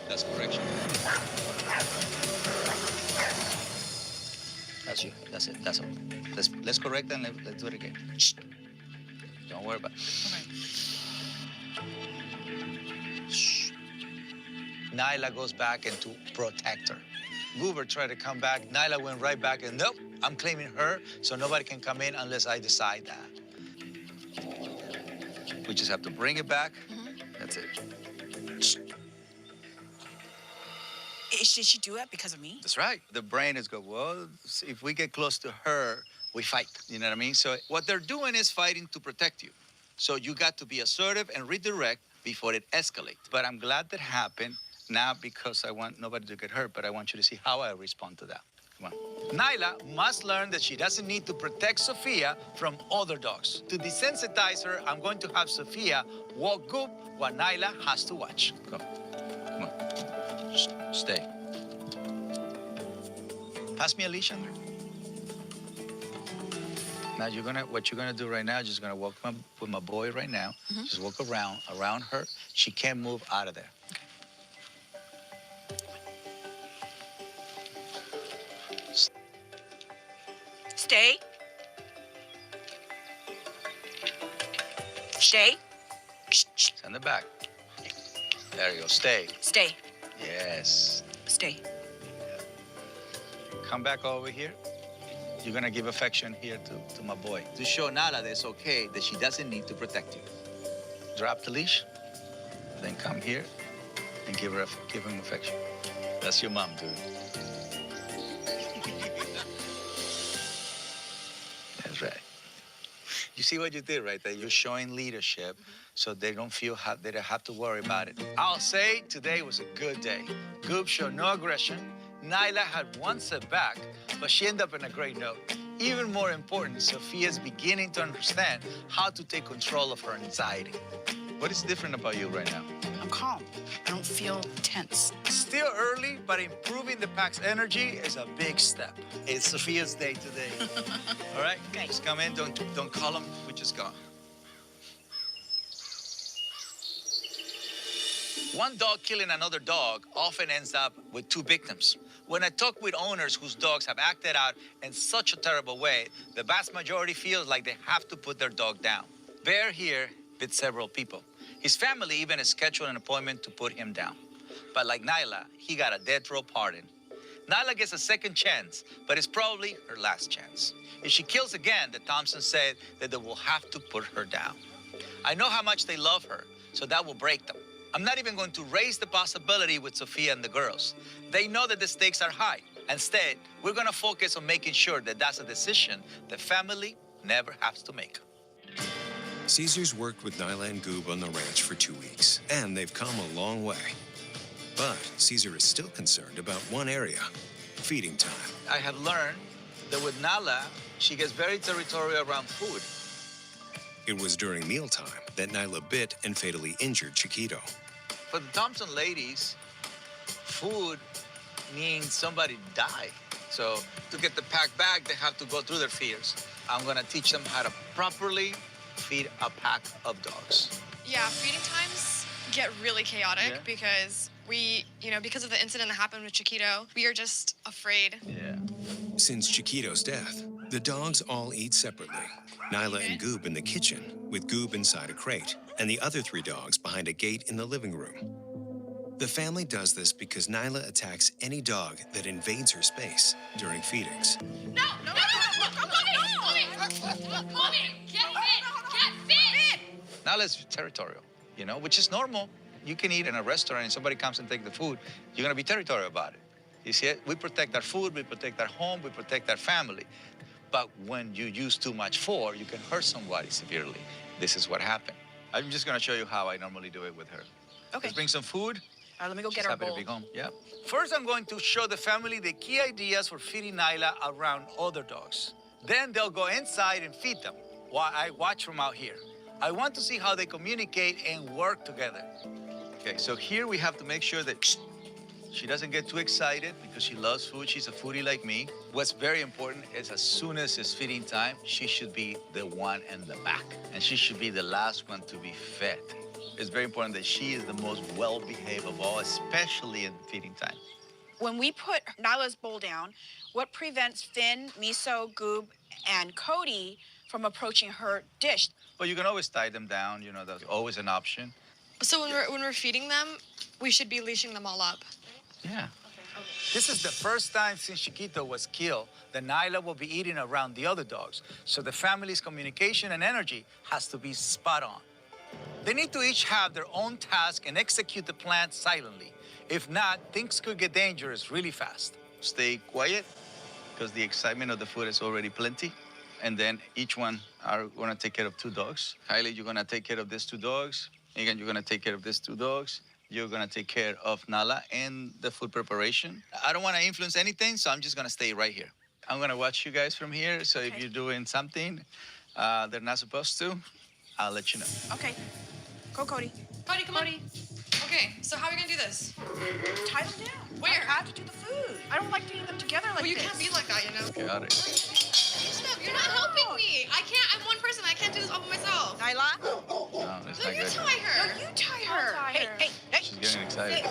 That's correction. That's you. That's it. That's all. Let's correct and let's do it again. Shh. Don't worry about it. Okay. Shh. Nyla goes back and to protect her. Goober tried to come back. Nyla went right back and nope, I'm claiming her, so nobody can come in unless I decide that. We just have to bring it back. That's it. Did she do it because of me? That's right. The brain is go, well, if we get close to her, we fight. You know what I mean? So what they're doing is fighting to protect you. So you got to be assertive and redirect before it escalates. But I'm glad that happened, not because I want nobody to get hurt, but I want you to see how I respond to that. Come on. Nyla must learn that she doesn't need to protect Sophia from other dogs. To desensitize her, I'm going to have Sophia walk Goop while Nyla has to watch. Go. Come on. Just stay. Pass me a leash, Andrew. Now what you're gonna do right now, just gonna walk with my boy right now. Just walk around her. She can't move out of there. Stay. Stay. Send it back. There you go. Stay. Stay. Yes. Stay. Come back over here. You're gonna give affection here to my boy. To show Nala that it's okay, that she doesn't need to protect you. Drop the leash, then come here and give him affection. That's your mom, dude. That's right. You see what you did right there? You're showing leadership so they don't feel they don't have to worry about it. I'll say today was a good day. Goop showed no aggression. Nyla had one setback, but she ended up in a great note. Even more important, Sophia's beginning to understand how to take control of her anxiety. What is different about you right now? I'm calm. I don't feel tense. Still early, but improving the pack's energy is a big step. It's Sophia's day today. All right? Okay. Just come in, don't call them, we just go. One dog killing another dog often ends up with two victims. When I talk with owners whose dogs have acted out in such a terrible way, the vast majority feels like they have to put their dog down. Bear here bit several people. His family even scheduled an appointment to put him down. But like Nyla, he got a death row pardon. Nyla gets a second chance, but it's probably her last chance. If she kills again, the Thompsons said that they will have to put her down. I know how much they love her, so that will break them. I'm not even going to raise the possibility with Sophia and the girls. They know that the stakes are high. Instead, we're going to focus on making sure that that's a decision the family never has to make. Caesar's worked with Nyla and Goob on the ranch for 2 weeks, and they've come a long way. But Caesar is still concerned about one area, feeding time. I have learned that with Nyla, she gets very territorial around food. It was during mealtime that Nyla bit and fatally injured Chiquito. For the Thompson ladies, food means somebody died. So to get the pack back, they have to go through their fears. I'm gonna teach them how to properly feed a pack of dogs. Yeah, feeding times get really chaotic because because of the incident that happened with Chiquito, we are just afraid. Yeah. Since Chiquito's death, the dogs all eat separately. Nyla and Goob in the kitchen, with Goob inside a crate, and the other 3 dogs behind a gate in the living room. The family does this because Nyla attacks any dog that invades her space during feedings. No! Mommy! Get fit! Nyla's territorial, which is normal. You can eat in a restaurant and somebody comes and takes the food, you're gonna be territorial about it. You see it? We protect our food, we protect our home, we protect our family. But when you use too much you can hurt somebody severely. This is what happened. I'm just gonna show you how I normally do it with her. Okay. Let's bring some food. All right, let me go She's get our happy bowl. to be home. Yeah. First, I'm going to show the family the key ideas for feeding Nyla around other dogs. Then they'll go inside and feed them while I watch from out here. I want to see how they communicate and work together. Okay, so here we have to make sure that she doesn't get too excited because she loves food. She's a foodie like me. What's very important is as soon as it's feeding time, she should be the one in the back. And she should be the last one to be fed. It's very important that she is the most well-behaved of all, especially in feeding time. When we put Nyla's bowl down, what prevents Finn, Miso, Goob, and Cody from approaching her dish? Well, you can always tie them down. That's always an option. So when we're feeding them, we should be leashing them all up. Yeah. This is the first time since Chiquito was killed that Nyla will be eating around the other dogs. So the family's communication and energy has to be spot on. They need to each have their own task and execute the plan silently. If not, things could get dangerous really fast. Stay quiet, because the excitement of the food is already plenty. And then each one are gonna take care of 2 dogs. Kylie, you're gonna take care of these 2 dogs. Megan, you're gonna take care of these 2 dogs. You're gonna take care of Nala and the food preparation. I don't wanna influence anything, so I'm just gonna stay right here. I'm gonna watch you guys from here, so if you're doing something they're not supposed to, I'll let you know. Okay. Go, Cody. Cody, come on. Okay, so how are we gonna do this? Tie them down. Where? I have to do the food. I don't like doing them together like Well, you this. can't be like that, you know? Chaotic. Steph, you're not helping me. I can't. I'm one person. I can't do this all by myself. Nyla? No, that's No, not you good. tie her. No, you tie her. Hey, hey, hey. She's getting excited.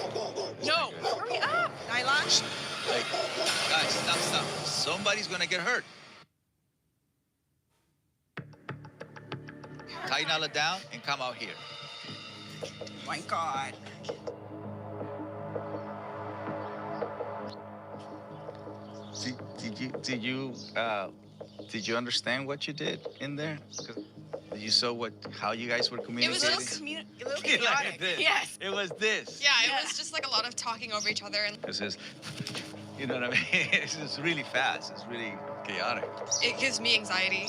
No. Hurry up, Nyla. Hey, guys, stop. Somebody's gonna get hurt. Tie Nala down and come out here. Oh my God. Did you understand what you did in there? Did you saw how you guys were It communicating? was a little Like chaotic. this. Yes. It was this. Yeah, it was just like a lot of talking over each other, and This is, you know what I mean? It's just really fast. It's really chaotic. it gives me anxiety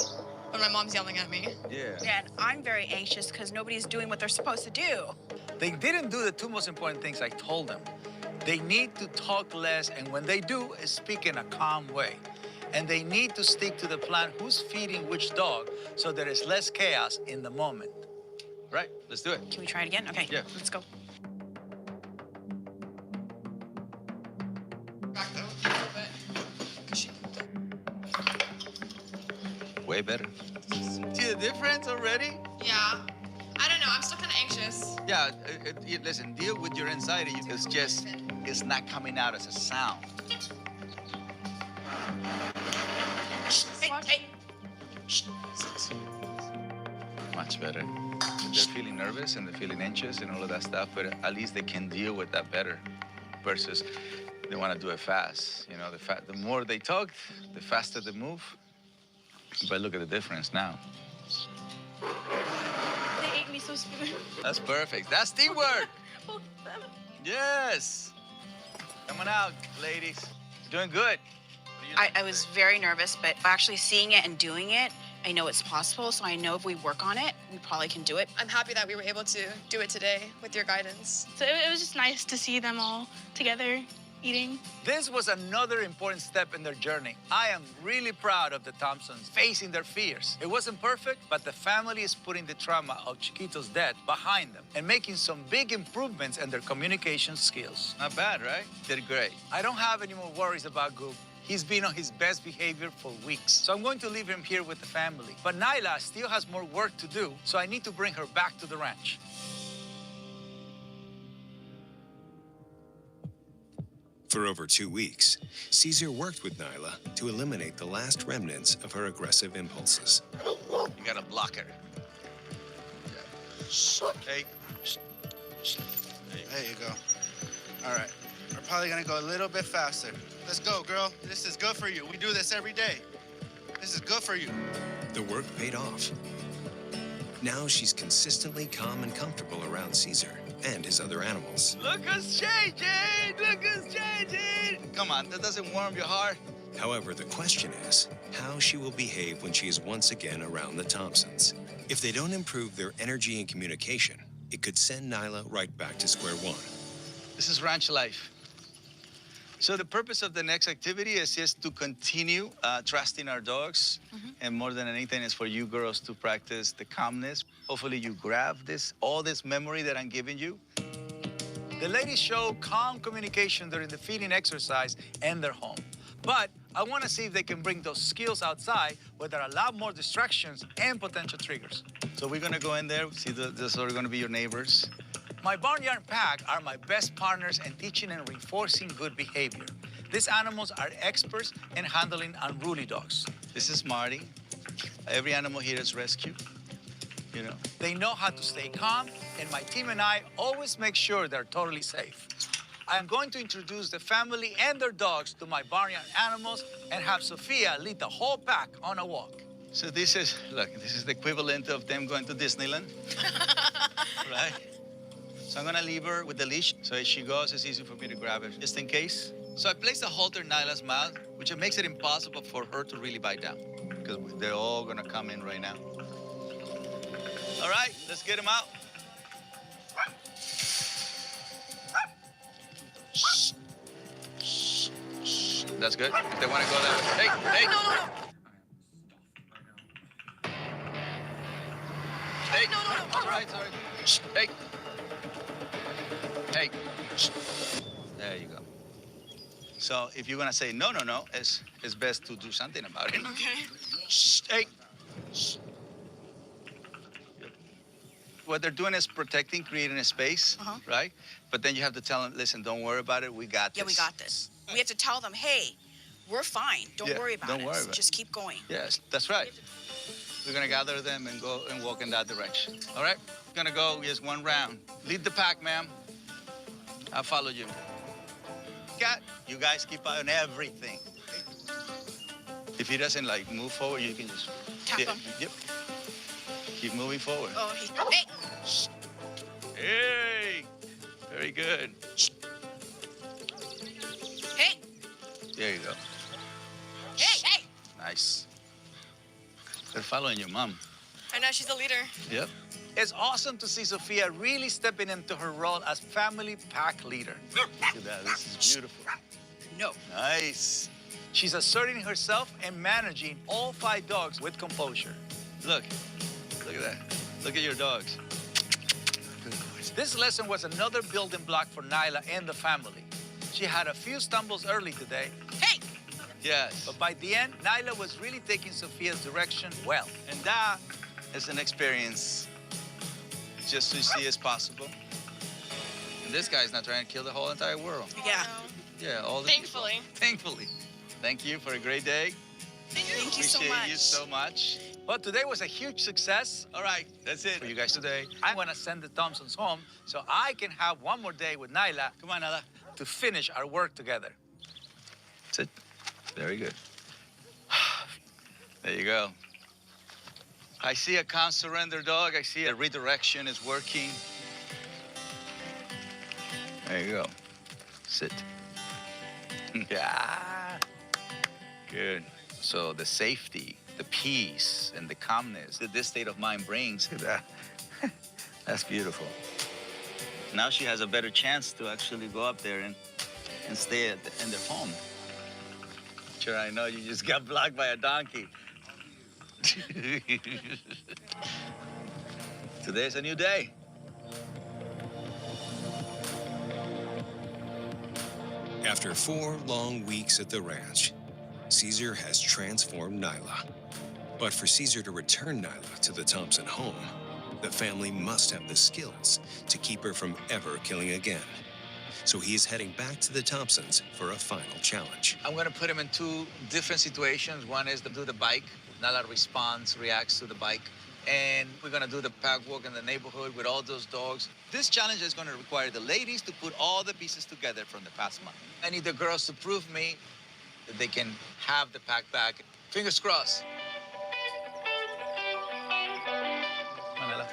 when my mom's yelling at me. Yeah. And I'm very anxious because nobody's doing what they're supposed to do. They didn't do the 2 most important things I told them. They need to talk less, and when they do, speak in a calm way. And they need to stick to the plan who's feeding which dog so there is less chaos in the moment. Right? Let's do it. Can we try it again? Okay. Yeah. Let's go. Back though, a little bit. 'Cause Way better. See the difference already? Yeah. I don't know. I'm still kind of anxious. Yeah, listen, deal with your anxiety. It's not coming out as a sound. Hey, hey. Much better. They're feeling nervous and they're feeling anxious and all of that stuff, but at least they can deal with that better versus they want to do it fast. You know, the more they talk, the faster they move. But look at the difference now. They ate me so spoon. That's perfect. That's teamwork. Yes. Come on out, ladies. You're doing good. I was very nervous, but actually seeing it and doing it, I know it's possible. So I know if we work on it, we probably can do it. I'm happy that we were able to do it today with your guidance. So it was just nice to see them all together eating. This was another important step in their journey. I am really proud of the Thompsons facing their fears. It wasn't perfect, but the family is putting the trauma of Chiquito's death behind them and making some big improvements in their communication skills. Not bad, right? Did great. I don't have any more worries about Goop. He's been on his best behavior for weeks. So I'm going to leave him here with the family. But Nyla still has more work to do, so I need to bring her back to the ranch. For over 2 weeks, Caesar worked with Nyla to eliminate the last remnants of her aggressive impulses. You gotta block her. Hey. There you go. All right. We're probably gonna go a little bit faster. Let's go, girl. This is good for you. We do this every day. This is good for you. The work paid off. Now she's consistently calm and comfortable around Caesar and his other animals. Look us changing! Look us changing! Come on, that doesn't warm your heart. However, the question is how she will behave when she is once again around the Thompsons. If they don't improve their energy and communication, it could send Nyla right back to square one. This is ranch life. So the purpose of the next activity is just to continue trusting our dogs. And more than anything is for you girls to practice the calmness. Hopefully you grab all this memory that I'm giving you. The ladies show calm communication during the feeding exercise and their home. But I want to see if they can bring those skills outside where there are a lot more distractions and potential triggers. So we're going to go in there. See, those are going to be your neighbors. My barnyard pack are my best partners in teaching and reinforcing good behavior. These animals are experts in handling unruly dogs. This is Marty. Every animal here is rescued. You know, they know how to stay calm, and my team and I always make sure they're totally safe. I'm going to introduce the family and their dogs to my barnyard animals and have Sophia lead the whole pack on a walk. So this is, look, this is the equivalent of them going to Disneyland, right? So I'm gonna leave her with the leash, so as she goes, it's easy for me to grab her, just in case. So I place a halter in Nyla's mouth, which makes it impossible for her to really bite down, because they're all gonna come in right now. All right, let's get them out. That's good. If they want to go that way. Hey, hey. No. Hey. No. All right, sorry. Hey. Hey. There you go. So if you're going to say no, it's best to do something about it. Okay. Hey. What they're doing is protecting, creating a space, right? But then you have to tell them, listen, don't worry about it. We got this. Yeah, we got this. We have to tell them, hey, we're fine. Don't worry about it. Don't worry about it. Just keep going. Yes, that's right. We're gonna gather them and go and walk in that direction. All right? We're gonna go just one round. Lead the pack, ma'am. I'll follow you. Cat, you guys keep eye on everything. If he doesn't like move forward, you can just tap him. Yep. Keep moving forward. Oh, hey. Hey. Very good. Hey. There you go. Hey. Nice. They're following your mom. I know, she's the leader. Yep. It's awesome to see Sophia really stepping into her role as family pack leader. Look at that. This is beautiful. No. Nice. She's asserting herself and managing all 5 dogs with composure. Look at that. Look at your dogs. This lesson was another building block for Nyla and the family. She had a few stumbles early today. Hey! Yes. But by the end, Nyla was really taking Sophia's direction well. And that is an experience just to see as possible. And this guy's not trying to kill the whole entire world. Yeah. Yeah, all the Thankfully. people. Thankfully. Thank you for a great day. Thank you so much. Appreciate you so much. Well, today was a huge success. All right, that's it for you guys today. I want to send the Thompsons home so I can have one more day with Nyla. Come on, Nyla. To finish our work together. That's it. Very good. There you go. I see a calm surrender dog. I see a redirection is working. There you go. Sit. Yeah. Good. So the safety, the peace, and the calmness that this state of mind brings, that's beautiful. Now she has a better chance to actually go up there and stay in their home. Sure, I know you just got blocked by a donkey. Today's a new day. After 4 long weeks at the ranch, Caesar has transformed Nyla. But for Caesar to return Nyla to the Thompson home, the family must have the skills to keep her from ever killing again. So he is heading back to the Thompsons for a final challenge. I'm gonna put him in 2 different situations. One is to do the bike. Nyla reacts to the bike. And we're gonna do the pack walk in the neighborhood with all those dogs. This challenge is gonna require the ladies to put all the pieces together from the past month. I need the girls to prove me that they can have the pack back. Fingers crossed. Come on, Nyla.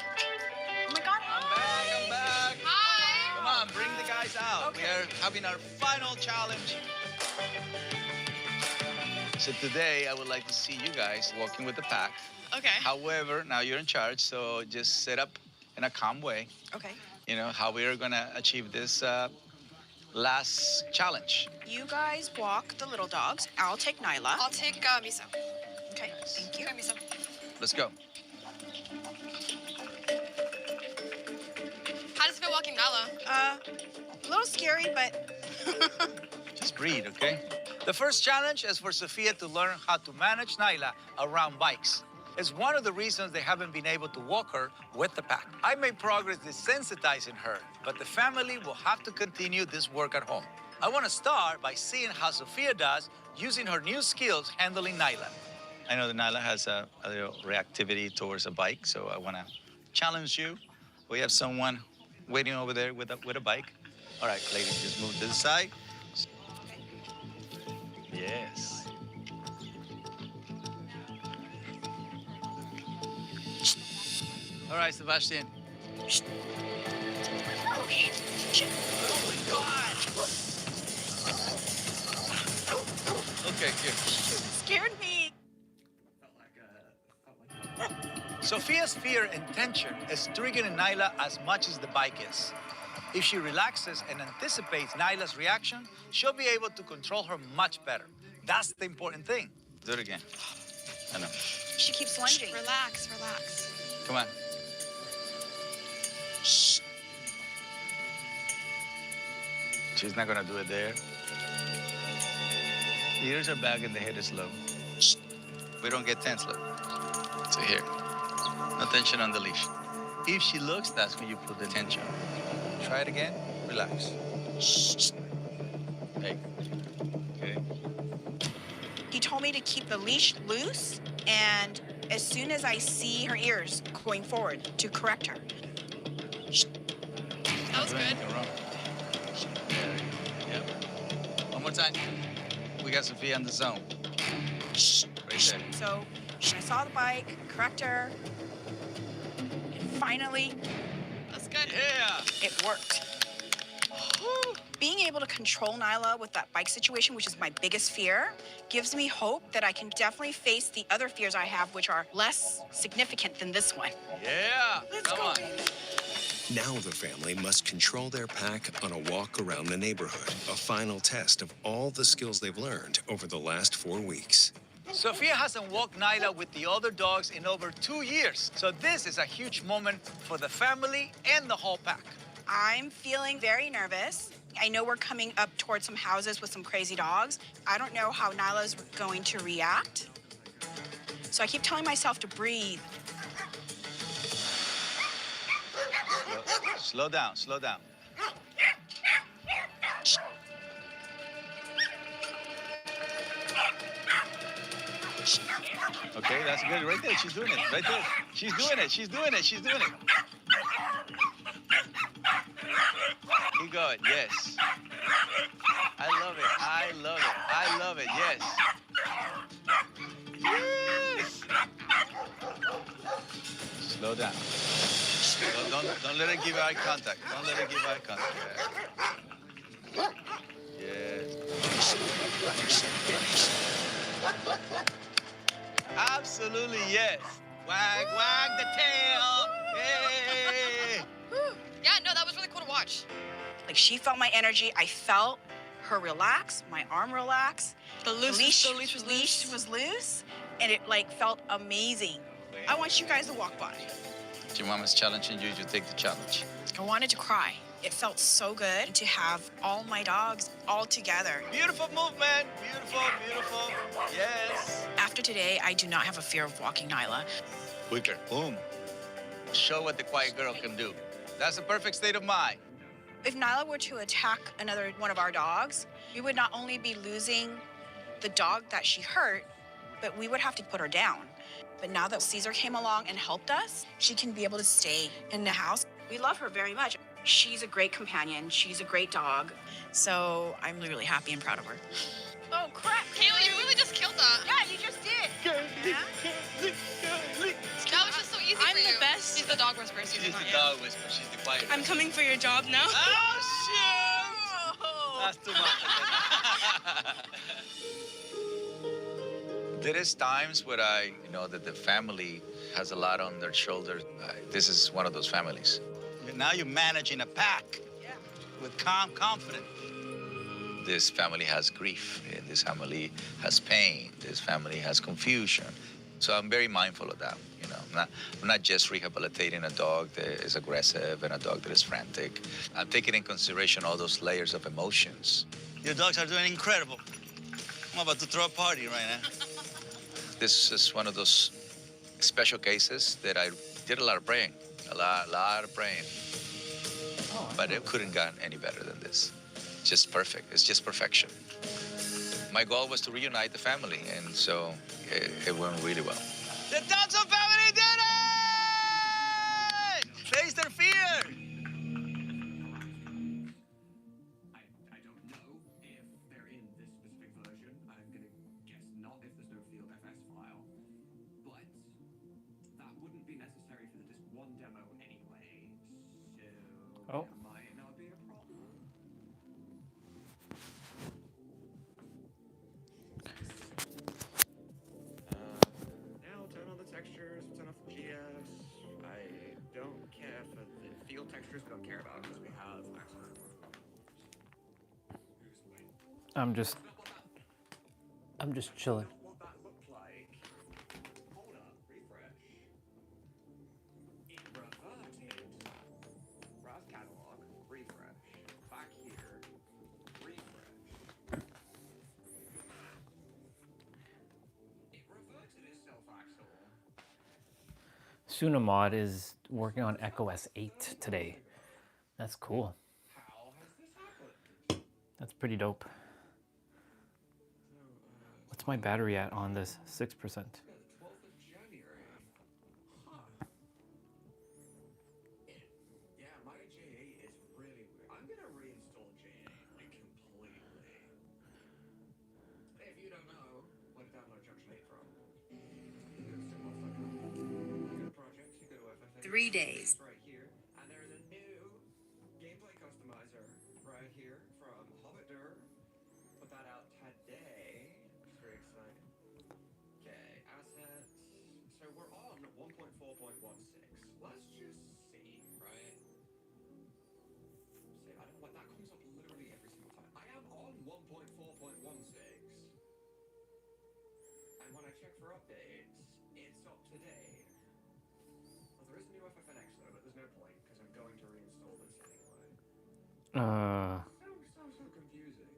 Oh my God. I'm back. Hi. Come on, bring the guys out. Okay. We are having our final challenge. So today, I would like to see you guys walking with the pack. Okay. However, now you're in charge, so just set up in a calm way. Okay. You know, how we are gonna achieve this last challenge. You guys walk the little dogs. I'll take Nyla. I'll take Miso. Okay, thank you. Okay, Miso. Let's go. How does it feel walking Nala? A little scary, but Just breathe, okay? The first challenge is for Sophia to learn how to manage Nyla around bikes. It's one of the reasons they haven't been able to walk her with the pack. I made progress desensitizing her, but the family will have to continue this work at home. I want to start by seeing how Sophia does using her new skills handling Nyla. I know that Nyla has a little reactivity towards a bike, so I want to challenge you. We have someone waiting over there with a bike. All right, ladies, just move to the side. Yes. All right, Sebastian. Oh, shit. Oh, my God. Okay, here. Scared me. Sophia's fear and tension is triggering Nyla as much as the bike is. If she relaxes and anticipates Nyla's reaction, she'll be able to control her much better. That's the important thing. Do it again. I know. She keeps lunging. Relax, relax. Come on. Shh. She's not gonna do it there. The ears are back and the head is low. Shh. We don't get tense, look. So here. No tension on the leash. If she looks, that's when you put the tension. Try it again. Relax. Shh. Hey. Okay. He told me to keep the leash loose, and as soon as I see her ears going forward, to correct her. That was good. Yep. One more time. We got Sophia in the zone. Shh. Right there. So I saw the bike, correct her, and finally, That's good. Yeah. it worked. Being able to control Nyla with that bike situation, which is my biggest fear, gives me hope that I can definitely face the other fears I have, which are less significant than this one. Yeah. Come on. Now the family must control their pack on a walk around the neighborhood, a final test of all the skills they've learned over the last 4 weeks. Sophia hasn't walked Nyla with the other dogs in over 2 years. So this is a huge moment for the family and the whole pack. I'm feeling very nervous. I know we're coming up towards some houses with some crazy dogs. I don't know how Nyla's going to react. So I keep telling myself to breathe. Slow down, slow down. Okay, that's good. Right there, she's doing it. Right there. She's doing it, she's doing it, she's doing it. Keep going, yes. I love it, I love it, I love it, yes. Yes! Slow down. Don't let her give eye contact. Don't let her give eye contact. Yes. Absolutely yes. Wag, wag the tail. Hey. Yeah, no, that was really cool to watch. Like, she felt my energy. I felt her relax, my arm relax. The leash was loose, and it like felt amazing. I want you guys to walk by. Your mom is challenging you to take the challenge. I wanted to cry. It felt so good to have all my dogs all together. Beautiful movement. Beautiful, beautiful. Yes. After today, I do not have a fear of walking Nyla. Quicker. Boom. Show what the quiet girl can do. That's a perfect state of mind. If Nyla were to attack another one of our dogs, we would not only be losing the dog that she hurt, but we would have to put her down. But now that Caesar came along and helped us, she can be able to stay in the house. We love her very much. She's a great companion. She's a great dog. So I'm really happy and proud of her. Oh, crap. Kayla, you really just killed that. Yeah, you just did. That was just so easy I'm for you. the best. She's the dog whisperer. She's the dog whisperer. She's the quiet. I'm coming for your job now. Oh, shit! That's too much. There is times where I know that the family has a lot on their shoulders. This is one of those families. Now you're managing a pack with calm confidence. This family has grief. This family has pain. This family has confusion. So I'm very mindful of that. You know, I'm not just rehabilitating a dog that is aggressive and a dog that is frantic. I'm taking in consideration all those layers of emotions. Your dogs are doing incredible. I'm about to throw a party right now. This is one of those special cases that I did a lot of praying, a lot of praying. But it couldn't gotten any better than this. It's just perfect. It's just perfection. My goal was to reunite the family, and so it went really well. The Thompson family did it! Face their fear! I don't know if they're in this specific version. I'm gonna guess not if there's no field FS file. But that wouldn't be necessary for the disc 1 demo anyway. So Oh. it might not be a problem. Now turn on the textures, turn off the GS. I don't care for the field textures, we don't care about because we have access. I'm just chilling. What that looked like. Hold up, refresh. It reverted. Browse catalog, refresh. Back here, refresh. It reverted itself, Axel. Sunamod is working on EchoS 8 today. That's cool. How has this happened? That's pretty dope. What's my battery at on this? 6%. Yeah, the 12th of January. Huh. Yeah, my J8 is really weird. I'm gonna reinstall J8 like completely. If you don't know where to download Junction 8 from, you go to simplest.com. You go to projects, you go to FFA. 3 days. Right here, and there's a new gameplay customizer right here from Hobbiter. Put that out today. It's very exciting. Okay, assets. So we're on 1.4.16. Let's just see, right? See, I don't know what that comes up literally every single time. I am on 1.4.16. And when I check for updates, it's up to date. Well, there is a new FFNX though, but there's no point because I'm going to reinstall this anyway. So confusing.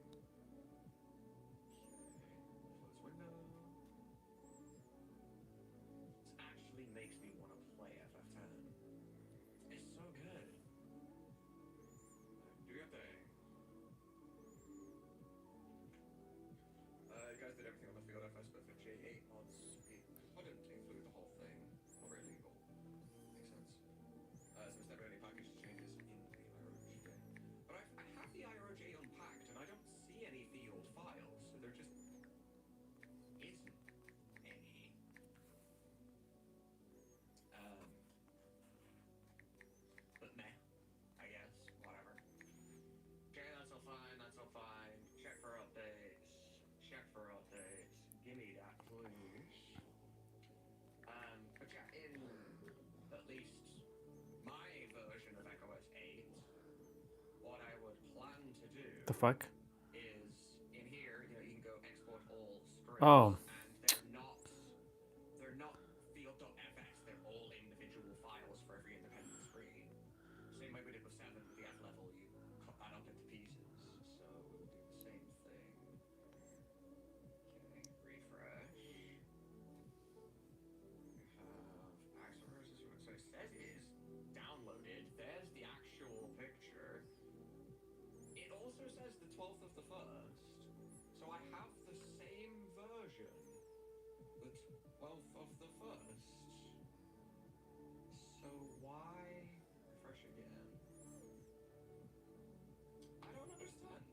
Close window. This actually makes me want to play FF10. It's so good. Do your thing. You guys did everything on the field FS, but for J8 mods, it couldn't include the whole thing. Not very legal. Makes sense. So instead only package changes in the IROJ. But I have the IROJ unpacked, and I don't see any field files, so there just isn't any. But meh, I guess, whatever. Okay, that's all fine, that's all fine. Check for updates. Check for updates. Give me that, please. But yeah, in at least my version of EchoS 8, what I would plan to do The fuck? is in here, you know, you can go export all scripts. Oh. And they're not field.fs, they're all individual files for every independent screen. Same way we did with 7 with the F level, you cut that up into pieces. So we'll do the same thing. Okay, refresh. We have Axel versus what so it says is downloaded. There's the actual picture. It also says the 12th of the 1st. So I have the same version. The 12th of the 1st. So why refresh again? I don't understand.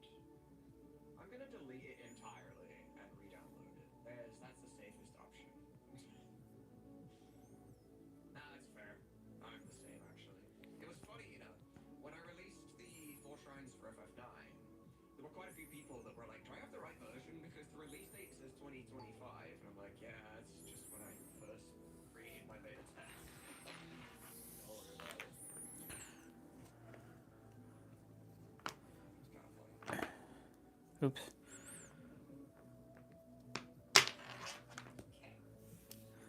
I'm gonna delete it entirely and re-download it. That's the safest option. Nah, that's fair. I'm the same actually. It was funny, you know, when I released the 4 Shrines for FF9, there were quite a few people that were like, do I have the right version? Because the release date says 2025. And I'm like, yeah, it's just when I first created my beta test. Don't worry about it. It's kind of funny. Oops. Okay.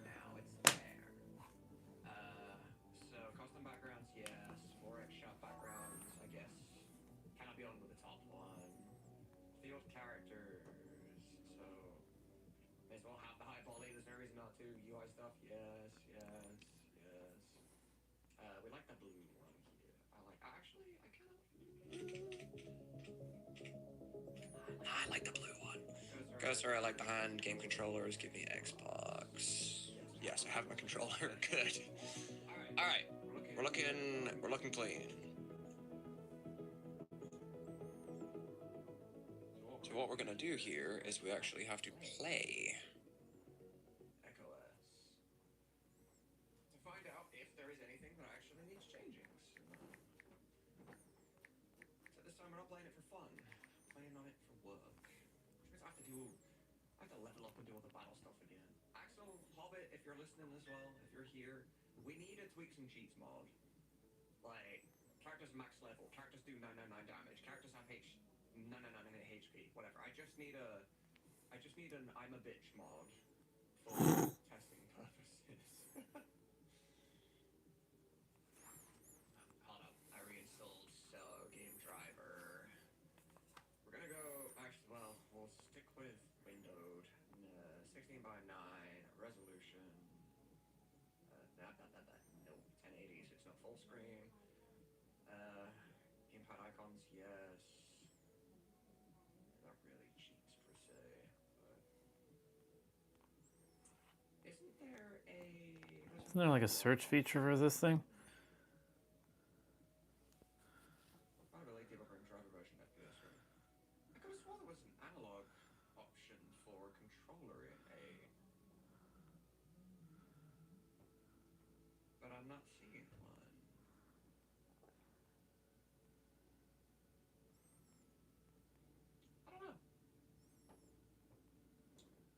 Now it's there. So custom backgrounds, yes. 4x shot backgrounds, I guess. Cannot be on with the top one. Field characters. So may as well have the high poly. There's no reason not to. UI stuff, yes, yes, yes. We like the blue one here. I like the blue one. Cursor, I like the hand. Game controllers, give me Xbox. Yes, I have my controller. Good. All right. We're looking We're looking clean. So what we're gonna do here is we actually have to play EchoS to find out if there is anything that actually needs changing. So this time we're not playing it for fun. I'm playing on it for work. Which means I have to level up and do all the battle stuff again. Axel, Hobbit, if you're listening as well, if you're here, we need a tweaks and cheats mod. Like, characters max level, characters do 999 damage, characters have 999 HP, whatever. I just need an I'm a bitch mod for testing purposes. Hold up, I reinstalled game driver. We're gonna go, actually, well, we'll stick with windowed, 16 by 9 resolution. No, 1080, so it's not full screen. Gamepad icons, yes. Not really cheats per se, but isn't there Isn't there like a search feature for this thing? I really debugger and driver version FPS, right? I could have sworn there was an analog option for controller in A, but I'm not seeing one. I don't know.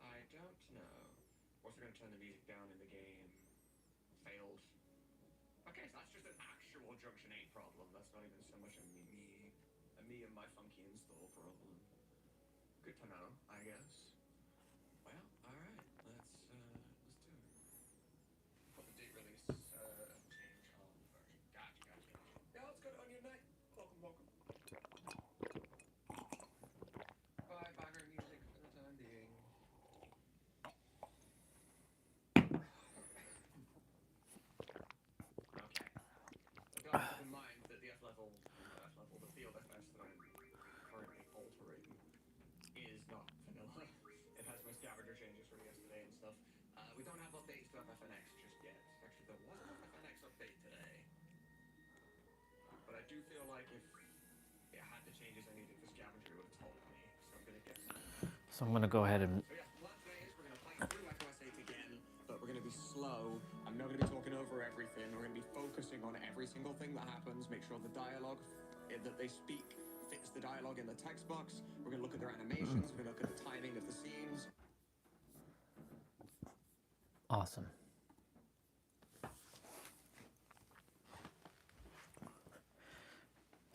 I don't know. Also gonna turn the music down in the game. Failed. Okay, so that's just an actual Junction 8 problem. That's not even so much a me and my funky install problem. Good to know, I guess. Well, alright, let's do it. Put the date release change on version. Gotcha. Yeah, let's go to Onion Night. Welcome. Bye, background music for the time being. Okay. So keep in mind that the the field FS that I'm currently altering is not vanilla. It has my scavenger changes from yesterday and stuff. We don't have updates to FFNX just yet. Actually, there was an FFNX update today. But I do feel like if it had the changes I needed for scavenger, it would have told me. So I'm going to get some. So I'm gonna go ahead and. So yes, the plan today is we're going to play through EchoS 8 again, but we're going to be slow. I'm not going to be talking over everything. We're going to be focusing on every single thing that happens, make sure the dialogue that they speak fits the dialogue in the text box. We're going to look at their animations. We're going to look at the timing of the scenes. Awesome.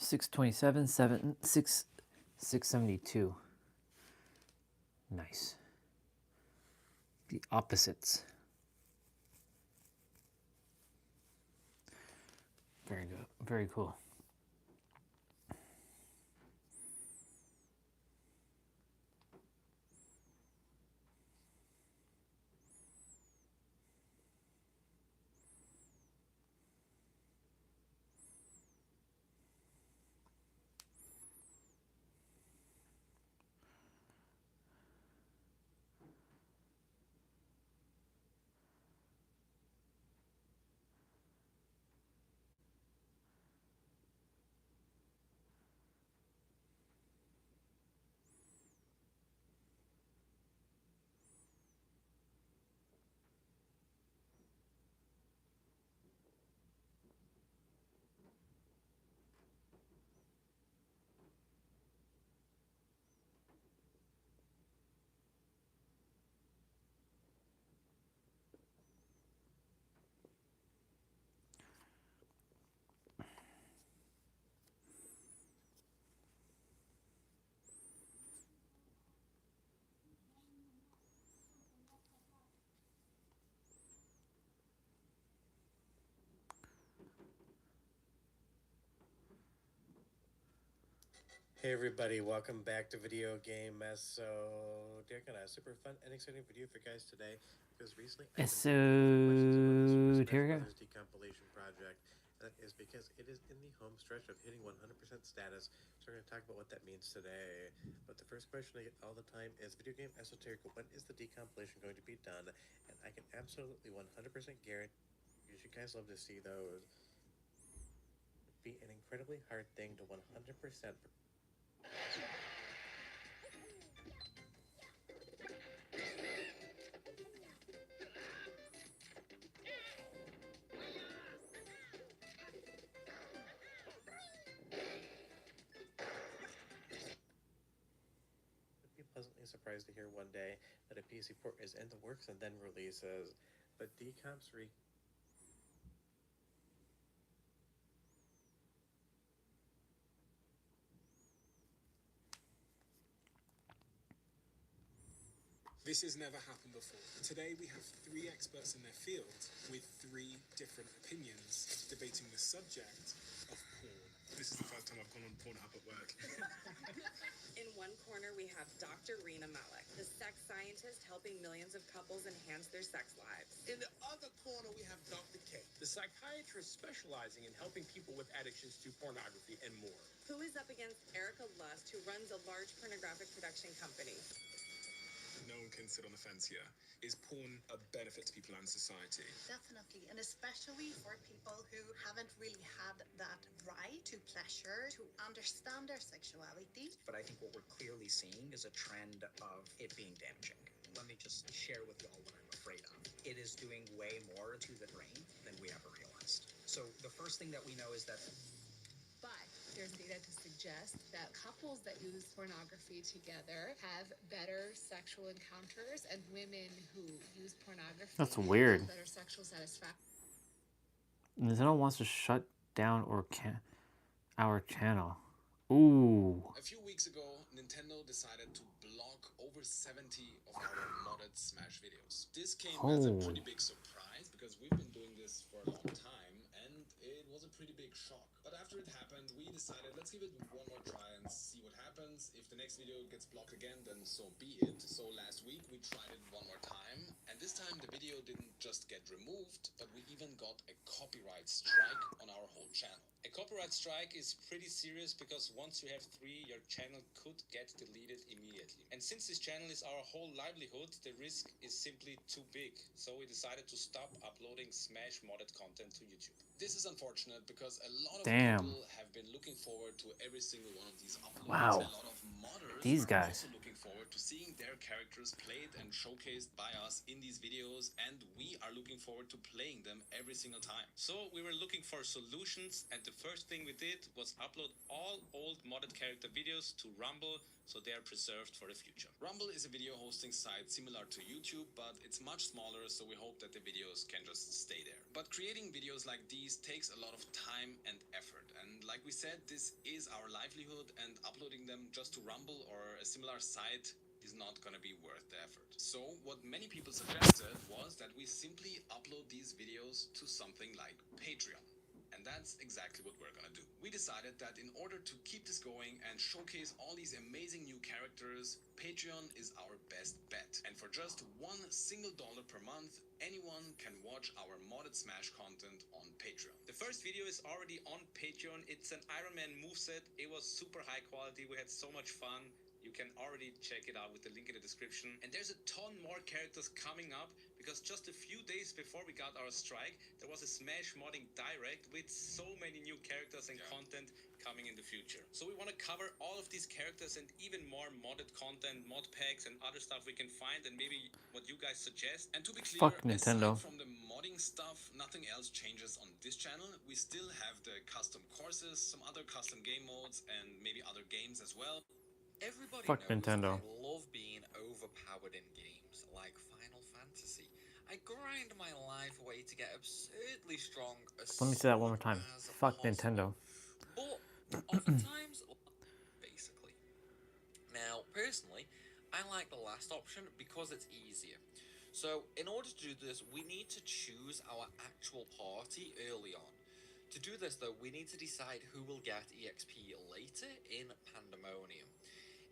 $627, 672. Nice. The opposites. Very good. Very cool. Hey everybody, welcome back to Video Game Mess. So, they're gonna have a super fun and exciting video for you guys today because recently I've been here we go. this decompilation project. And that is because it is in the home stretch of hitting 100% status. So we're gonna talk about what that means today. But the first question I get all the time is, Video Game Esoteric, when is the decompilation going to be done? And I can absolutely 100% guarantee you guys love to see those. be an incredibly hard thing to 100%. Be pleasantly surprised to hear one day that a PC port is in the works and then releases, but decomps This has never happened before. Today we have 3 experts in their field with 3 different opinions debating the subject of porn. This is the first time I've gone on Pornhub at work. In one corner, we have Dr. Rena Malik, the sex scientist helping millions of couples enhance their sex lives. In the other corner, we have Dr. K, the psychiatrist specializing in helping people with addictions to pornography and more. Who is up against Erica Lust, who runs a large pornographic production company. No one can sit on the fence here. Is porn a benefit to people and society? Definitely, and especially for people who haven't really had that right to pleasure, to understand their sexuality. But I think what we're clearly seeing is a trend of it being damaging. Let me just share with y'all what I'm afraid of. It is doing way more to the brain than we ever realized. So the first thing that we know is that there's data to suggest that couples that use pornography together have better sexual encounters, and women who use pornography That's weird. have better sexual satisfaction. Nintendo wants to shut down our channel. Ooh. A few weeks ago, Nintendo decided to block over 70 of our modded Smash videos. This came as a pretty big surprise because we've been doing this for a long time and it was a pretty big shock. But after it happened, we decided let's give it one more try and see what happens. If the next video gets blocked again, then so be it. So last week we tried it one more time, and this time the video didn't just get removed, but we even got a copyright strike on our whole channel. A copyright strike is pretty serious because once you have 3, your channel could get deleted immediately. And since this channel is our whole livelihood, the risk is simply too big. So we decided to stop uploading Smash modded content to YouTube. This is unfortunate because a lot of people have been looking forward to every single one of these uploads. Wow. A lot of modders These are guys. also looking forward to seeing their characters played and showcased by us in these videos, and we are looking forward to playing them every single time. So we were looking for solutions, and the first thing we did was upload all old modded character videos to Rumble, so they are preserved for the future. Rumble is a video hosting site similar to YouTube, but it's much smaller, so we hope that the videos can just stay there. But creating videos like these takes a lot of time and effort, and like we said, this is our livelihood, and uploading them just to Rumble or a similar site is not gonna be worth the effort. So what many people suggested was that we simply upload these videos to something like Patreon. And that's exactly what we're gonna do. We decided that in order to keep this going and showcase all these amazing new characters, Patreon is our best bet. And for just $1 per month, anyone can watch our modded Smash content on Patreon. The first video is already on Patreon. It's an Iron Man moveset. It was super high quality. We had so much fun. You can already check it out with the link in the description. And there's a ton more characters coming up because just a few days before we got our strike, there was a Smash modding direct with so many new characters and content coming in the future. So we want to cover all of these characters and even more modded content, mod packs and other stuff we can find, and maybe what you guys suggest. And to be clear, Fuck Nintendo. aside from the modding stuff, nothing else changes on this channel. We still have the custom courses, some other custom game modes, and maybe other games as well. Everybody Fuck knows Nintendo. I love being overpowered in games like Final Fantasy. I grind my life away to get absurdly strong as Let me say that one more time. Fuck Nintendo. But oftentimes, basically. Now, personally, I like the last option because it's easier. So, in order to do this, we need to choose our actual party early on. To do this, though, we need to decide who will get EXP later in Pandemonium.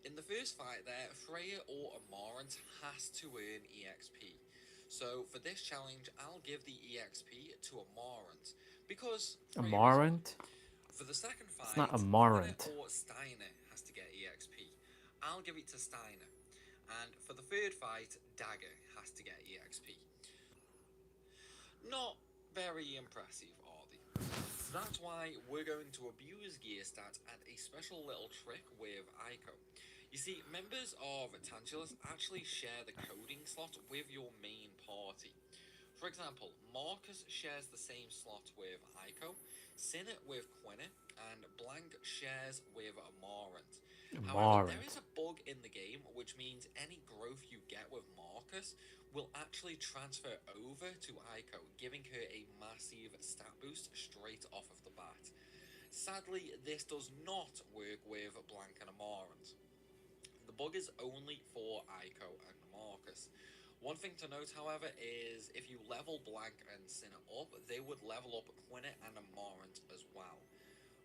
In the first fight there, Freya or Amarant has to earn EXP. So for this challenge, I'll give the EXP to Amarant because Freya Amarant? For the second fight, It's not Amarant. Anna or Steiner has to get EXP. I'll give it to Steiner. And for the third fight, Dagger has to get EXP. Not very impressive, are they? That's why we're going to abuse gear stats and a special little trick with Ico. You see, members of Tantalus actually share the coding slot with your main party. For example, Marcus shares the same slot with Ico, Sinnet with Quinnet, and Blank shares with Marant. However, there is a bug in the game which means any growth you get with Marcus will actually transfer over to Ico, giving her a massive stat boost straight off of the bat. Sadly, this does not work with Blank and Amarant. The bug is only for Ico and Marcus. One thing to note, however, is if you level Blank and Sinner up, they would level up Quinnet and Amarant as well.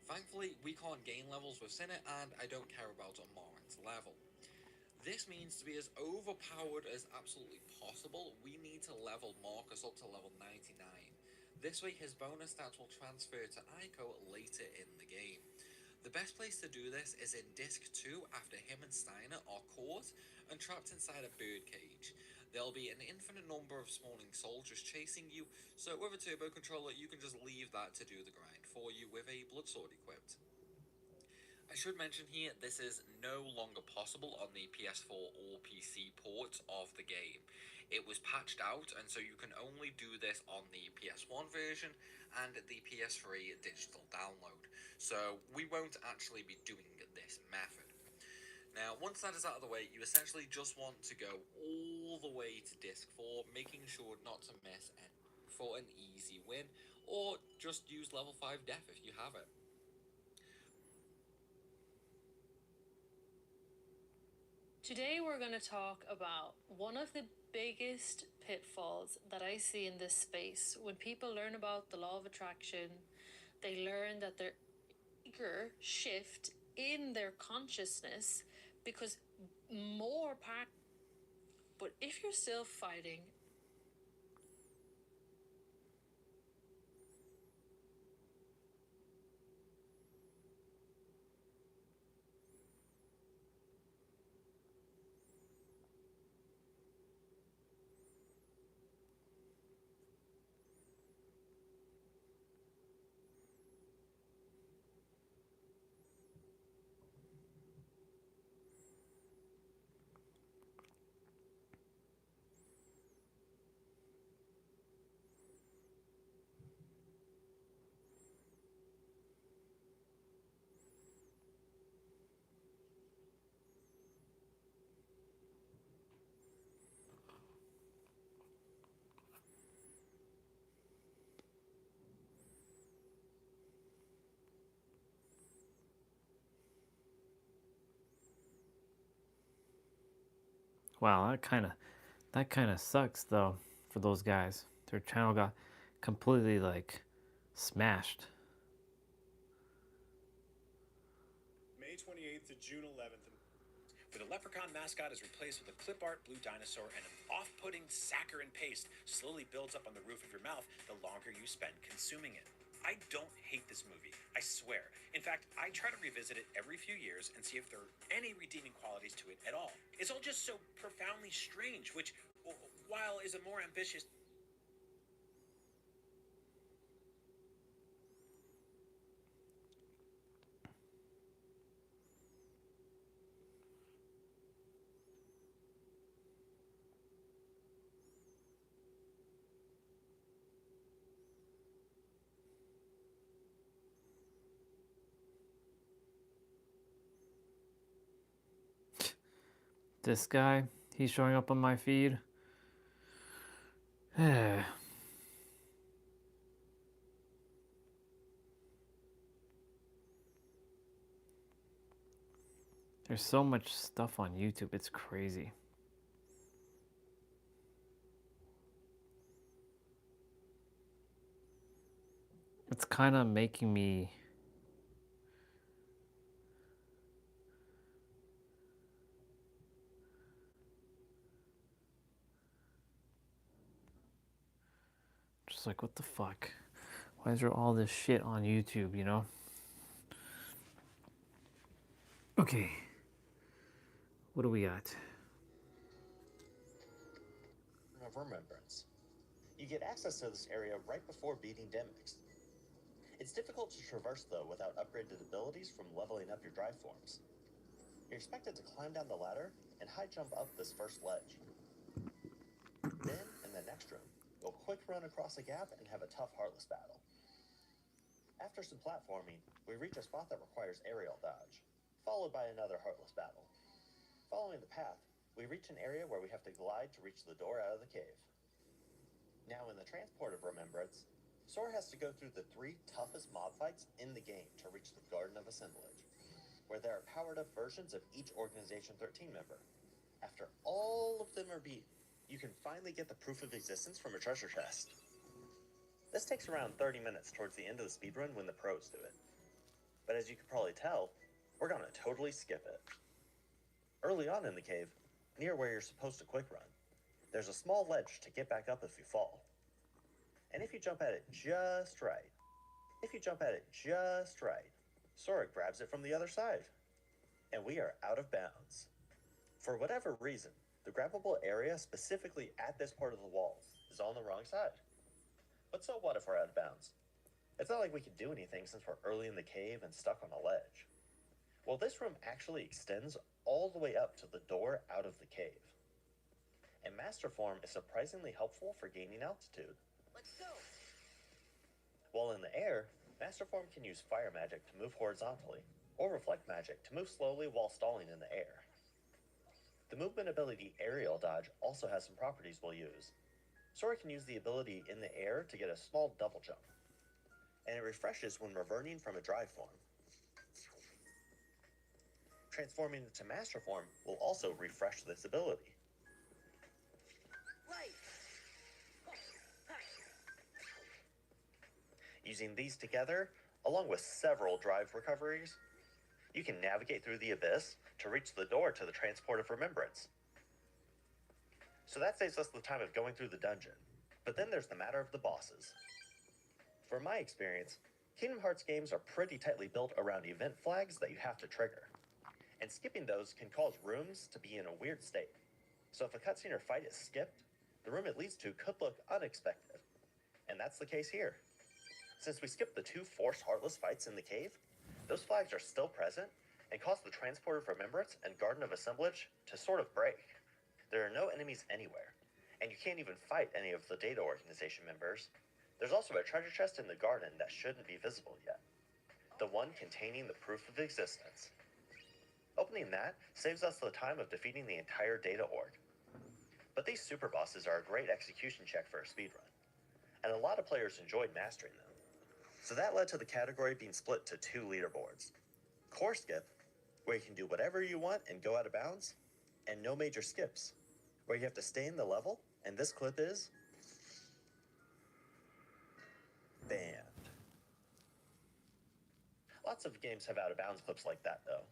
Thankfully, we can't gain levels with Sinnet, and I don't care about Amarant's level. This means to be as overpowered as absolutely possible, we need to level Marcus up to level 99. This way his bonus stats will transfer to Ico later in the game. The best place to do this is in Disc 2 after him and Steiner are caught and trapped inside a birdcage. There'll be an infinite number of spawning soldiers chasing you, so with a turbo controller you can just leave that to do the grind for you with a bloodsword equipped. I should mention here, this is no longer possible on the PS4 or PC ports of the game. It was patched out, and so you can only do this on the PS1 version and the PS3 digital download. So we won't actually be doing this method. Now, once that is out of the way, you essentially just want to go all the way to Disc 4, making sure not to miss it for an easy win, or just use level 5 def if you have it. Today we're going to talk about one of the biggest pitfalls that I see in this space. When people learn about the law of attraction, they learn that their eager shift in their consciousness because more part. But if you're still fighting, Wow, that kind of sucks though for those guys. Their channel got completely like smashed. May 28th to June 11th. Where the leprechaun mascot is replaced with a clip art blue dinosaur and an off-putting saccharin paste slowly builds up on the roof of your mouth the longer you spend consuming it. I don't hate this movie, I swear. In fact, I try to revisit it every few years and see if there are any redeeming qualities to it at all. It's all just so profoundly strange, which, while is a more ambitious... This guy, he's showing up on my feed. There's so much stuff on YouTube, it's crazy. It's kind of making me just like, what the fuck? Why is there all this shit on YouTube, you know? Okay. What do we got? Of remembrance. You get access to this area right before beating Demix. It's difficult to traverse, though, without upgraded abilities from leveling up your drive forms. You're expected to climb down the ladder and high jump up this first ledge. Then, in the next room, you'll quick run across a gap and have a tough Heartless battle. After some platforming, we reach a spot that requires aerial dodge, followed by another Heartless battle. Following the path, we reach an area where we have to glide to reach the door out of the cave. Now, in the Transport of Remembrance, Sora has to go through the 3 toughest mob fights in the game to reach the Garden of Assemblage, where there are powered-up versions of each Organization 13 member. After all of them are beaten, you can finally get the proof of existence from a treasure chest. This takes around 30 minutes towards the end of the speedrun when the pros do it. But as you can probably tell, we're gonna totally skip it. Early on in the cave, near where you're supposed to quick run, there's a small ledge to get back up if you fall. And if you jump at it just right, Sora grabs it from the other side. And we are out of bounds. For whatever reason, the grabbable area specifically at this part of the walls is on the wrong side. But so what if we're out of bounds? It's not like we can do anything since we're early in the cave and stuck on a ledge. Well, this room actually extends all the way up to the door out of the cave. And Master Form is surprisingly helpful for gaining altitude. Let's go. While in the air, Master Form can use fire magic to move horizontally, or reflect magic to move slowly while stalling in the air. The movement ability Aerial Dodge also has some properties we'll use. Sora can use the ability in the air to get a small double jump, and it refreshes when reverting from a drive form. Transforming into Master Form will also refresh this ability. Right. Using these together, along with several drive recoveries, you can navigate through the abyss to reach the door to the Transport of Remembrance. So that saves us the time of going through the dungeon. But then there's the matter of the bosses. From my experience, Kingdom Hearts games are pretty tightly built around event flags that you have to trigger. And skipping those can cause rooms to be in a weird state. So if a cutscene or fight is skipped, the room it leads to could look unexpected. And that's the case here. Since we skipped the 2 forced Heartless fights in the cave, those flags are still present and cause the Transport of Remembrance and Garden of Assemblage to sort of break. There are no enemies anywhere, and you can't even fight any of the Data Organization members. There's also a treasure chest in the garden that shouldn't be visible yet, the one containing the proof of existence. Opening that saves us the time of defeating the entire Data Org. But these super bosses are a great execution check for a speedrun, and a lot of players enjoyed mastering them. So that led to the category being split to 2 leaderboards. Core Skip, where you can do whatever you want and go out of bounds, and No Major Skips, where you have to stay in the level, and this clip is banned. Lots of games have out of bounds clips like that, though.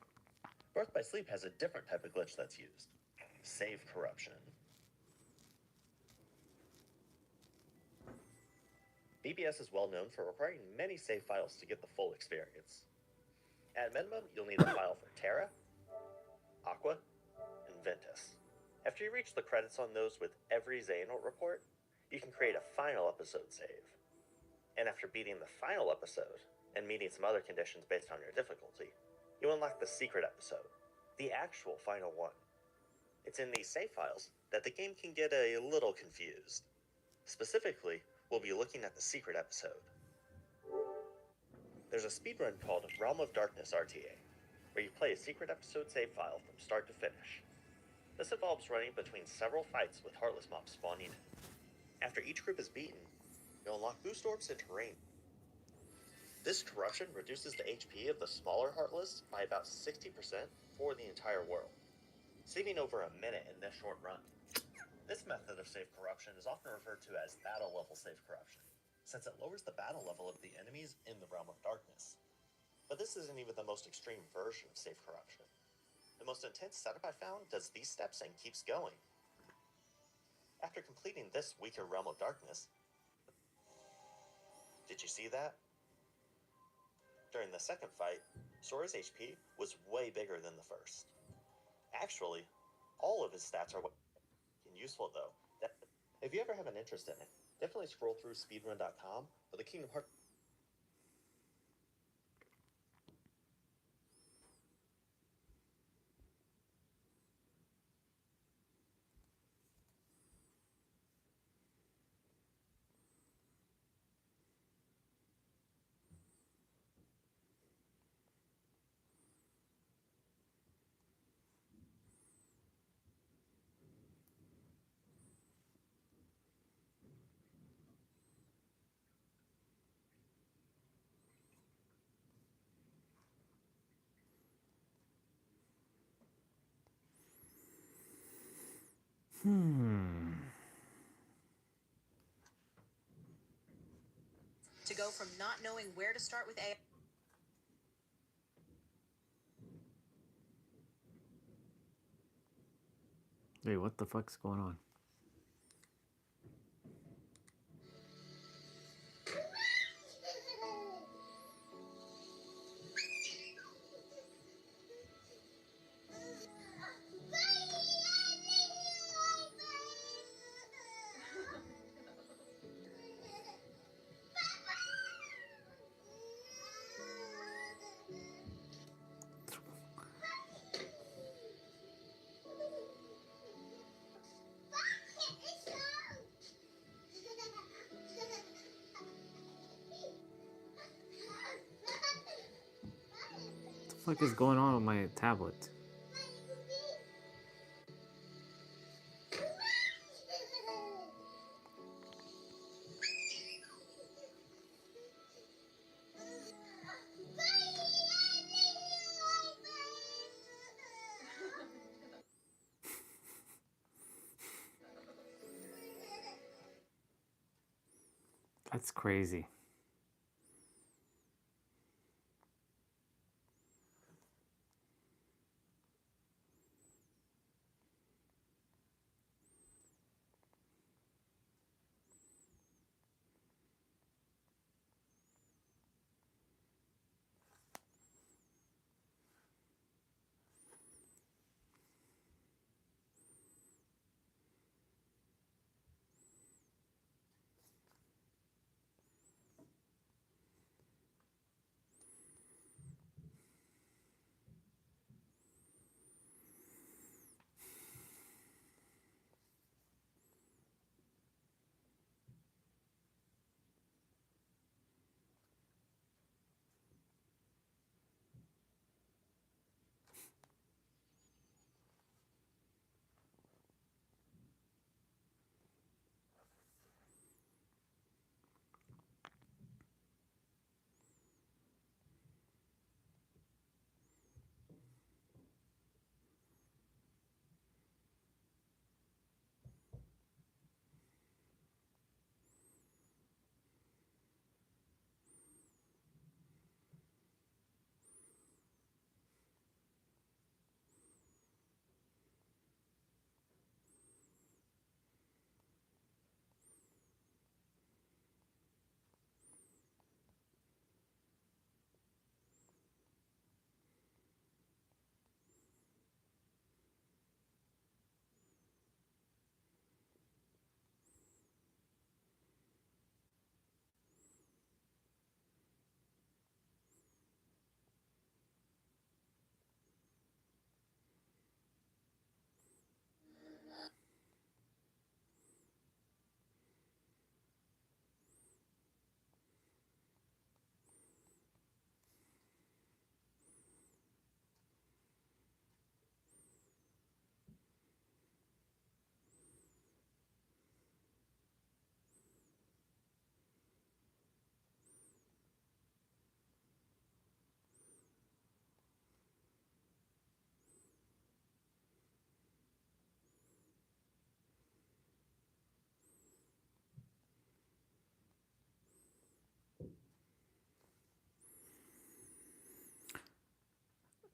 Birth by Sleep has a different type of glitch that's used: save corruption. BBS is well known for requiring many save files to get the full experience. At minimum, you'll need a file for Terra, Aqua, and Ventus. After you reach the credits on those with every Xehanort report, you can create a final episode save. And after beating the final episode, and meeting some other conditions based on your difficulty, you unlock the secret episode, the actual final one. It's in these save files that the game can get a little confused. Specifically, we'll be looking at the secret episode. There's a speedrun called Realm of Darkness RTA, where you play a secret episode save file from start to finish. This involves running between several fights with Heartless mobs spawning in. After each group is beaten, you'll unlock boost orbs and terrain. This corruption reduces the HP of the smaller Heartless by about 60% for the entire world, saving over a minute in this short run. This method of save corruption is often referred to as battle level save corruption, since it lowers the battle level of the enemies in the Realm of Darkness. But this isn't even the most extreme version of save corruption. The most intense setup I found does these steps and keeps going. After completing this weaker Realm of Darkness, did you see that? During the second fight, Sora's HP was way bigger than the first. Actually, all of his stats are useful though. If you ever have an interest in it, definitely scroll through speedrun.com for the Kingdom Hearts. To go from not knowing where to start with AI. Wait, what the fuck's going on? What the fuck is going on with my tablet? That's crazy.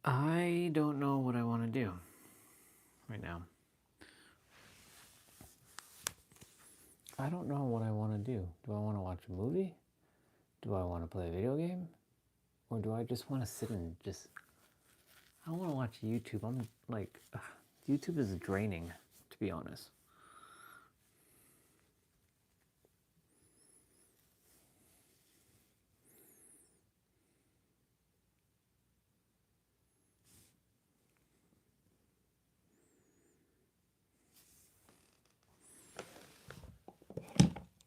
I don't know what I want to do right now. I don't know what I want to do. Do I want to watch a movie? Do I want to play a video game? Or do I just want to sit and just... I don't want to watch YouTube. I'm like... YouTube is draining, to be honest.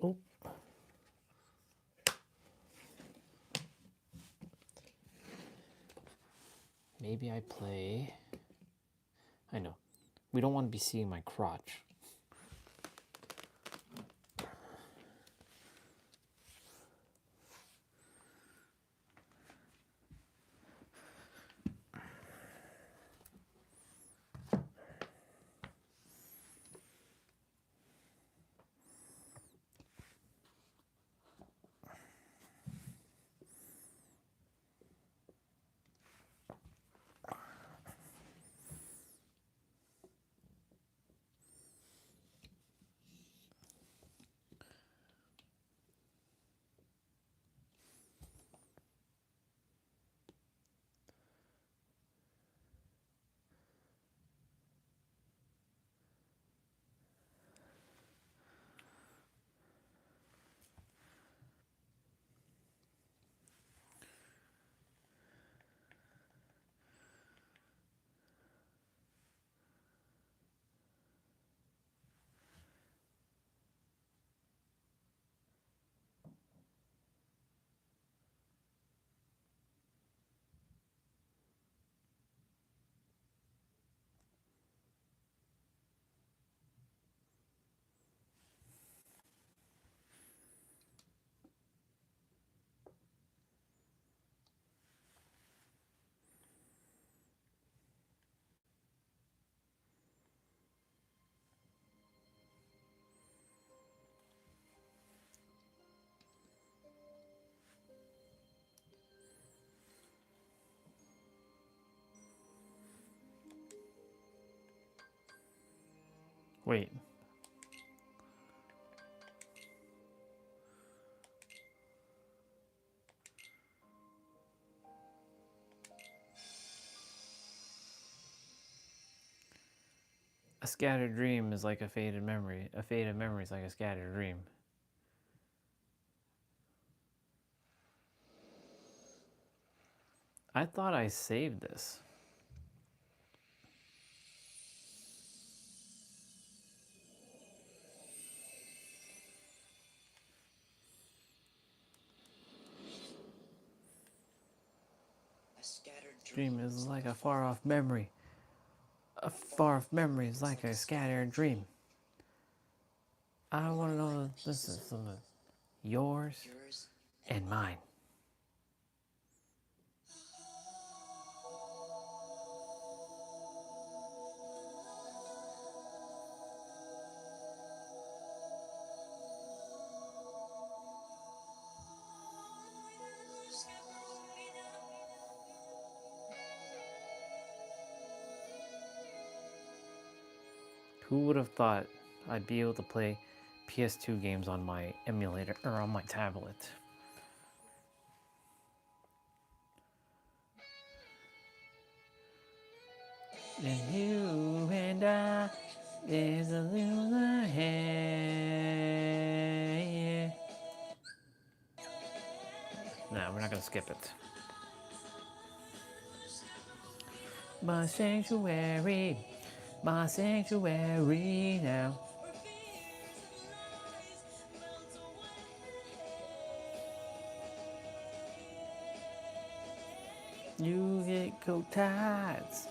Oh. Maybe I play... I know. We don't want to be seeing my crotch. Wait. A scattered dream is like a faded memory. A faded memory is like a scattered dream. I thought I saved this. A scattered Dream is like a far off memory. A far off memory is like a scattered dream. I want to know if this is some of yours and mine. Who would have thought I'd be able to play PS2 games on my emulator or on my tablet? And you and I, there's a little ahead. No, we're not gonna skip it. My sanctuary now. You get cold tides.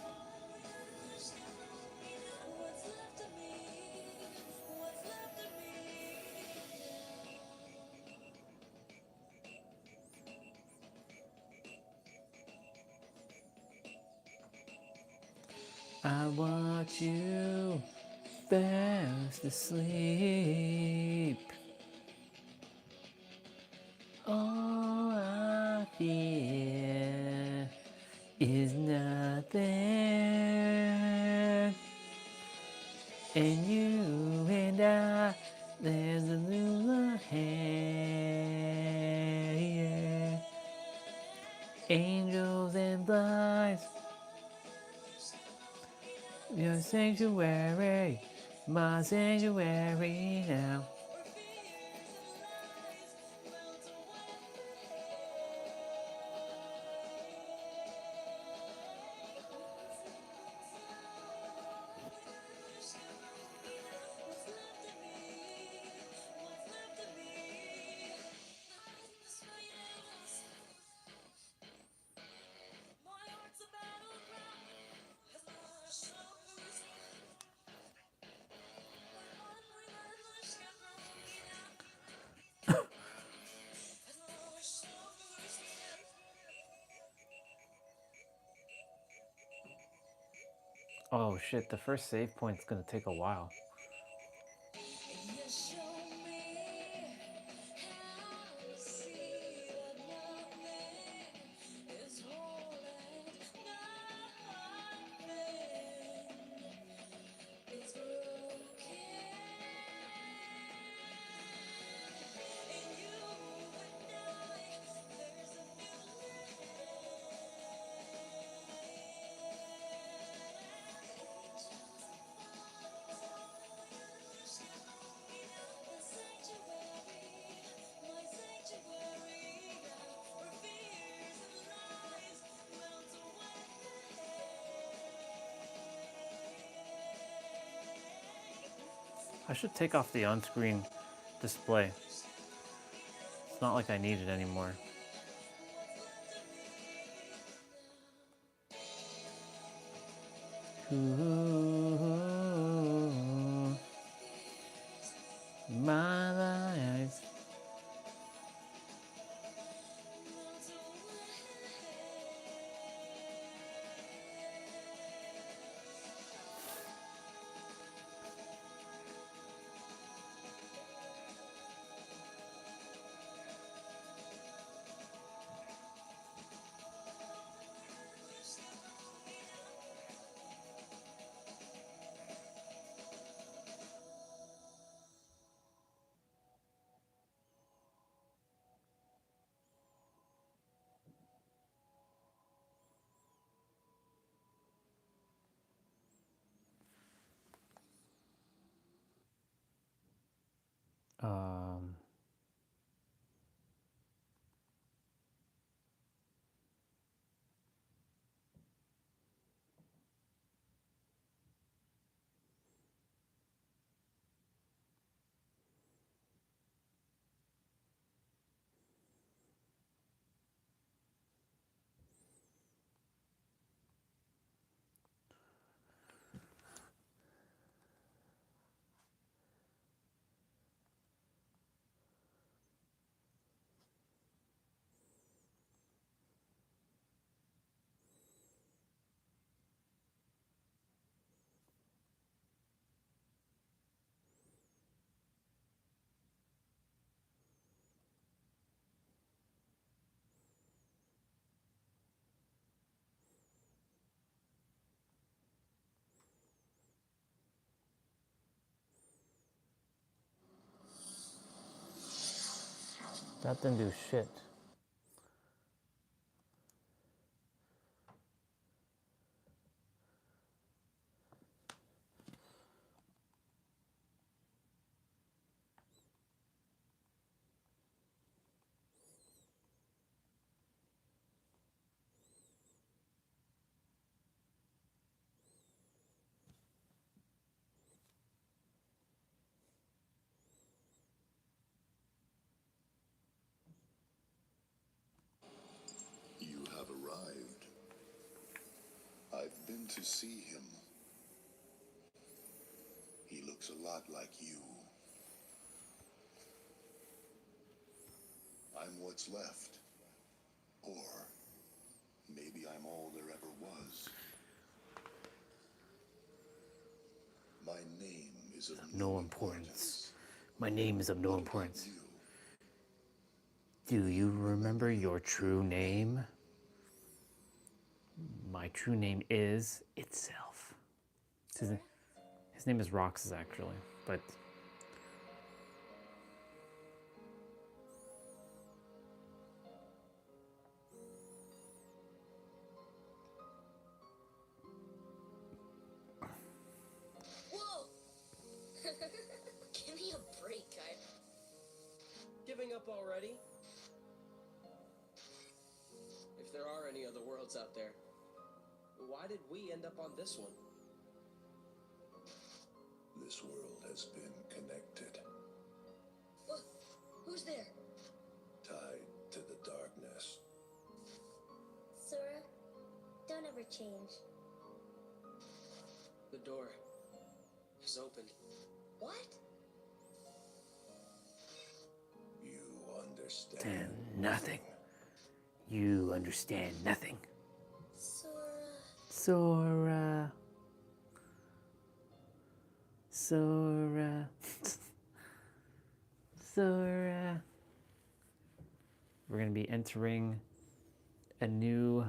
I want you fast asleep. All I fear is nothing. And you and I, there's a little ahead. Angels and blinds. Your sanctuary, my sanctuary now. Oh shit, the first save point's gonna take a while. I should take off the on-screen display. It's not like I need it anymore. Ooh, my life. Um, that didn't do shit. You have arrived. I've been to see him. He looks a lot like you. I'm what's left. Or maybe I'm all there ever was. My name is of No importance. My name is of no importance. Do you remember your true name? My true name is itself. His name is Roxas, actually, but Whoa! Give me a break, guy. Giving up already? If there are any other worlds out there, why did we end up on this one? This world has been connected, Who's there? tied to the darkness. Sora, don't ever change. The door is open. What? You understand nothing. You understand nothing. Sora. Sora. Sora. We're going to be entering a new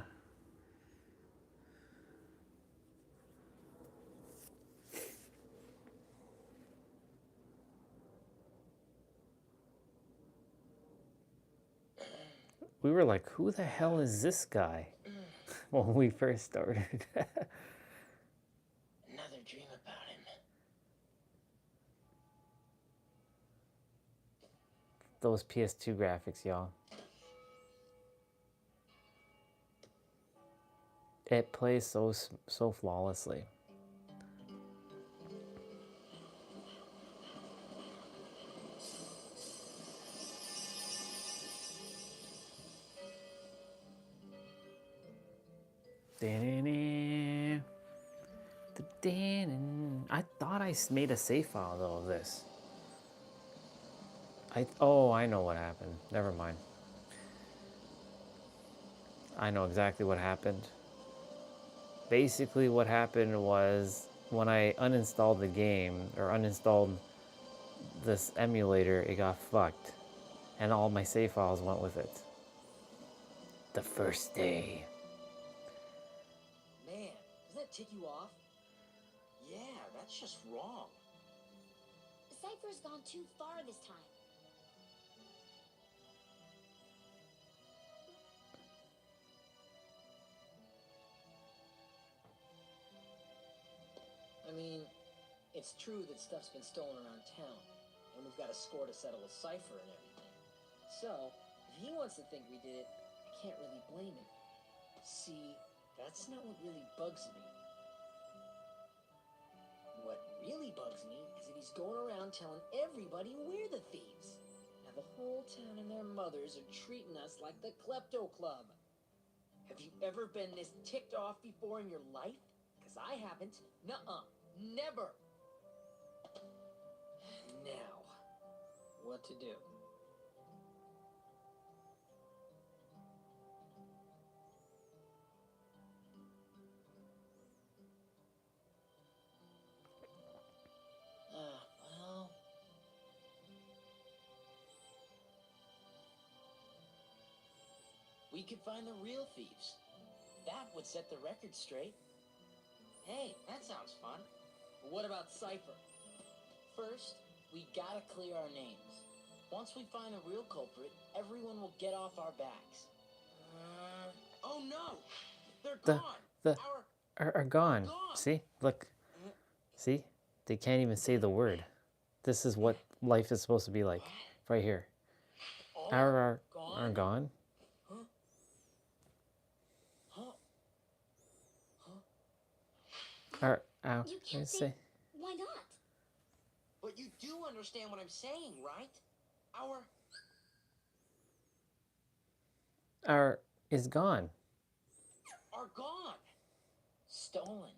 we were like, who the hell is this guy? When we first started. Another dream about him. Those PS2 graphics, y'all. It plays so flawlessly. I thought I made a save file though of this. Oh, I know what happened. Never mind. I know exactly what happened. Basically what happened was when I uninstalled the game or uninstalled this emulator, it got fucked. And all my save files went with it. The first day. Man, doesn't that tick you off? Yeah, that's just wrong. Cypher's gone too far this time. I mean, it's true that stuff's been stolen around town, and we've got a score to settle with Cypher and everything. So, if he wants to think we did it, I can't really blame him. See, that's not what really bugs me. What really bugs me is that he's going around telling everybody we're the thieves. Now the whole town and their mothers are treating us like the Klepto Club. Have you ever been this ticked off before in your life? Because I haven't. Nuh-uh. Never. Now, what to do? Well... we could find the real thieves. That would set the record straight. Hey, that sounds fun. But what about Cypher? First, we gotta clear our names. Once we find the real culprit, everyone will get off our backs. Oh no! They're gone! Are gone. See? Look. See? They can't even say the word. This is what life is supposed to be like. Right here. Are gone. You can't say, why not? But you do understand what I'm saying, right? Our is gone. Are gone. Stolen.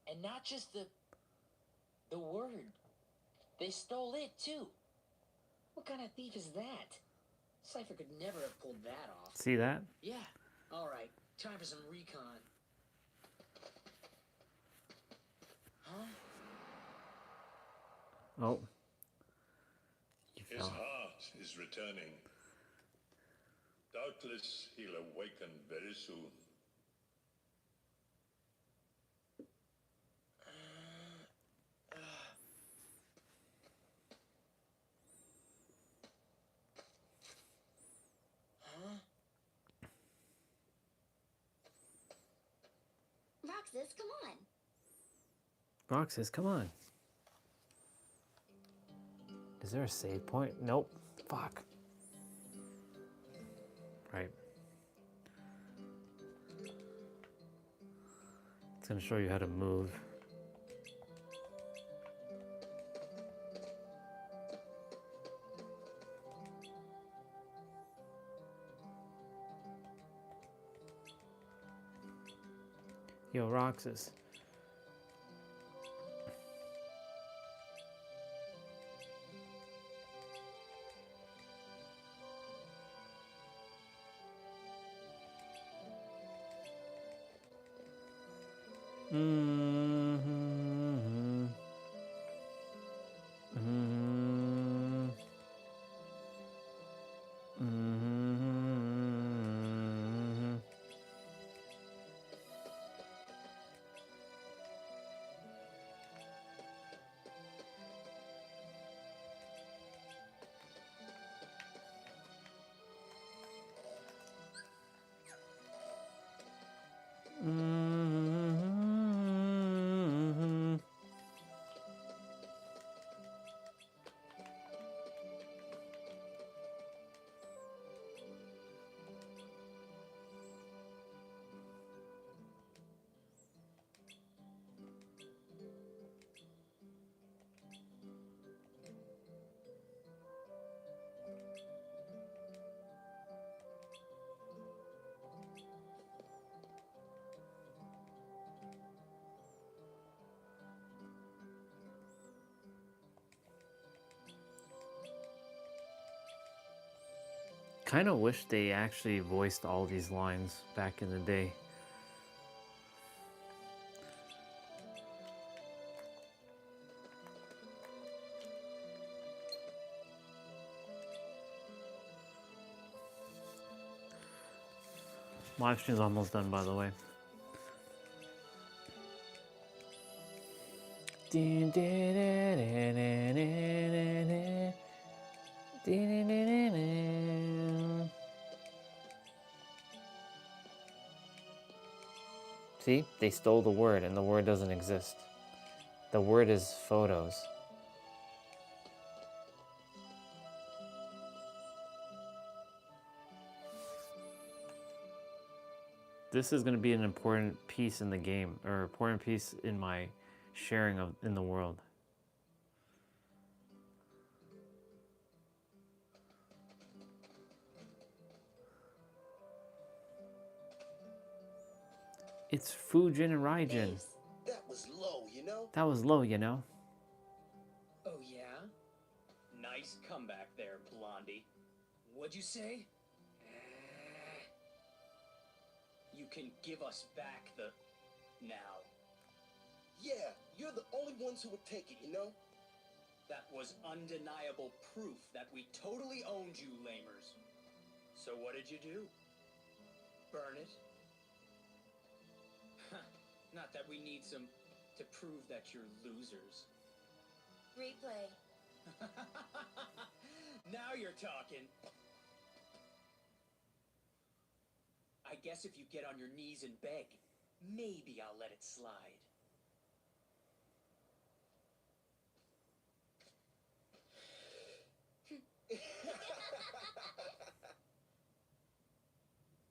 And not just the word. They stole it too. What kind of thief is that? Cypher could never have pulled that off. See that? Yeah. All right. Time for some recon. Huh? Oh. His heart is returning. Doubtless he'll awaken very soon. Roxas, come on. Roxas, come on. Is there a save point? Nope. Fuck. Right. It's gonna show you how to move. Yo, Roxas. Kind of wish they actually voiced all these lines back in the day. Live stream's almost done, by the way. See, they stole the word and the word doesn't exist. The word is photos. this is going to be an important piece in the game, or important piece in my sharing of in the world. It's Fujin and Raijin. That was low, you know? That was low, you know? Oh, yeah? Nice comeback there, Blondie. What'd you say? You can give us back the... now. Yeah, you're the only ones who would take it, you know? That was undeniable proof that we totally owned you, lamers. So what did you do? Burn it? Not that we need some to prove that you're losers. Replay. Now you're talking. I guess if you get on your knees and beg, maybe I'll let it slide.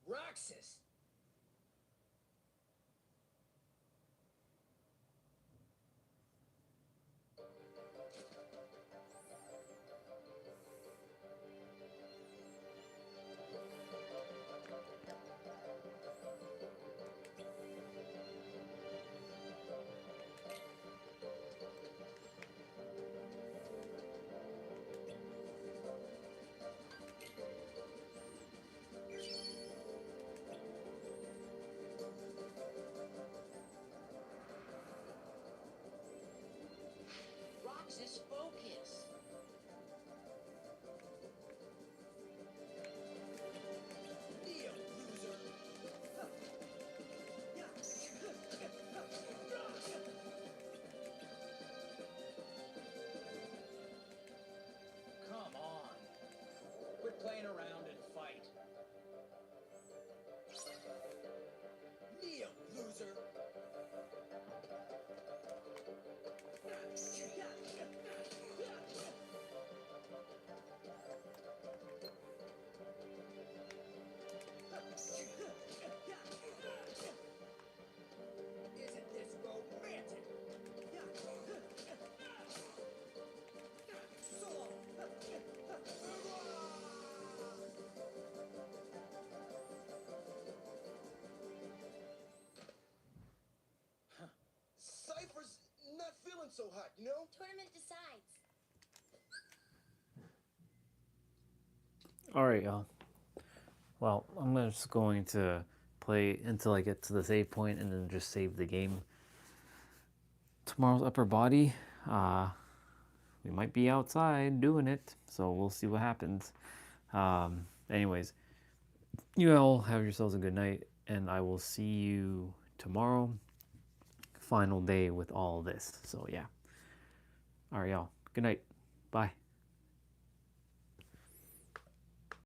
Roxas! Roxas, focus. Neo, loser! Come on. Quit playing around and fight. Neo, loser! Isn't this romantic? Cypher's not feeling so hot, you know? Tournament decides. Alright, y'all. Well, I'm just going to play until I get to the save point and then just save the game. Tomorrow's upper body, we might be outside doing it, so we'll see what happens. Anyways, you all have yourselves a good night, and I will see you tomorrow. Final day with all this. So yeah. Alright, y'all. Good night. Bye.